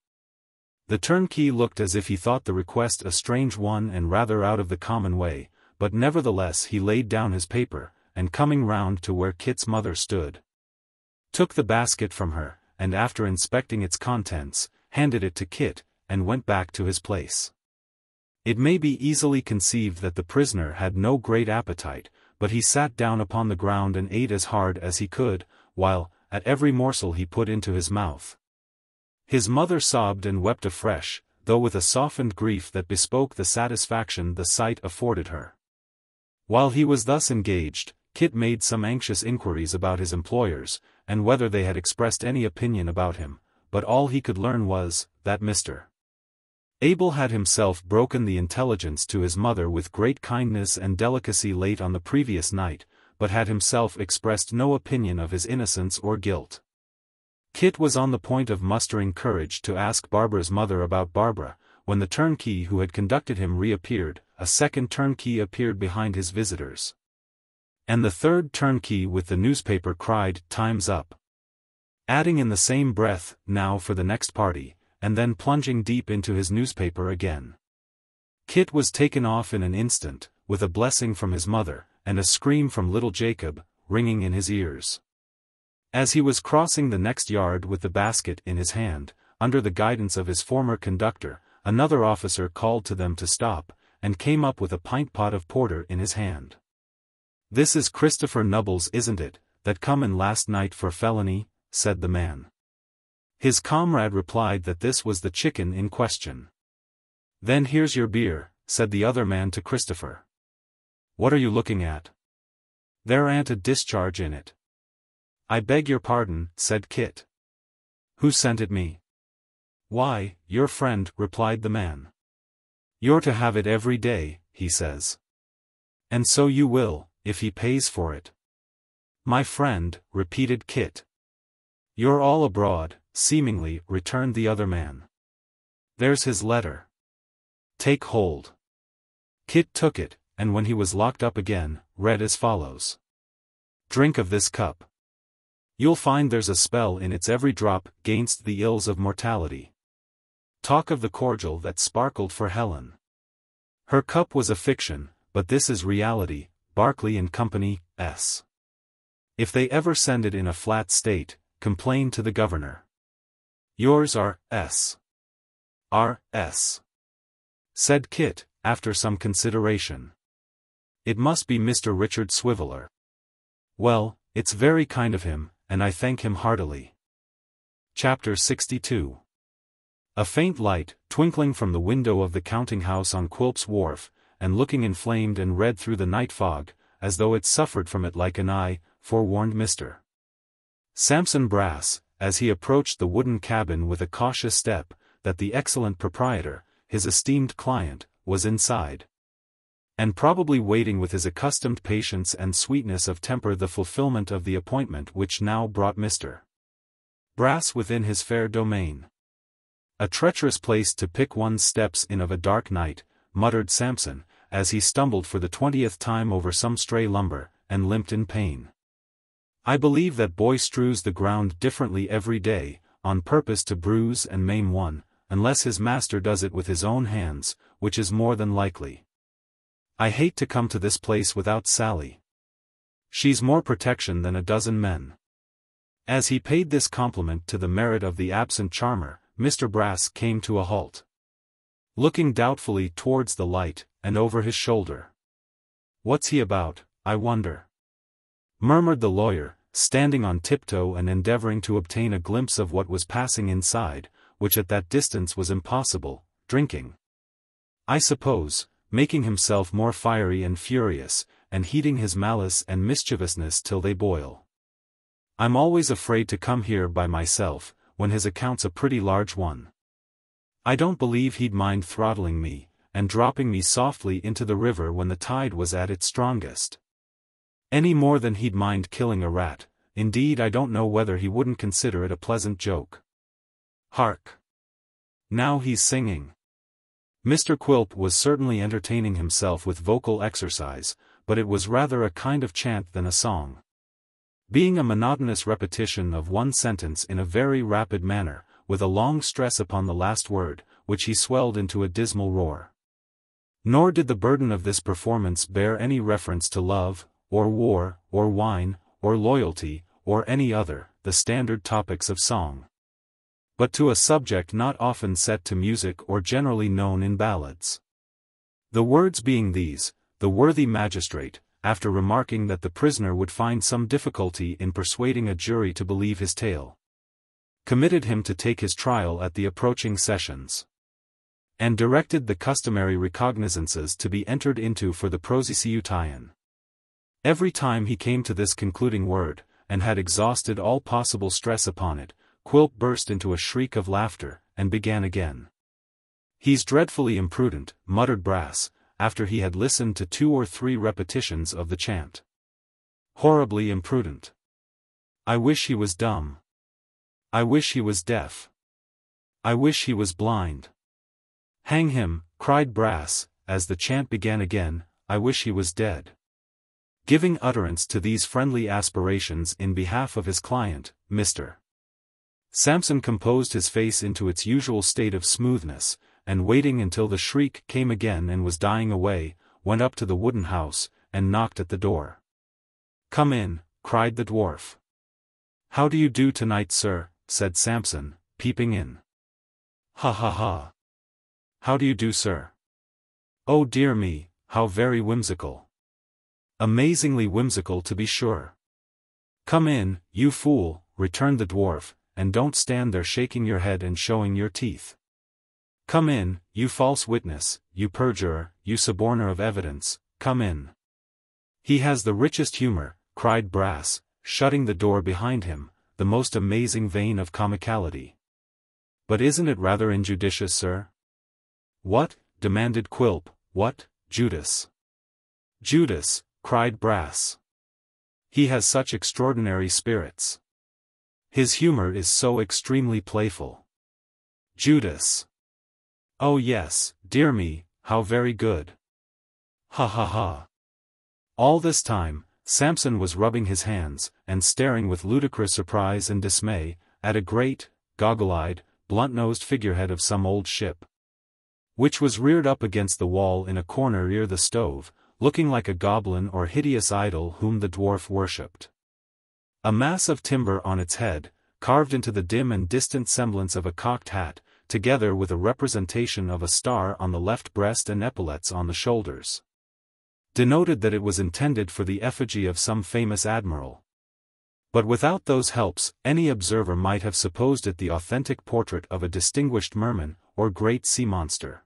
The turnkey looked as if he thought the request a strange one and rather out of the common way, but nevertheless he laid down his paper, and coming round to where Kit's mother stood, took the basket from her, and after inspecting its contents, handed it to Kit, and went back to his place. It may be easily conceived that the prisoner had no great appetite, but he sat down upon the ground and ate as hard as he could, while, at every morsel he put into his mouth, his mother sobbed and wept afresh, though with a softened grief that bespoke the satisfaction the sight afforded her. While he was thus engaged, Kit made some anxious inquiries about his employers, and whether they had expressed any opinion about him, but all he could learn was, that Mr. Abel had himself broken the intelligence to his mother with great kindness and delicacy late on the previous night, but had himself expressed no opinion of his innocence or guilt. Kit was on the point of mustering courage to ask Barbara's mother about Barbara, when the turnkey who had conducted him reappeared. A second turnkey appeared behind his visitors. And the third turnkey with the newspaper cried, "Time's up," adding in the same breath, "Now for the next party," and then plunging deep into his newspaper again. Kit was taken off in an instant, with a blessing from his mother, and a scream from little Jacob, ringing in his ears. As he was crossing the next yard with the basket in his hand, under the guidance of his former conductor, another officer called to them to stop, and came up with a pint-pot of porter in his hand. "This is Christopher Nubbles, isn't it, that come in last night for felony?" said the man. His comrade replied that this was the chicken in question. "Then here's your beer," said the other man to Christopher. "What are you looking at? There ain't a discharge in it." "I beg your pardon," said Kit. "Who sent it me?" "Why, your friend," replied the man. "You're to have it every day, he says." "And so you will, if he pays for it." "My friend," repeated Kit. "You're all abroad, seemingly," returned the other man. "There's his letter. Take hold." Kit took it, and when he was locked up again, read as follows. "Drink of this cup. You'll find there's a spell in its every drop, 'gainst the ills of mortality. Talk of the cordial that sparkled for Helen. Her cup was a fiction, but this is reality, Barclay and Company, S. If they ever send it in a flat state, complain to the governor. Yours are, S. R.S." said Kit, after some consideration. "It must be Mr. Richard Swiveller. Well, it's very kind of him, and I thank him heartily." Chapter 62. A faint light, twinkling from the window of the counting-house on Quilp's wharf, and looking inflamed and red through the night fog, as though it suffered from it like an eye, forewarned Mr. Sampson Brass, as he approached the wooden cabin with a cautious step, that the excellent proprietor, his esteemed client, was inside, and probably waiting with his accustomed patience and sweetness of temper the fulfillment of the appointment which now brought Mr. Brass within his fair domain. "A treacherous place to pick one's steps in of a dark night," muttered Sampson, as he stumbled for the 20th time over some stray lumber, and limped in pain. "I believe that boy strews the ground differently every day, on purpose to bruise and maim one, unless his master does it with his own hands, which is more than likely. I hate to come to this place without Sally. She's more protection than a dozen men." As he paid this compliment to the merit of the absent charmer, Mr. Brass came to a halt, looking doubtfully towards the light, and over his shoulder. "What's he about, I wonder?" murmured the lawyer, standing on tiptoe and endeavoring to obtain a glimpse of what was passing inside, which at that distance was impossible. "Drinking, I suppose, making himself more fiery and furious, and heating his malice and mischievousness till they boil. I'm always afraid to come here by myself, when his account's a pretty large one. I don't believe he'd mind throttling me, and dropping me softly into the river when the tide was at its strongest. Any more than he'd mind killing a rat. Indeed, I don't know whether he wouldn't consider it a pleasant joke. Hark! Now he's singing." Mr. Quilp was certainly entertaining himself with vocal exercise, but it was rather a kind of chant than a song, being a monotonous repetition of one sentence in a very rapid manner, with a long stress upon the last word, which he swelled into a dismal roar. Nor did the burden of this performance bear any reference to love, or war, or wine, or loyalty, or any other, the standard topics of song, but to a subject not often set to music or generally known in ballads. The words being these, the worthy magistrate, after remarking that the prisoner would find some difficulty in persuading a jury to believe his tale, committed him to take his trial at the approaching sessions, and directed the customary recognizances to be entered into for the prosecution. Every time he came to this concluding word, and had exhausted all possible stress upon it, Quilp burst into a shriek of laughter, and began again. "He's dreadfully imprudent," muttered Brass, after he had listened to 2 or 3 repetitions of the chant. "Horribly imprudent. I wish he was dumb. I wish he was deaf. I wish he was blind. Hang him, cried Brass, as the chant began again, I wish he was dead. Giving utterance to these friendly aspirations in behalf of his client, Mr. Sampson composed his face into its usual state of smoothness, and waiting until the shriek came again and was dying away, went up to the wooden house, and knocked at the door. Come in, cried the dwarf. How do you do tonight, sir? Said Sampson, peeping in. Ha ha ha. How do you do, sir? Oh dear me, how very whimsical. Amazingly whimsical, to be sure. Come in, you fool, returned the dwarf, and don't stand there shaking your head and showing your teeth. Come in, you false witness, you perjurer, you suborner of evidence, come in. He has the richest humor, cried Brass, shutting the door behind him, the most amazing vein of comicality. But isn't it rather injudicious, sir? What? Demanded Quilp. What, Judas? Judas, cried Brass. He has such extraordinary spirits. His humor is so extremely playful. Judas. Oh yes, dear me, how very good. Ha ha ha. All this time, Sampson was rubbing his hands, and staring with ludicrous surprise and dismay, at a great, goggle-eyed, blunt-nosed figurehead of some old ship, which was reared up against the wall in a corner near the stove, looking like a goblin or hideous idol whom the dwarf worshipped. A mass of timber on its head, carved into the dim and distant semblance of a cocked hat, together with a representation of a star on the left breast and epaulets on the shoulders, denoted that it was intended for the effigy of some famous admiral. But without those helps, any observer might have supposed it the authentic portrait of a distinguished merman, or great sea monster.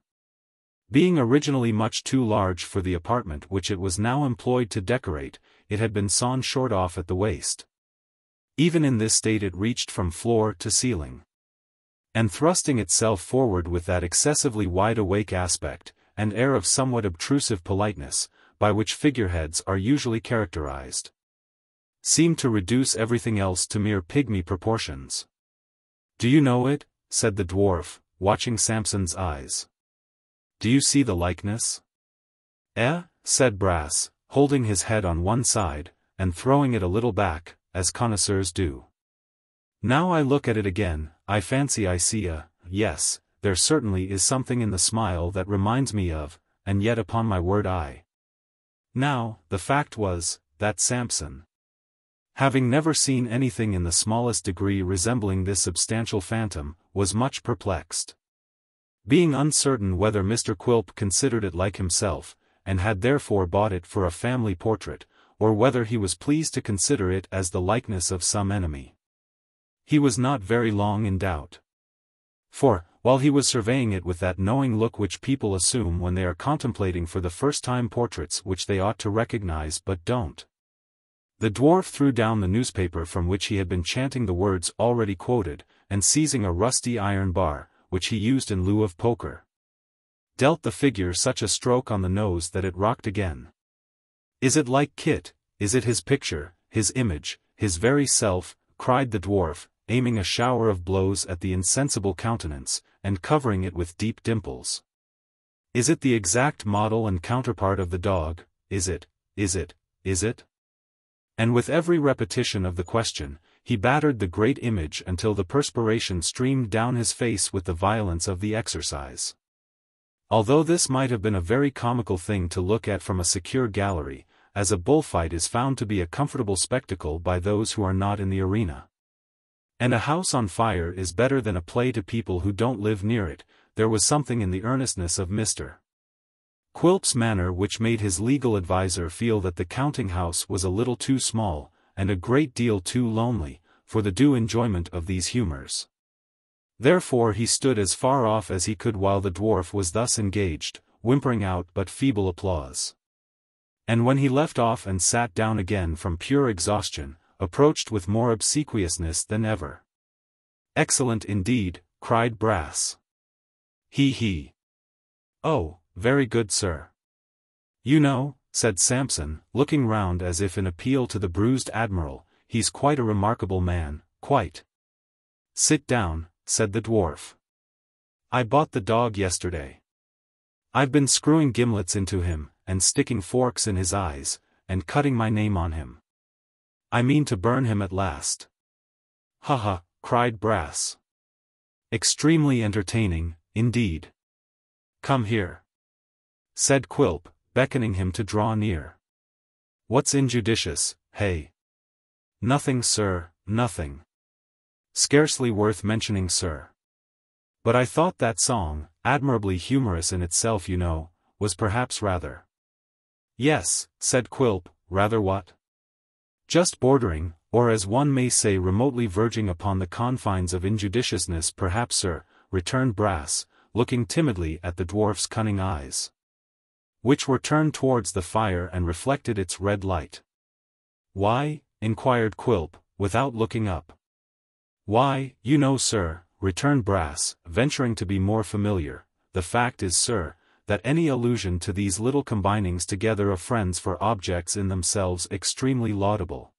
Being originally much too large for the apartment which it was now employed to decorate, it had been sawn short off at the waist. Even in this state it reached from floor to ceiling. And thrusting itself forward with that excessively wide-awake aspect, and air of somewhat obtrusive politeness, by which figureheads are usually characterized, seemed to reduce everything else to mere pygmy proportions. Do you know it? Said the dwarf, watching Sampson's eyes. Do you see the likeness? Eh? Said Brass, holding his head on one side, and throwing it a little back, as connoisseurs do. Now I look at it again, I fancy I see yes, there certainly is something in the smile that reminds me of, and yet upon my word Now, the fact was, that Sampson, having never seen anything in the smallest degree resembling this substantial phantom, was much perplexed. Being uncertain whether Mr. Quilp considered it like himself, and had therefore bought it for a family portrait, or whether he was pleased to consider it as the likeness of some enemy. He was not very long in doubt. For, while he was surveying it with that knowing look which people assume when they are contemplating for the first time portraits which they ought to recognize but don't, the dwarf threw down the newspaper from which he had been chanting the words already quoted, and seizing a rusty iron bar, which he used in lieu of poker, dealt the figure such a stroke on the nose that it rocked again. Is it like Kit? Is it his picture, his image, his very self? Cried the dwarf, aiming a shower of blows at the insensible countenance, and covering it with deep dimples. Is it the exact model and counterpart of the dog? Is it? And with every repetition of the question, he battered the great image until the perspiration streamed down his face with the violence of the exercise. Although this might have been a very comical thing to look at from a secure gallery, as a bullfight is found to be a comfortable spectacle by those who are not in the arena, and a house on fire is better than a play to people who don't live near it, there was something in the earnestness of Mr. Quilp's manner which made his legal adviser feel that the counting-house was a little too small, and a great deal too lonely, for the due enjoyment of these humors. Therefore he stood as far off as he could while the dwarf was thus engaged, whimpering out but feeble applause. And when he left off and sat down again from pure exhaustion, approached with more obsequiousness than ever. Excellent indeed, cried Brass. He. Oh, very good, sir. You know, said Sampson, looking round as if in appeal to the bruised admiral, he's quite a remarkable man, quite. Sit down, said the dwarf. I bought the dog yesterday. I've been screwing gimlets into him, and sticking forks in his eyes, and cutting my name on him. I mean to burn him at last. Ha ha, cried Brass. Extremely entertaining, indeed. Come here, said Quilp, beckoning him to draw near. What's injudicious, hey? Nothing, sir, nothing. Scarcely worth mentioning, sir. But I thought that song, admirably humorous in itself, you know, was perhaps rather. Yes, said Quilp, rather what? Just bordering, or as one may say remotely verging upon the confines of injudiciousness, perhaps, sir, returned Brass, looking timidly at the dwarf's cunning eyes, which were turned towards the fire and reflected its red light. Why? Inquired Quilp, without looking up. Why, you know, sir, returned Brass, venturing to be more familiar, the fact is, sir, that any allusion to these little combinings together of friends for objects in themselves extremely laudable,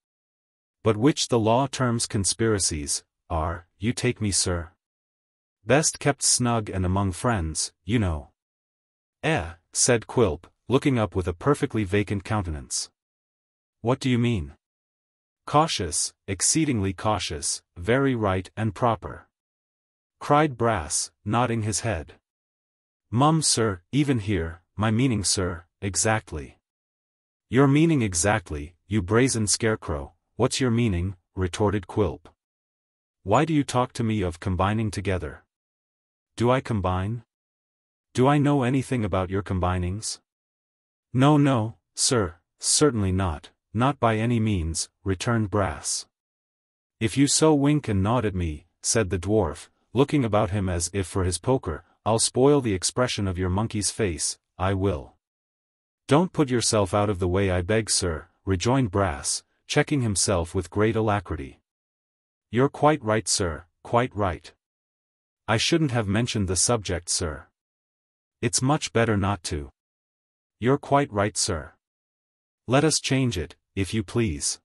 but which the law terms conspiracies, are, you take me, sir, best kept snug and among friends, you know. Said Quilp, looking up with a perfectly vacant countenance. What do you mean? Cautious, exceedingly cautious, very right and proper, cried Brass, nodding his head. Mum, sir, even here, my meaning, sir, exactly. Your meaning exactly, you brazen scarecrow, what's your meaning? Retorted Quilp. Why do you talk to me of combining together? Do I combine? Do I know anything about your combinings? No, sir, certainly not by any means, returned Brass. If you so wink and nod at me, said the dwarf, looking about him as if for his poker, I'll spoil the expression of your monkey's face, I will. Don't put yourself out of the way, I beg, sir, rejoined Brass, checking himself with great alacrity. You're quite right, sir, quite right. I shouldn't have mentioned the subject, sir. It's much better not to. You're quite right, sir. Let us change it, if you please.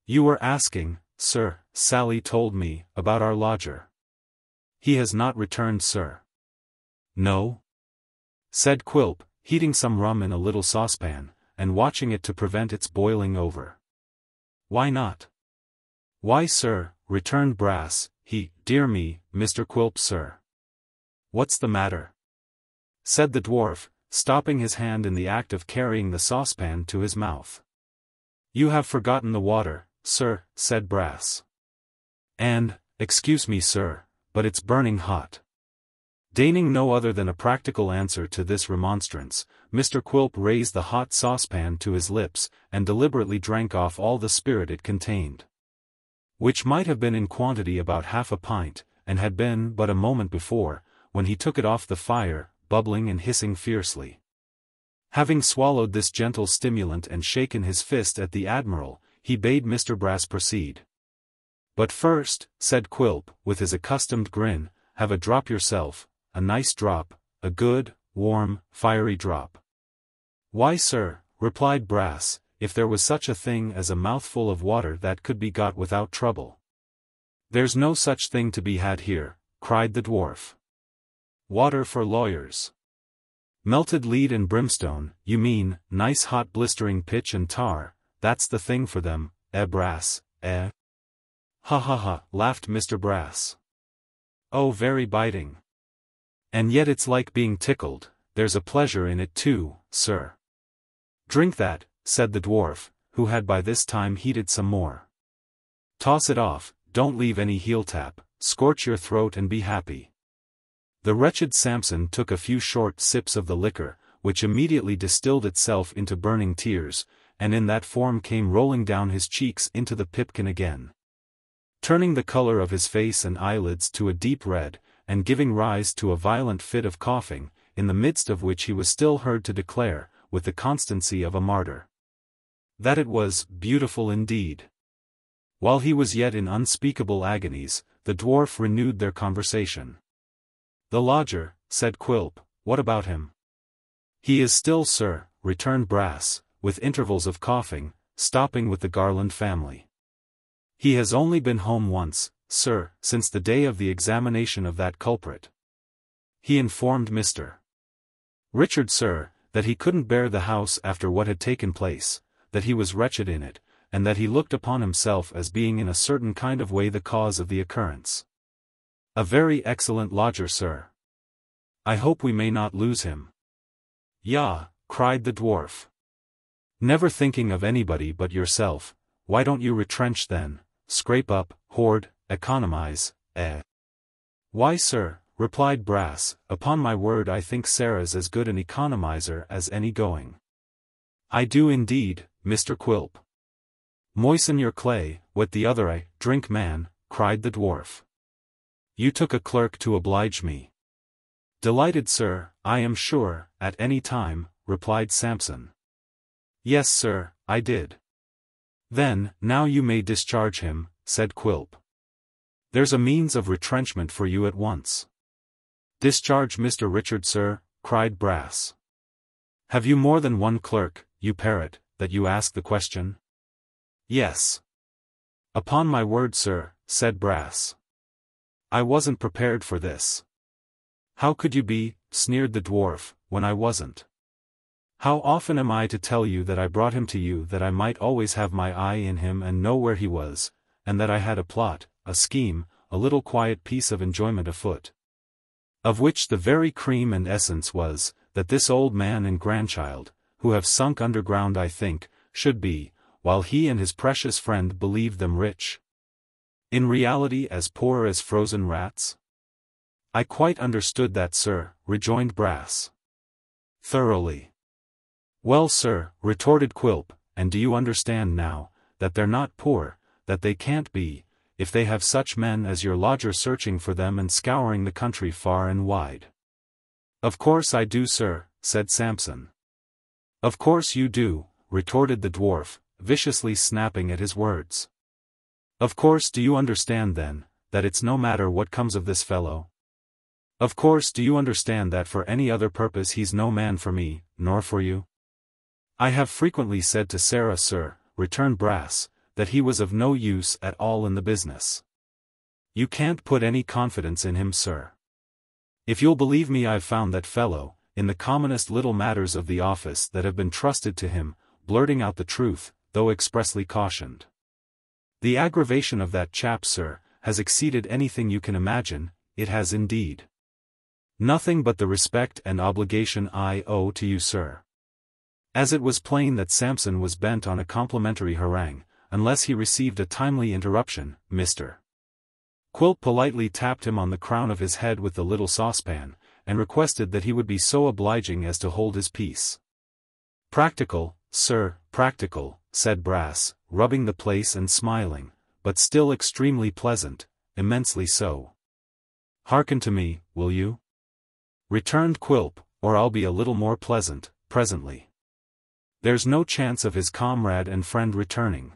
You were asking, sir, Sally told me, about our lodger. He has not returned, sir. No? Said Quilp, heating some rum in a little saucepan, and watching it to prevent its boiling over. Why not? Why, sir, returned Brass, dear me, Mr. Quilp, sir. What's the matter? Said the dwarf, stopping his hand in the act of carrying the saucepan to his mouth. You have forgotten the water, sir, said Brass. And, excuse me, sir, but it's burning hot. Deigning no other than a practical answer to this remonstrance, Mr. Quilp raised the hot saucepan to his lips, and deliberately drank off all the spirit it contained, which might have been in quantity about half a pint, and had been but a moment before, when he took it off the fire, bubbling and hissing fiercely. Having swallowed this gentle stimulant and shaken his fist at the Admiral, he bade Mr. Brass proceed. But first, said Quilp, with his accustomed grin, have a drop yourself, a nice drop, a good, warm, fiery drop. Why, sir, replied Brass, if there was such a thing as a mouthful of water that could be got without trouble. There's no such thing to be had here, cried the dwarf. Water for lawyers. Melted lead and brimstone, you mean, nice hot blistering pitch and tar, that's the thing for them, Brass, Ha ha ha, laughed Mr. Brass. Oh, very biting. And yet it's like being tickled, there's a pleasure in it too, sir. Drink that, said the dwarf, who had by this time heated some more. Toss it off, don't leave any heel tap, scorch your throat and be happy. The wretched Sampson took a few short sips of the liquor, which immediately distilled itself into burning tears, and in that form came rolling down his cheeks into the pipkin again, turning the color of his face and eyelids to a deep red, and giving rise to a violent fit of coughing, in the midst of which he was still heard to declare, with the constancy of a martyr, that it was beautiful indeed. While he was yet in unspeakable agonies, the dwarf renewed their conversation. The lodger, said Quilp, what about him? He is still, sir, returned Brass, with intervals of coughing, stopping with the Garland family. He has only been home once, sir, since the day of the examination of that culprit. He informed Mr. Richard, sir, that he couldn't bear the house after what had taken place, that he was wretched in it, and that he looked upon himself as being in a certain kind of way the cause of the occurrence. A very excellent lodger, sir. I hope we may not lose him. Yah, cried the dwarf. Never thinking of anybody but yourself, why don't you retrench then, scrape up, hoard, economize, Why, sir, replied Brass, upon my word I think Sarah's as good an economizer as any going. I do indeed, Mr. Quilp. Moisten your clay, wet the other eye, drink man, cried the dwarf. You took a clerk to oblige me. Delighted, sir, I am sure, at any time, replied Sampson. Yes, sir, I did. Then, now you may discharge him, said Quilp. There's a means of retrenchment for you at once. Discharge Mr. Richard, sir, cried Brass. Have you more than one clerk, you parrot, that you ask the question? Yes. Upon my word, sir, said Brass. I wasn't prepared for this. How could you be, sneered the dwarf, when I wasn't? How often am I to tell you that I brought him to you that I might always have my eye in him and know where he was, and that I had a plot, a scheme, a little quiet piece of enjoyment afoot. Of which the very cream and essence was, that this old man and grandchild, who have sunk underground I think, should be, while he and his precious friend believed them rich, in reality as poor as frozen rats? I quite understood that, sir, rejoined Brass. Thoroughly. Well, sir, retorted Quilp, and do you understand now, that they're not poor, that they can't be, if they have such men as your lodger searching for them and scouring the country far and wide? Of course I do, sir, said Sampson. Of course you do, retorted the dwarf, viciously snapping at his words. Of course do you understand then, that it's no matter what comes of this fellow? Of course do you understand that for any other purpose he's no man for me, nor for you? I have frequently said to Sarah, sir, returned Brass, that he was of no use at all in the business. You can't put any confidence in him, sir. If you'll believe me, I've found that fellow, in the commonest little matters of the office that have been trusted to him, blurting out the truth, though expressly cautioned. The aggravation of that chap, sir, has exceeded anything you can imagine, it has indeed. Nothing but the respect and obligation I owe to you, sir. As it was plain that Sampson was bent on a complimentary harangue, unless he received a timely interruption, Mr. Quilp politely tapped him on the crown of his head with the little saucepan, and requested that he would be so obliging as to hold his peace. Practical, sir, practical, said Brass, rubbing the place and smiling, but still extremely pleasant, immensely so. Hearken to me, will you? Returned Quilp, or I'll be a little more pleasant, presently. There's no chance of his comrade and friend returning.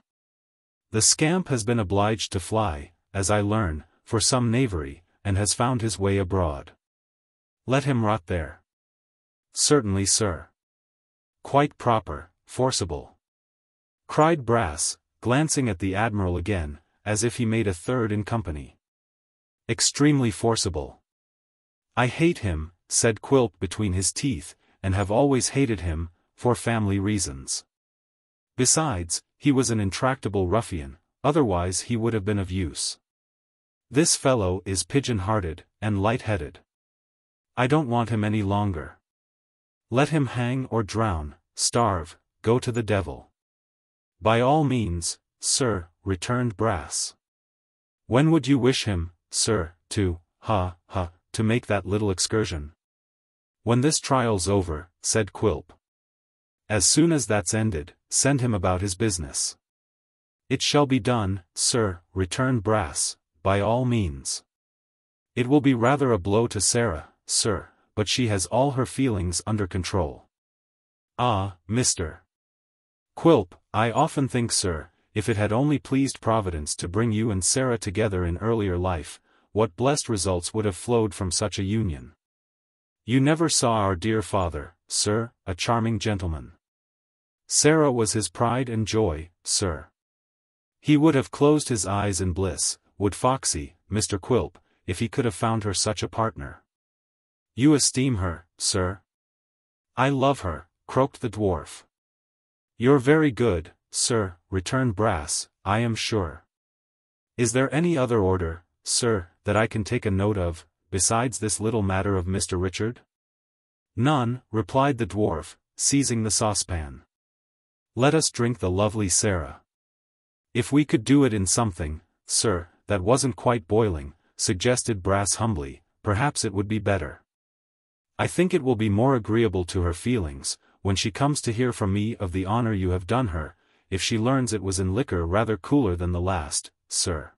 The scamp has been obliged to fly, as I learn, for some knavery, and has found his way abroad. Let him rot there. Certainly, sir. Quite proper, forcible. Cried Brass, glancing at the Admiral again, as if he made a third in company. Extremely forcible. I hate him, said Quilp between his teeth, and have always hated him, for family reasons. Besides, he was an intractable ruffian, otherwise he would have been of use. This fellow is pigeon-hearted, and light-headed. I don't want him any longer. Let him hang or drown, starve, go to the devil. By all means, sir, returned Brass. When would you wish him, sir, to make that little excursion? When this trial's over, said Quilp. As soon as that's ended, send him about his business. It shall be done, sir, returned Brass, by all means. It will be rather a blow to Sarah, sir, but she has all her feelings under control. Ah, Mr. Quilp, I often think, sir, if it had only pleased Providence to bring you and Sarah together in earlier life, what blessed results would have flowed from such a union. You never saw our dear father, sir, a charming gentleman. Sarah was his pride and joy, sir. He would have closed his eyes in bliss, would Foxy, Mr. Quilp, if he could have found her such a partner. You esteem her, sir? I love her, croaked the dwarf. You're very good, sir, returned Brass, I am sure. Is there any other order, sir, that I can take a note of, besides this little matter of Mr. Richard? None, replied the dwarf, seizing the saucepan. Let us drink the lovely Sarah. If we could do it in something, sir, that wasn't quite boiling, suggested Brass humbly, perhaps it would be better. I think it will be more agreeable to her feelings, when she comes to hear from me of the honor you have done her, if she learns it was in liquor rather cooler than the last, sir.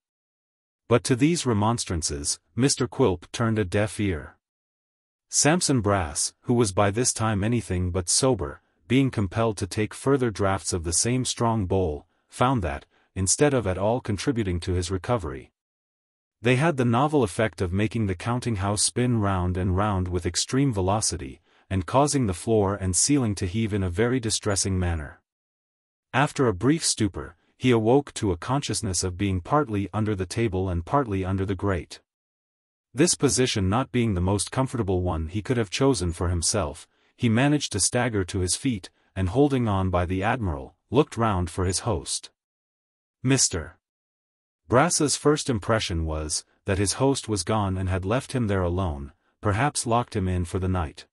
But to these remonstrances, Mr. Quilp turned a deaf ear. Sampson Brass, who was by this time anything but sober, being compelled to take further draughts of the same strong bowl, found that, instead of at all contributing to his recovery, they had the novel effect of making the counting-house spin round and round with extreme velocity, and causing the floor and ceiling to heave in a very distressing manner. After a brief stupor, he awoke to a consciousness of being partly under the table and partly under the grate. This position not being the most comfortable one he could have chosen for himself, he managed to stagger to his feet, and holding on by the admiral, looked round for his host. Mr. Brass's first impression was, that his host was gone and had left him there alone, perhaps locked him in for the night.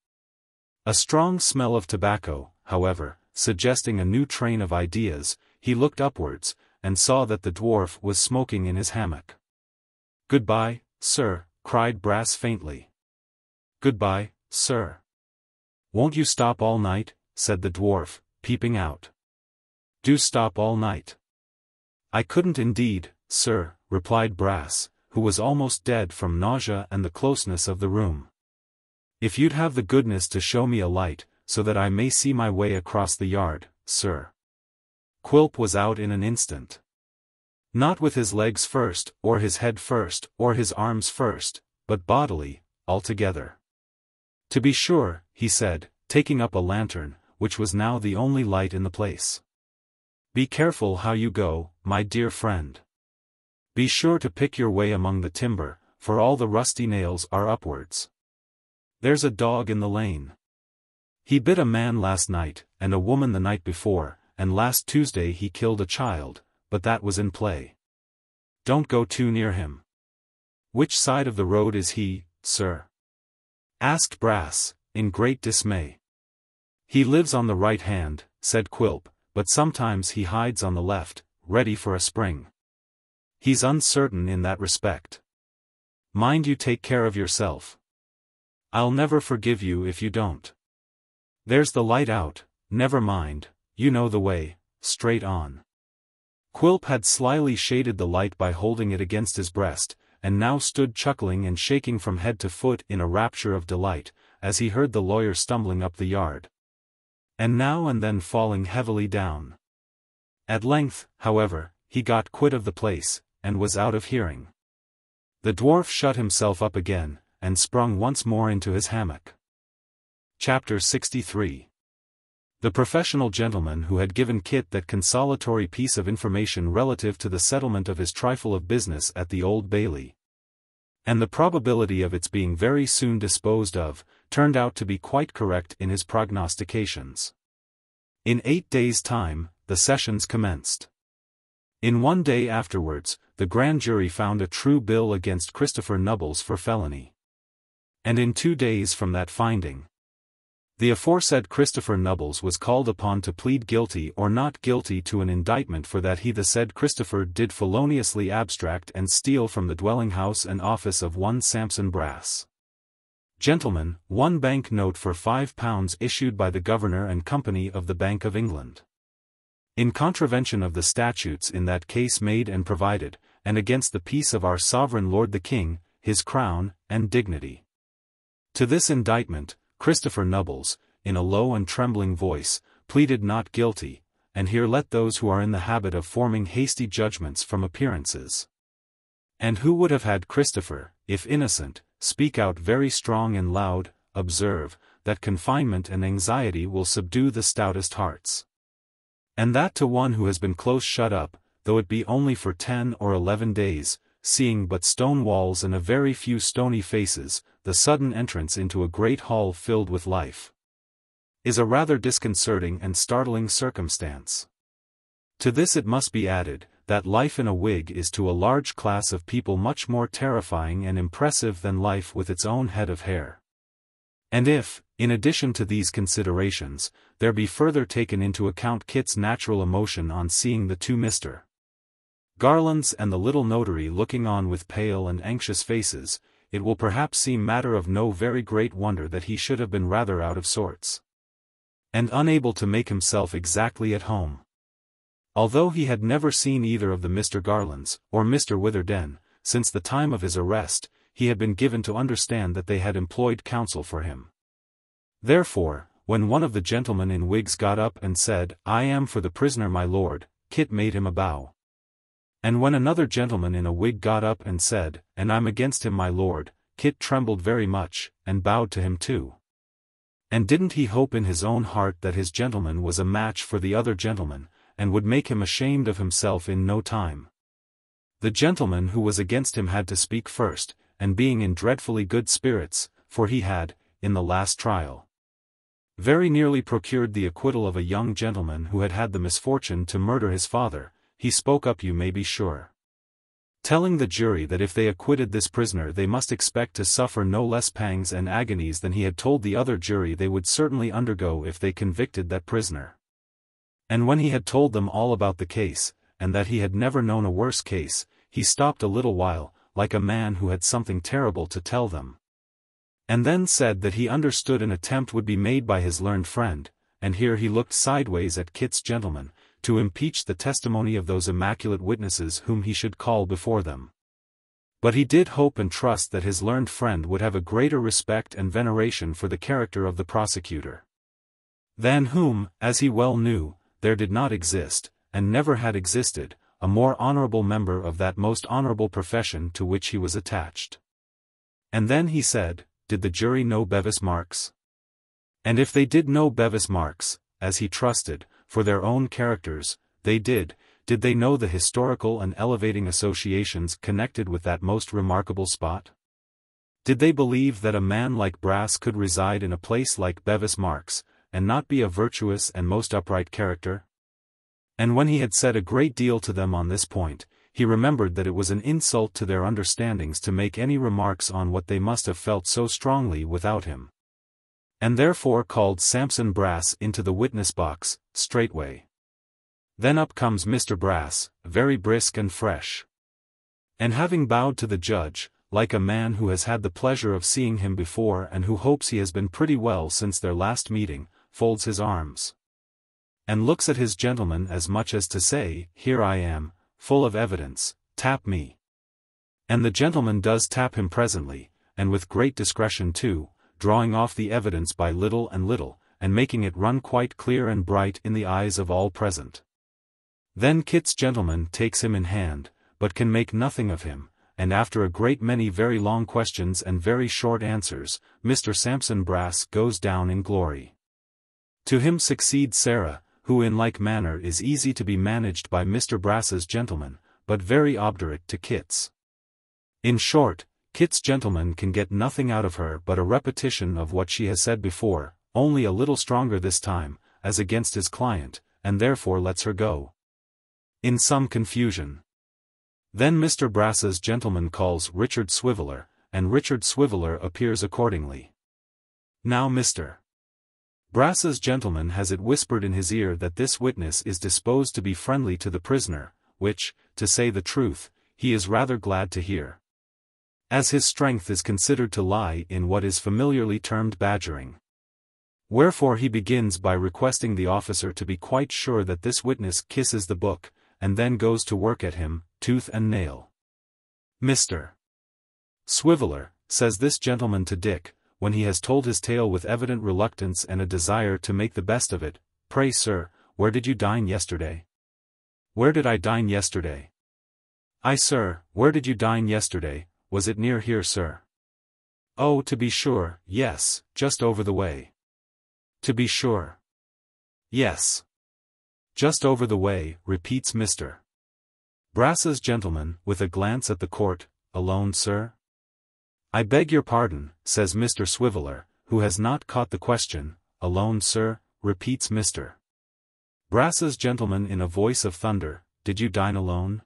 A strong smell of tobacco, however, suggesting a new train of ideas, he looked upwards, and saw that the dwarf was smoking in his hammock. "Goodbye, sir," cried Brass faintly. "Goodbye, sir." "Won't you stop all night?" said the dwarf, peeping out. "Do stop all night." "I couldn't indeed, sir," replied Brass, who was almost dead from nausea and the closeness of the room. "If you'd have the goodness to show me a light, so that I may see my way across the yard, sir." Quilp was out in an instant. Not with his legs first, or his head first, or his arms first, but bodily, altogether. "To be sure," he said, taking up a lantern, which was now the only light in the place. "Be careful how you go, my dear friend. Be sure to pick your way among the timber, for all the rusty nails are upwards. There's a dog in the lane. He bit a man last night, and a woman the night before, and last Tuesday he killed a child, but that was in play. Don't go too near him." "Which side of the road is he, sir?" asked Brass, in great dismay. "He lives on the right hand," said Quilp, "but sometimes he hides on the left, ready for a spring. He's uncertain in that respect. Mind you take care of yourself. I'll never forgive you if you don't. There's the light out, never mind, you know the way, straight on." Quilp had slyly shaded the light by holding it against his breast, and now stood chuckling and shaking from head to foot in a rapture of delight, as he heard the lawyer stumbling up the yard, and now and then falling heavily down. At length, however, he got quit of the place, and was out of hearing. The dwarf shut himself up again, and sprung once more into his hammock. Chapter 63. The professional gentleman who had given Kit that consolatory piece of information relative to the settlement of his trifle of business at the Old Bailey, and the probability of its being very soon disposed of, turned out to be quite correct in his prognostications. In 8 days' time, the sessions commenced. In 1 day afterwards, the grand jury found a true bill against Christopher Nubbles for felony. And in 2 days from that finding, the aforesaid Christopher Nubbles was called upon to plead guilty or not guilty to an indictment for that he the said Christopher did feloniously abstract and steal from the dwelling house and office of one Sampson Brass. Gentlemen, 1 bank note for £5 issued by the Governor and Company of the Bank of England, in contravention of the statutes in that case made and provided, and against the peace of our sovereign Lord the King, his crown, and dignity. To this indictment, Christopher Nubbles, in a low and trembling voice, pleaded not guilty, and here let those who are in the habit of forming hasty judgments from appearances, and who would have had Christopher, if innocent, speak out very strong and loud, observe, that confinement and anxiety will subdue the stoutest hearts. And that to one who has been close shut up, though it be only for 10 or 11 days, seeing but stone walls and a very few stony faces, the sudden entrance into a great hall filled with life is a rather disconcerting and startling circumstance. To this it must be added, that life in a wig is to a large class of people much more terrifying and impressive than life with its own head of hair. And if, in addition to these considerations, there be further taken into account Kit's natural emotion on seeing the two Mr. Garlands and the little notary looking on with pale and anxious faces, it will perhaps seem matter of no very great wonder that he should have been rather out of sorts and unable to make himself exactly at home. Although he had never seen either of the Mr. Garlands, or Mr. Witherden, since the time of his arrest, he had been given to understand that they had employed counsel for him. Therefore, when one of the gentlemen in wigs got up and said, "I am for the prisoner, my lord," Kit made him a bow. And when another gentleman in a wig got up and said, "And I'm against him, my lord," Kit trembled very much, and bowed to him too. And didn't he hope in his own heart that his gentleman was a match for the other gentleman, and would make him ashamed of himself in no time? The gentleman who was against him had to speak first, and being in dreadfully good spirits, for he had, in the last trial, very nearly procured the acquittal of a young gentleman who had had the misfortune to murder his father, he spoke up, you may be sure, telling the jury that if they acquitted this prisoner they must expect to suffer no less pangs and agonies than he had told the other jury they would certainly undergo if they convicted that prisoner. And when he had told them all about the case, and that he had never known a worse case, he stopped a little while, like a man who had something terrible to tell them, and then said that he understood an attempt would be made by his learned friend, and here he looked sideways at Kit's gentleman, to impeach the testimony of those immaculate witnesses whom he should call before them. But he did hope and trust that his learned friend would have a greater respect and veneration for the character of the prosecutor, than whom, as he well knew, there did not exist, and never had existed, a more honorable member of that most honorable profession to which he was attached. And then he said, did the jury know Bevis Marks? And if they did know Bevis Marks, as he trusted, for their own characters, did they know the historical and elevating associations connected with that most remarkable spot? Did they believe that a man like Brass could reside in a place like Bevis Marks, and not be a virtuous and most upright character? And when he had said a great deal to them on this point, he remembered that it was an insult to their understandings to make any remarks on what they must have felt so strongly without him, and therefore called Sampson Brass into the witness box, straightway. Then up comes Mr. Brass, very brisk and fresh, and having bowed to the judge, like a man who has had the pleasure of seeing him before and who hopes he has been pretty well since their last meeting, folds his arms, and looks at his gentleman as much as to say, "Here I am, full of evidence, tap me." And the gentleman does tap him presently, and with great discretion too, drawing off the evidence by little and little, and making it run quite clear and bright in the eyes of all present. Then Kit's gentleman takes him in hand, but can make nothing of him, and after a great many very long questions and very short answers, Mr. Sampson Brass goes down in glory. To him succeeds Sarah, who in like manner is easy to be managed by Mr. Brass's gentleman, but very obdurate to Kit's. In short, Kit's gentleman can get nothing out of her but a repetition of what she has said before, only a little stronger this time, as against his client, and therefore lets her go in some confusion. Then Mr. Brass's gentleman calls Richard Swiveller, and Richard Swiveller appears accordingly. Now Mr. Brass's gentleman has it whispered in his ear that this witness is disposed to be friendly to the prisoner, which, to say the truth, he is rather glad to hear, as his strength is considered to lie in what is familiarly termed badgering. Wherefore he begins by requesting the officer to be quite sure that this witness kisses the book, and then goes to work at him, tooth and nail. Mr. Swiveller, says this gentleman to Dick, when he has told his tale with evident reluctance and a desire to make the best of it, "Pray, sir, where did you dine yesterday?" "Where did I dine yesterday?" "Aye, sir, where did you dine yesterday? Was it near here, sir?" "Oh, to be sure, yes, just over the way." "To be sure. Yes. Just over the way," repeats Mr. Brass's gentleman, with a glance at the court, alone, sir? I beg your pardon, says Mr. Swiveller, who has not caught the question. Alone, sir, repeats Mr. Brass's gentleman in a voice of thunder. Did you dine alone?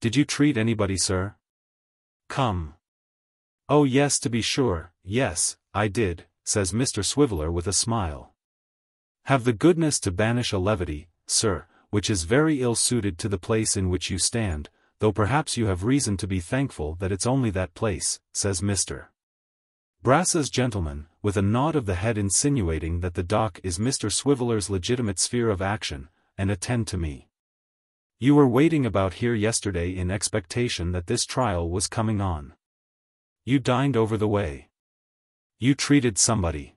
Did you treat anybody, sir? Come. Oh yes, to be sure, yes, I did, says Mr. Swiveller with a smile. Have the goodness to banish a levity, sir, which is very ill-suited to the place in which you stand, though perhaps you have reason to be thankful that it's only that place, says Mr. Brass's gentleman, with a nod of the head insinuating that the dock is Mr. Swiveller's legitimate sphere of action, and attend to me. You were waiting about here yesterday in expectation that this trial was coming on. You dined over the way. You treated somebody.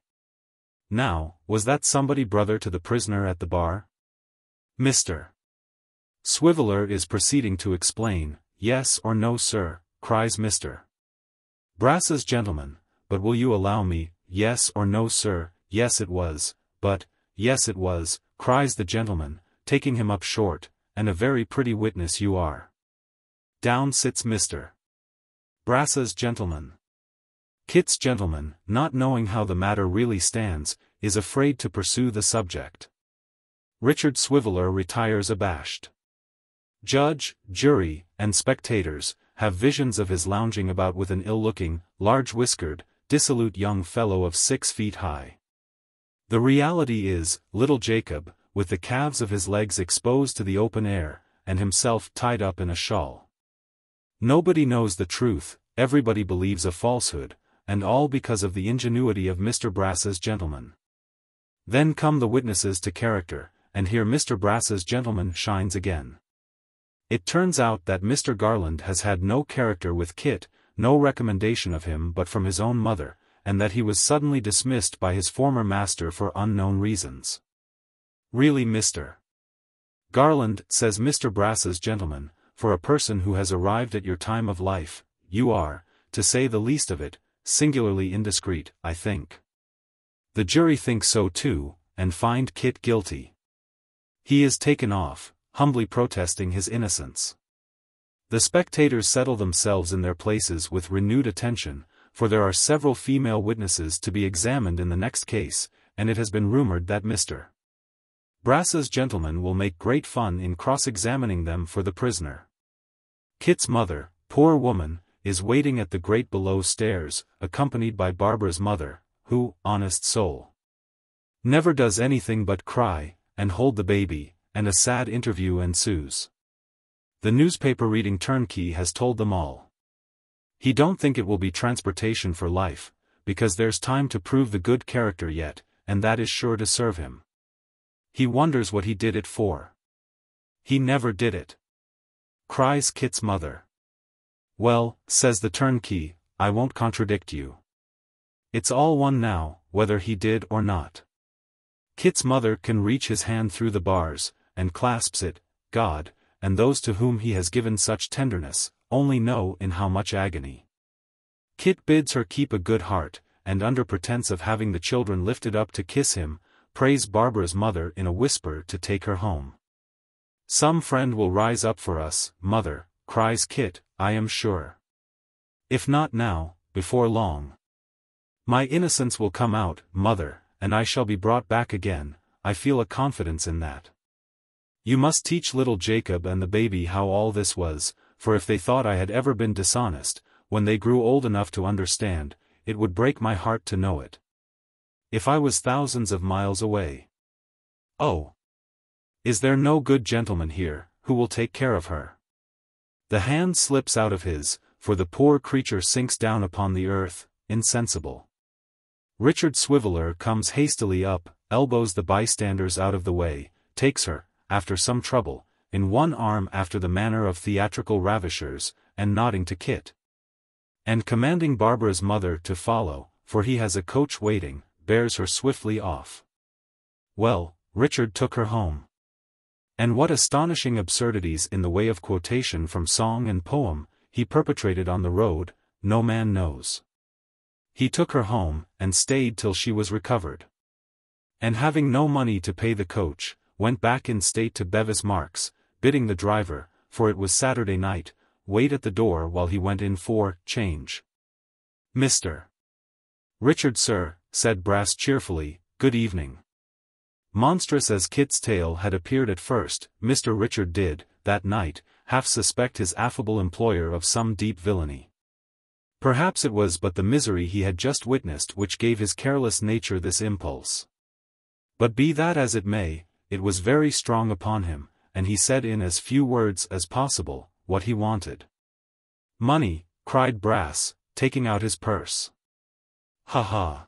Now, was that somebody brother to the prisoner at the bar? Mr. Swiveller is proceeding to explain. Yes or no, sir, cries Mr. Brass's gentleman. But will you allow me? Yes or no, sir? Yes it was, but, yes it was, cries the gentleman, taking him up short, and a very pretty witness you are. Down sits Mr. Brass's gentleman. Kit's gentleman, not knowing how the matter really stands, is afraid to pursue the subject. Richard Swiveller retires abashed. Judge, jury, and spectators have visions of his lounging about with an ill-looking, large-whiskered, dissolute young fellow of 6 feet high. The reality is, little Jacob, with the calves of his legs exposed to the open air, and himself tied up in a shawl. Nobody knows the truth, everybody believes a falsehood, and all because of the ingenuity of Mr. Brass's gentleman. Then come the witnesses to character, and here Mr. Brass's gentleman shines again. It turns out that Mr. Garland has had no character with Kit, no recommendation of him but from his own mother, and that he was suddenly dismissed by his former master for unknown reasons. Really, Mr. Garland, says Mr. Brass's gentleman, for a person who has arrived at your time of life, you are, to say the least of it, singularly indiscreet, I think. The jury think so too, and find Kit guilty. He is taken off, humbly protesting his innocence. The spectators settle themselves in their places with renewed attention, for there are several female witnesses to be examined in the next case, and it has been rumored that Mr. Brass's gentleman will make great fun in cross-examining them for the prisoner. Kit's mother, poor woman, is waiting at the grate below stairs, accompanied by Barbara's mother, who, honest soul, never does anything but cry, and hold the baby, and a sad interview ensues. The newspaper-reading turnkey has told them all. He don't think it will be transportation for life, because there's time to prove the good character yet, and that is sure to serve him. He wonders what he did it for. He never did it, cries Kit's mother. Well, says the turnkey, I won't contradict you. It's all one now, whether he did or not. Kit's mother can reach his hand through the bars, and clasps it. God, and those to whom he has given such tenderness, only know in how much agony. Kit bids her keep a good heart, and under pretense of having the children lifted up to kiss him, prays Barbara's mother in a whisper to take her home. Some friend will rise up for us, mother, cries Kit, I am sure. If not now, before long. My innocence will come out, mother, and I shall be brought back again, I feel a confidence in that. You must teach little Jacob and the baby how all this was, for if they thought I had ever been dishonest, when they grew old enough to understand, it would break my heart to know it. If I was thousands of miles away. Oh! Is there no good gentleman here, who will take care of her? The hand slips out of his, for the poor creature sinks down upon the earth, insensible. Richard Swiveller comes hastily up, elbows the bystanders out of the way, takes her, after some trouble, in one arm after the manner of theatrical ravishers, and nodding to Kit, and commanding Barbara's mother to follow, for he has a coach waiting, bears her swiftly off. Well, Richard took her home. And what astonishing absurdities in the way of quotation from song and poem he perpetrated on the road, no man knows. He took her home, and stayed till she was recovered. And having no money to pay the coach, went back in state to Bevis Marks, bidding the driver, for it was Saturday night, wait at the door while he went in for change. Mr. Richard, sir, said Brass cheerfully, good evening. Monstrous as Kit's tale had appeared at first, Mr. Richard did, that night, half suspect his affable employer of some deep villainy. Perhaps it was but the misery he had just witnessed which gave his careless nature this impulse. But be that as it may, it was very strong upon him, and he said in as few words as possible, what he wanted. Money, cried Brass, taking out his purse. Ha ha.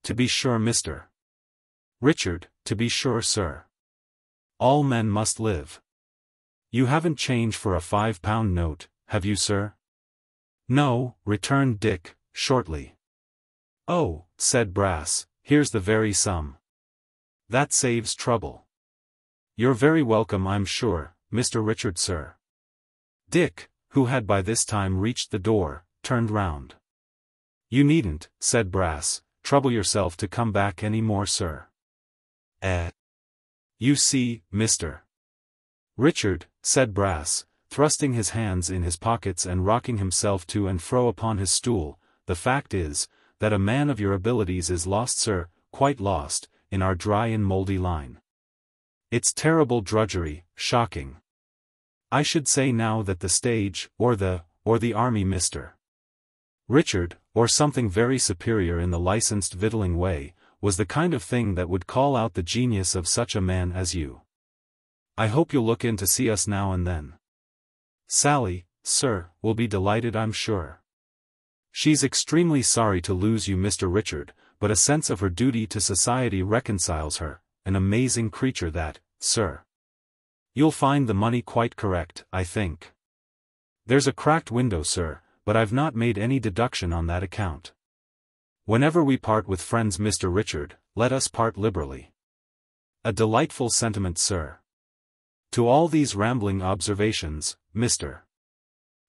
To be sure, Mr. Richard, to be sure, sir. All men must live. You haven't change for a £5 note, have you, sir? No, returned Dick, shortly. Oh, said Brass, here's the very sum. That saves trouble. You're very welcome, I'm sure, Mr. Richard, sir. Dick, who had by this time reached the door, turned round. You needn't, said Brass, trouble yourself to come back any more, sir. You see, Mr. Richard, said Brass, thrusting his hands in his pockets and rocking himself to and fro upon his stool, the fact is, that a man of your abilities is lost, sir, quite lost, in our dry and mouldy line. It's terrible drudgery, shocking. I should say now that the stage, or the army, Mr. Richard, or something very superior in the licensed victualling way, was the kind of thing that would call out the genius of such a man as you. I hope you'll look in to see us now and then. Sally, sir, will be delighted, I'm sure. She's extremely sorry to lose you, Mr. Richard, but a sense of her duty to society reconciles her, an amazing creature that, sir. You'll find the money quite correct, I think. There's a cracked window, sir, but I've not made any deduction on that account. Whenever we part with friends, Mr. Richard, let us part liberally. A delightful sentiment, sir. To all these rambling observations, Mr.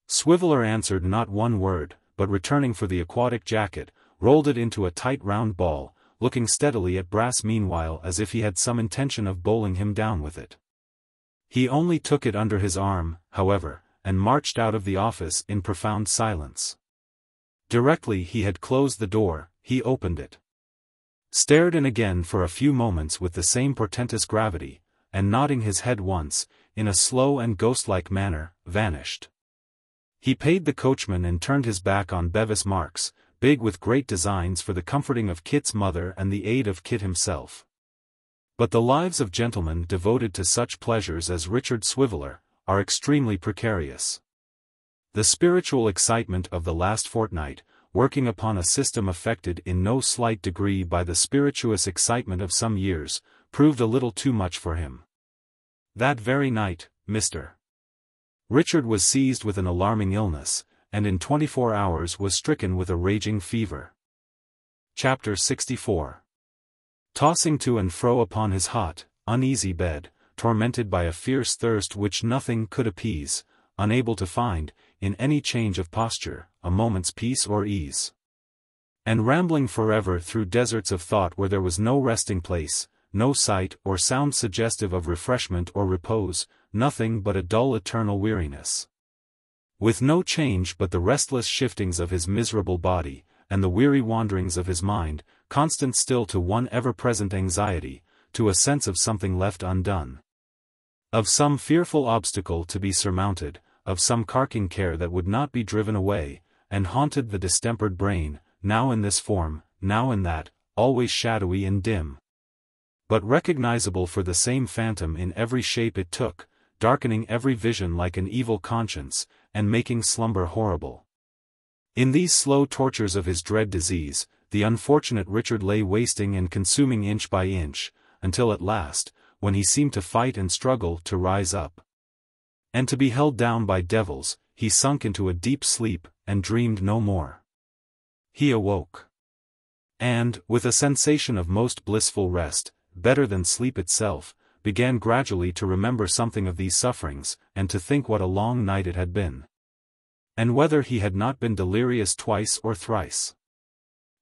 Swiveller answered not one word, but returning for the aquatic jacket, rolled it into a tight round ball, looking steadily at Brass meanwhile as if he had some intention of bowling him down with it. He only took it under his arm, however, and marched out of the office in profound silence. Directly he had closed the door, he opened it. Stared in again for a few moments with the same portentous gravity, and nodding his head once, in a slow and ghost-like manner, vanished. He paid the coachman and turned his back on Bevis Marks, big with great designs for the comforting of Kit's mother and the aid of Kit himself. But the lives of gentlemen devoted to such pleasures as Richard Swiveller are extremely precarious. The spiritual excitement of the last fortnight, working upon a system affected in no slight degree by the spirituous excitement of some years, proved a little too much for him. That very night, Mr. Richard was seized with an alarming illness, and in 24 hours was stricken with a raging fever. Chapter 64. Tossing to and fro upon his hot, uneasy bed, tormented by a fierce thirst which nothing could appease, unable to find, in any change of posture, a moment's peace or ease. And rambling forever through deserts of thought where there was no resting place, no sight or sound suggestive of refreshment or repose, nothing but a dull eternal weariness. With no change but the restless shiftings of his miserable body, and the weary wanderings of his mind, constant still to one ever-present anxiety, to a sense of something left undone. Of some fearful obstacle to be surmounted, of some carking care that would not be driven away, and haunted the distempered brain, now in this form, now in that, always shadowy and dim, but recognizable for the same phantom in every shape it took, darkening every vision like an evil conscience, and making slumber horrible. In these slow tortures of his dread disease, the unfortunate Richard lay wasting and consuming inch by inch, until at last, when he seemed to fight and struggle to rise up, and to be held down by devils, he sunk into a deep sleep, and dreamed no more. He awoke, and, with a sensation of most blissful rest, better than sleep itself, began gradually to remember something of these sufferings, and to think what a long night it had been, and whether he had not been delirious twice or thrice.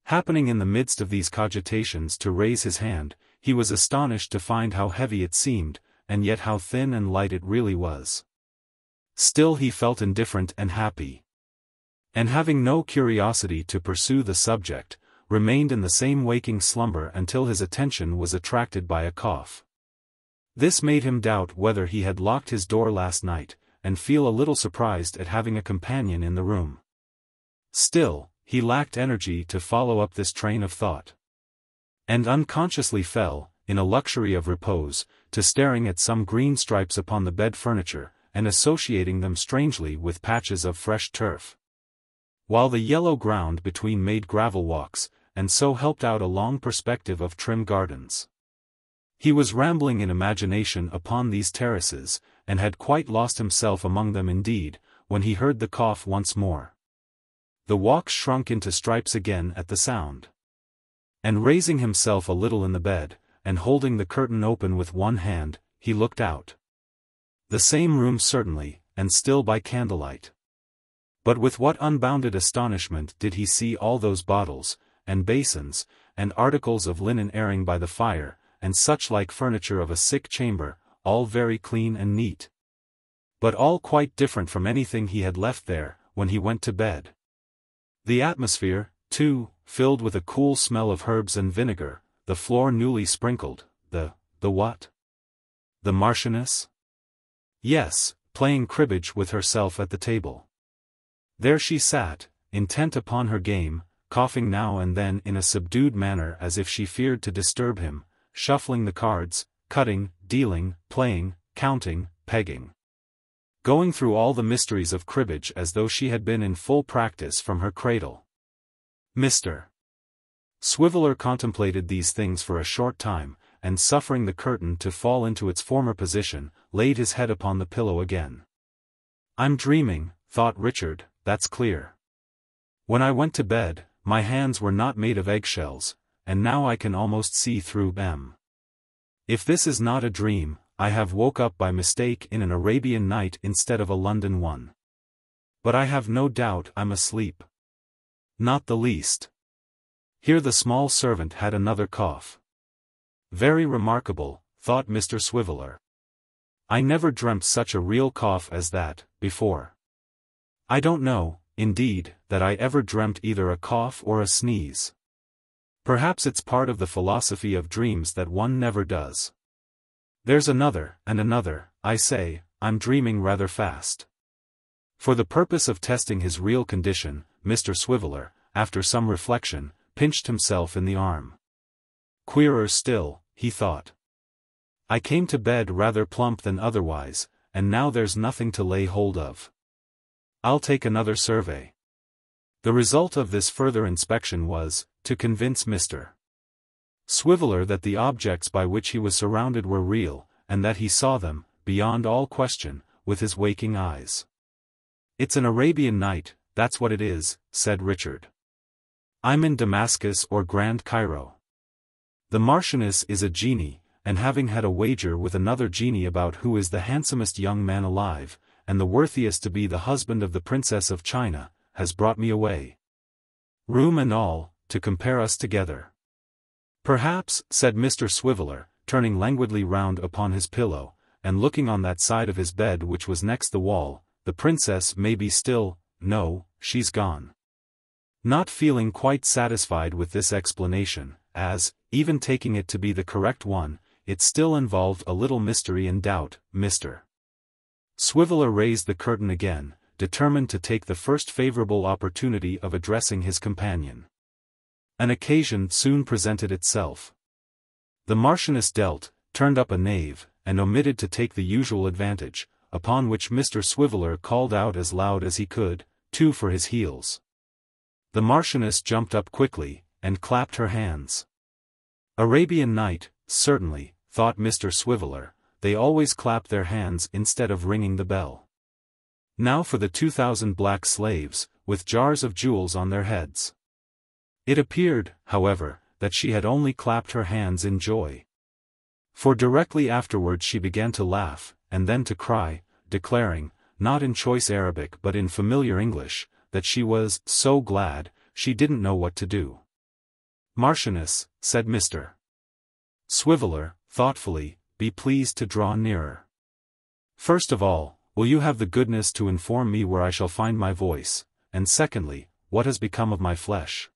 Happening in the midst of these cogitations to raise his hand, he was astonished to find how heavy it seemed, and yet how thin and light it really was. Still he felt indifferent and happy. And having no curiosity to pursue the subject, remained in the same waking slumber until his attention was attracted by a cough. This made him doubt whether he had locked his door last night, and feel a little surprised at having a companion in the room. Still, he lacked energy to follow up this train of thought. And unconsciously fell, in a luxury of repose, to staring at some green stripes upon the bed furniture, and associating them strangely with patches of fresh turf. While the yellow ground between made gravel walks, and so helped out a long perspective of trim gardens. He was rambling in imagination upon these terraces, and had quite lost himself among them indeed, when he heard the cough once more. The walks shrunk into stripes again at the sound. And raising himself a little in the bed, and holding the curtain open with one hand, he looked out. The same room certainly, and still by candlelight. But with what unbounded astonishment did he see all those bottles, and basins, and articles of linen airing by the fire, and such like furniture of a sick chamber, all very clean and neat. But all quite different from anything he had left there, when he went to bed. The atmosphere, too, filled with a cool smell of herbs and vinegar, the floor newly sprinkled, the what? The Marchioness? Yes, playing cribbage with herself at the table. There she sat, intent upon her game, coughing now and then in a subdued manner as if she feared to disturb him, shuffling the cards, cutting, dealing, playing, counting, pegging. Going through all the mysteries of cribbage as though she had been in full practice from her cradle. Mr. Swiveller contemplated these things for a short time, and suffering the curtain to fall into its former position, laid his head upon the pillow again. "I'm dreaming," thought Richard, "that's clear. When I went to bed, my hands were not made of eggshells, and now I can almost see through them. If this is not a dream, I have woke up by mistake in an Arabian night instead of a London one. But I have no doubt I'm asleep. Not the least." Here the small servant had another cough. "Very remarkable," thought Mr. Swiveller. "I never dreamt such a real cough as that, before. I don't know, indeed, that I ever dreamt either a cough or a sneeze. Perhaps it's part of the philosophy of dreams that one never does. There's another, and another. I say, I'm dreaming rather fast." For the purpose of testing his real condition, Mr. Swiveller, after some reflection, pinched himself in the arm. "Queerer still," he thought. "I came to bed rather plump than otherwise, and now there's nothing to lay hold of. I'll take another survey." The result of this further inspection was, to convince Mr. Swiveller that the objects by which he was surrounded were real, and that he saw them, beyond all question, with his waking eyes. "It's an Arabian night, that's what it is," said Richard. "I'm in Damascus or Grand Cairo. The Marchioness is a genie, and having had a wager with another genie about who is the handsomest young man alive, and the worthiest to be the husband of the Princess of China, has brought me away. Room and all, to compare us together." "Perhaps," said Mr. Swiveller, turning languidly round upon his pillow, and looking on that side of his bed which was next the wall, "the princess may be still. No, she's gone." Not feeling quite satisfied with this explanation, as, even taking it to be the correct one, it still involved a little mystery and doubt, Mr. Swiveller raised the curtain again, determined to take the first favourable opportunity of addressing his companion. An occasion soon presented itself. The Marchioness dealt, turned up a knave, and omitted to take the usual advantage, upon which Mr. Swiveller called out as loud as he could, "Two for his heels." The Marchioness jumped up quickly, and clapped her hands. Arabian night, certainly, thought Mr. Swiveller, they always clap their hands instead of ringing the bell. Now for the 2,000 black slaves, with jars of jewels on their heads. It appeared, however, that she had only clapped her hands in joy. For directly afterwards she began to laugh, and then to cry, declaring, not in choice Arabic but in familiar English, that she was so glad, she didn't know what to do. "Marchioness," said Mr. Swiveller, thoughtfully, "be pleased to draw nearer. First of all, will you have the goodness to inform me where I shall find my voice, and secondly, what has become of my flesh?"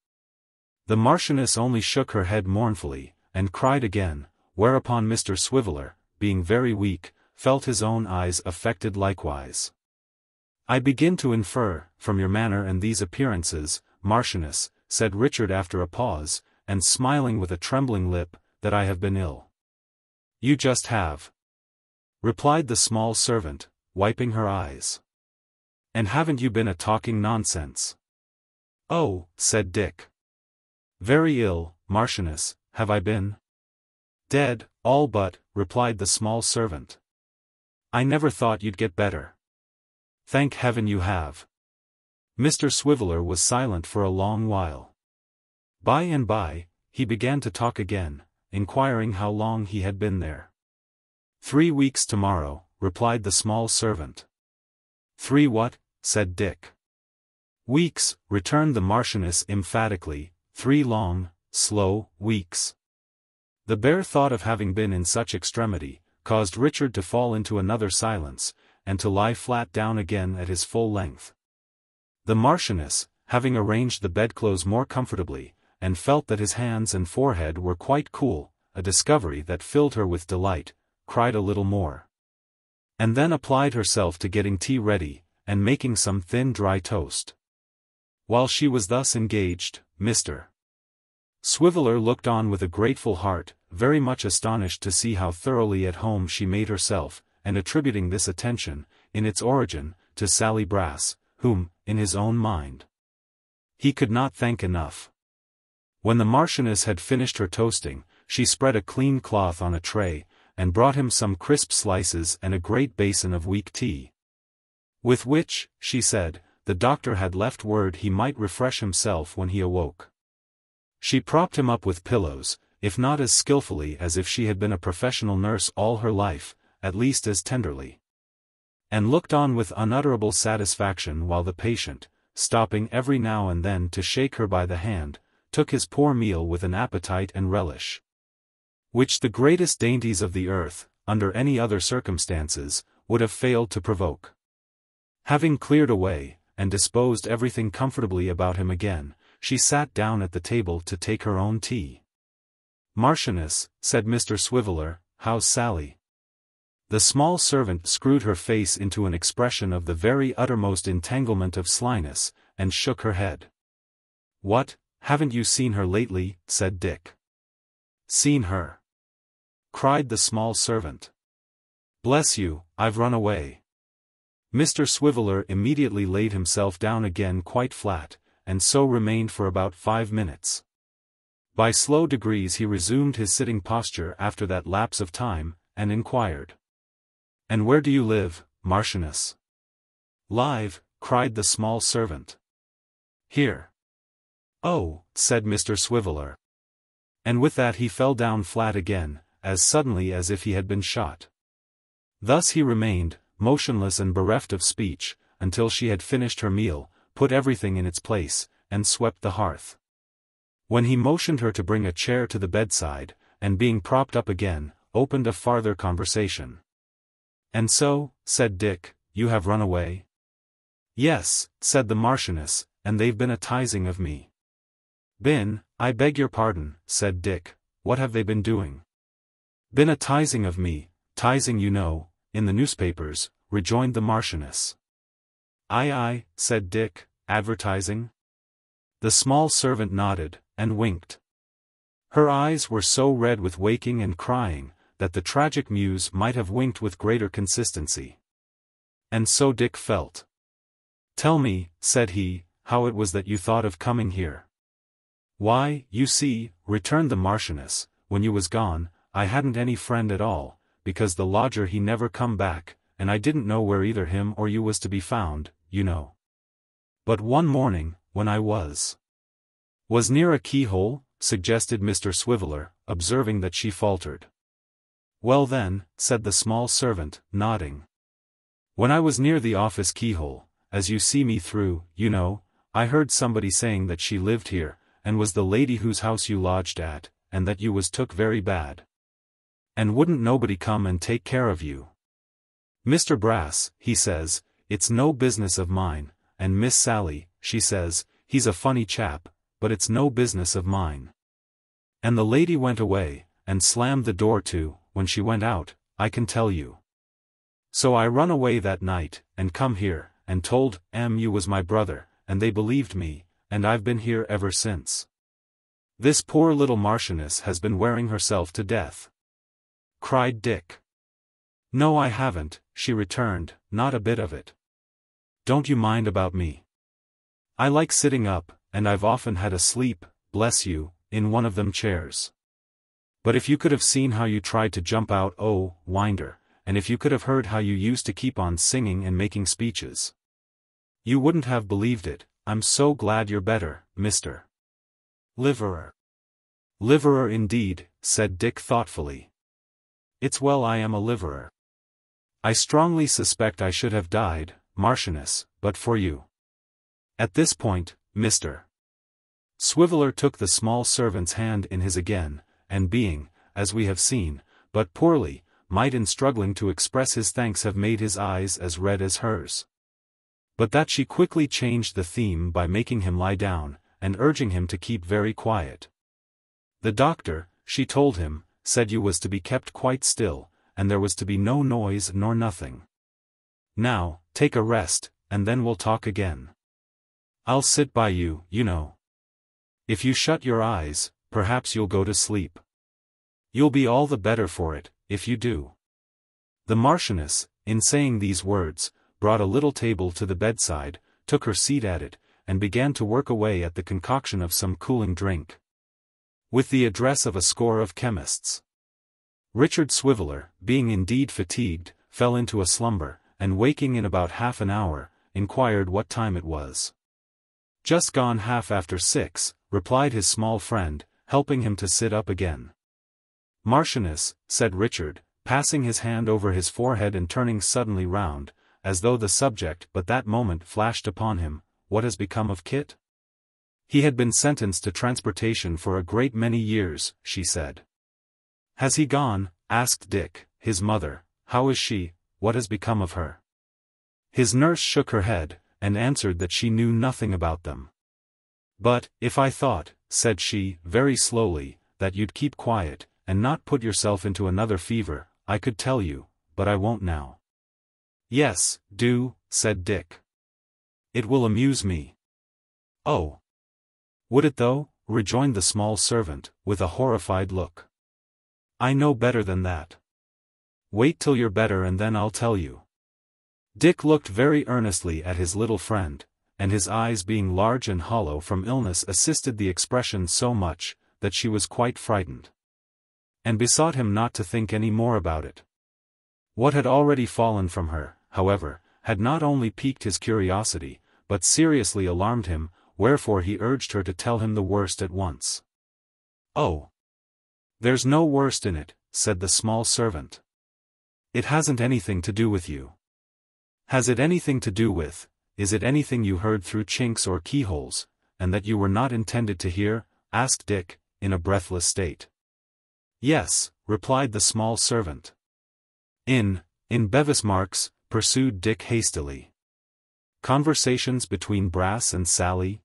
The Marchioness only shook her head mournfully, and cried again, whereupon Mr. Swiveller, being very weak, felt his own eyes affected likewise. "I begin to infer, from your manner and these appearances, Marchioness," said Richard after a pause, and smiling with a trembling lip, "that I have been ill." "You just have," replied the small servant, wiping her eyes. "And haven't you been a-talking nonsense?" "Oh," said Dick. "Very ill, Marchioness, have I been?" "Dead, all but," replied the small servant. "I never thought you'd get better." "Thank heaven you have." Mr. Swiveller was silent for a long while. By and by, he began to talk again, inquiring how long he had been there. 3 weeks tomorrow, replied the small servant. 3 what? Said Dick. Weeks, returned the Marchioness emphatically, 3 long, slow weeks. The bare thought of having been in such extremity, caused Richard to fall into another silence, and to lie flat down again at his full length. The Marchioness, having arranged the bedclothes more comfortably, and felt that his hands and forehead were quite cool, a discovery that filled her with delight, cried a little more. And then applied herself to getting tea ready, and making some thin dry toast. While she was thus engaged, Mr. Swiveller looked on with a grateful heart, very much astonished to see how thoroughly at home she made herself, and attributing this attention, in its origin, to Sally Brass, whom, in his own mind, he could not thank enough. When the Marchioness had finished her toasting, she spread a clean cloth on a tray, and brought him some crisp slices and a great basin of weak tea. With which, she said, the doctor had left word he might refresh himself when he awoke. She propped him up with pillows, if not as skillfully as if she had been a professional nurse all her life, at least as tenderly. And looked on with unutterable satisfaction while the patient, stopping every now and then to shake her by the hand, took his poor meal with an appetite and relish, which the greatest dainties of the earth, under any other circumstances, would have failed to provoke. Having cleared away, and disposed everything comfortably about him again, she sat down at the table to take her own tea. Marchioness, said Mr. Swiveller, how's Sally? The small servant screwed her face into an expression of the very uttermost entanglement of slyness, and shook her head. What, haven't you seen her lately? Said Dick. Seen her? Cried the small servant. Bless you, I've run away. Mr. Swiveller immediately laid himself down again quite flat, and so remained for about 5 minutes. By slow degrees he resumed his sitting posture after that lapse of time, and inquired. And where do you live, Marchioness? Live, cried the small servant. Here. Oh, said Mr. Swiveller. And with that he fell down flat again, as suddenly as if he had been shot. Thus he remained, motionless and bereft of speech, until she had finished her meal, put everything in its place, and swept the hearth. When he motioned her to bring a chair to the bedside, and being propped up again, opened a farther conversation. And so, said Dick, you have run away? Yes, said the Marchioness, and they've been a-tizing of me. Been, I beg your pardon, said Dick, what have they been doing? Been a-tizing of me, tizing you know, in the newspapers, rejoined the Marchioness. Aye, said Dick, advertising? The small servant nodded, and winked. Her eyes were so red with waking and crying, that the tragic muse might have winked with greater consistency. And so Dick felt. Tell me, said he, how it was that you thought of coming here. Why, you see, returned the Marchioness, when you was gone, I hadn't any friend at all, because the lodger he never come back, and I didn't know where either him or you was to be found, you know. But one morning, when I was near a keyhole, suggested Mr. Swiveller, observing that she faltered. Well then, said the small servant, nodding. When I was near the office keyhole, as you see me through, you know, I heard somebody saying that she lived here, and was the lady whose house you lodged at, and that you was took very bad. And wouldn't nobody come and take care of you? Mr. Brass, he says, it's no business of mine, and Miss Sally, she says, he's a funny chap, but it's no business of mine. And the lady went away, and slammed the door to, when she went out, I can tell you. So I run away that night, and come here, and told you was my brother, and they believed me, and I've been here ever since. This poor little Marchioness has been wearing herself to death," cried Dick. "No, I haven't," she returned, "not a bit of it. Don't you mind about me. I like sitting up, and I've often had a sleep, bless you, in one of them chairs. But if you could have seen how you tried to jump out, oh, Winder, and if you could have heard how you used to keep on singing and making speeches, you wouldn't have believed it. I'm so glad you're better, Mr. Liverer." "Liverer indeed," said Dick thoughtfully. "It's well I am a liverer. I strongly suspect I should have died, Marchioness, but for you." At this point, Mr. Swiveller took the small servant's hand in his again, and being, as we have seen, but poorly, might in struggling to express his thanks have made his eyes as red as hers. But that she quickly changed the theme by making him lie down, and urging him to keep very quiet. The doctor, she told him, said you was to be kept quite still, and there was to be no noise nor nothing. Now, take a rest, and then we'll talk again. I'll sit by you, you know. If you shut your eyes, perhaps you'll go to sleep. You'll be all the better for it, if you do." The Marchioness, in saying these words, brought a little table to the bedside, took her seat at it, and began to work away at the concoction of some cooling drink. With the address of a score of chemists. Richard Swiveller, being indeed fatigued, fell into a slumber, and waking in about half an hour, inquired what time it was. "Just gone 6:30, replied his small friend, helping him to sit up again. "Marchioness," said Richard, passing his hand over his forehead and turning suddenly round, as though the subject but that moment flashed upon him, "what has become of Kit?" "He had been sentenced to transportation for a great many years," she said. "Has he gone?" asked Dick. "His mother, how is she? What has become of her?" His nurse shook her head, and answered that she knew nothing about them. "But, if I thought," said she, very slowly, "that you'd keep quiet, and not put yourself into another fever, I could tell you, but I won't now." "Yes, do," said Dick. "It will amuse me." "Oh. Would it though?" rejoined the small servant, with a horrified look. "I know better than that. Wait till you're better and then I'll tell you." Dick looked very earnestly at his little friend, and his eyes being large and hollow from illness assisted the expression so much, that she was quite frightened. And besought him not to think any more about it. What had already fallen from her, however, had not only piqued his curiosity, but seriously alarmed him, wherefore he urged her to tell him the worst at once. "Oh. There's no worst in it," said the small servant. "It hasn't anything to do with you." "Has it anything to do with, is it anything you heard through chinks or keyholes, and that you were not intended to hear?" asked Dick, in a breathless state. "Yes," replied the small servant. In Bevis Marks," pursued Dick hastily. "Conversations between Brass and Sally?"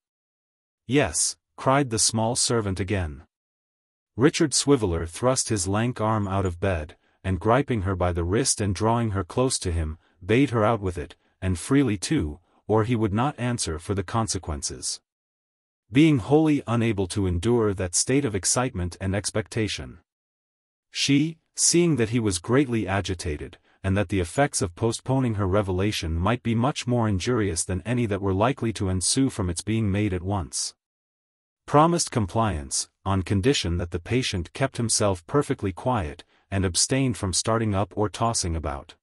"Yes," cried the small servant again. Richard Swiveller thrust his lank arm out of bed, and griping her by the wrist and drawing her close to him, bade her out with it, and freely too, or he would not answer for the consequences. Being wholly unable to endure that state of excitement and expectation. She, seeing that he was greatly agitated, and that the effects of postponing her revelation might be much more injurious than any that were likely to ensue from its being made at once, promised compliance, on condition that the patient kept himself perfectly quiet, and abstained from starting up or tossing about.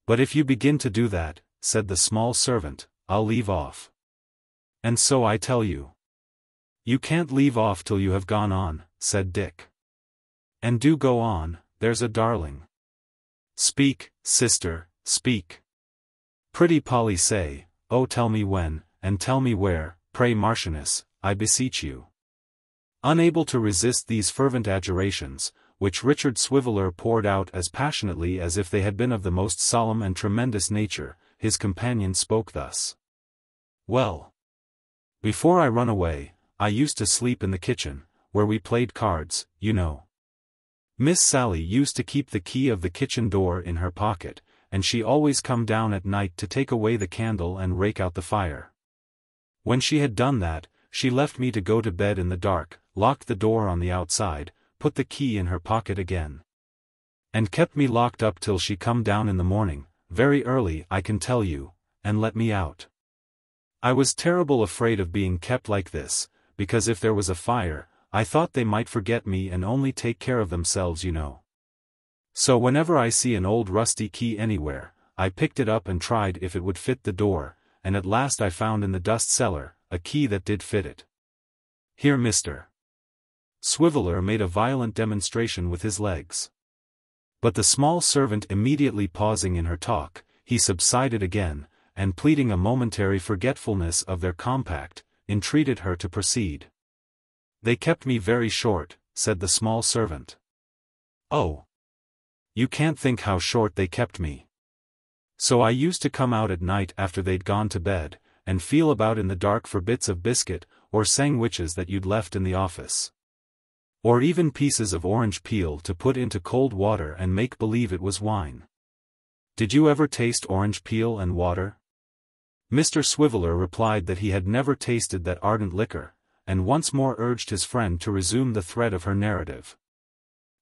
"But if you begin to do that," said the small servant, "I'll leave off. And so I tell you." "You can't leave off till you have gone on," said Dick. "And do go on, there's a darling. Speak, sister, speak. Pretty Polly say, oh tell me when, and tell me where, pray Marchioness, I beseech you." Unable to resist these fervent adjurations, which Richard Swiveller poured out as passionately as if they had been of the most solemn and tremendous nature, his companion spoke thus. "Well, before I run away, I used to sleep in the kitchen, where we played cards, you know. Miss Sally used to keep the key of the kitchen door in her pocket, and she always come down at night to take away the candle and rake out the fire. When she had done that, she left me to go to bed in the dark, locked the door on the outside, put the key in her pocket again, and kept me locked up till she come down in the morning, very early I can tell you, and let me out. I was terrible afraid of being kept like this, because if there was a fire, I thought they might forget me and only take care of themselves, you know. So whenever I see an old rusty key anywhere, I picked it up and tried if it would fit the door, and at last I found in the dust cellar a key that did fit it." Here Mr. Swiveller made a violent demonstration with his legs. But the small servant immediately pausing in her talk, he subsided again, and pleading a momentary forgetfulness of their compact, entreated her to proceed. "They kept me very short," said the small servant. "Oh! You can't think how short they kept me. So I used to come out at night after they'd gone to bed, and feel about in the dark for bits of biscuit, or sandwiches that you'd left in the office. Or even pieces of orange peel to put into cold water and make believe it was wine. Did you ever taste orange peel and water?" Mr. Swiveller replied that he had never tasted that ardent liquor, and once more urged his friend to resume the thread of her narrative.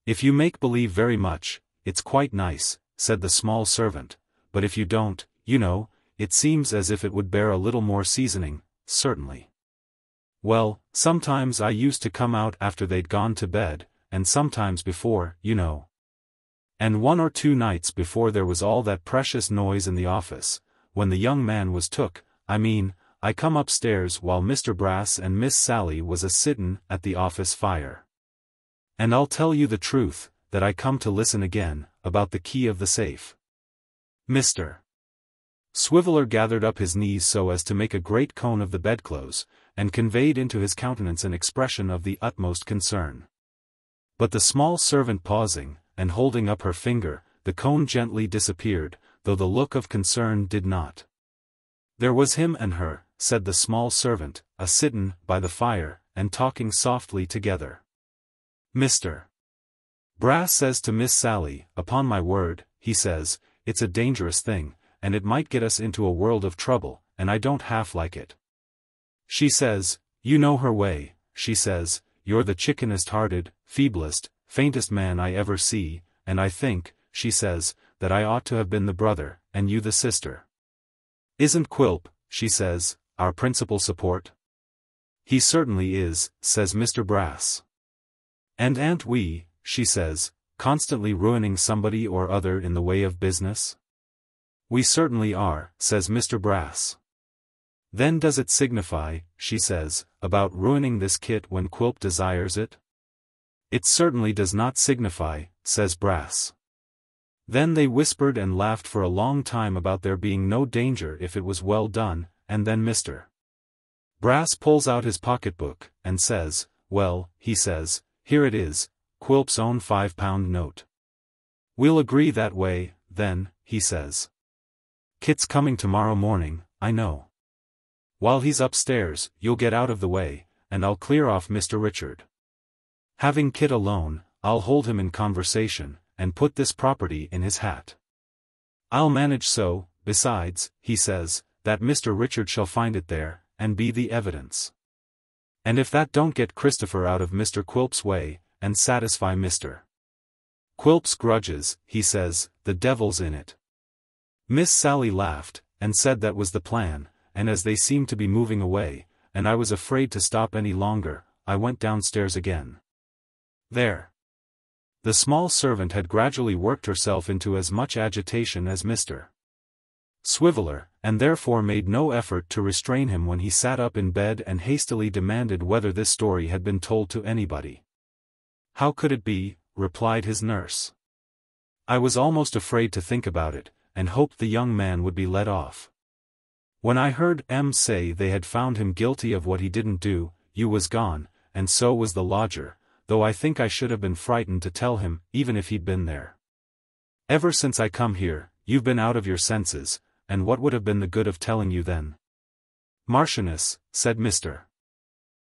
"If you make believe very much, it's quite nice," said the small servant, "but if you don't, you know, it seems as if it would bear a little more seasoning, certainly. Well, sometimes I used to come out after they'd gone to bed, and sometimes before, you know. And 1 or 2 nights before there was all that precious noise in the office, when the young man was took, I come upstairs while Mr. Brass and Miss Sally was a-sittin' at the office fire. And I'll tell you the truth, that I come to listen again, about the key of the safe." Mr. Swiveller gathered up his knees so as to make a great cone of the bedclothes, and conveyed into his countenance an expression of the utmost concern. But the small servant pausing, and holding up her finger, the cone gently disappeared, though the look of concern did not. "There was him and her," said the small servant, "a-sittin' by the fire, and talking softly together. Mr. Brass says to Miss Sally, 'Upon my word,' he says, 'it's a dangerous thing, and it might get us into a world of trouble, and I don't half like it.' She says, 'You know her way,' she says, 'you're the chickenest-hearted, feeblest, faintest man I ever see, and I think,' she says, 'that I ought to have been the brother, and you the sister. Isn't Quilp,' she says, 'our principal support?' 'He certainly is,' says Mr. Brass. 'And aren't we,' she says, 'constantly ruining somebody or other in the way of business?' 'We certainly are,' says Mr. Brass. 'Then does it signify,' she says, 'about ruining this kit when Quilp desires it?' 'It certainly does not signify,' says Brass. Then they whispered and laughed for a long time about there being no danger if it was well done, and then Mr. Brass pulls out his pocketbook, and says, 'Well,' he says, 'here it is, Quilp's own £5 note. We'll agree that way, then,' he says. 'Kit's coming tomorrow morning, I know. While he's upstairs, you'll get out of the way, and I'll clear off Mr. Richard. Having Kit alone, I'll hold him in conversation, and put this property in his hat. I'll manage so, besides,' he says, 'that Mr. Richard shall find it there, and be the evidence. And if that don't get Christopher out of Mr. Quilp's way, and satisfy Mr. Quilp's grudges,' he says, 'the devil's in it.'" Miss Sally laughed, and said that was the plan, and as they seemed to be moving away, and I was afraid to stop any longer, I went downstairs again. There. The small servant had gradually worked herself into as much agitation as Mr. Swiveller, and therefore made no effort to restrain him when he sat up in bed and hastily demanded whether this story had been told to anybody. "How could it be?" replied his nurse. "I was almost afraid to think about it, and hoped the young man would be let off. When I heard M say they had found him guilty of what he didn't do, you was gone, and so was the lodger, though I think I should have been frightened to tell him, even if he'd been there. Ever since I come here, you've been out of your senses, and what would have been the good of telling you then? Marchioness, said Mr.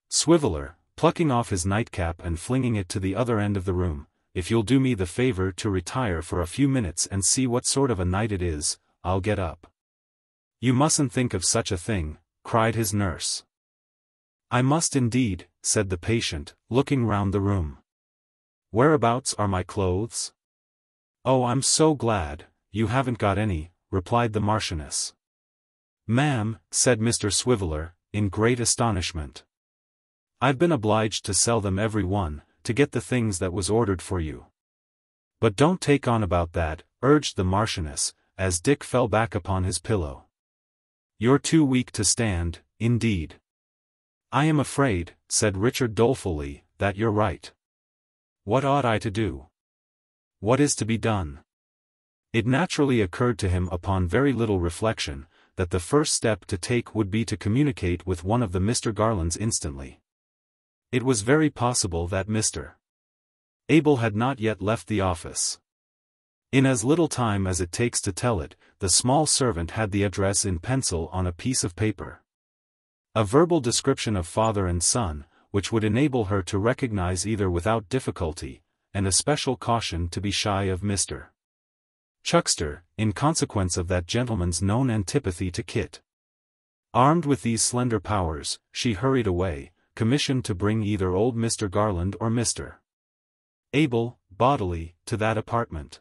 Swiveller, plucking off his nightcap and flinging it to the other end of the room, if you'll do me the favor to retire for a few minutes and see what sort of a night it is, I'll get up. You mustn't think of such a thing, cried his nurse. I must indeed, said the patient, looking round the room. Whereabouts are my clothes? Oh, I'm so glad, you haven't got any, replied the Marchioness. Ma'am, said Mr. Swiveller, in great astonishment. I've been obliged to sell them every one, to get the things that was ordered for you. But don't take on about that, urged the Marchioness, as Dick fell back upon his pillow. You're too weak to stand, indeed. I am afraid, said Richard dolefully, that you're right. What ought I to do? What is to be done? It naturally occurred to him upon very little reflection, that the first step to take would be to communicate with one of the Mr. Garlands instantly. It was very possible that Mr. Abel had not yet left the office. In as little time as it takes to tell it, the small servant had the address in pencil on a piece of paper. A verbal description of father and son, which would enable her to recognize either without difficulty, and a special caution to be shy of Mr. Chuckster, in consequence of that gentleman's known antipathy to Kit. Armed with these slender powers, she hurried away, commissioned to bring either old Mr. Garland or Mr. Abel, bodily, to that apartment.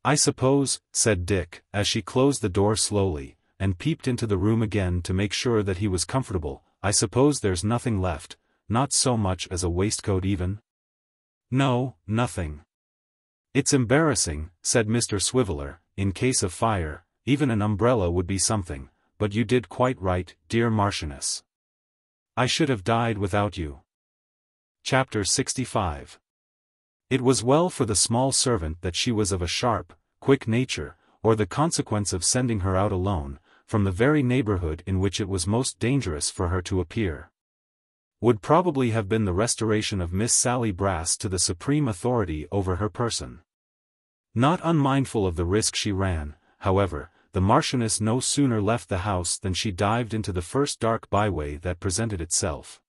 I suppose, said Dick, as she closed the door slowly, and peeped into the room again to make sure that he was comfortable, I suppose there's nothing left, not so much as a waistcoat even? No, nothing. It's embarrassing, said Mr. Swiveller, in case of fire, even an umbrella would be something, but you did quite right, dear Marchioness. I should have died without you. Chapter 65. It was well for the small servant that she was of a sharp, quick nature, or the consequence of sending her out alone, from the very neighborhood in which it was most dangerous for her to appear. Would probably have been the restoration of Miss Sally Brass to the supreme authority over her person. Not unmindful of the risk she ran, however, the Marchioness no sooner left the house than she dived into the first dark byway that presented itself.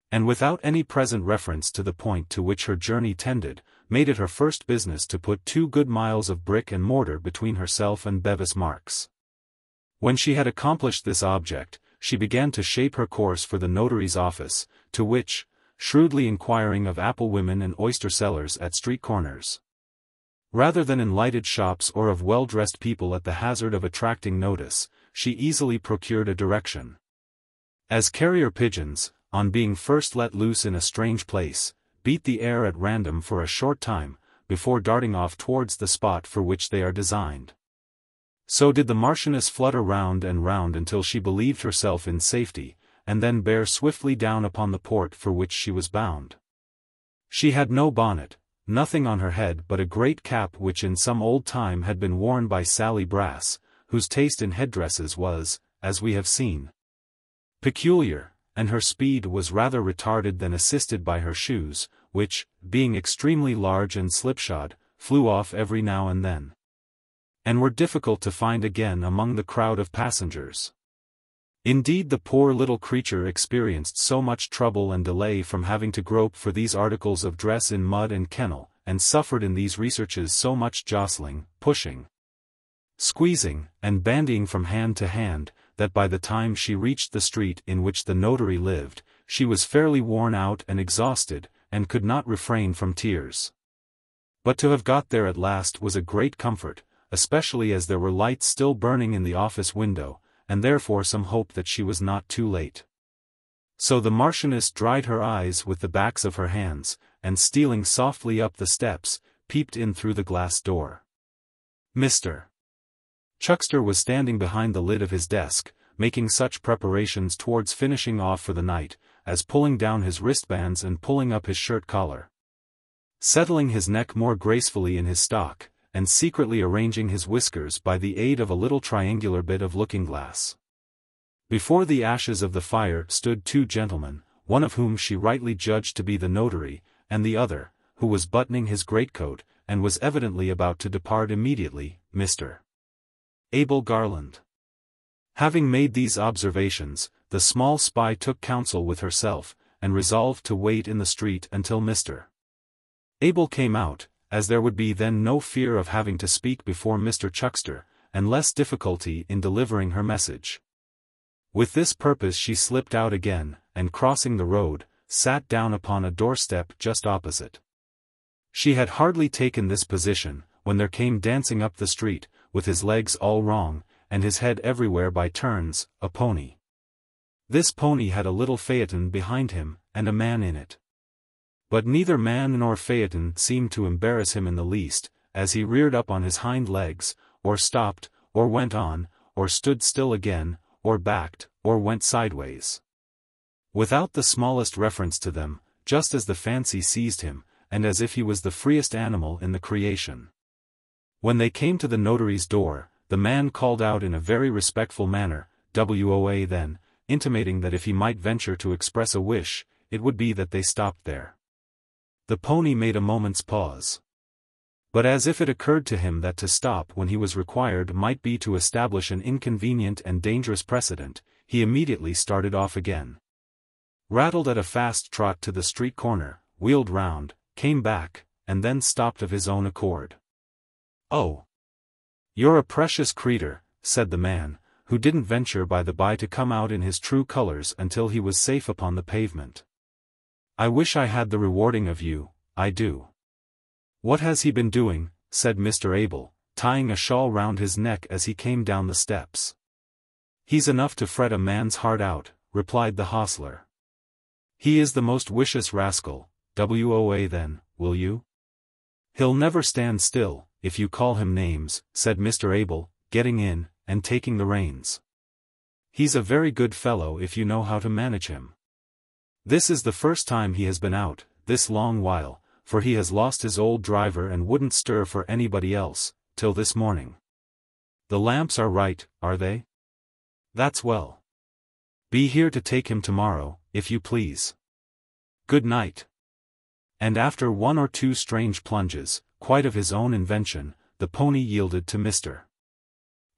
And without any present reference to the point to which her journey tended, made it her first business to put 2 good miles of brick and mortar between herself and Bevis Marks. When she had accomplished this object, she began to shape her course for the notary's office, to which, shrewdly inquiring of apple women and oyster sellers at street corners, rather than in lighted shops or of well-dressed people at the hazard of attracting notice, she easily procured a direction. As carrier pigeons, on being first let loose in a strange place, beat the air at random for a short time, before darting off towards the spot for which they are designed. So did the Marchioness flutter round and round until she believed herself in safety, and then bear swiftly down upon the port for which she was bound. She had no bonnet, nothing on her head but a great cap which in some old time had been worn by Sally Brass, whose taste in headdresses was, as we have seen, peculiar, and her speed was rather retarded than assisted by her shoes, which, being extremely large and slipshod, flew off every now and then, and were difficult to find again among the crowd of passengers. Indeed, the poor little creature experienced so much trouble and delay from having to grope for these articles of dress in mud and kennel, and suffered in these researches so much jostling, pushing, squeezing, and bandying from hand to hand, that by the time she reached the street in which the notary lived, she was fairly worn out and exhausted, and could not refrain from tears. But to have got there at last was a great comfort, especially as there were lights still burning in the office window, and therefore some hope that she was not too late. So the Marchioness dried her eyes with the backs of her hands, and stealing softly up the steps, peeped in through the glass door. Mr. Chuckster was standing behind the lid of his desk, making such preparations towards finishing off for the night, as pulling down his wristbands and pulling up his shirt collar, settling his neck more gracefully in his stock, and secretly arranging his whiskers by the aid of a little triangular bit of looking-glass. Before the ashes of the fire stood 2 gentlemen, one of whom she rightly judged to be the notary, and the other, who was buttoning his greatcoat, and was evidently about to depart immediately, Mr. Abel Garland. Having made these observations, the small spy took counsel with herself, and resolved to wait in the street until Mr. Abel came out, as there would be then no fear of having to speak before Mr. Chuckster, and less difficulty in delivering her message. With this purpose she slipped out again, and crossing the road, sat down upon a doorstep just opposite. She had hardly taken this position, when there came dancing up the street, with his legs all wrong, and his head everywhere by turns, a pony. This pony had a little phaeton behind him, and a man in it. But neither man nor phaeton seemed to embarrass him in the least, as he reared up on his hind legs, or stopped, or went on, or stood still again, or backed, or went sideways. Without the smallest reference to them, just as the fancy seized him, and as if he was the freest animal in the creation. When they came to the notary's door, the man called out in a very respectful manner, "Woa then," intimating that if he might venture to express a wish, it would be that they stopped there. The pony made a moment's pause. But as if it occurred to him that to stop when he was required might be to establish an inconvenient and dangerous precedent, he immediately started off again. Rattled at a fast trot to the street corner, wheeled round, came back, and then stopped of his own accord. "Oh! You're a precious creetur," said the man, who didn't venture by the by to come out in his true colours until he was safe upon the pavement. "I wish I had the rewarding of you, I do." "What has he been doing?" said Mr. Abel, tying a shawl round his neck as he came down the steps. "He's enough to fret a man's heart out," replied the hostler. "He is the most vicious rascal. Woa then, will you?" "He'll never stand still, if you call him names," said Mr. Abel, getting in, and taking the reins. "He's a very good fellow if you know how to manage him. This is the first time he has been out, this long while, for he has lost his old driver and wouldn't stir for anybody else, till this morning. The lamps are right, are they? That's well. Be here to take him tomorrow, if you please. Good night." And after one or two strange plunges, quite of his own invention, the pony yielded to Mr.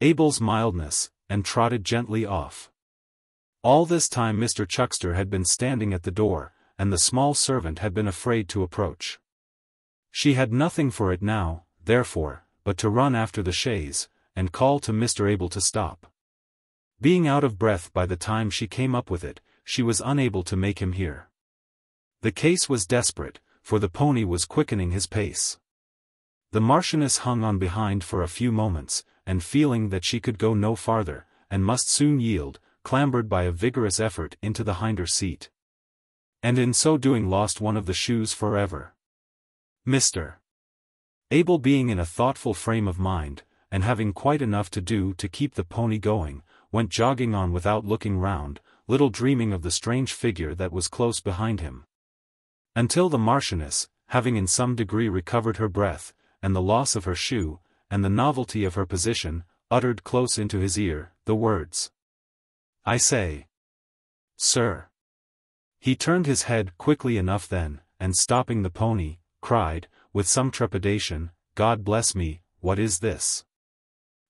Abel's mildness, and trotted gently off. All this time Mr. Chuckster had been standing at the door, and the small servant had been afraid to approach. She had nothing for it now, therefore, but to run after the chaise, and call to Mr. Abel to stop. Being out of breath by the time she came up with it, she was unable to make him hear. The case was desperate, for the pony was quickening his pace. The Marchioness hung on behind for a few moments, and feeling that she could go no farther, and must soon yield, clambered by a vigorous effort into the hinder seat. And in so doing lost one of the shoes forever. Mr. Abel, being in a thoughtful frame of mind, and having quite enough to do to keep the pony going, went jogging on without looking round, little dreaming of the strange figure that was close behind him. Until the Marchioness, having in some degree recovered her breath, and the loss of her shoe, and the novelty of her position, uttered close into his ear, the words, "I say, sir." He turned his head quickly enough then, and stopping the pony, cried, with some trepidation, "God bless me, what is this?"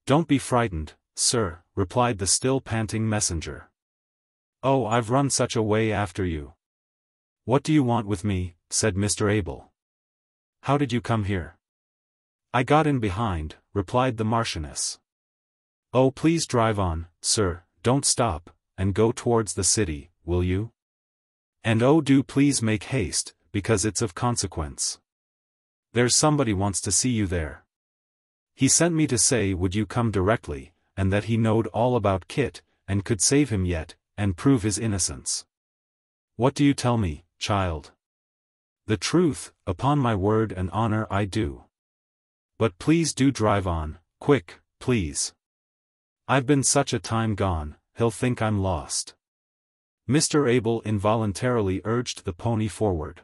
"Don't be frightened, sir," replied the still panting messenger. "Oh, I've run such a way after you." "What do you want with me?" said Mr. Abel. "How did you come here?" "I got in behind," replied the Marchioness. "Oh, please drive on, sir, don't stop, and go towards the city, will you? And oh, do please make haste, because it's of consequence. There's somebody wants to see you there. He sent me to say would you come directly, and that he knowed all about Kit, and could save him yet, and prove his innocence." "What do you tell me, child?" "The truth, upon my word and honor I do. But please do drive on, quick, please. I've been such a time gone, he'll think I'm lost." Mr. Abel involuntarily urged the pony forward.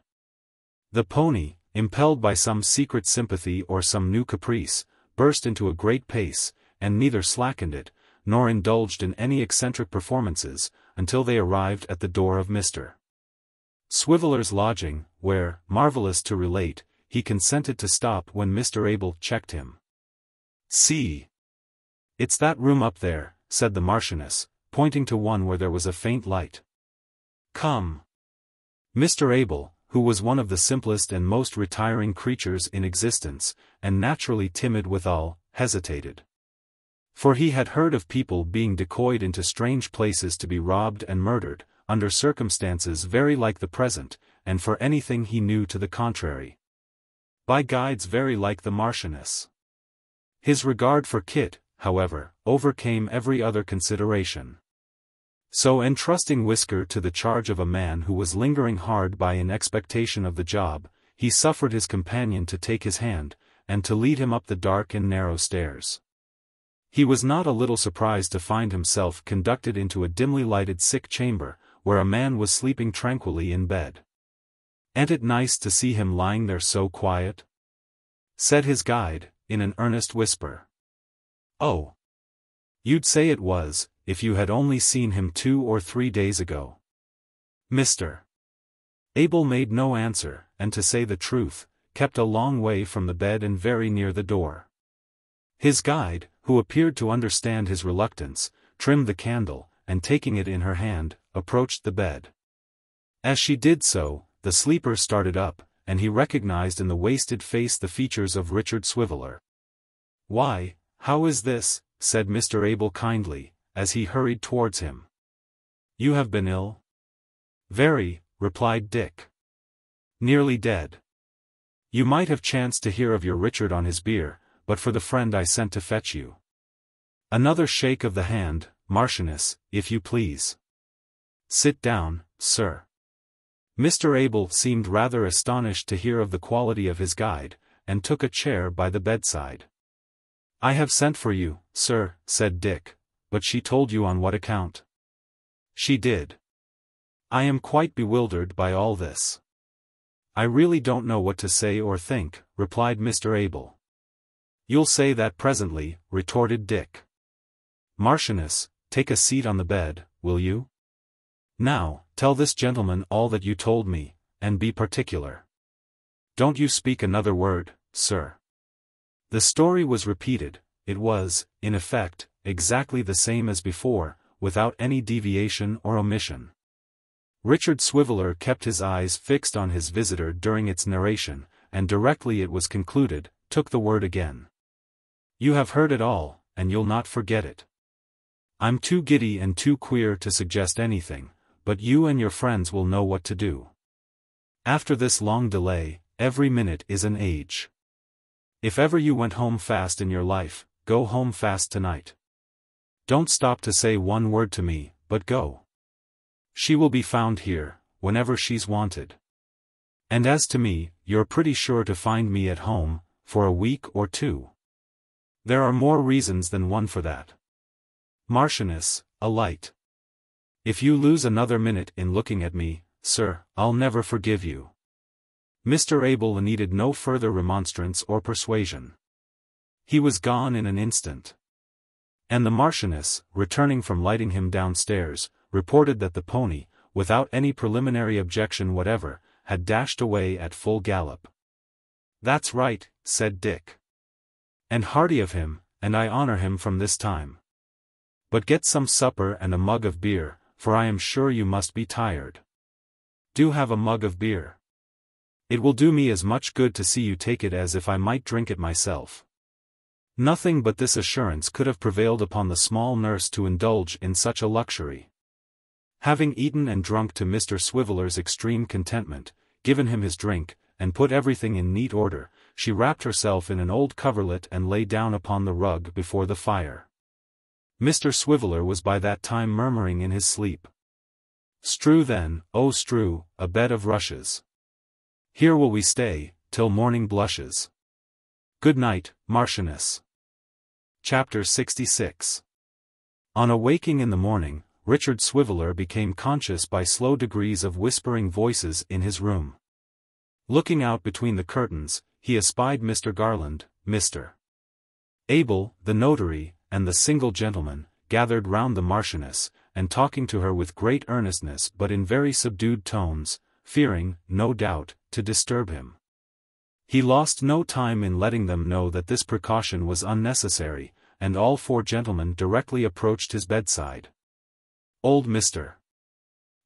The pony, impelled by some secret sympathy or some new caprice, burst into a great pace, and neither slackened it, nor indulged in any eccentric performances, until they arrived at the door of Mr. Swiveller's lodging, where, marvellous to relate, he consented to stop when Mr. Abel checked him. "See! It's that room up there," said the Marchioness, pointing to one where there was a faint light. "Come." Mr. Abel, who was one of the simplest and most retiring creatures in existence, and naturally timid withal, hesitated. For he had heard of people being decoyed into strange places to be robbed and murdered, under circumstances very like the present, and for anything he knew to the contrary. By guides very like the Marchioness. His regard for Kit, however, overcame every other consideration. So entrusting Whisker to the charge of a man who was lingering hard by in expectation of the job, he suffered his companion to take his hand, and to lead him up the dark and narrow stairs. He was not a little surprised to find himself conducted into a dimly lighted sick chamber, where a man was sleeping tranquilly in bed. "Ain't it nice to see him lying there so quiet?" said his guide, in an earnest whisper. "Oh! You'd say it was, if you had only seen him 2 or 3 days ago." Mr. Abel made no answer, and to say the truth, kept a long way from the bed and very near the door. His guide, who appeared to understand his reluctance, trimmed the candle, and taking it in her hand, approached the bed. As she did so, the sleeper started up, and he recognized in the wasted face the features of Richard Swiveller. "Why, how is this?" said Mr. Abel kindly, as he hurried towards him. "You have been ill?" "Very," replied Dick. "Nearly dead. You might have chanced to hear of your Richard on his bier, but for the friend I sent to fetch you." Another shake of the hand. "Marchioness, if you please. Sit down, sir." Mr. Abel seemed rather astonished to hear of the quality of his guide, and took a chair by the bedside. "I have sent for you, sir," said Dick, "but she told you on what account?" "She did. I am quite bewildered by all this. I really don't know what to say or think," replied Mr. Abel. "You'll say that presently," retorted Dick. "Marchioness, take a seat on the bed, will you? Now, tell this gentleman all that you told me, and be particular. Don't you speak another word, sir." The story was repeated. It was, in effect, exactly the same as before, without any deviation or omission. Richard Swiveller kept his eyes fixed on his visitor during its narration, and directly it was concluded, took the word again. "You have heard it all, and you'll not forget it. I'm too giddy and too queer to suggest anything, but you and your friends will know what to do. After this long delay, every minute is an age. If ever you went home fast in your life, go home fast tonight. Don't stop to say one word to me, but go. She will be found here, whenever she's wanted. And as to me, you're pretty sure to find me at home, for a week or 2. There are more reasons than one for that. Marchioness, a light. If you lose another minute in looking at me, sir, I'll never forgive you." Mr. Abel needed no further remonstrance or persuasion. He was gone in an instant. And the Marchioness, returning from lighting him downstairs, reported that the pony, without any preliminary objection whatever, had dashed away at full gallop. "That's right," said Dick. "And hearty of him, and I honor him from this time. But get some supper and a mug of beer, for I am sure you must be tired. Do have a mug of beer. It will do me as much good to see you take it as if I might drink it myself." Nothing but this assurance could have prevailed upon the small nurse to indulge in such a luxury. Having eaten and drunk to Mr. Swiveller's extreme contentment, given him his drink, and put everything in neat order, she wrapped herself in an old coverlet and lay down upon the rug before the fire. Mr. Swiveller was by that time murmuring in his sleep. "Strew then, oh strew, a bed of rushes. Here will we stay, till morning blushes. Good night, Marchioness." Chapter 66. On awaking in the morning, Richard Swiveller became conscious by slow degrees of whispering voices in his room. Looking out between the curtains, he espied Mr. Garland, Mr. Abel, the notary, and the single gentleman, gathered round the Marchioness, and talking to her with great earnestness but in very subdued tones, fearing, no doubt, to disturb him. He lost no time in letting them know that this precaution was unnecessary, and all four gentlemen directly approached his bedside. Old Mr.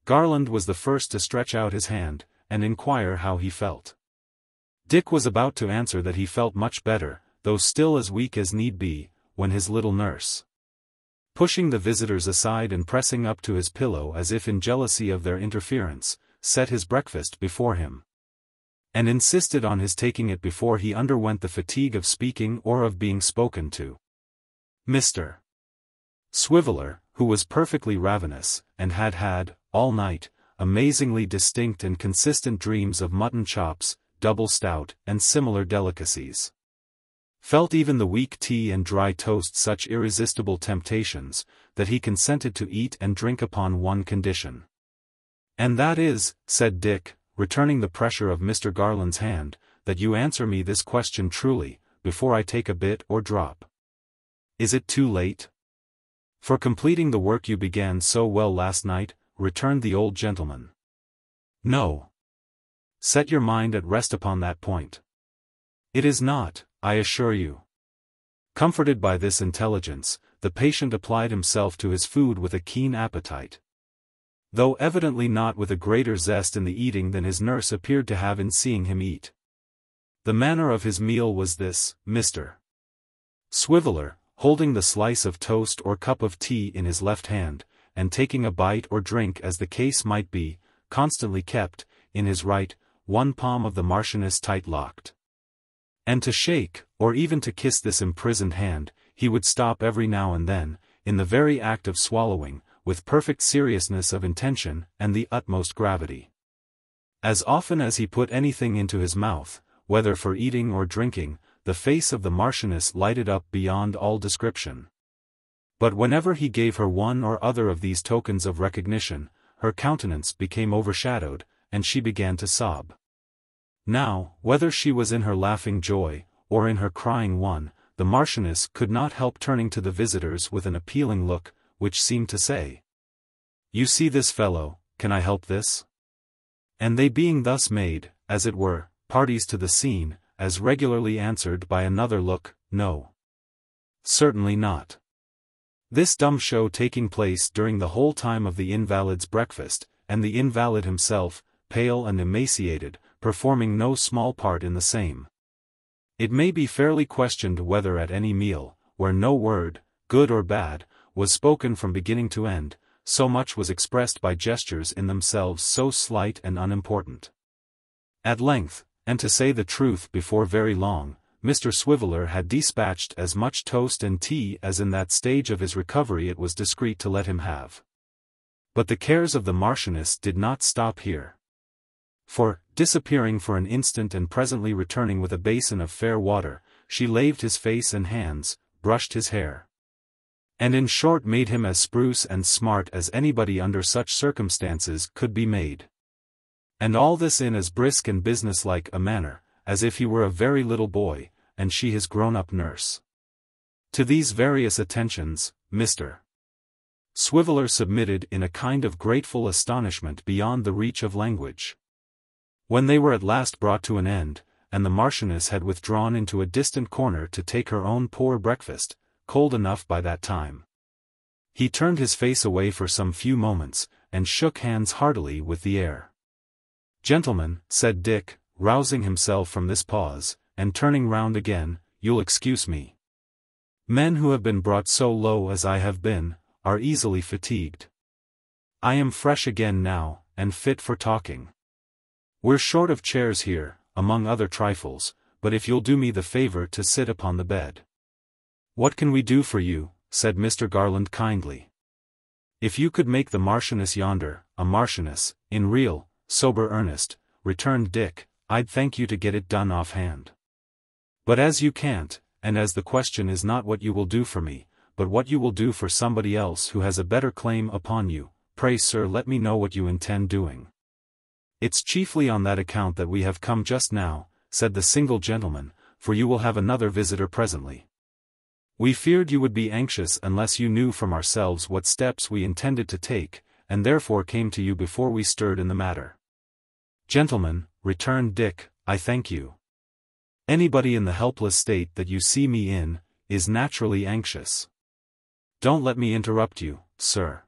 Garland was the first to stretch out his hand, and inquire how he felt. Dick was about to answer that he felt much better, though still as weak as need be, when his little nurse, pushing the visitors aside and pressing up to his pillow as if in jealousy of their interference, set his breakfast before him, and insisted on his taking it before he underwent the fatigue of speaking or of being spoken to. Mr. Swiveller, who was perfectly ravenous, and had had, all night, amazingly distinct and consistent dreams of mutton chops, double stout, and similar delicacies, felt even the weak tea and dry toast such irresistible temptations, that he consented to eat and drink upon one condition. "And that is," said Dick, returning the pressure of Mr. Garland's hand, "that you answer me this question truly, before I take a bit or drop." "Is it too late for completing the work you began so well last night?" returned the old gentleman. "No. Set your mind at rest upon that point. It is not, I assure you." Comforted by this intelligence, the patient applied himself to his food with a keen appetite, though evidently not with a greater zest in the eating than his nurse appeared to have in seeing him eat. The manner of his meal was this: Mr. Swiveller, holding the slice of toast or cup of tea in his left hand, and taking a bite or drink as the case might be, constantly kept, in his right, one palm of the Marchioness tight locked. And to shake, or even to kiss this imprisoned hand, he would stop every now and then, in the very act of swallowing, with perfect seriousness of intention and the utmost gravity. As often as he put anything into his mouth, whether for eating or drinking, the face of the Marchioness lighted up beyond all description. But whenever he gave her one or other of these tokens of recognition, her countenance became overshadowed, and she began to sob. Now, whether she was in her laughing joy, or in her crying one, the Marchioness could not help turning to the visitors with an appealing look, which seemed to say, "You see this fellow, can I help this?" And they being thus made, as it were, parties to the scene, as regularly answered by another look, "No. Certainly not." This dumb show taking place during the whole time of the invalid's breakfast, and the invalid himself, pale and emaciated, performing no small part in the same. It may be fairly questioned whether at any meal, where no word, good or bad, was spoken from beginning to end, so much was expressed by gestures in themselves so slight and unimportant. At length, and to say the truth before very long, Mr. Swiveller had dispatched as much toast and tea as in that stage of his recovery it was discreet to let him have. But the cares of the Marchioness did not stop here. For, disappearing for an instant and presently returning with a basin of fair water, she laved his face and hands, brushed his hair, and in short made him as spruce and smart as anybody under such circumstances could be made. And all this in as brisk and businesslike a manner, as if he were a very little boy, and she his grown-up nurse. To these various attentions, Mr. Swiveller submitted in a kind of grateful astonishment beyond the reach of language. When they were at last brought to an end, and the Marchioness had withdrawn into a distant corner to take her own poor breakfast, cold enough by that time, he turned his face away for some few moments, and shook hands heartily with the air. "Gentlemen," said Dick, rousing himself from this pause, and turning round again, "you'll excuse me. Men who have been brought so low as I have been, are easily fatigued. I am fresh again now, and fit for talking. We're short of chairs here, among other trifles, but if you'll do me the favor to sit upon the bed." "What can we do for you?" said Mr. Garland kindly. "If you could make the Marchioness yonder, a Marchioness, in real, sober earnest," returned Dick, "I'd thank you to get it done offhand. But as you can't, and as the question is not what you will do for me, but what you will do for somebody else who has a better claim upon you, pray sir let me know what you intend doing." "It's chiefly on that account that we have come just now," said the single gentleman, "for you will have another visitor presently. We feared you would be anxious unless you knew from ourselves what steps we intended to take, and therefore came to you before we stirred in the matter." Gentlemen, returned Dick, I thank you. Anybody in the helpless state that you see me in, is naturally anxious. Don't let me interrupt you, sir.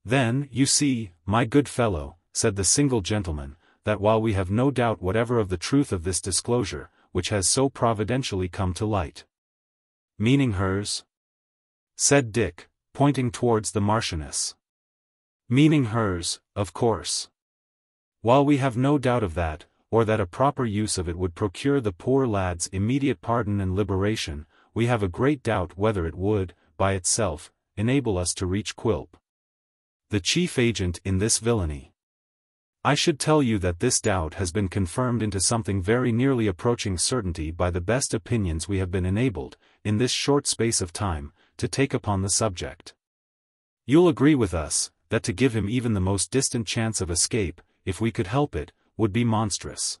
Then, you see, my good fellow, said the single gentleman, that while we have no doubt whatever of the truth of this disclosure, which has so providentially come to light. Meaning hers? Said Dick, pointing towards the Marchioness. Meaning hers, of course. While we have no doubt of that, or that a proper use of it would procure the poor lad's immediate pardon and liberation, we have a great doubt whether it would, by itself, enable us to reach Quilp, the chief agent in this villainy. I should tell you that this doubt has been confirmed into something very nearly approaching certainty by the best opinions we have been enabled, in this short space of time, to take upon the subject. You'll agree with us, that to give him even the most distant chance of escape, if we could help it, would be monstrous.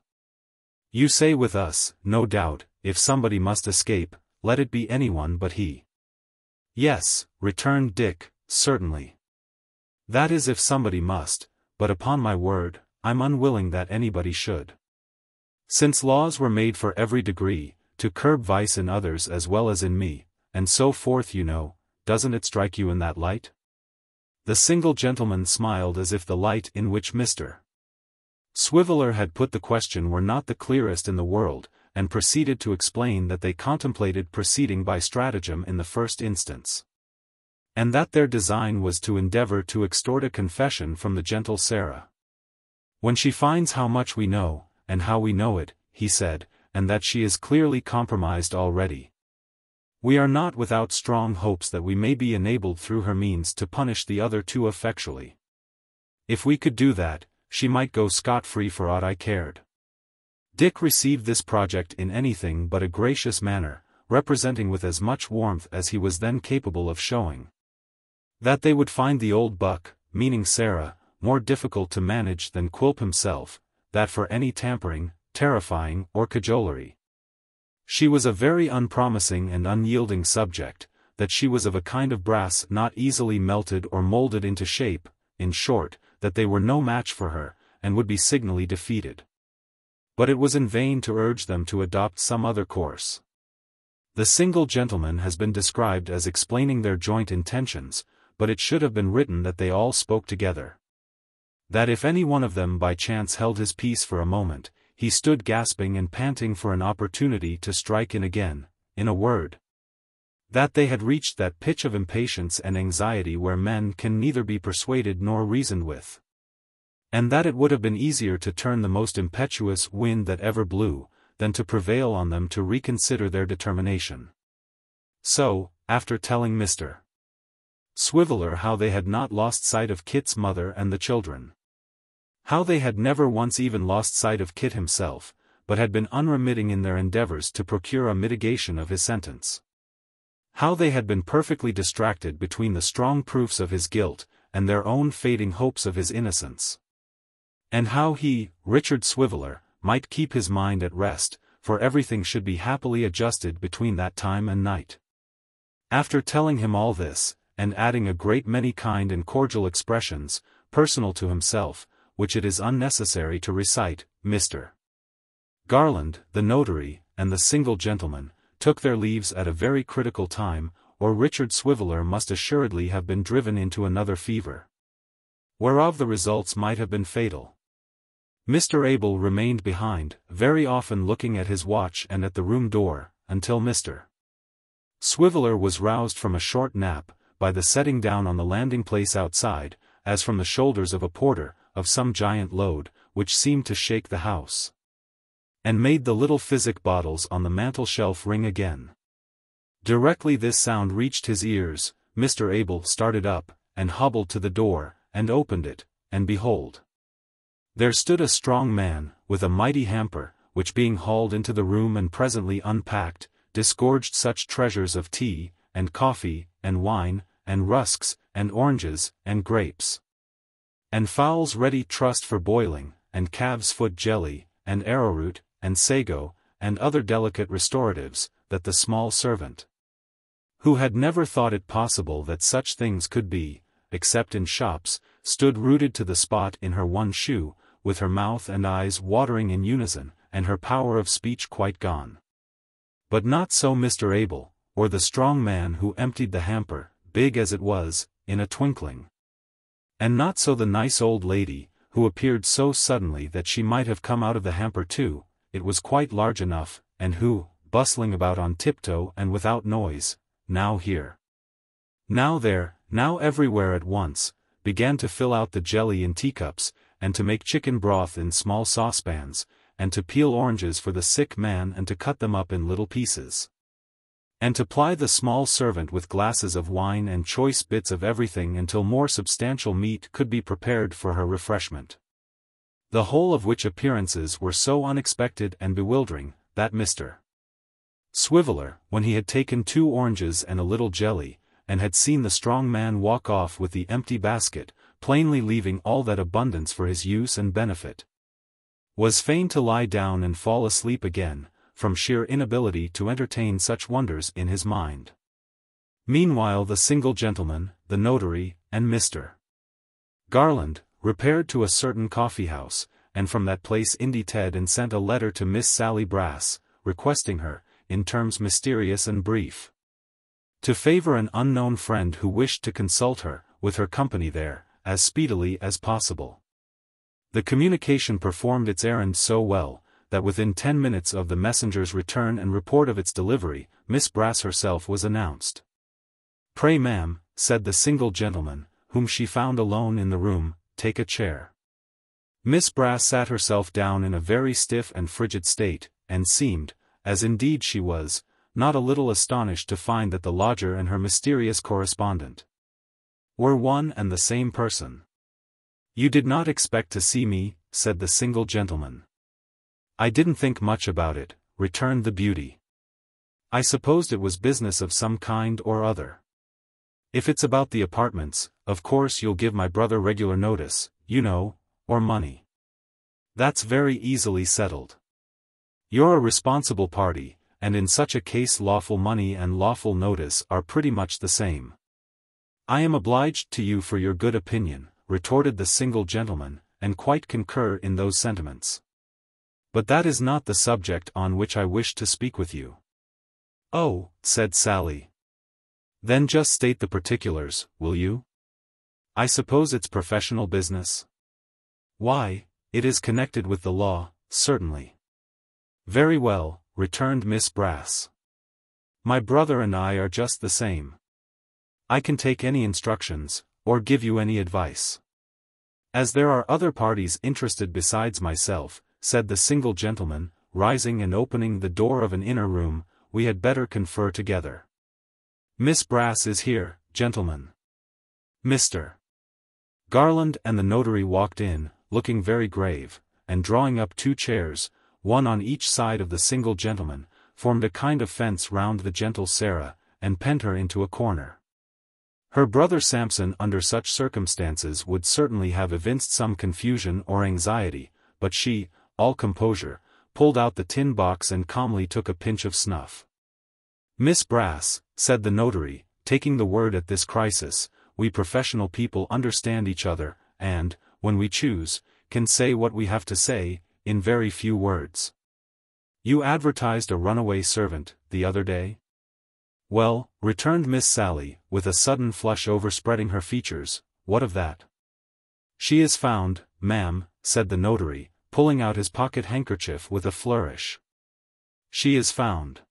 You say with us, no doubt, if somebody must escape, let it be anyone but he. Yes, returned Dick, certainly. That is if somebody must, but upon my word, I'm unwilling that anybody should. Since laws were made for every degree, to curb vice in others as well as in me, and so forth you know, doesn't it strike you in that light? The single gentleman smiled as if the light in which Mr. Swiveller had put the question were not the clearest in the world, and proceeded to explain that they contemplated proceeding by stratagem in the first instance, and that their design was to endeavor to extort a confession from the gentle Sarah. When she finds how much we know, and how we know it, he said, and that she is clearly compromised already, we are not without strong hopes that we may be enabled through her means to punish the other too effectually. If we could do that, she might go scot-free for aught I cared. Dick received this project in anything but a gracious manner, representing with as much warmth as he was then capable of showing that they would find the old buck, meaning Sarah, more difficult to manage than Quilp himself, that for any tampering, terrifying, or cajolery, she was a very unpromising and unyielding subject, that she was of a kind of brass not easily melted or molded into shape, in short, that they were no match for her, and would be signally defeated. But it was in vain to urge them to adopt some other course. The single gentleman has been described as explaining their joint intentions, but it should have been written that they all spoke together. That if any one of them by chance held his peace for a moment, he stood gasping and panting for an opportunity to strike in again, in a word, that they had reached that pitch of impatience and anxiety where men can neither be persuaded nor reasoned with, and that it would have been easier to turn the most impetuous wind that ever blew, than to prevail on them to reconsider their determination. So, after telling Mr. Swiveller how they had not lost sight of Kit's mother and the children, how they had never once even lost sight of Kit himself, but had been unremitting in their endeavors to procure a mitigation of his sentence, how they had been perfectly distracted between the strong proofs of his guilt, and their own fading hopes of his innocence, and how he, Richard Swiveller, might keep his mind at rest, for everything should be happily adjusted between that time and night. After telling him all this, and adding a great many kind and cordial expressions, personal to himself, which it is unnecessary to recite, Mr. Garland, the notary, and the single gentleman, took their leaves at a very critical time, or Richard Swiveller must assuredly have been driven into another fever, whereof the results might have been fatal. Mr. Abel remained behind, very often looking at his watch and at the room door, until Mr. Swiveller was roused from a short nap, by the setting down on the landing-place outside, as from the shoulders of a porter, of some giant load, which seemed to shake the house, and made the little physic bottles on the mantel-shelf ring again. Directly this sound reached his ears, Mr. Abel started up, and hobbled to the door, and opened it, and behold, there stood a strong man, with a mighty hamper, which being hauled into the room and presently unpacked, disgorged such treasures of tea, and coffee, and wine, and rusks, and oranges, and grapes, and fowls ready trussed for boiling, and calves' foot jelly, and arrowroot, and sago, and other delicate restoratives, that the small servant, who had never thought it possible that such things could be, except in shops, stood rooted to the spot in her one shoe, with her mouth and eyes watering in unison, and her power of speech quite gone. But not so Mr. Abel, or the strong man who emptied the hamper, big as it was, in a twinkling. And not so the nice old lady, who appeared so suddenly that she might have come out of the hamper too, it was quite large enough, and who, bustling about on tiptoe and without noise, now here, now there, now everywhere at once, began to fill out the jelly in teacups, and to make chicken broth in small saucepans, and to peel oranges for the sick man and to cut them up in little pieces, and to ply the small servant with glasses of wine and choice bits of everything until more substantial meat could be prepared for her refreshment. The whole of which appearances were so unexpected and bewildering, that Mr. Swiveller, when he had taken 2 oranges and a little jelly, and had seen the strong man walk off with the empty basket, plainly leaving all that abundance for his use and benefit, was fain to lie down and fall asleep again, from sheer inability to entertain such wonders in his mind. Meanwhile the single gentleman, the notary, and Mr. Garland, repaired to a certain coffee-house, and from that place indited and sent a letter to Miss Sally Brass, requesting her, in terms mysterious and brief, to favour an unknown friend who wished to consult her, with her company there, as speedily as possible. The communication performed its errand so well, that within 10 minutes of the messenger's return and report of its delivery, Miss Brass herself was announced. "Pray, ma'am," said the single gentleman, whom she found alone in the room, "take a chair." Miss Brass sat herself down in a very stiff and frigid state, and seemed, as indeed she was, not a little astonished to find that the lodger and her mysterious correspondent were one and the same person. "You did not expect to see me," said the single gentleman. "I didn't think much about it," returned the beauty. "I supposed it was business of some kind or other. If it's about the apartments, of course you'll give my brother regular notice, you know, or money. That's very easily settled. You're a responsible party, and in such a case lawful money and lawful notice are pretty much the same." "I am obliged to you for your good opinion," retorted the single gentleman, "and quite concur in those sentiments. But that is not the subject on which I wish to speak with you." "Oh," said Sally. "Then just state the particulars, will you? I suppose it's professional business?" "Why, it is connected with the law, certainly." "Very well," returned Miss Brass. "My brother and I are just the same. I can take any instructions, or give you any advice." "As there are other parties interested besides myself," said the single gentleman, rising and opening the door of an inner room, "we had better confer together. Miss Brass is here, gentlemen." Mr. Garland and the notary walked in, looking very grave, and drawing up 2 chairs, one on each side of the single gentleman, formed a kind of fence round the gentle Sarah, and penned her into a corner. Her brother Sampson under such circumstances would certainly have evinced some confusion or anxiety, but she, all composure, pulled out the tin box and calmly took a pinch of snuff. "Miss Brass," said the notary, taking the word at this crisis, "we professional people understand each other, and, when we choose, can say what we have to say, in very few words. You advertised a runaway servant, the other day?" "Well," returned Miss Sally, with a sudden flush overspreading her features, "what of that?" "She is found, ma'am," said the notary, pulling out his pocket-handkerchief with a flourish. "She is found."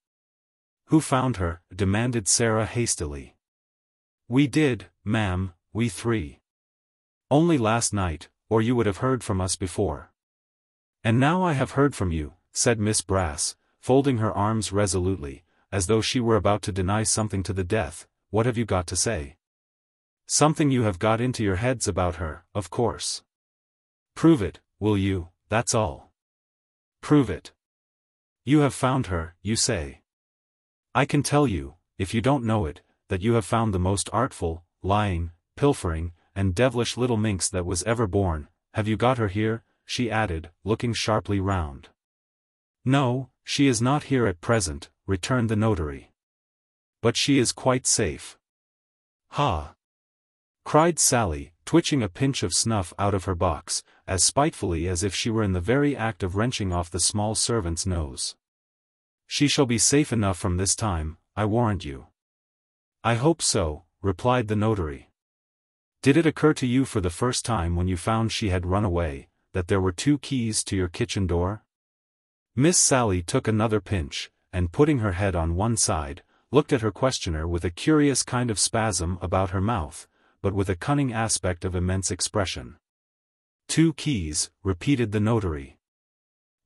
"Who found her?" demanded Sarah hastily. "We did, ma'am, we 3. Only last night, or you would have heard from us before." "And now I have heard from you," said Miss Brass, folding her arms resolutely, as though she were about to deny something to the death. "What have you got to say?" "Something you have got into your heads about her, of course." "Prove it, will you, that's all." "Prove it. You have found her, you say. I can tell you, if you don't know it, that you have found the most artful, lying, pilfering, and devilish little minx that was ever born. Have you got her here?" she added, looking sharply round. "No, she is not here at present," returned the notary. "But she is quite safe." "Ha!" cried Sally, twitching a pinch of snuff out of her box, as spitefully as if she were in the very act of wrenching off the small servant's nose. "She shall be safe enough from this time, I warrant you." "I hope so," replied the notary. "Did it occur to you for the first time when you found she had run away, that there were 2 keys to your kitchen door?" Miss Sally took another pinch, and putting her head on one side, looked at her questioner with a curious kind of spasm about her mouth, but with a cunning aspect of immense expression. "2 keys," repeated the notary.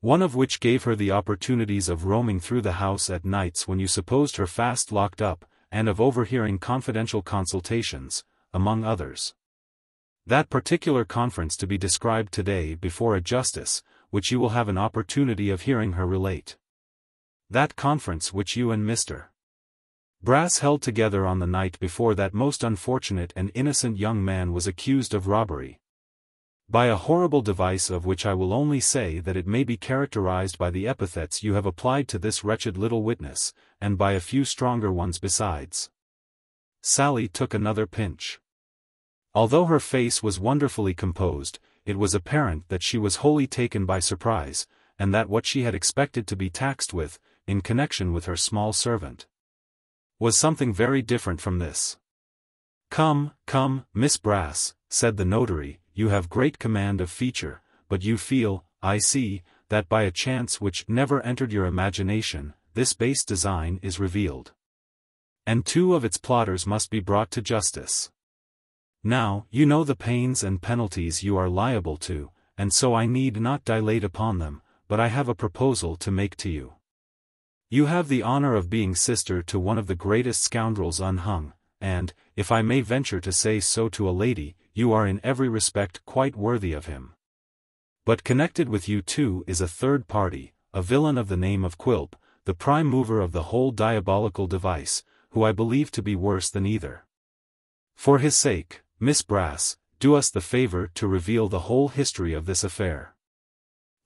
"One of which gave her the opportunities of roaming through the house at nights when you supposed her fast locked up, and of overhearing confidential consultations, among others. That particular conference to be described today before a justice, which you will have an opportunity of hearing her relate. That conference which you and Mr. Brass held together on the night before that most unfortunate and innocent young man was accused of robbery. By a horrible device of which I will only say that it may be characterized by the epithets you have applied to this wretched little witness, and by a few stronger ones besides." Sally took another pinch. Although her face was wonderfully composed, it was apparent that she was wholly taken by surprise, and that what she had expected to be taxed with, in connection with her small servant, was something very different from this. "Come, come, Miss Brass," said the notary, "you have great command of feature, but you feel, I see, that by a chance which never entered your imagination, this base design is revealed. And 2 of its plotters must be brought to justice. Now, you know the pains and penalties you are liable to, and so I need not dilate upon them, but I have a proposal to make to you. You have the honor of being sister to one of the greatest scoundrels unhung, and, if I may venture to say so to a lady, you are in every respect quite worthy of him. But connected with you too is a third party, a villain of the name of Quilp, the prime mover of the whole diabolical device, who I believe to be worse than either. For his sake, Miss Brass, do us the favor to reveal the whole history of this affair.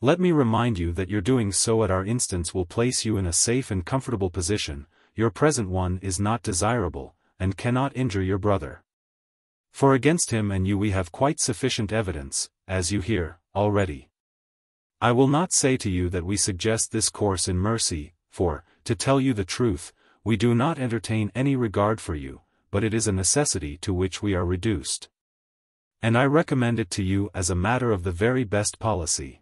Let me remind you that your doing so at our instance will place you in a safe and comfortable position. Your present one is not desirable, and cannot injure your brother. For against him and you we have quite sufficient evidence, as you hear, already. I will not say to you that we suggest this course in mercy, for, to tell you the truth, we do not entertain any regard for you, but it is a necessity to which we are reduced. And I recommend it to you as a matter of the very best policy.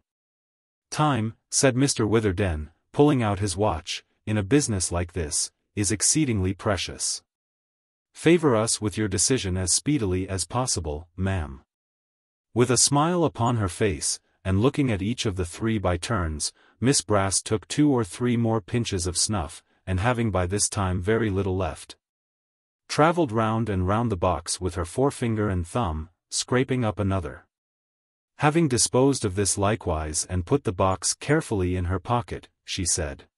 Time, said Mr. Witherden, pulling out his watch, in a business like this, is exceedingly precious. Favor us with your decision as speedily as possible, ma'am. With a smile upon her face, and looking at each of the 3 by turns, Miss Brass took 2 or 3 more pinches of snuff, and having by this time very little left, travelled round and round the box with her forefinger and thumb, scraping up another. Having disposed of this likewise and put the box carefully in her pocket, she said,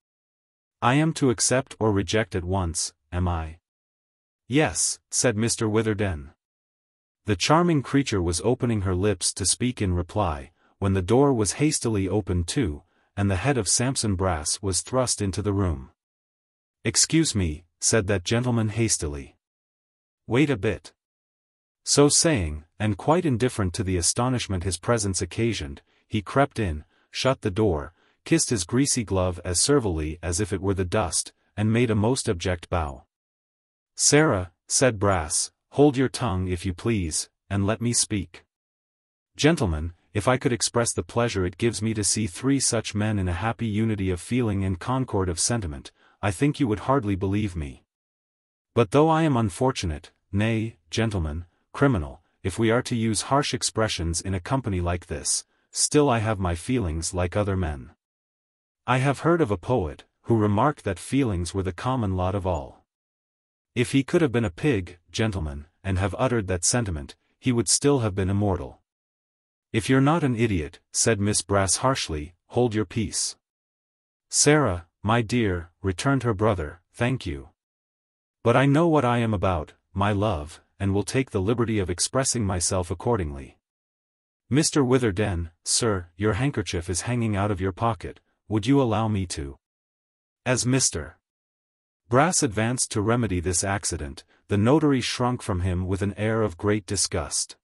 "I am to accept or reject at once, am I?" "Yes," said Mr. Witherden. The charming creature was opening her lips to speak in reply, when the door was hastily opened too, and the head of Sampson Brass was thrust into the room. "Excuse me," said that gentleman hastily. "Wait a bit." So saying, and quite indifferent to the astonishment his presence occasioned, he crept in, shut the door, kissed his greasy glove as servilely as if it were the dust, and made a most abject bow. "Sarah," said Brass, "hold your tongue if you please, and let me speak. Gentlemen, if I could express the pleasure it gives me to see 3 such men in a happy unity of feeling and concord of sentiment, I think you would hardly believe me. But though I am unfortunate, nay, gentlemen, criminal, if we are to use harsh expressions in a company like this, still I have my feelings like other men. I have heard of a poet, who remarked that feelings were the common lot of all. If he could have been a pig, gentlemen, and have uttered that sentiment, he would still have been immortal." "If you're not an idiot," said Miss Brass harshly, "hold your peace." "Sarah, my dear," returned her brother, "thank you. But I know what I am about, my love, and will take the liberty of expressing myself accordingly. Mr. Witherden, sir, your handkerchief is hanging out of your pocket, would you allow me to?" As Mr. Brass advanced to remedy this accident, the notary shrunk from him with an air of great disgust.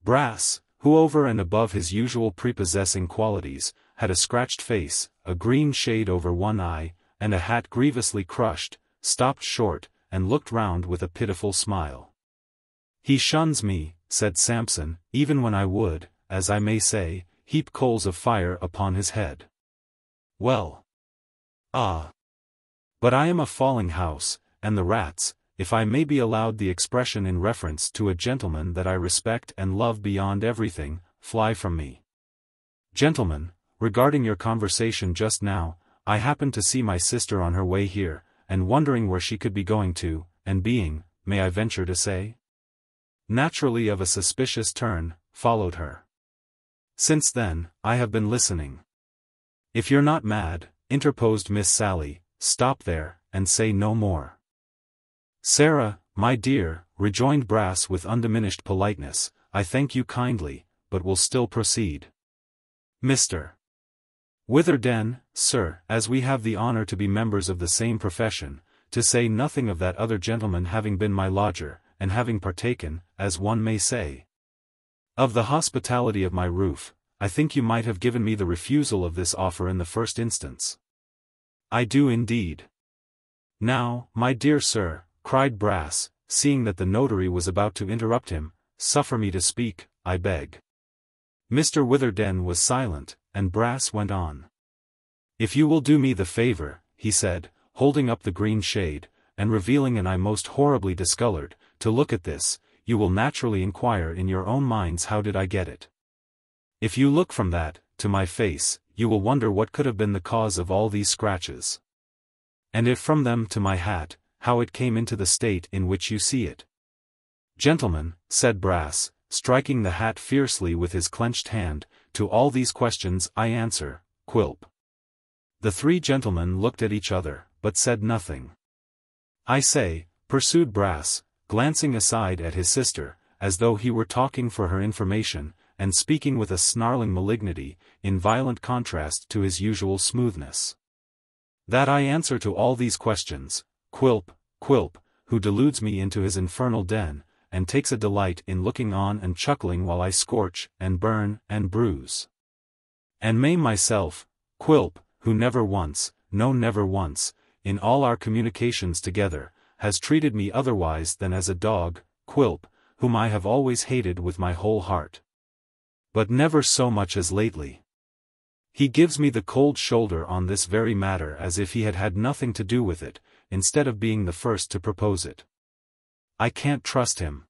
Brass, who over and above his usual prepossessing qualities, had a scratched face, a green shade over one eye, and a hat grievously crushed, stopped short, and looked round with a pitiful smile. "He shuns me," said Sampson, "even when I would, as I may say, heap coals of fire upon his head. Well. Ah. But I am a falling house, and the rats, if I may be allowed the expression in reference to a gentleman that I respect and love beyond everything, fly from me. Gentlemen, regarding your conversation just now, I happened to see my sister on her way here, and wondering where she could be going to, and being, may I venture to say, naturally of a suspicious turn, followed her. Since then, I have been listening." "If you're not mad," interposed Miss Sally, "stop there, and say no more." "Sarah, my dear," rejoined Brass with undiminished politeness, "I thank you kindly, but will still proceed. Mr. Witherden, sir, as we have the honor to be members of the same profession, to say nothing of that other gentleman having been my lodger, and having partaken, as one may say, of the hospitality of my roof, I think you might have given me the refusal of this offer in the first instance." "I do indeed." "Now, my dear sir," cried Brass, seeing that the notary was about to interrupt him, "suffer me to speak, I beg." Mr. Witherden was silent, and Brass went on. "If you will do me the favor," he said, holding up the green shade, and revealing an eye most horribly discolored, "to look at this, you will naturally inquire in your own minds how did I get it. If you look from that, to my face, you will wonder what could have been the cause of all these scratches. And if from them to my hat, how it came into the state in which you see it." "Gentlemen," said Brass, striking the hat fiercely with his clenched hand, "to all these questions I answer, Quilp." The three gentlemen looked at each other, but said nothing. "I say," pursued Brass, glancing aside at his sister, as though he were talking for her information, and speaking with a snarling malignity, in violent contrast to his usual smoothness, "that I answer to all these questions, Quilp, who deludes me into his infernal den, and takes a delight in looking on and chuckling while I scorch, and burn, and bruise, and maim myself, Quilp, who never once, no never once, in all our communications together, has treated me otherwise than as a dog, Quilp, whom I have always hated with my whole heart. But never so much as lately. He gives me the cold shoulder on this very matter as if he had had nothing to do with it, instead of being the first to propose it. I can't trust him.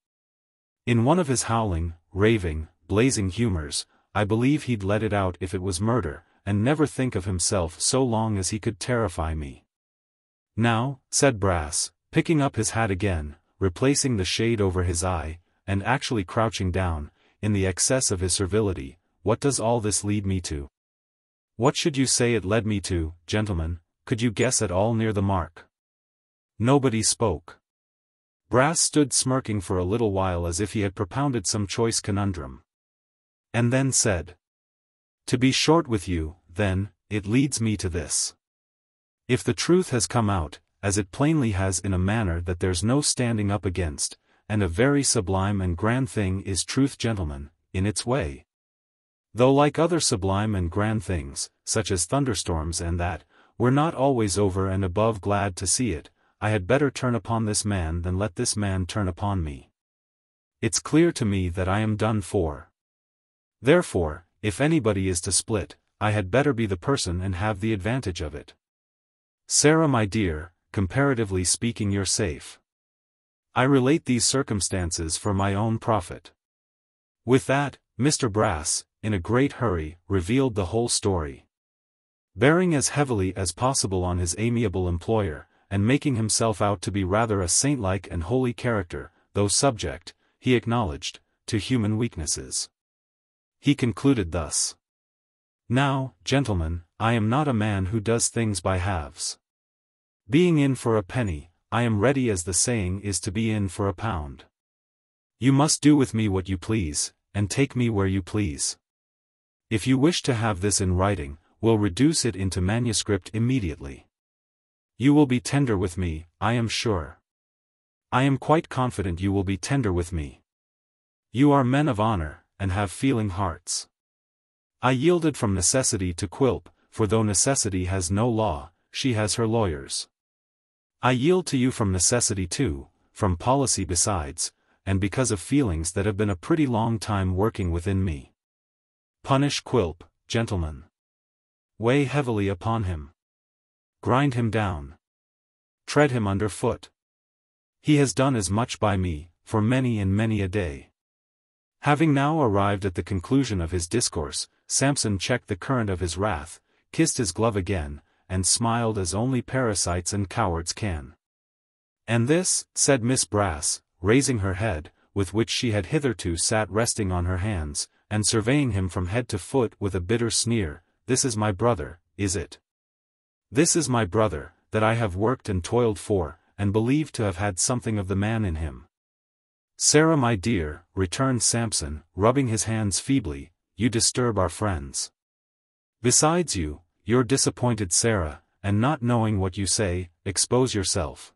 In one of his howling, raving, blazing humors, I believe he'd let it out if it was murder, and never think of himself so long as he could terrify me." "Now," said Brass, picking up his hat again, replacing the shade over his eye, and actually crouching down, in the excess of his servility, "what does all this lead me to?" "What should you say it led me to, gentlemen? Could you guess at all near the mark?" Nobody spoke. Brass stood smirking for a little while as if he had propounded some choice conundrum. And then said, "To be short with you, then, it leads me to this. If the truth has come out, as it plainly has in a manner that there's no standing up against, and a very sublime and grand thing is truth, gentlemen, in its way. Though like other sublime and grand things, such as thunderstorms and that, we're not always over and above glad to see it, I had better turn upon this man than let this man turn upon me. It's clear to me that I am done for. Therefore, if anybody is to split, I had better be the person and have the advantage of it. Sarah, my dear, comparatively speaking, you're safe. I relate these circumstances for my own profit." With that, Mr. Brass, in a great hurry, revealed the whole story. Bearing as heavily as possible on his amiable employer, and making himself out to be rather a saint-like and holy character, though subject, he acknowledged, to human weaknesses. He concluded thus. "Now, gentlemen, I am not a man who does things by halves. Being in for a penny, I am ready as the saying is to be in for a pound. You must do with me what you please, and take me where you please. If you wish to have this in writing, we'll reduce it into manuscript immediately. You will be tender with me, I am sure. I am quite confident you will be tender with me. You are men of honor, and have feeling hearts. I yielded from necessity to Quilp, for though necessity has no law, she has her lawyers. I yield to you from necessity too, from policy besides, and because of feelings that have been a pretty long time working within me. Punish Quilp, gentlemen. Weigh heavily upon him. Grind him down. Tread him under foot. He has done as much by me, for many and many a day. Having now arrived at the conclusion of his discourse, Sampson checked the current of his wrath, kissed his glove again, and smiled as only parasites and cowards can. And this, said Miss Brass, raising her head, with which she had hitherto sat resting on her hands, and surveying him from head to foot with a bitter sneer, this is my brother, is it? This is my brother, that I have worked and toiled for, and believed to have had something of the man in him. Sarah my dear, returned Sampson, rubbing his hands feebly, you disturb our friends. Besides you're disappointed Sarah, and not knowing what you say, expose yourself.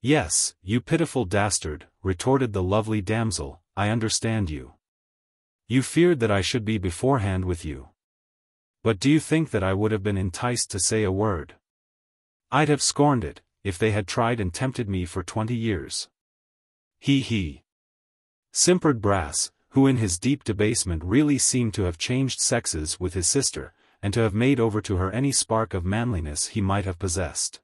Yes, you pitiful dastard, retorted the lovely damsel, I understand you. You feared that I should be beforehand with you. But do you think that I would have been enticed to say a word? I'd have scorned it, if they had tried and tempted me for 20 years. He. Simpered Brass, who in his deep debasement really seemed to have changed sexes with his sister, and to have made over to her any spark of manliness he might have possessed.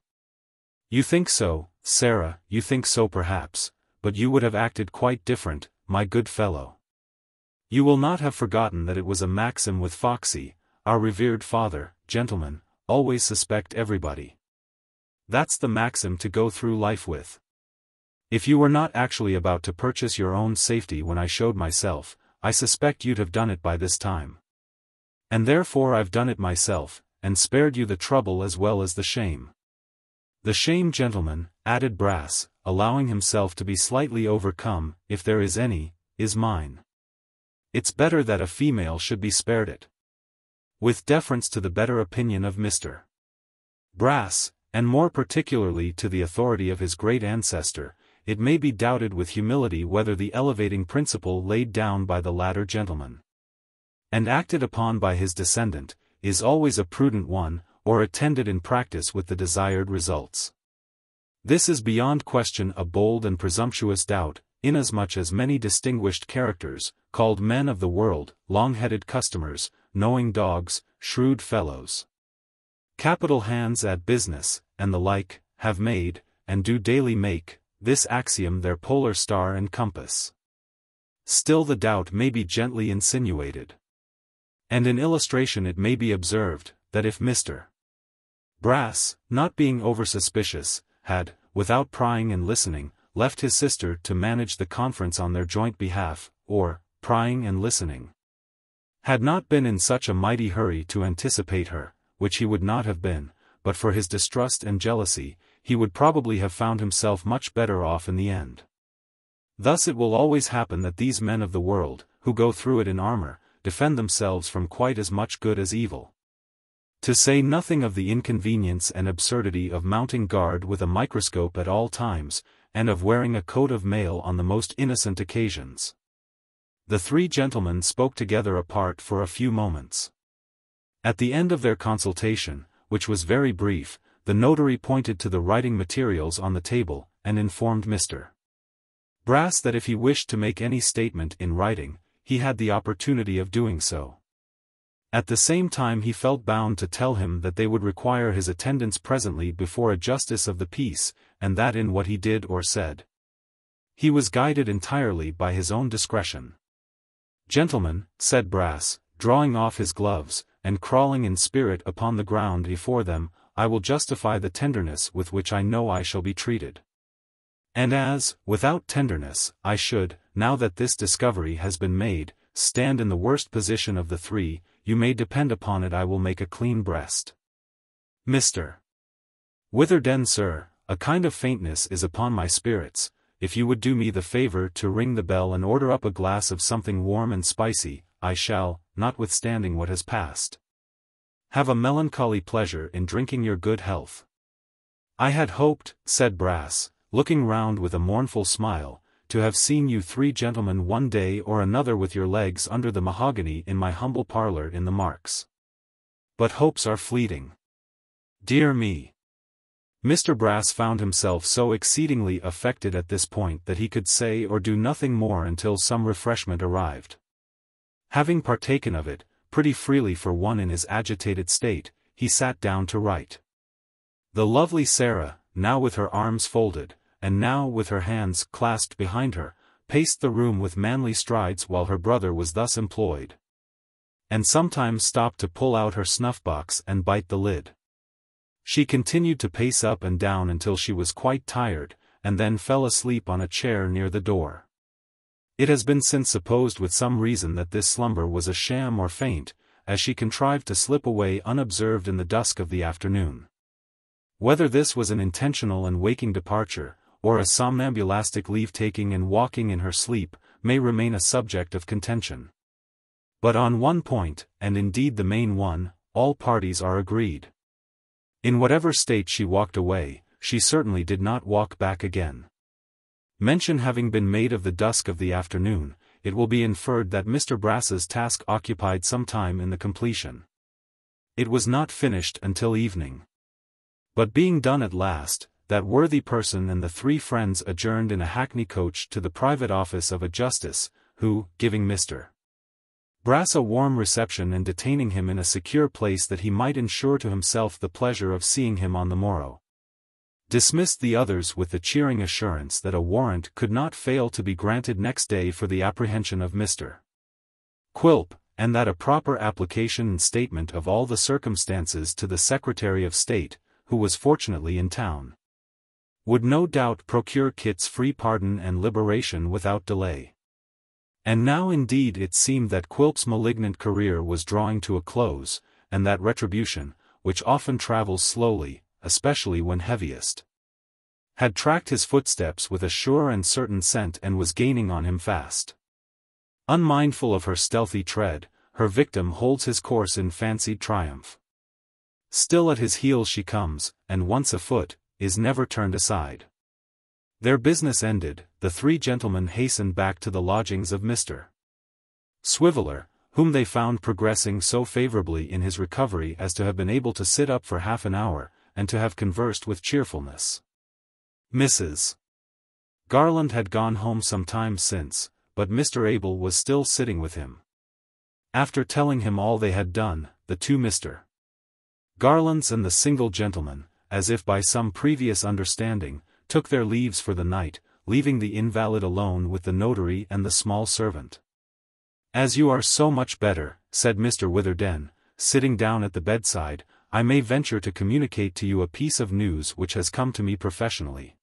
You think so, Sarah, you think so perhaps, but you would have acted quite different, my good fellow. You will not have forgotten that it was a maxim with Foxy, our revered father, gentlemen, always suspect everybody. That's the maxim to go through life with. If you were not actually about to purchase your own safety when I showed myself, I suspect you'd have done it by this time. And therefore I've done it myself, and spared you the trouble as well as the shame. The shame, gentlemen, added Brass, allowing himself to be slightly overcome, if there is any, is mine. It's better that a female should be spared it. With deference to the better opinion of Mr. Brass, and more particularly to the authority of his great ancestor, it may be doubted with humility whether the elevating principle laid down by the latter gentleman, and acted upon by his descendant, is always a prudent one, or attended in practice with the desired results. This is beyond question a bold and presumptuous doubt, inasmuch as many distinguished characters, called men of the world, long-headed customers, knowing dogs, shrewd fellows, capital hands at business, and the like, have made, and do daily make, this axiom their polar star and compass. Still the doubt may be gently insinuated. And in illustration it may be observed, that if Mr. Brass, not being over-suspicious, had, without prying and listening, left his sister to manage the conference on their joint behalf, or, prying and listening, had not been in such a mighty hurry to anticipate her, which he would not have been, but for his distrust and jealousy, he would probably have found himself much better off in the end. Thus it will always happen that these men of the world, who go through it in armor, defend themselves from quite as much good as evil. To say nothing of the inconvenience and absurdity of mounting guard with a microscope at all times, and of wearing a coat of mail on the most innocent occasions. The three gentlemen spoke together apart for a few moments. At the end of their consultation, which was very brief, the notary pointed to the writing materials on the table, and informed Mr. Brass that if he wished to make any statement in writing, he had the opportunity of doing so. At the same time he felt bound to tell him that they would require his attendance presently before a justice of the peace, and that in what he did or said, he was guided entirely by his own discretion. Gentlemen, said Brass, drawing off his gloves, and crawling in spirit upon the ground before them, I will justify the tenderness with which I know I shall be treated. And as, without tenderness, I should, now that this discovery has been made, stand in the worst position of the three, you may depend upon it I will make a clean breast. Mr. Witherden, sir, a kind of faintness is upon my spirits, if you would do me the favor to ring the bell and order up a glass of something warm and spicy, I shall, notwithstanding what has passed, have a melancholy pleasure in drinking your good health. I had hoped, said Brass, looking round with a mournful smile, to have seen you three gentlemen one day or another with your legs under the mahogany in my humble parlour in the Marks. But hopes are fleeting. Dear me. Mr. Brass found himself so exceedingly affected at this point that he could say or do nothing more until some refreshment arrived. Having partaken of it, pretty freely for one in his agitated state, he sat down to write. The lovely Sarah, now with her arms folded, and now with her hands clasped behind her, paced the room with manly strides while her brother was thus employed, and sometimes stopped to pull out her snuff-box and bite the lid. She continued to pace up and down until she was quite tired, and then fell asleep on a chair near the door. It has been since supposed with some reason that this slumber was a sham or feint, as she contrived to slip away unobserved in the dusk of the afternoon. Whether this was an intentional and waking departure, or a somnambulastic leave-taking and walking in her sleep, may remain a subject of contention. But on one point, and indeed the main one, all parties are agreed. In whatever state she walked away, she certainly did not walk back again. Mention having been made of the dusk of the afternoon, it will be inferred that Mr. Brass's task occupied some time in the completion. It was not finished until evening. But being done at last, that worthy person and the three friends adjourned in a hackney coach to the private office of a justice, who, giving Mr. Brass a warm reception and detaining him in a secure place that he might ensure to himself the pleasure of seeing him on the morrow, dismissed the others with the cheering assurance that a warrant could not fail to be granted next day for the apprehension of Mr. Quilp, and that a proper application and statement of all the circumstances to the Secretary of State, who was fortunately in town, would no doubt procure Kit's free pardon and liberation without delay. And now indeed it seemed that Quilp's malignant career was drawing to a close, and that retribution, which often travels slowly, especially when heaviest, had tracked his footsteps with a sure and certain scent and was gaining on him fast. Unmindful of her stealthy tread, her victim holds his course in fancied triumph. Still at his heels she comes, and once afoot, is never turned aside. Their business ended, the three gentlemen hastened back to the lodgings of Mr. Swiveller, whom they found progressing so favourably in his recovery as to have been able to sit up for half an hour, and to have conversed with cheerfulness. Mrs. Garland had gone home some time since, but Mr. Abel was still sitting with him. After telling him all they had done, the two Mr. Garlands and the single gentleman, as if by some previous understanding, took their leaves for the night, leaving the invalid alone with the notary and the small servant. "As you are so much better," said Mr. Witherden, sitting down at the bedside, "I may venture to communicate to you a piece of news which has come to me professionally."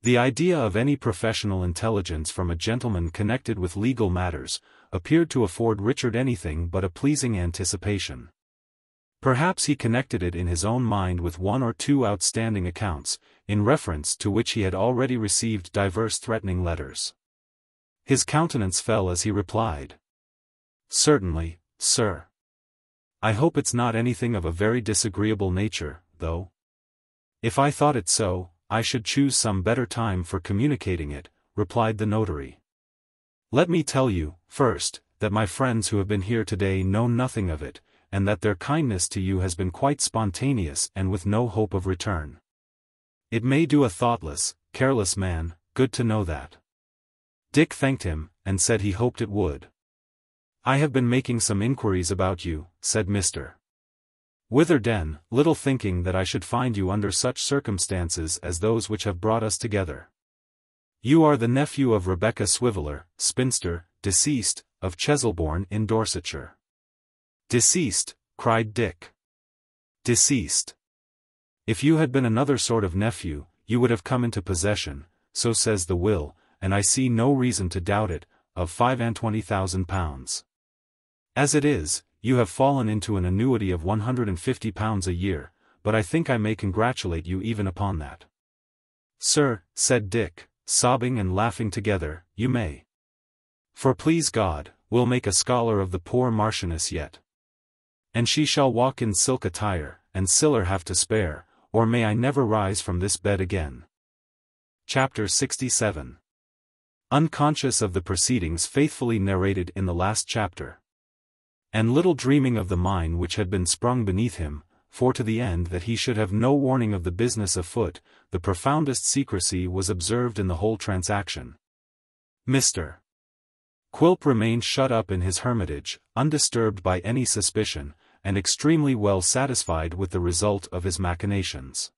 The idea of any professional intelligence from a gentleman connected with legal matters, appeared to afford Richard anything but a pleasing anticipation. Perhaps he connected it in his own mind with one or two outstanding accounts, in reference to which he had already received divers threatening letters. His countenance fell as he replied, "Certainly, sir. I hope it's not anything of a very disagreeable nature, though. If I thought it so, I should choose some better time for communicating it," replied the notary. "Let me tell you, first, that my friends who have been here today know nothing of it, and that their kindness to you has been quite spontaneous and with no hope of return. It may do a thoughtless, careless man good to know that." Dick thanked him, and said he hoped it would. "I have been making some inquiries about you," said Mr. Witherden, "little thinking that I should find you under such circumstances as those which have brought us together. You are the nephew of Rebecca Swiveller, spinster, deceased, of Cheselbourne in Dorsetshire." "Deceased," cried Dick. "Deceased. If you had been another sort of nephew, you would have come into possession, so says the will, and I see no reason to doubt it, of £25,000. As it is, you have fallen into an annuity of £150 a year, but I think I may congratulate you even upon that." "Sir," said Dick, sobbing and laughing together, "you may. For please God, we'll make a scholar of the poor Marchioness yet. And she shall walk in silk attire, and siller have to spare, or may I never rise from this bed again." Chapter 67. unconscious of the proceedings faithfully narrated in the last chapter. And little dreaming of the mine which had been sprung beneath him, for to the end that he should have no warning of the business afoot, the profoundest secrecy was observed in the whole transaction. Mr. Quilp remained shut up in his hermitage, undisturbed by any suspicion, and extremely well satisfied with the result of his machinations.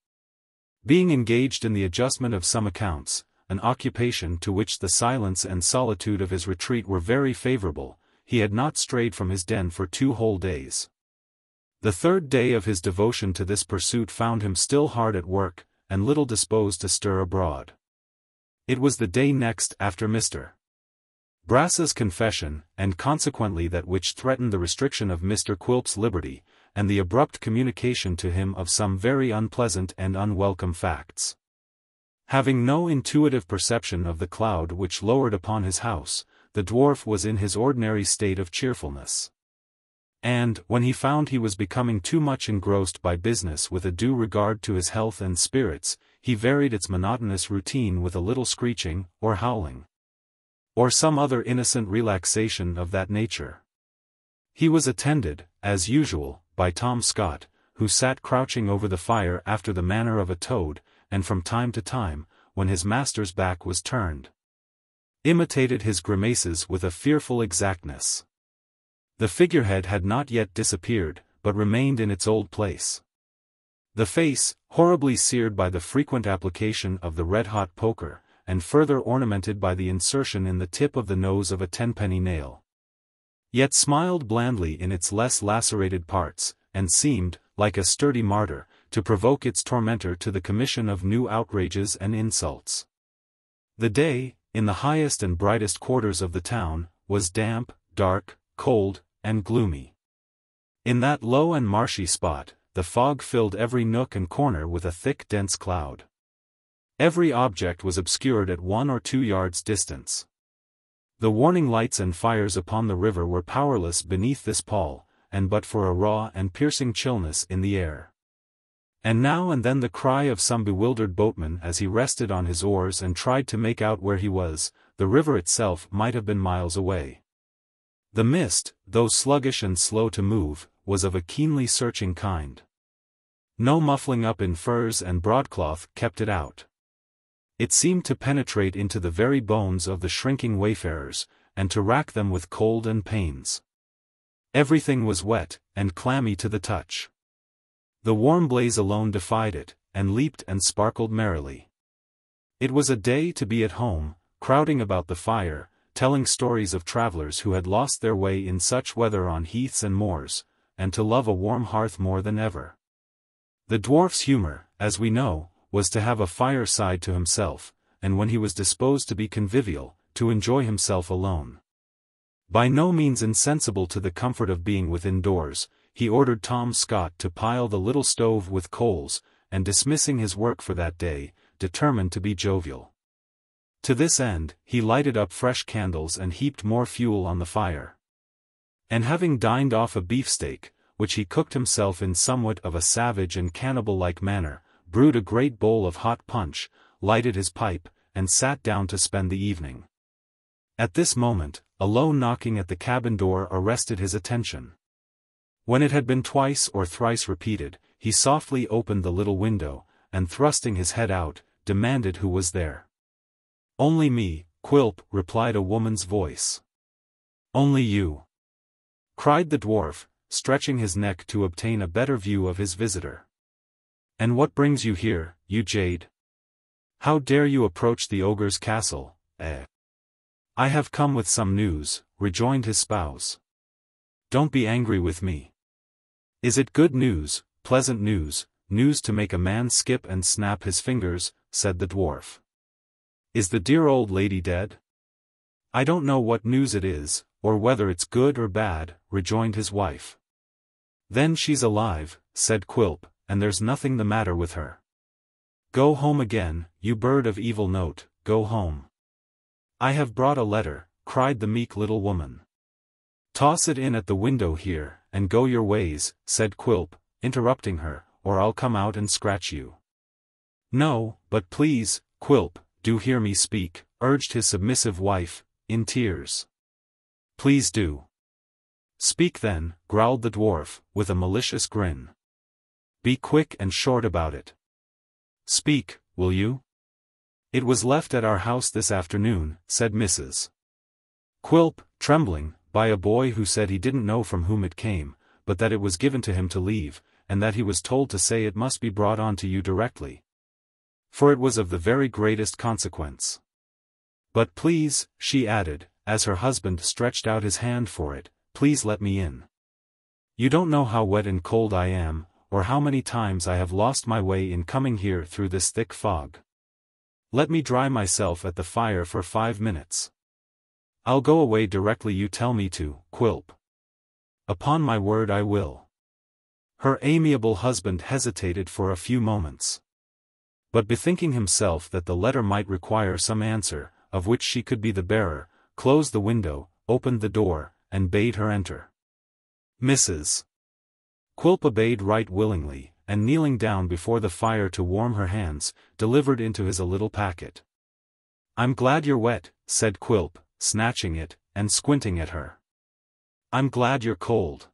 Being engaged in the adjustment of some accounts, an occupation to which the silence and solitude of his retreat were very favorable, he had not strayed from his den for 2 whole days. The 3rd day of his devotion to this pursuit found him still hard at work, and little disposed to stir abroad. It was the day next after Mr. Brass's confession, and consequently that which threatened the restriction of Mr. Quilp's liberty, and the abrupt communication to him of some very unpleasant and unwelcome facts. Having no intuitive perception of the cloud which lowered upon his house, the dwarf was in his ordinary state of cheerfulness. And, when he found he was becoming too much engrossed by business with a due regard to his health and spirits, he varied its monotonous routine with a little screeching, or howling, or some other innocent relaxation of that nature. He was attended, as usual, by Tom Scott, who sat crouching over the fire after the manner of a toad, and from time to time, when his master's back was turned, imitated his grimaces with a fearful exactness. The figurehead had not yet disappeared, but remained in its old place. The face, horribly seared by the frequent application of the red-hot poker, and further ornamented by the insertion in the tip of the nose of a 10-penny nail, yet smiled blandly in its less lacerated parts, and seemed, like a sturdy martyr, to provoke its tormentor to the commission of new outrages and insults. The day, in the highest and brightest quarters of the town, was damp, dark, cold, and gloomy. In that low and marshy spot, the fog filled every nook and corner with a thick dense cloud. Every object was obscured at 1 or 2 yards distance. The warning lights and fires upon the river were powerless beneath this pall, and but for a raw and piercing chillness in the air. And now and then the cry of some bewildered boatman as he rested on his oars and tried to make out where he was. The river itself might have been miles away. The mist, though sluggish and slow to move, was of a keenly searching kind. No muffling up in furs and broadcloth kept it out. It seemed to penetrate into the very bones of the shrinking wayfarers, and to rack them with cold and pains. Everything was wet, and clammy to the touch. The warm blaze alone defied it, and leaped and sparkled merrily. It was a day to be at home, crowding about the fire, telling stories of travellers who had lost their way in such weather on heaths and moors, and to love a warm hearth more than ever. The dwarf's humour, as we know, was to have a fireside to himself, and when he was disposed to be convivial, to enjoy himself alone. By no means insensible to the comfort of being within doors, he ordered Tom Scott to pile the little stove with coals, and dismissing his work for that day, determined to be jovial. To this end, he lighted up fresh candles and heaped more fuel on the fire. And having dined off a beefsteak, which he cooked himself in somewhat of a savage and cannibal-like manner, brewed a great bowl of hot punch, lighted his pipe, and sat down to spend the evening. At this moment, a low knocking at the cabin door arrested his attention. When it had been twice or thrice repeated, he softly opened the little window, and thrusting his head out, demanded who was there. "Only me, Quilp," replied a woman's voice. "Only you?" cried the dwarf, stretching his neck to obtain a better view of his visitor. "And what brings you here, you jade? How dare you approach the ogre's castle, eh?" "I have come with some news," rejoined his spouse. "Don't be angry with me." "Is it good news, pleasant news, news to make a man skip and snap his fingers?" said the dwarf. "Is the dear old lady dead?" "I don't know what news it is, or whether it's good or bad," rejoined his wife. "Then she's alive," said Quilp, "and there's nothing the matter with her. Go home again, you bird of evil note, go home." "I have brought a letter," cried the meek little woman. "Toss it in at the window here, and go your ways," said Quilp, interrupting her, "or I'll come out and scratch you." "No, but please, Quilp, do hear me speak," urged his submissive wife, in tears. "Please do." "Speak then," growled the dwarf, with a malicious grin. "Be quick and short about it. Speak, will you?" "It was left at our house this afternoon," said Mrs. Quilp, trembling, by a boy who said he didn't know from whom it came, but that it was given to him to leave, and that he was told to say it must be brought on to you directly. For it was of the very greatest consequence. "But please," she added, as her husband stretched out his hand for it, "please let me in. You don't know how wet and cold I am, or how many times I have lost my way in coming here through this thick fog. Let me dry myself at the fire for 5 minutes. I'll go away directly you tell me to, Quilp. Upon my word I will." Her amiable husband hesitated for a few moments. But bethinking himself that the letter might require some answer, of which she could be the bearer, closed the window, opened the door, and bade her enter. Mrs. Quilp obeyed right willingly, and kneeling down before the fire to warm her hands, delivered into his a little packet. "I'm glad you're wet," said Quilp, snatching it, and squinting at her. "I'm glad you're cold.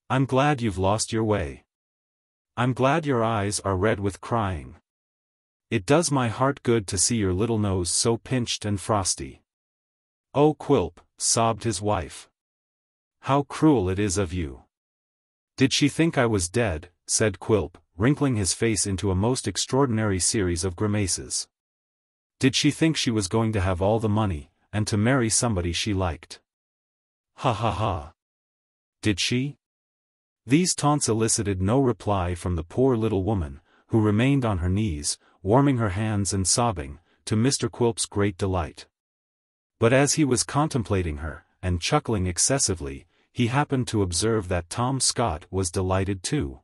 I'm glad you've lost your way. I'm glad your eyes are red with crying. It does my heart good to see your little nose so pinched and frosty." "Oh, Quilp," sobbed his wife. "How cruel it is of you." "Did she think I was dead?" said Quilp, wrinkling his face into a most extraordinary series of grimaces. "Did she think she was going to have all the money, and to marry somebody she liked? Ha ha ha. Did she?" These taunts elicited no reply from the poor little woman, who remained on her knees, warming her hands and sobbing, to Mr. Quilp's great delight. But as he was contemplating her, and chuckling excessively, he happened to observe that Tom Scott was delighted too.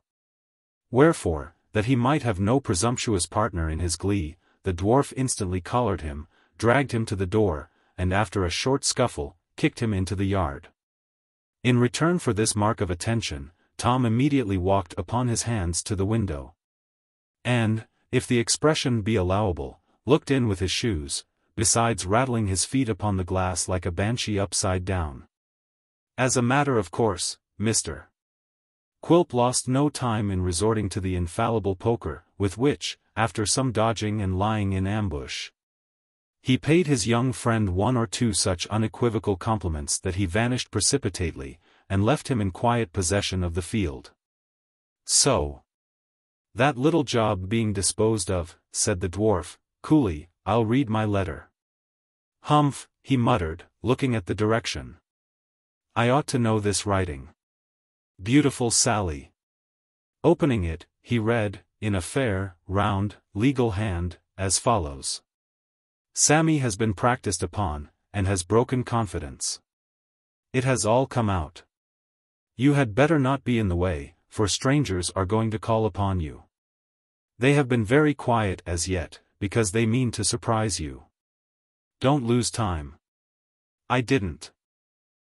Wherefore, that he might have no presumptuous partner in his glee, the dwarf instantly collared him, dragged him to the door, and after a short scuffle, kicked him into the yard. In return for this mark of attention, Tom immediately walked upon his hands to the window. And, if the expression be allowable, looked in with his shoes, besides rattling his feet upon the glass like a banshee upside down. As a matter of course, Mr. Quilp lost no time in resorting to the infallible poker, with which, after some dodging and lying in ambush, he paid his young friend 1 or 2 such unequivocal compliments that he vanished precipitately, and left him in quiet possession of the field. "So, that little job being disposed of," said the dwarf, coolly, "I'll read my letter." "Humph," he muttered, looking at the direction. "I ought to know this writing. Beautiful Sally." Opening it, he read, in a fair, round, legal hand, as follows. "Sammy has been practiced upon, and has broken confidence. It has all come out. You had better not be in the way, for strangers are going to call upon you. They have been very quiet as yet, because they mean to surprise you. Don't lose time. I didn't.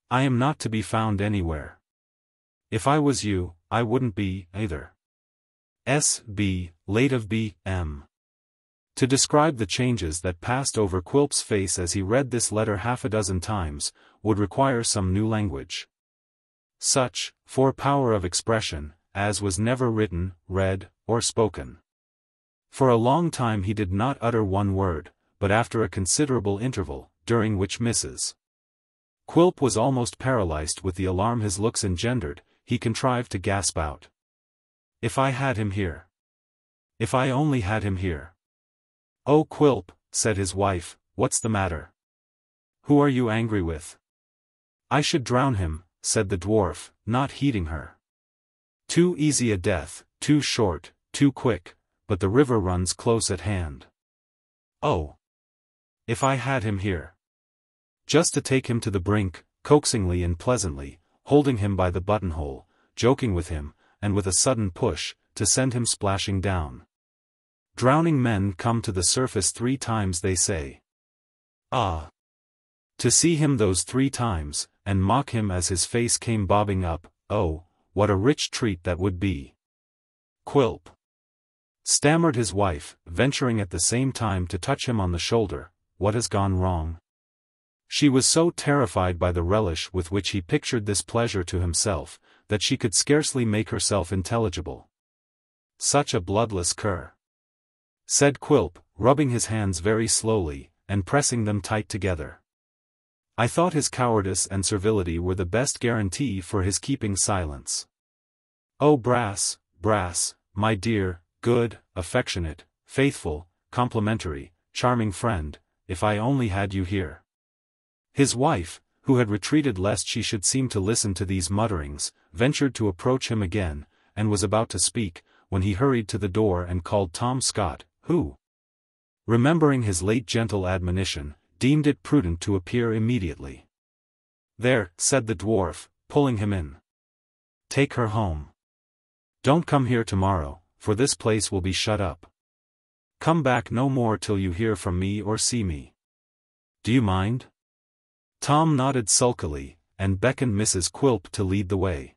I am not to be found anywhere. If I was you, I wouldn't be, either. S.B. late of B.M." To describe the changes that passed over Quilp's face as he read this letter half a dozen times, would require some new language. Such, for power of expression, as was never written, read, or spoken. For a long time he did not utter one word, but after a considerable interval, during which Mrs. Quilp was almost paralyzed with the alarm his looks engendered, he contrived to gasp out. "If I had him here. If I only had him here." "Oh, Quilp," said his wife, "what's the matter? Who are you angry with?" "I should drown him," said the dwarf, not heeding her. "Too easy a death, too short, too quick, but the river runs close at hand. Oh! If I had him here. Just to take him to the brink, coaxingly and pleasantly, holding him by the buttonhole, joking with him, and with a sudden push, to send him splashing down. Drowning men come to the surface 3 times they say. Ah! To see him those 3 times, and mock him as his face came bobbing up, oh, what a rich treat that would be." "Quilp," stammered his wife, venturing at the same time to touch him on the shoulder, what has gone wrong? She was so terrified by the relish with which he pictured this pleasure to himself, that she could scarcely make herself intelligible. Such a bloodless cur, said Quilp, rubbing his hands very slowly, and pressing them tight together. I thought his cowardice and servility were the best guarantee for his keeping silence. Oh Brass, Brass, my dear, good, affectionate, faithful, complimentary, charming friend, if I only had you here. His wife, who had retreated lest she should seem to listen to these mutterings, ventured to approach him again, and was about to speak, when he hurried to the door and called Tom Scott, who, remembering his late gentle admonition, deemed it prudent to appear immediately. There, said the dwarf, pulling him in. Take her home. Don't come here tomorrow, for this place will be shut up. Come back no more till you hear from me or see me. Do you mind? Tom nodded sulkily, and beckoned Mrs. Quilp to lead the way.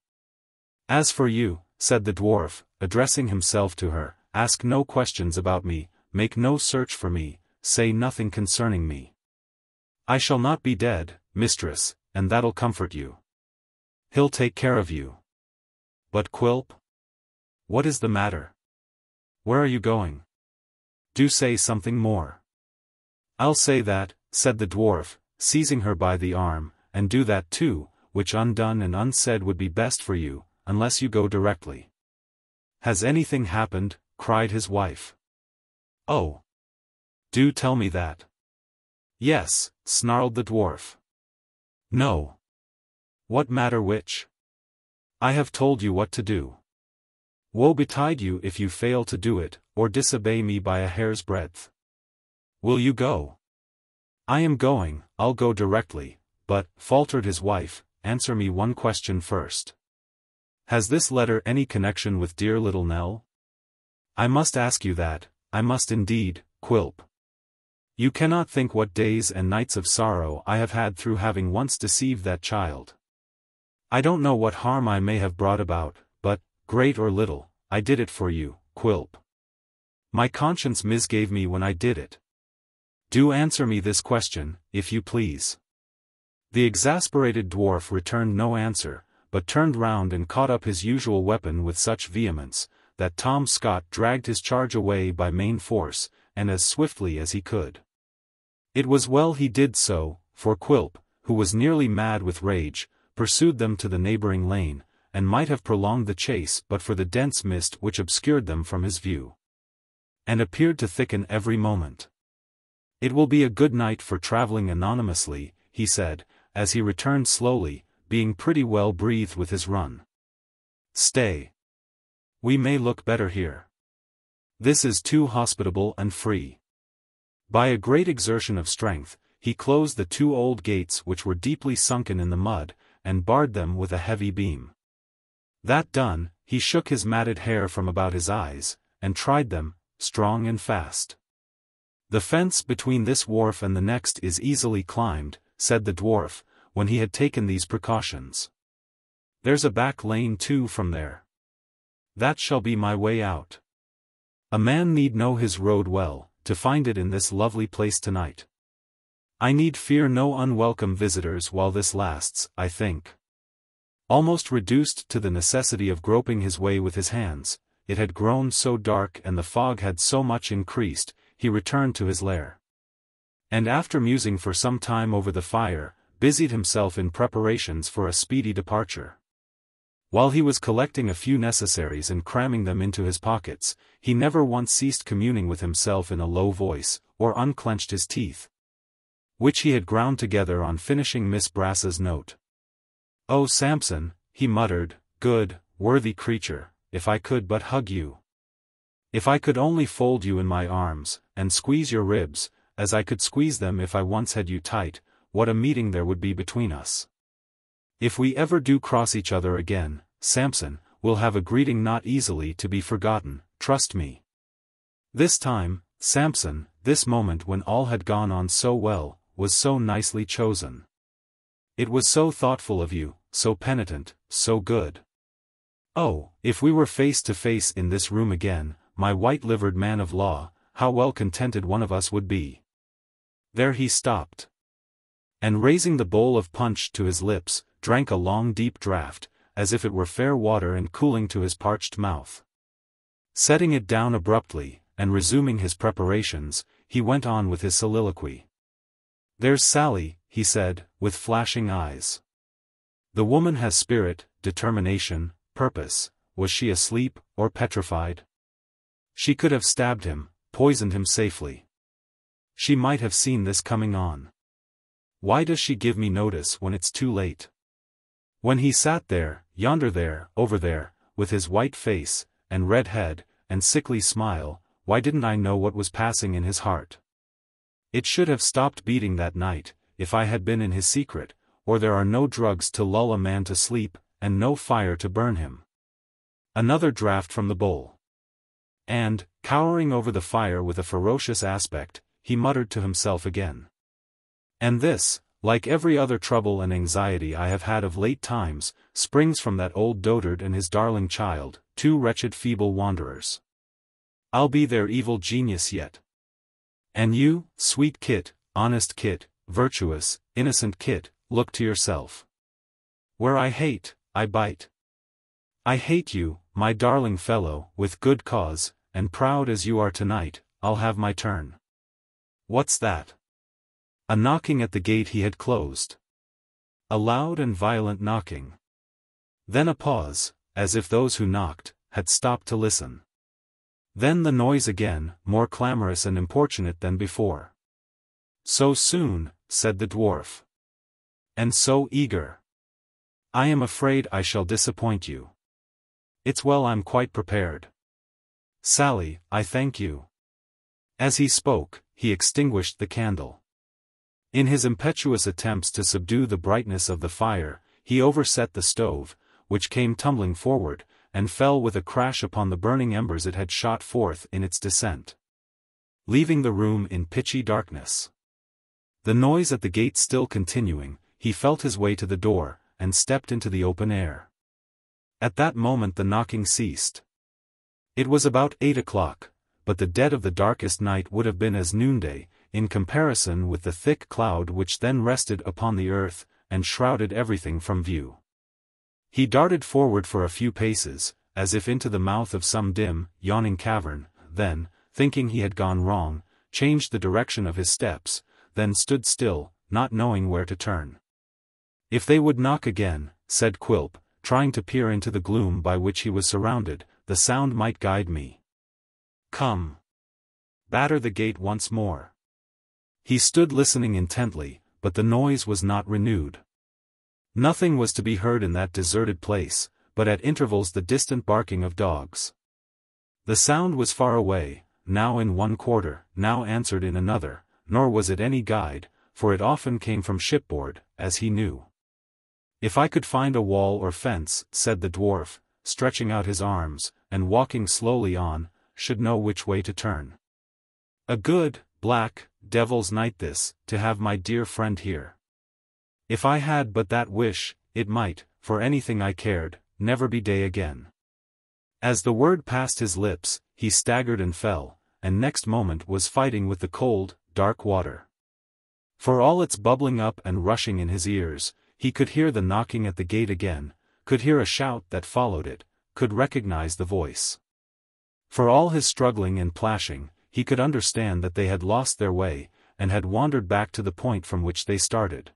As for you, said the dwarf, addressing himself to her, ask no questions about me, make no search for me, say nothing concerning me. I shall not be dead, mistress, and that'll comfort you. He'll take care of you. But Quilp? What is the matter? Where are you going? Do say something more. I'll say that, said the dwarf, seizing her by the arm, and do that too, which undone and unsaid would be best for you, unless you go directly. Has anything happened? Cried his wife. Oh! Do tell me that. Yes, snarled the dwarf. No. What matter which? I have told you what to do. Woe betide you if you fail to do it, or disobey me by a hair's breadth. Will you go? I am going, I'll go directly, but, faltered his wife, answer me one question first. Has this letter any connection with dear little Nell? I must ask you that, I must indeed, Quilp. You cannot think what days and nights of sorrow I have had through having once deceived that child. I don't know what harm I may have brought about, but, great or little, I did it for you, Quilp. My conscience misgave me when I did it. Do answer me this question, if you please. The exasperated dwarf returned no answer, but turned round and caught up his usual weapon with such vehemence, that Tom Scott dragged his charge away by main force, and as swiftly as he could. It was well he did so, for Quilp, who was nearly mad with rage, pursued them to the neighboring lane, and might have prolonged the chase but for the dense mist which obscured them from his view, and appeared to thicken every moment. It will be a good night for traveling anonymously, he said, as he returned slowly, being pretty well breathed with his run. Stay. We may look better here. This is too hospitable and free. By a great exertion of strength, he closed the two old gates which were deeply sunken in the mud, and barred them with a heavy beam. That done, he shook his matted hair from about his eyes, and tried them, strong and fast. The fence between this wharf and the next is easily climbed, said the dwarf, when he had taken these precautions. There's a back lane too from there. That shall be my way out. A man need know his road well, to find it in this lovely place tonight. I need fear no unwelcome visitors while this lasts, I think. Almost reduced to the necessity of groping his way with his hands, it had grown so dark and the fog had so much increased, he returned to his lair. And after musing for some time over the fire, busied himself in preparations for a speedy departure. While he was collecting a few necessaries and cramming them into his pockets, he never once ceased communing with himself in a low voice, or unclenched his teeth, which he had ground together on finishing Miss Brass's note. Oh Sampson, he muttered, good, worthy creature, if I could but hug you. If I could only fold you in my arms, and squeeze your ribs, as I could squeeze them if I once had you tight, what a meeting there would be between us. If we ever do cross each other again, Sampson, we'll have a greeting not easily to be forgotten, trust me. This time, Sampson, this moment when all had gone on so well, was so nicely chosen. It was so thoughtful of you, so penitent, so good. Oh, if we were face to face in this room again, my white-livered man of law, how well contented one of us would be. There he stopped. And raising the bowl of punch to his lips, drank a long deep draught, as if it were fair water and cooling to his parched mouth. Setting it down abruptly, and resuming his preparations, he went on with his soliloquy. "There's Sally," he said, with flashing eyes. "The woman has spirit, determination, purpose. Was she asleep, or petrified? She could have stabbed him, poisoned him safely. She might have seen this coming on. Why does she give me notice when it's too late? When he sat there, yonder there, over there, with his white face, and red head, and sickly smile, why didn't I know what was passing in his heart? It should have stopped beating that night, if I had been in his secret, or there are no drugs to lull a man to sleep, and no fire to burn him." Another draught from the bowl. And, cowering over the fire with a ferocious aspect, he muttered to himself again. "And this, like every other trouble and anxiety I have had of late times, springs from that old dotard and his darling child, two wretched feeble wanderers. I'll be their evil genius yet. And you, sweet Kit, honest Kit, virtuous, innocent Kit, look to yourself. Where I hate, I bite. I hate you, my darling fellow, with good cause, and proud as you are tonight, I'll have my turn." What's that? A knocking at the gate he had closed. A loud and violent knocking. Then a pause, as if those who knocked had stopped to listen. Then the noise again, more clamorous and importunate than before. "So soon," said the dwarf. "And so eager. I am afraid I shall disappoint you. It's well I'm quite prepared. Sally, I thank you." As he spoke, he extinguished the candle. In his impetuous attempts to subdue the brightness of the fire, he overset the stove, which came tumbling forward, and fell with a crash upon the burning embers it had shot forth in its descent, leaving the room in pitchy darkness. The noise at the gate still continuing, he felt his way to the door, and stepped into the open air. At that moment the knocking ceased. It was about 8 o'clock, but the dead of the darkest night would have been as noonday, in comparison with the thick cloud which then rested upon the earth, and shrouded everything from view. He darted forward for a few paces, as if into the mouth of some dim, yawning cavern, then, thinking he had gone wrong, changed the direction of his steps, then stood still, not knowing where to turn. "If they would knock again," said Quilp, trying to peer into the gloom by which he was surrounded, "the sound might guide me. Come. Batter the gate once more." He stood listening intently, but the noise was not renewed. Nothing was to be heard in that deserted place, but at intervals the distant barking of dogs. The sound was far away, now in one quarter, now answered in another, nor was it any guide, for it often came from shipboard, as he knew. "If I could find a wall or fence," said the dwarf, stretching out his arms, and walking slowly on, "should know which way to turn. A good, black, devil's night this, to have my dear friend here. If I had but that wish, it might, for anything I cared, never be day again." As the word passed his lips, he staggered and fell, and next moment was fighting with the cold, dark water. For all its bubbling up and rushing in his ears, he could hear the knocking at the gate again, could hear a shout that followed it, could recognize the voice. For all his struggling and plashing, he could understand that they had lost their way, and had wandered back to the point from which they started.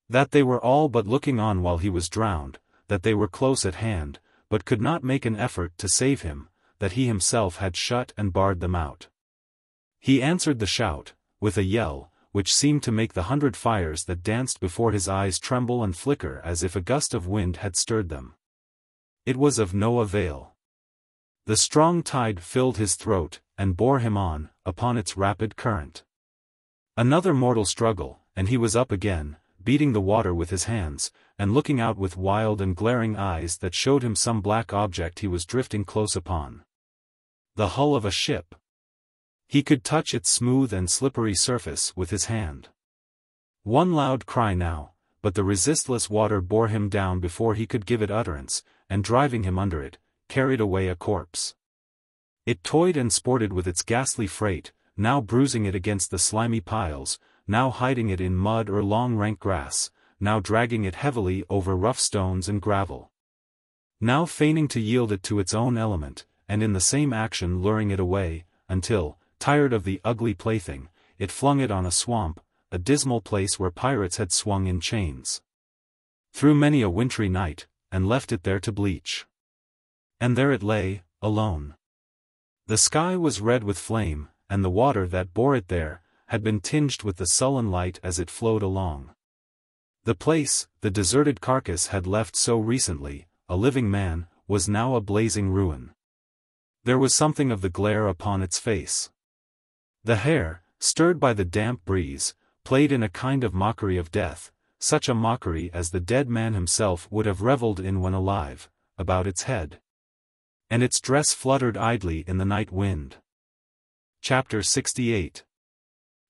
That they were all but looking on while he was drowned, that they were close at hand, but could not make an effort to save him, that he himself had shut and barred them out. He answered the shout, with a yell, which seemed to make the 100 fires that danced before his eyes tremble and flicker as if a gust of wind had stirred them. It was of no avail. The strong tide filled his throat, and bore him on, upon its rapid current. Another mortal struggle, and he was up again, beating the water with his hands, and looking out with wild and glaring eyes that showed him some black object he was drifting close upon. The hull of a ship. He could touch its smooth and slippery surface with his hand. One loud cry now, but the resistless water bore him down before he could give it utterance, and driving him under it, carried away a corpse. It toyed and sported with its ghastly freight, now bruising it against the slimy piles, now hiding it in mud or long rank grass, now dragging it heavily over rough stones and gravel. Now feigning to yield it to its own element, and in the same action luring it away, until, tired of the ugly plaything, it flung it on a swamp, a dismal place where pirates had swung in chains through many a wintry night, and left it there to bleach. And there it lay, alone. The sky was red with flame, and the water that bore it there, had been tinged with the sullen light as it flowed along. The place, the deserted carcass had left so recently, a living man, was now a blazing ruin. There was something of the glare upon its face. The hair, stirred by the damp breeze, played in a kind of mockery of death, such a mockery as the dead man himself would have revelled in when alive, about its head. And its dress fluttered idly in the night wind. Chapter 68.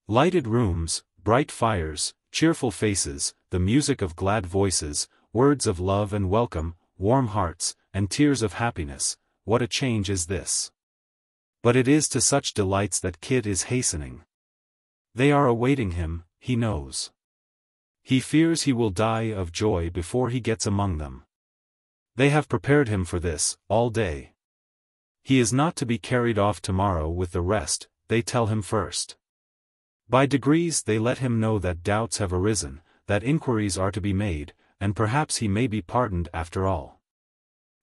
Lighted rooms, bright fires, cheerful faces, the music of glad voices, words of love and welcome, warm hearts, and tears of happiness, what a change is this! But it is to such delights that Kit is hastening. They are awaiting him, he knows. He fears he will die of joy before he gets among them. They have prepared him for this, all day. He is not to be carried off tomorrow with the rest, they tell him first. By degrees they let him know that doubts have arisen, that inquiries are to be made, and perhaps he may be pardoned after all.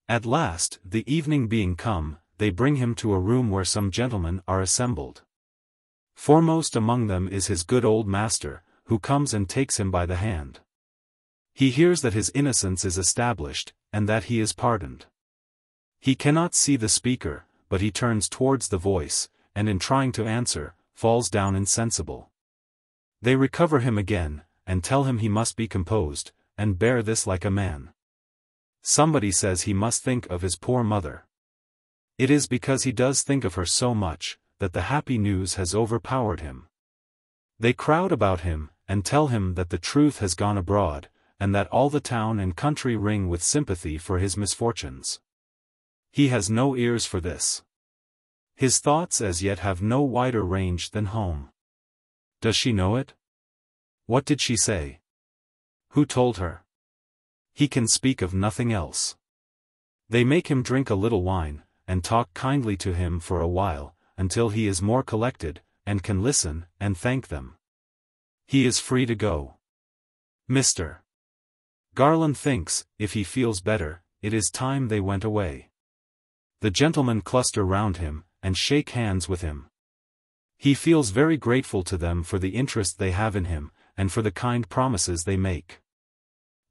At last, the evening being come, they bring him to a room where some gentlemen are assembled. Foremost among them is his good old master, who comes and takes him by the hand. He hears that his innocence is established, and that he is pardoned. He cannot see the speaker, but he turns towards the voice, and in trying to answer, falls down insensible. They recover him again, and tell him he must be composed, and bear this like a man. Somebody says he must think of his poor mother. It is because he does think of her so much, that the happy news has overpowered him. They crowd about him, and tell him that the truth has gone abroad, and that all the town and country ring with sympathy for his misfortunes. He has no ears for this. His thoughts as yet have no wider range than home. Does she know it? What did she say? Who told her? He can speak of nothing else. They make him drink a little wine, and talk kindly to him for a while, until he is more collected, and can listen, and thank them. He is free to go. Mr. Garland thinks, if he feels better, it is time they went away. The gentlemen cluster round him, and shake hands with him. He feels very grateful to them for the interest they have in him, and for the kind promises they make.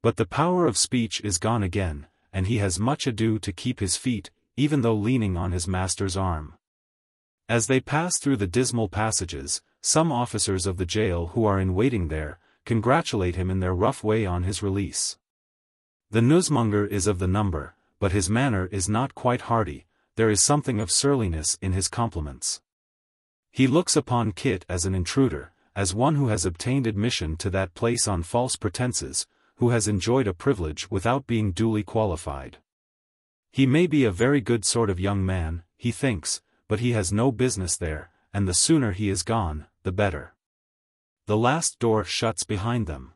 But the power of speech is gone again, and he has much ado to keep his feet, even though leaning on his master's arm. As they pass through the dismal passages, some officers of the jail who are in waiting there, congratulate him in their rough way on his release. The newsmonger is of the number, but his manner is not quite hearty, there is something of surliness in his compliments. He looks upon Kit as an intruder, as one who has obtained admission to that place on false pretenses, who has enjoyed a privilege without being duly qualified. He may be a very good sort of young man, he thinks, but he has no business there, and the sooner he is gone, the better. The last door shuts behind them.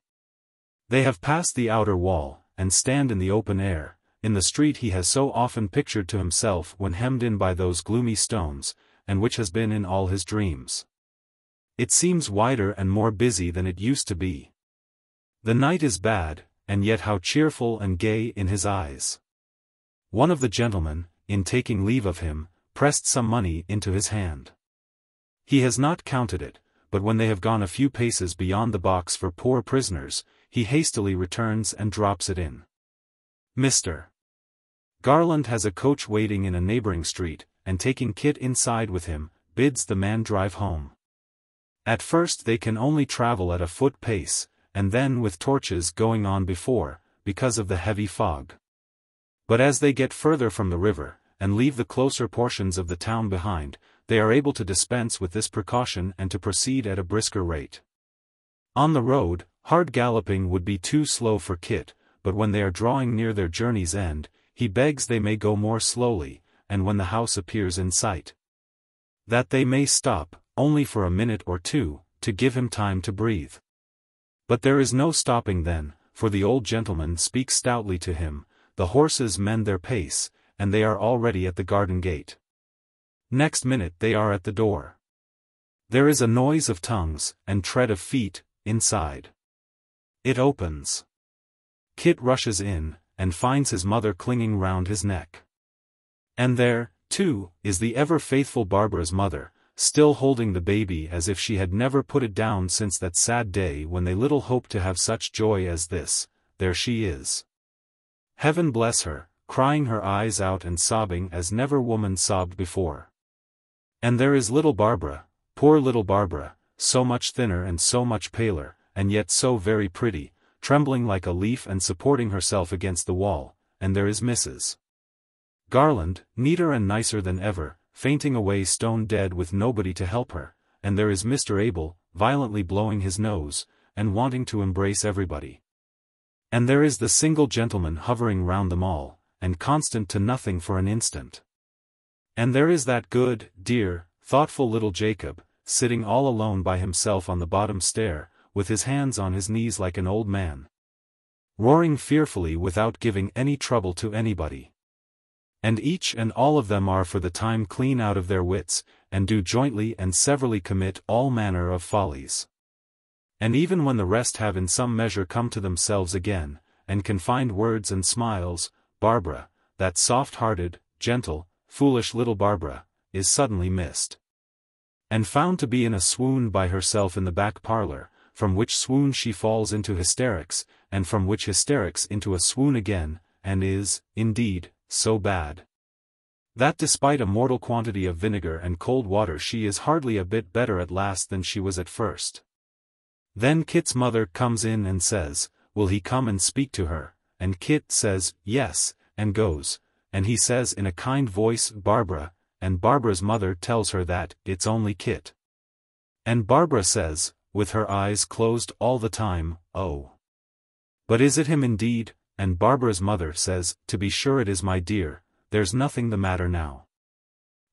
They have passed the outer wall, and stand in the open air, in the street he has so often pictured to himself when hemmed in by those gloomy stones, and which has been in all his dreams. It seems wider and more busy than it used to be. The night is bad, and yet how cheerful and gay in his eyes. One of the gentlemen, in taking leave of him, pressed some money into his hand. He has not counted it, but when they have gone a few paces beyond the box for poor prisoners, he hastily returns and drops it in. Mr. Garland has a coach waiting in a neighboring street, and taking Kit inside with him, bids the man drive home. At first they can only travel at a foot pace, and then with torches going on before, because of the heavy fog. But as they get further from the river, and leave the closer portions of the town behind, they are able to dispense with this precaution and to proceed at a brisker rate. On the road, hard galloping would be too slow for Kit, but when they are drawing near their journey's end, he begs they may go more slowly, and when the house appears in sight, that they may stop, only for a minute or two, to give him time to breathe. But there is no stopping then, for the old gentleman speaks stoutly to him, the horses mend their pace, and they are already at the garden gate. Next minute they are at the door. There is a noise of tongues, and tread of feet, inside. It opens. Kit rushes in, and finds his mother clinging round his neck. And there, too, is the ever-faithful Barbara's mother, still holding the baby as if she had never put it down since that sad day when they little hoped to have such joy as this. There she is. Heaven bless her, crying her eyes out and sobbing as never woman sobbed before. And there is little Barbara, poor little Barbara, so much thinner and so much paler, and yet so very pretty, trembling like a leaf and supporting herself against the wall, and there is Mrs. Garland, neater and nicer than ever, fainting away stone dead with nobody to help her, and there is Mr. Abel, violently blowing his nose, and wanting to embrace everybody. And there is the single gentleman hovering round them all, and constant to nothing for an instant. And there is that good, dear, thoughtful little Jacob, sitting all alone by himself on the bottom stair, with his hands on his knees like an old man, roaring fearfully without giving any trouble to anybody. And each and all of them are for the time clean out of their wits, and do jointly and severally commit all manner of follies. And even when the rest have in some measure come to themselves again, and can find words and smiles, Barbara, that soft-hearted, gentle, foolish little Barbara, is suddenly missed. And found to be in a swoon by herself in the back parlour, from which swoon she falls into hysterics, and from which hysterics into a swoon again, and is, indeed, so bad that despite a mortal quantity of vinegar and cold water she is hardly a bit better at last than she was at first. Then Kit's mother comes in and says, will he come and speak to her, and Kit says, yes, and goes, and he says in a kind voice, Barbara, and Barbara's mother tells her that it's only Kit. And Barbara says, with her eyes closed all the time, oh, but is it him indeed? And Barbara's mother says, to be sure it is, my dear, there's nothing the matter now.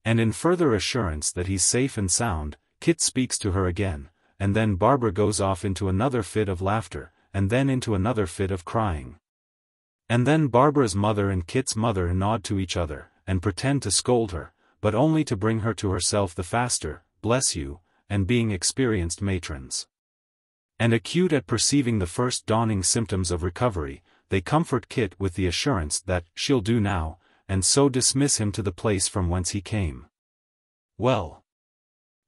And in further assurance that he's safe and sound, Kit speaks to her again, and then Barbara goes off into another fit of laughter, and then into another fit of crying. And then Barbara's mother and Kit's mother nod to each other, and pretend to scold her, but only to bring her to herself the faster, bless you, and being experienced matrons, and acute at perceiving the first dawning symptoms of recovery, they comfort Kit with the assurance that she'll do now, and so dismiss him to the place from whence he came. Well,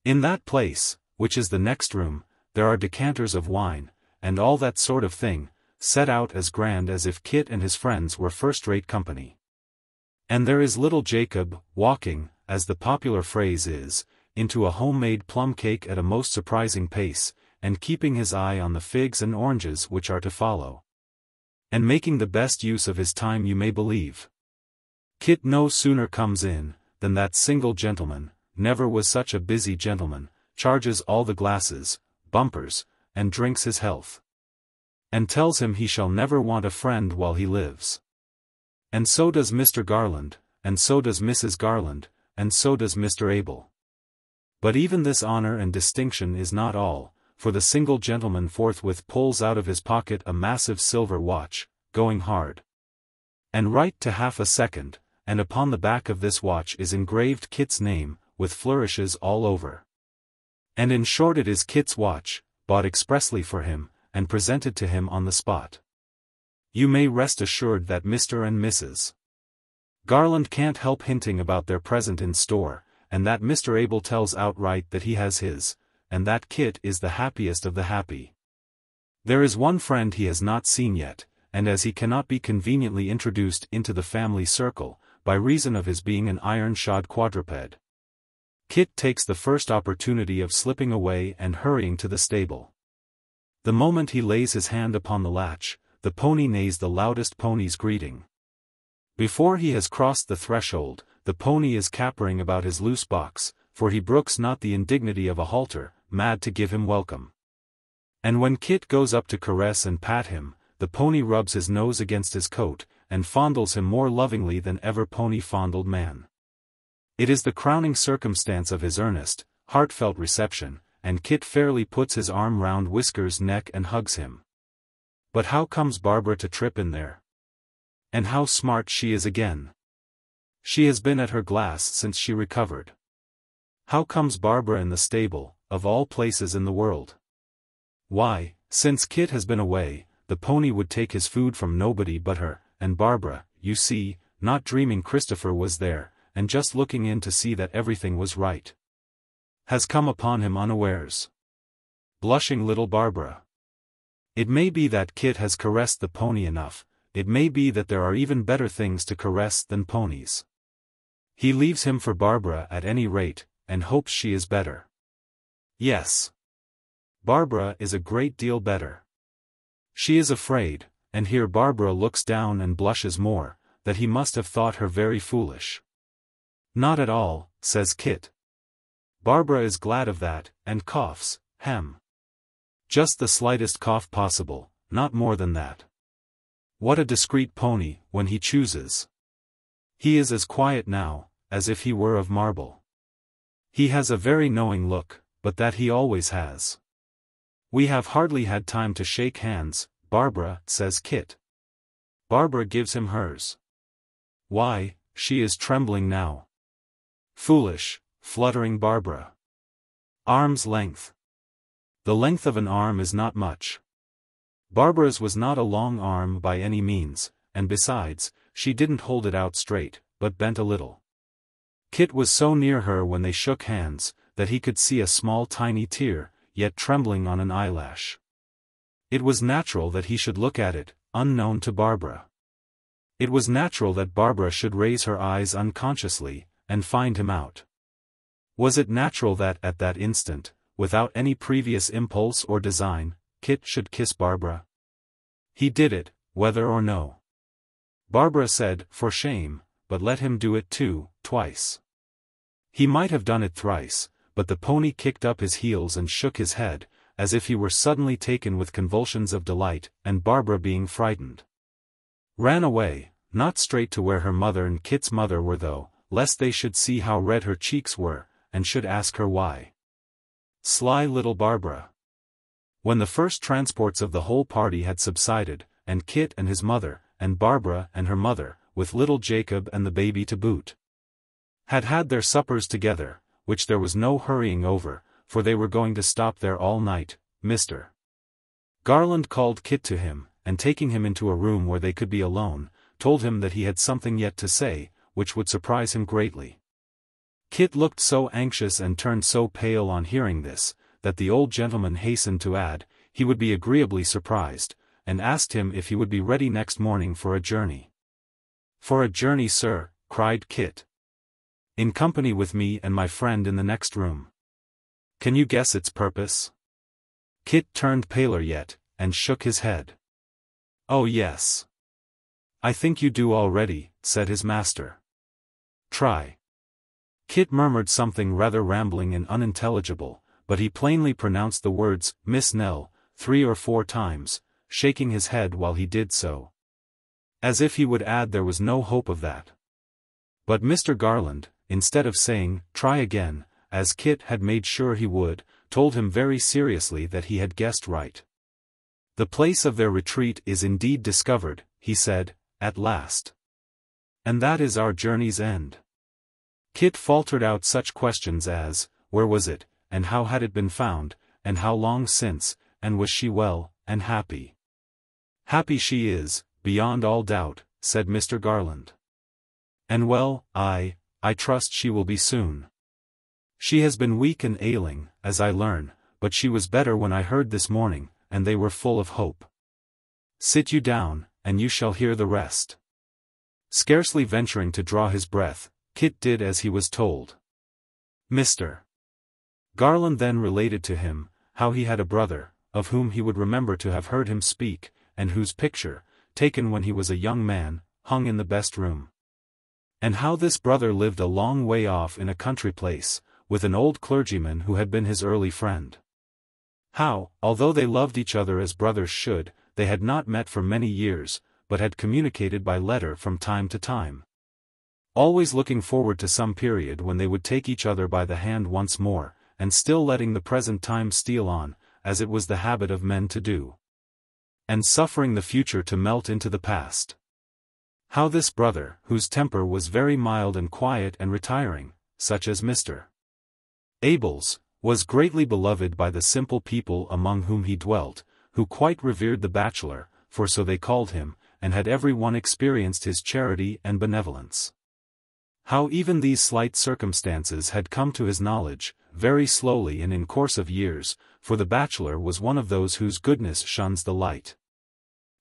in that place, which is the next room, there are decanters of wine, and all that sort of thing, set out as grand as if Kit and his friends were first-rate company. And there is little Jacob, walking, as the popular phrase is, into a home-made plum cake at a most surprising pace, and keeping his eye on the figs and oranges which are to follow, and making the best use of his time, you may believe. Kit no sooner comes in, than that single gentleman, never was such a busy gentleman, charges all the glasses, bumpers, and drinks his health, and tells him he shall never want a friend while he lives. And so does Mr. Garland, and so does Mrs. Garland, and so does Mr. Abel. But even this honor and distinction is not all, for the single gentleman forthwith pulls out of his pocket a massive silver watch, going hard, and right to half a second, and upon the back of this watch is engraved Kit's name, with flourishes all over. And in short it is Kit's watch, bought expressly for him, and presented to him on the spot. You may rest assured that Mr. and Mrs. Garland can't help hinting about their present in store, and that Mr. Abel tells outright that he has his, and that Kit is the happiest of the happy. There is one friend he has not seen yet, and as he cannot be conveniently introduced into the family circle, by reason of his being an iron-shod quadruped, Kit takes the first opportunity of slipping away and hurrying to the stable. The moment he lays his hand upon the latch, the pony neighs the loudest pony's greeting. Before he has crossed the threshold, the pony is capering about his loose box, for he brooks not the indignity of a halter, mad to give him welcome. And when Kit goes up to caress and pat him, the pony rubs his nose against his coat, and fondles him more lovingly than ever pony fondled man. It is the crowning circumstance of his earnest, heartfelt reception, and Kit fairly puts his arm round Whisker's neck and hugs him. But how comes Barbara to trip in there? And how smart she is again. She has been at her glass since she recovered. How comes Barbara in the stable, of all places in the world? Why, since Kit has been away, the pony would take his food from nobody but her, and Barbara, you see, not dreaming Christopher was there, and just looking in to see that everything was right, has come upon him unawares. Blushing little Barbara. It may be that Kit has caressed the pony enough, it may be that there are even better things to caress than ponies. He leaves him for Barbara at any rate, and hopes she is better. Yes. Barbara is a great deal better. She is afraid, and here Barbara looks down and blushes more, that he must have thought her very foolish. Not at all, says Kit. Barbara is glad of that, and coughs, hem. Just the slightest cough possible, not more than that. What a discreet pony, when he chooses. He is as quiet now, as if he were of marble. He has a very knowing look, but that he always has. We have hardly had time to shake hands, Barbara, says Kit. Barbara gives him hers. Why, she is trembling now. Foolish, fluttering Barbara. Arm's length. The length of an arm is not much. Barbara's was not a long arm by any means, and besides, she didn't hold it out straight, but bent a little. Kit was so near her when they shook hands, that he could see a small tiny tear, yet trembling on an eyelash. It was natural that he should look at it, unknown to Barbara. It was natural that Barbara should raise her eyes unconsciously, and find him out. Was it natural that at that instant, without any previous impulse or design, Kit should kiss Barbara? He did it, whether or no. Barbara said, for shame, but let him do it too, twice. He might have done it thrice, but the pony kicked up his heels and shook his head, as if he were suddenly taken with convulsions of delight, and Barbara, being frightened, ran away, not straight to where her mother and Kit's mother were though, lest they should see how red her cheeks were, and should ask her why. Sly little Barbara. When the first transports of the whole party had subsided, and Kit and his mother, and Barbara and her mother, with little Jacob and the baby to boot, had had their suppers together, which there was no hurrying over, for they were going to stop there all night, Mr. Garland called Kit to him, and taking him into a room where they could be alone, told him that he had something yet to say, which would surprise him greatly. Kit looked so anxious and turned so pale on hearing this, that the old gentleman hastened to add, he would be agreeably surprised, and asked him if he would be ready next morning for a journey. For a journey, sir, cried Kit. In company with me and my friend in the next room. Can you guess its purpose? Kit turned paler yet, and shook his head. Oh yes. I think you do already, said his master. Try. Kit murmured something rather rambling and unintelligible, but he plainly pronounced the words, Miss Nell, 3 or 4 times, shaking his head while he did so. As if he would add there was no hope of that. But Mr. Garland, instead of saying, try again, as Kit had made sure he would, told him very seriously that he had guessed right. The place of their retreat is indeed discovered, he said, at last. And that is our journey's end. Kit faltered out such questions as, where was it, and how had it been found, and how long since, and was she well, and happy? Happy she is, beyond all doubt, said Mr. Garland. And well, I trust she will be soon. She has been weak and ailing, as I learn, but she was better when I heard this morning, and they were full of hope. Sit you down, and you shall hear the rest. Scarcely venturing to draw his breath, Kit did as he was told. Mr. Garland then related to him, how he had a brother, of whom he would remember to have heard him speak, and whose picture, taken when he was a young man, hung in the best room. And how this brother lived a long way off in a country place, with an old clergyman who had been his early friend. How, although they loved each other as brothers should, they had not met for many years, but had communicated by letter from time to time. Always looking forward to some period when they would take each other by the hand once more, and still letting the present time steal on, as it was the habit of men to do, and suffering the future to melt into the past. How this brother, whose temper was very mild and quiet and retiring, such as Mr. Abel's, was greatly beloved by the simple people among whom he dwelt, who quite revered the bachelor, for so they called him, and had every one experienced his charity and benevolence. How even these slight circumstances had come to his knowledge, very slowly and in course of years, for the bachelor was one of those whose goodness shuns the light,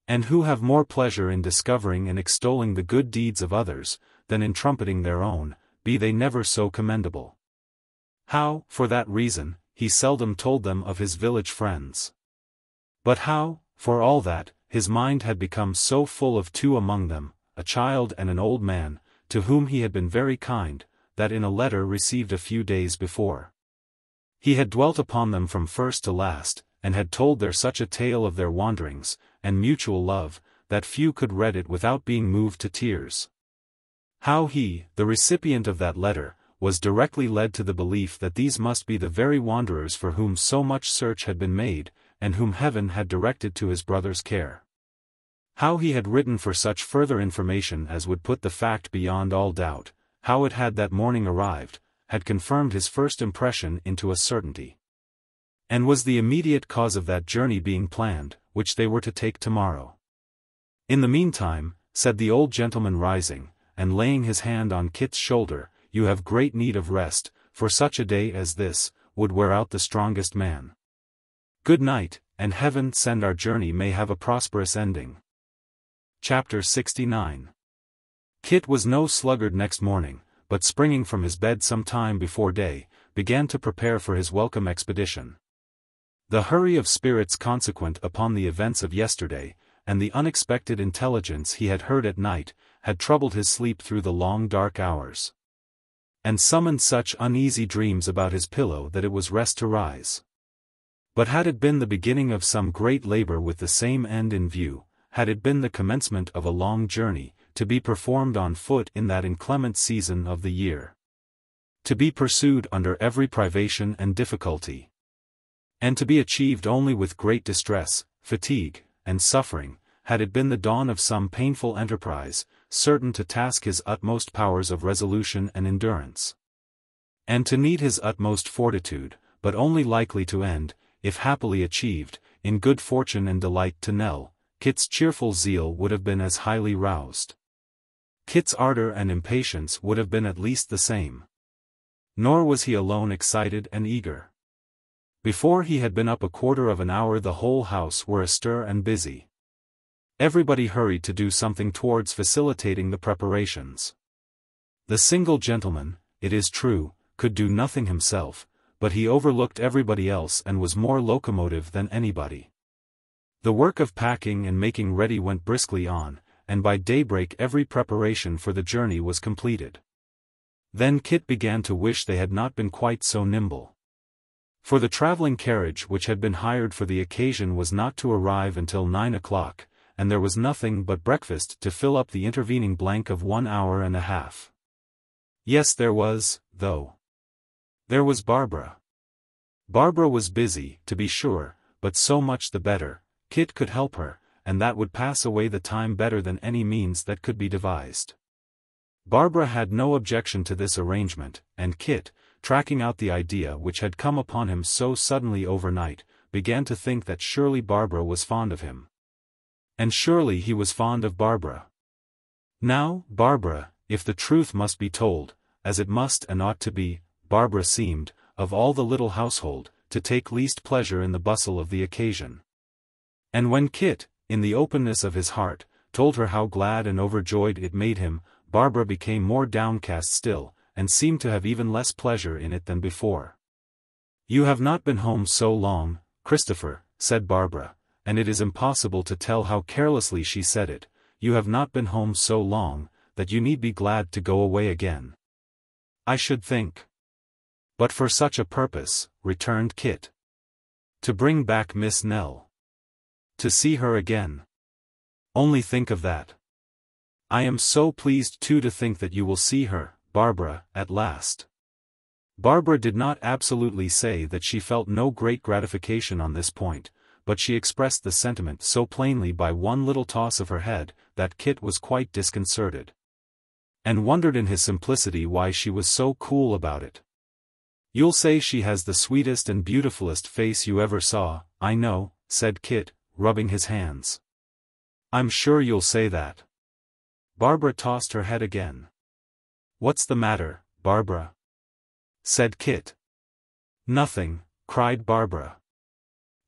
and who have more pleasure in discovering and extolling the good deeds of others, than in trumpeting their own, be they never so commendable. How, for that reason, he seldom told them of his village friends. But how, for all that, his mind had become so full of two among them, a child and an old man, to whom he had been very kind, that in a letter received a few days before, he had dwelt upon them from first to last, and had told there such a tale of their wanderings, and mutual love, that few could read it without being moved to tears. How he, the recipient of that letter, was directly led to the belief that these must be the very wanderers for whom so much search had been made, and whom heaven had directed to his brother's care. How he had written for such further information as would put the fact beyond all doubt, how it had that morning arrived, had confirmed his first impression into a certainty, and was the immediate cause of that journey being planned, which they were to take tomorrow. In the meantime, said the old gentleman rising, and laying his hand on Kit's shoulder, you have great need of rest, for such a day as this would wear out the strongest man. Good night, and heaven send our journey may have a prosperous ending. Chapter 69. Kit was no sluggard next morning, but springing from his bed some time before day, began to prepare for his welcome expedition. The hurry of spirits consequent upon the events of yesterday, and the unexpected intelligence he had heard at night, had troubled his sleep through the long dark hours, and summoned such uneasy dreams about his pillow that it was rest to rise. But had it been the beginning of some great labor with the same end in view, had it been the commencement of a long journey, to be performed on foot in that inclement season of the year, to be pursued under every privation and difficulty, and to be achieved only with great distress, fatigue, and suffering, had it been the dawn of some painful enterprise, certain to task his utmost powers of resolution and endurance, and to need his utmost fortitude, but only likely to end, if happily achieved, in good fortune and delight to Nell, Kit's cheerful zeal would have been as highly roused. Kit's ardor and impatience would have been at least the same. Nor was he alone excited and eager. Before he had been up a quarter of an hour the whole house were astir and busy. Everybody hurried to do something towards facilitating the preparations. The single gentleman, it is true, could do nothing himself, but he overlooked everybody else and was more locomotive than anybody. The work of packing and making ready went briskly on, and by daybreak every preparation for the journey was completed. Then Kit began to wish they had not been quite so nimble. For the traveling carriage which had been hired for the occasion was not to arrive until 9 o'clock, and there was nothing but breakfast to fill up the intervening blank of 1 hour and a half. Yes, there was, though. There was Barbara. Barbara was busy, to be sure, but so much the better. Kit could help her, and that would pass away the time better than any means that could be devised. Barbara had no objection to this arrangement, and Kit, tracking out the idea which had come upon him so suddenly overnight, began to think that surely Barbara was fond of him. And surely he was fond of Barbara. Now, Barbara, if the truth must be told, as it must and ought to be, Barbara seemed, of all the little household, to take least pleasure in the bustle of the occasion. And when Kit, in the openness of his heart, told her how glad and overjoyed it made him, Barbara became more downcast still, and seemed to have even less pleasure in it than before. "You have not been home so long, Christopher," said Barbara, and it is impossible to tell how carelessly she said it. "You have not been home so long, that you need be glad to go away again." "I should think. But for such a purpose," returned Kit. "To bring back Miss Nell. To see her again. Only think of that. I am so pleased too to think that you will see her, Barbara, at last." Barbara did not absolutely say that she felt no great gratification on this point, but she expressed the sentiment so plainly by one little toss of her head, that Kit was quite disconcerted. And wondered in his simplicity why she was so cool about it. "You'll say she has the sweetest and beautifulest face you ever saw, I know," said Kit, rubbing his hands. "I'm sure you'll say that." Barbara tossed her head again. "What's the matter, Barbara?" said Kit. "Nothing," cried Barbara.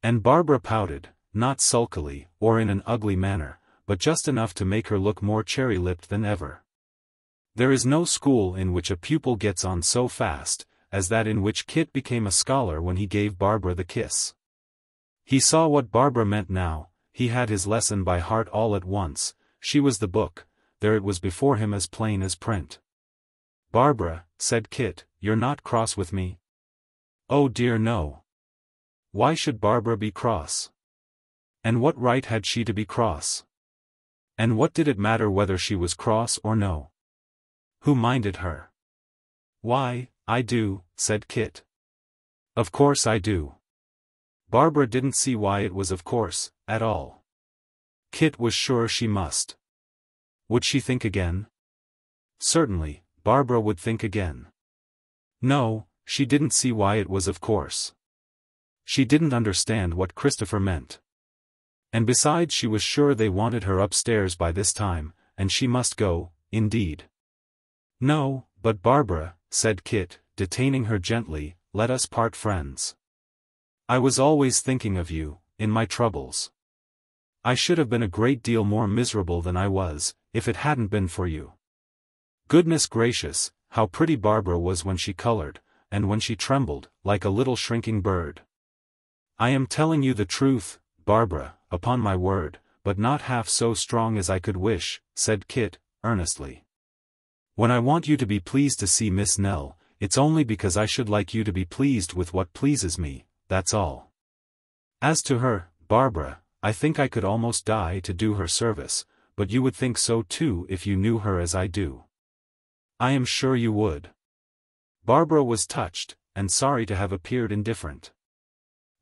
And Barbara pouted, not sulkily, or in an ugly manner, but just enough to make her look more cherry-lipped than ever. There is no school in which a pupil gets on so fast, as that in which Kit became a scholar when he gave Barbara the kiss. He saw what Barbara meant now, he had his lesson by heart all at once, she was the book, there it was before him as plain as print. "Barbara," said Kit, "you're not cross with me?" "Oh dear no. Why should Barbara be cross? And what right had she to be cross? And what did it matter whether she was cross or no? Who minded her?" "Why, I do," said Kit. "Of course I do." Barbara didn't see why it was of course, at all. Kit was sure she must. Would she think again? Certainly, Barbara would think again. No, she didn't see why it was of course. She didn't understand what Christopher meant. And besides she was sure they wanted her upstairs by this time, and she must go, indeed. "No, but Barbara," said Kit, detaining her gently, "let us part friends. I was always thinking of you, in my troubles. I should have been a great deal more miserable than I was, if it hadn't been for you." Goodness gracious, how pretty Barbara was when she colored, and when she trembled, like a little shrinking bird. "I am telling you the truth, Barbara, upon my word, but not half so strong as I could wish," said Kit, earnestly. "When I want you to be pleased to see Miss Nell, it's only because I should like you to be pleased with what pleases me, that's all. As to her, Barbara, I think I could almost die to do her service, but you would think so too if you knew her as I do." "I am sure you would." Barbara was touched, and sorry to have appeared indifferent.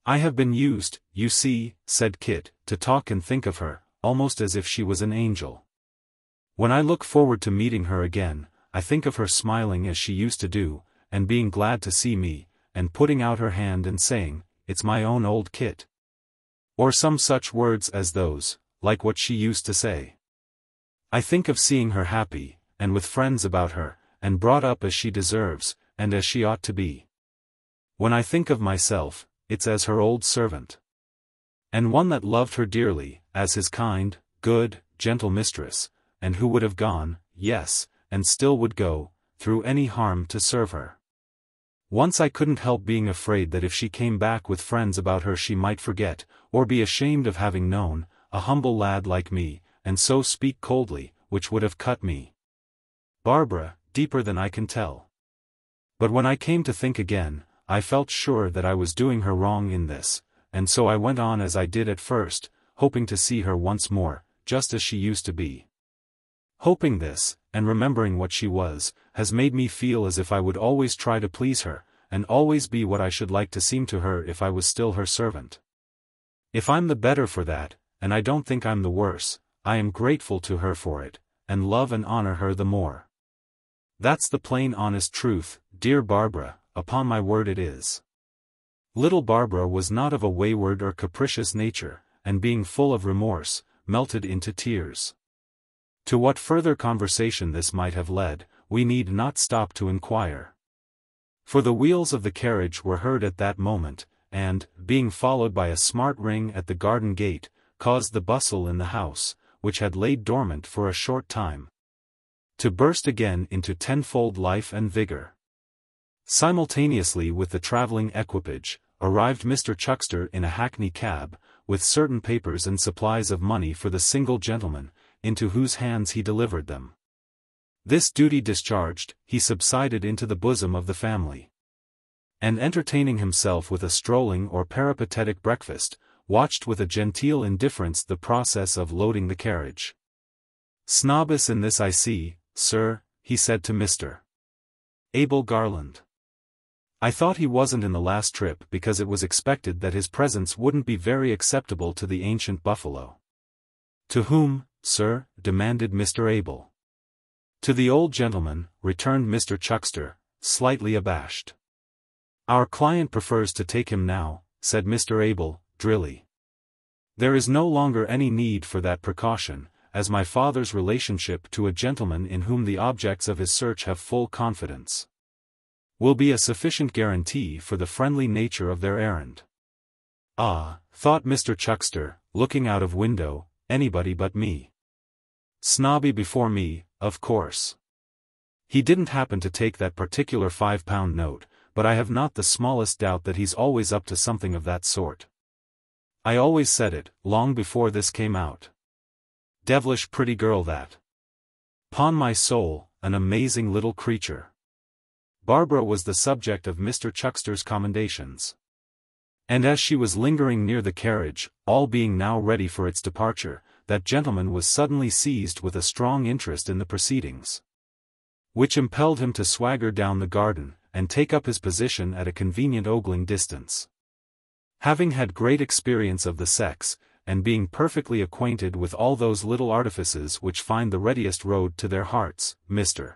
"I have been used, you see," said Kit, "to talk and think of her, almost as if she was an angel. When I look forward to meeting her again, I think of her smiling as she used to do, and being glad to see me, and putting out her hand and saying, 'It's my own old Kit.' Or some such words as those, like what she used to say. I think of seeing her happy, and with friends about her, and brought up as she deserves, and as she ought to be. When I think of myself, it's as her old servant. And one that loved her dearly, as his kind, good, gentle mistress, and who would have gone, yes, and still would go, through any harm to serve her. Once I couldn't help being afraid that if she came back with friends about her she might forget, or be ashamed of having known, a humble lad like me, and so speak coldly, which would have cut me, Barbara, deeper than I can tell. But when I came to think again, I felt sure that I was doing her wrong in this, and so I went on as I did at first, hoping to see her once more, just as she used to be. Hoping this, and remembering what she was, has made me feel as if I would always try to please her, and always be what I should like to seem to her if I was still her servant. If I'm the better for that, and I don't think I'm the worse, I am grateful to her for it, and love and honor her the more. That's the plain honest truth, dear Barbara, upon my word it is." Little Barbara was not of a wayward or capricious nature, and being full of remorse, melted into tears. To what further conversation this might have led, we need not stop to inquire. For the wheels of the carriage were heard at that moment, and, being followed by a smart ring at the garden gate, caused the bustle in the house, which had laid dormant for a short time, to burst again into tenfold life and vigor. Simultaneously with the travelling equipage, arrived Mr. Chuckster in a hackney cab, with certain papers and supplies of money for the single gentleman, into whose hands he delivered them. This duty discharged, he subsided into the bosom of the family, and entertaining himself with a strolling or peripatetic breakfast, watched with a genteel indifference the process of loading the carriage. "Snobbis in this I see, sir," he said to Mr. Abel Garland. I thought he wasn't in the last trip because it was expected that his presence wouldn't be very acceptable to the ancient buffalo. To whom, sir? Demanded Mr. Abel. To the old gentleman, returned Mr. Chuckster, slightly abashed. Our client prefers to take him now, said Mr. Abel, drily. There is no longer any need for that precaution, as my father's relationship to a gentleman in whom the objects of his search have full confidence will be a sufficient guarantee for the friendly nature of their errand. Ah, thought Mr. Chuckster, looking out of window, anybody but me. Snobby before me, of course. He didn't happen to take that particular £5 note, but I have not the smallest doubt that he's always up to something of that sort. I always said it, long before this came out. Devilish pretty girl that. 'Pon my soul, an amazing little creature. Barbara was the subject of Mr. Chuckster's commendations. And as she was lingering near the carriage, all being now ready for its departure, that gentleman was suddenly seized with a strong interest in the proceedings, which impelled him to swagger down the garden, and take up his position at a convenient ogling distance. Having had great experience of the sex, and being perfectly acquainted with all those little artifices which find the readiest road to their hearts, Mr.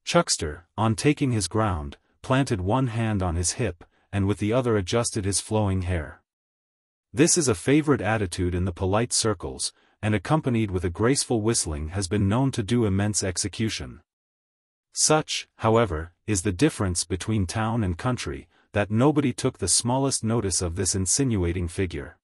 Chuckster, on taking his ground, planted one hand on his hip, and with the other adjusted his flowing hair. This is a favorite attitude in the polite circles, and accompanied with a graceful whistling has been known to do immense execution. Such, however, is the difference between town and country, that nobody took the smallest notice of this insinuating figure.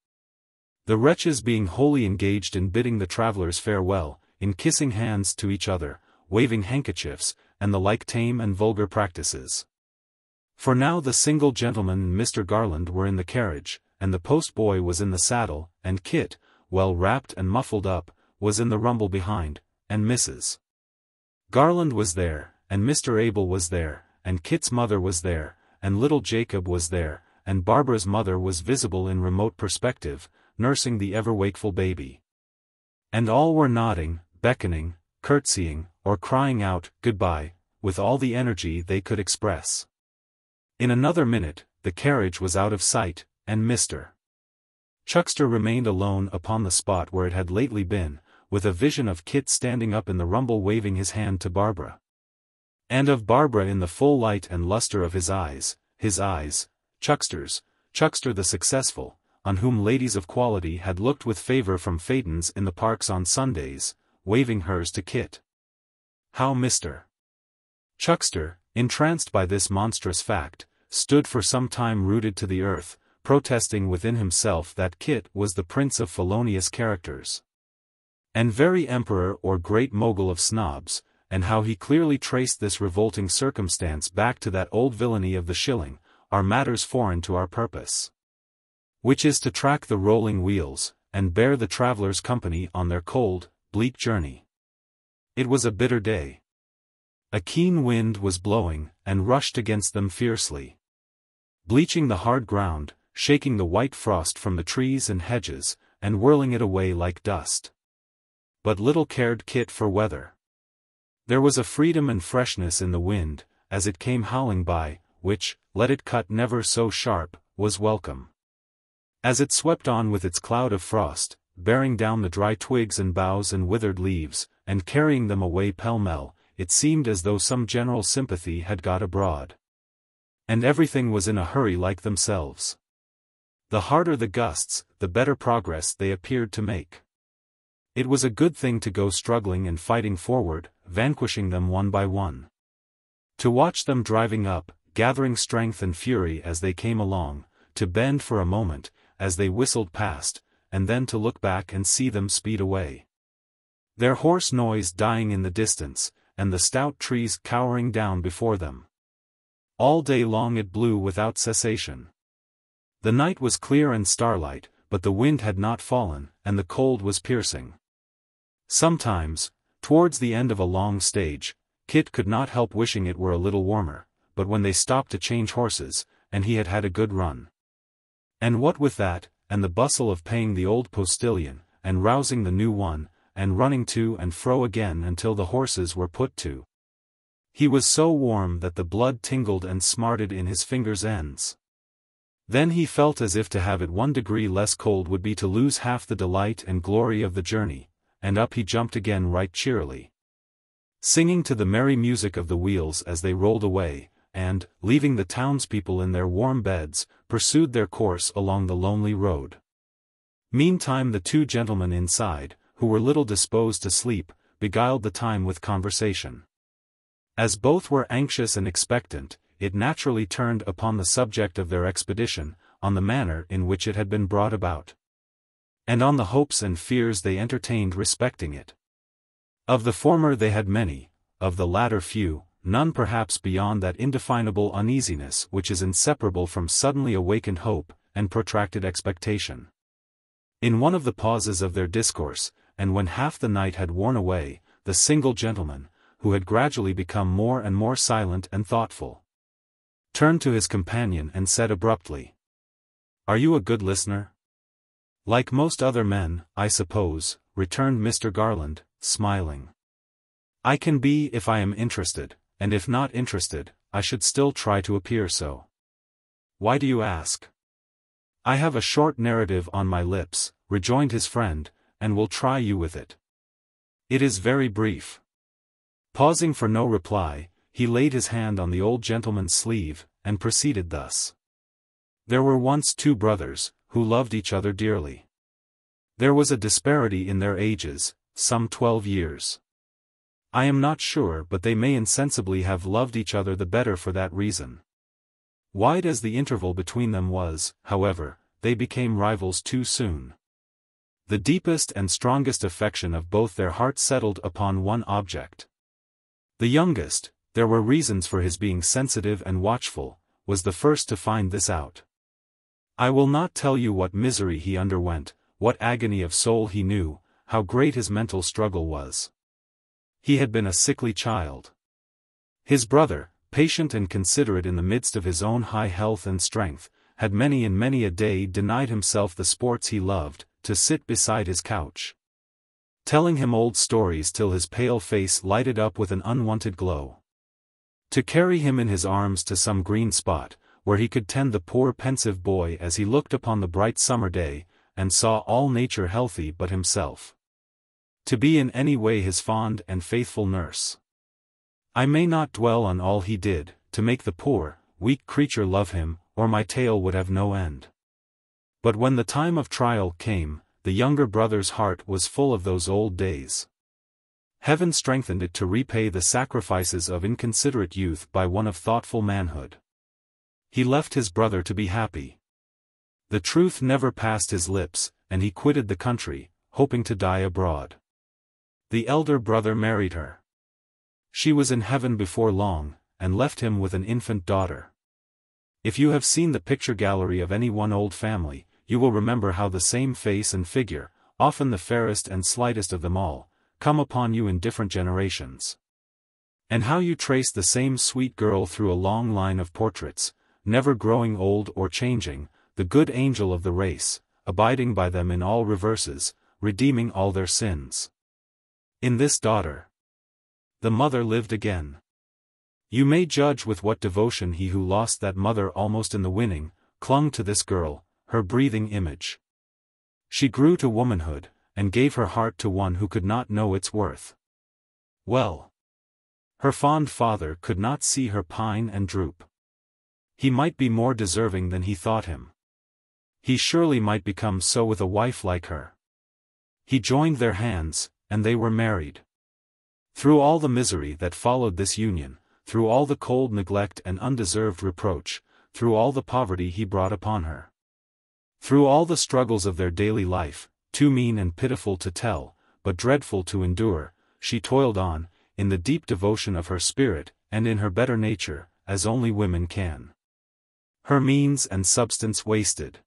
The wretches being wholly engaged in bidding the travellers farewell, in kissing hands to each other, waving handkerchiefs, and the like tame and vulgar practices. For now the single gentleman and Mr. Garland were in the carriage, and the post-boy was in the saddle, and Kit, well wrapped and muffled up, was in the rumble behind, and Mrs. Garland was there, and Mr. Abel was there, and Kit's mother was there, and little Jacob was there, and Barbara's mother was visible in remote perspective, nursing the ever-wakeful baby. And all were nodding, beckoning, curtsying, or crying out, "Goodbye," with all the energy they could express. In another minute, the carriage was out of sight, and Mr. Chuckster remained alone upon the spot where it had lately been, with a vision of Kit standing up in the rumble waving his hand to Barbara. And of Barbara in the full light and luster of his eyes, Chuckster's, Chuckster the successful, on whom ladies of quality had looked with favour from phaetons in the parks on Sundays, waving hers to Kit. How Mr. Chuckster, entranced by this monstrous fact, stood for some time rooted to the earth, protesting within himself that Kit was the prince of felonious characters, and very emperor or great mogul of snobs, and how he clearly traced this revolting circumstance back to that old villainy of the shilling, are matters foreign to our purpose, which is to track the rolling wheels, and bear the travellers company on their cold, bleak journey. It was a bitter day. A keen wind was blowing, and rushed against them fiercely, bleaching the hard ground, shaking the white frost from the trees and hedges, and whirling it away like dust. But little cared Kit for weather. There was a freedom and freshness in the wind, as it came howling by, which, let it cut never so sharp, was welcome. As it swept on with its cloud of frost, bearing down the dry twigs and boughs and withered leaves, and carrying them away pell-mell, it seemed as though some general sympathy had got abroad, and everything was in a hurry like themselves. The harder the gusts, the better progress they appeared to make. It was a good thing to go struggling and fighting forward, vanquishing them one by one. To watch them driving up, gathering strength and fury as they came along, to bend for a moment, as they whistled past, and then to look back and see them speed away. Their hoarse noise dying in the distance, and the stout trees cowering down before them. All day long it blew without cessation. The night was clear and starlight, but the wind had not fallen, and the cold was piercing. Sometimes, towards the end of a long stage, Kit could not help wishing it were a little warmer, but when they stopped to change horses, and he had had a good run. And what with that, and the bustle of paying the old postillion, and rousing the new one, and running to and fro again until the horses were put to He was so warm that the blood tingled and smarted in his fingers' ends. Then he felt as if to have it 1 degree less cold would be to lose half the delight and glory of the journey, and up he jumped again right cheerily, singing to the merry music of the wheels as they rolled away, and, leaving the townspeople in their warm beds, pursued their course along the lonely road. Meantime the 2 gentlemen inside, who were little disposed to sleep, beguiled the time with conversation. As both were anxious and expectant, it naturally turned upon the subject of their expedition, on the manner in which it had been brought about, and on the hopes and fears they entertained respecting it. Of the former they had many, of the latter few, none perhaps beyond that indefinable uneasiness which is inseparable from suddenly awakened hope, and protracted expectation. In one of the pauses of their discourse, and when half the night had worn away, the single gentleman, who had gradually become more and more silent and thoughtful, turned to his companion and said abruptly, "Are you a good listener?" "Like most other men, I suppose," returned Mr. Garland, smiling. "I can be if I am interested, and if not interested, I should still try to appear so." "Why do you ask?" "I have a short narrative on my lips," rejoined his friend, "and will try you with it. It is very brief." Pausing for no reply, he laid his hand on the old gentleman's sleeve, and proceeded thus. There were once 2 brothers, who loved each other dearly. There was a disparity in their ages, some 12 years. I am not sure, but they may insensibly have loved each other the better for that reason. Wide as the interval between them was, however, they became rivals too soon. The deepest and strongest affection of both their hearts settled upon one object. The youngest, there were reasons for his being sensitive and watchful, was the first to find this out. I will not tell you what misery he underwent, what agony of soul he knew, how great his mental struggle was. He had been a sickly child. His brother, patient and considerate in the midst of his own high health and strength, had many and many a day denied himself the sports he loved, to sit beside his couch, telling him old stories till his pale face lighted up with an unwonted glow. To carry him in his arms to some green spot, where he could tend the poor pensive boy as he looked upon the bright summer day, and saw all nature healthy but himself. To be in any way his fond and faithful nurse. I may not dwell on all he did, to make the poor, weak creature love him, or my tale would have no end. But when the time of trial came, the younger brother's heart was full of those old days. Heaven strengthened it to repay the sacrifices of inconsiderate youth by one of thoughtful manhood. He left his brother to be happy. The truth never passed his lips, and he quitted the country, hoping to die abroad. The elder brother married her. She was in heaven before long, and left him with an infant daughter. If you have seen the picture gallery of any one old family, you will remember how the same face and figure, often the fairest and slightest of them all, come upon you in different generations. And how you trace the same sweet girl through a long line of portraits, never growing old or changing, the good angel of the race, abiding by them in all reverses, redeeming all their sins. In this daughter, the mother lived again. You may judge with what devotion he who lost that mother almost in the winning, clung to this girl, her breathing image. She grew to womanhood, and gave her heart to one who could not know its worth. Well, her fond father could not see her pine and droop. He might be more deserving than he thought him. He surely might become so with a wife like her. He joined their hands, and they were married. Through all the misery that followed this union, through all the cold neglect and undeserved reproach, through all the poverty he brought upon her, through all the struggles of their daily life, too mean and pitiful to tell, but dreadful to endure, she toiled on, in the deep devotion of her spirit, and in her better nature, as only women can. Her means and substance wasted.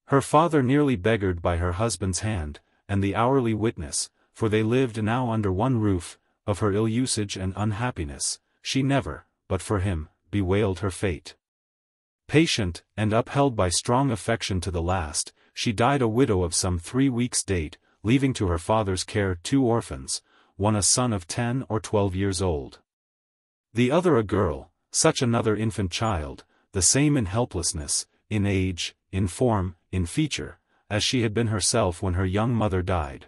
Her father nearly beggared by her husband's hand, and the hourly witness, for they lived now under one roof, of her ill usage and unhappiness, she never, but for him, bewailed her fate. Patient, and upheld by strong affection to the last, she died a widow of some 3 weeks' date, leaving to her father's care 2 orphans, one a son of 10 or 12 years old. The other a girl, such another infant child, the same in helplessness, in age, in form, in feature, as she had been herself when her young mother died.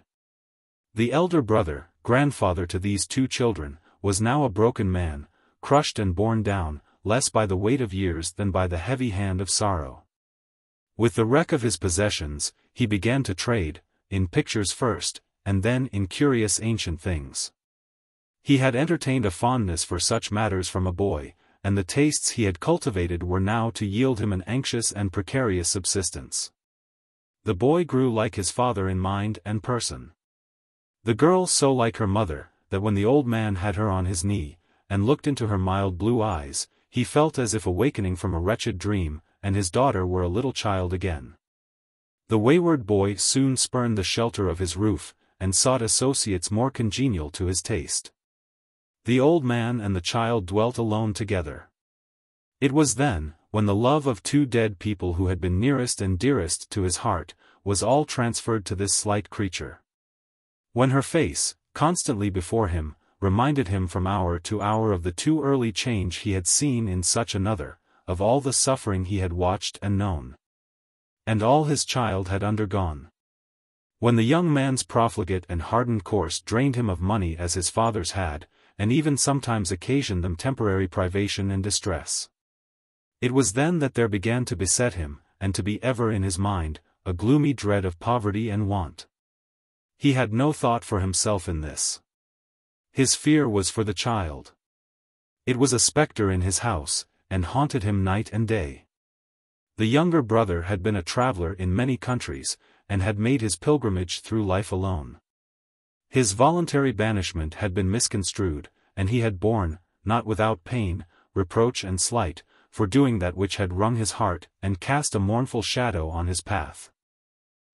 The elder brother, grandfather to these two children, was now a broken man, crushed and borne down, less by the weight of years than by the heavy hand of sorrow. With the wreck of his possessions, he began to trade, in pictures first, and then in curious ancient things. He had entertained a fondness for such matters from a boy, and the tastes he had cultivated were now to yield him an anxious and precarious subsistence. The boy grew like his father in mind and person. The girl so like her mother, that when the old man had her on his knee, and looked into her mild blue eyes, he felt as if awakening from a wretched dream, and his daughter were a little child again. The wayward boy soon spurned the shelter of his roof, and sought associates more congenial to his taste. The old man and the child dwelt alone together. It was then, when the love of two dead people who had been nearest and dearest to his heart, was all transferred to this slight creature. When her face, constantly before him, reminded him from hour to hour of the too early change he had seen in such another, of all the suffering he had watched and known, and all his child had undergone. When the young man's profligate and hardened course drained him of money as his father's had, and even sometimes occasioned them temporary privation and distress. It was then that there began to beset him, and to be ever in his mind, a gloomy dread of poverty and want. He had no thought for himself in this. His fear was for the child. It was a spectre in his house, and haunted him night and day. The younger brother had been a traveler in many countries, and had made his pilgrimage through life alone. His voluntary banishment had been misconstrued, and he had borne, not without pain, reproach and slight, for doing that which had wrung his heart and cast a mournful shadow on his path.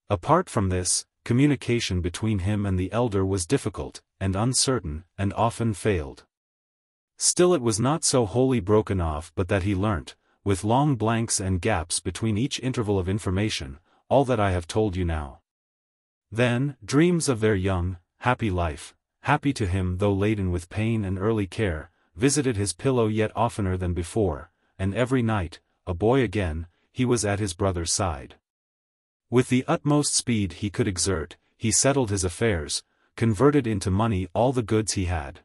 Apart from this, communication between him and the elder was difficult, and uncertain, and often failed. Still it was not so wholly broken off but that he learnt, with long blanks and gaps between each interval of information, all that I have told you now. Then, dreams of their young, happy life, happy to him though laden with pain and early care, visited his pillow yet oftener than before, and every night, a boy again, he was at his brother's side. With the utmost speed he could exert, he settled his affairs, converted into money all the goods he had.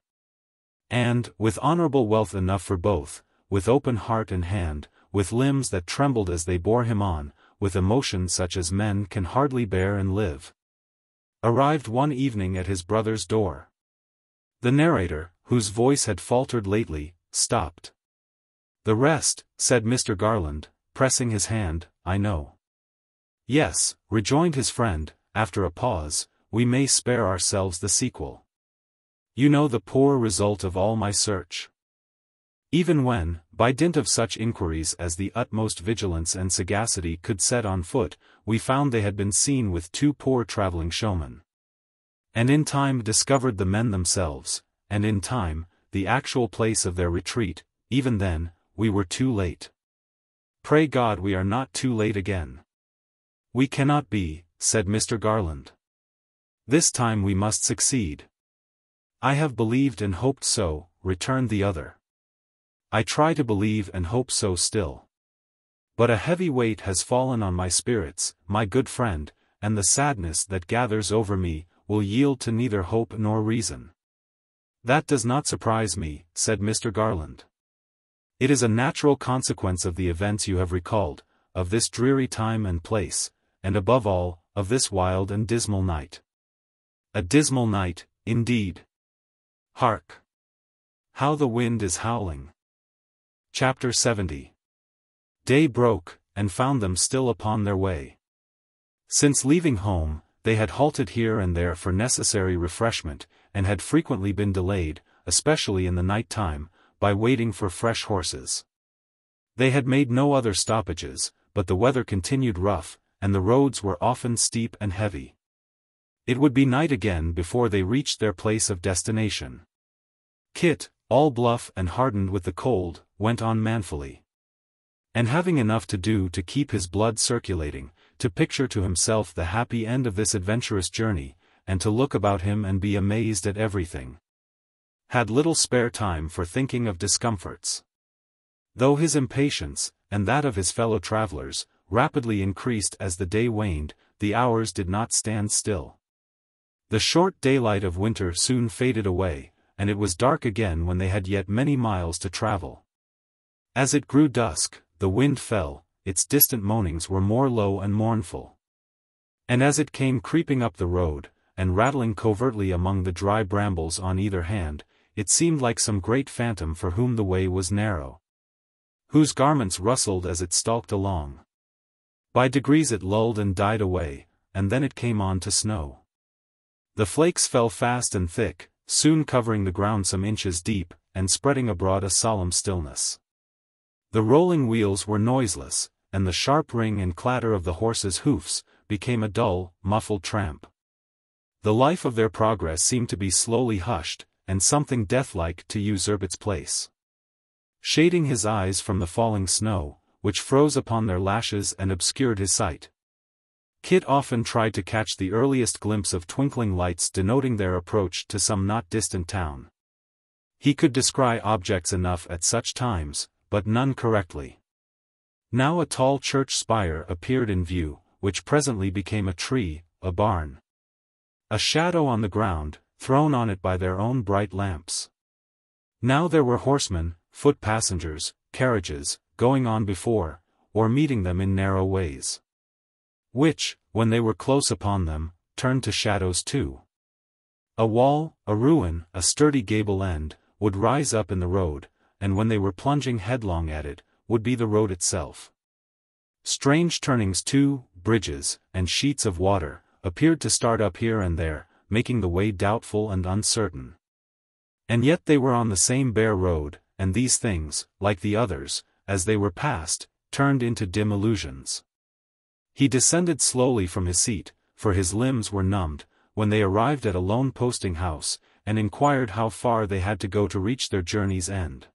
And, with honorable wealth enough for both, with open heart and hand, with limbs that trembled as they bore him on, with emotion such as men can hardly bear and live, arrived one evening at his brother's door. The narrator, whose voice had faltered lately, stopped. "The rest," said Mr. Garland, pressing his hand, "I know." "Yes," rejoined his friend, after a pause, "we may spare ourselves the sequel. You know the poor result of all my search. Even when, by dint of such inquiries as the utmost vigilance and sagacity could set on foot, we found they had been seen with two poor travelling showmen, and in time discovered the men themselves, and in time, the actual place of their retreat, even then, we were too late. Pray God we are not too late again." "We cannot be," said Mr. Garland. "This time we must succeed." "I have believed and hoped so," returned the other. "I try to believe and hope so still. But a heavy weight has fallen on my spirits, my good friend, and the sadness that gathers over me, will yield to neither hope nor reason." "That does not surprise me," said Mr. Garland. "It is a natural consequence of the events you have recalled, of this dreary time and place, and above all, of this wild and dismal night." "A dismal night, indeed. Hark! How the wind is howling." Chapter 70. Day broke, and found them still upon their way. Since leaving home, they had halted here and there for necessary refreshment, and had frequently been delayed, especially in the night time, by waiting for fresh horses. They had made no other stoppages, but the weather continued rough, and the roads were often steep and heavy. It would be night again before they reached their place of destination. Kit, all bluff and hardened with the cold, went on manfully. And having enough to do to keep his blood circulating, to picture to himself the happy end of this adventurous journey, and to look about him and be amazed at everything. had little spare time for thinking of discomforts. Though his impatience, and that of his fellow travelers, rapidly increased as the day waned, the hours did not stand still. The short daylight of winter soon faded away, and it was dark again when they had yet many miles to travel. As it grew dusk, the wind fell, its distant moanings were more low and mournful. And as it came creeping up the road, and rattling covertly among the dry brambles on either hand, it seemed like some great phantom for whom the way was narrow, whose garments rustled as it stalked along. By degrees it lulled and died away, and then it came on to snow. The flakes fell fast and thick, soon covering the ground some inches deep, and spreading abroad a solemn stillness. The rolling wheels were noiseless, and the sharp ring and clatter of the horses' hoofs became a dull, muffled tramp. The life of their progress seemed to be slowly hushed, and something death-like to usurp its place. Shading his eyes from the falling snow, which froze upon their lashes and obscured his sight, Kit often tried to catch the earliest glimpse of twinkling lights denoting their approach to some not distant town. He could descry objects enough at such times, but none correctly. Now a tall church spire appeared in view, which presently became a tree, a barn. A shadow on the ground, thrown on it by their own bright lamps. Now there were horsemen, foot passengers, carriages, going on before, or meeting them in narrow ways, which, when they were close upon them, turned to shadows too. A wall, a ruin, a sturdy gable end, would rise up in the road, and when they were plunging headlong at it, would be the road itself. Strange turnings too, bridges, and sheets of water, appeared to start up here and there, making the way doubtful and uncertain. And yet they were on the same bare road, and these things, like the others, as they were passed, turned into dim illusions. He descended slowly from his seat, for his limbs were numbed, when they arrived at a lone posting-house, and inquired how far they had to go to reach their journey's end.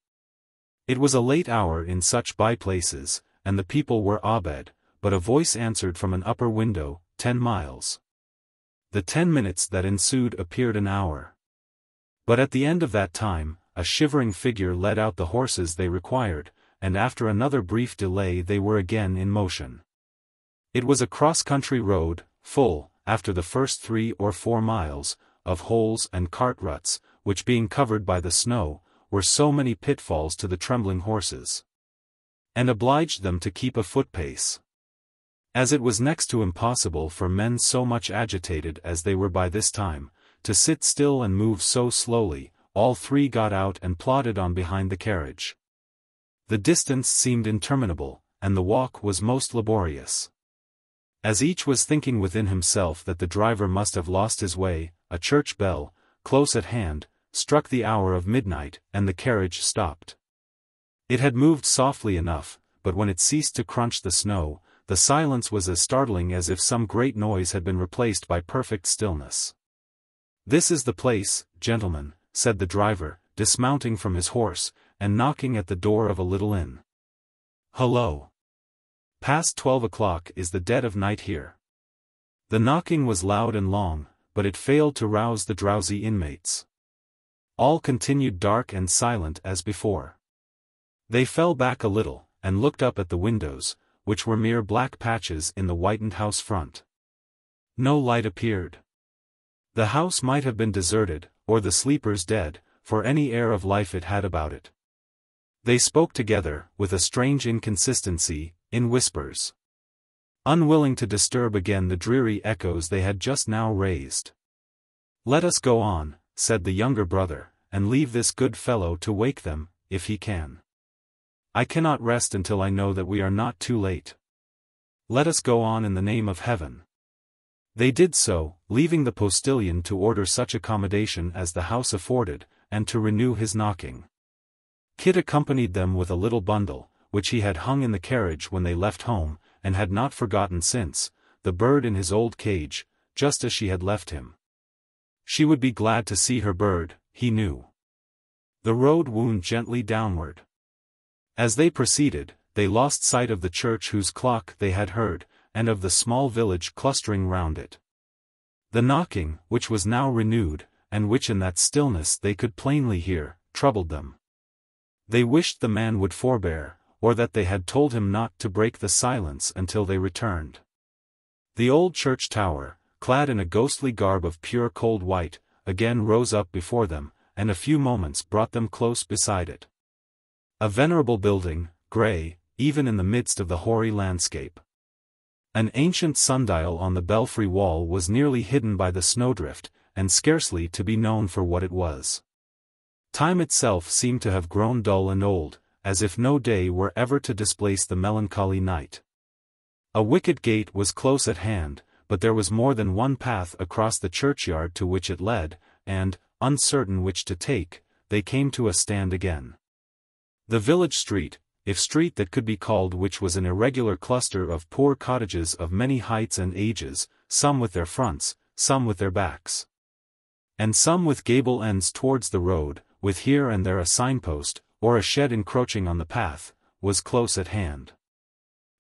It was a late hour in such by-places, and the people were abed, but a voice answered from an upper window, 10 miles. The 10 minutes that ensued appeared an hour. But at the end of that time, a shivering figure led out the horses they required, and after another brief delay they were again in motion. It was a cross-country road, full, after the first 3 or 4 miles, of holes and cart ruts, which being covered by the snow, were so many pitfalls to the trembling horses, and obliged them to keep a foot-pace. As it was next to impossible for men so much agitated as they were by this time, to sit still and move so slowly, all 3 got out and plodded on behind the carriage. The distance seemed interminable, and the walk was most laborious. As each was thinking within himself that the driver must have lost his way, a church bell, close at hand, struck the hour of midnight, and the carriage stopped. It had moved softly enough, but when it ceased to crunch the snow, the silence was as startling as if some great noise had been replaced by perfect stillness. "This is the place, gentlemen," said the driver, dismounting from his horse, and knocking at the door of a little inn. "Hullo! Past 12 o'clock is the dead of night here." The knocking was loud and long, but it failed to rouse the drowsy inmates. All continued dark and silent as before. They fell back a little, and looked up at the windows, which were mere black patches in the whitened house front. No light appeared. The house might have been deserted, or the sleepers dead, for any air of life it had about it. They spoke together, with a strange inconsistency, in whispers, unwilling to disturb again the dreary echoes they had just now raised. "Let us go on," said the younger brother, "and leave this good fellow to wake them, if he can. I cannot rest until I know that we are not too late. Let us go on in the name of heaven." They did so, leaving the postilion to order such accommodation as the house afforded, and to renew his knocking. Kit accompanied them with a little bundle, which he had hung in the carriage when they left home, and had not forgotten since, the bird in his old cage, just as she had left him. She would be glad to see her bird, he knew. The road wound gently downward. As they proceeded, they lost sight of the church whose clock they had heard, and of the small village clustering round it. The knocking, which was now renewed, and which in that stillness they could plainly hear, troubled them. They wished the man would forbear, or that they had told him not to break the silence until they returned. The old church tower, clad in a ghostly garb of pure cold white, again rose up before them, and a few moments brought them close beside it. A venerable building, grey, even in the midst of the hoary landscape. An ancient sundial on the belfry wall was nearly hidden by the snowdrift, and scarcely to be known for what it was. Time itself seemed to have grown dull and old, as if no day were ever to displace the melancholy night. A wicket gate was close at hand, but there was more than one path across the churchyard to which it led, and, uncertain which to take, they came to a stand again. The village street, if street that could be called, which was an irregular cluster of poor cottages of many heights and ages, some with their fronts, some with their backs, and some with gable ends towards the road, with here and there a signpost, or a shed encroaching on the path, was close at hand.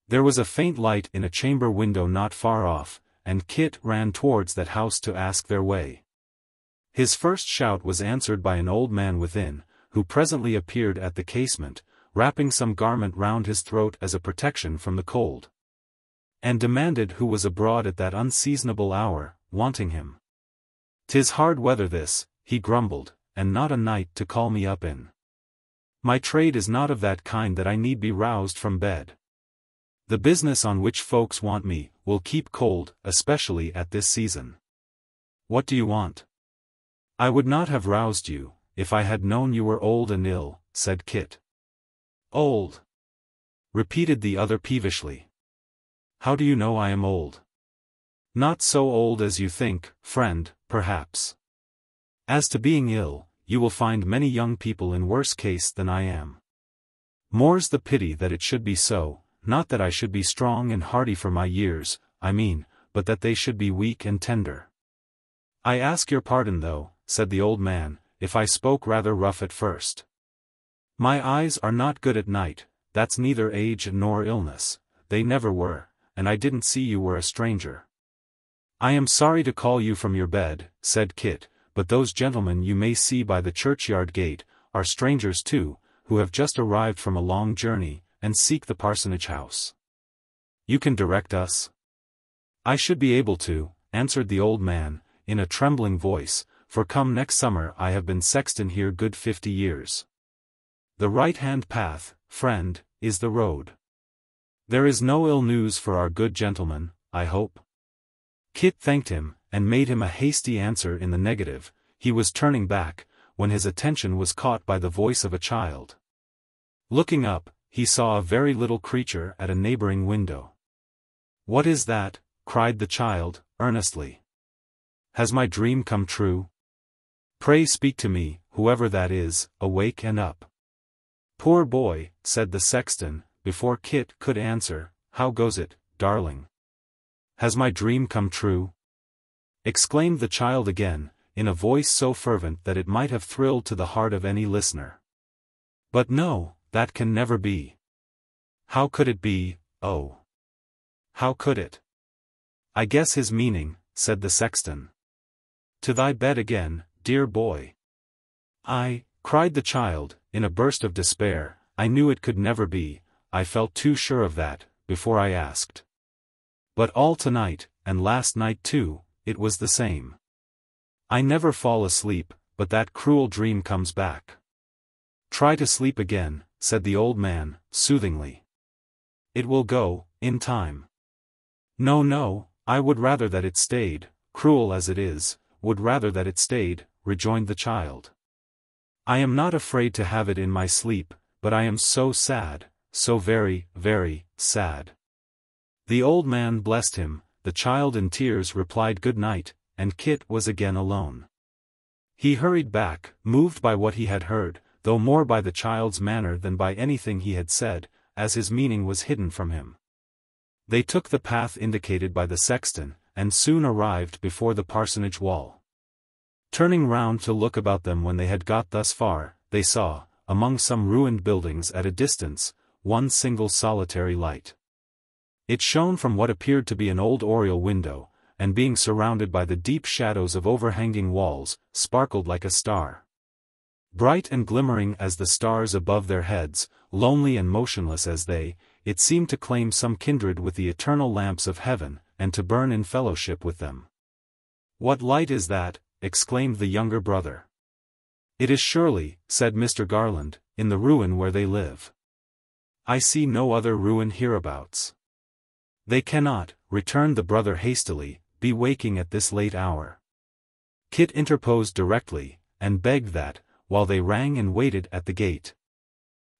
There was a faint light in a chamber window not far off, and Kit ran towards that house to ask their way. His first shout was answered by an old man within, who presently appeared at the casement, wrapping some garment round his throat as a protection from the cold, and demanded who was abroad at that unseasonable hour, wanting him. "'Tis hard weather this," he grumbled, "and not a night to call me up in. My trade is not of that kind that I need be roused from bed. The business on which folks want me will keep cold, especially at this season. What do you want?" "I would not have roused you, if I had known you were old and ill," said Kit. "Old?" repeated the other peevishly. "How do you know I am old?" "Not so old as you think, friend, perhaps. As to being ill, you will find many young people in worse case than I am. More's the pity that it should be so, not that I should be strong and hearty for my years, I mean, but that they should be weak and tender. I ask your pardon though," said the old man, "if I spoke rather rough at first. My eyes are not good at night, that's neither age nor illness, they never were, and I didn't see you were a stranger." "I am sorry to call you from your bed," said Kit, "but those gentlemen you may see by the churchyard gate, are strangers too, who have just arrived from a long journey, and seek the parsonage house. You can direct us?" "I should be able to," answered the old man, in a trembling voice, "for come next summer I have been sexton here good 50 years. The right-hand path, friend, is the road. There is no ill news for our good gentleman, I hope?" Kit thanked him, and made him a hasty answer in the negative. He was turning back, when his attention was caught by the voice of a child. Looking up, he saw a very little creature at a neighboring window. "What is that?" cried the child, earnestly. "Has my dream come true? Pray speak to me, whoever that is, awake and up." "Poor boy," said the sexton, before Kit could answer, "how goes it, darling? Has my dream come true?" exclaimed the child again, in a voice so fervent that it might have thrilled to the heart of any listener. "But no, that can never be. How could it be, oh? How could it?" "I guess his meaning," said the sexton. "To thy bed again, dear boy." "I," cried the child, in a burst of despair, "I knew it could never be, I felt too sure of that, before I asked. But all tonight, and last night too, it was the same. I never fall asleep, but that cruel dream comes back." "Try to sleep again," said the old man, soothingly. "It will go, in time." "No, no, I would rather that it stayed, cruel as it is, would rather that it stayed," rejoined the child. "I am not afraid to have it in my sleep, but I am so sad, so very, very, sad." The old man blessed him, the child in tears replied good night, and Kit was again alone. He hurried back, moved by what he had heard, though more by the child's manner than by anything he had said, as his meaning was hidden from him. They took the path indicated by the sexton, and soon arrived before the parsonage wall. Turning round to look about them when they had got thus far, they saw, among some ruined buildings at a distance, one single solitary light. It shone from what appeared to be an old oriel window, and being surrounded by the deep shadows of overhanging walls, sparkled like a star. Bright and glimmering as the stars above their heads, lonely and motionless as they, it seemed to claim some kindred with the eternal lamps of heaven, and to burn in fellowship with them. "What light is that?" exclaimed the younger brother. "It is surely," said Mr. Garland, "in the ruin where they live. I see no other ruin hereabouts." "They cannot," returned the brother hastily, "be waking at this late hour." Kit interposed directly, and begged that, while they rang and waited at the gate,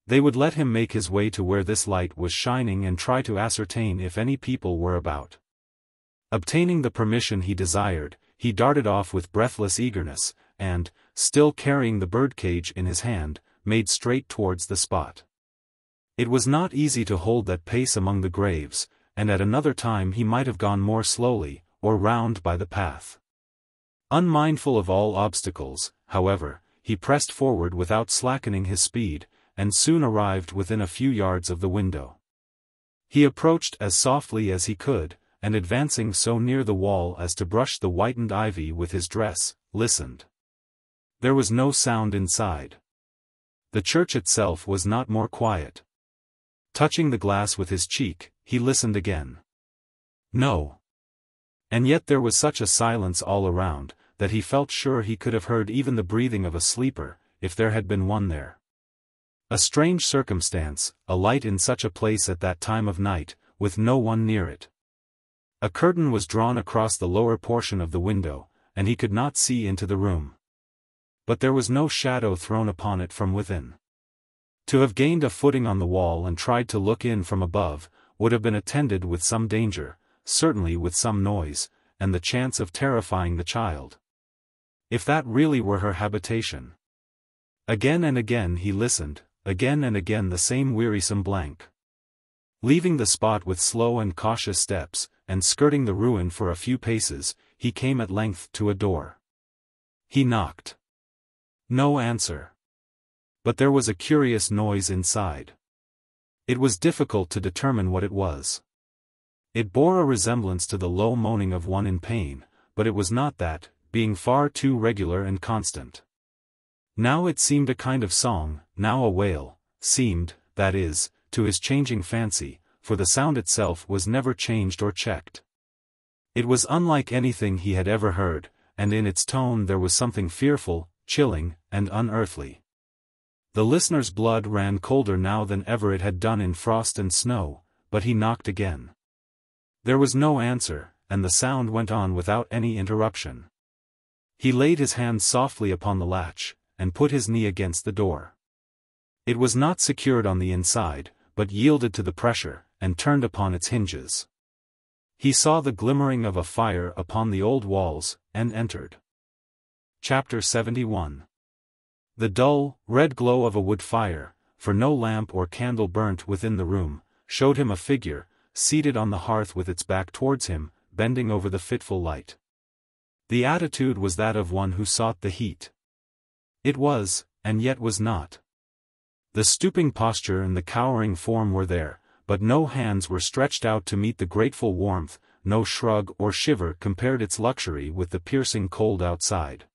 they would let him make his way to where this light was shining and try to ascertain if any people were about. Obtaining the permission he desired, he darted off with breathless eagerness, and, still carrying the birdcage in his hand, made straight towards the spot. It was not easy to hold that pace among the graves, and at another time he might have gone more slowly, or round by the path. Unmindful of all obstacles, however, he pressed forward without slackening his speed, and soon arrived within a few yards of the window. He approached as softly as he could, and advancing so near the wall as to brush the whitened ivy with his dress, listened. There was no sound inside. The church itself was not more quiet. Touching the glass with his cheek, he listened again. No. And yet there was such a silence all around, that he felt sure he could have heard even the breathing of a sleeper, if there had been one there. A strange circumstance, a light in such a place at that time of night, with no one near it. A curtain was drawn across the lower portion of the window, and he could not see into the room. But there was no shadow thrown upon it from within. To have gained a footing on the wall and tried to look in from above, would have been attended with some danger, certainly with some noise, and the chance of terrifying the child. If that really were her habitation. Again and again he listened, again and again the same wearisome blank. Leaving the spot with slow and cautious steps, and skirting the ruin for a few paces, he came at length to a door. He knocked. No answer. But there was a curious noise inside. It was difficult to determine what it was. It bore a resemblance to the low moaning of one in pain, but it was not that, being far too regular and constant. Now it seemed a kind of song, now a wail, seemed, that is, to his changing fancy, for the sound itself was never changed or checked. It was unlike anything he had ever heard, and in its tone there was something fearful, chilling, and unearthly. The listener's blood ran colder now than ever it had done in frost and snow, but he knocked again. There was no answer, and the sound went on without any interruption. He laid his hand softly upon the latch, and put his knee against the door. It was not secured on the inside, but yielded to the pressure, and turned upon its hinges. He saw the glimmering of a fire upon the old walls, and entered. Chapter 71. The dull, red glow of a wood fire, for no lamp or candle burnt within the room, showed him a figure, seated on the hearth with its back towards him, bending over the fitful light. The attitude was that of one who sought the heat. It was, and yet was not. The stooping posture and the cowering form were there, but no hands were stretched out to meet the grateful warmth, no shrug or shiver compared its luxury with the piercing cold outside.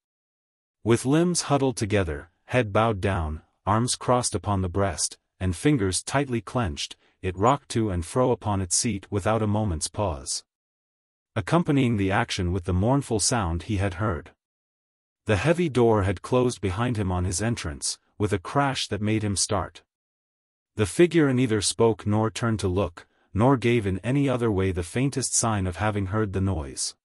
With limbs huddled together, head bowed down, arms crossed upon the breast, and fingers tightly clenched, it rocked to and fro upon its seat without a moment's pause. Accompanying the action with the mournful sound he had heard. The heavy door had closed behind him on his entrance, with a crash that made him start. The figure neither spoke nor turned to look, nor gave in any other way the faintest sign of having heard the noise.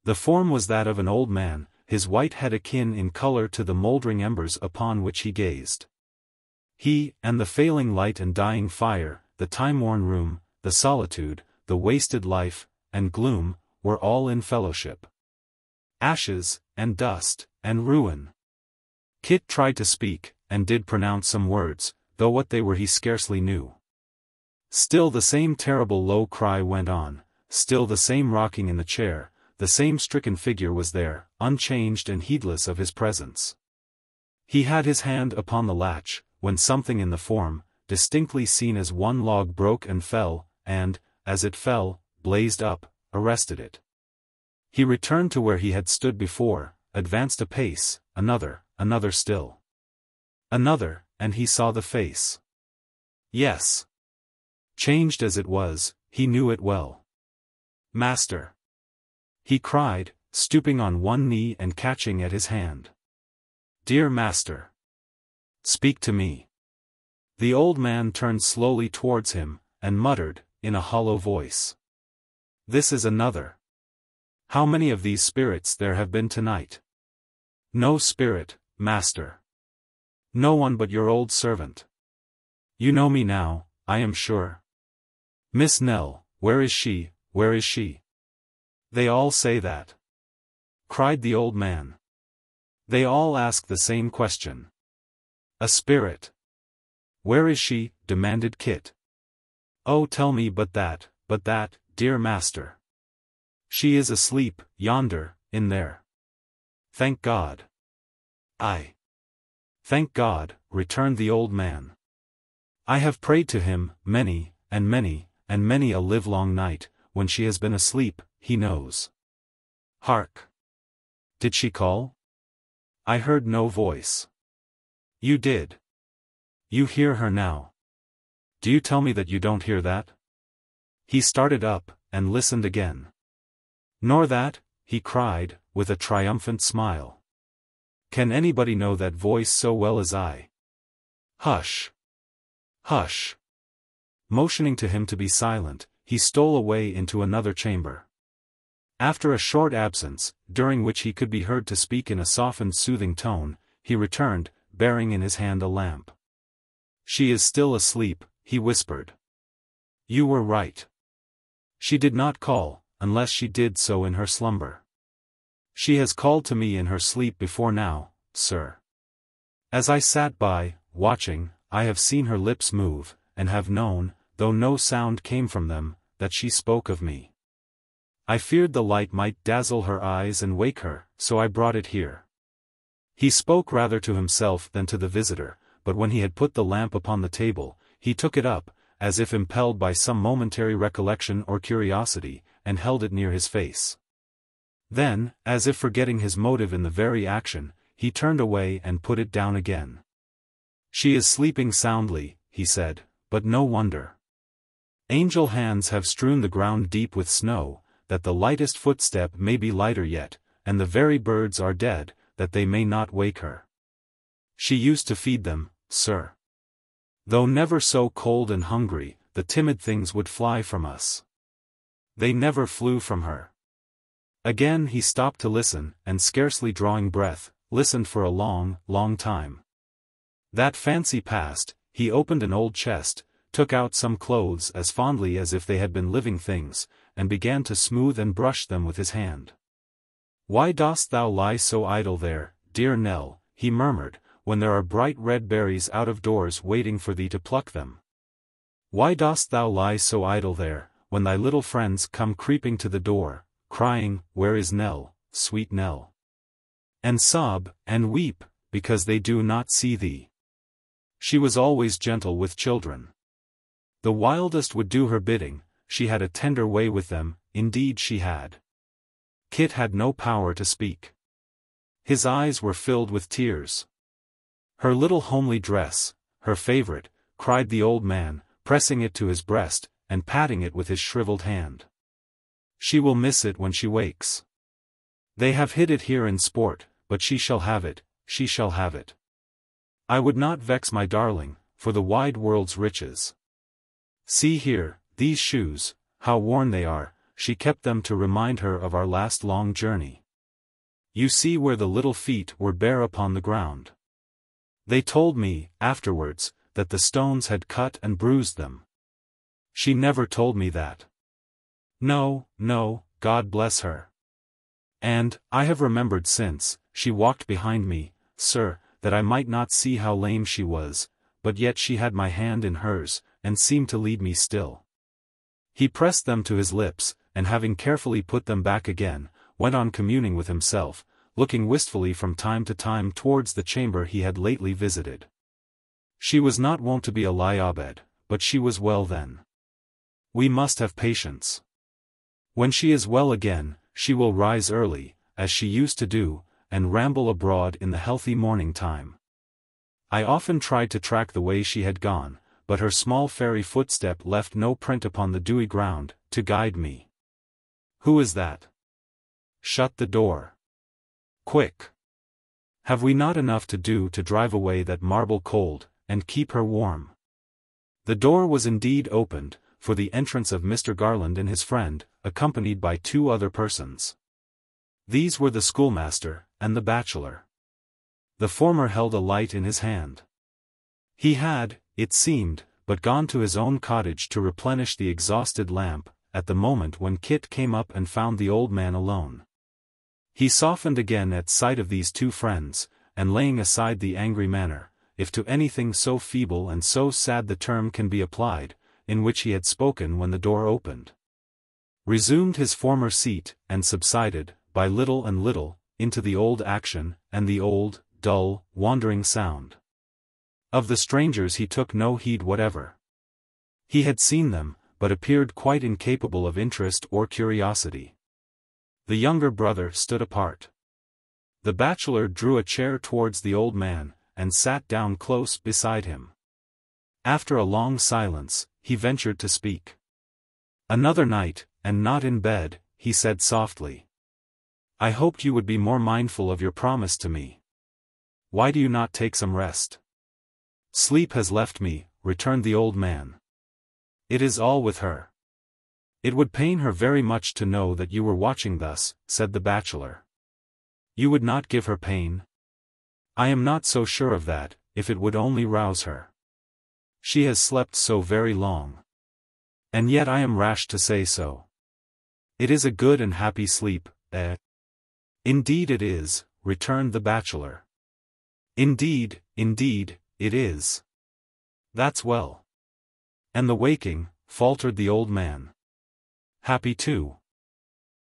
The form was that of an old man, his white head akin in color to the mouldering embers upon which he gazed. He, and the failing light and dying fire, the time-worn room, the solitude, the wasted life, and gloom, were all in fellowship. Ashes, and dust, and ruin. Kit tried to speak, and did pronounce some words, though what they were he scarcely knew. Still the same terrible low cry went on, still the same rocking in the chair, the same stricken figure was there, unchanged and heedless of his presence. He had his hand upon the latch, when something in the form, distinctly seen as one log broke and fell, and, as it fell, blazed up, arrested it. He returned to where he had stood before, advanced a pace, another still. Another, and he saw the face. Yes. Changed as it was, he knew it well. "Master!" he cried, stooping on one knee and catching at his hand. "Dear master! Speak to me." The old man turned slowly towards him, and muttered, in a hollow voice. "This is another. How many of these spirits there have been tonight?" "No spirit, master. No one but your old servant. You know me now, I am sure. Miss Nell, where is she, where is she?" "They all say that," cried the old man. "They all ask the same question. A spirit." "Where is she?" demanded Kit. "Oh, tell me but that, dear master." "She is asleep, yonder, in there." "Thank God." "Aye. Thank God," returned the old man. "I have prayed to him, many a livelong night, when she has been asleep, he knows. Hark! Did she call? I heard no voice." "You did. You hear her now. Do you tell me that you don't hear that?" He started up, and listened again. "Nor that?" he cried, with a triumphant smile. "Can anybody know that voice so well as I?" "Hush! Hush!" Motioning to him to be silent, he stole away into another chamber. After a short absence, during which he could be heard to speak in a softened soothing tone, he returned, bearing in his hand a lamp. "She is still asleep," he whispered. "You were right. She did not call, unless she did so in her slumber. She has called to me in her sleep before now, sir. As I sat by, watching, I have seen her lips move, and have known, though no sound came from them, that she spoke of me. I feared the light might dazzle her eyes and wake her, so I brought it here." He spoke rather to himself than to the visitor, but when he had put the lamp upon the table, he took it up, as if impelled by some momentary recollection or curiosity, and held it near his face. Then, as if forgetting his motive in the very action, he turned away and put it down again. "She is sleeping soundly," he said, "but no wonder. Angel hands have strewn the ground deep with snow, that the lightest footstep may be lighter yet, and the very birds are dead, that they may not wake her. She used to feed them, sir. Though never so cold and hungry, the timid things would fly from us. They never flew from her." Again he stopped to listen, and scarcely drawing breath, listened for a long, long time. That fancy past, he opened an old chest, took out some clothes as fondly as if they had been living things, and began to smooth and brush them with his hand. "Why dost thou lie so idle there, dear Nell?" he murmured, "when there are bright red berries out of doors waiting for thee to pluck them? Why dost thou lie so idle there, when thy little friends come creeping to the door, crying, 'Where is Nell, sweet Nell?' and sob, and weep, because they do not see thee? She was always gentle with children. The wildest would do her bidding, she had a tender way with them, indeed she had." Kit had no power to speak. His eyes were filled with tears. "Her little homely dress, her favorite," cried the old man, pressing it to his breast, and patting it with his shriveled hand. "She will miss it when she wakes. They have hid it here in sport, but she shall have it, she shall have it. I would not vex my darling, for the wide world's riches. See here, these shoes, how worn they are," she kept them to remind her of our last long journey. "You see where the little feet were bare upon the ground. They told me, afterwards, that the stones had cut and bruised them. She never told me that. No, no, God bless her. And, I have remembered since, she walked behind me, sir, that I might not see how lame she was, but yet she had my hand in hers, and seemed to lead me still." He pressed them to his lips, and having carefully put them back again, went on communing with himself, looking wistfully from time to time towards the chamber he had lately visited. She was not wont to be a LIII, but she was well then. We must have patience. When she is well again, she will rise early, as she used to do, and ramble abroad in the healthy morning time. I often tried to track the way she had gone, but her small fairy footstep left no print upon the dewy ground, to guide me. Who is that? Shut the door. Quick! Have we not enough to do to drive away that marble cold, and keep her warm? The door was indeed opened, for the entrance of Mr. Garland and his friend, accompanied by 2 other persons. These were the schoolmaster, and the bachelor. The former held a light in his hand. He had, it seemed, but gone to his own cottage to replenish the exhausted lamp, at the moment when Kit came up and found the old man alone. He softened again at sight of these 2 friends, and laying aside the angry manner, if to anything so feeble and so sad the term can be applied, in which he had spoken when the door opened, resumed his former seat, and subsided, by little and little, into the old action, and the old, dull, wandering sound. Of the strangers he took no heed whatever. He had seen them, but appeared quite incapable of interest or curiosity. The younger brother stood apart. The bachelor drew a chair towards the old man, and sat down close beside him. After a long silence, he ventured to speak. "Another night, and not in bed," he said softly. "I hoped you would be more mindful of your promise to me. Why do you not take some rest?" "Sleep has left me," returned the old man. "It is all with her." "It would pain her very much to know that you were watching thus," said the bachelor. "You would not give her pain?" "I am not so sure of that, if it would only rouse her. She has slept so very long. And yet I am rash to say so. It is a good and happy sleep, eh?" "Indeed it is," returned the bachelor. Indeed, it is." "That's well." "And the waking," faltered the old man. "Happy too.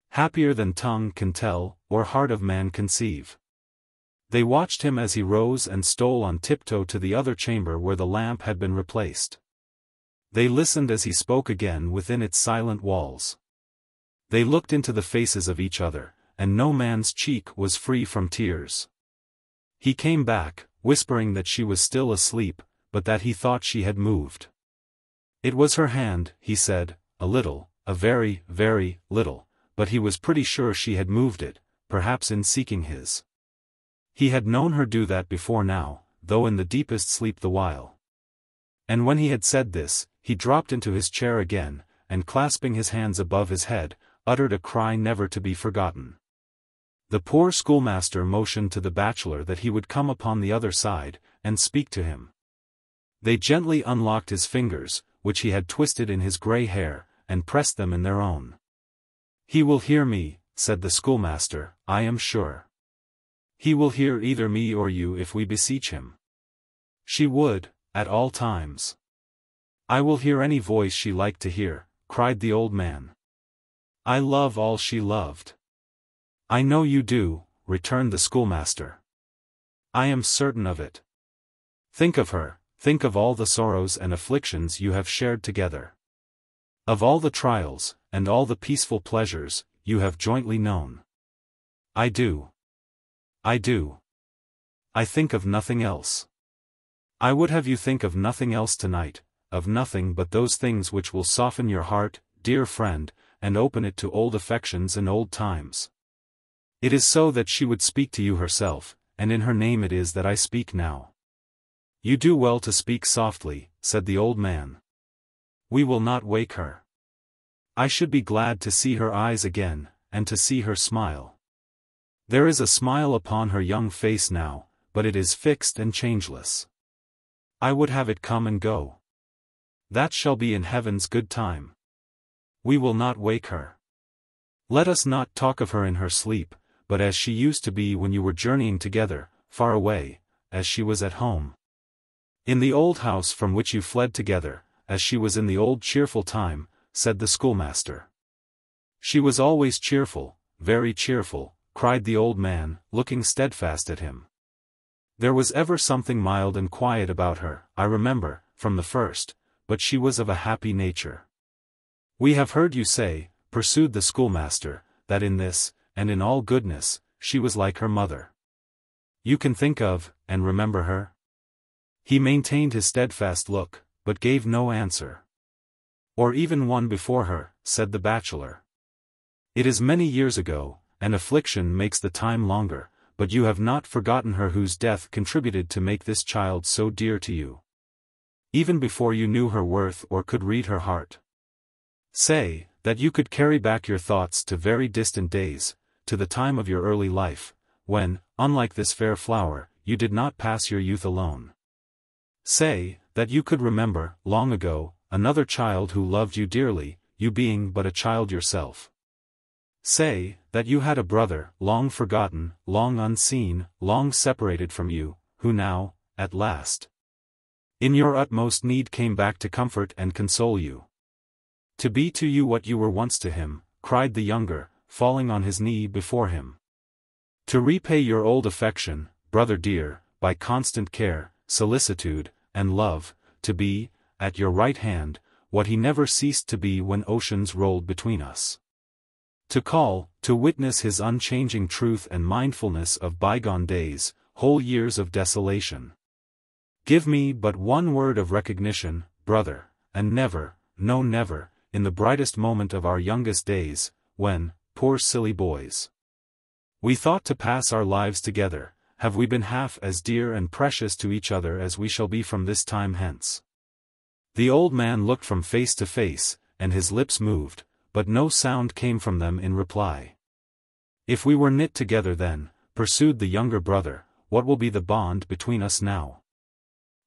Happier than tongue can tell, or heart of man conceive." They watched him as he rose and stole on tiptoe to the other chamber where the lamp had been replaced. They listened as he spoke again within its silent walls. They looked into the faces of each other, and no man's cheek was free from tears. He came back, whispering that she was still asleep, but that he thought she had moved. It was her hand, he said, a little, a very, very little, but he was pretty sure she had moved it, perhaps in seeking his. He had known her do that before now, though in the deepest sleep the while. And when he had said this, he dropped into his chair again, and clasping his hands above his head, uttered a cry never to be forgotten. The poor schoolmaster motioned to the bachelor that he would come upon the other side, and speak to him. They gently unlocked his fingers, which he had twisted in his grey hair, and pressed them in their own. "He will hear me," said the schoolmaster, "I am sure. He will hear either me or you if we beseech him." "She would, at all times." "I will hear any voice she liked to hear," cried the old man. "I love all she loved." "I know you do," returned the schoolmaster. "I am certain of it. Think of her, think of all the sorrows and afflictions you have shared together. Of all the trials, and all the peaceful pleasures, you have jointly known." "I do. I do. I think of nothing else. I would have you think of nothing else tonight, of nothing but those things which will soften your heart, dear friend, and open it to old affections and old times. It is so that she would speak to you herself, and in her name it is that I speak now." "You do well to speak softly," said the old man. "We will not wake her. I should be glad to see her eyes again, and to see her smile. There is a smile upon her young face now, but it is fixed and changeless. I would have it come and go. That shall be in heaven's good time. We will not wake her. Let us not talk of her in her sleep, but as she used to be when you were journeying together, far away, as she was at home. In the old house from which you fled together, as she was in the old cheerful time," said the schoolmaster. "She was always cheerful, very cheerful," cried the old man, looking steadfast at him. "There was ever something mild and quiet about her, I remember, from the first, but she was of a happy nature." "We have heard you say," pursued the schoolmaster, that in this, and in all goodness, she was like her mother. You can think of, and remember her? He maintained his steadfast look, but gave no answer. Or even one before her, said the bachelor. It is many years ago, and affliction makes the time longer, but you have not forgotten her whose death contributed to make this child so dear to you. Even before you knew her worth or could read her heart. Say, that you could carry back your thoughts to very distant days, to the time of your early life, when, unlike this fair flower, you did not pass your youth alone. Say, that you could remember, long ago, another child who loved you dearly, you being but a child yourself. Say, that you had a brother, long forgotten, long unseen, long separated from you, who now, at last, in your utmost need came back to comfort and console you. To be to you what you were once to him, cried the younger, falling on his knee before him. To repay your old affection, brother dear, by constant care, solicitude, and love, to be, at your right hand, what he never ceased to be when oceans rolled between us. To call, to witness his unchanging truth and mindfulness of bygone days, whole years of desolation. Give me but one word of recognition, brother, and never, no never, in the brightest moment of our youngest days, when, poor silly boys, we thought to pass our lives together, have we been half as dear and precious to each other as we shall be from this time hence? The old man looked from face to face, and his lips moved, but no sound came from them in reply. If we were knit together then, pursued the younger brother, what will be the bond between us now?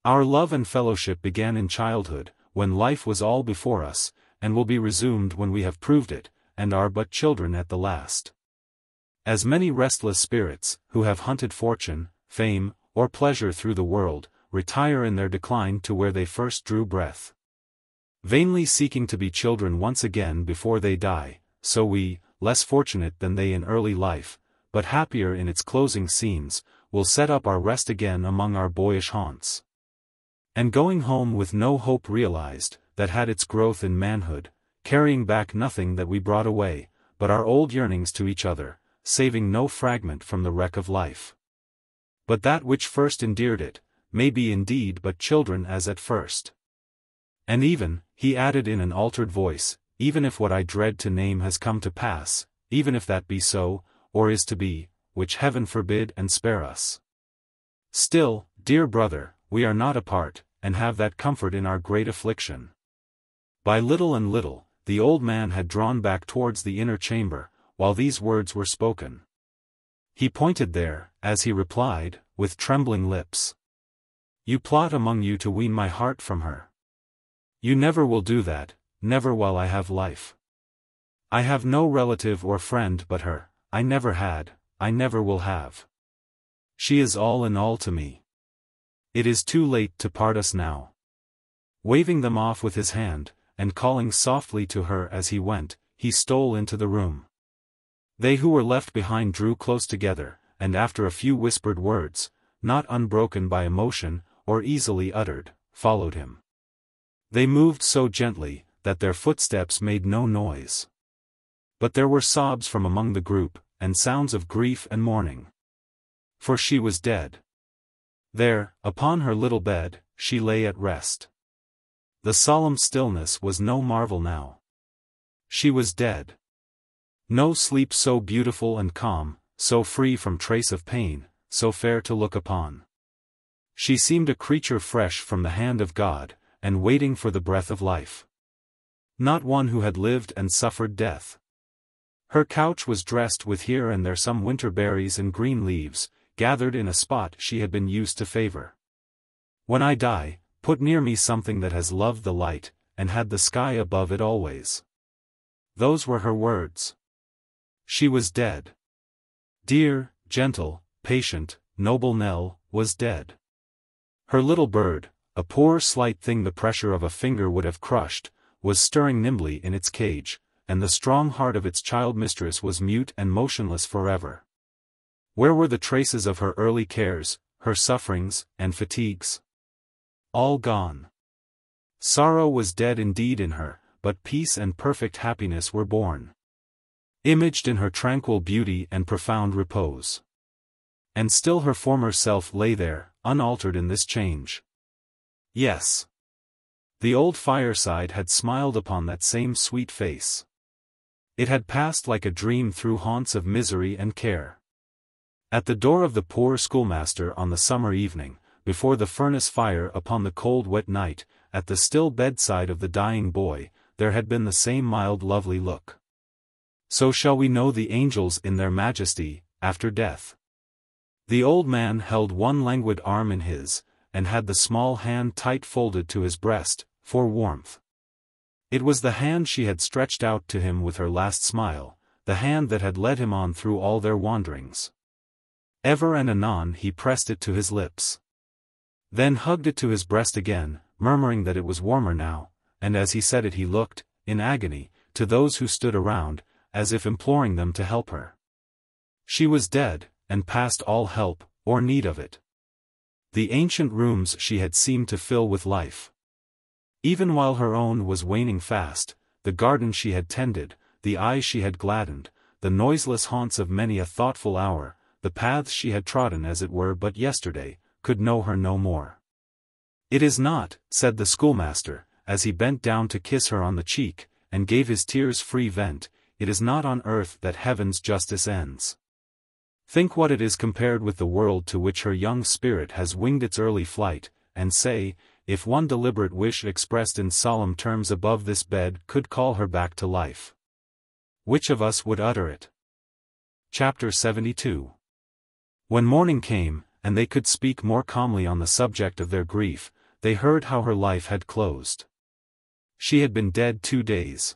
Our love and fellowship began in childhood, when life was all before us, and will be resumed when we have proved it, and are but children at the last. As many restless spirits, who have hunted fortune, fame, or pleasure through the world, retire in their decline to where they first drew breath, vainly seeking to be children once again before they die, so we, less fortunate than they in early life, but happier in its closing scenes, will set up our rest again among our boyish haunts. And going home with no hope realized, that had its growth in manhood, carrying back nothing that we brought away, but our old yearnings to each other, saving no fragment from the wreck of life. But that which first endeared it, may be indeed but children as at first. And even, he added in an altered voice, even if what I dread to name has come to pass, even if that be so, or is to be, which heaven forbid and spare us. Still, dear brother, we are not apart, and have that comfort in our great affliction. By little and little, the old man had drawn back towards the inner chamber, while these words were spoken. He pointed there, as he replied, with trembling lips. You plot among you to wean my heart from her. You never will do that, never while I have life. I have no relative or friend but her, I never had, I never will have. She is all in all to me. It is too late to part us now. Waving them off with his hand, and calling softly to her as he went, he stole into the room. They who were left behind drew close together, and after a few whispered words, not unbroken by emotion, or easily uttered, followed him. They moved so gently, that their footsteps made no noise. But there were sobs from among the group, and sounds of grief and mourning. For she was dead. There, upon her little bed, she lay at rest. The solemn stillness was no marvel now. She was dead. No sleep so beautiful and calm, so free from trace of pain, so fair to look upon. She seemed a creature fresh from the hand of God, and waiting for the breath of life. Not one who had lived and suffered death. Her couch was dressed with here and there some winter berries and green leaves, gathered in a spot she had been used to favor. When I die, put near me something that has loved the light, and had the sky above it always. Those were her words. She was dead. Dear, gentle, patient, noble Nell, was dead. Her little bird, a poor slight thing the pressure of a finger would have crushed, was stirring nimbly in its cage, and the strong heart of its child-mistress was mute and motionless forever. Where were the traces of her early cares, her sufferings, and fatigues? All gone. Sorrow was dead indeed in her, but peace and perfect happiness were born. imaged in her tranquil beauty and profound repose. And still her former self lay there, unaltered in this change. Yes. The old fireside had smiled upon that same sweet face. It had passed like a dream through haunts of misery and care. At the door of the poor schoolmaster on the summer evening, before the furnace fire upon the cold wet night, at the still bedside of the dying boy, there had been the same mild lovely look. So shall we know the angels in their majesty, after death. The old man held one languid arm in his, and had the small hand tight folded to his breast, for warmth. It was the hand she had stretched out to him with her last smile, the hand that had led him on through all their wanderings. Ever and anon he pressed it to his lips. Then hugged it to his breast again, murmuring that it was warmer now, and as he said it he looked, in agony, to those who stood around, as if imploring them to help her. She was dead, and past all help, or need of it. The ancient rooms she had seemed to fill with life. Even while her own was waning fast, the garden she had tended, the eyes she had gladdened, the noiseless haunts of many a thoughtful hour, the paths she had trodden as it were but yesterday, could know her no more. "It is not," said the schoolmaster, as he bent down to kiss her on the cheek, and gave his tears free vent, "it is not on earth that heaven's justice ends. Think what it is compared with the world to which her young spirit has winged its early flight, and say, if one deliberate wish expressed in solemn terms above this bed could call her back to life. Which of us would utter it?" Chapter 72. When morning came, and they could speak more calmly on the subject of their grief, they heard how her life had closed. She had been dead 2 days.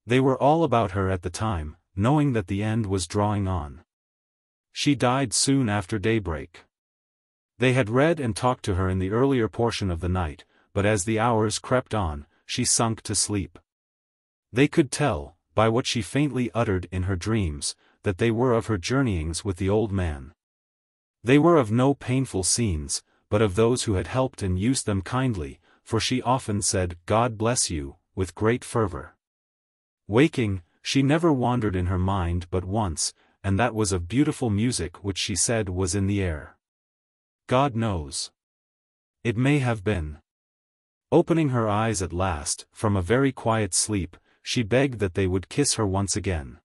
They were all about her at the time, knowing that the end was drawing on. She died soon after daybreak. They had read and talked to her in the earlier portion of the night, but as the hours crept on, she sunk to sleep. They could tell, by what she faintly uttered in her dreams, that they were of her journeyings with the old man. They were of no painful scenes, but of those who had helped and used them kindly, for she often said, "God bless you," with great fervor. Waking, she never wandered in her mind but once, and that was of beautiful music which she said was in the air. God knows. It may have been. Opening her eyes at last, from a very quiet sleep, she begged that they would kiss her once again.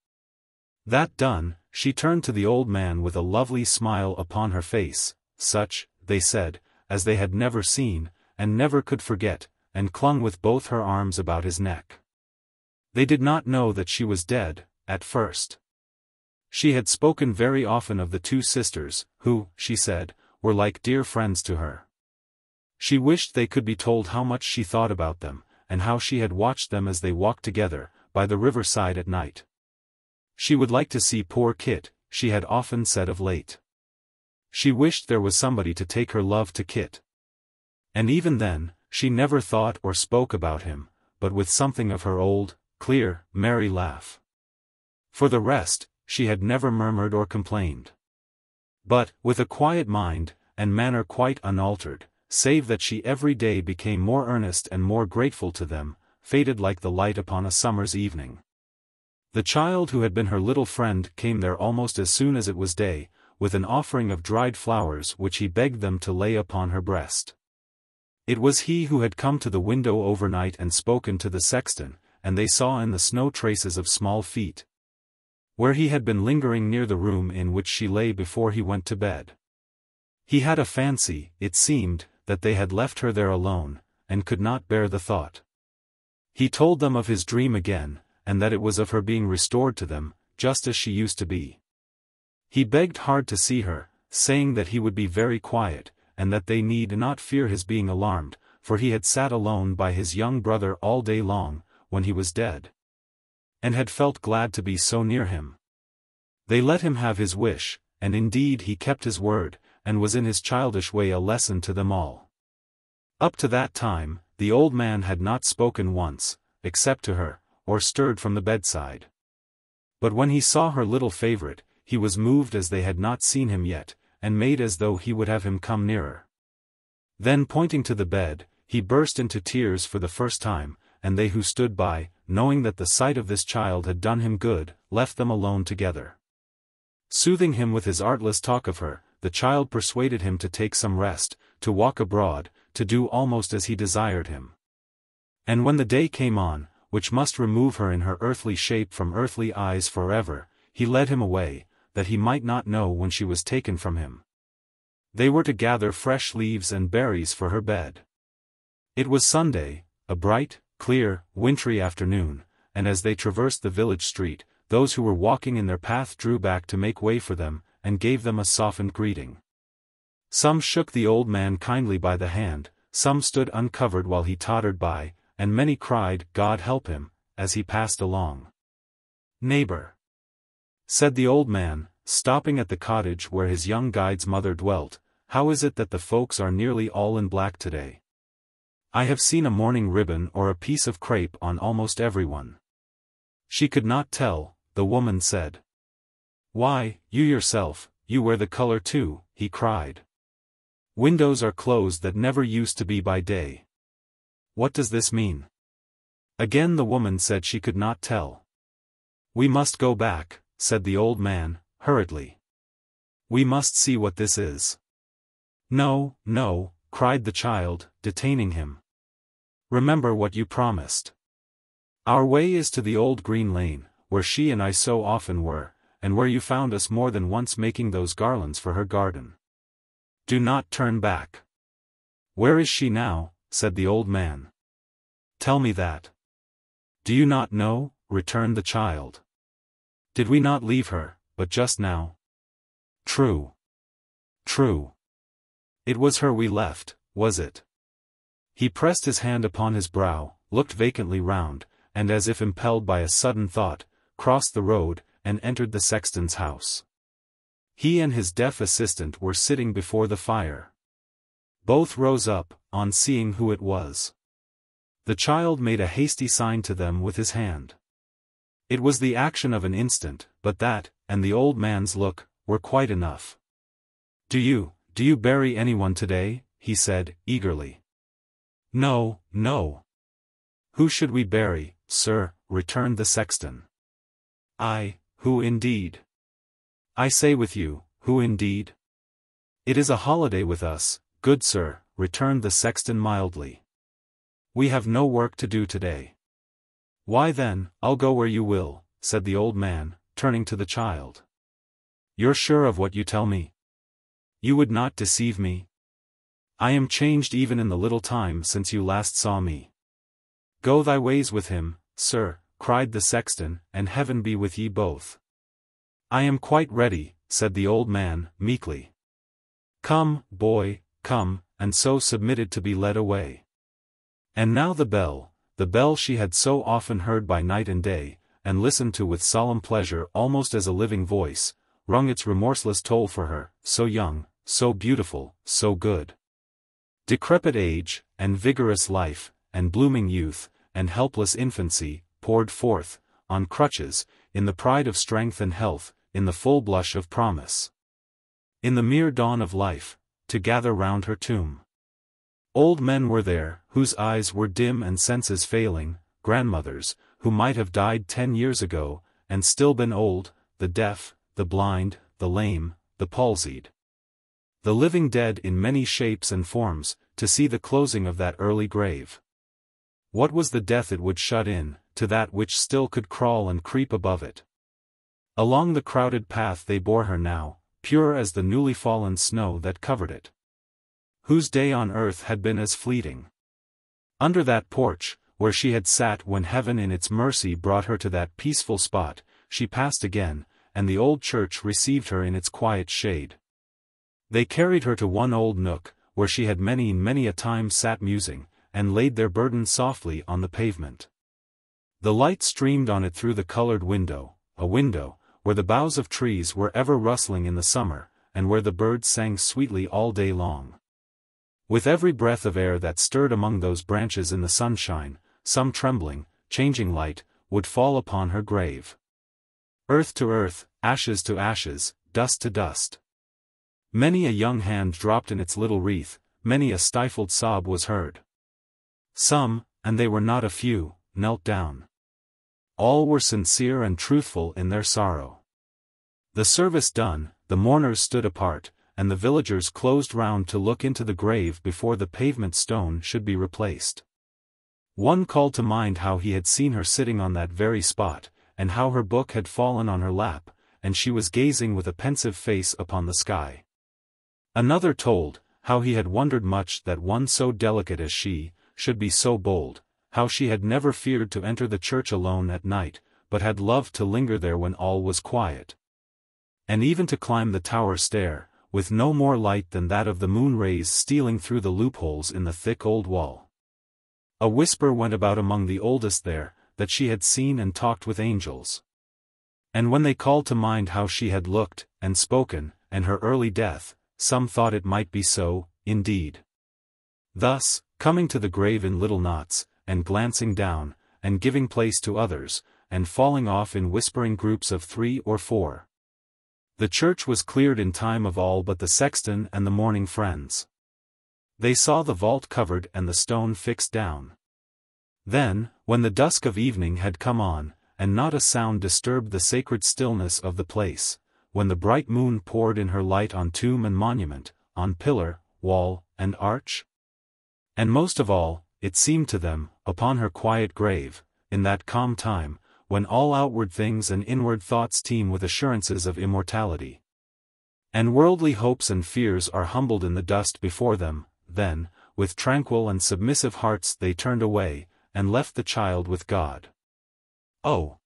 That done, she turned to the old man with a lovely smile upon her face, such, they said, as they had never seen, and never could forget, and clung with both her arms about his neck. They did not know that she was dead, at first. She had spoken very often of the 2 sisters, who, she said, were like dear friends to her. She wished they could be told how much she thought about them, and how she had watched them as they walked together, by the riverside at night. She would like to see poor Kit, she had often said of late. She wished there was somebody to take her love to Kit. And even then, she never thought or spoke about him, but with something of her old, clear, merry laugh. For the rest, she had never murmured or complained. But, with a quiet mind, and manner quite unaltered, save that she every day became more earnest and more grateful to them, faded like the light upon a summer's evening. The child who had been her little friend came there almost as soon as it was day, with an offering of dried flowers which he begged them to lay upon her breast. It was he who had come to the window overnight and spoken to the sexton, and they saw in the snow traces of small feet, where he had been lingering near the room in which she lay before he went to bed. He had a fancy, it seemed, that they had left her there alone, and could not bear the thought. He told them of his dream again, and that it was of her being restored to them, just as she used to be. He begged hard to see her, saying that he would be very quiet, and that they need not fear his being alarmed, for he had sat alone by his young brother all day long, when he was dead, and had felt glad to be so near him. They let him have his wish, and indeed he kept his word, and was in his childish way a lesson to them all. Up to that time, the old man had not spoken once, except to her, or stirred from the bedside. But when he saw her little favorite, he was moved as they had not seen him yet, and made as though he would have him come nearer. Then pointing to the bed, he burst into tears for the first time, and they who stood by, knowing that the sight of this child had done him good, left them alone together. Soothing him with his artless talk of her, the child persuaded him to take some rest, to walk abroad, to do almost as he desired him. And when the day came on, which must remove her in her earthly shape from earthly eyes forever, he led him away, that he might not know when she was taken from him. They were to gather fresh leaves and berries for her bed. It was Sunday, a bright, clear, wintry afternoon, and as they traversed the village street, those who were walking in their path drew back to make way for them, and gave them a softened greeting. Some shook the old man kindly by the hand, some stood uncovered while he tottered by, and many cried, "God help him," as he passed along. "Neighbor," said the old man, stopping at the cottage where his young guide's mother dwelt, "how is it that the folks are nearly all in black today? I have seen a mourning ribbon or a piece of crape on almost everyone." She could not tell, the woman said. "Why, you yourself, you wear the color too," he cried. "Windows are closed that never used to be by day. What does this mean?" Again the woman said she could not tell. "We must go back," said the old man, hurriedly. "We must see what this is." "No, no," cried the child, detaining him. "Remember what you promised. Our way is to the old green lane, where she and I so often were, and where you found us more than once making those garlands for her garden. Do not turn back." "Where is she now?" said the old man. "Tell me that." "Do you not know?" returned the child. "Did we not leave her, but just now?" "True. True. It was her we left, was it?" He pressed his hand upon his brow, looked vacantly round, and as if impelled by a sudden thought, crossed the road, and entered the sexton's house. He and his deaf assistant were sitting before the fire. Both rose up, on seeing who it was. The child made a hasty sign to them with his hand. It was the action of an instant, but that, and the old man's look, were quite enough. Do you bury anyone today?" he said, eagerly. "No, no." "Who should we bury, sir?" returned the sexton. Who indeed? I say with you, who indeed? "It is a holiday with us, good sir," returned the sexton mildly. "We have no work to do today." "Why then, I'll go where you will," said the old man, turning to the child. "You're sure of what you tell me? You would not deceive me? I am changed even in the little time since you last saw me." "Go thy ways with him, sir," cried the sexton, "and heaven be with ye both." "I am quite ready," said the old man, meekly. "Come, boy, come," and so submitted to be led away. And now the bell she had so often heard by night and day, and listened to with solemn pleasure almost as a living voice, rung its remorseless toll for her, so young, so beautiful, so good. Decrepit age, and vigorous life, and blooming youth, and helpless infancy, poured forth, on crutches, in the pride of strength and health, in the full blush of promise. In the mere dawn of life, to gather round her tomb. Old men were there, whose eyes were dim and senses failing, grandmothers, who might have died 10 years ago, and still been old, the deaf, the blind, the lame, the palsied. The living dead in many shapes and forms, to see the closing of that early grave. What was the death it would shut in, to that which still could crawl and creep above it? Along the crowded path they bore her now, pure as the newly fallen snow that covered it. Whose day on earth had been as fleeting? Under that porch, where she had sat when heaven in its mercy brought her to that peaceful spot, she passed again, and the old church received her in its quiet shade. They carried her to one old nook, where she had many a time sat musing, and laid their burden softly on the pavement. The light streamed on it through the colored window, a window, where the boughs of trees were ever rustling in the summer, and where the birds sang sweetly all day long. With every breath of air that stirred among those branches in the sunshine, some trembling, changing light, would fall upon her grave. Earth to earth, ashes to ashes, dust to dust. Many a young hand dropped in its little wreath, many a stifled sob was heard. Some, and they were not a few, knelt down. All were sincere and truthful in their sorrow. The service done, the mourners stood apart, and the villagers closed round to look into the grave before the pavement stone should be replaced. One called to mind how he had seen her sitting on that very spot, and how her book had fallen on her lap, and she was gazing with a pensive face upon the sky. Another told, how he had wondered much that one so delicate as she, should be so bold, how she had never feared to enter the church alone at night, but had loved to linger there when all was quiet. And even to climb the tower stair, with no more light than that of the moon rays stealing through the loopholes in the thick old wall. A whisper went about among the oldest there, that she had seen and talked with angels. And when they called to mind how she had looked, and spoken, and her early death, some thought it might be so, indeed. Thus, coming to the grave in little knots, and glancing down, and giving place to others, and falling off in whispering groups of 3 or 4. The church was cleared in time of all but the sexton and the mourning friends. They saw the vault covered and the stone fixed down. Then, when the dusk of evening had come on, and not a sound disturbed the sacred stillness of the place, when the bright moon poured in her light on tomb and monument, on pillar, wall, and arch? And most of all, it seemed to them, upon her quiet grave, in that calm time, when all outward things and inward thoughts teem with assurances of immortality. And worldly hopes and fears are humbled in the dust before them, then, with tranquil and submissive hearts they turned away, and left the child with God. Oh!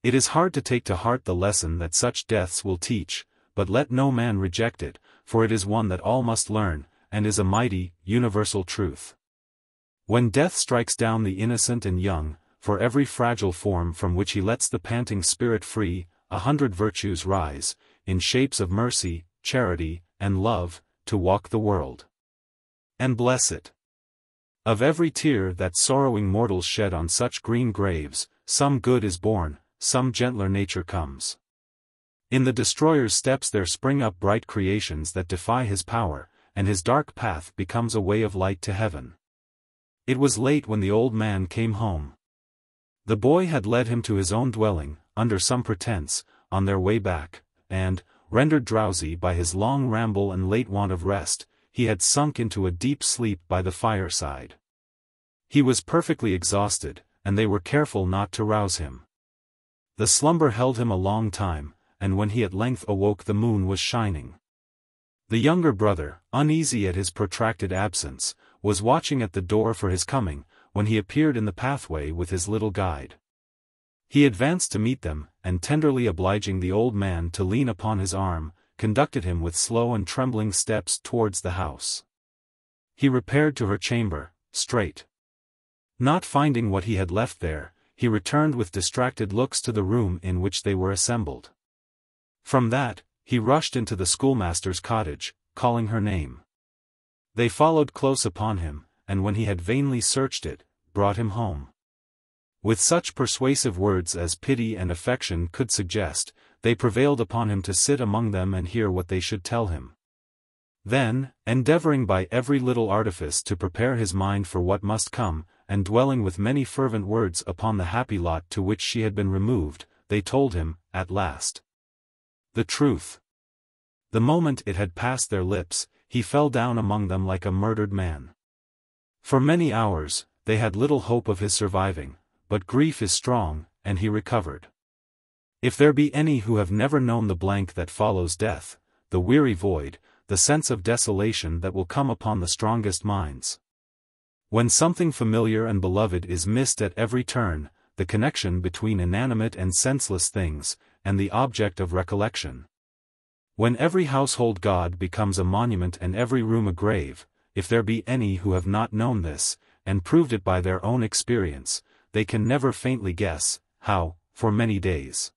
It is hard to take to heart the lesson that such deaths will teach, but let no man reject it, for it is one that all must learn, and is a mighty, universal truth. When death strikes down the innocent and young, for every fragile form from which he lets the panting spirit free, 100 virtues rise, in shapes of mercy, charity, and love, to walk the world, and bless it. Of every tear that sorrowing mortals shed on such green graves, some good is born, some gentler nature comes. In the destroyer's steps there spring up bright creations that defy his power, and his dark path becomes a way of light to heaven. It was late when the old man came home. The boy had led him to his own dwelling, under some pretense, on their way back, and, rendered drowsy by his long ramble and late want of rest, he had sunk into a deep sleep by the fireside. He was perfectly exhausted, and they were careful not to rouse him. The slumber held him a long time, and when he at length awoke the moon was shining. The younger brother, uneasy at his protracted absence, was watching at the door for his coming, when he appeared in the pathway with his little guide. He advanced to meet them, and tenderly obliging the old man to lean upon his arm, conducted him with slow and trembling steps towards the house. He repaired to her chamber, straight. Not finding what he had left there, he returned with distracted looks to the room in which they were assembled. From that, he rushed into the schoolmaster's cottage, calling her name. They followed close upon him, and when he had vainly searched it, brought him home. With such persuasive words as pity and affection could suggest, they prevailed upon him to sit among them and hear what they should tell him. Then, endeavoring by every little artifice to prepare his mind for what must come, and dwelling with many fervent words upon the happy lot to which she had been removed, they told him, at last, the truth. The moment it had passed their lips, he fell down among them like a murdered man. For many hours, they had little hope of his surviving, but grief is strong, and he recovered. If there be any who have never known the blank that follows death, the weary void, the sense of desolation that will come upon the strongest minds. When something familiar and beloved is missed at every turn, the connection between inanimate and senseless things, and the object of recollection. When every household god becomes a monument and every room a grave, if there be any who have not known this, and proved it by their own experience, they can never faintly guess, how, for many days,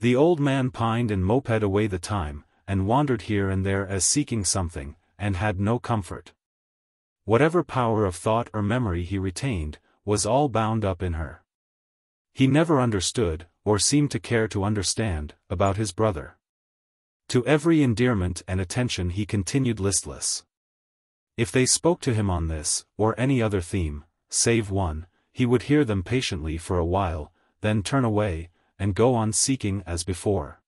the old man pined and moped away the time, and wandered here and there as seeking something, and had no comfort. Whatever power of thought or memory he retained, was all bound up in her. He never understood, or seemed to care to understand, about his brother. To every endearment and attention he continued listless. If they spoke to him on this, or any other theme, save one, he would hear them patiently for a while, then turn away, and go on seeking as before.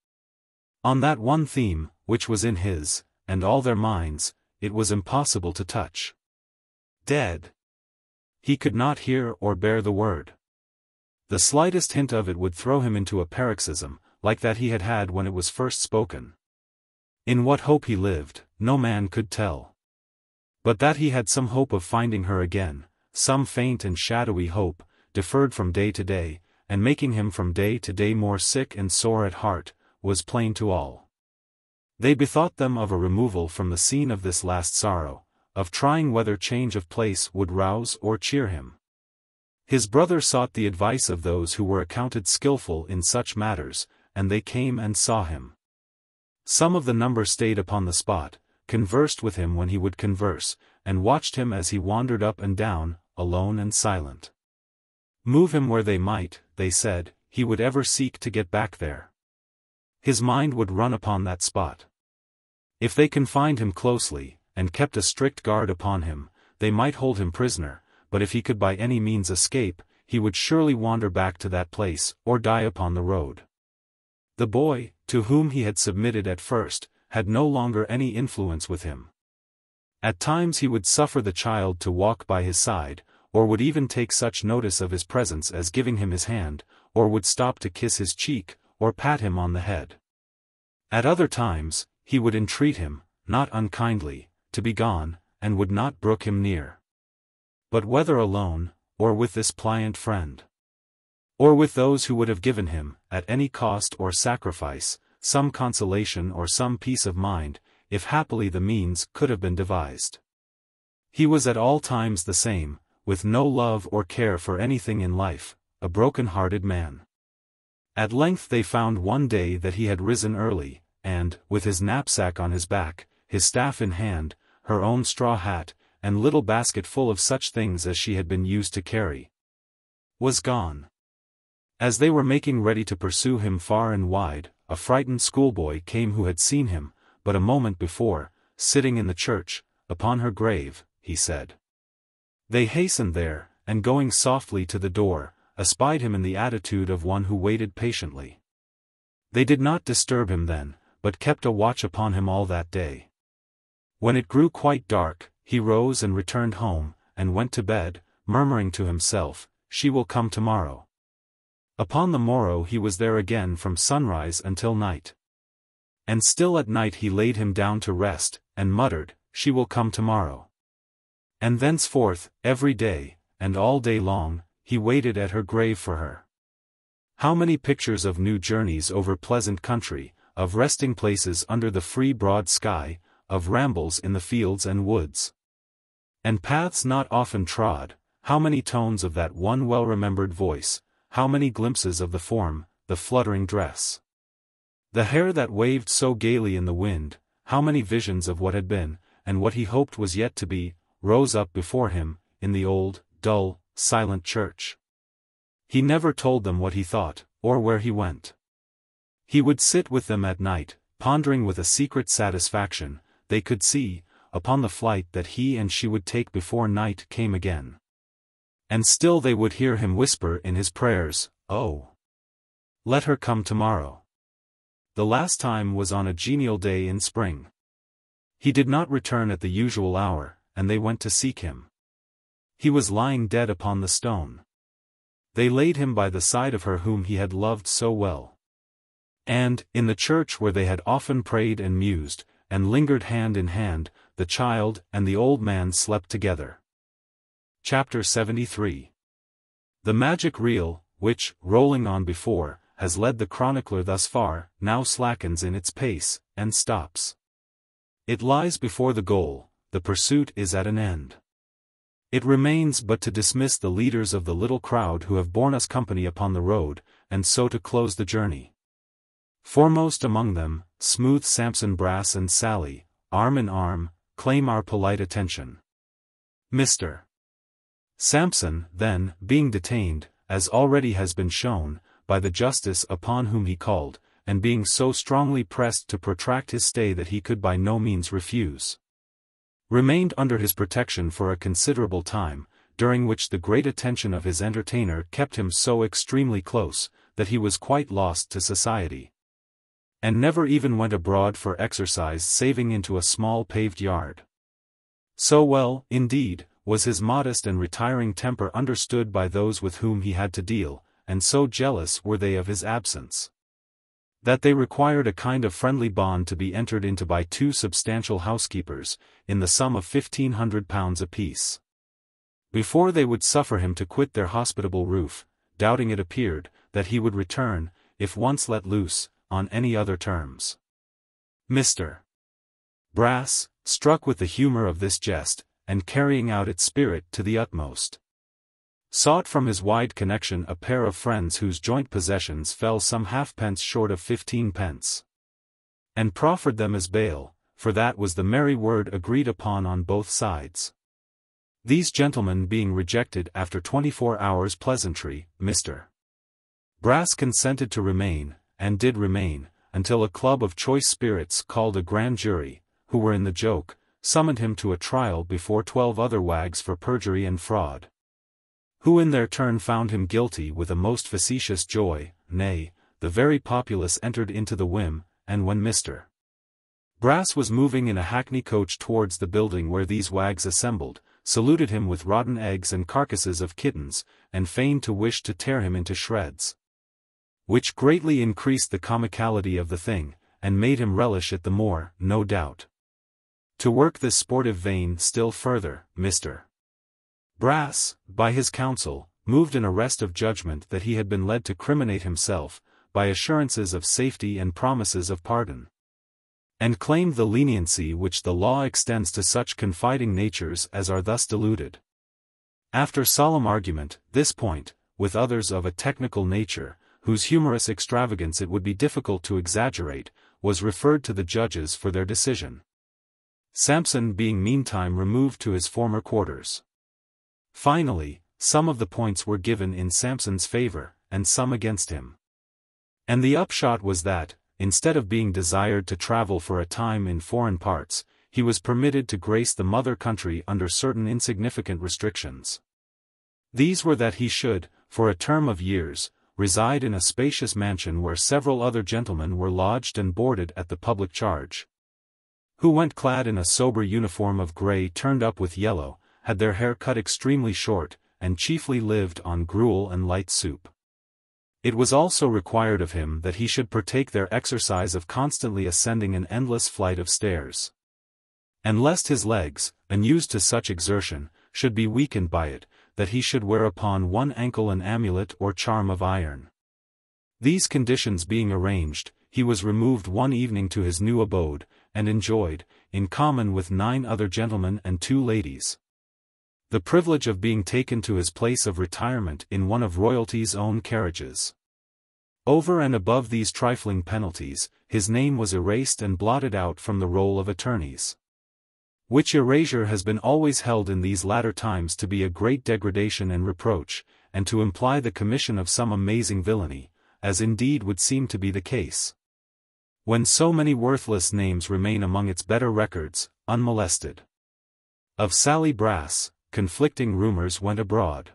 On that one theme, which was in his, and all their minds, it was impossible to touch. Dead. He could not hear or bear the word. The slightest hint of it would throw him into a paroxysm, like that he had had when it was first spoken. In what hope he lived, no man could tell. But that he had some hope of finding her again, some faint and shadowy hope, deferred from day to day, and making him from day to day more sick and sore at heart, was plain to all. They bethought them of a removal from the scene of this last sorrow, of trying whether change of place would rouse or cheer him. His brother sought the advice of those who were accounted skilful in such matters, and they came and saw him. Some of the number stayed upon the spot, conversed with him when he would converse, and watched him as he wandered up and down, alone and silent. Move him where they might, they said, he would ever seek to get back there. His mind would run upon that spot. If they confined him closely, and kept a strict guard upon him, they might hold him prisoner, but if he could by any means escape, he would surely wander back to that place, or die upon the road. The boy, to whom he had submitted at first, had no longer any influence with him. At times he would suffer the child to walk by his side, or would even take such notice of his presence as giving him his hand, or would stop to kiss his cheek, or pat him on the head. At other times, he would entreat him, not unkindly, to be gone, and would not brook him near. But whether alone, or with this pliant friend, or with those who would have given him, at any cost or sacrifice, some consolation or some peace of mind, if happily the means could have been devised. He was at all times the same, with no love or care for anything in life, a broken-hearted man. At length they found one day that he had risen early, and, with his knapsack on his back, his staff in hand, her own straw hat, and little basket full of such things as she had been used to carry, was gone. As they were making ready to pursue him far and wide, a frightened schoolboy came who had seen him, but a moment before, sitting in the church, upon her grave, he said. They hastened there, and going softly to the door, espied him in the attitude of one who waited patiently. They did not disturb him then, but kept a watch upon him all that day. When it grew quite dark, he rose and returned home, and went to bed, murmuring to himself, "She will come tomorrow." Upon the morrow he was there again from sunrise until night. And still at night he laid him down to rest, and muttered, "She will come tomorrow." And thenceforth, every day, and all day long, he waited at her grave for her. How many pictures of new journeys over pleasant country, of resting places under the free broad sky, of rambles in the fields and woods, and paths not often trod, how many tones of that one well-remembered voice, how many glimpses of the form, the fluttering dress, the hair that waved so gaily in the wind, how many visions of what had been, and what he hoped was yet to be, rose up before him, in the old, dull, silent church. He never told them what he thought, or where he went. He would sit with them at night, pondering with a secret satisfaction, they could see, upon the flight that he and she would take before night came again. And still they would hear him whisper in his prayers, "Oh, let her come tomorrow." The last time was on a genial day in spring. He did not return at the usual hour, and they went to seek him. He was lying dead upon the stone. They laid him by the side of her whom he had loved so well. And, in the church where they had often prayed and mused, and lingered hand in hand, the child and the old man slept together. Chapter 73. The magic reel, which, rolling on before, has led the chronicler thus far, now slackens in its pace, and stops. It lies before the goal, the pursuit is at an end. It remains but to dismiss the leaders of the little crowd who have borne us company upon the road, and so to close the journey. Foremost among them, smooth Sampson Brass and Sally, arm in arm, claim our polite attention. Mr. Sampson, then, being detained, as already has been shown, by the justice upon whom he called, and being so strongly pressed to protract his stay that he could by no means refuse, remained under his protection for a considerable time, during which the great attention of his entertainer kept him so extremely close, that he was quite lost to society, and never even went abroad for exercise saving into a small paved yard. So well, indeed, was his modest and retiring temper understood by those with whom he had to deal, and so jealous were they of his absence, that they required a kind of friendly bond to be entered into by two substantial housekeepers, in the sum of £1,500 apiece, before they would suffer him to quit their hospitable roof, doubting it appeared, that he would return, if once let loose, on any other terms. Mr. Brass, struck with the humour of this jest, and carrying out its spirit to the utmost, sought from his wide connection a pair of friends whose joint possessions fell some halfpence short of 15 pence, and proffered them as bail, for that was the merry word agreed upon on both sides. These gentlemen being rejected after 24 hours' pleasantry, Mr. Brass consented to remain, and did remain, until a club of choice spirits called a grand jury, who were in the joke, summoned him to a trial before 12 other wags for perjury and fraud, who in their turn found him guilty with a most facetious joy. Nay, the very populace entered into the whim, and when Mr. Brass was moving in a hackney coach towards the building where these wags assembled, saluted him with rotten eggs and carcasses of kittens, and feigned to wish to tear him into shreds, which greatly increased the comicality of the thing, and made him relish it the more, no doubt. To work this sportive vein still further, Mr. Brass, by his counsel, moved an arrest of judgment that he had been led to criminate himself, by assurances of safety and promises of pardon, and claimed the leniency which the law extends to such confiding natures as are thus deluded. After solemn argument, this point, with others of a technical nature, whose humorous extravagance it would be difficult to exaggerate, was referred to the judges for their decision, Sampson being meantime removed to his former quarters. Finally, some of the points were given in Sampson's favor, and some against him, and the upshot was that, instead of being desired to travel for a time in foreign parts, he was permitted to grace the mother country under certain insignificant restrictions. These were that he should, for a term of years, reside in a spacious mansion where several other gentlemen were lodged and boarded at the public charge, who went clad in a sober uniform of grey turned up with yellow, had their hair cut extremely short, and chiefly lived on gruel and light soup. It was also required of him that he should partake their exercise of constantly ascending an endless flight of stairs, and lest his legs, unused to such exertion, should be weakened by it, that he should wear upon one ankle an amulet or charm of iron. These conditions being arranged, he was removed one evening to his new abode, and enjoyed, in common with 9 other gentlemen and 2 ladies, the privilege of being taken to his place of retirement in one of royalty's own carriages. Over and above these trifling penalties, his name was erased and blotted out from the roll of attorneys, which erasure has been always held in these latter times to be a great degradation and reproach, and to imply the commission of some amazing villainy, as indeed would seem to be the case, when so many worthless names remain among its better records, unmolested. Of Sally Brass, conflicting rumors went abroad.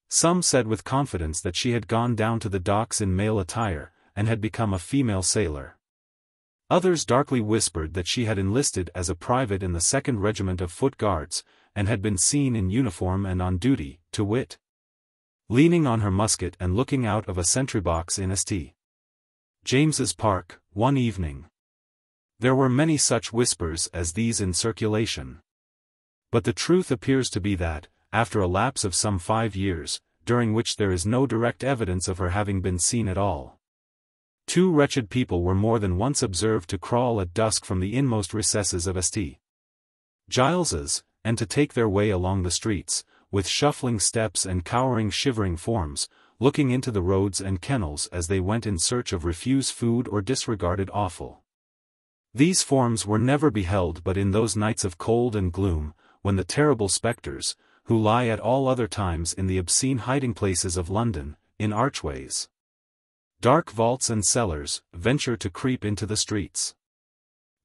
Some said with confidence that she had gone down to the docks in male attire, and had become a female sailor. Others darkly whispered that she had enlisted as a private in the 2nd Regiment of Foot Guards, and had been seen in uniform and on duty, to wit, leaning on her musket and looking out of a sentry-box in St. James's Park, one evening. There were many such whispers as these in circulation, but the truth appears to be that, after a lapse of some 5 years, during which there is no direct evidence of her having been seen at all, 2 wretched people were more than once observed to crawl at dusk from the inmost recesses of St. Giles's, and to take their way along the streets, with shuffling steps and cowering shivering forms, looking into the roads and kennels as they went in search of refused food or disregarded offal. These forms were never beheld but in those nights of cold and gloom, when the terrible spectres, who lie at all other times in the obscene hiding-places of London, in archways, dark vaults and cellars, venture to creep into the streets.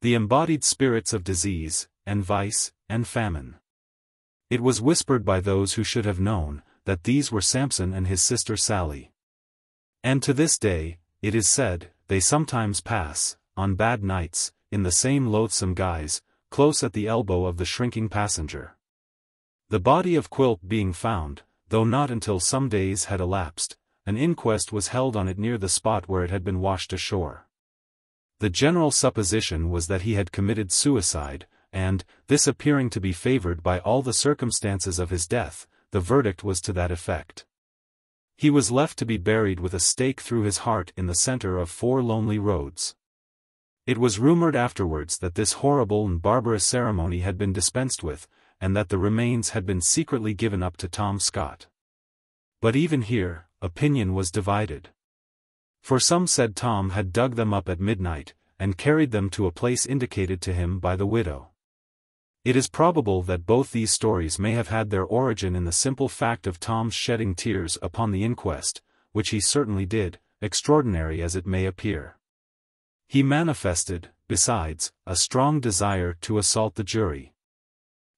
The embodied spirits of disease, and vice, and famine. It was whispered by those who should have known, that these were Sampson and his sister Sally. And to this day, it is said, they sometimes pass, on bad nights, in the same loathsome guise, close at the elbow of the shrinking passenger. The body of Quilp being found, though not until some days had elapsed, an inquest was held on it near the spot where it had been washed ashore. The general supposition was that he had committed suicide, and, this appearing to be favored by all the circumstances of his death, the verdict was to that effect. He was left to be buried with a stake through his heart in the center of 4 lonely roads. It was rumored afterwards that this horrible and barbarous ceremony had been dispensed with, and that the remains had been secretly given up to Tom Scott. But even here, opinion was divided. For some said Tom had dug them up at midnight, and carried them to a place indicated to him by the widow. It is probable that both these stories may have had their origin in the simple fact of Tom's shedding tears upon the inquest, which he certainly did, extraordinary as it may appear. He manifested, besides, a strong desire to assault the jury.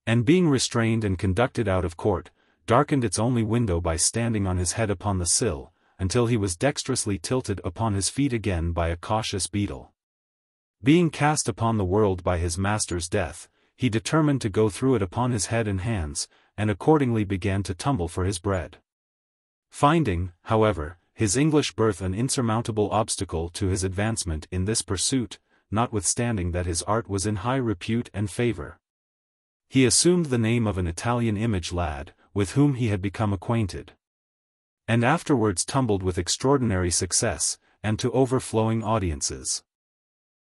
And being restrained and conducted out of court, darkened its only window by standing on his head upon the sill, until he was dexterously tilted upon his feet again by a cautious beadle. Being cast upon the world by his master's death, he determined to go through it upon his head and hands, and accordingly began to tumble for his bread. Finding, however, his English birth an insurmountable obstacle to his advancement in this pursuit, notwithstanding that his art was in high repute and favor, he assumed the name of an Italian image lad, with whom he had become acquainted, and afterwards tumbled with extraordinary success, and to overflowing audiences.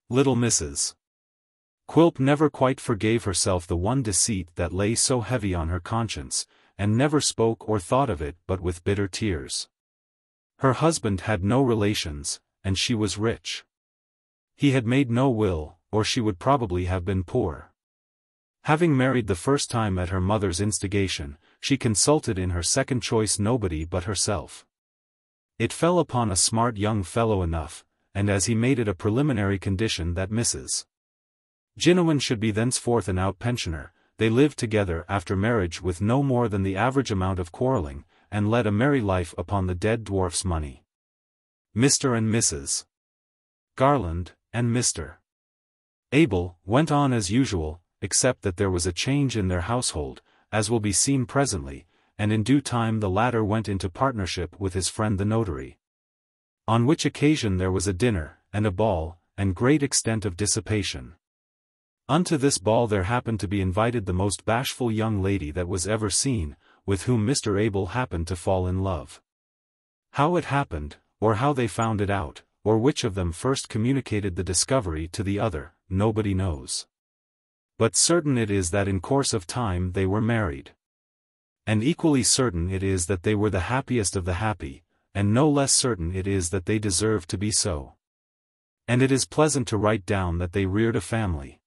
Little Mrs. Quilp never quite forgave herself the one deceit that lay so heavy on her conscience, and never spoke or thought of it but with bitter tears. Her husband had no relations, and she was rich. He had made no will, or she would probably have been poor. Having married the first time at her mother's instigation, she consulted in her second choice nobody but herself. It fell upon a smart young fellow enough, and as he made it a preliminary condition that Mrs. Jinowan should be thenceforth an out-pensioner, they lived together after marriage with no more than the average amount of quarreling, and led a merry life upon the dead dwarf's money. Mr. and Mrs. Garland, and Mr. Abel, went on as usual, except that there was a change in their household, as will be seen presently, and in due time the latter went into partnership with his friend the notary. On which occasion there was a dinner, and a ball, and great extent of dissipation. Unto this ball there happened to be invited the most bashful young lady that was ever seen, with whom Mr. Abel happened to fall in love. How it happened, or how they found it out, or which of them first communicated the discovery to the other, nobody knows. But certain it is that in course of time they were married. And equally certain it is that they were the happiest of the happy, and no less certain it is that they deserved to be so. And it is pleasant to write down that they reared a family.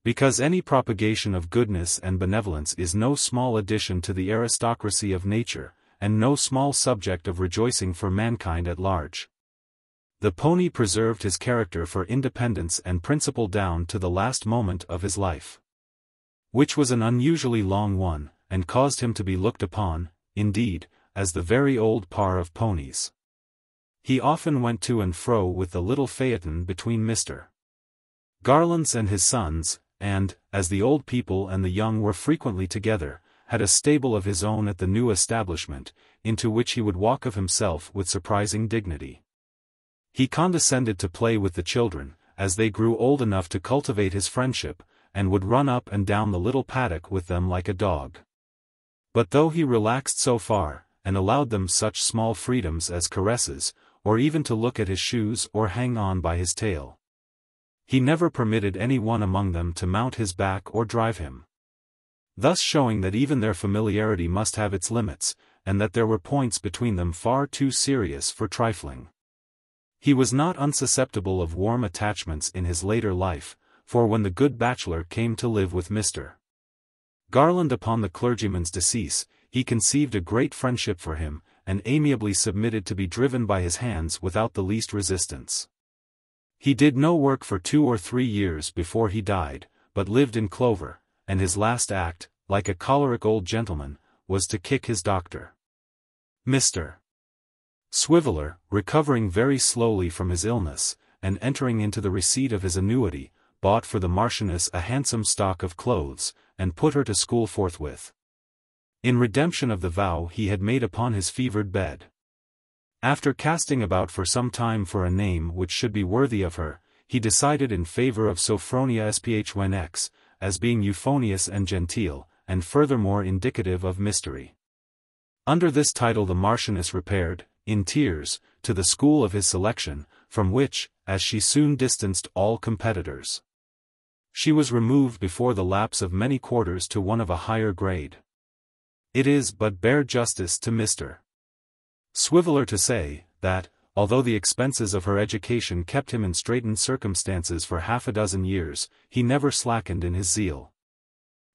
Because any propagation of goodness and benevolence is no small addition to the aristocracy of nature, and no small subject of rejoicing for mankind at large. The pony preserved his character for independence and principle down to the last moment of his life, which was an unusually long one, and caused him to be looked upon, indeed, as the very old par of ponies. He often went to and fro with the little phaeton between Mr. Garland's and his sons, and, as the old people and the young were frequently together, had a stable of his own at the new establishment, into which he would walk of himself with surprising dignity. He condescended to play with the children, as they grew old enough to cultivate his friendship, and would run up and down the little paddock with them like a dog. But though he relaxed so far, and allowed them such small freedoms as caresses, or even to look at his shoes or hang on by his tail, he never permitted any one among them to mount his back or drive him. Thus showing that even their familiarity must have its limits, and that there were points between them far too serious for trifling. He was not unsusceptible of warm attachments in his later life, for when the good bachelor came to live with Mr. Garland upon the clergyman's decease, he conceived a great friendship for him, and amiably submitted to be driven by his hands without the least resistance. He did no work for 2 or 3 years before he died, but lived in clover, and his last act, like a choleric old gentleman, was to kick his doctor. Mr. Swiveller, recovering very slowly from his illness, and entering into the receipt of his annuity, bought for the Marchioness a handsome stock of clothes, and put her to school forthwith. In redemption of the vow he had made upon his fevered bed. After casting about for some time for a name which should be worthy of her, he decided in favor of Sophronia Sphnx, as being euphonious and genteel, and furthermore indicative of mystery. Under this title the Marchioness repaired, in tears, to the school of his selection, from which, as she soon distanced all competitors, she was removed before the lapse of many quarters to one of a higher grade. It is but bare justice to Mr. Swiveller to say, that, although the expenses of her education kept him in straitened circumstances for half a dozen years, he never slackened in his zeal,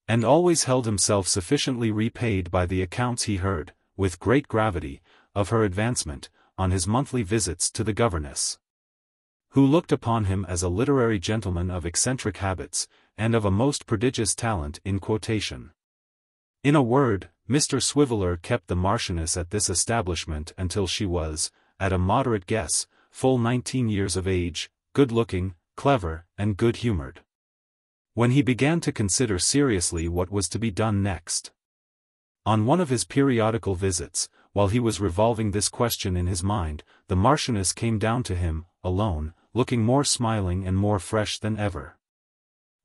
and always held himself sufficiently repaid by the accounts he heard, with great gravity, of her advancement, on his monthly visits to the governess, who looked upon him as a literary gentleman of eccentric habits, and of a most prodigious talent in quotation. In a word, Mr. Swiveller kept the Marchioness at this establishment until she was, at a moderate guess, full 19 years of age, good-looking, clever, and good-humoured. When he began to consider seriously what was to be done next. On one of his periodical visits, while he was revolving this question in his mind, the Marchioness came down to him, alone, looking more smiling and more fresh than ever.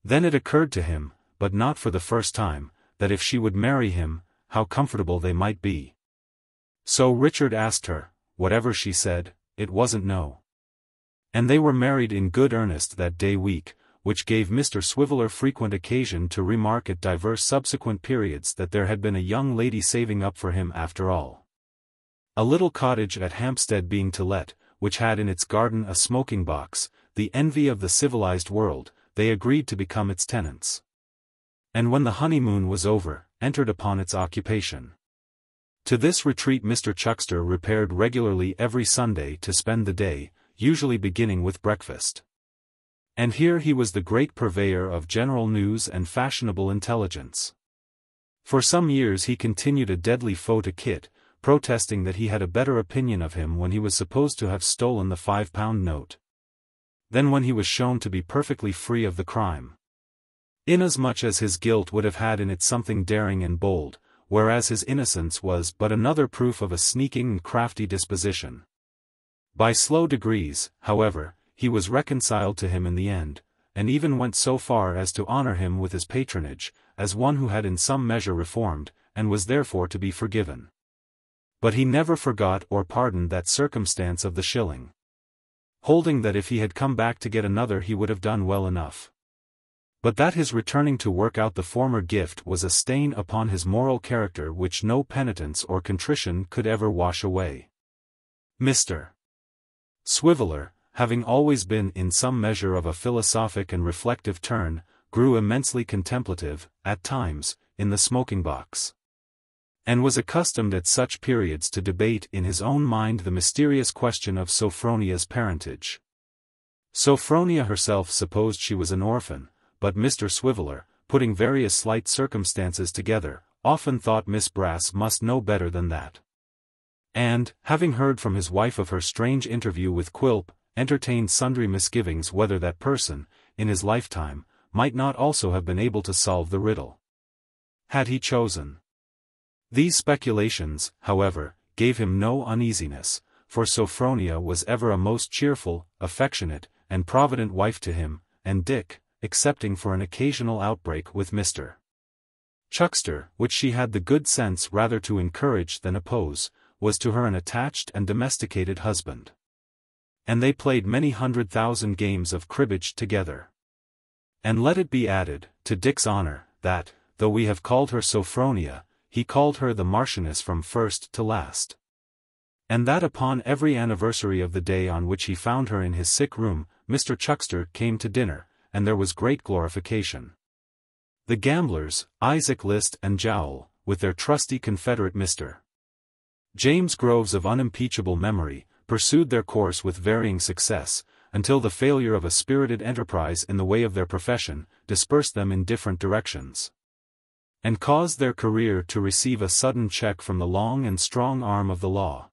Then it occurred to him, but not for the first time, that if she would marry him, how comfortable they might be. So Richard asked her, whatever she said, it wasn't no. And they were married in good earnest that day week, which gave Mr. Swiveller frequent occasion to remark at divers subsequent periods that there had been a young lady saving up for him after all. A little cottage at Hampstead being to let, which had in its garden a smoking box, the envy of the civilized world, they agreed to become its tenants. And when the honeymoon was over, entered upon its occupation. To this retreat Mr. Chuckster repaired regularly every Sunday to spend the day, usually beginning with breakfast. And here he was the great purveyor of general news and fashionable intelligence. For some years he continued a deadly foe to Kit, protesting that he had a better opinion of him when he was supposed to have stolen the £5 note, than when he was shown to be perfectly free of the crime. Inasmuch as his guilt would have had in it something daring and bold, whereas his innocence was but another proof of a sneaking and crafty disposition. By slow degrees, however, he was reconciled to him in the end, and even went so far as to honor him with his patronage, as one who had in some measure reformed, and was therefore to be forgiven. But he never forgot or pardoned that circumstance of the shilling, holding that if he had come back to get another he would have done well enough. But that his returning to work out the former gift was a stain upon his moral character which no penitence or contrition could ever wash away. Mr. Swiveller, having always been in some measure of a philosophic and reflective turn, grew immensely contemplative, at times, in the smoking-box, and was accustomed at such periods to debate in his own mind the mysterious question of Sophronia's parentage. Sophronia herself supposed she was an orphan, but Mr. Swiveller, putting various slight circumstances together, often thought Miss Brass must know better than that. And, having heard from his wife of her strange interview with Quilp, entertained sundry misgivings whether that person, in his lifetime, might not also have been able to solve the riddle, had he chosen. These speculations, however, gave him no uneasiness, for Sophronia was ever a most cheerful, affectionate, and provident wife to him, and Dick, excepting for an occasional outbreak with Mr. Chuckster, which she had the good sense rather to encourage than oppose, was to her an attached and domesticated husband. And they played many 100,000 games of cribbage together. And let it be added, to Dick's honor, that, though we have called her Sophronia, he called her the Marchioness from first to last. And that upon every anniversary of the day on which he found her in his sick room, Mr. Chuckster came to dinner, and there was great glorification. The gamblers, Isaac List and Jowl, with their trusty confederate Mr. James Groves of unimpeachable memory, pursued their course with varying success, until the failure of a spirited enterprise in the way of their profession, dispersed them in different directions. and caused their career to receive a sudden check from the long and strong arm of the law.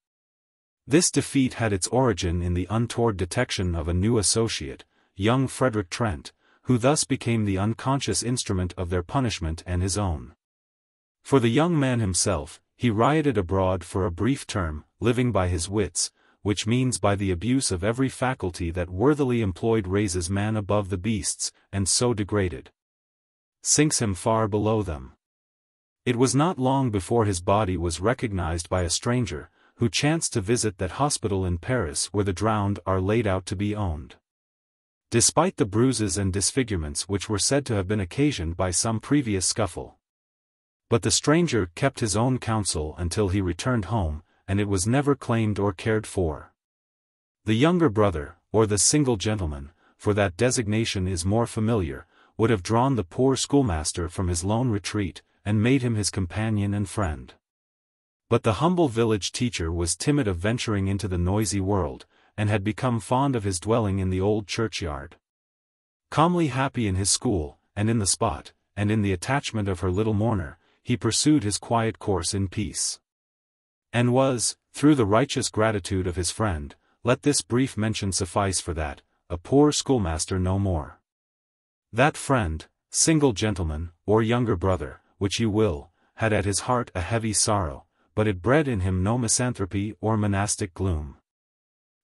This defeat had its origin in the untoward detection of a new associate, young Frederick Trent, who thus became the unconscious instrument of their punishment and his own. For the young man himself, he rioted abroad for a brief term, living by his wits, which means by the abuse of every faculty that worthily employed raises man above the beasts, and so degraded sinks him far below them. It was not long before his body was recognized by a stranger, who chanced to visit that hospital in Paris where the drowned are laid out to be owned. Despite the bruises and disfigurements which were said to have been occasioned by some previous scuffle. But the stranger kept his own counsel until he returned home, and it was never claimed or cared for. The younger brother, or the single gentleman, for that designation is more familiar, would have drawn the poor schoolmaster from his lone retreat, and made him his companion and friend. But the humble village teacher was timid of venturing into the noisy world, and had become fond of his dwelling in the old churchyard. Calmly happy in his school, and in the spot, and in the attachment of her little mourner, he pursued his quiet course in peace. And was, through the righteous gratitude of his friend, let this brief mention suffice for that, a poor schoolmaster no more. That friend, single gentleman, or younger brother, which you will, had at his heart a heavy sorrow, but it bred in him no misanthropy or monastic gloom.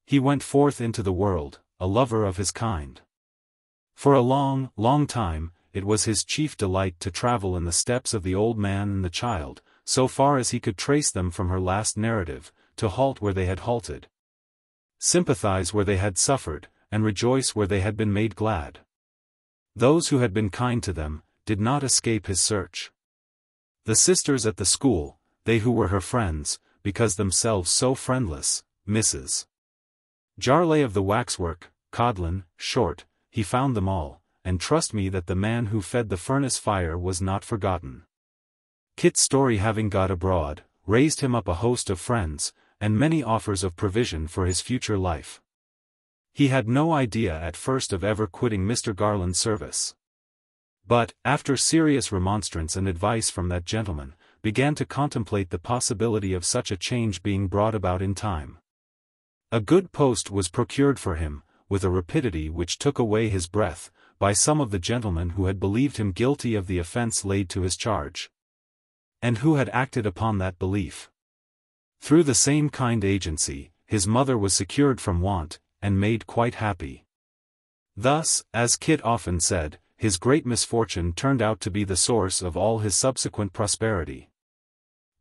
He went forth into the world, a lover of his kind. For a long, long time, it was his chief delight to travel in the steps of the old man and the child, so far as he could trace them from her last narrative, to halt where they had halted, sympathize where they had suffered, and rejoice where they had been made glad. Those who had been kind to them, did not escape his search. The sisters at the school, they who were her friends, because themselves so friendless, Mrs. Jarley of the waxwork, Codlin, Short, he found them all, and trust me that the man who fed the furnace fire was not forgotten. Kit's story having got abroad, raised him up a host of friends, and many offers of provision for his future life. He had no idea at first of ever quitting Mr. Garland's service. But, after serious remonstrance and advice from that gentleman, began to contemplate the possibility of such a change being brought about in time. A good post was procured for him, with a rapidity which took away his breath, by some of the gentlemen who had believed him guilty of the offence laid to his charge, and who had acted upon that belief. Through the same kind agency, his mother was secured from want, and made quite happy. Thus, as Kit often said, his great misfortune turned out to be the source of all his subsequent prosperity.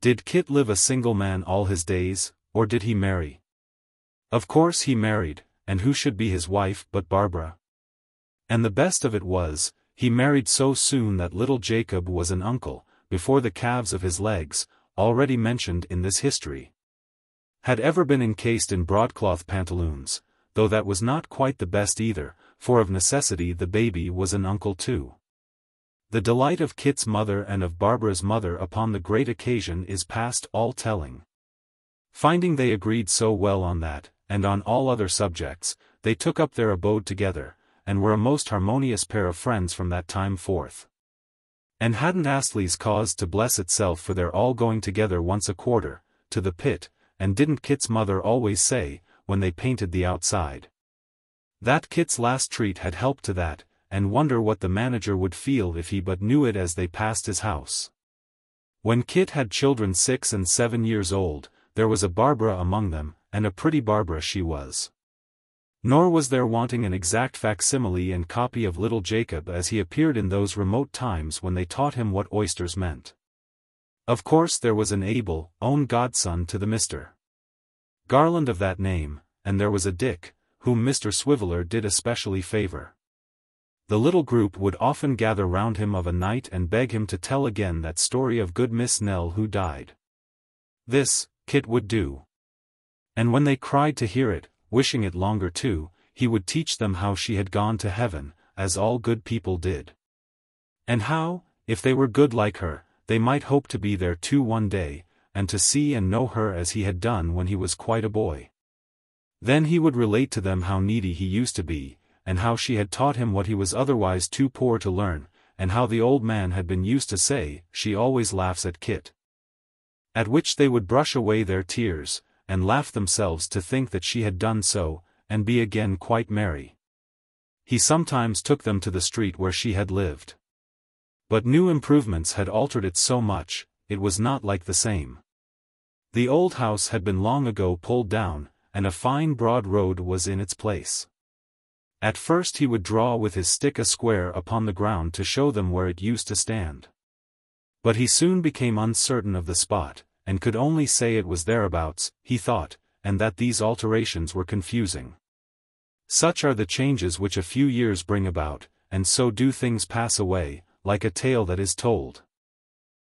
Did Kit live a single man all his days, or did he marry? Of course he married, and who should be his wife but Barbara? And the best of it was, he married so soon that little Jacob was an uncle, before the calves of his legs, already mentioned in this history, had ever been encased in broadcloth pantaloons, though that was not quite the best either, for of necessity the baby was an uncle too. The delight of Kit's mother and of Barbara's mother upon the great occasion is past all telling. Finding they agreed so well on that, and on all other subjects, they took up their abode together, and were a most harmonious pair of friends from that time forth. And hadn't Astley's cause to bless itself for their all going together once a quarter, to the pit, and didn't Kit's mother always say, when they painted the outside, that Kit's last treat had helped to that, and wonder what the manager would feel if he but knew it as they passed his house. When Kit had children 6 and 7 years old, there was a Barbara among them, and a pretty Barbara she was. Nor was there wanting an exact facsimile and copy of little Jacob as he appeared in those remote times when they taught him what oysters meant. Of course there was an able, own godson to the Mr. Garland of that name, and there was a Dick, whom Mr. Swiveller did especially favour. The little group would often gather round him of a night and beg him to tell again that story of good Miss Nell who died. This, Kit would do. And when they cried to hear it, wishing it longer too, he would teach them how she had gone to heaven, as all good people did. And how, if they were good like her, they might hope to be there too one day, and to see and know her as he had done when he was quite a boy. Then he would relate to them how needy he used to be, and how she had taught him what he was otherwise too poor to learn, and how the old man had been used to say, "She always laughs at Kit." At which they would brush away their tears, and laugh themselves to think that she had done so, and be again quite merry. He sometimes took them to the street where she had lived. But new improvements had altered it so much, it was not like the same. The old house had been long ago pulled down, and a fine broad road was in its place. At first he would draw with his stick a square upon the ground to show them where it used to stand. But he soon became uncertain of the spot, and could only say it was thereabouts, he thought, and that these alterations were confusing. Such are the changes which a few years bring about, and so do things pass away, like a tale that is told.